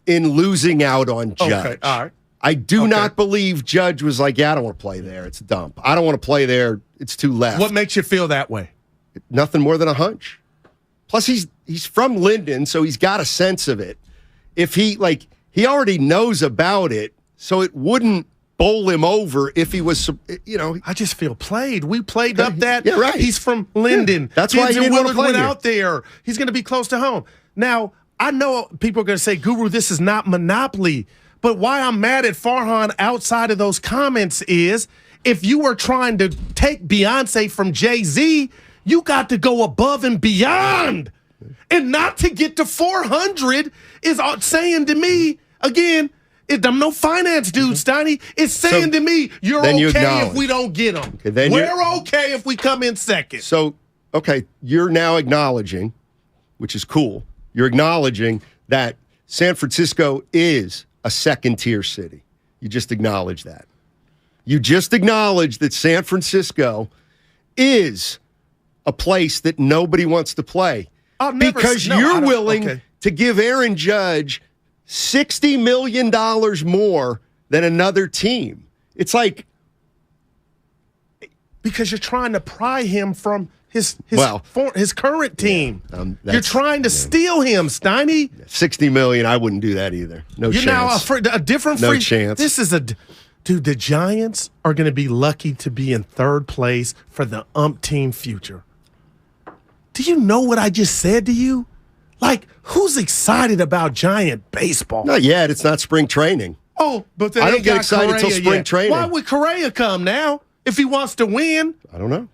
losing out on Judge. Okay, all right. I do not believe Judge was like, yeah, I don't want to play there. It's a dump. I don't want to play there. It's too left. What makes you feel that way? Nothing more than a hunch. Plus, he's from Linden, so he's got a sense of it. If he already knows about it, so it wouldn't bowl him over if he was, I just feel played. We played up that. Yeah, right. He's from Linden. Yeah, that's why he didn't want to play went there. Out there. He's going to be close to home. Now, I know people are going to say, Guru, this is not Monopoly. But why I'm mad at Farhan outside of those comments is if you were trying to take Beyonce from Jay-Z, you got to go above and beyond. And not to get to 400 is saying to me, again, I'm no finance dude, Steiny. It's saying to me, you're okay if we don't get them. Okay, we're okay if we come in second. So, okay, you're now acknowledging, which is cool, you're acknowledging that San Francisco is a second-tier city. You just acknowledge that. You just acknowledge that San Francisco is a place that nobody wants to play because you're willing to give Aaron Judge $60 million more than another team. It's like because you're trying to pry him from his current team. You're trying to steal him, Steiny. $60 million, I wouldn't do that either. No chance. You're now a different no free chance. This is dude, the Giants are going to be lucky to be in third place for the umpteen future. Do you know what I just said to you? Like, who's excited about Giant baseball? Not yet. It's not spring training. Oh, but I don't get excited until spring training. Why would Correa come now if he wants to win? I don't know.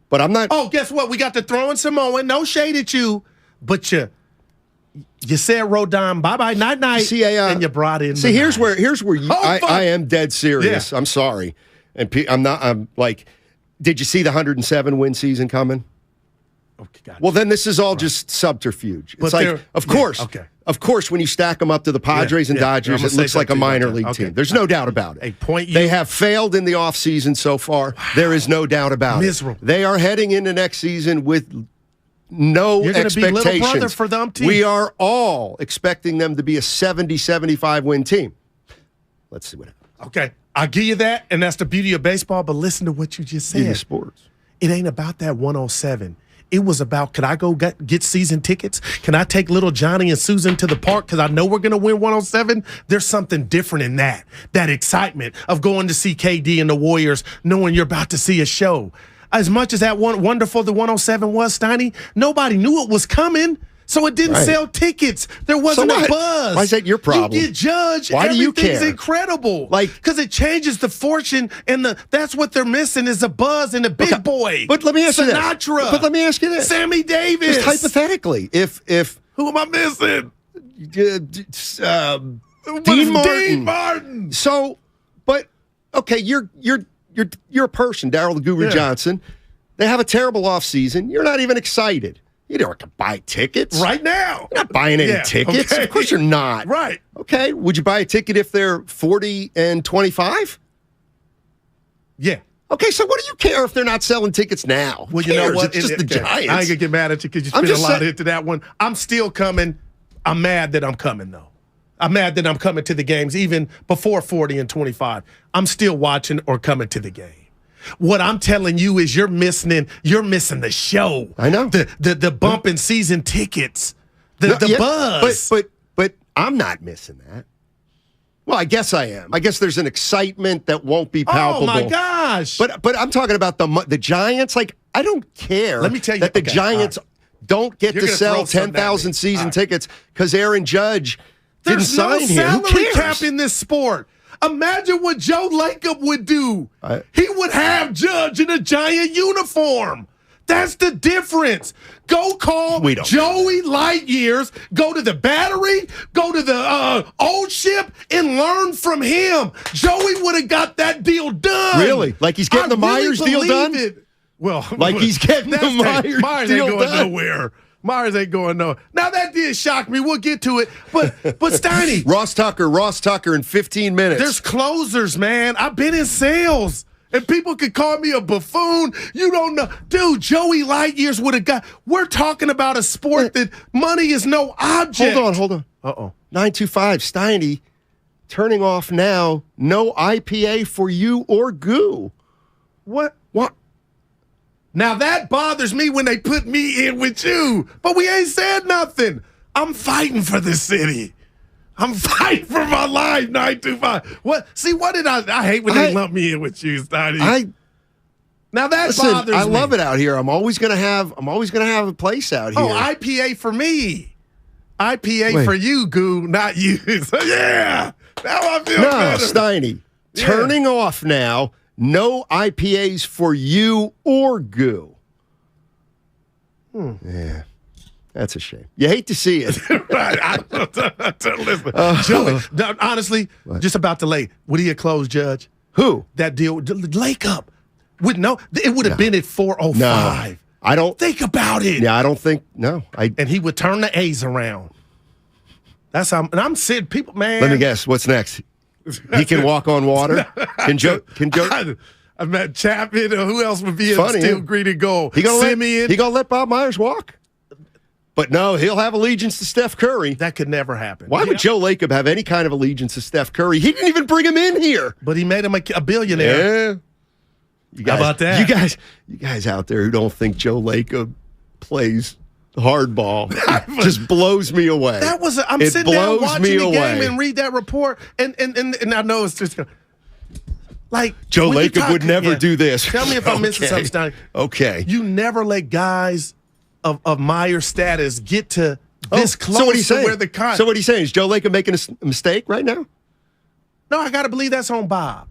But I'm not. Oh, guess what? We got the throwing Samoan. No shade at you. But you said Rodon, bye-bye, night-night, and you brought in here's where you, I am dead serious. Yeah. I'm sorry. And I'm like, did you see the 107-win season coming? Okay, gotcha. Well, then this is all just subterfuge. It's like, of course, when you stack them up to the Padres and Dodgers, it looks like a minor league team. There's no doubt about it. They have failed in the offseason so far. Wow. There is no doubt about Miserable. It. They are heading into next season with no You're expectations. Be little brother for them team. We are all expecting them to be a 70, 75-win team. Let's see what happens. Okay, I'll give you that, and that's the beauty of baseball, but listen to what you just said. Beauty of sports. It ain't about that 107. It was about, could I go get season tickets? Can I take little Johnny and Susan to the park because I know we're going to win 107? There's something different in that excitement of going to see KD and the Warriors, knowing you're about to see a show. As much as that wonderful the 107 was, Steiny, nobody knew it was coming, so it didn't sell tickets. There wasn't a buzz. Why is that your problem? You get judged. Why do you care? Everything's incredible. Because it changes the fortune, and that's what they're missing is a buzz and a big boy. But let me ask you this. Sinatra. But let me ask you this. Sammy Davis. Just hypothetically, if who am I missing? Dean Martin. So, but okay, you're a person, Daryl the Guru Johnson. They have a terrible offseason. You're not even excited. You don't have to buy tickets right now. You're not buying any tickets. Okay. Of course you're not. Right. Okay. Would you buy a ticket if they're 40 and 25? Yeah. Okay, so what do you care if they're not selling tickets now? Well, you know what? It's just the Giants. I ain't going to get mad at you because you spent a lot into that one. I'm still coming. I'm mad that I'm coming, though. I'm mad that I'm coming to the games even before 40 and 25. I'm still watching or coming to the game. What I'm telling you is you're missing the show. I know. The bump in season tickets. The buzz. But I'm not missing that. Well, I guess I am. I guess there's an excitement that won't be palpable. Oh my gosh! But I'm talking about the Giants. Like, I don't care. Let me tell you that the Giants don't get to sell 10,000 season tickets because Aaron Judge didn't sign here. Who There's no salary cares? cap in this sport. Imagine what Joe Lacob would do. He would have Judge in a Giant uniform. That's the difference. Go call Joey Lightyears, go to the Battery, go to the old ship, and learn from him. Joey would have got that deal done. Really? Like he's getting the Myers deal done? Well, like he's getting the Myers deal ain't going done? nowhere. Myers ain't going nowhere. Now, that did shock me. We'll get to it. But Steiny. Ross Tucker in 15 minutes. There's closers, man. I've been in sales. And people could call me a buffoon. You don't know. Dude, Joey Lightyears would have got. We're talking about a sport that money is no object. Hold on. Uh-oh. 925, Steiny, turning off now. No IPA for you or Goo. What? Now that bothers me when they put me in with you. But we ain't said nothing. I'm fighting for this city. I'm fighting for my life, 925. What? See, what did I hate when they lump me in with you, Steiny. Now that bothers me. I love it out here. I'm always gonna have a place out here. Oh, IPA for me. IPA for you, Goo, not you. So yeah. Now I feel better. Steiny. Yeah. Turning off now. No IPAs for you or Goo. Yeah. That's a shame. You hate to see it. Right. Listen, Joey, honestly, just about to late. Would he have closed, Judge? Who? That deal. Lake Up. It would have been at 4:05. No, I don't. Think about it. Yeah, I don't think. No. And he would turn the A's around. That's how. And I'm saying, people, man. Let me guess. What's next? He can walk on water. Can Joe? I met Chapman. Who else would be in steel green and gold? He gonna let Bob Myers walk? But no, he'll have allegiance to Steph Curry. That could never happen. Why would Joe Lacob have any kind of allegiance to Steph Curry? He didn't even bring him in here. But he made him a billionaire. Yeah. How about that? You guys out there who don't think Joe Lacob plays hardball just blows me away. I'm sitting down watching the game and read that report, and I know it's just like Joe Lacob would never do this. Tell me if I'm missing something, Stein. Okay. You never let guys of Myers status get to this close to where the So what he's saying is Joe Lacob making a mistake right now? No, I got to believe that's on Bob.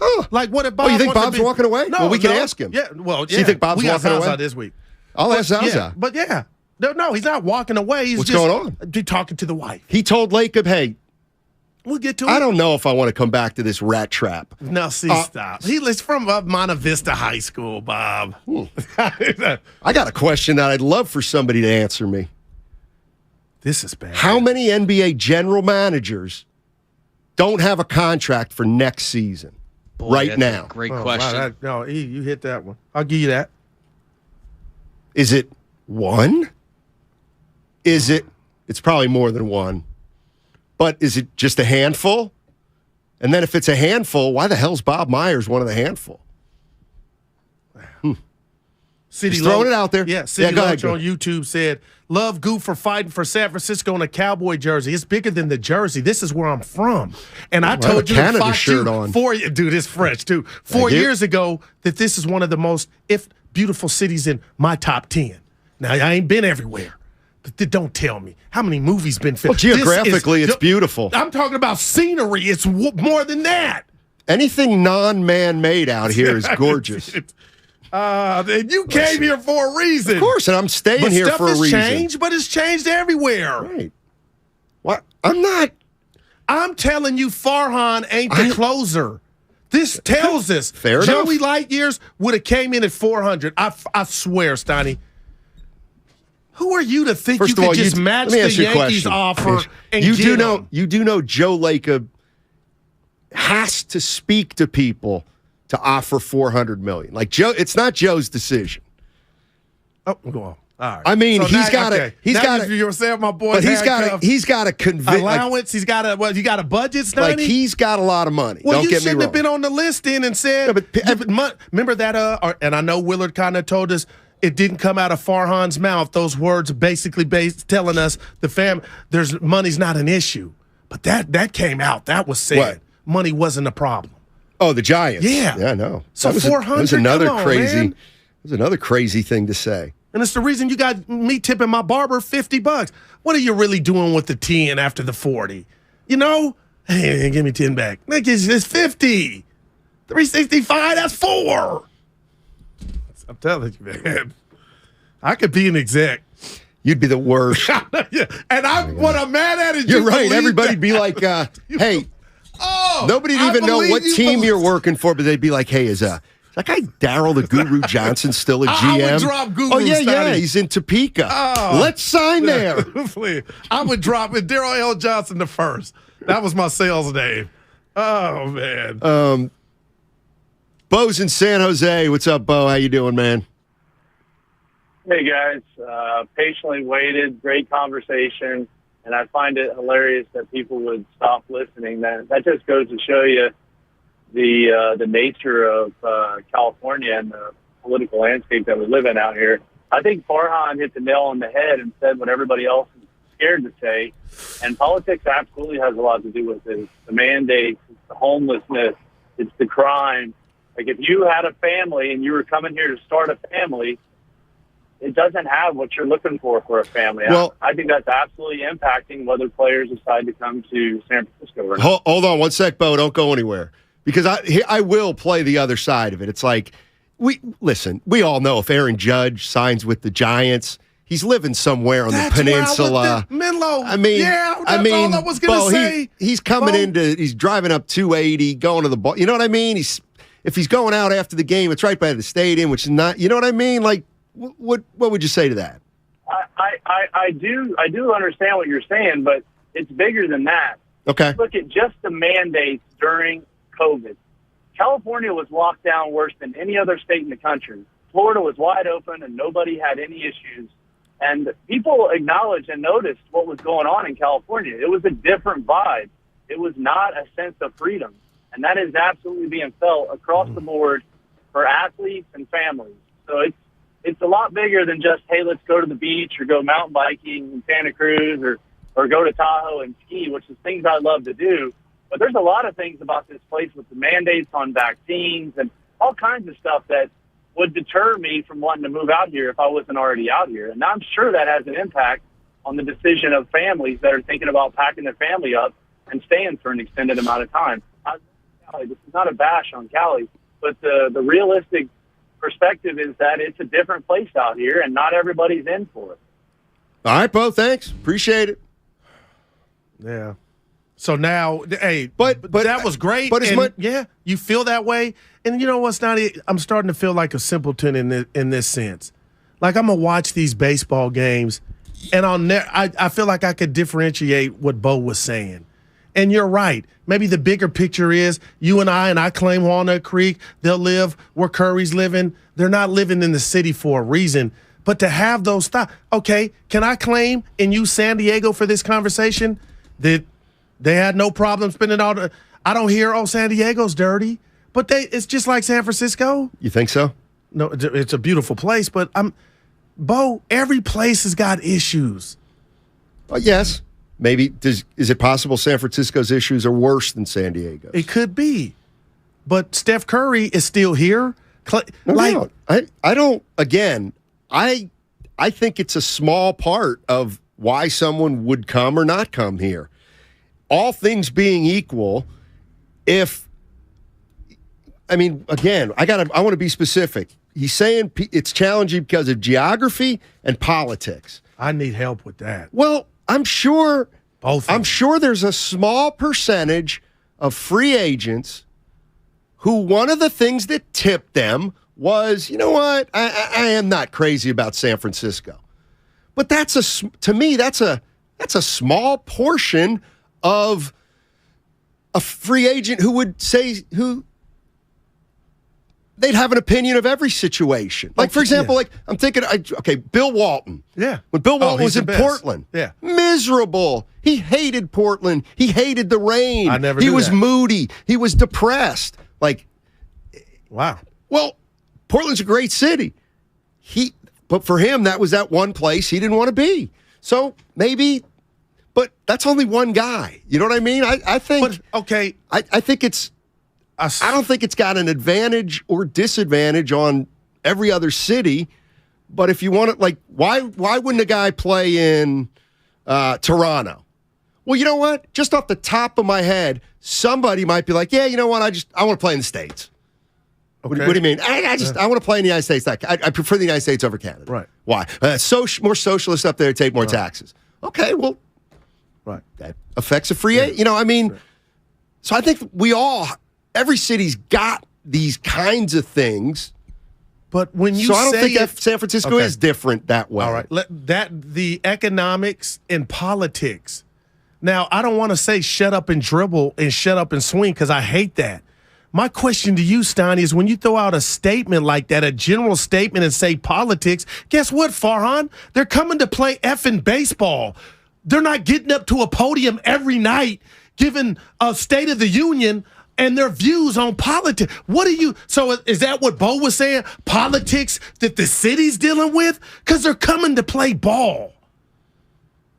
Oh. Like what if Bob? Oh, you think Bob's walking away? No, well, we can ask him. Yeah, well, yeah. So you think Bob's walking away this week? I'll ask Zaza. Yeah, but yeah, no, he's not walking away. He's What's just going on? Talking to the wife. He told Lacob, "Hey, we'll get to it. I don't know if I want to come back to this rat trap." No, stop. He's from Monte Vista High School, Bob. I got a question that I'd love for somebody to answer me. This is bad. How many NBA general managers don't have a contract for next season? Boy, right now. Great question. Wow, you hit that one. I'll give you that. Is it one? It's probably more than one. But is it just a handful? And then if it's a handful, why the hell's Bob Myers one of the handful? City throwing it out there. Yeah, City go Loach ahead. on YouTube said, love Goof for fighting for San Francisco in a Cowboy jersey. It's bigger than the jersey. This is where I'm from. And I told you Canada Fox shirt 2, on. Dude, it's fresh, too. 4 years ago that this is one of the most beautiful cities in my top 10. Now, I ain't been everywhere. But don't tell me. How many movies been filmed? Well, geographically, it's beautiful. I'm talking about scenery. It's more than that. Anything non-man-made out here is gorgeous. You came here for a reason. Of course, and I'm staying here for a reason. Stuff has changed, but it's changed everywhere. Right. What? I'm not. I'm telling you, Farhan ain't the closer. This tells us. Fair enough. Joey Lightyears would have came in at 400. I swear, Steiny. Who are you to think First you of all, could just match the Yankees offer and you get do him? You do know Joe Lacob has to speak to people to offer $400 million. Like Joe, it's not Joe's decision. Oh, go on. All right. I mean, So he's now- got okay. to. He's Now got to. You're saying my boy. But he's got to convince. Allowance. He's got a. What? You got a budget, Steiny? Like he's got a lot of money. Well, Don't you get me shouldn't wrong. have been on the list then and said. Remember that? And I know Willard kind of told us it didn't come out of Farhan's mouth. Those words basically telling us there's money's not an issue. But that came out. That was said. What? Money wasn't a problem. Oh, the Giants. Yeah. I know. So That was 400. That was another come on, crazy. man. It was another crazy thing to say. And it's the reason you got me tipping my barber $50. What are you really doing with the 10 after the 40? You know? Hey, give me 10 back. It's 50. 365, that's 4. I'm telling you, man. I could be an exec. You'd be the worst. Yeah. And what I'm mad at is You're you right. believe Everybody'd that. be like, hey, nobody'd I even know believe what you team believe- you're working for, but they'd be like, hey, is that guy Daryl the Guru Johnson still a GM? I would drop Guru. Oh, yeah, Steiny. he's in Topeka. Oh. Let's sign there. Please. I would drop it. Daryl L. Johnson the first. That was my sales name. Oh, man. Bo's in San Jose. What's up, Bo? How you doing, man? Hey, guys. Patiently waited. Great conversation. And I find it hilarious that people would stop listening. That just goes to show you the nature of California and the political landscape that we live in out here. I think Farhan hit the nail on the head and said what everybody else is scared to say. And politics absolutely has a lot to do with it. It's the mandates, it's the homelessness, it's the crime. Like if you had a family and you were coming here to start a family, it doesn't have what you're looking for a family. Well, I think that's absolutely impacting whether players decide to come to San Francisco or not. Hold on one sec, Bo. Don't go anywhere. Because I will play the other side of it. It's like, we all know if Aaron Judge signs with the Giants, he's living somewhere on the peninsula. Menlo. I mean, all I was going to say. He's coming he's driving up 280, going to the ball. You know what I mean? If he's going out after the game, it's right by the stadium, which is not, you know what I mean? Like, what would you say to that? I do understand what you're saying, but it's bigger than that. Okay. Look at just the mandates during COVID. California was locked down worse than any other state in the country. Florida was wide open and nobody had any issues. And people acknowledged and noticed what was going on in California. It was a different vibe. It was not a sense of freedom. And that is absolutely being felt across the board for athletes and families. So it's a lot bigger than just, hey, let's go to the beach or go mountain biking in Santa Cruz or go to Tahoe and ski, which is things I love to do. But there's a lot of things about this place with the mandates on vaccines and all kinds of stuff that would deter me from wanting to move out here if I wasn't already out here. And I'm sure that has an impact on the decision of families that are thinking about packing their family up and staying for an extended amount of time. This is not a bash on Cali, but the realistic perspective is that it's a different place out here and not everybody's in for it. All right, Bo, thanks. Appreciate it. Yeah. So now, hey, but that was great. But yeah, you feel that way, and you know what's not? I'm starting to feel like a simpleton in this sense. Like I'm gonna watch these baseball games, and I feel like I could differentiate what Bo was saying. And you're right. Maybe the bigger picture is you and I claim Walnut Creek. They'll live where Curry's living. They're not living in the city for a reason. But to have those thoughts, okay, can I claim and use San Diego for this conversation that they had no problem spending all the. I don't hear, San Diego's dirty, but it's just like San Francisco. You think so? No, it's a beautiful place, but Bo, every place has got issues. Yes. Maybe is it possible San Francisco's issues are worse than San Diego's? It could be, but Steph Curry is still here. No. I don't. Again, I think it's a small part of why someone would come or not come here. All things being equal, again, I want to be specific. He's saying it's challenging because of geography and politics. I need help with that. Well, I'm sure Both. I'm sure there's a small percentage of free agents who one of the things that tipped them was, you know what, I am not crazy about San Francisco. But to me, that's a small portion of a free agent who would say they'd have an opinion of every situation. Like, for example, I'm thinking, Bill Walton. Yeah. When Bill Walton was in the best. Portland. Yeah. Miserable. He hated Portland. He hated the rain. I never He knew was that. moody. He was depressed. Wow. Well, Portland's a great city. But for him, that was that one place he didn't want to be. So maybe, but that's only one guy. You know what I mean? I think. But, okay. I think it's. I don't think it's got an advantage or disadvantage on every other city. But if you want it, why wouldn't a guy play in Toronto? Well, you know what? Just off the top of my head, somebody might be like, yeah, you know what? I want to play in the States. Okay. What do you mean? I want to play in the United States. I prefer the United States over Canada. Right. Why? More socialist up there, take more taxes. Okay, well, right. That affects a free agent. You know, I mean, so I think every city's got these kinds of things. But when you so I don't say think San Francisco is different that way. All right. The economics and politics. Now, I don't want to say shut up and dribble and shut up and swing because I hate that. My question to you, Steiny, is when you throw out a statement like that, a general statement, and say politics, guess what, Farhan? They're coming to play effing baseball. They're not getting up to a podium every night giving a State of the Union and their views on politics. So is that what Bo was saying? Politics that the city's dealing with? Because they're coming to play ball.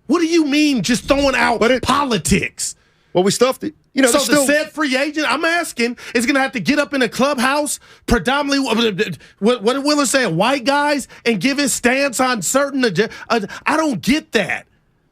What do you mean just throwing out politics? Well, we still have to, So the said free agent, I'm asking, is going to have to get up in a clubhouse, predominantly, what did Willer say, white guys, and give his stance on certain, I don't get that.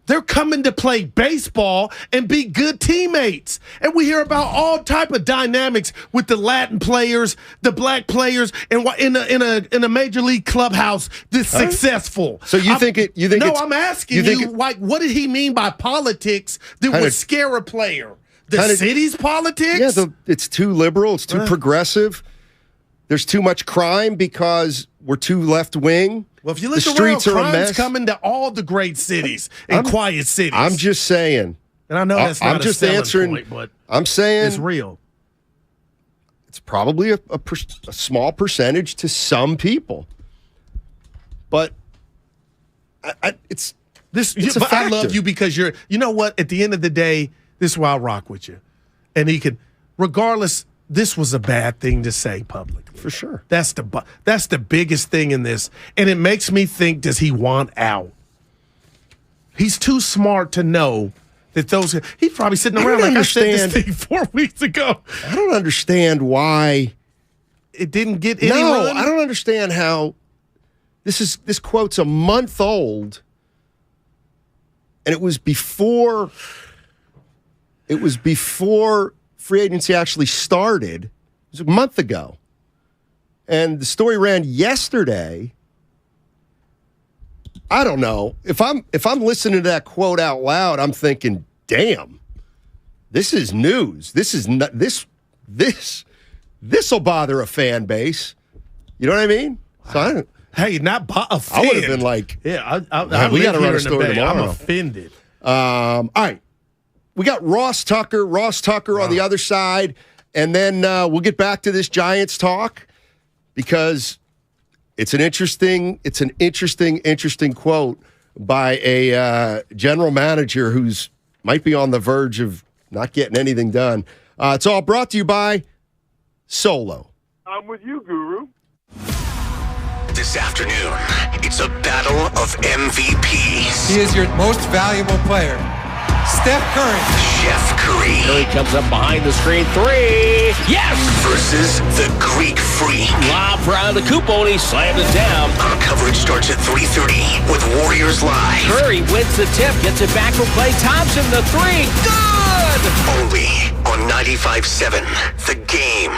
They're coming to play baseball and be good teammates. And we hear about all type of dynamics with the Latin players, the black players, and in a major league clubhouse that's successful. So you think I'm asking you, what did he mean by politics that would scare a player? The city's politics? Yeah, it's too liberal. It's too progressive. There's too much crime because we're too left-wing. Well, if you look around, crime's coming to all the great cities and quiet cities. I'm just saying. And I know that's not a selling point, but I'm saying it's real. It's probably a small percentage to some people. But it's a factor. I love you because you know what? At the end of the day, this is why I rock with you. And he can, regardless, this was a bad thing to say publicly. For sure. That's the biggest thing in this. And it makes me think, does he want out? He's too smart to know that he's probably sitting around like I said this thing 4 weeks ago. I don't understand why it didn't get any run. I don't understand how this quote's a month old, and it was before free agency actually started. It was a month ago. And the story ran yesterday. I don't know. If I'm listening to that quote out loud, I'm thinking, damn, this is news. This is not this'll bother a fan base. You know what I mean? So not a fan. I would have been like, yeah, we got to run a story tomorrow. I'm offended. All right. We got Ross Tucker on the other side, and then we'll get back to this Giants talk because it's an interesting quote by a general manager who's might be on the verge of not getting anything done. It's all brought to you by Solo. I'm with you, Guru. This afternoon, it's a battle of MVPs. He is your most valuable player. Steph Curry. Chef Curry. Curry comes up behind the screen. Three. Yes! Versus the Greek Freak. Lob for Antetokounmpo, and he slammed it down. Our coverage starts at 3:30 with Warriors Live. Curry wins the tip, gets it back from Klay Thompson. The three. Good! Only on 95.7 The Game.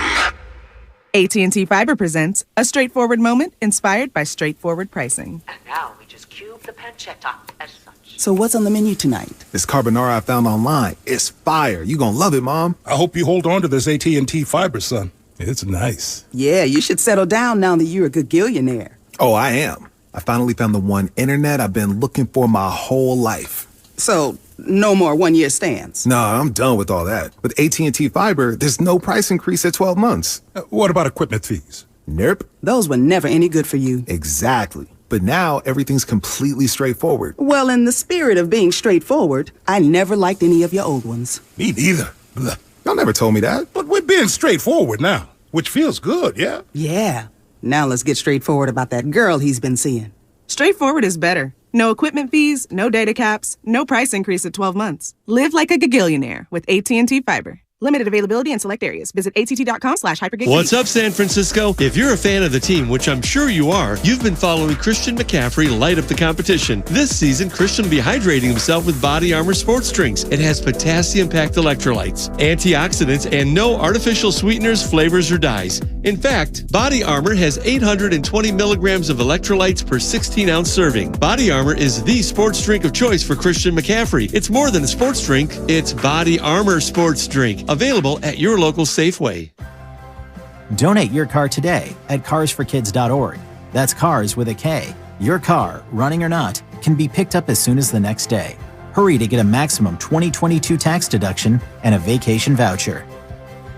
AT&T Fiber presents a straightforward moment inspired by straightforward pricing. And now we just cube the pancetta as such. So what's on the menu tonight? This carbonara I found online. It's fire. You gonna love it, Mom. I hope you hold on to this AT&T fiber, son. It's nice. Yeah, you should settle down now that you're a gagillionaire. Oh, I am. I finally found the one internet I've been looking for my whole life. So, no more one-year stands? No, I'm done with all that. With AT&T fiber, there's no price increase at 12 months. What about equipment fees? Nope. Those were never any good for you. Exactly. But now everything's completely straightforward. Well, in the spirit of being straightforward, I never liked any of your old ones. Me neither. Blah. Y'all never told me that. But we're being straightforward now, which feels good, yeah? Yeah. Now let's get straightforward about that girl he's been seeing. Straightforward is better. No equipment fees, no data caps, no price increase at 12 months. Live like a gagillionaire with AT&T Fiber. Limited availability in select areas. Visit att.com/hypergig. What's up, San Francisco? If you're a fan of the team, which I'm sure you are, you've been following Christian McCaffrey light up the competition. This season, Christian will be hydrating himself with Body Armor sports drinks. It has potassium-packed electrolytes, antioxidants, and no artificial sweeteners, flavors, or dyes. In fact, Body Armor has 820 milligrams of electrolytes per 16-ounce serving. Body Armor is the sports drink of choice for Christian McCaffrey. It's more than a sports drink. It's Body Armor sports drink. Available at your local Safeway. Donate your car today at carsforkids.org. That's cars with a K. Your car, running or not, can be picked up as soon as the next day. Hurry to get a maximum 2022 tax deduction and a vacation voucher.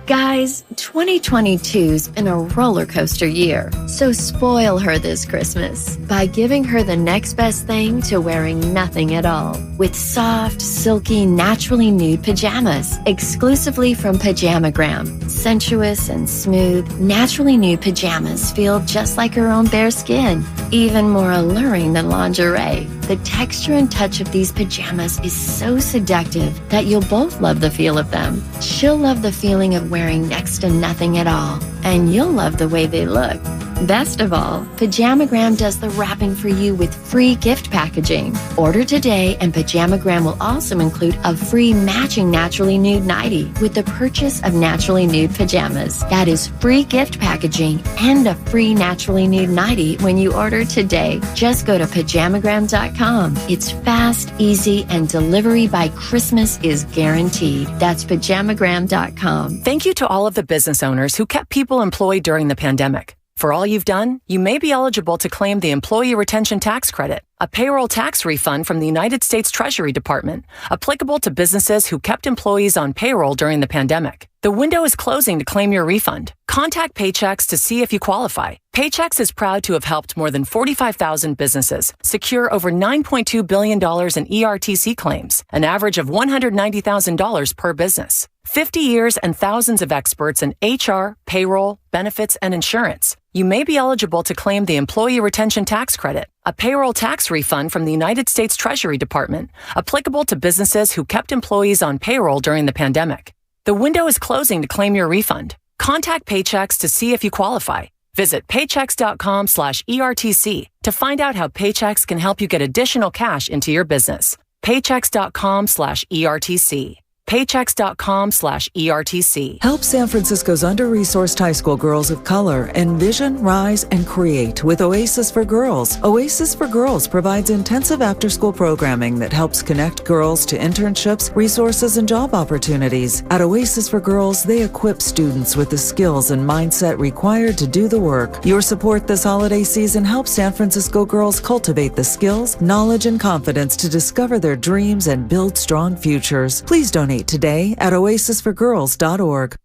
Guys, 2022's been a roller coaster year, so spoil her this Christmas by giving her the next best thing to wearing nothing at all. With soft, silky, naturally nude pajamas, exclusively from Pajamagram. Sensuous and smooth, naturally nude pajamas feel just like her own bare skin, even more alluring than lingerie. The texture and touch of these pajamas is so seductive that you'll both love the feel of them. She'll love the feeling of wearing next to nothing at all, and you'll love the way they look. Best of all, Pajamagram does the wrapping for you with free gift packaging. Order today, and Pajamagram will also include a free matching naturally nude nightie with the purchase of naturally nude pajamas. That is free gift packaging and a free naturally nude nightie when you order today. Just go to Pajamagram.com. It's fast, easy, and delivery by Christmas is guaranteed. That's Pajamagram.com. Thank you to all of the business owners who kept people employed during the pandemic. For all you've done, you may be eligible to claim the Employee Retention Tax Credit, a payroll tax refund from the United States Treasury Department, applicable to businesses who kept employees on payroll during the pandemic. The window is closing to claim your refund. Contact Paychex to see if you qualify. Paychex is proud to have helped more than 45,000 businesses secure over $9.2 billion in ERTC claims, an average of $190,000 per business. 50 years and thousands of experts in HR, payroll, benefits, and insurance. You may be eligible to claim the Employee Retention Tax Credit, a payroll tax refund from the United States Treasury Department, applicable to businesses who kept employees on payroll during the pandemic. The window is closing to claim your refund. Contact Paychex to see if you qualify. Visit paychex.com/ERTC to find out how Paychex can help you get additional cash into your business. Paychex.com/ERTC. Paychex.com/ERTC. Help San Francisco's under-resourced high school girls of color envision, rise, and create with Oasis for Girls. Oasis for Girls provides intensive after-school programming that helps connect girls to internships, resources, and job opportunities. At Oasis for Girls, they equip students with the skills and mindset required to do the work. Your support this holiday season helps San Francisco girls cultivate the skills, knowledge, and confidence to discover their dreams and build strong futures. Please donate today at oasisforgirls.org.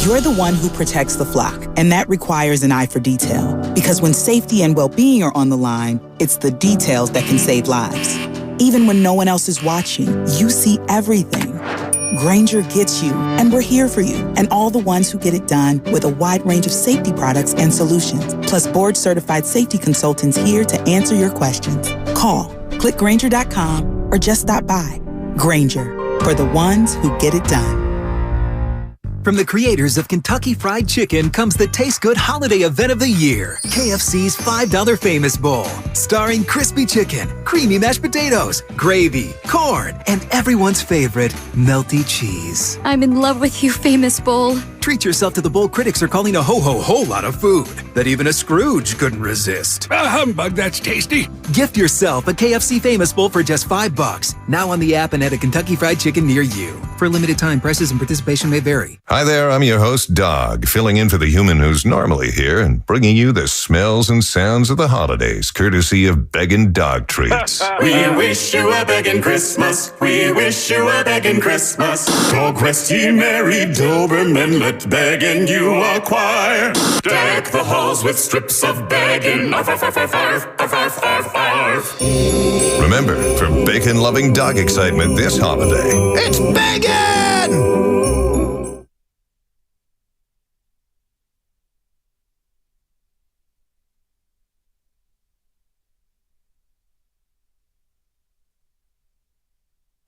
You're the one who protects the flock, and that requires an eye for detail. Because when safety and well-being are on the line, it's the details that can save lives. Even when no one else is watching, you see everything. Grainger gets you, and we're here for you, and all the ones who get it done with a wide range of safety products and solutions, plus board-certified safety consultants here to answer your questions. Call, click Grainger.com, or just stop by. Grainger, for the ones who get it done. From the creators of Kentucky Fried Chicken comes the Taste Good holiday event of the year, KFC's $5 Famous Bowl, starring crispy chicken, creamy mashed potatoes, gravy, corn, and everyone's favorite, melty cheese. I'm in love with you, Famous Bowl. Treat yourself to the bowl critics are calling a whole lot of food that even a Scrooge couldn't resist. A humbug, that's tasty. Gift yourself a KFC Famous Bowl for just $5. Now on the app and at a Kentucky Fried Chicken near you. For limited time, prices and participation may vary. Hi there, I'm your host, Dog, filling in for the human who's normally here and bringing you the smells and sounds of the holidays, courtesy of Beggin' Dog Treats. We wish you a begging Christmas. We wish you a begging Christmas. Dog rest ye merry Doberman, let begging you acquire. Deck the halls with strips of begging. Arf, arf, arf, arf, arf, arf, arf, arf, arf. Remember, for bacon-loving dog excitement this holiday, it's beggin'!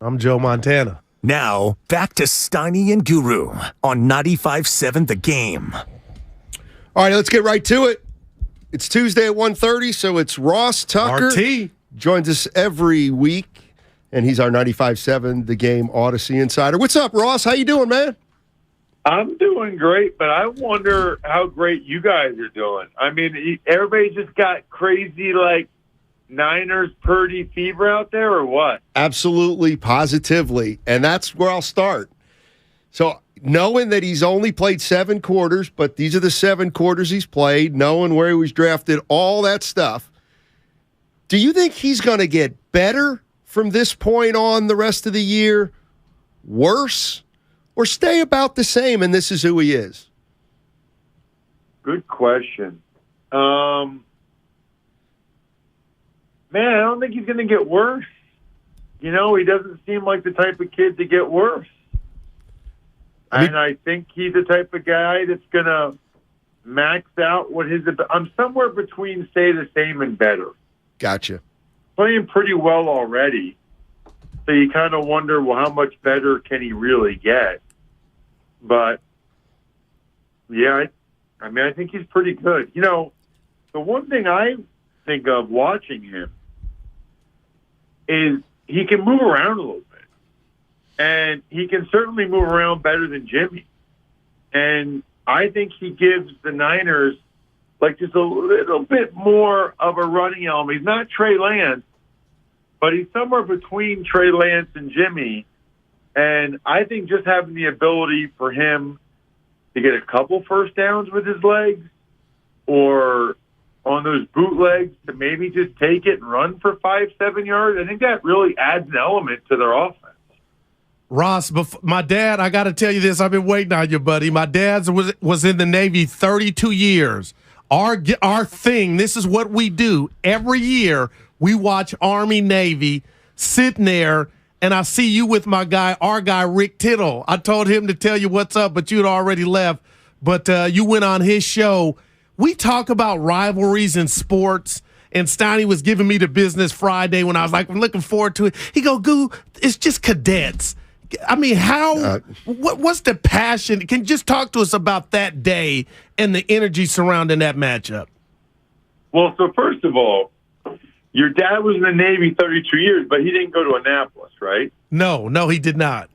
I'm Joe Montana. Now, back to Steiny and Guru on 95.7 The Game. All right, let's get right to it. It's Tuesday at 1:30, so it's Ross Tucker. RT. Joins us every week, and he's our 95.7 The Game Odyssey Insider. What's up, Ross? How you doing, man? I'm doing great, but I wonder how great you guys are doing. I mean, everybody just got crazy, like, Niners Purdy fever out there, or what? Absolutely, positively, and that's where I'll start. So, knowing that he's only played 7 quarters, but these are the 7 quarters he's played, knowing where he was drafted, all that stuff, do you think he's going to get better from this point on the rest of the year, worse, or stay about the same, and this is who he is? Good question. Man, I don't think he's going to get worse. You know, he doesn't seem like the type of kid to get worse. And I think he's the type of guy that's going to max out what his... I'm somewhere between stay the same and better. Gotcha. Playing pretty well already. So you kind of wonder, well, how much better can he really get? But, yeah, I mean, I think he's pretty good. You know, the one thing I think of watching him is he can move around a little bit. And he can certainly move around better than Jimmy. And I think he gives the Niners like just a little bit more of a running element. He's not Trey Lance, but he's somewhere between Trey Lance and Jimmy. And I think just having the ability for him to get a couple first downs with his legs or on those bootlegs to maybe just take it and run for 5-7 yards, I think that really adds an element to their offense. Ross, my dad, I got to tell you this. I've been waiting on you, buddy. My dad was in the Navy 32 years. Our thing, this is what we do. Every year, we watch Army, Navy, sitting there, and I see you with our guy, Rick Tittle. I told him to tell you what's up, but you'd already left. But you went on his show. We talk about rivalries in sports, and Steiny was giving me the business Friday when I was like, I'm looking forward to it. He go, Goo, it's just cadets. I mean, what's the passion? Can you just talk to us about that day and the energy surrounding that matchup? Well, so first of all, your dad was in the Navy 32 years, but he didn't go to Annapolis, right? No, he did not.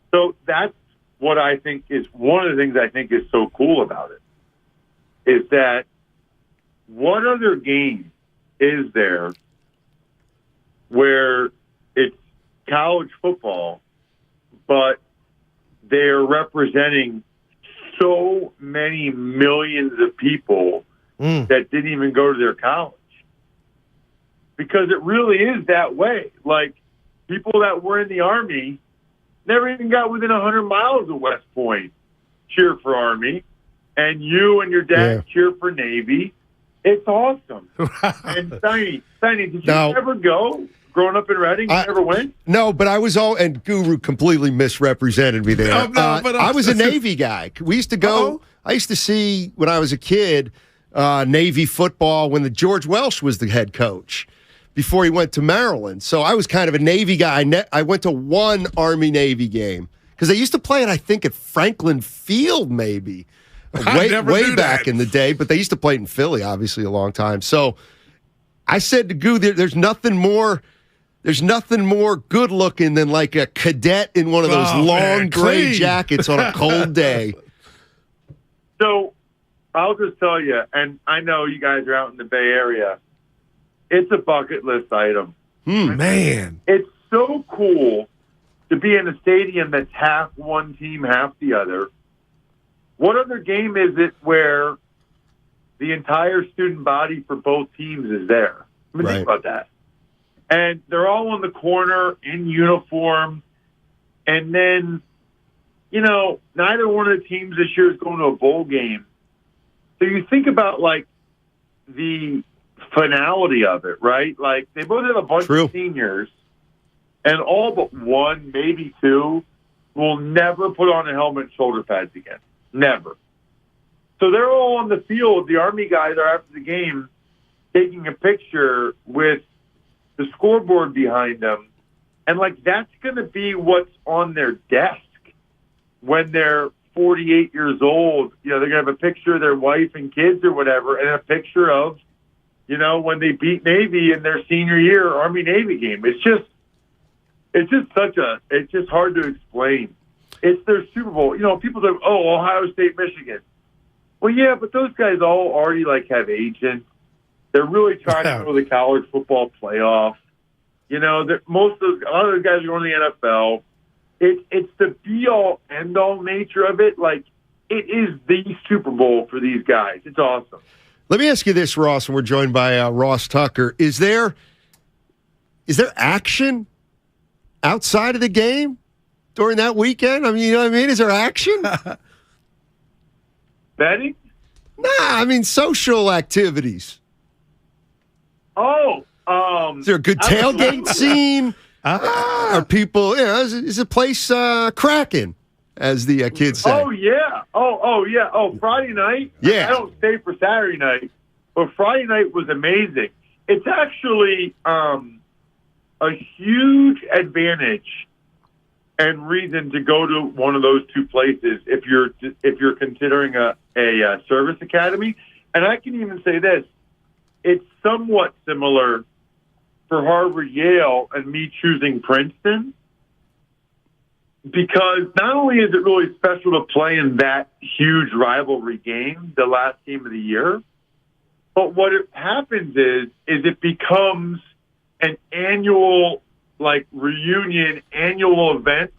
So that's what I think is one of the things I think is so cool about it, is that what other game is there where it's college football, but they're representing so many millions of people that didn't even go to their college? Because it really is that way. Like, people that were in the Army never even got within 100 miles of West Point cheer for Army, and you and your dad cheer for Navy. It's awesome. And Steiny, did you ever go? Growing up in Reading, you never went? No, but I was and Guru completely misrepresented me there. I was a Navy guy. We used to go, I used to see, when I was a kid, Navy football when the George Welsh was the head coach before he went to Maryland. So I was kind of a Navy guy. I went to one Army-Navy game because they used to play it, I think, at Franklin Field maybe, way back in the day. But they used to play it in Philly, obviously, a long time. So I said to Goo, there's nothing more good looking than like a cadet in one of those long gray jackets on a cold day. So I'll just tell you, and I know you guys are out in the Bay Area, it's a bucket list item. Man. It's so cool to be in a stadium that's half one team, half the other. What other game is it where the entire student body for both teams is there? I mean, think about that. And they're all on the corner in uniform. And then, you know, neither one of the teams this year is going to a bowl game. So you think about, like, the finality of it, right? Like, they both have a bunch of seniors, and all but one, maybe two, will never put on a helmet and shoulder pads again. Never. So they're all on the field. The Army guys are after the game taking a picture with the scoreboard behind them. And, like, that's going to be what's on their desk when they're 48 years old. You know, they're going to have a picture of their wife and kids or whatever, and a picture of, you know, when they beat Navy in their senior year Army-Navy game. It's just hard to explain. It's their Super Bowl. You know, people say, oh, Ohio State, Michigan. Well, yeah, but those guys all already, like, have agents. They're really trying to go to the college football playoff. You know, a lot of those guys are going to the NFL. It's the be-all, end-all nature of it. Like, it is the Super Bowl for these guys. It's awesome. Let me ask you this, Ross, and we're joined by Ross Tucker. Is there action outside of the game during that weekend? I mean, you know what I mean? Is there action? Betting? Nah, I mean social activities. Oh, is there a good tailgate scene? Are people, you know, is the place cracking, as the kids say? Oh, yeah. Oh, yeah. Oh, Friday night? Yeah. I don't stay for Saturday night, but Friday night was amazing. It's actually a huge advantage and reason to go to one of those two places if you're considering a service academy. And I can even say this. It's somewhat similar for Harvard, Yale, and me choosing Princeton, because not only is it really special to play in that huge rivalry game, the last game of the year, but what it happens is it becomes an annual, like, reunion, annual event,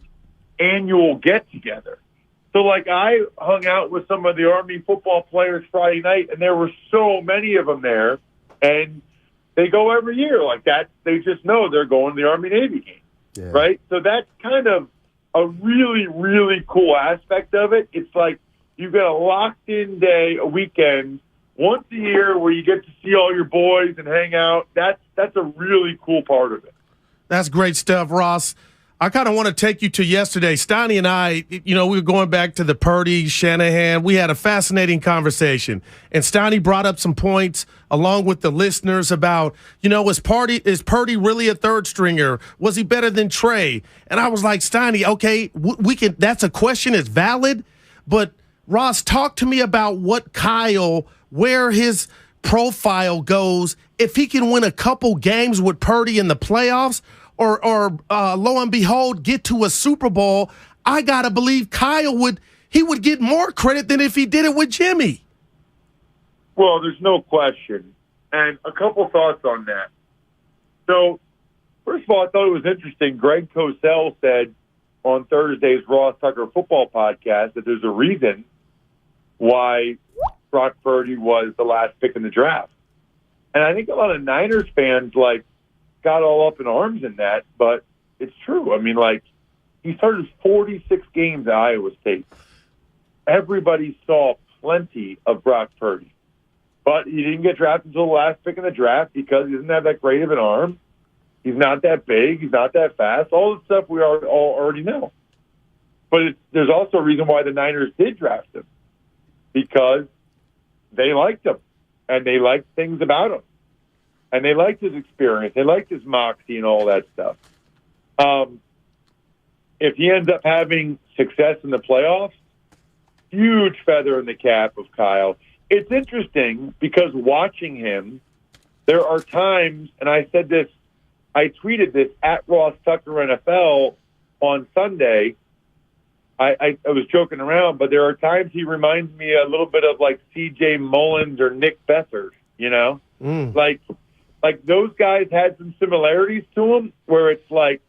annual get-together. So, like, I hung out with some of the Army football players Friday night, and there were so many of them there, and they go every year like that. They just know they're going to the Army-Navy game, right? So that's kind of a really, really cool aspect of it. It's like you've got a locked-in day, a weekend, once a year where you get to see all your boys and hang out. That's a really cool part of it. That's great stuff, Ross. I kind of want to take you to yesterday. Steiny and I, you know, we were going back to the Purdy, Shanahan. We had a fascinating conversation. And Steiny brought up some points along with the listeners about, you know, is Purdy really a third stringer? Was he better than Trey? And I was like, Steiny, okay, we can. That's a question. It's valid. But Ross, talk to me about what Kyle, where his profile goes, if he can win a couple games with Purdy in the playoffs, or lo and behold, get to a Super Bowl. I gotta believe Kyle would get more credit than if he did it with Jimmy. Well, there's no question. And a couple thoughts on that. So, first of all, I thought it was interesting. Greg Cosell said on Thursday's Ross Tucker football podcast that there's a reason why Brock Purdy was the last pick in the draft. And I think a lot of Niners fans, like, got all up in arms in that, but it's true. I mean, like, he started 46 games at Iowa State. Everybody saw plenty of Brock Purdy, but he didn't get drafted until the last pick in the draft because he doesn't have that great of an arm. He's not that big. He's not that fast. All the stuff we all already know. But there's also a reason why the Niners did draft him, because they liked him and they liked things about him. And they liked his experience. They liked his moxie and all that stuff. If he ends up having success in the playoffs, huge feather in the cap of Kyle. It's interesting because watching him, there are times, and I said this, I tweeted this at Ross Tucker NFL on Sunday. I was joking around, but there are times he reminds me a little bit of like C.J. Mullins or Nick Beathard, you know? Like those guys had some similarities to him where it's like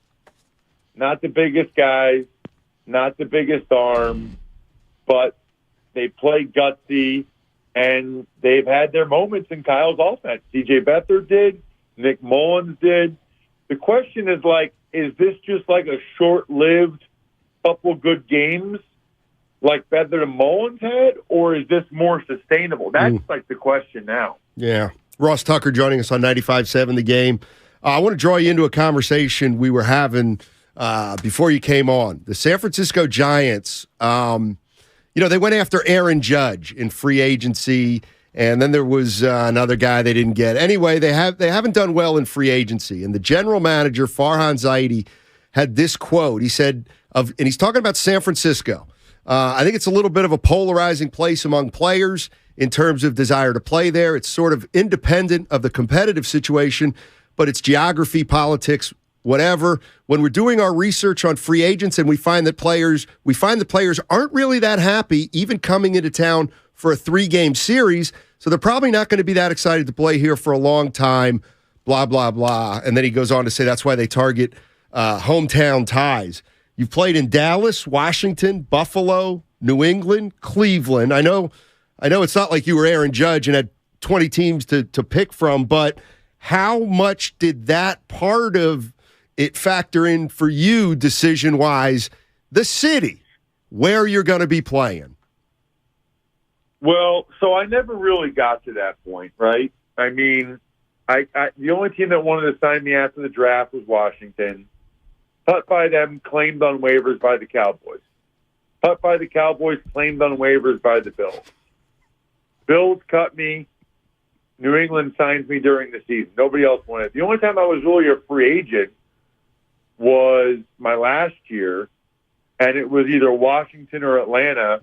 not the biggest guys, not the biggest arm, but they play gutsy, and they've had their moments in Kyle's offense. C.J. Beathard did. Nick Mullins did. The question is, like, is this just like a short-lived couple good games like Beathard and Mullins had, or is this more sustainable? That's like the question now. Yeah. Ross Tucker joining us on 95.7 The Game. I want to draw you into a conversation we were having before you came on. The San Francisco Giants, they went after Aaron Judge in free agency, and then there was another guy they didn't get. Anyway, they haven't done well in free agency, and the general manager, Farhan Zaidi, had this quote. He said, and he's talking about San Francisco. I think it's a little bit of a polarizing place among players in terms of desire to play there. It's sort of independent of the competitive situation, but it's geography, politics, whatever. When we're doing our research on free agents and we find the players aren't really that happy even coming into town for a 3-game series, so they're probably not going to be that excited to play here for a long time, blah, blah, blah. And then he goes on to say that's why they target hometown ties. You've played in Dallas, Washington, Buffalo, New England, Cleveland. I know it's not like you were Aaron Judge and had 20 teams to pick from, but how much did that part of it factor in for you decision-wise, the city, where you're going to be playing? Well, so I never really got to that point, right? I mean, the only team that wanted to sign me after the draft was Washington. Cut by them, claimed on waivers by the Cowboys. Cut by the Cowboys, claimed on waivers by the Bills. Bills cut me. New England signs me during the season. Nobody else wanted it. The only time I was really a free agent was my last year, and it was either Washington or Atlanta.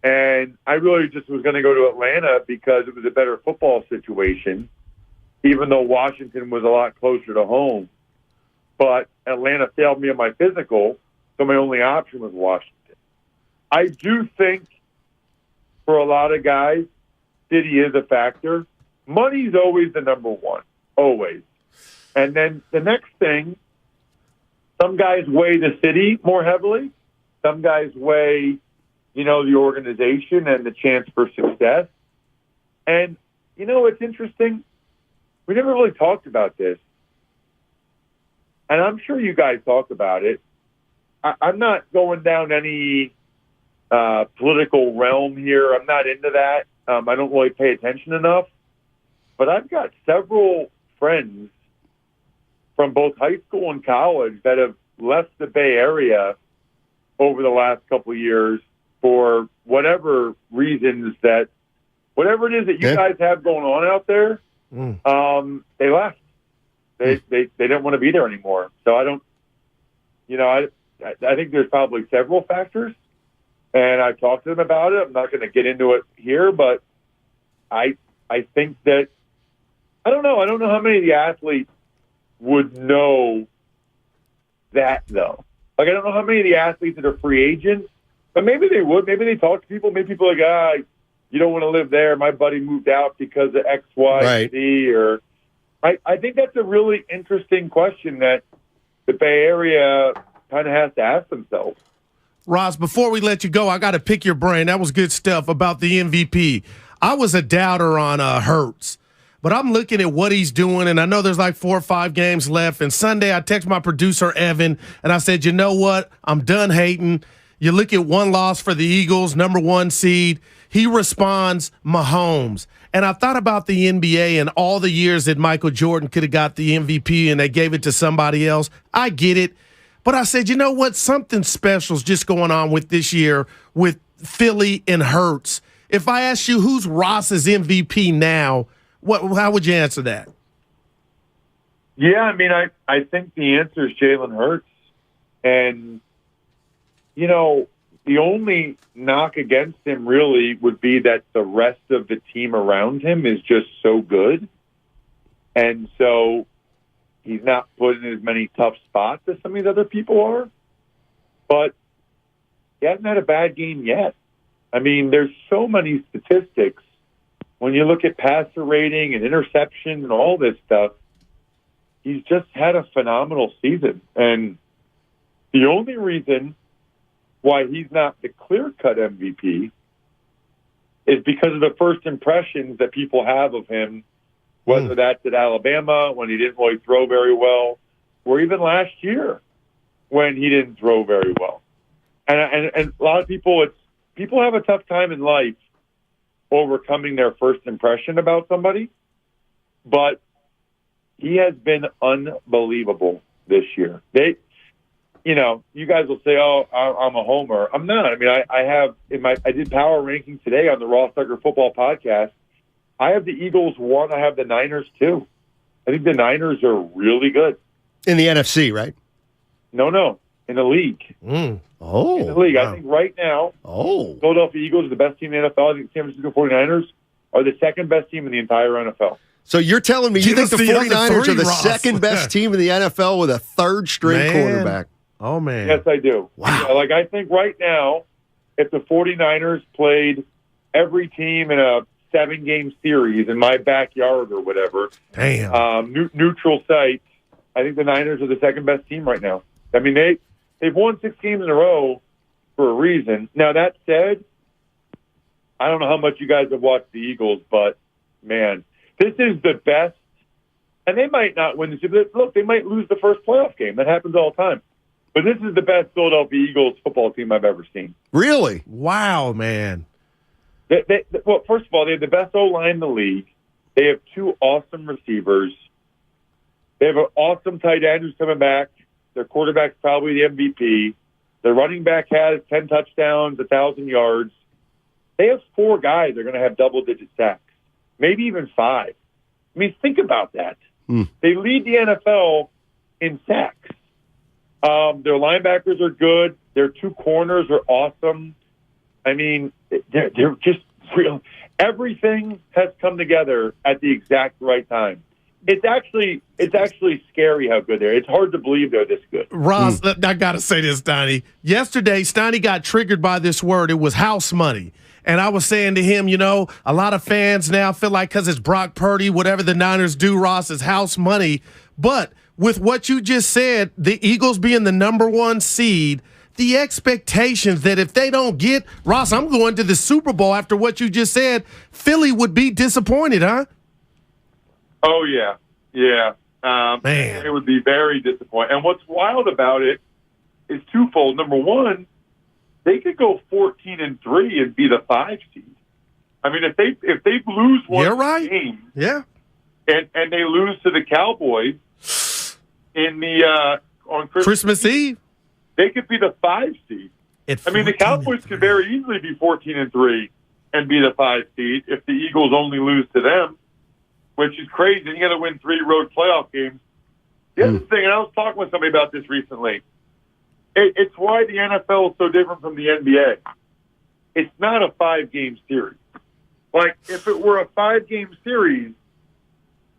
And I really just was going to go to Atlanta because it was a better football situation, even though Washington was a lot closer to home. But Atlanta failed me on my physical, so my only option was Washington. I do think for a lot of guys, city is a factor. Money's always the number one, always. And then the next thing, some guys weigh the city more heavily. Some guys weigh, the organization and the chance for success. And, it's interesting. We never really talked about this. And I'm sure you guys talk about it. I'm not going down any political realm here. I'm not into that. I don't really pay attention enough. But I've got several friends from both high school and college that have left the Bay Area over the last couple of years for whatever reasons whatever it is that you guys have going on out there, they left. They didn't want to be there anymore. So I don't, I think there's probably several factors, and I've talked to them about it. I'm not going to get into it here, but I think that, I don't know how many of the athletes would know that, though. Like, I don't know how many of the athletes that are free agents, but maybe they would. Maybe they talk to people. Maybe people are like, you don't want to live there. My buddy moved out because of X, Y, Z, or... I think that's a really interesting question that the Bay Area kind of has to ask themselves. Ross, before we let you go, I got to pick your brain. That was good stuff about the MVP. I was a doubter on Hurts, but I'm looking at what he's doing, and I know there's like 4 or 5 games left. And Sunday, I text my producer, Evan, and I said, you know what? I'm done hating. You look at one loss for the Eagles, number 1 seed. He responds, Mahomes. And I thought about the NBA and all the years that Michael Jordan could have got the MVP and they gave it to somebody else. I get it. But I said, you know what? Something special is just going on with this year with Philly and Hurts. If I ask you who's Ross's MVP now, how would you answer that? Yeah, I mean, I think the answer is Jalen Hurts. And, the only knock against him really would be that the rest of the team around him is just so good. And so he's not put in as many tough spots as some of these other people are. But he hasn't had a bad game yet. I mean, there's so many statistics. When you look at passer rating and interception and all this stuff, he's just had a phenomenal season. And the only reason why he's not the clear-cut MVP is because of the first impressions that people have of him, whether that's at Alabama when he didn't really throw very well, or even last year when he didn't throw very well. And a lot of people have a tough time in life overcoming their first impression about somebody, but he has been unbelievable this year. You guys will say, "Oh, I'm a homer." I'm not. I mean, I did power ranking today on the Ross Tucker Football Podcast. I have the Eagles 1. I have the Niners 2. I think the Niners are really good in the NFC, right? No, in the league. Oh, in the league. Wow. I think right now, Philadelphia Eagles are the best team in the NFL. I think San Francisco 49ers are the second best team in the entire NFL. So you're telling me you think the 49ers are the second best team in the NFL with a third-string quarterback? Oh, man. Yes, I do. Wow. I think right now, if the 49ers played every team in a 7-game series in my backyard or whatever, neutral site, I think the Niners are the second best team right now. I mean, they've won 6 games in a row for a reason. Now, that said, I don't know how much you guys have watched the Eagles, but, man, this is the best. And they might not win the Super Bowl. Look, they might lose the first playoff game. That happens all the time. But this is the best Philadelphia Eagles football team I've ever seen. Really? Wow, man. Well, first of all, they have the best O-line in the league. They have 2 awesome receivers. They have an awesome tight end who's coming back. Their quarterback's probably the MVP. Their running back has 10 touchdowns, 1,000 yards. They have 4 guys that are going to have double-digit sacks, maybe even 5. I mean, think about that. They lead the NFL in sacks. Their linebackers are good. Their 2 corners are awesome. I mean, they're just real. Everything has come together at the exact right time. It's actually scary how good they are. It's hard to believe they're this good. Ross, I got to say this, Steiny. Yesterday, Steiny got triggered by this word. It was house money. And I was saying to him, a lot of fans now feel like because it's Brock Purdy, whatever the Niners do, Ross, is house money. But with what you just said, the Eagles being the number 1 seed, the expectations that if they don't get, Ross, I'm going to the Super Bowl after what you just said, Philly would be disappointed, huh? Oh, yeah. Yeah. Man. It would be very disappointing. And what's wild about it is twofold. Number one, they could go 14-3 and be the 5 seed. I mean, if they lose one game, and they lose to the Cowboys in the on Christmas Eve, they could be the 5 seed. I mean, the Cowboys could very easily be 14-3 and be the 5 seed if the Eagles only lose to them, which is crazy. You got to win 3 road playoff games. The other thing, and I was talking with somebody about this recently. It's why the NFL is so different from the NBA. It's not a 5-game series. Like, if it were a 5-game series,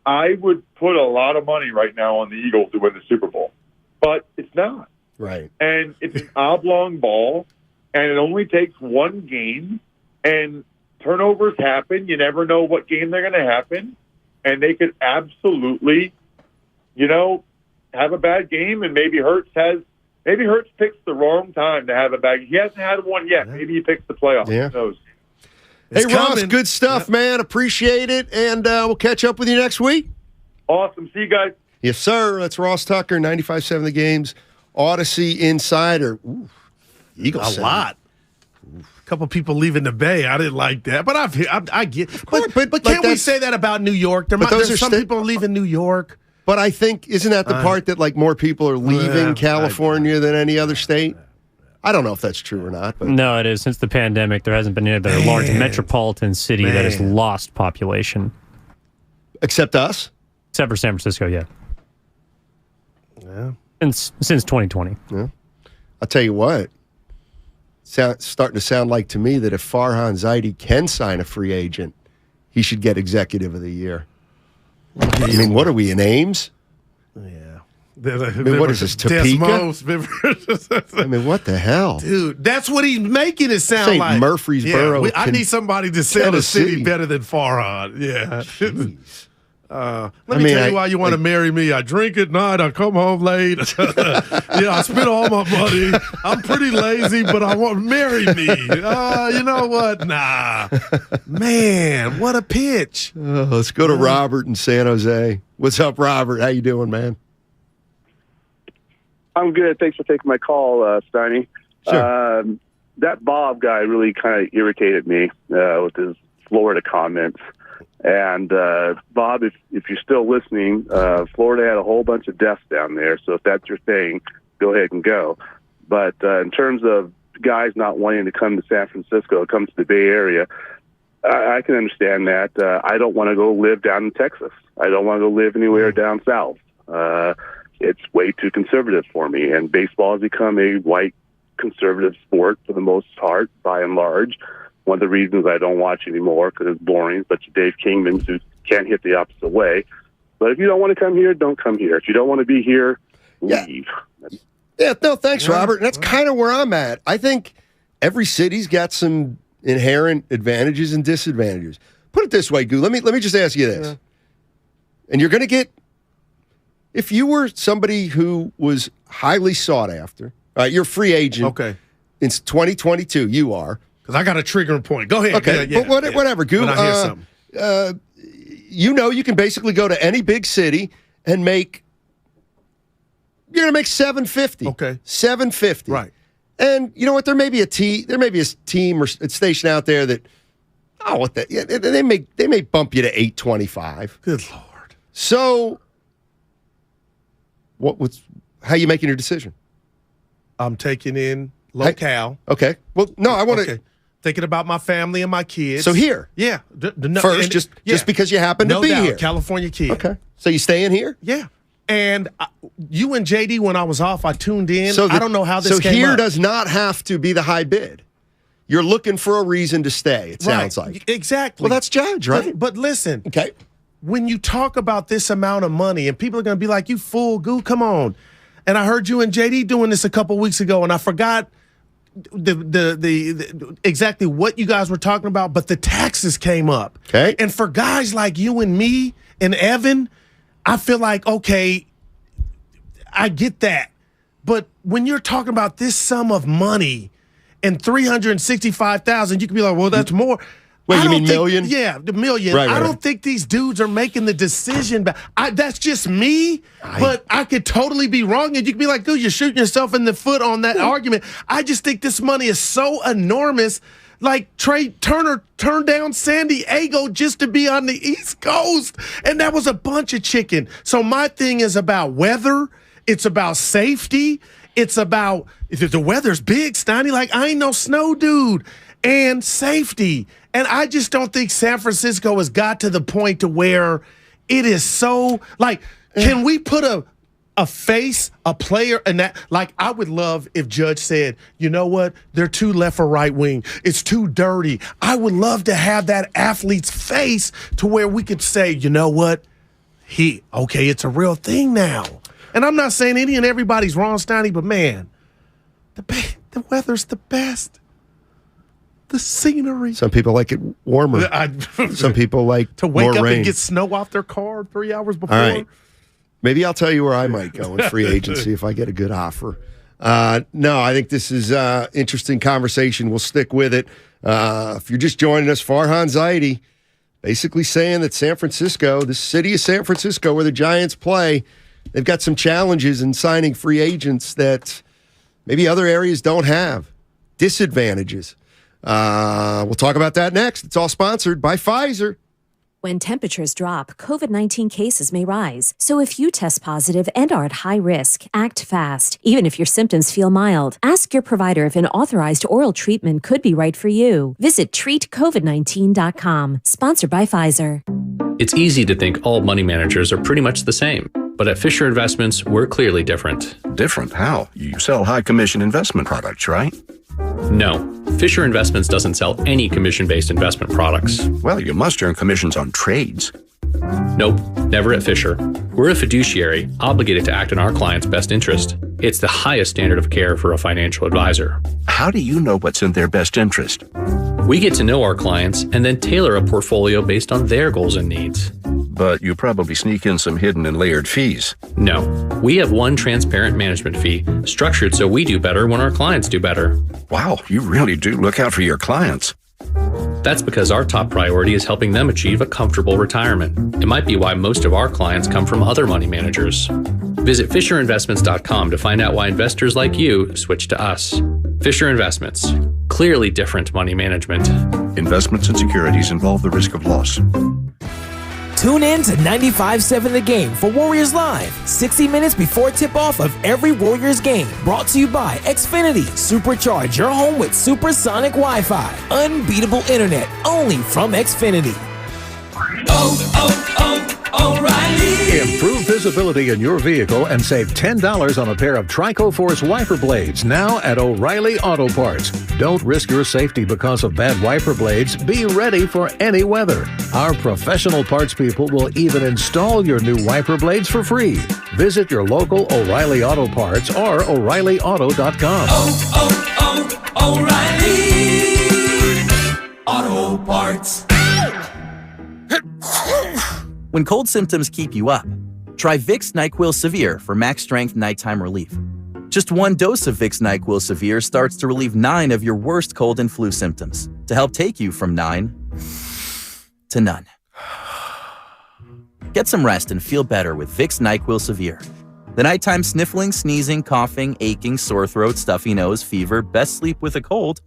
I would put a lot of money right now on the Eagles to win the Super Bowl. But it's not. Right. And it's an oblong ball, and it only takes 1 game, and turnovers happen. You never know what game they're going to happen, and they could absolutely, have a bad game, and maybe Hurts picks the wrong time to have a bad game. He hasn't had one yet. Maybe he picks the playoffs. Yeah. Who knows? Hey, Ross, good stuff, man. Appreciate it, and we'll catch up with you next week. Awesome. See you guys. Yes, sir. That's Ross Tucker, 95.7 The Game's Odyssey Insider. Ooh, Eagles. A lot. A couple people leaving the Bay. I didn't like that, but I get. But can't we say that about New York? There's some people leaving New York. But I think, isn't that the part that more people are leaving California than any other state? I don't know if that's true or not. But no, it is. Since the pandemic, there hasn't been any other large metropolitan city that has lost population. Except us? Except for San Francisco, yeah. Yeah. Since 2020. Yeah. I'll tell you what. It's starting to sound like to me that if Farhan Zaidi can sign a free agent, he should get Executive of the Year. I mean, what are we in Ames? Yeah. What is this, Topeka? I mean, what the hell? Dude, that's what he's making it sound St. like. Murfreesboro. Yeah, I need somebody to sell the city better than Farhan. Yeah. Let me tell you why you want to marry me. I drink at night. I come home late. I spend all my money. I'm pretty lazy, but I want to marry me. You know what? Nah. Man, what a pitch. Let's go to Robert in San Jose. What's up, Robert? How you doing, man? I'm good. Thanks for taking my call, Steiny. Sure. That Bob guy really kind of irritated me with his Florida comments. And Bob, if you're still listening, Florida had a whole bunch of deaths down there. So if that's your thing, go ahead and go. But in terms of guys not wanting to come to San Francisco, come to the Bay Area, I can understand that. I don't want to go live down in Texas. I don't want to go live anywhere down south. It's way too conservative for me. And baseball has become a white conservative sport for the most part, by and large. One of the reasons I don't watch anymore because it's boring. But Dave Kingmans who can't hit the opposite way. But if you don't want to come here, don't come here. If you don't want to be here, leave. Yeah, no, thanks, Robert. And that's kind of where I'm at. I think every city's got some inherent advantages and disadvantages. Put it this way, Goo. Let me just ask you this. Yeah. And you're going to get, if you were somebody who was highly sought after, all right, you're a free agent. Okay. In 2022, you are. Because I got a triggering point. Go ahead. Okay, but whatever, Goo. When I hear something. You can basically go to any big city and make, you're going to make $750. Okay. $750. Right. And you know what? There may be a team or a station out there that, they may bump you to $825. Good Lord. So, how are you making your decision? I'm taking in locale. Okay. Well, no, I want to. Thinking about my family and my kids. So here. Yeah. First, just because you happen to be here. California kid. Okay. So you staying here? Yeah. And you and JD, when I was off, I tuned in. I don't know how this came So here up. does not have to be the high bid. You're looking for a reason to stay, it sounds like. Exactly. Well, that's Judge, right? But listen. Okay. When you talk about this amount of money, and people are going to be like, you fool, Goo, come on. And I heard you and JD doing this a couple weeks ago, and I forgot the exactly what you guys were talking about, but the taxes came up. Okay. And for guys like you and me and Evan, I feel like, okay, I get that. But when you're talking about this sum of money and $365,000, you can be like, well, that's more. Wait, you mean million? Yeah, the million. Right, I don't think these dudes are making the decision. That's just me, but I could totally be wrong. And you could be like, dude, you're shooting yourself in the foot on that argument. I just think this money is so enormous. Like Trey Turner turned down San Diego just to be on the East Coast. And that was a bunch of chicken. So my thing is about weather. It's about safety. It's about, if the weather's big, Steiny, like I ain't no snow dude. And safety. And I just don't think San Francisco has got to the point to where it is so, like, can we put a face, a player, and that, like, I would love if Judge said, you know what, they're too left or right wing. It's too dirty. I would love to have that athlete's face to where we could say, you know what, it's a real thing now. And I'm not saying any and everybody's wrong, Steiny, but man, the weather's the best. The scenery. Some people like it warmer. Some people like to wake more up rain. and get snow off their car 3 hours before. All right. Maybe I'll tell you where I might go in free agency if I get a good offer. No, I think this is interesting conversation. We'll stick with it. If you're just joining us, Farhan Zaidi basically saying that San Francisco, the city of San Francisco where the Giants play, they've got some challenges in signing free agents that maybe other areas don't have. Disadvantages. We'll talk about that next. It's all sponsored by Pfizer. When temperatures drop, COVID-19 cases may rise. So if you test positive and are at high risk, act fast. Even if your symptoms feel mild, ask your provider if an authorized oral treatment could be right for you. Visit treatcovid19.com. Sponsored by Pfizer. It's easy to think all money managers are pretty much the same. But at Fisher Investments, we're clearly different. Different? How? You sell high commission investment products, right? No. Fisher Investments doesn't sell any commission-based investment products. Well, you must earn commissions on trades. Nope, never at Fisher. We're a fiduciary, obligated to act in our client's best interest. It's the highest standard of care for a financial advisor. How do you know what's in their best interest? We get to know our clients and then tailor a portfolio based on their goals and needs. But you probably sneak in some hidden and layered fees. No, we have one transparent management fee, structured so we do better when our clients do better. Wow, you really do look out for your clients. That's because our top priority is helping them achieve a comfortable retirement. It might be why most of our clients come from other money managers. Visit FisherInvestments.com to find out why investors like you switch to us. Fisher Investments. Clearly different money management. Investments and securities involve the risk of loss. Tune in to 95.7 The Game for Warriors Live, 60 minutes before tip-off of every Warriors game. Brought to you by Xfinity. Supercharge your home with supersonic Wi-Fi. Unbeatable internet, only from Xfinity. O'Reilly! Improve visibility in your vehicle and save $10 on a pair of Trico Force wiper blades now at O'Reilly Auto Parts. Don't risk your safety because of bad wiper blades. Be ready for any weather. Our professional parts people will even install your new wiper blades for free. Visit your local O'Reilly Auto Parts or O'ReillyAuto.com. O'Reilly Auto Parts. When cold symptoms keep you up, try Vicks NyQuil Severe for max strength nighttime relief. Just one dose of Vicks NyQuil Severe starts to relieve 9 of your worst cold and flu symptoms to help take you from 9 to none. Get some rest and feel better with Vicks NyQuil Severe. The nighttime sniffling, sneezing, coughing, aching, sore throat, stuffy nose, fever, best sleep with a cold.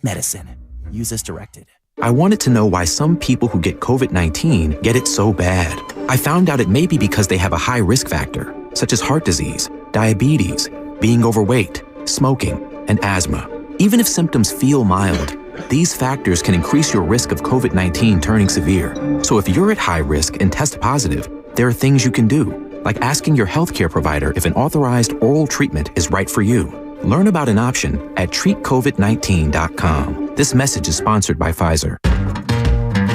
Medicine. Use as directed. I wanted to know why some people who get COVID-19 get it so bad. I found out it may be because they have a high risk factor, such as heart disease, diabetes, being overweight, smoking, and asthma. Even if symptoms feel mild, these factors can increase your risk of COVID-19 turning severe. So if you're at high risk and test positive, there are things you can do, like asking your healthcare provider if an authorized oral treatment is right for you. Learn about an option at treatcovid19.com. This message is sponsored by Pfizer.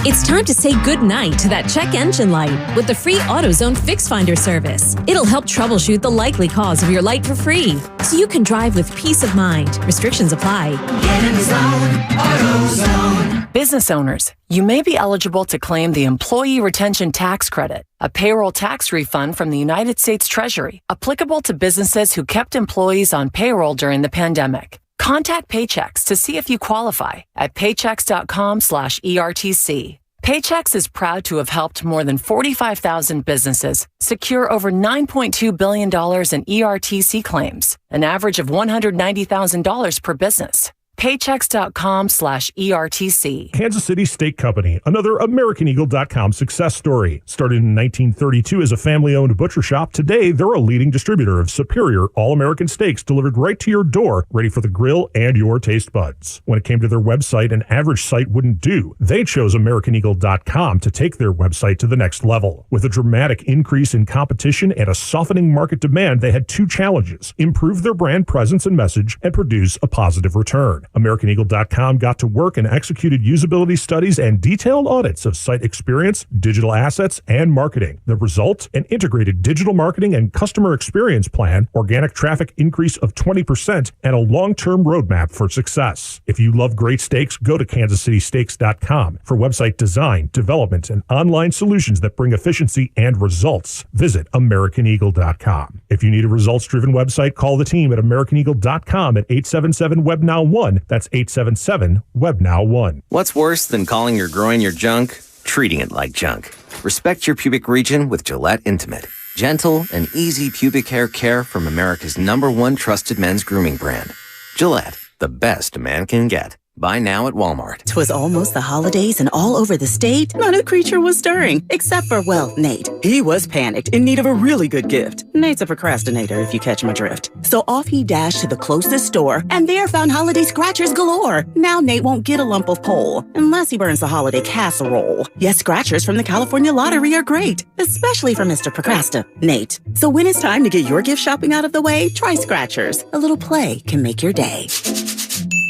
It's time to say goodnight to that check engine light with the free AutoZone Fix Finder service. It'll help troubleshoot the likely cause of your light for free, so you can drive with peace of mind. Restrictions apply. Get in the zone, AutoZone. Business owners, you may be eligible to claim the Employee Retention Tax Credit, a payroll tax refund from the United States Treasury, applicable to businesses who kept employees on payroll during the pandemic. Contact Paychex to see if you qualify at paychex.com/ERTC. Paychex is proud to have helped more than 45,000 businesses secure over $9.2 billion in ERTC claims, an average of $190,000 per business. Paychex.com/ERTC. Kansas City Steak Company, another AmericanEagle.com success story. Started in 1932 as a family-owned butcher shop, today they're a leading distributor of superior all-American steaks delivered right to your door, ready for the grill and your taste buds. When it came to their website, an average site wouldn't do. They chose AmericanEagle.com to take their website to the next level. With a dramatic increase in competition and a softening market demand, they had 2 challenges: improve their brand presence and message, and produce a positive return. AmericanEagle.com got to work and executed usability studies and detailed audits of site experience, digital assets, and marketing. The result? An integrated digital marketing and customer experience plan, organic traffic increase of 20%, and a long-term roadmap for success. If you love great steaks, go to KansasCitySteaks.com for website design, development, and online solutions that bring efficiency and results. Visit AmericanEagle.com. If you need a results-driven website, call the team at AmericanEagle.com at 877-WEBNOW1. That's 877-WEBNOW1. What's worse than calling your groin your junk? Treating it like junk. Respect your pubic region with Gillette Intimate. Gentle and easy pubic hair care from America's #1 trusted men's grooming brand. Gillette, the best a man can get. Buy now at Walmart. 'Twas almost the holidays, and all over the state, not a creature was stirring, except for, well, Nate. He was panicked, in need of a really good gift. Nate's a procrastinator, if you catch my drift. So off he dashed to the closest store, and there found holiday scratchers galore. Now Nate won't get a lump of coal, unless he burns the holiday casserole. Yes, scratchers from the California Lottery are great, especially for Mr. Procrastinate. So when it's time to get your gift shopping out of the way, try scratchers. A little play can make your day.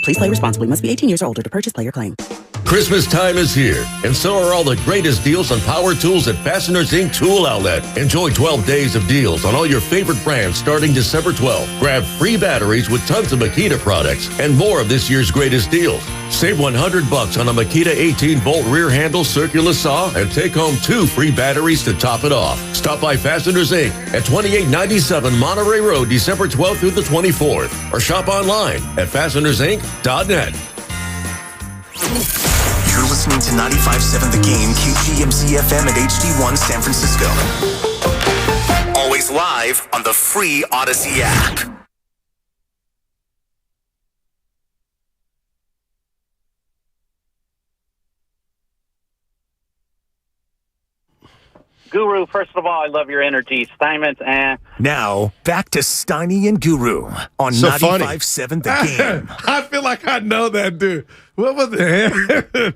Please play responsibly. Must be 18 years or older to purchase player claim. Christmas time is here, and so are all the greatest deals on power tools at Fasteners Inc. Tool Outlet. Enjoy 12 days of deals on all your favorite brands starting December 12th. Grab free batteries with tons of Makita products and more of this year's greatest deals. Save $100 on a Makita 18-volt rear handle circular saw and take home 2 free batteries to top it off. Stop by Fasteners Inc. at 2897 Monterey Road, December 12th through the 24th, or shop online at fastenersinc.net. You're listening to 95.7 The Game, KGMZ FM at HD1 San Francisco. Always live on the free Odyssey app. Guru, first of all, I love your energy. Steinmetz and... Now, back to Steiny and Guru on 95.7 The Game. I feel like I know that dude. What was the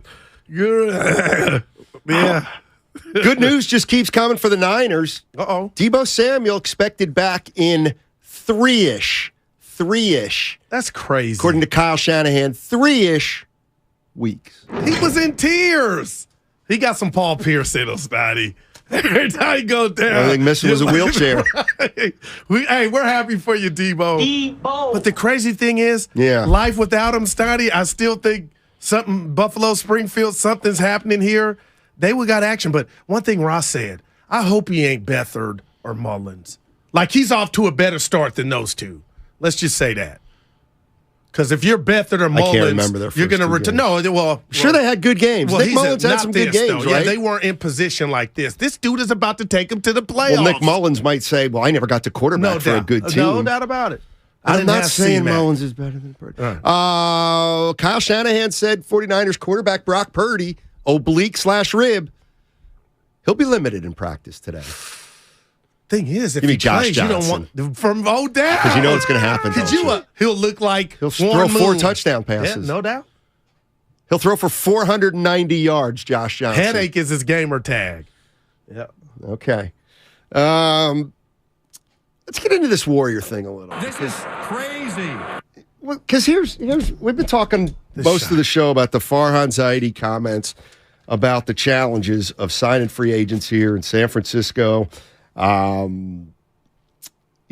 Guru? Yeah. Good news just keeps coming for the Niners. Uh-oh. Deebo Samuel expected back in three-ish. That's crazy. According to Kyle Shanahan, 3-ish weeks. He was in tears. He got some Paul Pierce in him, Stotty. Every time he goes down. The only thing missing was a wheelchair. We're happy for you, Deebo. But the crazy thing is, life without him, Stotty, I still think Buffalo, Springfield, something's happening here. They would got action. But one thing Ross said, I hope he ain't Beathard or Mullins. Like, he's off to a better start than those two. Let's just say that. Because if you're Beathard or Mullins, I can't remember their first you're going to return. No, sure they had good games. Well, Nick Mullins had some good games, right? Yeah, they weren't in position like this. This dude is about to take him to the playoffs. Well, Nick Mullins might say, well, I never got to quarterback for a good team. No doubt about it. I'm not saying Mullins is better than Purdy. Kyle Shanahan said 49ers quarterback Brock Purdy, oblique/rib, he'll be limited in practice today. Thing is, if Give me he Josh plays, Johnson. you don't want from Odell. Because you know what's going to happen. Could you? He'll look like he'll throw 4 touchdown passes. Yeah, no doubt. He'll throw for 490 yards. Josh Johnson. Headache is his gamer tag. Yeah. Okay. Let's get into this Warrior thing a little. This is crazy. Well, because here's we've been talking most of the show about the Farhan Zaidi comments about the challenges of signing free agents here in San Francisco. He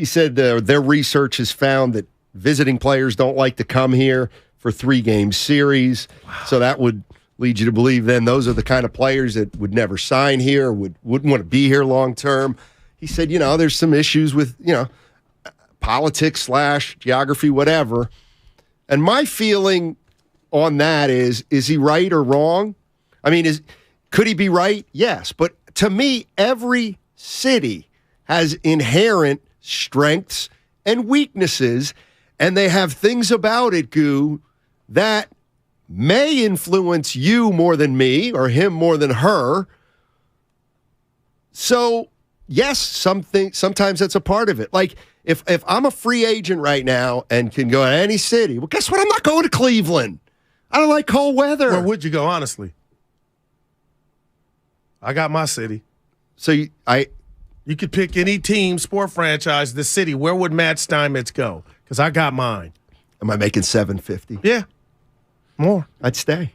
said their research has found that visiting players don't like to come here for 3-game series. Wow. So that would lead you to believe then those are the kind of players that would never sign here, or wouldn't want to be here long term. He said, there's some issues with, politics / geography, whatever. And my feeling on that is he right or wrong? I mean, could he be right? Yes. But to me, every city has inherent strengths and weaknesses, and they have things about it, Goo, that may influence you more than me or him more than her. So, yes, sometimes that's a part of it. Like, if I'm a free agent right now and can go to any city, well, guess what? I'm not going to Cleveland. I don't like cold weather. Where would you go, honestly? I got my city. So you could pick any team, sport franchise, the city. Where would Matt Steinmetz go? Because I got mine. Am I making $750? Yeah, more. I'd stay.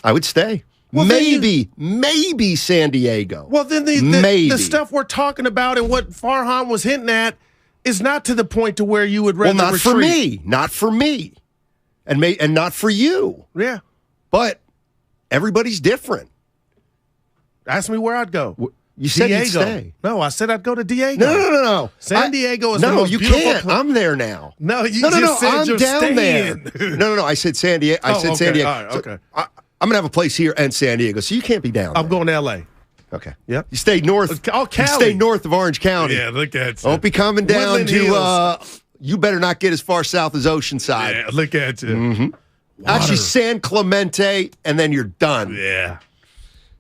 I would stay. Well, maybe San Diego. Well, then the stuff we're talking about and what Farhan was hinting at is not to the point to where you would rather not retreat. Not for me, and not for you. Yeah, but everybody's different. Ask me where I'd go. You said you'd stay. No, I said I'd go to Diego. No. San Diego is the most beautiful can't. I'm there now. No, you just said I'm you're down staying. there. No. I said San Diego. San Diego. All right, okay. So I'm going to have a place here and San Diego, so you can't be down there. I'm going to L.A. Okay. Yep. You stay north. Oh, Cali. You stay north of Orange County. Yeah, look at you. Don't be coming down Woodland Hills. you better not get as far south as Oceanside. Yeah, look at you. Mm-hmm. Actually, San Clemente, and then you're done. Yeah.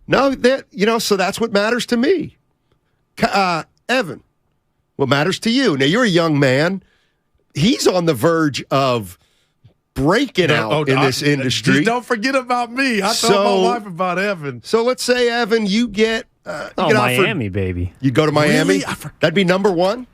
No, so that's what matters to me. Evan, what matters to you? Now, you're a young man. He's on the verge of breaking out in this industry. Just don't forget about me. I told my wife about Evan. So let's say, Evan, you get Miami, baby. You go to Miami? Really? That'd be number one?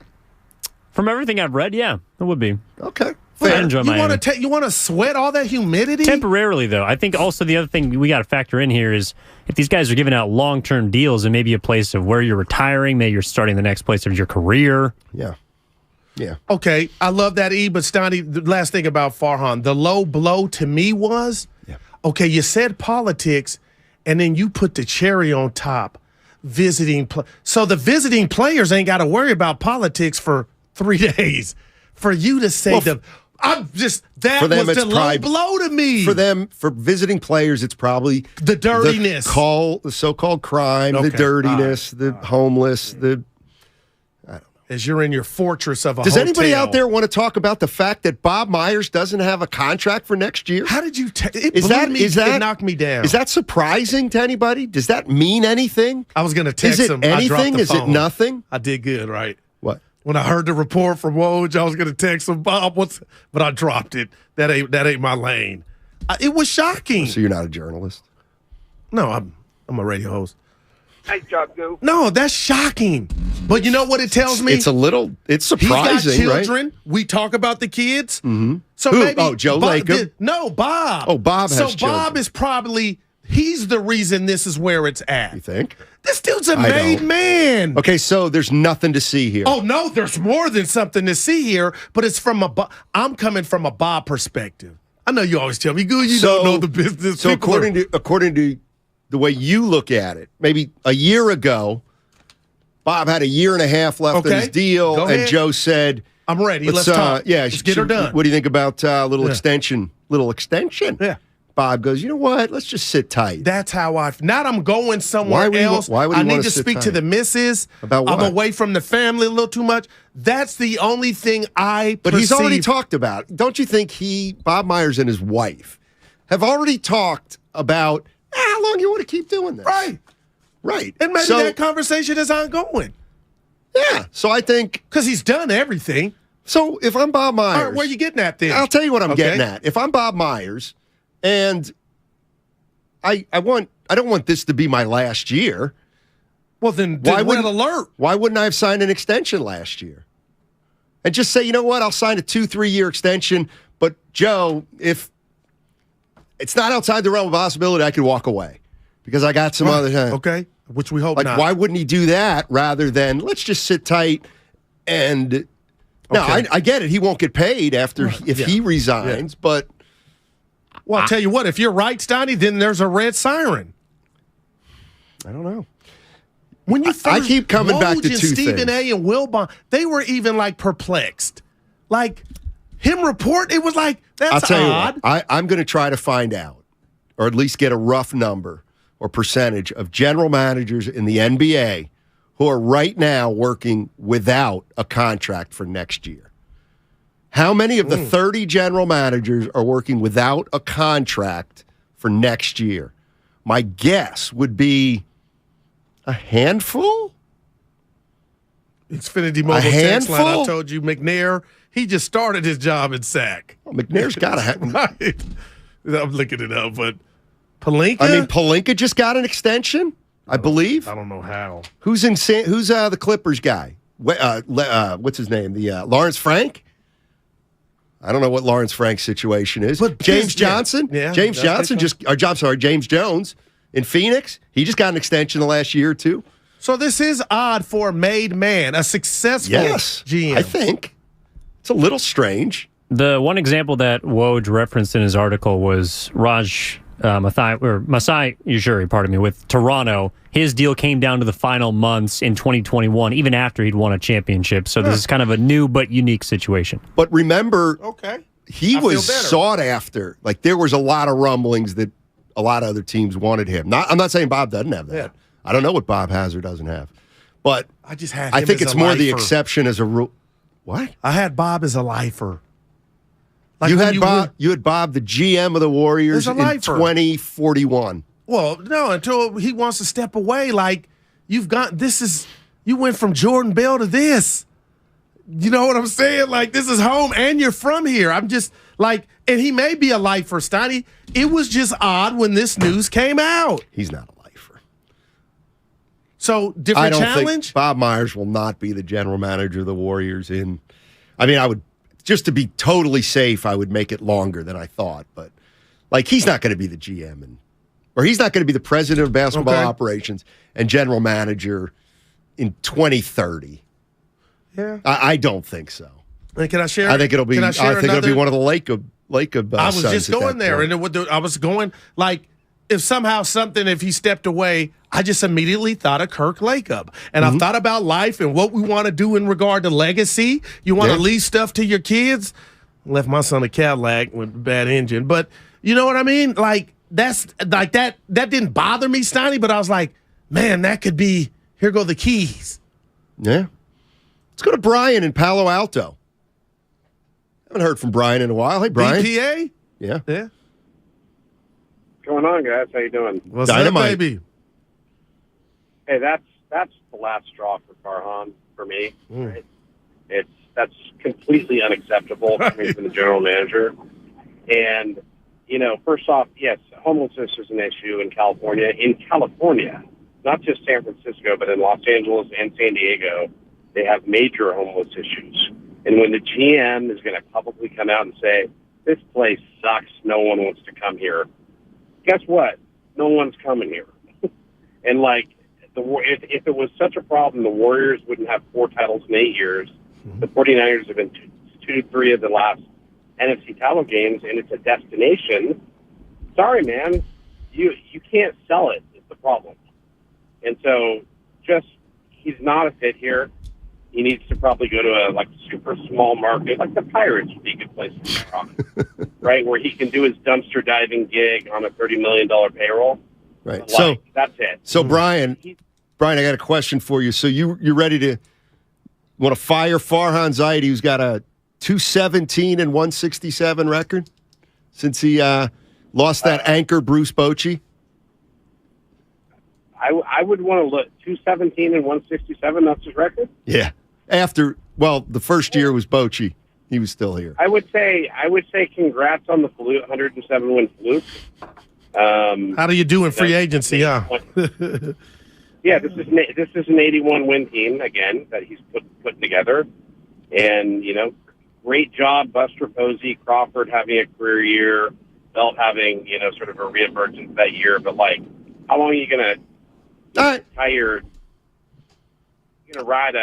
From everything I've read, yeah, it would be. Okay. I enjoy Miami. You want to sweat all that humidity? Temporarily, though. I think also the other thing we got to factor in here is if these guys are giving out long-term deals and maybe a place of where you're retiring, maybe you're starting the next place of your career. Yeah. Yeah. Okay, I love that, E, but Stoney, the last thing about Farhan, the low blow to me was, okay, you said politics, and then you put the cherry on top, visiting. So the visiting players ain't got to worry about politics for 3 days. For you to say that was the low blow to me. For them, for visiting players, it's probably the dirtiness, the so-called crime, the dirtiness, the homeless, as you're in your fortress of a Does hotel. anybody out there want to talk about the fact that Bob Myers doesn't have a contract for next year? How did you it knocked me down. Is that surprising to anybody? Does that mean anything? I was going to text him. Anything? Is it nothing? I did good, right? What? When I heard the report from Woj, I was going to text him, Bob, but I dropped it. That ain't my lane. It was shocking. So you're not a journalist? No, I'm a radio host. Nice job, Goo. No, that's shocking. But you know what it tells me? It's surprising, He's got children. Right? We talk about the kids. Mm-hmm. So Who? maybe Joe Lacob? No, Bob. Oh, Bob has So children. Bob is probably, he's the reason this is where it's at. You think? This dude's a made man. Okay, so there's nothing to see here. Oh, no, there's more than something to see here, but it's I'm coming from a Bob perspective. I know you always tell me, Goo, you don't know the business. So according to the way you look at it, maybe a year ago, Bob had a year and a half left of his deal, and Joe said, I'm ready. Let's talk. Yeah, let's get her done. What do you think about a little extension? Little extension? Yeah. Bob goes, you know what? Let's just sit tight. That's how not I'm going somewhere else. Why would he I need want to speak tight? to the missus. About what? I'm away from the family a little too much. That's the only thing I But he's already talked about. Don't you think Bob Myers and his wife, have already talked about how long you want to keep doing this? Right. And maybe that conversation is ongoing. Yeah. So I think. Because he's done everything. So if I'm Bob Myers. All right, where are you getting at then? I'll tell you what I'm getting at. If I'm Bob Myers and I don't want this to be my last year. Well, then red alert. Why wouldn't I have signed an extension last year? And just say, you know what, I'll sign a 2-3 year extension. But Joe, if it's not outside the realm of possibility, I could walk away because I got some other time. Okay, which we hope not. Why wouldn't he do that rather than let's just sit tight and? No, I get it. He won't get paid after if he resigns, but. Well, I'll tell you what, if you're right, Stoney, then there's a red siren. I don't know. When you I keep coming back to two Stephen things. A. and Wilbon, they were even like perplexed. Like him report, it was like, that's I'll tell odd. you what, I'm going to try to find out, or at least get a rough number or percentage of general managers in the NBA who are right now working without a contract for next year. How many of the 30 general managers are working without a contract for next year? My guess would be a handful. Xfinity Mobile text line, I told you, McNair, he just started his job in SAC. Well, McNair's got to have. Right. I'm looking it up, but Pelinka? I mean, Pelinka just got an extension, I believe. I don't know how. Who's the Clippers guy? What's his name? The Lawrence Frank? I don't know what Lawrence Frank's situation is. But James Johnson? Yeah, James Johnson James Jones in Phoenix. He just got an extension the last year or two. So this is odd for a made man, a successful GM. I think. It's a little strange. The one example that Woj referenced in his article was Masai Ujiri, with Toronto. His deal came down to the final months in 2021, even after he'd won a championship. So this is kind of a new but unique situation. But remember, he I was feel better. sought after. Like there was a lot of rumblings that a lot of other teams wanted him. I'm not saying Bob doesn't have that. Yeah. I don't know what Bob has or doesn't have. But I just had I him think as it's a more the lifer. exception as a rule. What? I had Bob as a lifer. Like You when had Bob, the GM of the Warriors, As a in lifer. 2041. Well, no, until he wants to step away. Like, you went from Jordan Bell to this. You know what I'm saying? Like, this is home and you're from here. I'm just like, and he may be a lifer, Stoney. It was just odd when this news came out. He's not a lifer. So, different I don't challenge? think Bob Myers will not be the general manager of the Warriors I would just to be totally safe, I would make it longer than I thought. But like, he's not going to be the GM or he's not going to be the president of basketball operations and general manager in 2030. Yeah, I don't think so. And can I share? I think it'll be. I think it'll be one of the Lake of. I was just going there, and I was going like, if somehow if he stepped away, I just immediately thought of Kirk Lacob. And I've thought about life and what we want to do in regard to legacy. You want to leave stuff to your kids? Left my son a Cadillac with a bad engine. But you know what I mean? Like, that's like that didn't bother me, Steiny, but I was like, man, that could be, here go the keys. Yeah. Let's go to Brian in Palo Alto. Haven't heard from Brian in a while. Hey, Brian. BPA? Yeah. Yeah. What's going on, guys? How you doing? What's up, baby? Hey, that's the last straw for Farhan for me. Right? That's completely unacceptable coming from the general manager. And first off, yes, homelessness is an issue in California. In California, not just San Francisco, but in Los Angeles and San Diego, they have major homeless issues. And when the GM is going to publicly come out and say, this place sucks, no one wants to come here, guess what? No one's coming here. And like, if it was such a problem, the Warriors wouldn't have 4 titles in 8 years. The 49ers have been 2-3 of the last NFC title games, and it's a destination. Sorry, man, you can't sell it. Is the problem. And so, he's not a fit here. He needs to probably go to a super small market, like the Pirates would be a good place to be from, right? Where he can do his dumpster diving gig on a $30 million payroll. Right. So that's it. So Brian, I got a question for you. So you're ready to want to fire Farhan Zaidi, who's got a 217 and 167 record since he lost that anchor Bruce Bochy? I would want to look 217 and 167. That's his record. Yeah. The first year was Bochy. He was still here. I would say congrats on the 107 win fluke. How do you do in free agency? Yeah. Yeah, this is an 81 win team again that he's putting together, and great job, Buster Posey, Crawford having a career year, Belt having sort of a reemergence that year. But how long are you gonna tired? You're gonna ride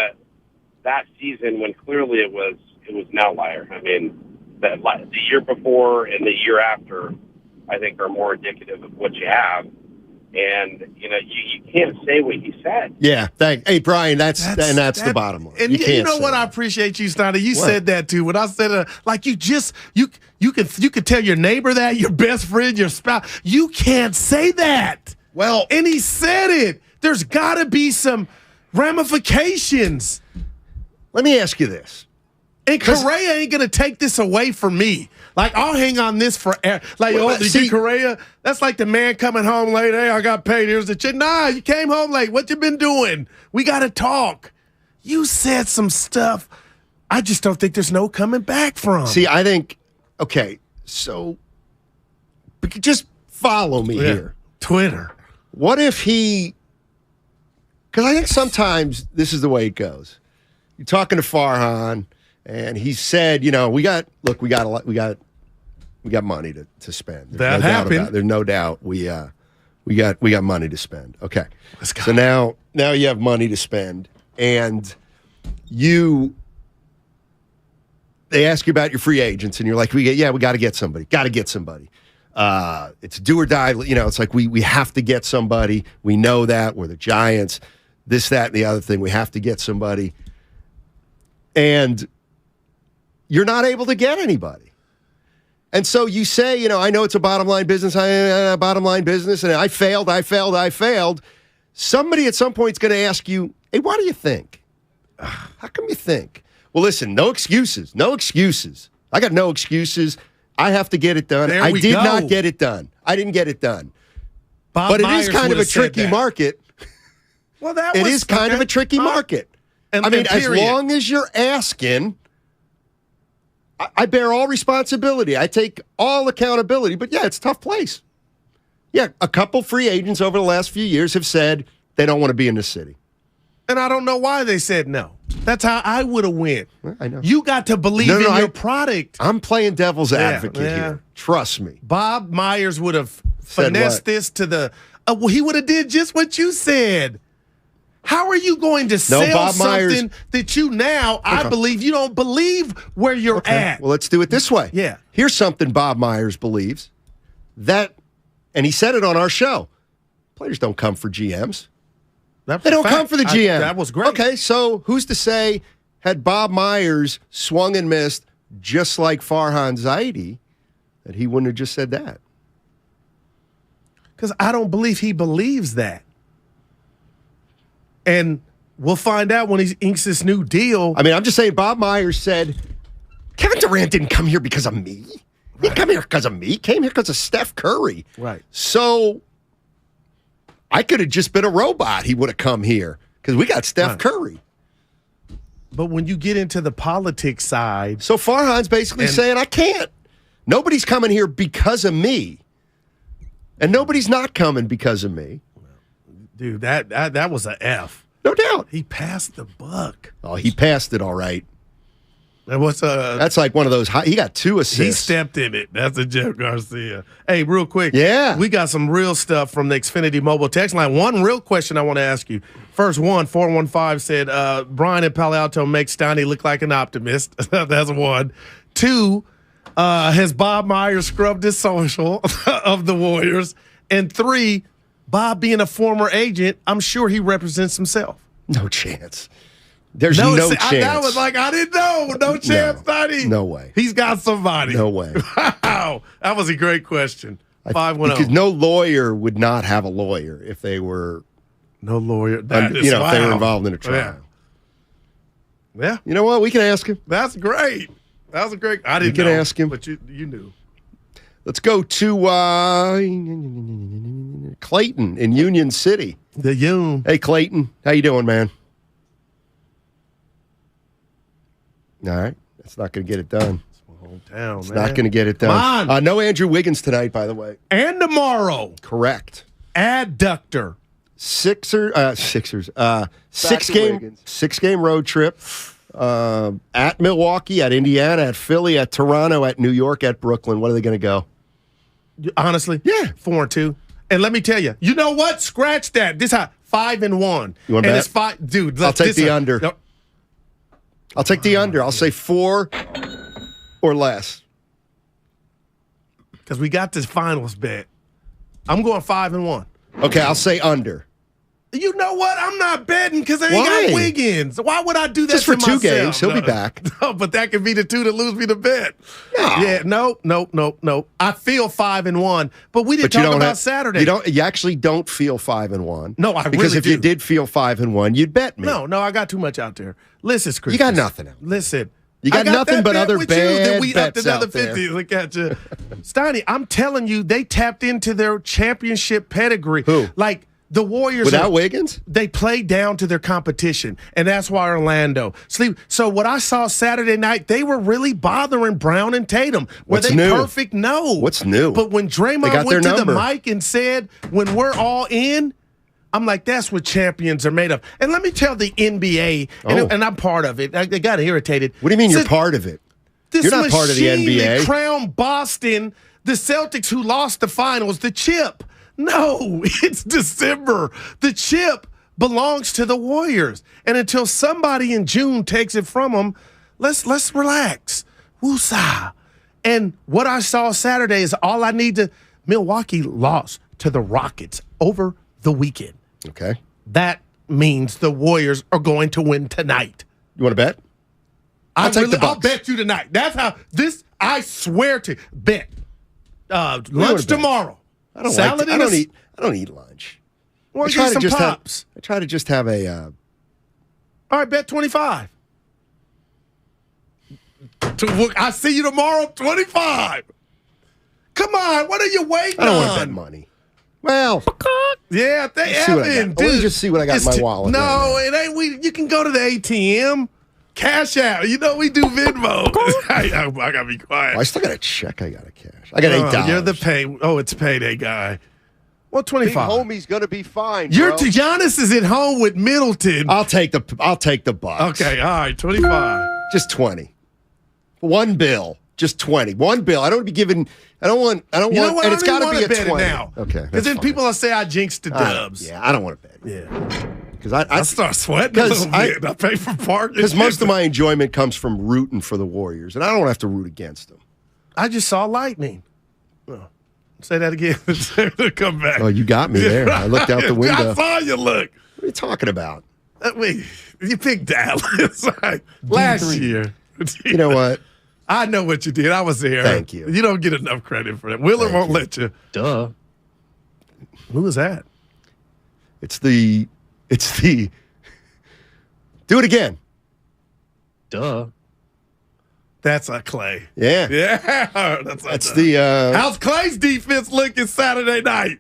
that season when clearly it was an outlier. I mean, the year before and the year after, I think, are more indicative of what you have. And you can't say what he said. Yeah, hey Brian, that's the bottom line. And you know what? I appreciate you, Steiner. You said that too. When I said you could tell your neighbor that, your best friend, your spouse. You can't say that. Well, and he said it. There's got to be some ramifications. Let me ask you this. And Correa ain't gonna take this away from me. I'll hang on this forever. Correa, that's like the man coming home late. Hey, I got paid. Here's the check. Nah, you came home late. What you been doing? We got to talk. You said some stuff. I just don't think there's no coming back from. See, I think, okay, so just follow me here. Twitter. What if because I think sometimes this is the way it goes. You're talking to Farhan, and he said, we got money to spend. That happened. There's no doubt we got money to spend. Okay. Let's go. So now you have money to spend, and they ask you about your free agents, and you're like, we got to get somebody. Got to get somebody. It's do or die. It's like we have to get somebody. We know that. We're the Giants. This, that, and the other thing. We have to get somebody. And you're not able to get anybody. And so you say, I know it's a bottom line business. And I failed. Somebody at some point is going to ask you, hey, why do you think? How come you think? Well, listen, no excuses. I got no excuses. I have to get it done. I did not get it done. I didn't get it done. But it is kind of a tricky market. Well, it is kind of a tricky market. As long as you're asking, I bear all responsibility. I take all accountability. But, it's a tough place. Yeah, a couple free agents over the last few years have said they don't want to be in the city. And I don't know why they said no. That's how I would have went. I know. You got to believe in your product. I'm playing devil's advocate here. Trust me. Bob Myers would have finessed this to the. He would have did just what you said. How are you going to sell something that you now, I believe, you don't believe where you're at? Well, let's do it this way. Yeah. Here's something Bob Myers believes. And he said it on our show. Players don't come for GMs. They don't come for the GM. That was great. Okay, so who's to say had Bob Myers swung and missed just like Farhan Zaidi that he wouldn't have just said that? Because I don't believe he believes that. And we'll find out when he inks this new deal. I mean, I'm just saying Bob Myers said, Kevin Durant didn't come here because of me. He didn't come here because of me. He came here because of Steph Curry. Right. So I could have just been a robot. He would have come here because we got Steph Curry. But when you get into the politics side. So Farhan's basically saying, I can't. Nobody's coming here because of me. And nobody's not coming because of me. Dude, that was an F. No doubt. He passed the buck. Oh, he passed it all right. And that's like one of those he got 2 assists. He stepped in it. That's a Jeff Garcia. Hey, real quick. Yeah. We got some real stuff from the Xfinity mobile text line. One real question I want to ask you. First one, 415 said, Brian in Palo Alto makes Steiny look like an optimist. That's one. 2, has Bob Myers scrubbed his social of the Warriors? And 3, Bob being a former agent, I'm sure he represents himself. No chance. There's no chance. That was like, I didn't know. No chance, Steiny. No way. He's got somebody. No way. Wow. That was a great question. 510. Because no lawyer would not have a lawyer if they were. No lawyer. If they were involved in a trial. Yeah. You know what? We can ask him. That's great. That was a great. I didn't know. We can ask him. But you knew. Let's go to Clayton in Union City. The Union. Hey, Clayton. How you doing, man? All right. That's not going to get it done. It's my hometown, It's not going to get it done. Come on. No Andrew Wiggins tonight, by the way. And tomorrow. Correct. Adductor. Sixers. 6-game road trip. At Milwaukee, at Indiana, at Philly, at Toronto, at New York, at Brooklyn. What are they going to go? Honestly? Yeah. 4-2. And let me tell you, you know what? Scratch that. This how 5-1. You want to bet? bet? It's 5. Dude, I'll take the under. No. I'll take the under. I'll say 4 or less. Because we got this finals bet. I'm going 5-1. Okay, I'll say under. You know what? I'm not betting because I ain't got Wiggins. Why would I do that just for to 2 myself? games? He'll be back. No, but that could be the 2 that lose me the bet. No. Yeah, no. I feel 5-1, but we didn't talk about Saturday. You actually don't feel 5-1. No, because really if you did feel 5-1, you'd bet me. No, I got too much out there. Listen, Chris. You got nothing else. Listen. You got nothing but other bad then we bets upped another out there. 50. Look at you. Steiny, I'm telling you, they tapped into their championship pedigree. Who? Like, the Warriors without Wiggins, they played down to their competition, and that's why Orlando. So what I saw Saturday night, they were really bothering Brown and Tatum. Were What's they new? perfect? No. What's new? But when Draymond got went their to the number. mic and said, "When we're all in," I'm like, that's what champions are made of. And let me tell the NBA, and I'm part of it. I got irritated. What do you mean you're part of it? You're not part of the NBA. That crowned Boston, the Celtics who lost the finals, the chip. No, it's December. The chip belongs to the Warriors. And until somebody in June takes it from them, let's relax. Woosah. And what I saw Saturday is all I need to. Milwaukee lost to the Rockets over the weekend. Okay. That means the Warriors are going to win tonight. You want to bet? I'll bet you tonight. That's how this, I swear to bet. Lunch tomorrow. I don't Salad I don't eat lunch. Well, get some pops. I try to just have a. All right, bet 25. I see you tomorrow, 25. Come on, what are you waiting on? I don't want to bet money. Well, yeah, they have dude. Let me just see what I got in my wallet. No, it ain't. You can go to the ATM. Cash out. You know we do Venmo. I gotta be quiet. I still got a check. I got to cash. I got $8. You're the pay. Oh, it's payday guy. What 25? Big homie's going to be fine. Giannis is at home with Middleton. I'll take the Bucks. Okay, all right, 25. Just 20. $1 bill. Just 20. $1 bill. I don't want to be giving. I don't want. You know what? And it's got to be a bet 20 now. Okay. Because then people will say I jinxed the Dubs. I don't want to bet. Yeah. Because I start sweating a little bit. I pay for parking. Because most of my enjoyment comes from rooting for the Warriors, and I don't have to root against them. I just saw lightning. Oh. Say that again. Come back. Oh, you got me there. I looked out the window. I saw you look. What are you talking about? Wait, you picked Dallas last year. You know what? I know what you did. I was there. Thank you. You don't get enough credit for that. Willard won't let you. Duh. Who was that? It's the. Do it again. Duh. That's a Clay. Yeah. Yeah. That's the. How's Clay's defense looking Saturday night?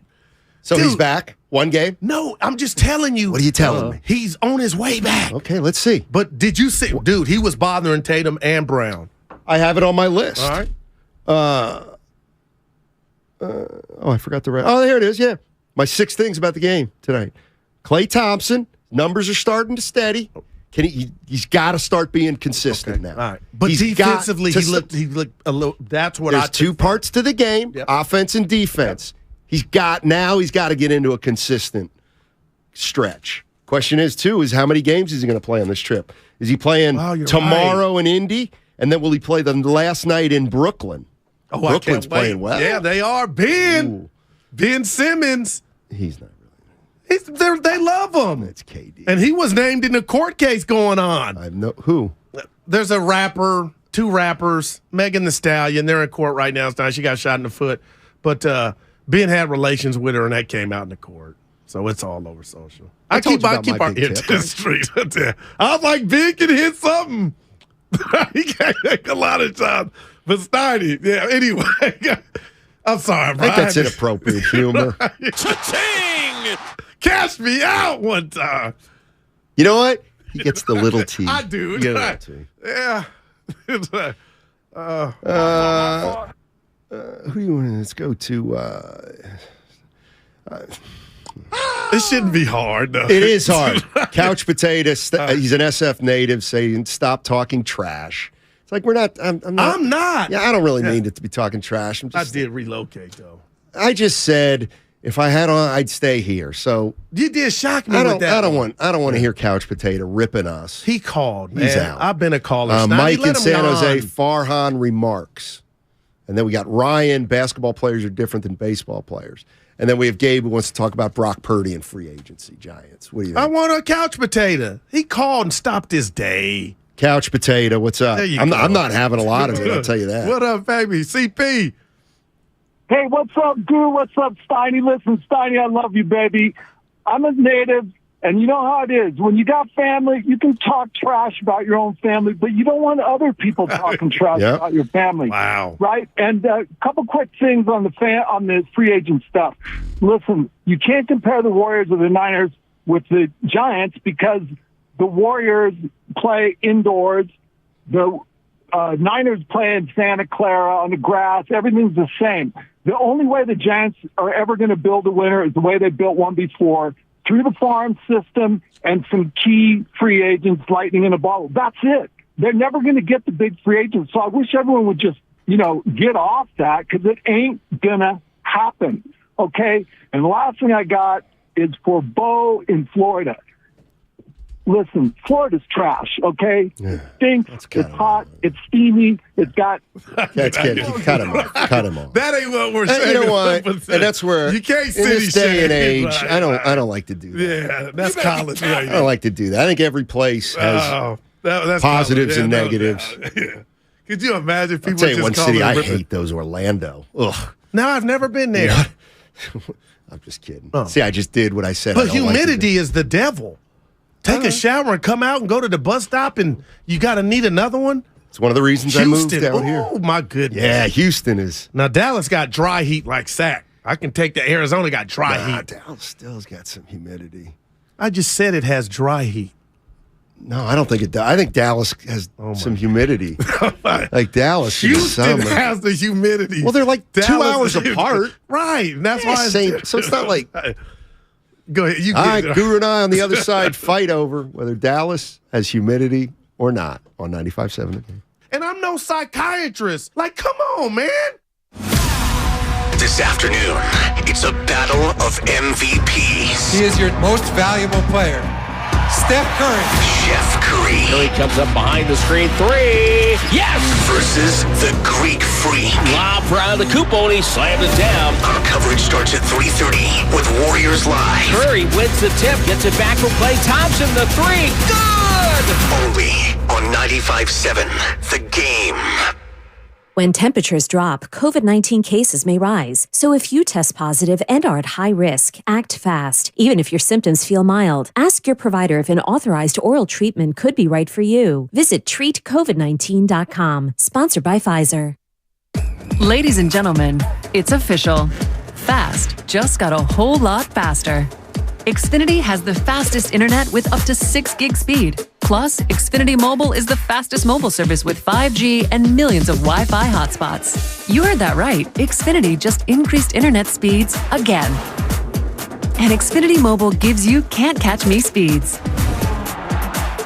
So he's back? One game? No, I'm just telling you. What are you telling me? He's on his way back. Okay, let's see. But did you see? Dude, he was bothering Tatum and Brown. I have it on my list. All right. I forgot the rest. Oh, here it is. Yeah. My 6 things about the game tonight. Klay Thompson, numbers are starting to steady. He's got to start being consistent now. All right. But defensively, he looked a little. That's what There's 2 parts to the game, offense and defense. Yep. He's got to get into a consistent stretch. Question is, too, is how many games is he going to play on this trip? Is he playing tomorrow in Indy? And then will he play the last night in Brooklyn? Oh, Brooklyn's playing well. Yeah, they are. Ben Simmons. He's not really. They love him. It's KD. And he was named in the court case going on. I know who. There's a rapper, 2 rappers, Megan Thee Stallion. They're in court right now. She got shot in the foot. But Ben had relations with her, and that came out in the court. So it's all over social. I keep our ear to the street. I was like, Ben can hit something. He can't make a lot of times. But Steiny, yeah, anyway. I'm sorry, Brian. I think that's inappropriate humor. Cha-ching! Cash me out one time. You know what? He gets the little T. I do. You get a little T. Yeah. Who do you want to? Let's go to. It shouldn't be hard, though. It is hard. Couch Potato. He's an SF native saying, "Stop talking trash." It's like we're not. I'm not. Yeah, I don't really mean it to be talking trash. I did relocate, though. I just said if I had on, I'd stay here. So you did shock me with that. I don't want to hear Couch Potato ripping us. He called. He's man. out. I've been a caller. Mike in San Jose. Farhan remarks, and then we got Ryan. Basketball players are different than baseball players. And then we have Gabe who wants to talk about Brock Purdy and free agency Giants. What do you think? I want a Couch Potato. He called and stopped his day. Couch Potato, what's up? I'm not having a lot of it, I'll tell you that. What up, baby? CP. Hey, what's up, Goo? What's up, Steiny? Listen, Steiny, I love you, baby. I'm a native, and you know how it is. When you got family, you can talk trash about your own family, but you don't want other people talking trash about your family. Wow. Right? And a couple quick things on the free agent stuff. Listen, you can't compare the Warriors or the Niners with the Giants because the Warriors play indoors. The Niners play in Santa Clara on the grass. Everything's the same. The only way the Giants are ever going to build a winner is the way they built one before, through the farm system and some key free agents, lightning in a bottle. That's it. They're never going to get the big free agents. So I wish everyone would just, get off that because it ain't going to happen. Okay? And the last thing I got is for Bo in Florida. Listen, Florida's trash, okay? It stinks. It's hot. It's steamy. It's got... That's good. Cut him off. Cut him off. That ain't what we're saying. You know what? And that's where, you can't in this day and age, right, I don't like to do that. Yeah, that's college. Right? I don't like to do that. I think every place has positives and negatives. Yeah. Could you imagine people I'll tell you just one city I hate, those Orlando. Ugh. No, I've never been there. I'm just kidding. See, I just did what I said. But humidity is the devil. Take a shower and come out and go to the bus stop, and you got to need another one? It's one of the reasons I moved down here. Oh, my goodness. Yeah, Houston is. Now, Dallas got dry heat like Sac. I can take the Arizona got dry heat. Dallas still's got some humidity. I just said it has dry heat. No, I don't think it does. I think Dallas has some humidity. Like Dallas in the Houston summer. has the humidity. Well, they're like 2 hours is- apart. Right. And that's why So it's not like. Go ahead. You All get right, it. Guru and I on the other side fight over whether Dallas has humidity or not on 95.7 The Game. And I'm no psychiatrist. Like, come on, man. This afternoon, it's a battle of MVPs. He is your most valuable player. Steph Curry. Chef Curry. Curry comes up behind the screen. 3. Yes! Versus the Greek Freak. Lob for out of the coupon. He slammed it down. Our coverage starts at 3:30 with Warriors Live. Curry wins the tip. Gets it back from Klay Thompson. The 3. Good! Only on 95.7 The Game. When temperatures drop, COVID-19 cases may rise. So if you test positive and are at high risk, act fast. Even if your symptoms feel mild, ask your provider if an authorized oral treatment could be right for you. Visit treatcovid19.com. Sponsored by Pfizer. Ladies and gentlemen, it's official. Fast just got a whole lot faster. Xfinity has the fastest internet with up to 6 gig speed. Plus, Xfinity Mobile is the fastest mobile service with 5G and millions of Wi-Fi hotspots. You heard that right. Xfinity just increased internet speeds again. And Xfinity Mobile gives you can't catch me speeds.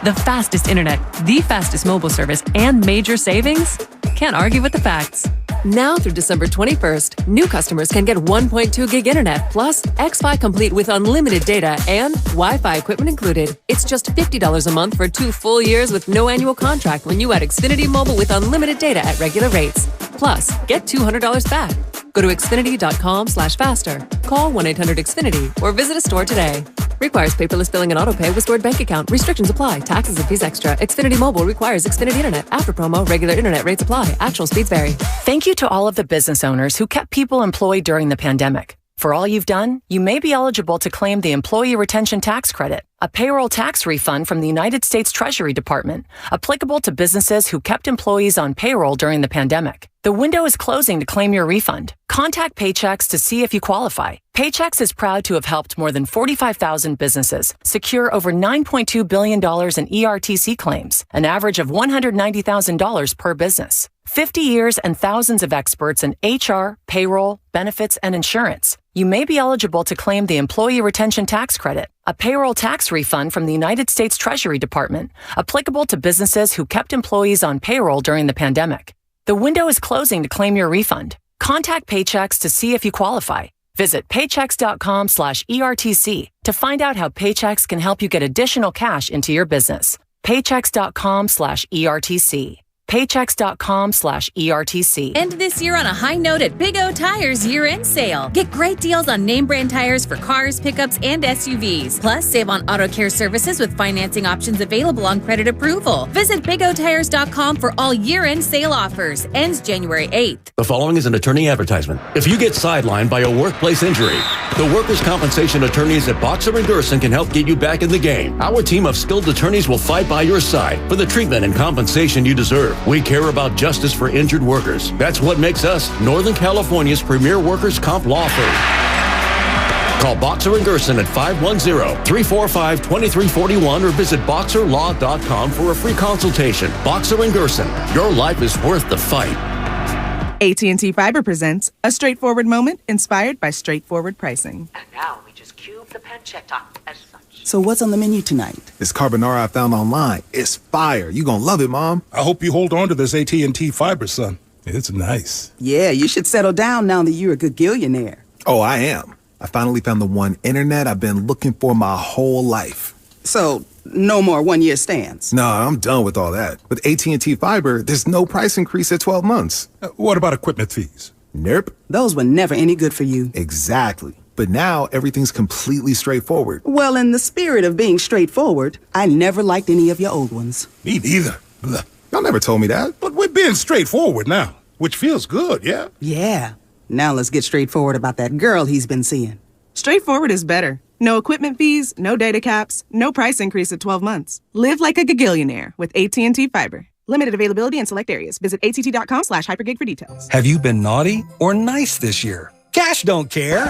The fastest internet, the fastest mobile service, and major savings? Can't argue with the facts. Now through December 21st, new customers can get 1.2 gig internet plus X-Fi Complete with unlimited data and Wi-Fi equipment included. It's just $50 a month for 2 full years with no annual contract when you add Xfinity Mobile with unlimited data at regular rates. Plus, get $200 back. Go to Xfinity.com/faster. Call 1-800-XFINITY or visit a store today. Requires paperless billing and autopay with stored bank account. Restrictions apply. Taxes and fees extra. Xfinity Mobile requires Xfinity Internet. After promo, regular internet rates apply. Actual speeds vary. Thank you to all of the business owners who kept people employed during the pandemic. For all you've done, you may be eligible to claim the Employee Retention Tax Credit, a payroll tax refund from the United States Treasury Department, applicable to businesses who kept employees on payroll during the pandemic. The window is closing to claim your refund. Contact Paychex to see if you qualify. Paychex is proud to have helped more than 45,000 businesses secure over $9.2 billion in ERTC claims, an average of $190,000 per business. 50 years and thousands of experts in HR, payroll, benefits, and insurance. You may be eligible to claim the Employee Retention Tax Credit, a payroll tax refund from the United States Treasury Department, applicable to businesses who kept employees on payroll during the pandemic. The window is closing to claim your refund. Contact Paychex to see if you qualify. Visit paychex.com/ERTC to find out how Paychex can help you get additional cash into your business. Paychex.com/ERTC. Paychex.com/ERTC. End this year on a high note at Big O Tires year-end sale. Get great deals on name brand tires for cars, pickups, and SUVs. Plus, save on auto care services with financing options available on credit approval. Visit BigOTires.com for all year-end sale offers. Ends January 8th. The following is an attorney advertisement. If you get sidelined by a workplace injury, the workers' compensation attorneys at Boxer & Gerson can help get you back in the game. Our team of skilled attorneys will fight by your side for the treatment and compensation you deserve. We care about justice for injured workers. That's what makes us Northern California's premier workers' comp law firm. Call Boxer & Gerson at 510-345-2341 or visit boxerlaw.com for a free consultation. Boxer & Gerson, your life is worth the fight. AT&T Fiber presents a straightforward moment inspired by straightforward pricing. And now we just cube the pancetta as such. So what's on the menu tonight? This carbonara I found online. It's fire. You gonna love it, Mom. I hope you hold on to this AT&T Fiber, son. It's nice. Yeah, you should settle down now that you're a gagillionaire. Oh, I am. I finally found the one internet I've been looking for my whole life. So, no more one-year stands? No, I'm done with all that. With AT&T Fiber, there's no price increase at 12 months. What about equipment fees? Nope. Those were never any good for you. Exactly. But now everything's completely straightforward. Well, in the spirit of being straightforward, I never liked any of your old ones. Me neither. Blah. Y'all never told me that. But we're being straightforward now, which feels good, yeah? Yeah. Now let's get straightforward about that girl he's been seeing. Straightforward is better. No equipment fees, no data caps, no price increase at 12 months. Live like a gagillionaire with AT&T Fiber. Limited availability in select areas. Visit att.com/hypergig for details. Have you been naughty or nice this year? Cash don't care.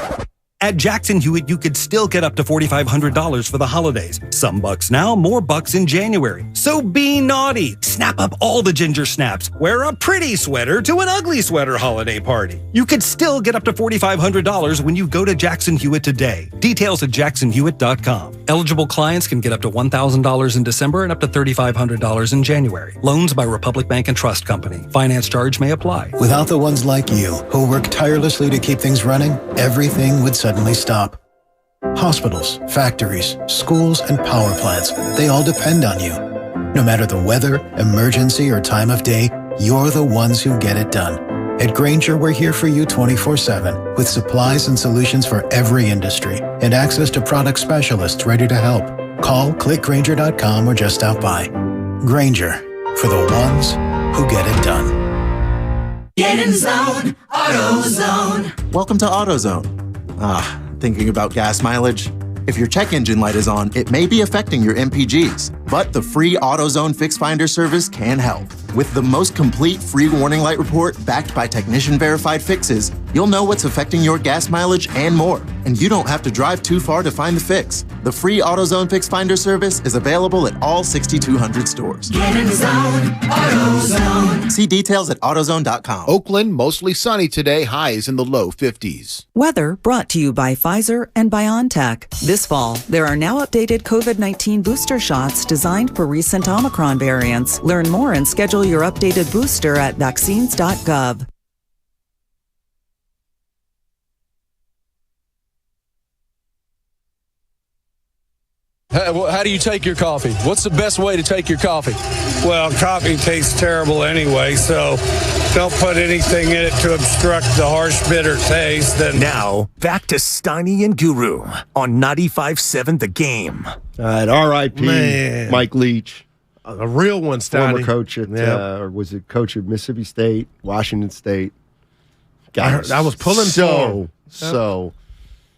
At Jackson Hewitt, you could still get up to $4,500 for the holidays. Some bucks now, more bucks in January. So be naughty. Snap up all the ginger snaps. Wear a pretty sweater to an ugly sweater holiday party. You could still get up to $4,500 when you go to Jackson Hewitt today. Details at jacksonhewitt.com. Eligible clients can get up to $1,000 in December and up to $3,500 in January. Loans by Republic Bank and Trust Company. Finance charge may apply. Without the ones like you, who work tirelessly to keep things running, everything would suddenly stop. Hospitals, factories, schools, and power plants, they all depend on you. No matter the weather, emergency, or time of day, you're the ones who get it done. At Grainger, we're here for you 24/7 with supplies and solutions for every industry and access to product specialists ready to help. Call, click Grainger.com, or just stop by. Grainger, for the ones who get it done. Get in zone, AutoZone. Welcome to AutoZone. Thinking about gas mileage? If your check engine light is on, it may be affecting your MPGs, but the free AutoZone Fix Finder service can help. With the most complete free warning light report backed by technician-verified fixes, you'll know what's affecting your gas mileage and more, and you don't have to drive too far to find the fix. The free AutoZone Fix Finder service is available at all 6,200 stores. Get in zone, AutoZone. See details at AutoZone.com. Oakland, mostly sunny today, highs in the low 50s. Weather brought to you by Pfizer and BioNTech. This fall, there are now updated COVID-19 booster shots designed for recent Omicron variants. Learn more and schedule your updated booster at vaccines.gov. How do you take your coffee? What's the best way to take your coffee? Well, coffee tastes terrible anyway, so don't put anything in it to obstruct the harsh, bitter taste. Now, back to Steiny and Guru on 95.7 The Game. All right, R.I.P. Mike Leach. A real one, Steiny. Former coach at, or was it coach at Mississippi State, Washington State? I was pulling so.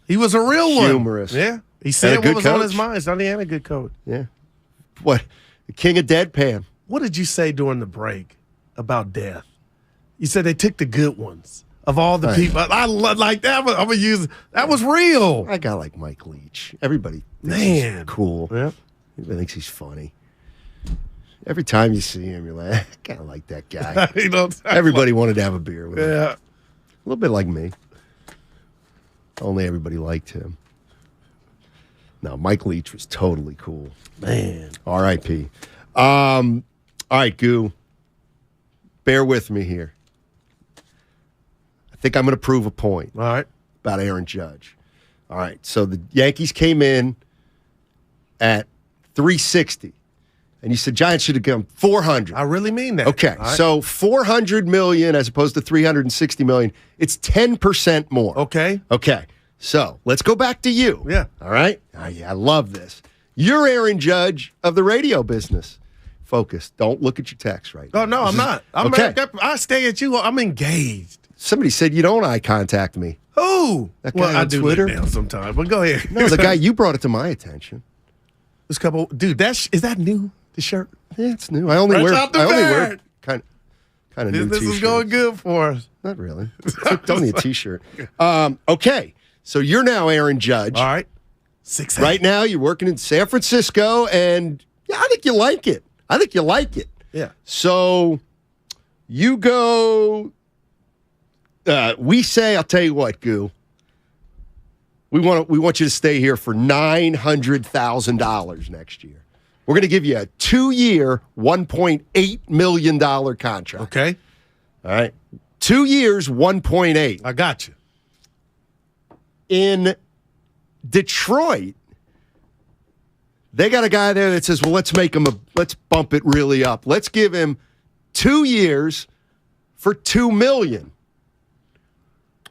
He was a real one. Humorous. Yeah. He said what was on his mind. Sonny and a good coach. Yeah. What? The king of deadpan. What did you say during the break about death? You said they took the good ones of all the people. I like that. I'm gonna use that was real. I got like Mike Leach. Everybody thinks he's cool. Yeah. Everybody thinks he's funny. Every time you see him, you're like, I kind of like that guy. Everybody wanted to have a beer with him. Yeah. A little bit like me. Only everybody liked him. No, Mike Leach was totally cool. Man. R.I.P. All right, Goo. Bear with me here. I think I'm going to prove a point. All right. About Aaron Judge. All right. So the Yankees came in at 360. And you said Giants should have gone 400. I really mean that. Okay. Right. So $400 million as opposed to $360 million. It's 10% more. Okay. Okay. So let's go back to you. Yeah. All right. Oh, yeah, I love this. You're Aaron Judge of the radio business. Focus. Don't look at your text right now. Oh, no, I'm not. I stay at you. I'm engaged. Somebody said you don't eye contact me. Who? That guy on Twitter? I do sometimes, but go ahead. No, the guy, you brought it to my attention. This couple, dude, is that new? The shirt? Yeah, it's new. I only wear kind of new This t-shirts. is going good for us. Not really. It's only a t-shirt. Okay. So you're now Aaron Judge. All right. 6'8". Right now you're working in San Francisco, and yeah, I think you like it. Yeah. So you go. We say, I'll tell you what, Goo. We want you to stay here for $900,000 next year. We're going to give you a 2-year, $1.8 million contract. Okay. All right. 2 years, 1.8. I got you. In Detroit, they got a guy there that says, well, let's bump it really up. Let's give him 2 years for $2 million.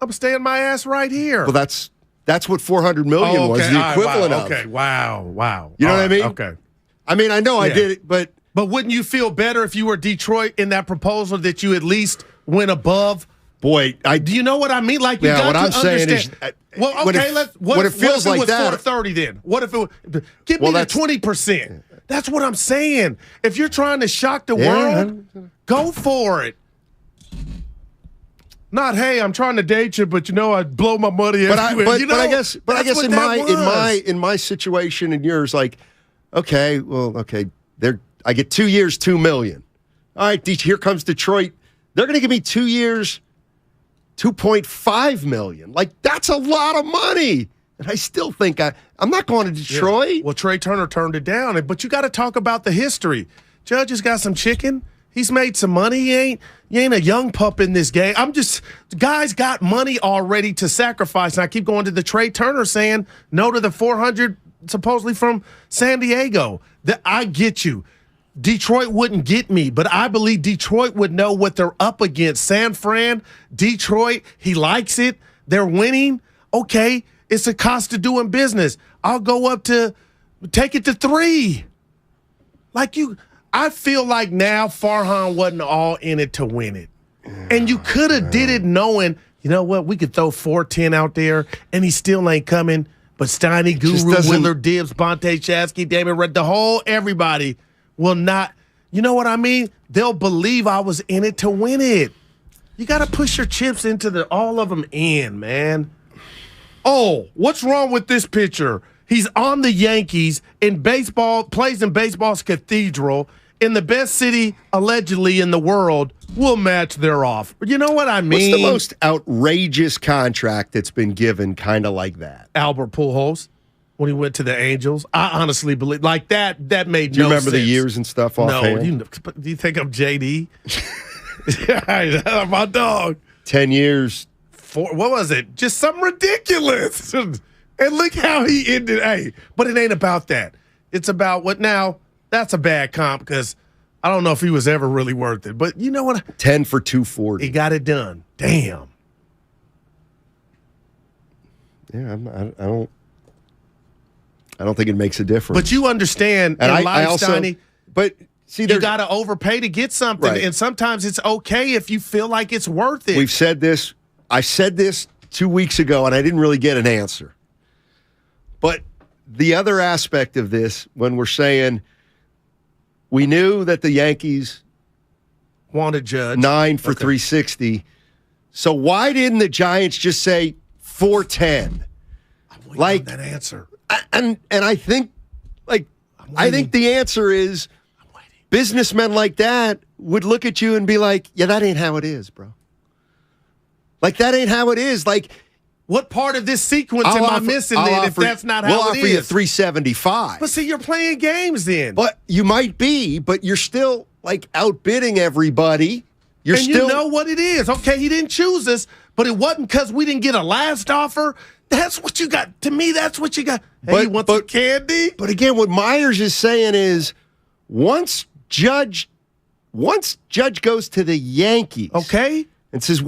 I'm staying my ass right here. Well, that's what $400 million was, the equivalent of. Okay, wow. You know what I mean? Okay. I mean, I know I did it, but wouldn't you feel better if you were Detroit in that proposal that you at least went above? Boy, do you know what I mean? Like, you got what to I'm saying understand. is, well, okay, what it feels like that. Was 430 then? What if it was? Give me the 20%. That's what I'm saying. If you're trying to shock the world, go for it. Not, hey, I'm trying to date you, but I blow my money everywhere. I guess in my situation and yours, like, okay, I get 2 years, $2 million. All right, here comes Detroit. They're going to give me 2 years, $2.5 million. Like, that's a lot of money. And I still think I'm not going to Detroit. Yeah. Well, Trey Turner turned it down, but you got to talk about the history. Judge has got some chicken. He's made some money. He ain't a young pup in this game. Guys got money already to sacrifice. And I keep going to the Trey Turner saying no to the 400 supposedly from San Diego. I get you. Detroit wouldn't get me, but I believe Detroit would know what they're up against. San Fran, Detroit, he likes it. They're winning. Okay, it's a cost of doing business. I'll go up to take it to 3. I feel like now Farhan wasn't all in it to win it. And you could have did it knowing, you know what, we could throw 410 out there and he still ain't coming. But Steiny, Guru, Willard, Dibbs, Bonte, Shasky, David Red, everybody will not, you know what I mean? They'll believe I was in it to win it. You got to push your chips into all of them in, man. Oh, what's wrong with this pitcher? He's on the Yankees in baseball, plays in baseball's cathedral in the best city allegedly in the world. Will match their offer. You know what I mean? What's the most outrageous contract that's been given kind of like that? Albert Pujols when he went to the Angels. I honestly believe like that made no sense. Do you remember the years and stuff offhand? No. Do you think I'm JD? My dog. 10 years. What was it? Just something ridiculous. And look how he ended. Hey, but it ain't about that. It's about what now? That's a bad comp because I don't know if he was ever really worth it. But you know what? 10 for 240. He got it done. Damn. Yeah, I don't think it makes a difference. But you understand in life, Steiny, but see, you got to overpay to get something. Right. And sometimes it's okay if you feel like it's worth it. We've said this. I said this 2 weeks ago, and I didn't really get an answer. But the other aspect of this, when we're saying we knew that the Yankees wanted Judge 9 for 360, so why didn't the Giants just say 410? I'm waiting on that answer. And I think, I think the answer is businessmen like that would look at you and be like, yeah, that ain't how it is, bro. Like, that ain't how it is. Like, what part of this sequence am I missing then if that's not how it is? We'll offer you 375. But see, you're playing games then. But you might be, but you're still, outbidding everybody. You know what it is. Okay, he didn't choose us, but it wasn't because we didn't get a last offer. That's what you got. To me, that's what you got. Hey, you want some candy? But again, what Myers is saying is once Judge goes to the Yankees. Okay. And says,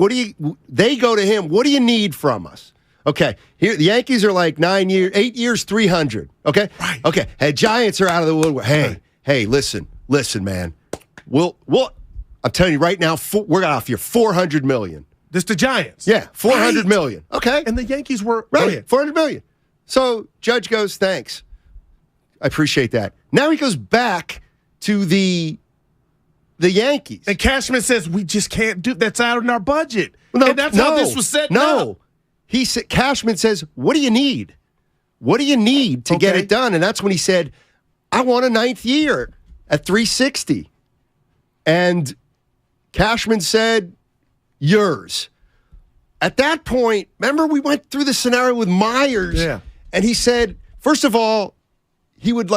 they go to him, what do you need from us? Okay, here the Yankees are like 8 years, 300. Okay? Right. Okay. Hey, Giants are out of the woodwork. Hey, listen, man. I'm telling you right now, we're going to offer you $400 million. This the Giants. Yeah, $400 million. Okay. And the Yankees were right. $400 million. So Judge goes, thanks. I appreciate that. Now he goes back to the Yankees. And Cashman says, we just can't do that's out of our budget. And that's how this was set up. Cashman says, what do you need? What do you need to get it done? And that's when he said, I want a 9th year at 360. And Cashman said, yours. At that point, remember we went through the scenario with Myers. Yeah. And he said, first of all, he would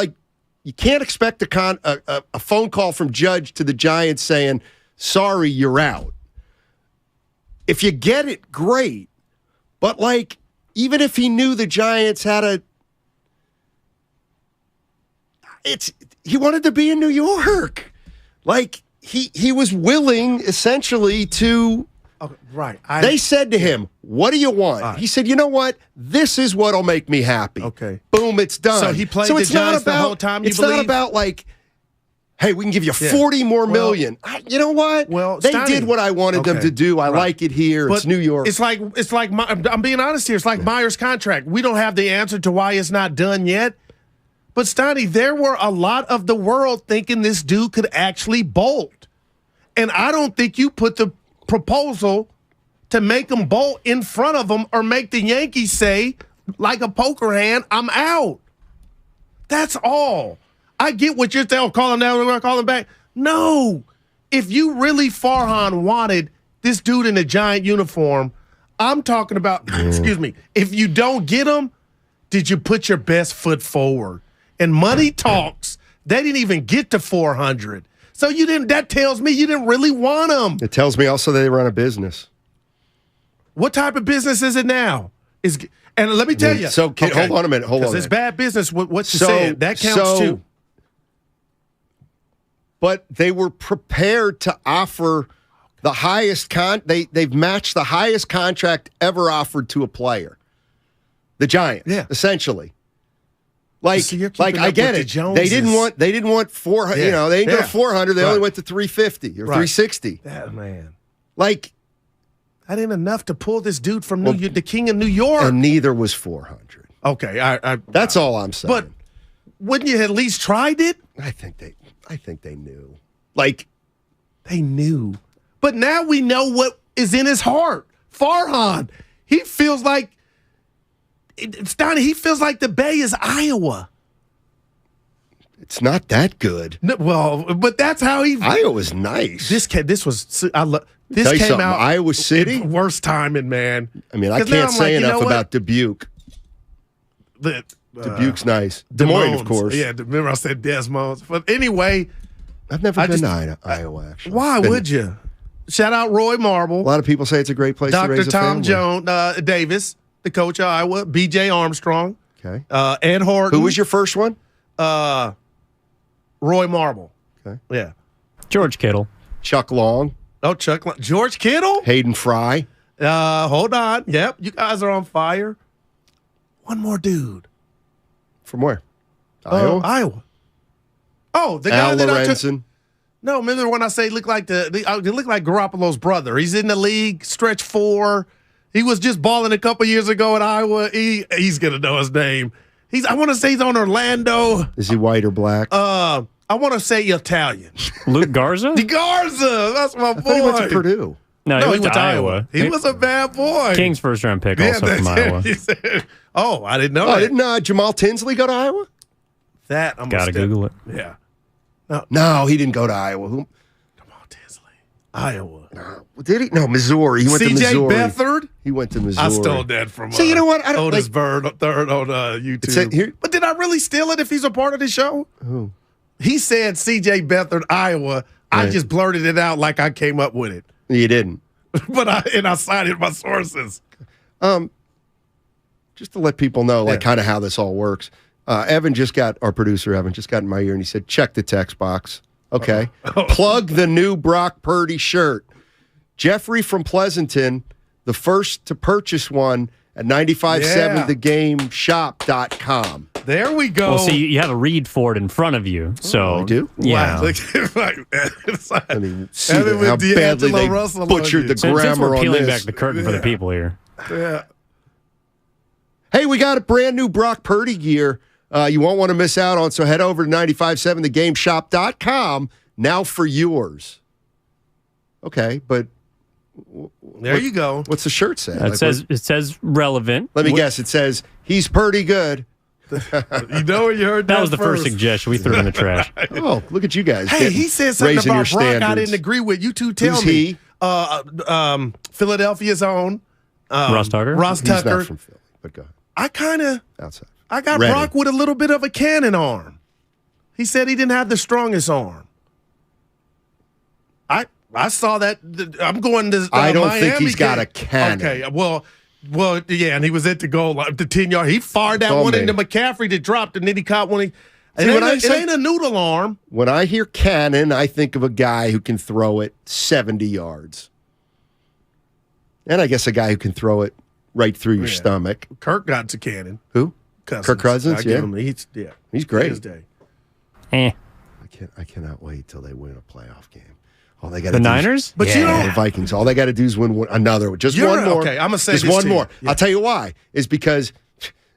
you can't expect a phone call from Judge to the Giants saying, sorry, you're out. If you get it, great. But, even if he knew the Giants had he wanted to be in New York. He was willing, essentially, to... Okay, right. They said to him, what do you want? Right. He said, you know what? This is what'll make me happy. Okay. Boom, it's done. So he played the Giants the whole time, It's not about, hey, we can give you 40 more million. You know what? Well, they did what I wanted them to do. I like it here. But it's New York. It's like I'm being honest here. It's like Myers' contract. We don't have the answer to why it's not done yet. But, Steiny, there were a lot of the world thinking this dude could actually bolt. And I don't think you put the proposal to make them bolt in front of them or make the Yankees say, like a poker hand, I'm out. That's all. I get what you're saying. Call him down, we're going to call him back. No. If you really, Farhan, wanted this dude in a Giant uniform, I'm talking about, excuse me, if you don't get him, did you put your best foot forward? And money talks. They didn't even get to 400. So you didn't. That tells me you didn't really want them. It tells me also they run a business. What type of business is it now? And let me tell you. So hold on a minute. Hold on. Because it's bad business. What you said that counts too. But they were prepared to offer the highest they've matched the highest contract ever offered to a player. The Giants, essentially. Like I get it. They didn't want 400. You know, they didn't go to 400. They only went to 350 or 360. That man. Like that ain't enough to pull this dude from the king of New York. And neither was 400. Okay, that's all I'm saying. But wouldn't you at least tried it? I think they knew. Like they knew. But now we know what is in his heart. Farhan, he feels like Steiny, he feels like the Bay is Iowa. It's not that good. No, well, but that's how he. Iowa's nice. This came out. Iowa City, worst timing, man. I mean, I can't say enough about Dubuque. Dubuque's nice. Des Moines, of course. Yeah, remember I said Des Moines. But anyway, I've never been to Iowa. Actually, why would you? Shout out Roy Marble. A lot of people say it's a great place to raise a family. Dr. Tom Jones Davis, the coach of Iowa. B.J. Armstrong. Okay. Ed Horton. Who was your first one? Roy Marble. Okay. Yeah. George Kittle. Chuck Long. Oh, Chuck Long. George Kittle? Hayden Fry. Hold on. Yep, you guys are on fire. One more dude. From where? Iowa? Iowa. Oh, the Al guy that Lorenzen. No, remember when I say look like they look like Garoppolo's brother. He's in the league, stretch 4. He was just balling a couple years ago at Iowa. He's gonna know his name. I want to say he's on Orlando. Is he white or black? I want to say Italian. Luke Garza? Garza. That's my boy. I thought he went to Purdue. No, he went to Iowa. He was a bad boy. King's first round pick, also from Iowa. I didn't know that. Didn't Jamal Tinsley go to Iowa? That I'm gotta Google it. Yeah. No, he didn't go to Iowa. Jamal Tinsley. Iowa. Did he? No, Missouri. He went to Missouri. C.J. Beathard? He went to Missouri. I stole that from So you know what? I don't Otis Bird third on YouTube. But did I really steal it if he's a part of the show? Who? He said C.J. Beathard, Iowa. Right. I just blurted it out like I came up with it. You didn't. But I cited my sources. Just to let people know, kind of how this all works. Our producer Evan just got in my ear and he said, check the text box. Okay. Plug the new Brock Purdy shirt. Jeffrey from Pleasanton, the first to purchase one at 957thegameshop.com. There we go. Well, see, you have a read for it in front of you. So you do? Yeah. Wow. I mean, see how badly they butchered the grammar we're on peeling this. back the curtain for the people here. Yeah. Hey, we got a brand new Brock Purdy gear you won't want to miss out on, so head over to 957thegameshop.com now for yours. Okay, but there you go. What's the shirt say? It says relevant. Let me guess. It says he's pretty good. You know where you heard that was the first suggestion. We threw it in the trash. Oh, look at you guys. Hey, he said something about Brock I didn't agree with. You two tell me. He? Philadelphia's own. Ross Tucker? Ross He's Tucker. not from Philly, but go ahead. I kind of. Outside. I got Brock with a little bit of a cannon arm. He said he didn't have the strongest arm. I saw that. I'm going to. I don't Miami think he's got a cannon. Okay, well, yeah, and he was at the goal line, the 10-yard. He fired that one into McCaffrey that dropped, and then he caught one. It ain't a noodle arm. When I hear cannon, I think of a guy who can throw it 70 yards. And I guess a guy who can throw it right through your stomach. Kirk got to cannon. Who? Cousins. Kirk Cousins, He's great. His day. I cannot wait till they win a playoff game. All they got the Niners? But you know the Vikings. All they got to do is win another one. Just one more. Okay, I'm gonna say just this one to more. you. I'll tell you why. Is because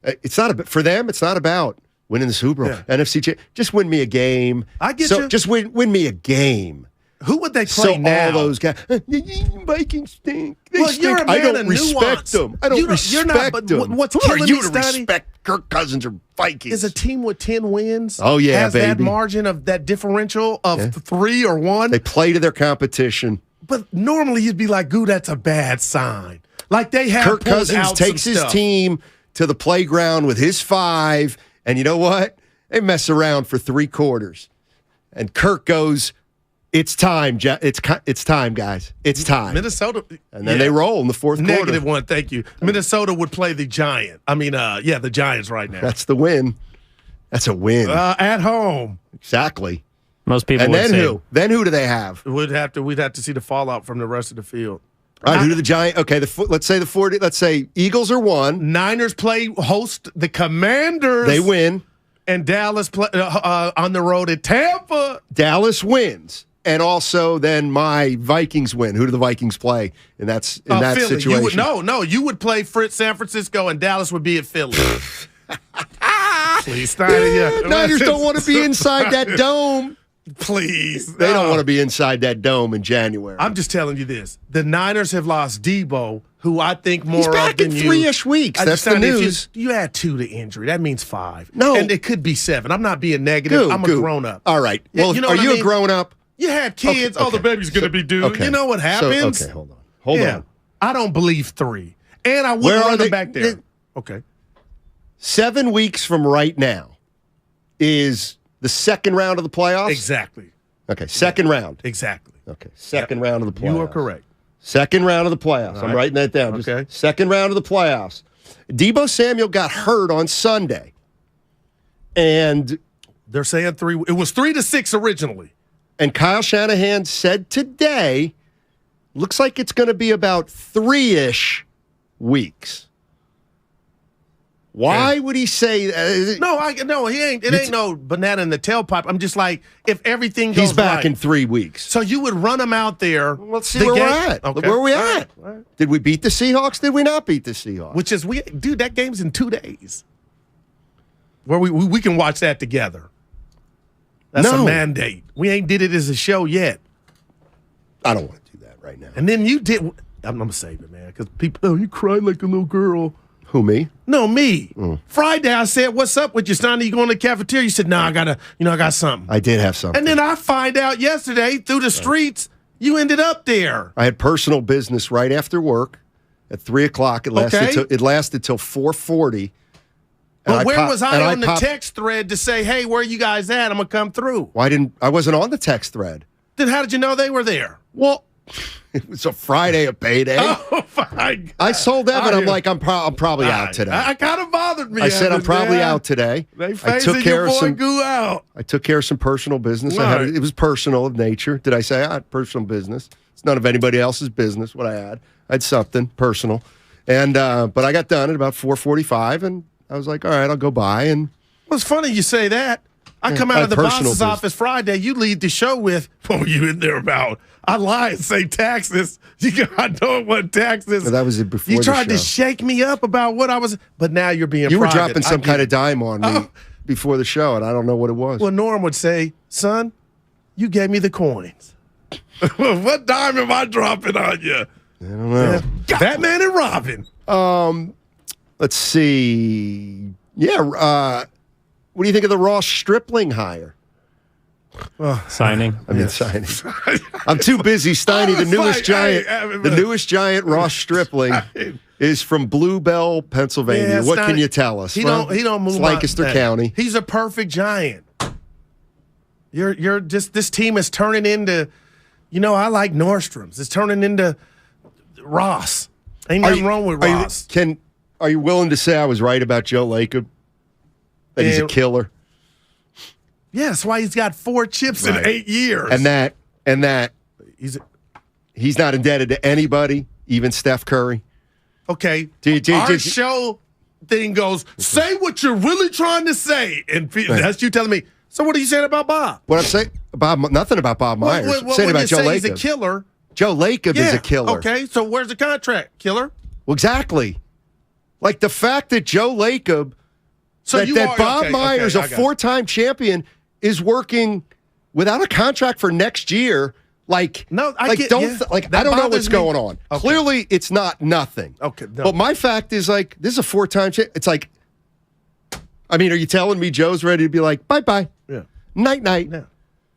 it's not for them. It's not about winning the Super Bowl. NFC. Just win me a game. I get so you. Just win me a game. Who would they play now? All those guys, Vikings stink. They Well, stink. you're a man I don't of respect nuance. them. I don't respect them. What's Who killing are you me, to Stoney? respect Kirk Cousins or Vikings? Is a team with 10 wins Oh, yeah, has that baby. margin of that differential of 3 or 1? They play to their competition. But normally you'd be like, "Goo, that's a bad sign." Like they have Kirk pulled Cousins out takes some his stuff. team to the playground with his 5, and you know what? They mess around for 3 quarters. And Kirk goes, "It's time, it's time, guys. It's time." Minnesota, and then they roll in the fourth quarter. -1. Thank you. Minnesota would play the Giant. The Giants right now. That's the win. That's a win At home. Exactly. Most people. And would then say, who? Then who do they have? We'd have to see the fallout from the rest of the field. All right, who do the Giants? Okay, let's say the 40. Let's say Eagles are 1. Niners host the Commanders. They win. And Dallas play on the road at Tampa. Dallas wins. And also then my Vikings win. Who do the Vikings play in that Philly. situation? You would play San Francisco, and Dallas would be at Philly. Please, Steiner. Niners don't want to be inside that dome. Please. They don't want to be inside that dome in January. I'm just telling you this. The Niners have lost Debo, who I think more He's back in 3-ish weeks. That's the news. You add 2 to injury. That means 5. No. And it could be 7. I'm not being negative. I'm a grown-up. All right. Well, you know are what you I mean? a grown-up? You had kids. Okay. Oh, the baby's going to be due. Okay. You know what happens? Okay, hold on. I don't believe 3. And I wouldn't run them back there. Okay. 7 weeks from right now is the second round of the playoffs? Exactly. Okay, second round. Exactly. Okay, second round of the playoffs. You are correct. Second round of the playoffs. I'm writing that down. Okay. Just second round of the playoffs. Debo Samuel got hurt on Sunday. And they're saying 3. It was 3-6 originally. And Kyle Shanahan said today, looks like it's going to be about 3-ish weeks. Why would he say that? No, he ain't. It ain't no banana in the tailpipe. I'm just like, if everything goes He's back right, in 3 weeks. So you would run him out there. Let's see where we're at. Okay. Where are we at? Right. Did we beat the Seahawks? Did we not beat the Seahawks? Dude, that game's in 2 days. Where we can watch that together. That's a mandate. We ain't did it as a show yet. I don't want to do that right now. And then you did. I'm gonna save it, man, because people. Oh, you cried like a little girl. Who, me? No, me. Friday, I said, "What's up with you, son? You going to the cafeteria?" You said, "No, I got something." I did have something. And then I find out yesterday through the streets, you ended up there. I had personal business right after work at 3:00. It lasted till 4:40. But where was I on the text thread to say, "Hey, where you guys at? I'm gonna come through." I wasn't on the text thread. Then how did you know they were there? Well, it was a Friday, a payday. Oh my God. I sold Evan. I'm like, I'm probably out today. I kind of bothered me. I said I'm probably out today. They phasing your boy Goo out. I took care of some personal business. Right. It was personal of nature. Did I say I had personal business? It's none of anybody else's business what I had. I had something personal, and but I got done at about 4:45, and I was like, all right, I'll go by. And well, it's funny you say that. I come out of the boss's office Friday. You lead the show with, what were you in there about? I lie and say taxes. I know what taxes. But that was it before you the tried show. to shake me up about what I was, but now you're being You were private. dropping some kind of dime on me before the show, and I don't know what it was. Well, Norm would say, son, you gave me the coins. What dime am I dropping on you? I don't know. Batman and Robin. Let's see. Yeah, what do you think of the Ross Stripling hire? Signing. Signing. I'm too busy, Steiny. The newest giant, the newest giant, Ross Stripling, is from Bluebell, Pennsylvania. What can you tell us? He don't move. It's Lancaster County. He's a perfect giant. You're just, this team is turning into, I like Nordstrom's. It's turning into Ross. Ain't nothing wrong with Ross. Are you willing to say I was right about Joe Lacob? That he's a killer. Yeah, that's why he's got 4 chips in 8 years. And that he's not indebted to anybody, even Steph Curry. Okay. Our show thing goes, say what you're really trying to say. And that's you telling me, so what are you saying about Bob? What I'm saying, nothing about Bob Myers. I'm saying about Joe Lacob. He's a killer. Joe Lacob is a killer. Okay, so where's the contract? Killer? Well, exactly. Like the fact that Joe Lacob, that Bob Myers, a 4-time champion, is working without a contract for next year, Like, no, I like get, don't yeah. like That I don't know bothers what's me. going on. Okay. Clearly, it's not nothing. Okay, no. But my fact is like this is a 4-time shit. It's like, I mean, are you telling me Joe's ready to be like bye bye, Yeah. night night? Yeah.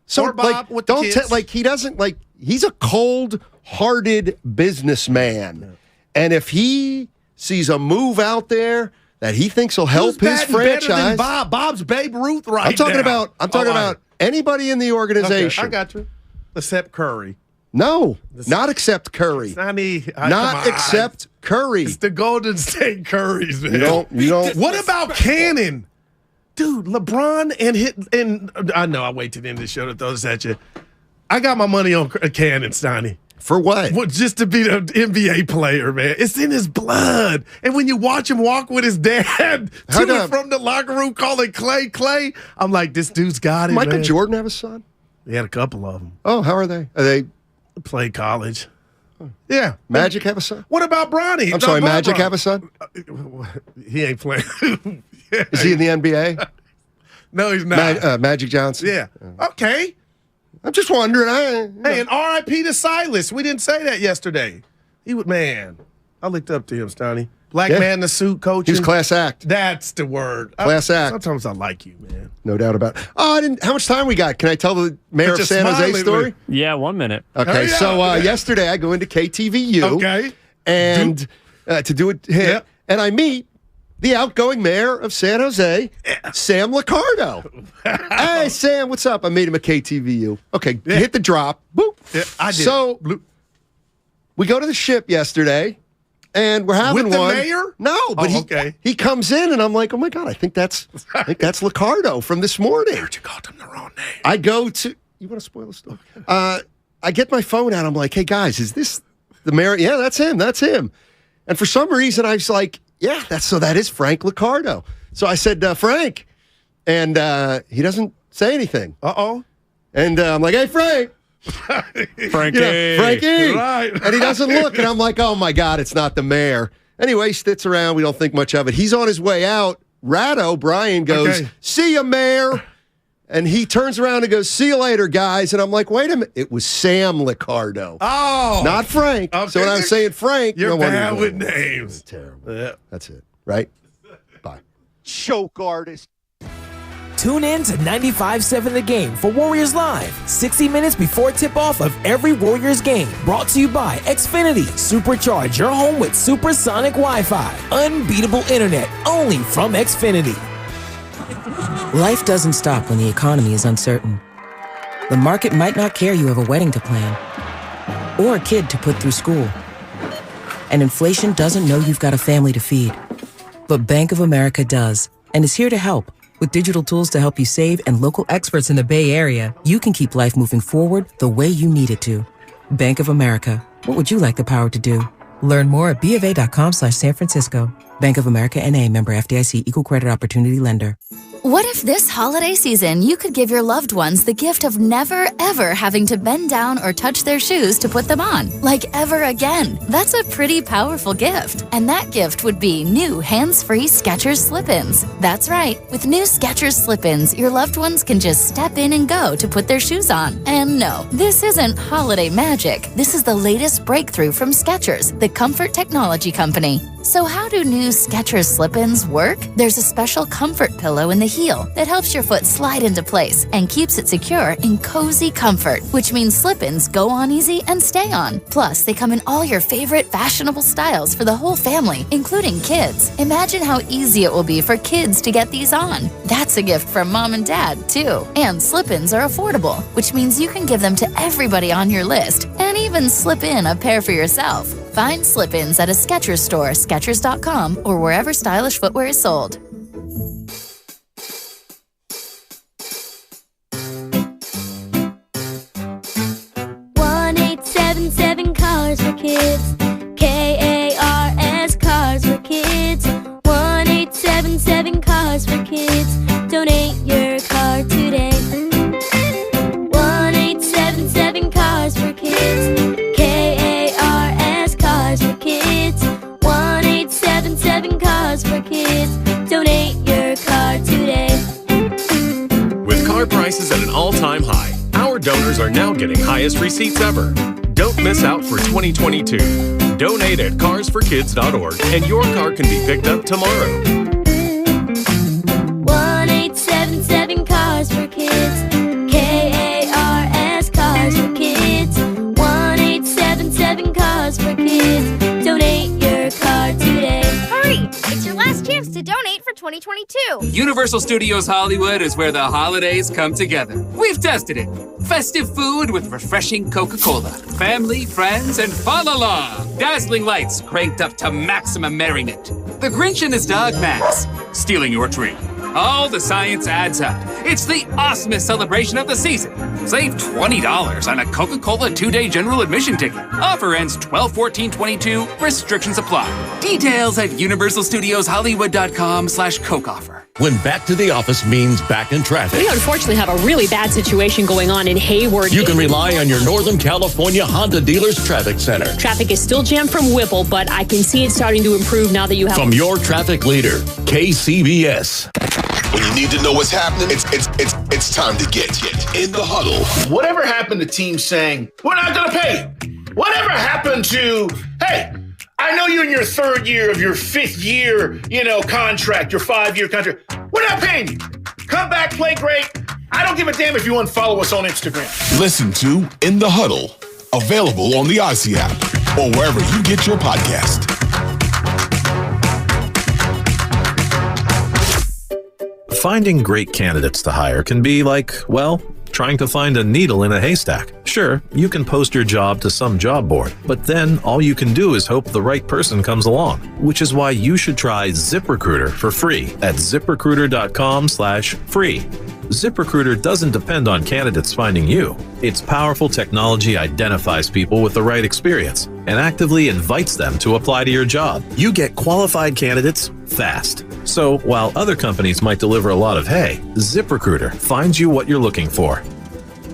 So Or Bob like, with the don't kids. like he doesn't like he's a cold-hearted businessman, and if he sees a move out there that he thinks will help Who's his batting better than franchise, Bob? Bob's Babe Ruth right I'm talking now. about anybody in the organization. Okay, I got you. Except Curry. No, not except Curry. Not except Curry. It's the Golden State Currys, man. You don't. What about Cannon? Dude, LeBron and I know I wait to the end of the show to throw this at you. I got my money on Cannon, Steiny. For what? Just to be the NBA player, man. It's in his blood. And when you watch him walk with his dad to and from the locker room calling Clay, I'm like, this dude's got it, Michael man. Jordan have a son? He had a couple of them. Oh, how are they? Are they played college? Yeah. Magic have a son? What about Bronny? I'm sorry, Magic have a son? He ain't playing. Is he in the NBA? No, he's not. Magic Johnson? Yeah. Okay. I'm just wondering. Hey, and R.I.P. to Silas. We didn't say that yesterday. He would, man. I looked up to him, Stoney. Black man in the suit coaching. He was class act. That's the word. Class act. Sometimes I like you, man. No doubt about it. Oh, I didn't. How much time we got? Can I tell the mayor of San Jose story? Yeah, 1 minute. Okay, yesterday I go into KTVU. Okay. And to do it, and I meet the outgoing mayor of San Jose, Sam Liccardo. Hey, Sam, what's up? I meet him at KTVU. Okay, hit the drop. Boop. Yeah, I did. So we go to the ship yesterday, and we're having With the one. mayor? No, but he comes in, and I'm like, oh my god, I think that's Liccardo from this morning. You called him the wrong name. I go to. You want to spoil the story? I get my phone out. I'm like, hey guys, is this the mayor? Yeah, that's him. That's him. And for some reason, I was like, yeah, that is Frank Liccardo. So I said, Frank, and he doesn't say anything. Uh-oh. And I'm like, hey, Frank. Frankie. Frankie. Right. And he doesn't look, and I'm like, oh my God, it's not the mayor. Anyway, he sits around. We don't think much of it. He's on his way out. Brian goes, see ya, mayor. And he turns around and goes, see you later, guys. And I'm like, wait a minute. It was Sam Liccardo. Oh. Not Frank. Okay. So when I was saying Frank, You're no wonder bad you're with going, names. It's terrible. Yeah. That's it. Right? Bye. Choke artist. Tune in to 95.7 The Game for Warriors Live, 60 minutes before tip-off of every Warriors game. Brought to you by Xfinity. Supercharge your home with supersonic Wi-Fi. Unbeatable internet, only from Xfinity. Life doesn't stop when the economy is uncertain. The market might not care you have a wedding to plan or a kid to put through school. And inflation doesn't know you've got a family to feed. But Bank of America does, and is here to help. With digital tools to help you save and local experts in the Bay Area, you can keep life moving forward the way you need it to. Bank of America. What would you like the power to do? Learn more at BofA.com/San Francisco. Bank of America N.A. member FDIC equal credit opportunity lender. What if this holiday season you could give your loved ones the gift of never, ever having to bend down or touch their shoes to put them on? Like ever again. That's a pretty powerful gift. And that gift would be new hands-free Skechers slip-ins. That's right. With new Skechers slip-ins, your loved ones can just step in and go to put their shoes on. And no, this isn't holiday magic. This is the latest breakthrough from Skechers, the comfort technology company. So how do new Skechers slip-ins work? There's a special comfort pillow in the heel that helps your foot slide into place and keeps it secure in cozy comfort, which means slip-ins go on easy and stay on. Plus, they come in all your favorite fashionable styles for the whole family, including kids. Imagine how easy it will be for kids to get these on. That's a gift from mom and dad, too. And slip-ins are affordable, which means you can give them to everybody on your list and even slip in a pair for yourself. Find slip-ins at a Skechers store, Skechers.com, or wherever stylish footwear is sold. Cars for Kids. KARS Cars for Kids. 1-877 Cars for Kids. Donate your car today. 1-877 Cars for Kids. KARS Cars for Kids. 1-877 Cars for Kids. Donate donors are now getting highest receipts ever. Don't miss out for 2022. Donate at carsforkids.org and your car can be picked up tomorrow. 1-877 Cars for Kids. KARS Cars for Kids. 1-877 Cars for Kids. Donate your car today. Hurry! It's your last chance to donate for 2022. Universal Studios Hollywood is where the holidays come together. We've tested it. Festive food with refreshing Coca-Cola. Family, friends, and fa-la-la. Dazzling lights cranked up to maximum merriment. The Grinch and his dog Max stealing your tree. All the science adds up. It's the awesomest celebration of the season. Save $20 on a Coca-Cola 2-day general admission ticket. Offer ends 12/14/22. Restrictions apply. Details at universalstudioshollywood.com/Coke offer. When back to the office means back in traffic. We unfortunately have a really bad situation going on in Hayward. You can rely on your Northern California Honda Dealers Traffic Center. Traffic is still jammed from Whipple, but I can see it starting to improve now that you have... From your traffic leader, KCBS. When you need to know what's happening, it's time to get in the huddle. Whatever happened to teams saying, we're not going to pay? Whatever happened to, hey, I know you're in your third year of your fifth year, contract, your 5-year contract. We're not paying you. Come back, play great. I don't give a damn if you unfollow us on Instagram. Listen to In the Huddle, available on the Odyssey app or wherever you get your podcast. Finding great candidates to hire can be like, well, trying to find a needle in a haystack. Sure, you can post your job to some job board, but then all you can do is hope the right person comes along, which is why you should try ZipRecruiter for free at ZipRecruiter.com/free. ZipRecruiter doesn't depend on candidates finding you. Its powerful technology identifies people with the right experience and actively invites them to apply to your job. You get qualified candidates fast. So while other companies might deliver a lot of hay, ZipRecruiter finds you what you're looking for.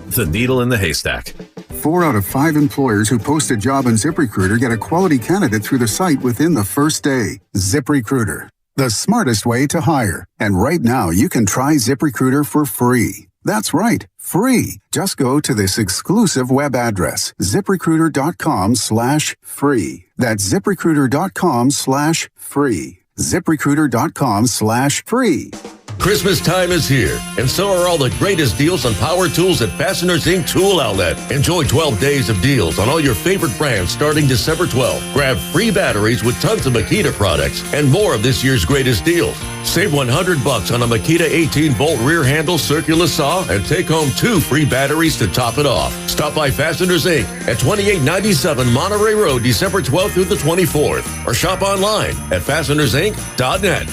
The needle in the haystack. 4 out of 5 employers who post a job on ZipRecruiter get a quality candidate through the site within the first day. ZipRecruiter, the smartest way to hire. And right now, you can try ZipRecruiter for free. That's right, free. Just go to this exclusive web address, ZipRecruiter.com/free. That's ZipRecruiter.com/free. ZipRecruiter.com/free. Christmas time is here, and so are all the greatest deals on power tools at Fasteners Inc. Tool Outlet. Enjoy 12 days of deals on all your favorite brands starting December 12th. Grab free batteries with tons of Makita products and more of this year's greatest deals. Save $100 on a Makita 18-volt rear handle circular saw and take home 2 free batteries to top it off. Stop by Fasteners Inc. at 2897 Monterey Road, December 12th through the 24th, or shop online at fastenersinc.net.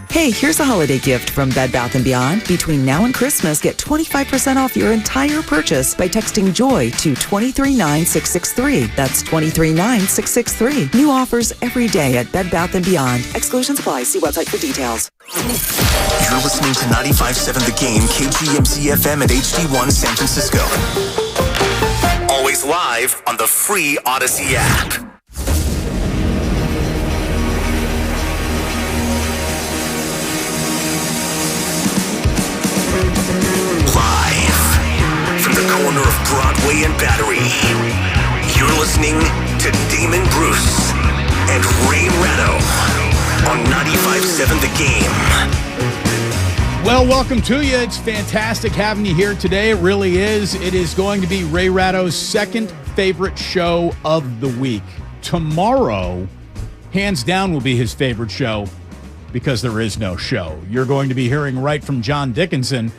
Hey, here's a holiday gift from Bed Bath & Beyond. Between now and Christmas, get 25% off your entire purchase by texting JOY to 239663. That's 239663. New offers every day at Bed Bath & Beyond. Exclusions apply. See website for details. You're listening to 95.7 The Game, KGMC FM and HD1 San Francisco. Always live on the free Odyssey app. Corner of Broadway and Battery. You're listening to Damon Bruce and Ray Ratto on 95.7 The Game. Well, welcome to you. It's fantastic having you here today. It really is. It is going to be Ray Ratto's second favorite show of the week. Tomorrow, hands down, will be his favorite show because there is no show. You're going to be hearing right from John Dickinson.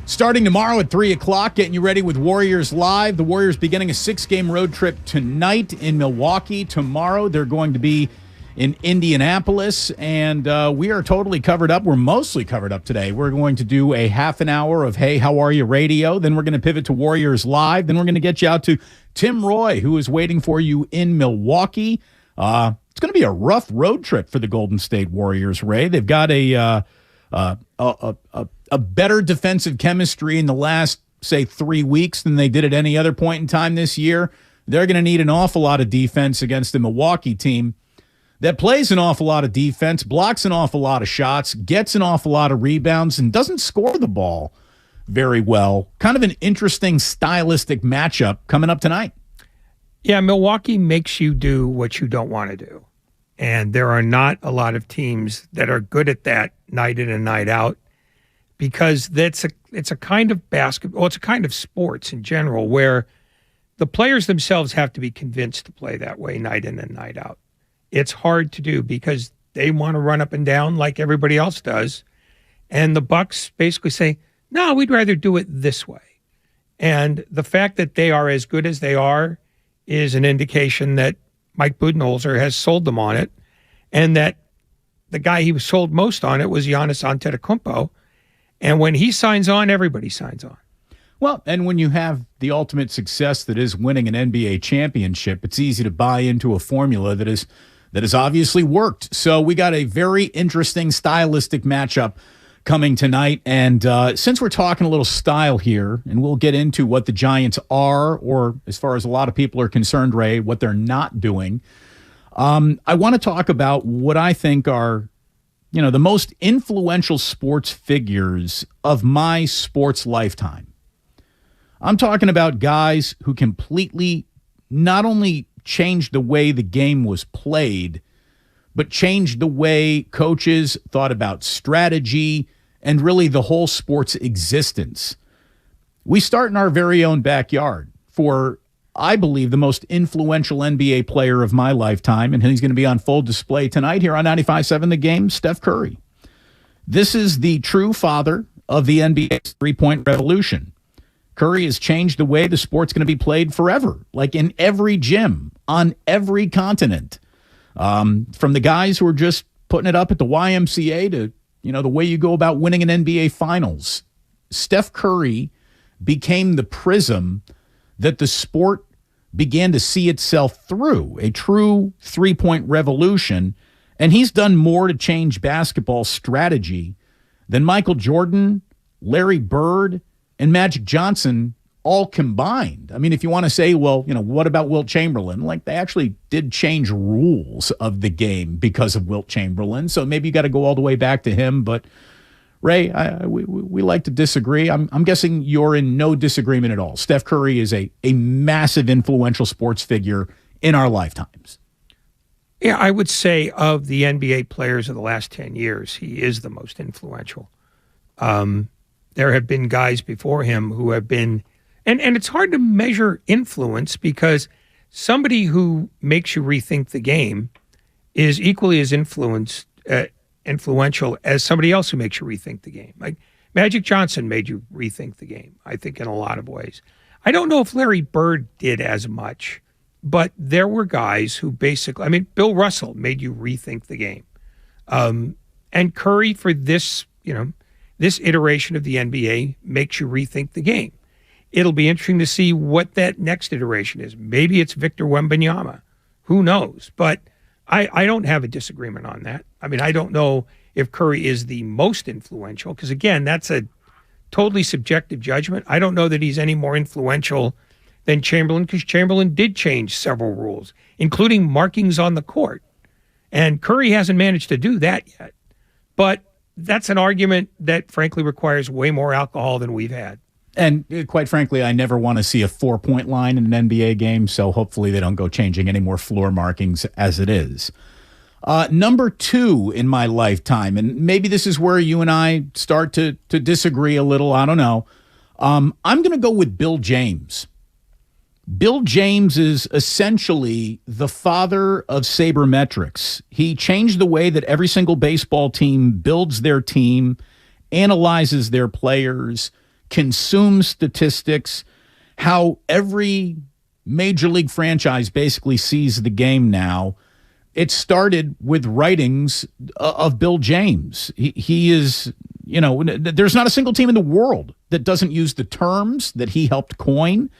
Starting tomorrow at 3 o'clock, getting you ready with Warriors Live. The Warriors beginning a 6-game road trip tonight in Milwaukee. Tomorrow, they're going to be in Indianapolis, and we are totally covered up. We're mostly covered up today. We're going to do a half an hour of Hey, How Are You Radio. Then we're going to pivot to Warriors Live. Then we're going to get you out to Tim Roy, who is waiting for you in Milwaukee. It's going to be a rough road trip for the Golden State Warriors, Ray. They've got a better defensive chemistry in the last, say, 3 weeks than they did at any other point in time this year. They're going to need an awful lot of defense against the Milwaukee team that plays an awful lot of defense, blocks an awful lot of shots, gets an awful lot of rebounds, and doesn't score the ball very well. Kind of an interesting stylistic matchup coming up tonight. Yeah, Milwaukee makes you do what you don't want to do. And there are not a lot of teams that are good at that night in and night out, because it's a kind of basketball, it's a kind of sports in general where the players themselves have to be convinced to play that way night in and night out. It's hard to do because they want to run up and down like everybody else does. And the Bucks basically say, no, we'd rather do it this way. And the fact that they are as good as they are is an indication that Mike Budenholzer has sold them on it, and that the guy he was sold most on it was Giannis Antetokounmpo. And when he signs on, everybody signs on. Well, and when you have the ultimate success that is winning an NBA championship, it's easy to buy into a formula that has obviously worked. So we got a very interesting stylistic matchup coming tonight. And since we're talking a little style here, and we'll get into what the Giants are, or as far as a lot of people are concerned, Ray, what they're not doing, I want to talk about what I think are, the most influential sports figures of my sports lifetime. I'm talking about guys who completely not only changed the way the game was played, but changed the way coaches thought about strategy and really the whole sport's existence. We start in our very own backyard for, I believe, the most influential NBA player of my lifetime, and he's going to be on full display tonight here on 95.7 The Game, Steph Curry. This is the true father of the NBA's three-point revolution. Curry has changed the way the sport's going to be played forever, like in every gym, on every continent. From the guys who are just putting it up at the YMCA to, the way you go about winning an NBA Finals. Steph Curry became the prism that the sport began to see itself through, a true three-point revolution. And he's done more to change basketball strategy than Michael Jordan, Larry Bird, and Magic Johnson all combined. I mean, if you want to say, well, what about Wilt Chamberlain? Like, they actually did change rules of the game because of Wilt Chamberlain. So maybe you got to go all the way back to him. But Ray, we like to disagree. I'm guessing you're in no disagreement at all. Steph Curry is a massive influential sports figure in our lifetimes. Yeah, I would say of the NBA players of the last 10 years, he is the most influential. There have been guys before him who have been, and it's hard to measure influence because somebody who makes you rethink the game is equally as influential as somebody else who makes you rethink the game. Like Magic Johnson made you rethink the game, I think, in a lot of ways. I don't know if Larry Bird did as much, but there were guys who basically, Bill Russell made you rethink the game. And Curry, for this, this iteration of the NBA, makes you rethink the game. It'll be interesting to see what that next iteration is. Maybe it's Victor Wembanyama. Who knows? But I don't have a disagreement on that. I don't know if Curry is the most influential, because, again, that's a totally subjective judgment. I don't know that he's any more influential than Chamberlain, because Chamberlain did change several rules, including markings on the court. And Curry hasn't managed to do that yet. But that's an argument that, frankly, requires way more alcohol than we've had. And quite frankly, I never want to see a 4-point line in an NBA game, so hopefully they don't go changing any more floor markings as it is. Number 2 in my lifetime, and maybe this is where you and I start to disagree a little, I don't know. I'm going to go with Bill James. Bill James is essentially the father of sabermetrics. He changed the way that every single baseball team builds their team, analyzes their players, consumes statistics, how every major league franchise basically sees the game now. It started with writings of Bill James. He is, there's not a single team in the world that doesn't use the terms that he helped coin.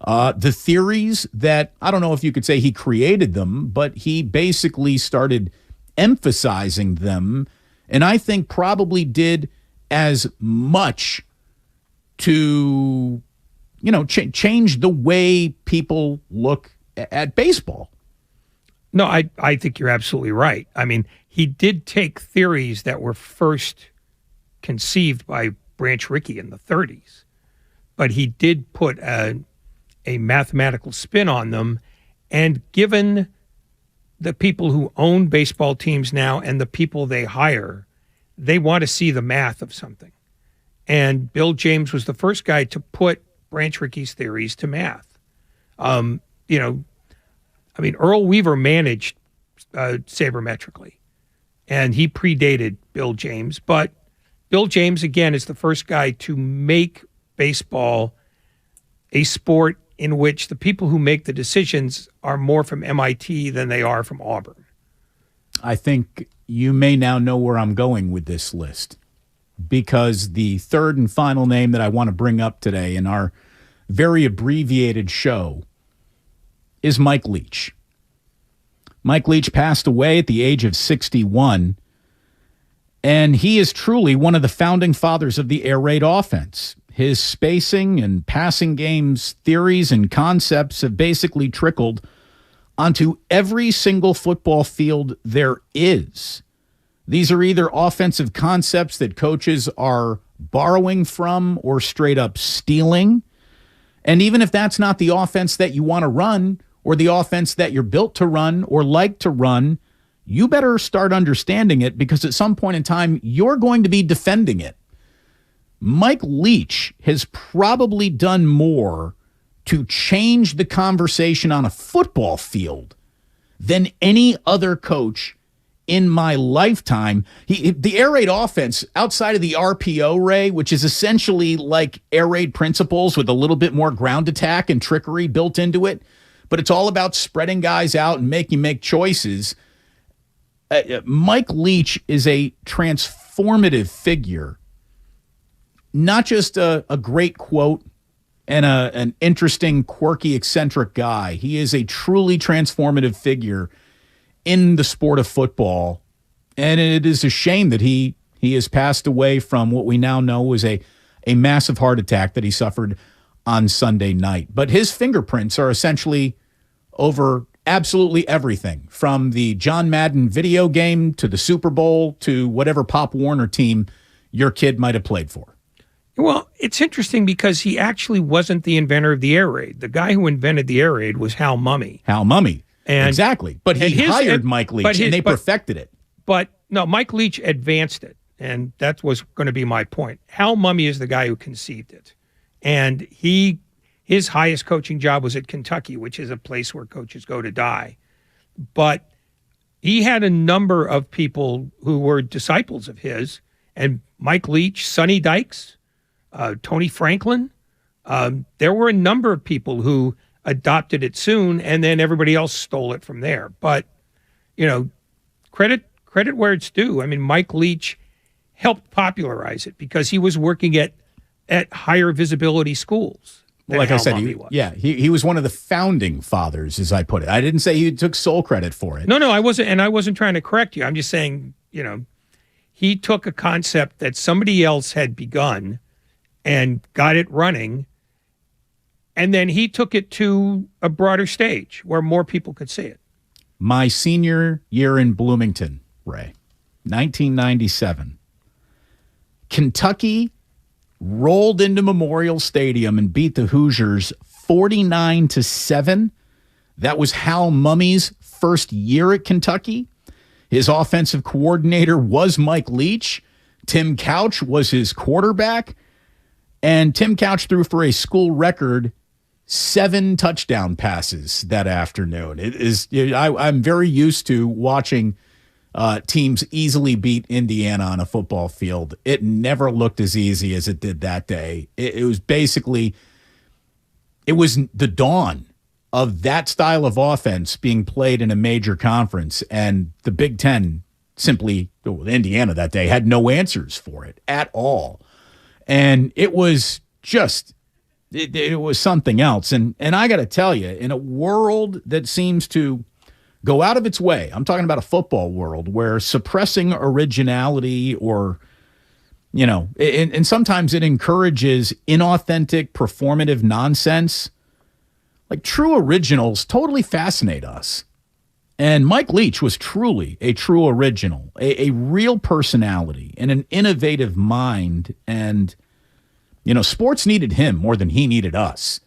The theories that, I don't know if you could say he created them, but he basically started emphasizing them, and I think probably did as much to, change the way people look at baseball. No, I think you're absolutely right. He did take theories that were first conceived by Branch Rickey in the 30s. But he did put a mathematical spin on them. And given the people who own baseball teams now and the people they hire, they want to see the math of something. And Bill James was the first guy to put Branch Rickey's theories to math. Earl Weaver managed sabermetrically, and he predated Bill James. But Bill James, again, is the first guy to make baseball a sport in which the people who make the decisions are more from MIT than they are from Auburn. I think you may now know where I'm going with this list, because the third and final name that I want to bring up today in our very abbreviated show is Mike Leach. Mike Leach passed away at the age of 61, and he is truly one of the founding fathers of the air raid offense. His spacing and passing games theories and concepts have basically trickled onto every single football field there is. These are either offensive concepts that coaches are borrowing from or straight up stealing. And even if that's not the offense that you want to run or the offense that you're built to run or like to run, you better start understanding it, because at some point in time, you're going to be defending it. Mike Leach has probably done more to change the conversation on a football field than any other coach in my lifetime. The air raid offense, outside of the RPO, Ray, which is essentially like air raid principles with a little bit more ground attack and trickery built into it, but it's all about spreading guys out and making make choices. Mike Leach is a transformative figure. Not just a great quote and an interesting, quirky, eccentric guy. He is a truly transformative figure in the sport of football. And it is a shame that he has passed away from what we now know was a massive heart attack that he suffered on Sunday night. But his fingerprints are essentially over absolutely everything, from the John Madden video game to the Super Bowl to whatever Pop Warner team your kid might have played for. Well, it's interesting because he actually wasn't the inventor of the air raid. The guy who invented the air raid was Hal Mumme. Exactly. But he hired Mike Leach, and they perfected it. But no, Mike Leach advanced it, and that was going to be my point. Hal Mumme is the guy who conceived it. And his highest coaching job was at Kentucky, which is a place where coaches go to die. But he had a number of people who were disciples of his, and Mike Leach, Sonny Dykes, Tony Franklin. There were a number of people who adopted it soon, and then everybody else stole it from there. But, credit where it's due. I mean, Mike Leach helped popularize it because he was working at higher visibility schools. Well, like I said, he was one of the founding fathers, as I put it. I didn't say he took sole credit for it. No, I wasn't, and I wasn't trying to correct you. I'm just saying, he took a concept that somebody else had begun and got it running, and then he took it to a broader stage where more people could see it. My senior year in Bloomington, Ray, 1997. Kentucky rolled into Memorial Stadium and beat the Hoosiers 49-7. That was Hal Mumme's first year at Kentucky. His offensive coordinator was Mike Leach. Tim Couch was his quarterback. And Tim Couch threw for a school record 7 touchdown passes that afternoon. I'm very used to watching teams easily beat Indiana on a football field. It never looked as easy as it did that day. It was basically, it was the dawn of that style of offense being played in a major conference, and the Big Ten simply, Indiana that day, had no answers for it at all. And it was just, it was something else. And I got to tell you, in a world that seems to go out of its way, I'm talking about a football world where suppressing originality or, and sometimes it encourages inauthentic, performative nonsense, like true originals totally fascinate us. And Mike Leach was truly a true original, a real personality and an innovative mind. And Sports needed him more than he needed us.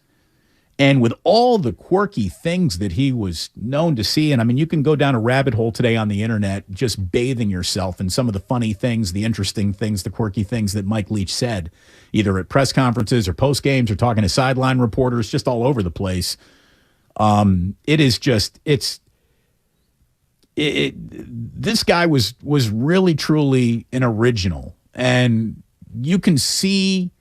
And with all the quirky things that he was known to see, and I mean, you can go down a rabbit hole today on the internet, just bathing yourself in some of the funny things, the interesting things, the quirky things that Mike Leach said, either at press conferences or post games or talking to sideline reporters, just all over the place. This guy was really, truly an original. And you can see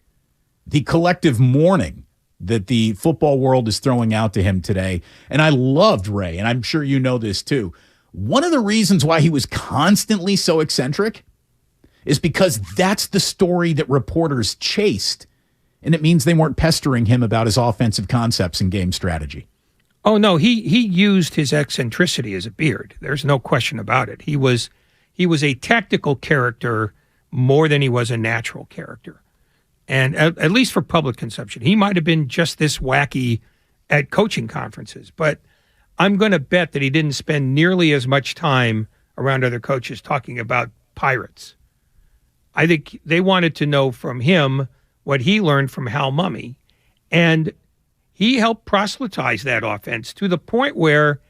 the collective mourning that the football world is throwing out to him today. And I loved Ray, and I'm sure you know this too. One of the reasons why he was constantly so eccentric is because that's the story that reporters chased. And it means they weren't pestering him about his offensive concepts and game strategy. Oh, no, he used his eccentricity as a beard. There's no question about it. He was a tactical character more than he was a natural character. And at least for public consumption, he might have been just this wacky at coaching conferences. But I'm going to bet that he didn't spend nearly as much time around other coaches talking about Pirates. I think they wanted to know from him what he learned from Hal Mumme. And he helped proselytize that offense to the point where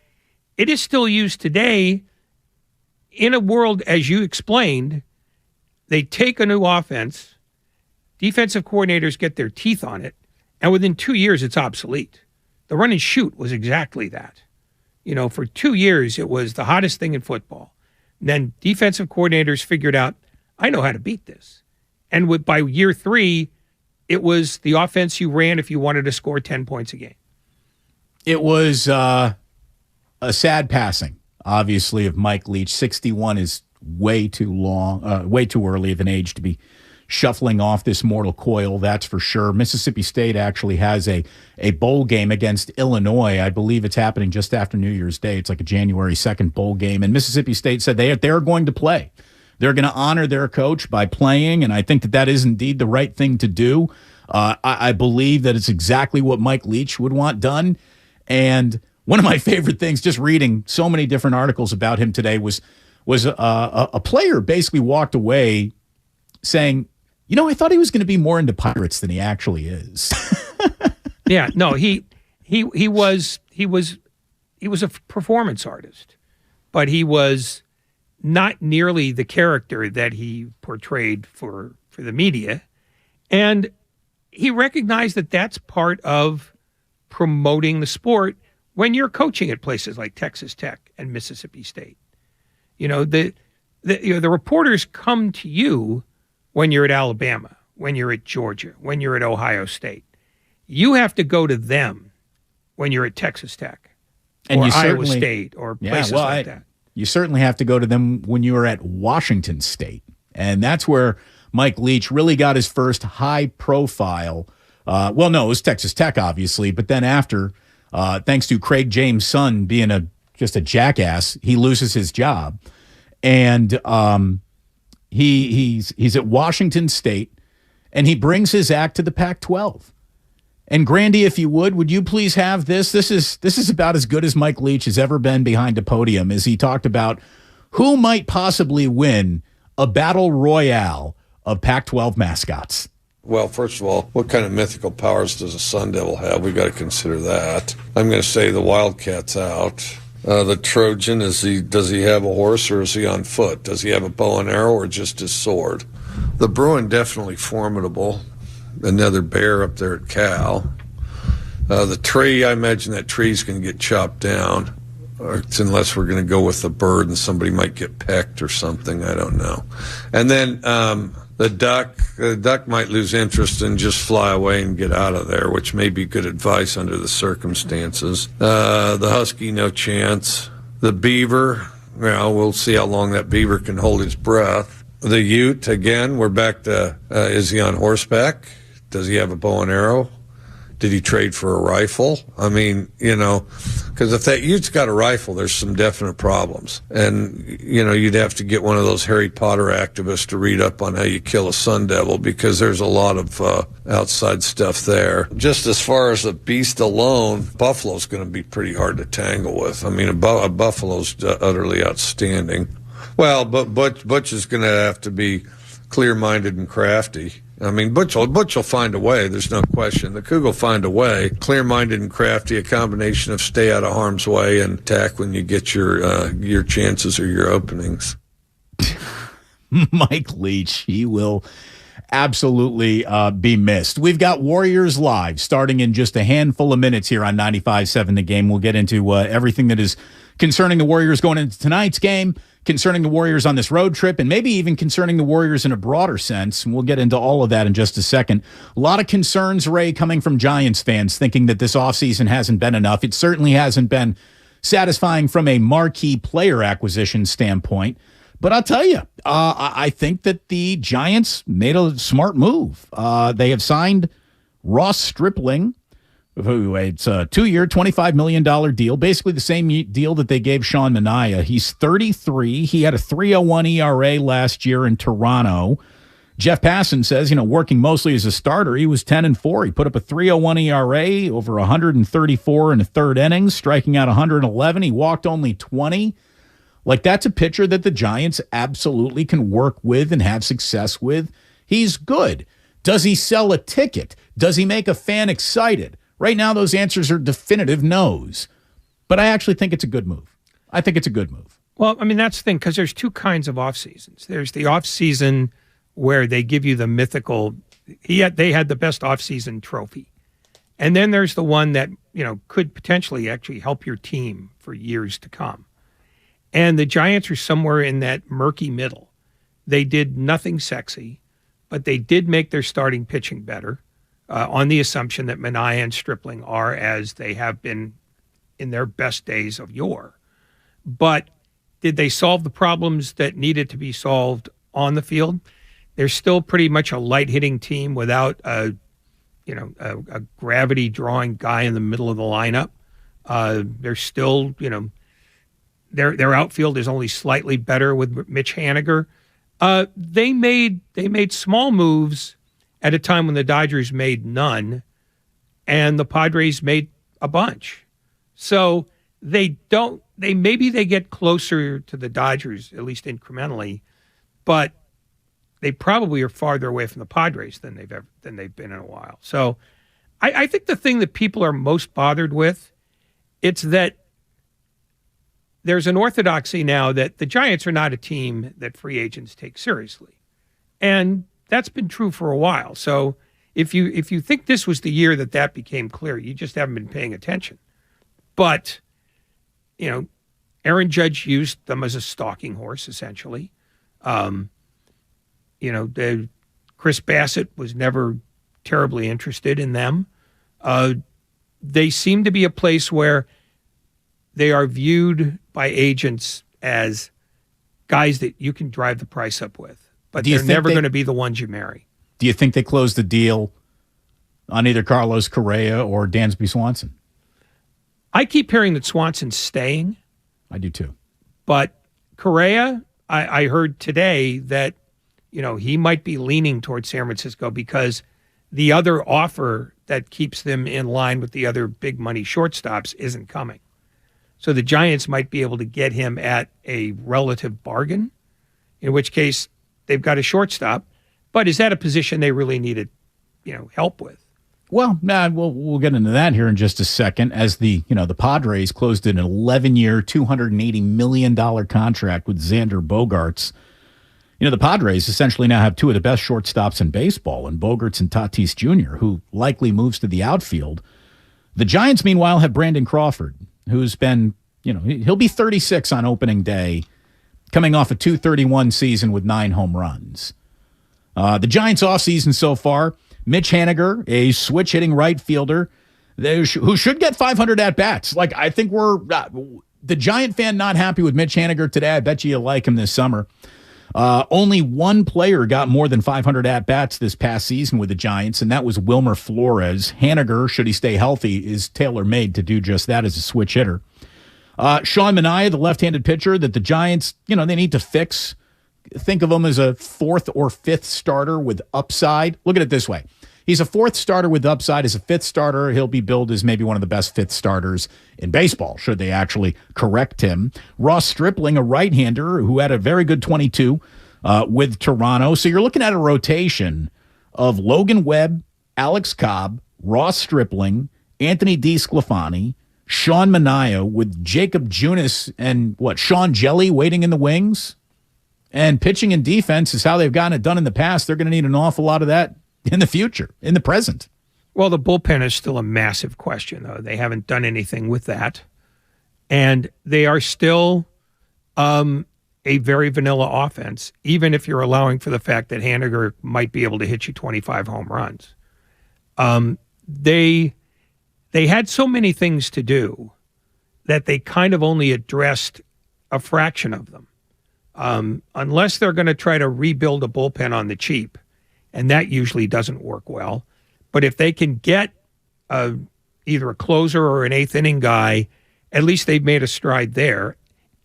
it is still used today in a world, as you explained. They take a new offense, defensive coordinators get their teeth on it, and within 2 years, it's obsolete. The run and shoot was exactly that. For 2 years, it was the hottest thing in football. And then defensive coordinators figured out, I know how to beat this. And by year 3, it was the offense you ran if you wanted to score 10 points a game. It was a sad passing, obviously, of Mike Leach. 61 is way too long, way too early of an age to be shuffling off this mortal coil, that's for sure. Mississippi State actually has a bowl game against Illinois. I believe it's happening just after New Year's Day. It's like a January 2nd bowl game. And Mississippi State said they're going to play. They're going to honor their coach by playing, and I think that is indeed the right thing to do. I believe that it's exactly what Mike Leach would want done. And one of my favorite things, just reading so many different articles about him today, was a player basically walked away saying, I thought he was going to be more into Pirates than he actually is. Yeah, no, he was a performance artist, but he was not nearly the character that he portrayed for the media. And he recognized that that's part of promoting the sport when you're coaching at places like Texas Tech and Mississippi State. The reporters come to you when you're at Alabama, when you're at Georgia, when you're at Ohio State. You have to go to them when you're at Texas Tech or Iowa State or places like that. You certainly have to go to them when you are at Washington State. And that's where Mike Leach really got his first high profile. It was Texas Tech, obviously. But then after, thanks to Craig James' son being just a jackass, he loses his job. And he's at Washington State, and he brings his act to the Pac-12. And Grandy, if you would you please have this? This is about as good as Mike Leach has ever been behind a podium, as he talked about who might possibly win a battle royale of Pac-12 mascots. Well, first of all, what kind of mythical powers does a Sun Devil have? We've got to consider that. I'm going to say the Wildcat's out. The Trojan, does he have a horse or is he on foot? Does he have a bow and arrow or just his sword? The Bruin, definitely formidable. Another bear up there at Cal. The tree, I imagine that tree's going to get chopped down, unless we're going to go with the bird and somebody might get pecked or something. I don't know. And then the duck might lose interest and just fly away and get out of there, which may be good advice under the circumstances. The husky, no chance. The beaver, we'll see how long that beaver can hold his breath. The ute, again, we're back to, is he on horseback? Does he have a bow and arrow? Did he trade for a rifle? I mean, because if that ute's got a rifle, there's some definite problems. And, you'd have to get one of those Harry Potter activists to read up on how you kill a sun devil, because there's a lot of outside stuff there. Just as far as a beast alone, buffalo's going to be pretty hard to tangle with. I mean, a buffalo's utterly outstanding. Well, but Butch is going to have to be clear-minded and crafty. I mean, Butch will find a way. There's no question. The Coug will find a way. Clear-minded and crafty, a combination of stay out of harm's way and attack when you get your chances or your openings. Mike Leach, he will absolutely be missed. We've got Warriors Live starting in just a handful of minutes here on 95.7 The Game. We'll get into everything that is concerning the Warriors going into tonight's game, concerning the Warriors on this road trip, and maybe even concerning the Warriors in a broader sense. And we'll get into all of that in just a second. A lot of concerns, Ray, coming from Giants fans thinking that this offseason hasn't been enough. It certainly hasn't been satisfying from a marquee player acquisition standpoint. But I'll tell you, I think that the Giants made a smart move. They have signed Ross Stripling. It's a 2-year, $25 million deal, basically the same deal that they gave Sean Manaea. He's 33. He had a 3.01 ERA last year in Toronto. Jeff Passan says, working mostly as a starter, he was 10-4. He put up a 3.01 ERA over 134 in the third innings, striking out 111. He walked only 20. Like, that's a pitcher that the Giants absolutely can work with and have success with. He's good. Does he sell a ticket? Does he make a fan excited? Right now, those answers are definitive no's. But I actually think it's a good move. I think it's a good move. Well, I mean, that's the thing, because there's two kinds of off seasons. There's the off season where they give you the mythical, they had the best off season trophy. And then there's the one that, could potentially actually help your team for years to come. And the Giants are somewhere in that murky middle. They did nothing sexy, but they did make their starting pitching better on the assumption that Manaea and Stripling are as they have been in their best days of yore. But did they solve the problems that needed to be solved on the field? They're still pretty much a light-hitting team without a gravity-drawing guy in the middle of the lineup. They're still, Their outfield is only slightly better with Mitch Haniger. They made small moves at a time when the Dodgers made none, and the Padres made a bunch. So maybe they get closer to the Dodgers, at least incrementally, but they probably are farther away from the Padres than they've been in a while. So I think the thing that people are most bothered with, it's that there's an orthodoxy now that the Giants are not a team that free agents take seriously. And that's been true for a while. So if you think this was the year that became clear, you just haven't been paying attention. But, Aaron Judge used them as a stalking horse, essentially. Chris Bassett was never terribly interested in them. They seem to be a place where they are viewed by agents as guys that you can drive the price up with, but they're never going to be the ones you marry. Do you think they closed the deal on either Carlos Correa or Dansby Swanson? I keep hearing that Swanson's staying. I do too. But Correa, I heard today that, he might be leaning towards San Francisco because the other offer that keeps them in line with the other big money shortstops isn't coming. So the Giants might be able to get him at a relative bargain, in which case they've got a shortstop. But is that a position they really needed, help with? Well, we'll get into that here in just a second. As the Padres closed an 11-year, $280 million contract with Xander Bogaerts. The Padres essentially now have two of the best shortstops in baseball, in Bogaerts and Tatis Jr., who likely moves to the outfield. The Giants, meanwhile, have Brandon Crawford, who's been, he'll be 36 on opening day, coming off a .231 season with 9 home runs. The Giants' offseason so far, Mitch Haniger, a switch-hitting right fielder, who should get 500 at-bats. Like, I think the Giant fan not happy with Mitch Haniger today. I bet you like him this summer. Only one player got more than 500 at-bats this past season with the Giants, and that was Wilmer Flores. Haniger, should he stay healthy, is tailor-made to do just that as a switch hitter. Sean Manaea, the left-handed pitcher that the Giants, they need to fix. Think of him as a 4th or 5th starter with upside. Look at it this way. He's a 4th starter with upside. As a 5th starter, he'll be billed as maybe one of the best 5th starters in baseball, should they actually correct him. Ross Stripling, a right-hander who had a very good 22 with Toronto. So you're looking at a rotation of Logan Webb, Alex Cobb, Ross Stripling, Anthony DeSclafani, Sean Manaea, with Jacob Junis and Sean Jelly waiting in the wings. And pitching and defense is how they've gotten it done in the past. They're going to need an awful lot of that in the future, in the present. Well, the bullpen is still a massive question, though. They haven't done anything with that. And they are still a very vanilla offense, even if you're allowing for the fact that Haniger might be able to hit you 25 home runs. They had so many things to do that they kind of only addressed a fraction of them. Unless they're going to try to rebuild a bullpen on the cheap, and that usually doesn't work well. But if they can get either a closer or an eighth inning guy, at least they've made a stride there.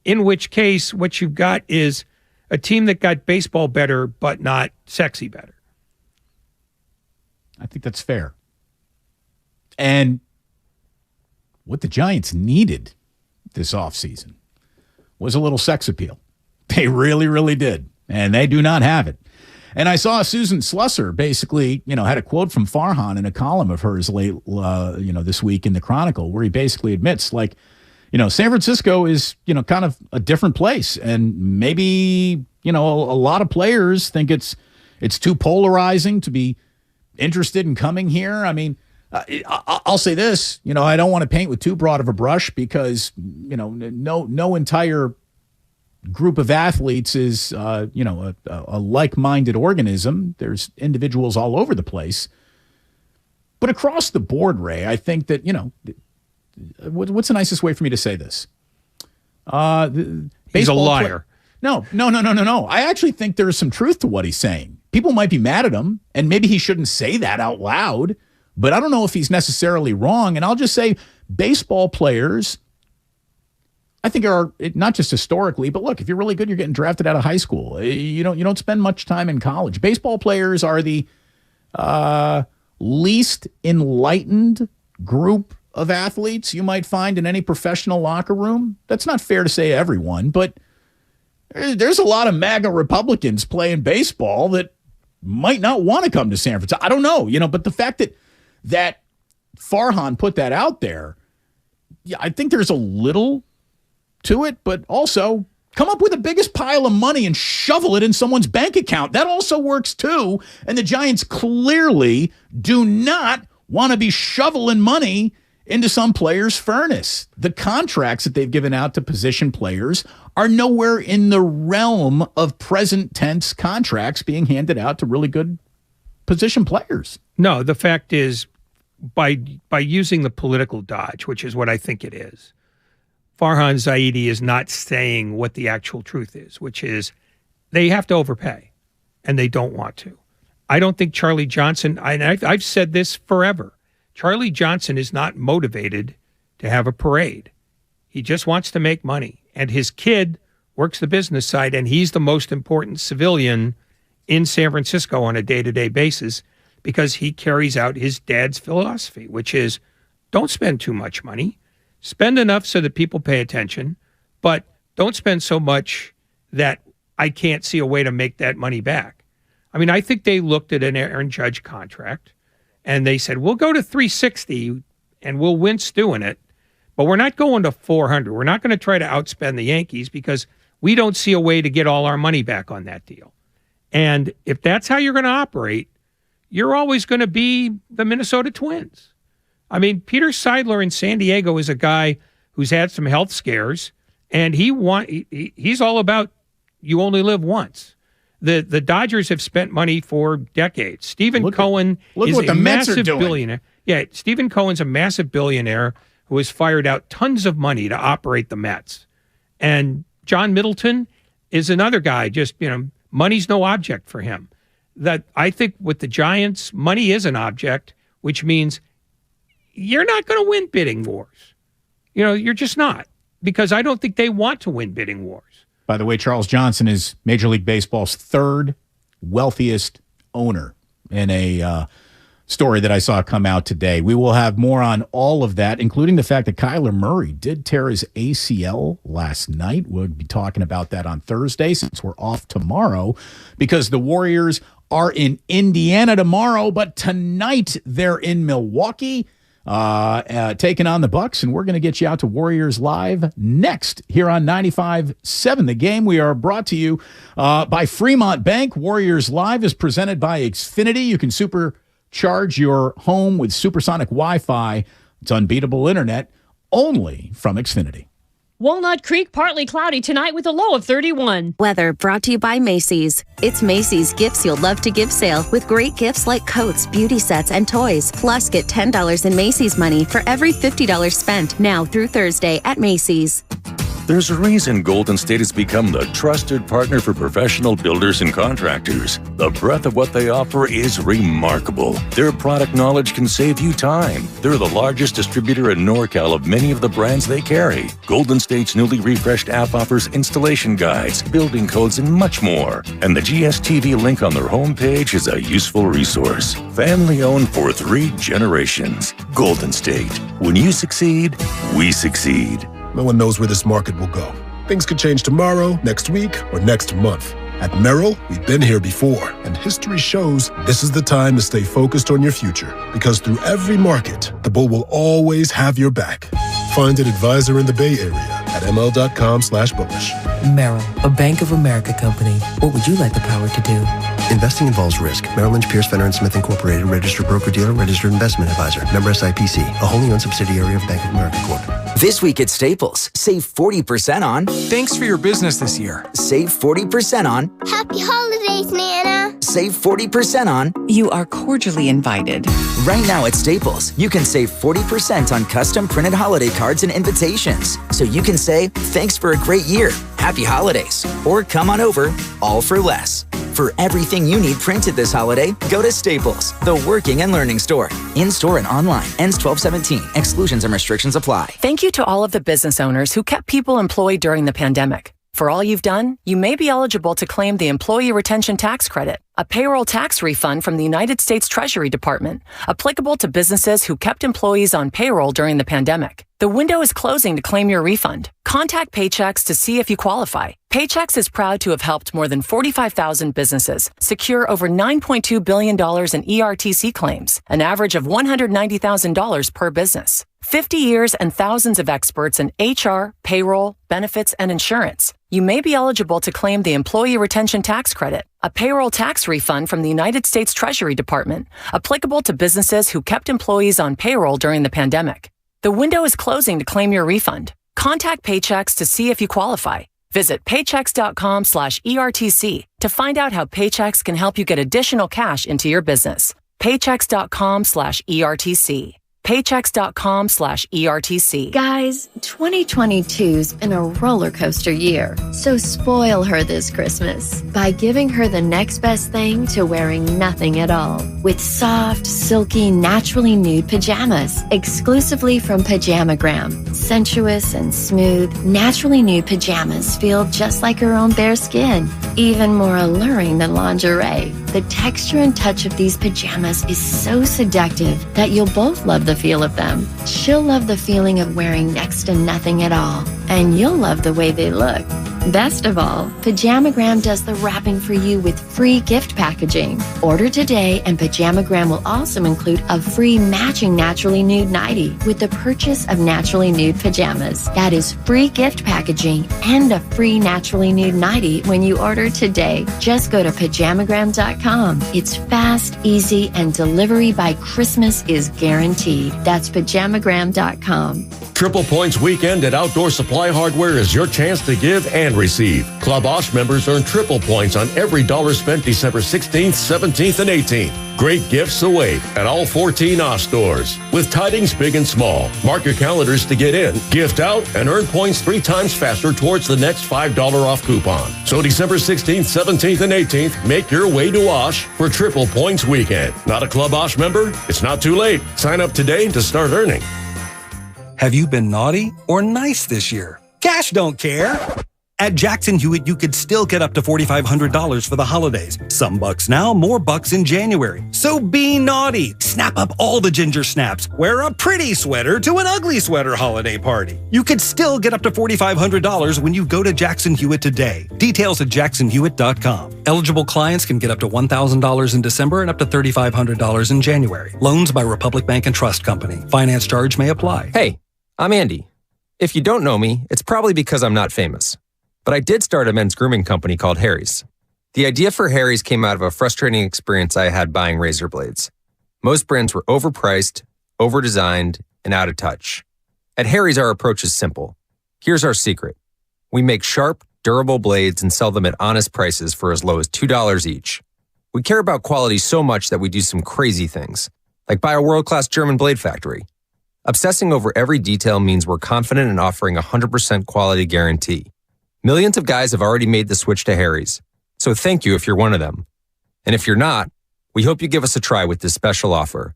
In which case, what you've got is a team that got baseball better, but not sexy better. I think that's fair. And what the Giants needed this offseason was a little sex appeal. They really, really did. And they do not have it. And I saw Susan Slusser basically, had a quote from Farhan in a column of hers late, this week in the Chronicle, where he basically admits, San Francisco is, kind of a different place. And maybe, a lot of players think it's too polarizing to be interested in coming here. I mean, I'll say this, I don't want to paint with too broad of a brush because, no entire group of athletes is, a like-minded organism. There's individuals all over the place. But across the board, Ray, I think that, what's the nicest way for me to say this? He's a liar. No. I actually think there is some truth to what he's saying. People might be mad at him, and maybe he shouldn't say that out loud, but I don't know if he's necessarily wrong. And I'll just say baseball players, I think, are not just historically, but look, if you're really good, you're getting drafted out of high school. You don't spend much time in college. Baseball players are the least enlightened group of athletes you might find in any professional locker room. That's not fair to say everyone, but there's a lot of MAGA Republicans playing baseball that might not want to come to San Francisco. I don't know, but the fact that Farhan put that out there, yeah, I think there's a little to it, but also come up with the biggest pile of money and shovel it in someone's bank account. That also works too. And the Giants clearly do not want to be shoveling money into some player's furnace. The contracts that they've given out to position players are nowhere in the realm of present tense contracts being handed out to really good position players. No, the fact is, by using the political dodge, which is what I think it is, Farhan Zaidi is not saying what the actual truth is, which is they have to overpay, and they don't want to. I don't think Charlie Johnson, I've said this forever, Charlie Johnson is not motivated to have a parade. He just wants to make money. And his kid works the business side, and he's the most important civilian in San Francisco on a day-to-day basis because he carries out his dad's philosophy, which is don't spend too much money. Spend enough so that people pay attention, but don't spend so much that I can't see a way to make that money back. I mean, I think they looked at an Aaron Judge contract, and they said, we'll go to 360 and we'll wince doing it, but we're not going to 400. We're not going to try to outspend the Yankees because we don't see a way to get all our money back on that deal. And if that's how you're going to operate, you're always going to be the Minnesota Twins. I mean, Peter Seidler in San Diego is a guy who's had some health scares, and he's all about you only live once. The Dodgers have spent money for decades. Stephen Cohen is a massive billionaire. Yeah, Stephen Cohen's a massive billionaire who has fired out tons of money to operate the Mets. And John Middleton is another guy, just, money's no object for him. That I think with the Giants, money is an object, which means you're not going to win bidding wars. You're just not, because I don't think they want to win bidding wars. By the way, Charles Johnson is Major League Baseball's third wealthiest owner in a story that I saw come out today. We will have more on all of that, including the fact that Kyler Murray did tear his ACL last night. We'll be talking about that on Thursday since we're off tomorrow because the Warriors are in Indiana tomorrow, but tonight they're in Milwaukee taking on the Bucks, and we're going to get you out to Warriors Live next here on 95.7 The Game. We are brought to you by Fremont Bank. Warriors Live is presented by Xfinity. You can supercharge your home with supersonic Wi-Fi. It's unbeatable internet only from Xfinity. Walnut Creek, partly cloudy tonight with a low of 31. Weather brought to you by Macy's. It's Macy's Gifts You'll Love to Give sale with great gifts like coats, beauty sets, and toys. Plus, get $10 in Macy's money for every $50 spent now through Thursday at Macy's. There's a reason Golden State has become the trusted partner for professional builders and contractors. The breadth of what they offer is remarkable. Their product knowledge can save you time. They're the largest distributor in NorCal of many of the brands they carry. Golden State's newly refreshed app offers installation guides, building codes, and much more. And the GSTV link on their homepage is a useful resource. Family owned for 3 generations. Golden State. When you succeed, we succeed. No one knows where this market will go. Things could change tomorrow, next week, or next month. At Merrill, we've been here before, and history shows this is the time to stay focused on your future. Because through every market, the bull will always have your back. Find an advisor in the Bay Area at ml.com/bullish. Merrill, a Bank of America company. What would you like the power to do? Investing involves risk. Merrill Lynch, Pierce, Fenner & Smith Incorporated, registered broker-dealer, registered investment advisor. Member SIPC, a wholly owned subsidiary of Bank of America Corp. This week at Staples, save 40% on. Thanks for your business this year. Save 40% on. Happy holidays, Nana. Save 40% on. You are cordially invited. Right now at Staples, you can save 40% on custom printed holiday cards and invitations. So you can say, thanks for a great year, happy holidays, or come on over, all for less. For everything you need printed this holiday, go to Staples, the working and learning store. In-store and online. Ends 12/17. Exclusions and restrictions apply. Thank you to all of the business owners who kept people employed during the pandemic. For all you've done, you may be eligible to claim the Employee Retention Tax Credit, a payroll tax refund from the United States Treasury Department, applicable to businesses who kept employees on payroll during the pandemic. The window is closing to claim your refund. Contact Paychex to see if you qualify. Paychex is proud to have helped more than 45,000 businesses secure over $9.2 billion in ERTC claims, an average of $190,000 per business. 50 years and thousands of experts in HR, payroll, benefits, and insurance. You may be eligible to claim the Employee Retention Tax Credit, a payroll tax refund from the United States Treasury Department, applicable to businesses who kept employees on payroll during the pandemic. The window is closing to claim your refund. Contact Paychex to see if you qualify. Visit paychex.com/ERTC to find out how Paychex can help you get additional cash into your business. Paychex.com/ERTC. Paychex.com/ERTC. Guys, 2022's been a roller coaster year, so spoil her this Christmas by giving her the next best thing to wearing nothing at all. With soft, silky, naturally nude pajamas, exclusively from Pajamagram. Sensuous and smooth, naturally nude pajamas feel just like her own bare skin, even more alluring than lingerie. The texture and touch of these pajamas is so seductive that you'll both love the feel of them. She'll love the feeling of wearing next to nothing at all, and you'll love the way they look. Best of all, Pajamagram does the wrapping for you with free gift packaging. Order today, and Pajamagram will also include a free matching naturally nude nightie with the purchase of naturally nude pajamas. That is free gift packaging and a free naturally nude nightie when you order today. Just go to Pajamagram.com. It's fast, easy, and delivery by Christmas is guaranteed. That's Pajamagram.com. Triple Points Weekend at Outdoor Supply Hardware is your chance to give and receive. Club Osh members earn triple points on every dollar spent December 16th, 17th, and 18th. Great gifts await at all 14 Osh stores, with tidings big and small. Mark your calendars to get in, gift out, and earn points 3 times faster towards the next $5 off coupon. So December 16th, 17th, and 18th, make your way to Osh for Triple Points Weekend. Not a Club Osh member? It's not too late. Sign up today to start earning. Have you been naughty or nice this year? Cash don't care. At Jackson Hewitt, you could still get up to $4,500 for the holidays. Some bucks now, more bucks in January. So be naughty. Snap up all the ginger snaps. Wear a pretty sweater to an ugly sweater holiday party. You could still get up to $4,500 when you go to Jackson Hewitt today. Details at jacksonhewitt.com. Eligible clients can get up to $1,000 in December and up to $3,500 in January. Loans by Republic Bank and Trust Company. Finance charge may apply. Hey, I'm Andy. If you don't know me, it's probably because I'm not famous. But I did start a men's grooming company called Harry's. The idea for Harry's came out of a frustrating experience I had buying razor blades. Most brands were overpriced, overdesigned, and out of touch. At Harry's, our approach is simple. Here's our secret. We make sharp, durable blades and sell them at honest prices for as low as $2 each. We care about quality so much that we do some crazy things, like buy a world-class German blade factory. Obsessing over every detail means we're confident in offering a 100% quality guarantee. Millions of guys have already made the switch to Harry's, so thank you if you're one of them. And if you're not, we hope you give us a try with this special offer.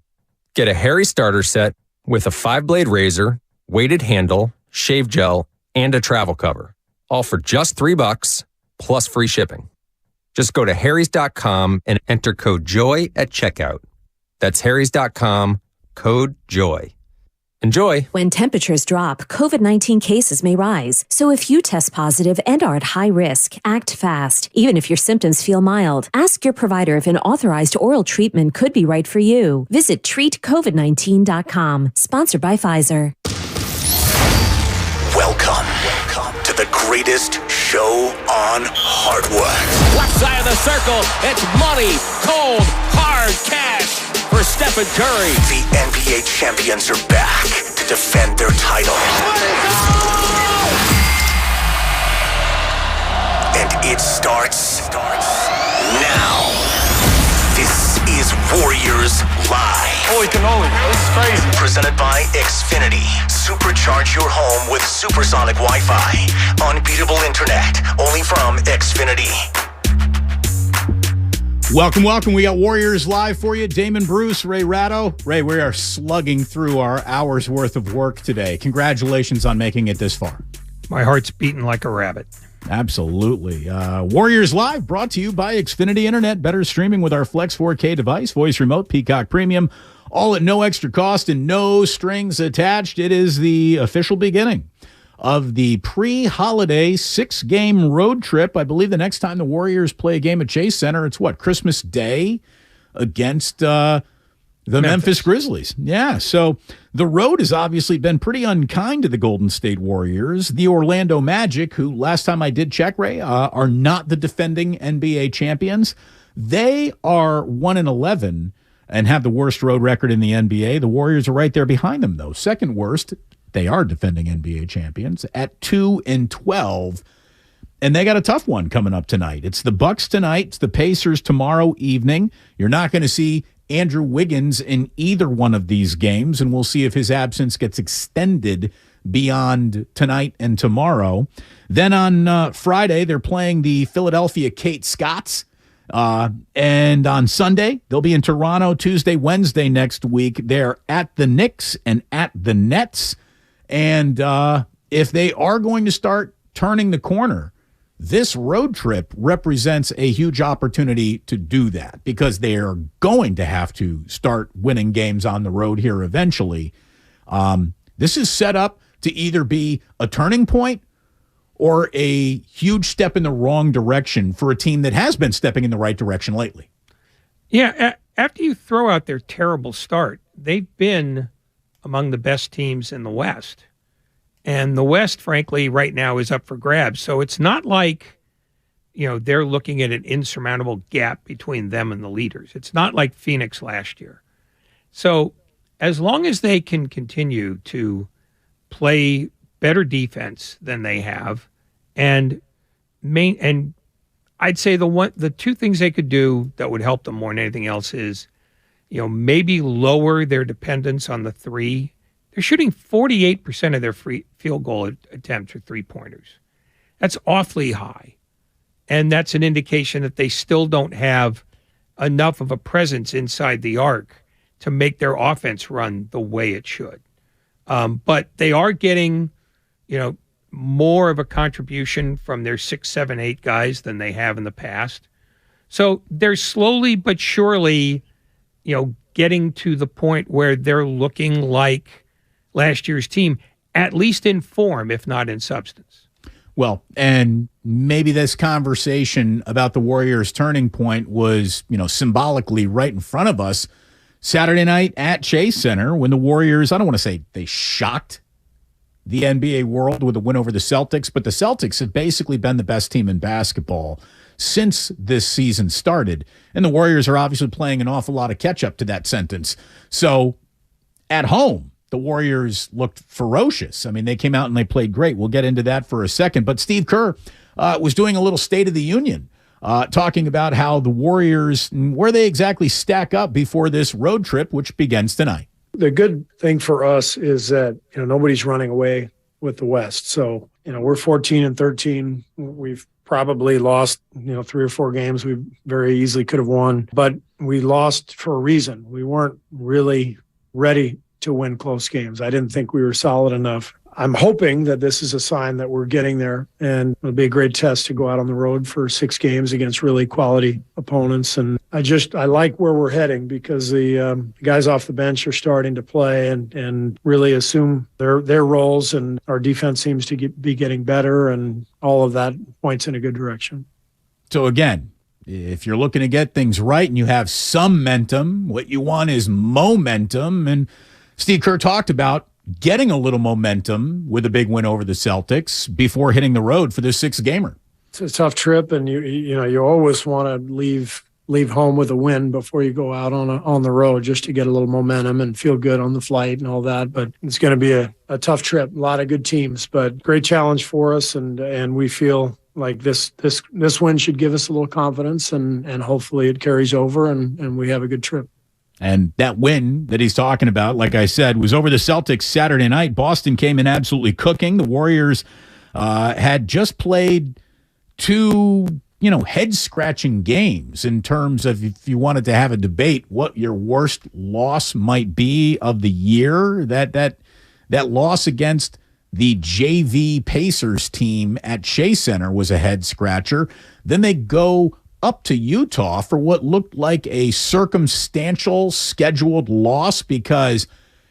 Get a Harry starter set with a 5-blade razor, weighted handle, shave gel, and a travel cover, all for just $3 plus free shipping. Just go to harrys.com and enter code JOY at checkout. That's harrys.com, code JOY. Enjoy. When temperatures drop, COVID-19 cases may rise. So if you test positive and are at high risk, act fast. Even if your symptoms feel mild, ask your provider if an authorized oral treatment could be right for you. Visit treatcovid19.com. Sponsored by Pfizer. Welcome to the greatest show on hardwood. Left side of the circle, it's money, cold, hard cash for Stephen Curry. The NBA champions are back to defend their title. And it starts now. This is Warriors Live. Holy cannoli, this is crazy. Presented by Xfinity. Supercharge your home with supersonic Wi-Fi. Unbeatable internet, only from Xfinity. Welcome. We got Warriors Live for you. Damon Bruce, Ray Ratto. Ray, we are slugging through our hour's worth of work today. Congratulations on making it this far. My heart's beating like a rabbit. Absolutely. Warriors Live brought to you by Xfinity Internet. Better streaming with our Flex 4K device, voice remote, Peacock Premium, all at no extra cost and no strings attached. It is the official beginning of the pre-holiday 6-game road trip. I believe the next time the Warriors play a game at Chase Center, it's Christmas Day against the Memphis Grizzlies. Yeah, so the road has obviously been pretty unkind to the Golden State Warriors. The Orlando Magic, who last time I did check, Ray, are not the defending NBA champions. They are 1-11 and have the worst road record in the NBA. The Warriors are right there behind them, though. Second worst. They are defending NBA champions at 2-12, and they got a tough one coming up tonight. It's the Bucks tonight. It's the Pacers tomorrow evening. You're not going to see Andrew Wiggins in either one of these games, and we'll see if his absence gets extended beyond tonight and tomorrow. Then on Friday, they're playing the Philadelphia Kate Scotts. And on Sunday, they'll be in Toronto. Tuesday, Wednesday next week, they're at the Knicks and at the Nets. And if they are going to start turning the corner, this road trip represents a huge opportunity to do that because they are going to have to start winning games on the road here eventually. This is set up to either be a turning point or a huge step in the wrong direction for a team that has been stepping in the right direction lately. Yeah, after you throw out their terrible start, they've been among the best teams in the West. And the West, frankly, right now is up for grabs. So it's not like, they're looking at an insurmountable gap between them and the leaders. It's not like Phoenix last year. So as long as they can continue to play better defense than they have, and I'd say the two things they could do that would help them more than anything else is, maybe lower their dependence on the three. They're shooting 48% of their free field goal attempts are three-pointers. That's awfully high. And that's an indication that they still don't have enough of a presence inside the arc to make their offense run the way it should. But they are getting, more of a contribution from their 6, 7, 8 guys than they have in the past. So they're slowly but surely, getting to the point where they're looking like last year's team, at least in form, if not in substance. Well, and maybe this conversation about the Warriors' turning point was, symbolically right in front of us Saturday night at Chase Center when the Warriors, I don't want to say they shocked the NBA world with a win over the Celtics, but the Celtics have basically been the best team in basketball since this season started. And the Warriors are obviously playing an awful lot of catch-up to that sentence. So at home, the Warriors looked ferocious. I mean, they came out and they played great. We'll get into that for a second. But Steve Kerr was doing a little State of the Union, talking about how the Warriors, where they exactly stack up before this road trip, which begins tonight. The good thing for us is that, nobody's running away with the West. So, we're 14-13. We've probably lost, 3 or 4 games we very easily could have won, but we lost for a reason. We weren't really ready to win close games. I didn't think we were solid enough. I'm hoping that this is a sign that we're getting there, and it'll be a great test to go out on the road for 6 games against really quality opponents. And I like where we're heading because the guys off the bench are starting to play and really assume their roles, and our defense seems to be getting better, and all of that points in a good direction. So again, if you're looking to get things right and you have some momentum, what you want is momentum. And Steve Kerr talked about getting a little momentum with a big win over the Celtics before hitting the road for this 6-gamer. It's a tough trip, and you always want to leave home with a win before you go out on the road, just to get a little momentum and feel good on the flight and all that. But it's going to be a tough trip. A lot of good teams, but great challenge for us, and we feel like this win should give us a little confidence, and hopefully it carries over and we have a good trip. And that win that he's talking about, like I said, was over the Celtics Saturday night. Boston came in absolutely cooking. The Warriors had just played 2, head-scratching games in terms of, if you wanted to have a debate, what your worst loss might be of the year. That loss against the JV Pacers team at Chase Center was a head-scratcher. Then they go up to Utah for what looked like a circumstantial scheduled loss because,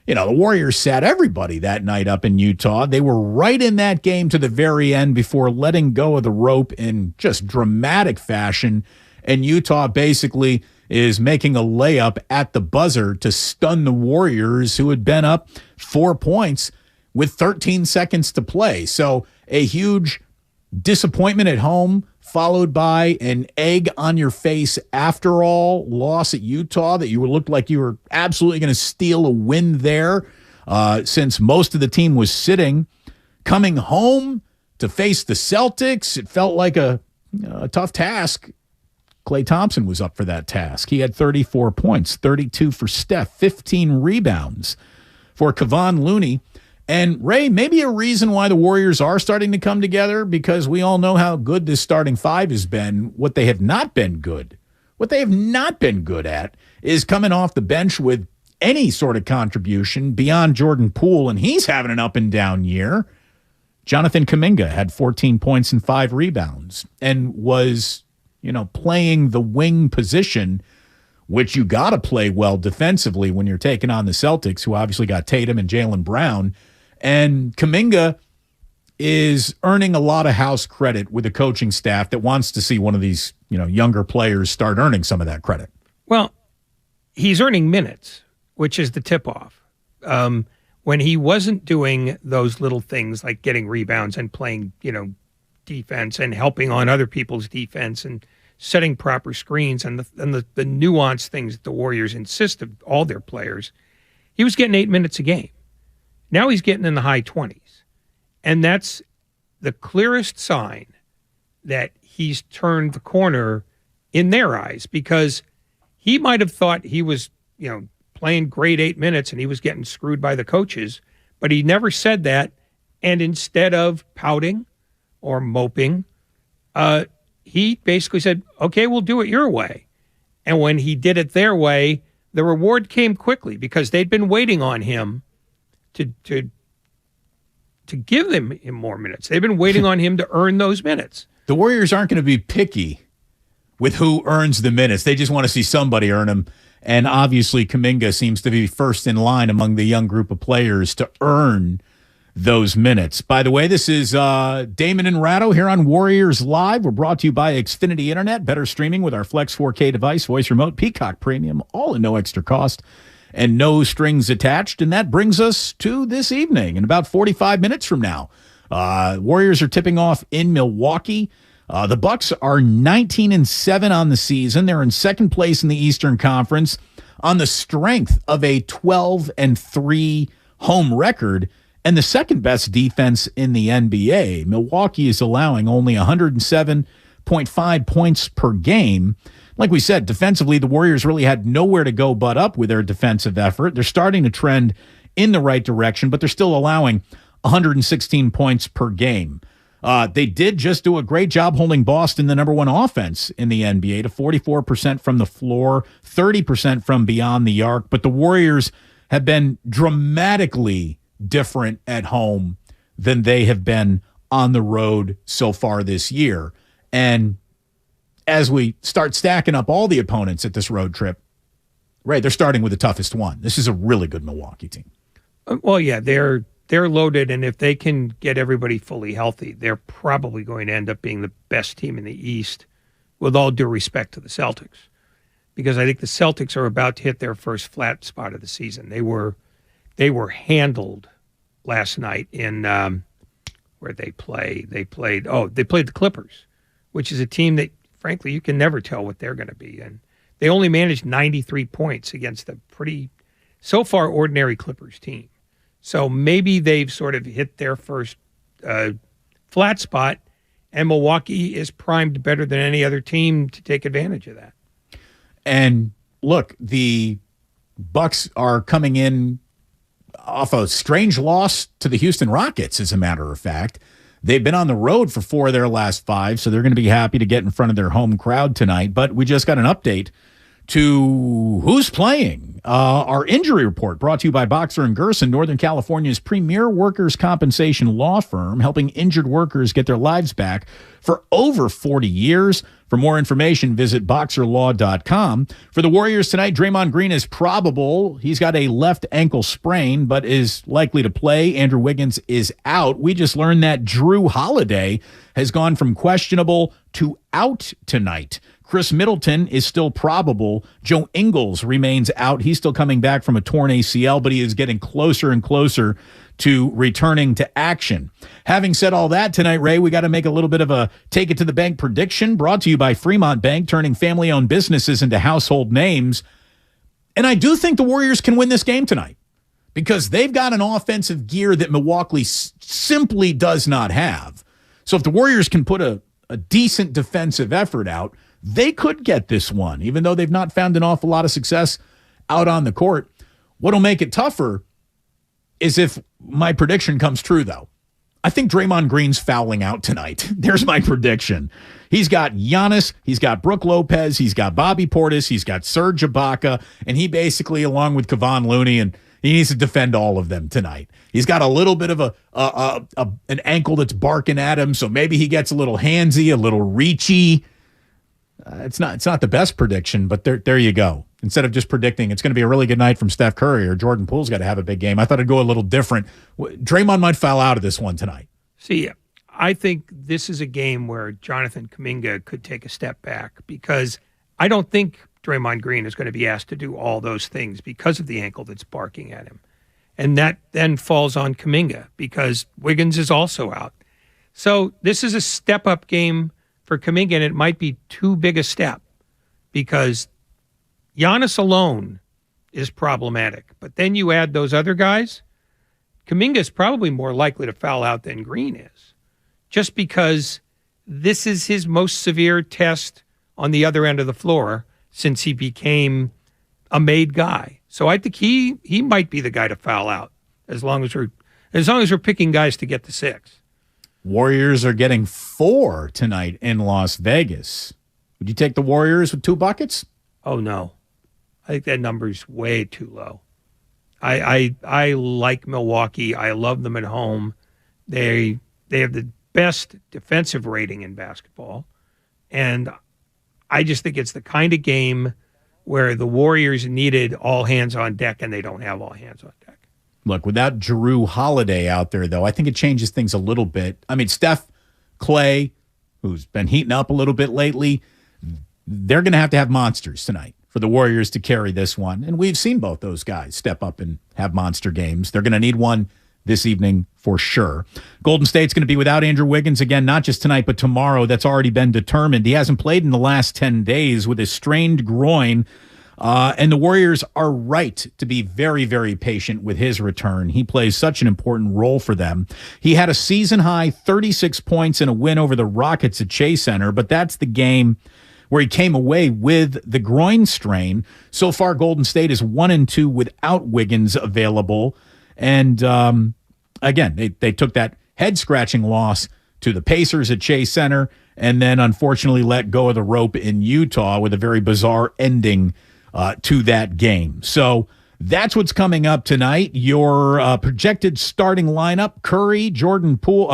the Warriors sat everybody that night up in Utah. They were right in that game to the very end before letting go of the rope in just dramatic fashion. And Utah basically is making a layup at the buzzer to stun the Warriors, who had been up 4 points with 13 seconds to play. So a huge disappointment at home, followed by an egg on your face after all loss at Utah that you looked like you were absolutely going to steal a win there since most of the team was sitting. Coming home to face the Celtics, it felt like a tough task. Klay Thompson was up for that task. He had 34 points, 32 for Steph, 15 rebounds for Kevon Looney. And, Ray, maybe a reason why the Warriors are starting to come together, because we all know how good this starting 5 has been. What they have not been good at is coming off the bench with any sort of contribution beyond Jordan Poole, and he's having an up-and-down year. Jonathan Kuminga had 14 points and 5 rebounds and was, playing the wing position, which you got to play well defensively when you're taking on the Celtics, who obviously got Tatum and Jaylen Brown. And Kuminga is earning a lot of house credit with the coaching staff that wants to see one of these, younger players start earning some of that credit. Well, he's earning minutes, which is the tip-off. When he wasn't doing those little things like getting rebounds and playing, defense and helping on other people's defense and setting proper screens and the nuanced things that the Warriors insist of all their players, he was getting 8 minutes a game. Now he's getting in the high 20s. And that's the clearest sign that he's turned the corner in their eyes, because he might have thought he was, playing great 8 minutes and he was getting screwed by the coaches, but he never said that. And instead of pouting or moping, he basically said, okay, we'll do it your way. And when he did it their way, the reward came quickly because they'd been waiting on him to to give him more minutes. They've been waiting on him to earn those minutes. The Warriors aren't going to be picky with who earns the minutes. They just want to see somebody earn them. And obviously, Kuminga seems to be first in line among the young group of players to earn those minutes. By the way, this is Damon and Ratto here on Warriors Live. We're brought to you by Xfinity Internet. Better streaming with our Flex 4K device, voice remote, Peacock Premium, all at no extra cost and no strings attached. And that brings us to this evening. In about 45 minutes from now, Warriors are tipping off in Milwaukee. The Bucks are 19-7 on the season. They're in second place in the Eastern Conference on the strength of a 12-3 home record and the second best defense in the NBA. Milwaukee is allowing only 107.5 points per game. Like we said, defensively, the Warriors really had nowhere to go but up with their defensive effort. They're starting to trend in the right direction, but they're still allowing 116 points per game. They did just do a great job holding Boston, the number one offense in the NBA, to 44% from the floor, 30% from beyond the arc. But the Warriors have been dramatically different at home than they have been on the road so far this year. And as we start stacking up all the opponents at this road trip, right, they're starting with the toughest one. This is a really good Milwaukee team. Well, yeah, they're loaded, and if they can get everybody fully healthy, they're probably going to end up being the best team in the East, with all due respect to the Celtics, because I think the Celtics are about to hit their first flat spot of the season. They were handled last night in where they play. They played the Clippers, which is a team that, frankly, you can never tell what they're going to be, and they only managed 93 points against a pretty, so far, ordinary Clippers team. So maybe they've sort of hit their first flat spot, and Milwaukee is primed better than any other team to take advantage of that. And look, the Bucks are coming in off a strange loss to the Houston Rockets, as a matter of fact. They've been on the road for 4 of their last 5, so they're going to be happy to get in front of their home crowd tonight. But we just got an update to who's playing. Our injury report brought to you by Boxer & Gerson, Northern California's premier workers' compensation law firm, helping injured workers get their lives back for over 40 years. For more information, visit boxerlaw.com. For the Warriors tonight, Draymond Green is probable. He's got a left ankle sprain, but is likely to play. Andrew Wiggins is out. We just learned that Drew Holiday has gone from questionable to out tonight. Chris Middleton is still probable. Joe Ingles remains out. He's still coming back from a torn ACL, but he is getting closer and closer to returning to action. Having said all that tonight, Ray, we got to make a little bit of a take it to the bank prediction brought to you by Fremont Bank, turning family-owned businesses into household names. And I do think the Warriors can win this game tonight because they've got an offensive gear that Milwaukee simply does not have. So if the Warriors can put a decent defensive effort out, they could get this one, even though they've not found an awful lot of success out on the court. What'll make it tougher is if my prediction comes true, though. I think Draymond Green's fouling out tonight. There's my prediction. He's got Giannis, he's got Brook Lopez, he's got Bobby Portis, he's got Serge Ibaka, and he basically, along with Kevon Looney, and he needs to defend all of them tonight. He's got a little bit of an ankle that's barking at him, so maybe he gets a little handsy, a little reachy. It's not the best prediction, but there you go. Instead of just predicting it's going to be a really good night from Steph Curry or Jordan Poole's got to have a big game, I thought I'd go a little different. Draymond might foul out of this one tonight. See, I think this is a game where Jonathan Kuminga could take a step back because I don't think Draymond Green is going to be asked to do all those things because of the ankle that's barking at him. And that then falls on Kuminga because Wiggins is also out. So this is a step-up game for Kuminga, and it might be too big a step because Giannis alone is problematic. But then you add those other guys, Kuminga is probably more likely to foul out than Green is, just because this is his most severe test on the other end of the floor since he became a made guy. So I think he might be the guy to foul out as long as we're picking guys to get to 6. Warriors are getting 4 tonight in Las Vegas. Would you take the Warriors with 2 buckets? Oh, no. I think that number's way too low. I like Milwaukee. I love them at home. They have the best defensive rating in basketball. And I just think it's the kind of game where the Warriors needed all hands on deck, and they don't have all hands on deck. Look, without Jrue Holiday out there, though, I think it changes things a little bit. I mean, Steph, Clay, who's been heating up a little bit lately, they're going to have monsters tonight for the Warriors to carry this one. And we've seen both those guys step up and have monster games. They're going to need one this evening for sure. Golden State's going to be without Andrew Wiggins again, not just tonight, but tomorrow. That's already been determined. He hasn't played in the last 10 days with a strained groin. And the Warriors are right to be very, very patient with his return. He plays such an important role for them. He had a season-high 36 points in a win over the Rockets at Chase Center, but that's the game where he came away with the groin strain. So far, Golden State is 1-2 without Wiggins available. And again, they took that head-scratching loss to the Pacers at Chase Center and then unfortunately let go of the rope in Utah with a very bizarre ending to that game. So that's what's coming up tonight. Your projected starting lineup: Curry, Jordan Poole,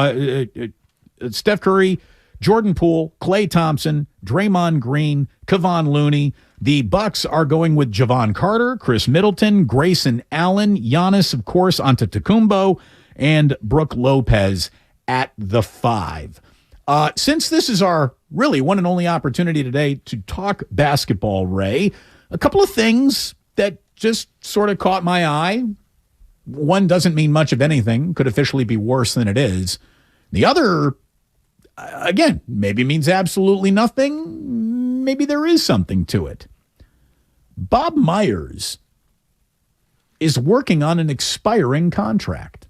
Steph Curry, Jordan Poole, Klay Thompson, Draymond Green, Kevon Looney. The Bucks are going with Javon Carter, Chris Middleton, Grayson Allen, Giannis, of course, Antetokounmpo, and Brook Lopez at the 5. Since this is our really one and only opportunity today to talk basketball, Ray, a couple of things that just sort of caught my eye. One doesn't mean much of anything, could officially be worse than it is. The other, again, maybe means absolutely nothing. Maybe there is something to it. Bob Myers is working on an expiring contract.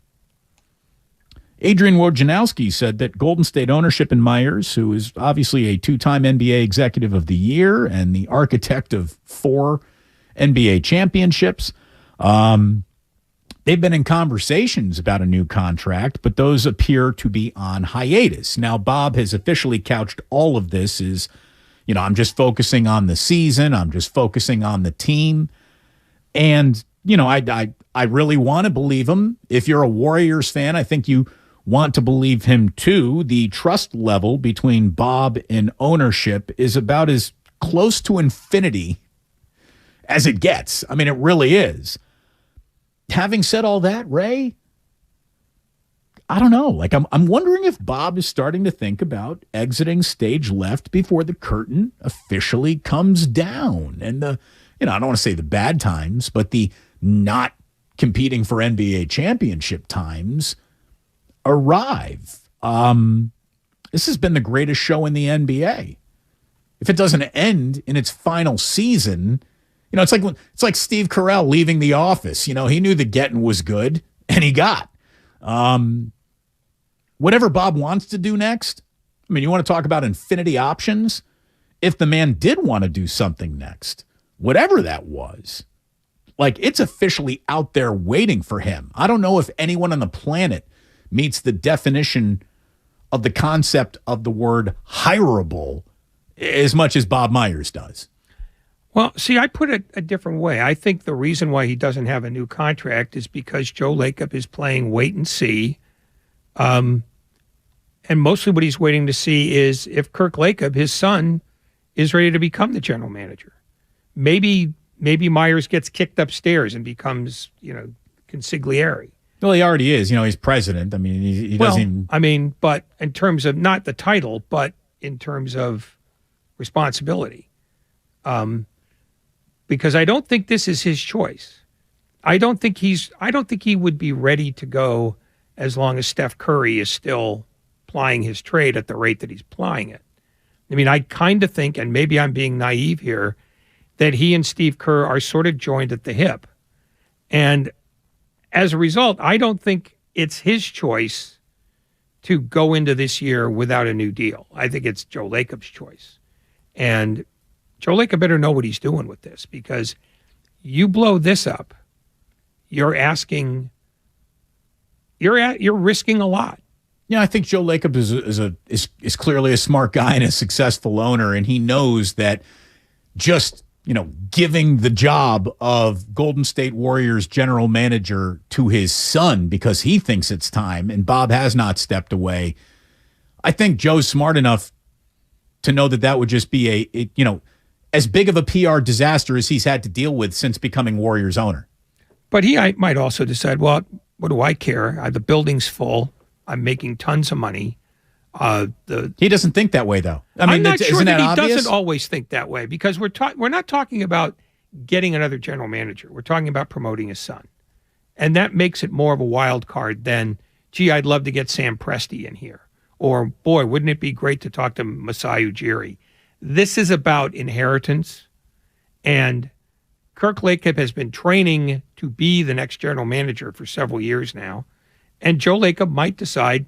Adrian Wojnarowski said that Golden State ownership and Myers, who is obviously a 2-time NBA Executive of the Year and the architect of 4 NBA championships, they've been in conversations about a new contract, but those appear to be on hiatus. Now, Bob has officially couched all of this as, I'm just focusing on the season. I'm just focusing on the team. And, I really want to believe him. If you're a Warriors fan, I think you want to believe him too. The trust level between Bob and ownership is about as close to infinity as it gets. I mean, it really is. Having said all that, Ray, I don't know. I'm wondering if Bob is starting to think about exiting stage left before the curtain officially comes down. And I don't want to say the bad times, but the not competing for NBA championship times arrive. This has been the greatest show in the NBA. If it doesn't end in its final season, it's like Steve Carell leaving The Office. He knew the getting was good, and he got. Whatever Bob wants to do next, you want to talk about infinity options? If the man did want to do something next, whatever that was, it's officially out there waiting for him. I don't know if anyone on the planet meets the definition of the concept of the word hireable as much as Bob Myers does. Well, see, I put it a different way. I think the reason why he doesn't have a new contract is because Joe Lacob is playing wait and see. And mostly what he's waiting to see is if Kirk Lacob, his son, is ready to become the general manager. Maybe Myers gets kicked upstairs and becomes, consigliere. Well, he already is. He's president. He doesn't. But in terms of not the title, but in terms of responsibility. Because I don't think this is his choice. I don't think he would be ready to go as long as Steph Curry is still plying his trade at the rate that he's plying it. I kind of think, and maybe I'm being naive here, that he and Steve Kerr are sort of joined at the hip. And as a result, I don't think it's his choice to go into this year without a new deal. I think it's Joe Lacob's choice. And Joe Lacob better know what he's doing with this, because you blow this up, you're risking a lot. Yeah, I think Joe Lacob is clearly a smart guy and a successful owner, and he knows that just giving the job of Golden State Warriors general manager to his son because he thinks it's time, and Bob has not stepped away. I think Joe's smart enough to know that would just be as big of a PR disaster as he's had to deal with since becoming Warriors owner. But he might also decide, well, what do I care? The building's full. I'm making tons of money. He doesn't think that way, though. I'm not sure that he obvious? doesn't always think that way, because we're not talking about getting another general manager. We're talking about promoting his son. And that makes it more of a wild card than, gee, I'd love to get Sam Presti in here. Or, boy, wouldn't it be great to talk to Masai Ujiri? This is about inheritance. And Kirk Lacob has been training to be the next general manager for several years now. And Joe Lacob might decide,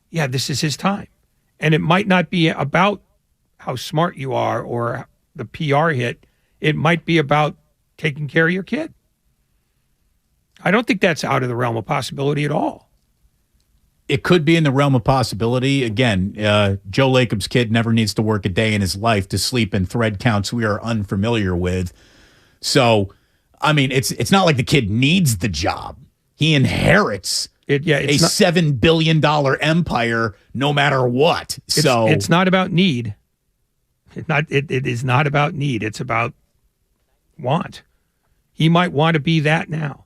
yeah, this is his time. And it might not be about how smart you are or the PR hit. It might be about taking care of your kid. I don't think that's out of the realm of possibility at all. It could be in the realm of possibility. Again, Joe Lacob's kid never needs to work a day in his life to sleep in thread counts we are unfamiliar with. So, I mean, it's not like the kid needs the job. He inherits a $7 billion empire no matter what. It's not about need. It is not about need. It's about want. He might want to be that now.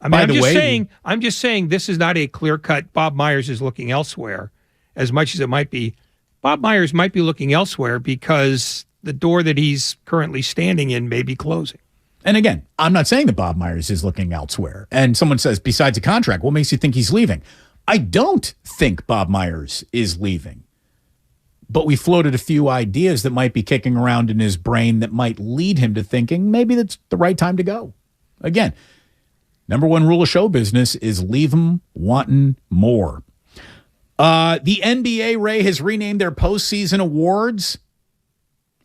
I mean, I'm just saying this is not a clear-cut Bob Myers is looking elsewhere as much as it might be. Bob Myers might be looking elsewhere because the door that he's currently standing in may be closing. And again, I'm not saying that Bob Myers is looking elsewhere. And someone says, besides a contract, what makes you think he's leaving? I don't think Bob Myers is leaving. But we floated a few ideas that might be kicking around in his brain that might lead him to thinking maybe that's the right time to go. Again, number one rule of show business is leave them wanting more. The NBA, Ray, has renamed their postseason awards.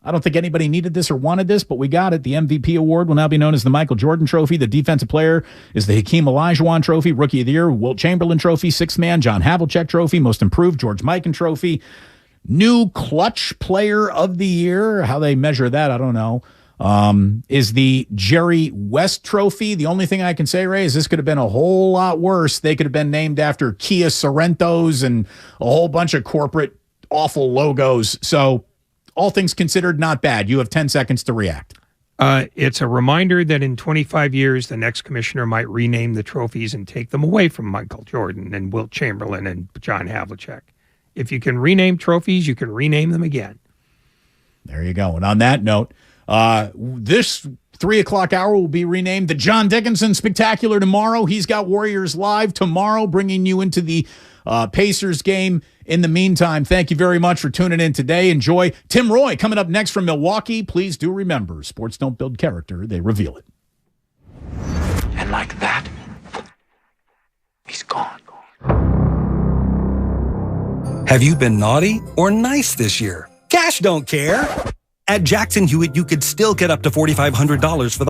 I don't think anybody needed this or wanted this, but we got it. The MVP award will now be known as the Michael Jordan Trophy. The defensive player is the Hakeem Olajuwon Trophy. Rookie of the Year, Wilt Chamberlain Trophy. Sixth man, John Havlicek Trophy. Most improved, George Mikan Trophy. New clutch player of the year. How they measure that, I don't know. Is the Jerry West Trophy. The only thing I can say, Ray, is this could have been a whole lot worse. They could have been named after Kia Sorrentos and a whole bunch of corporate awful logos. So all things considered, not bad. You have 10 seconds to react. It's a reminder that in 25 years, the next commissioner might rename the trophies and take them away from Michael Jordan and Wilt Chamberlain and John Havlicek. If you can rename trophies, you can rename them again. There you go. And on that note, this 3 o'clock hour will be renamed the John Dickinson Spectacular tomorrow. He's got Warriors Live tomorrow, bringing you into the Pacers game. In the meantime, thank you very much for tuning in today. Enjoy Tim Roy coming up next from Milwaukee. Please do remember, sports don't build character, they reveal it. And like that, he's gone. Have you been naughty or nice this year? Cash don't care. At Jackson Hewitt, you could still get up to $4,500 for the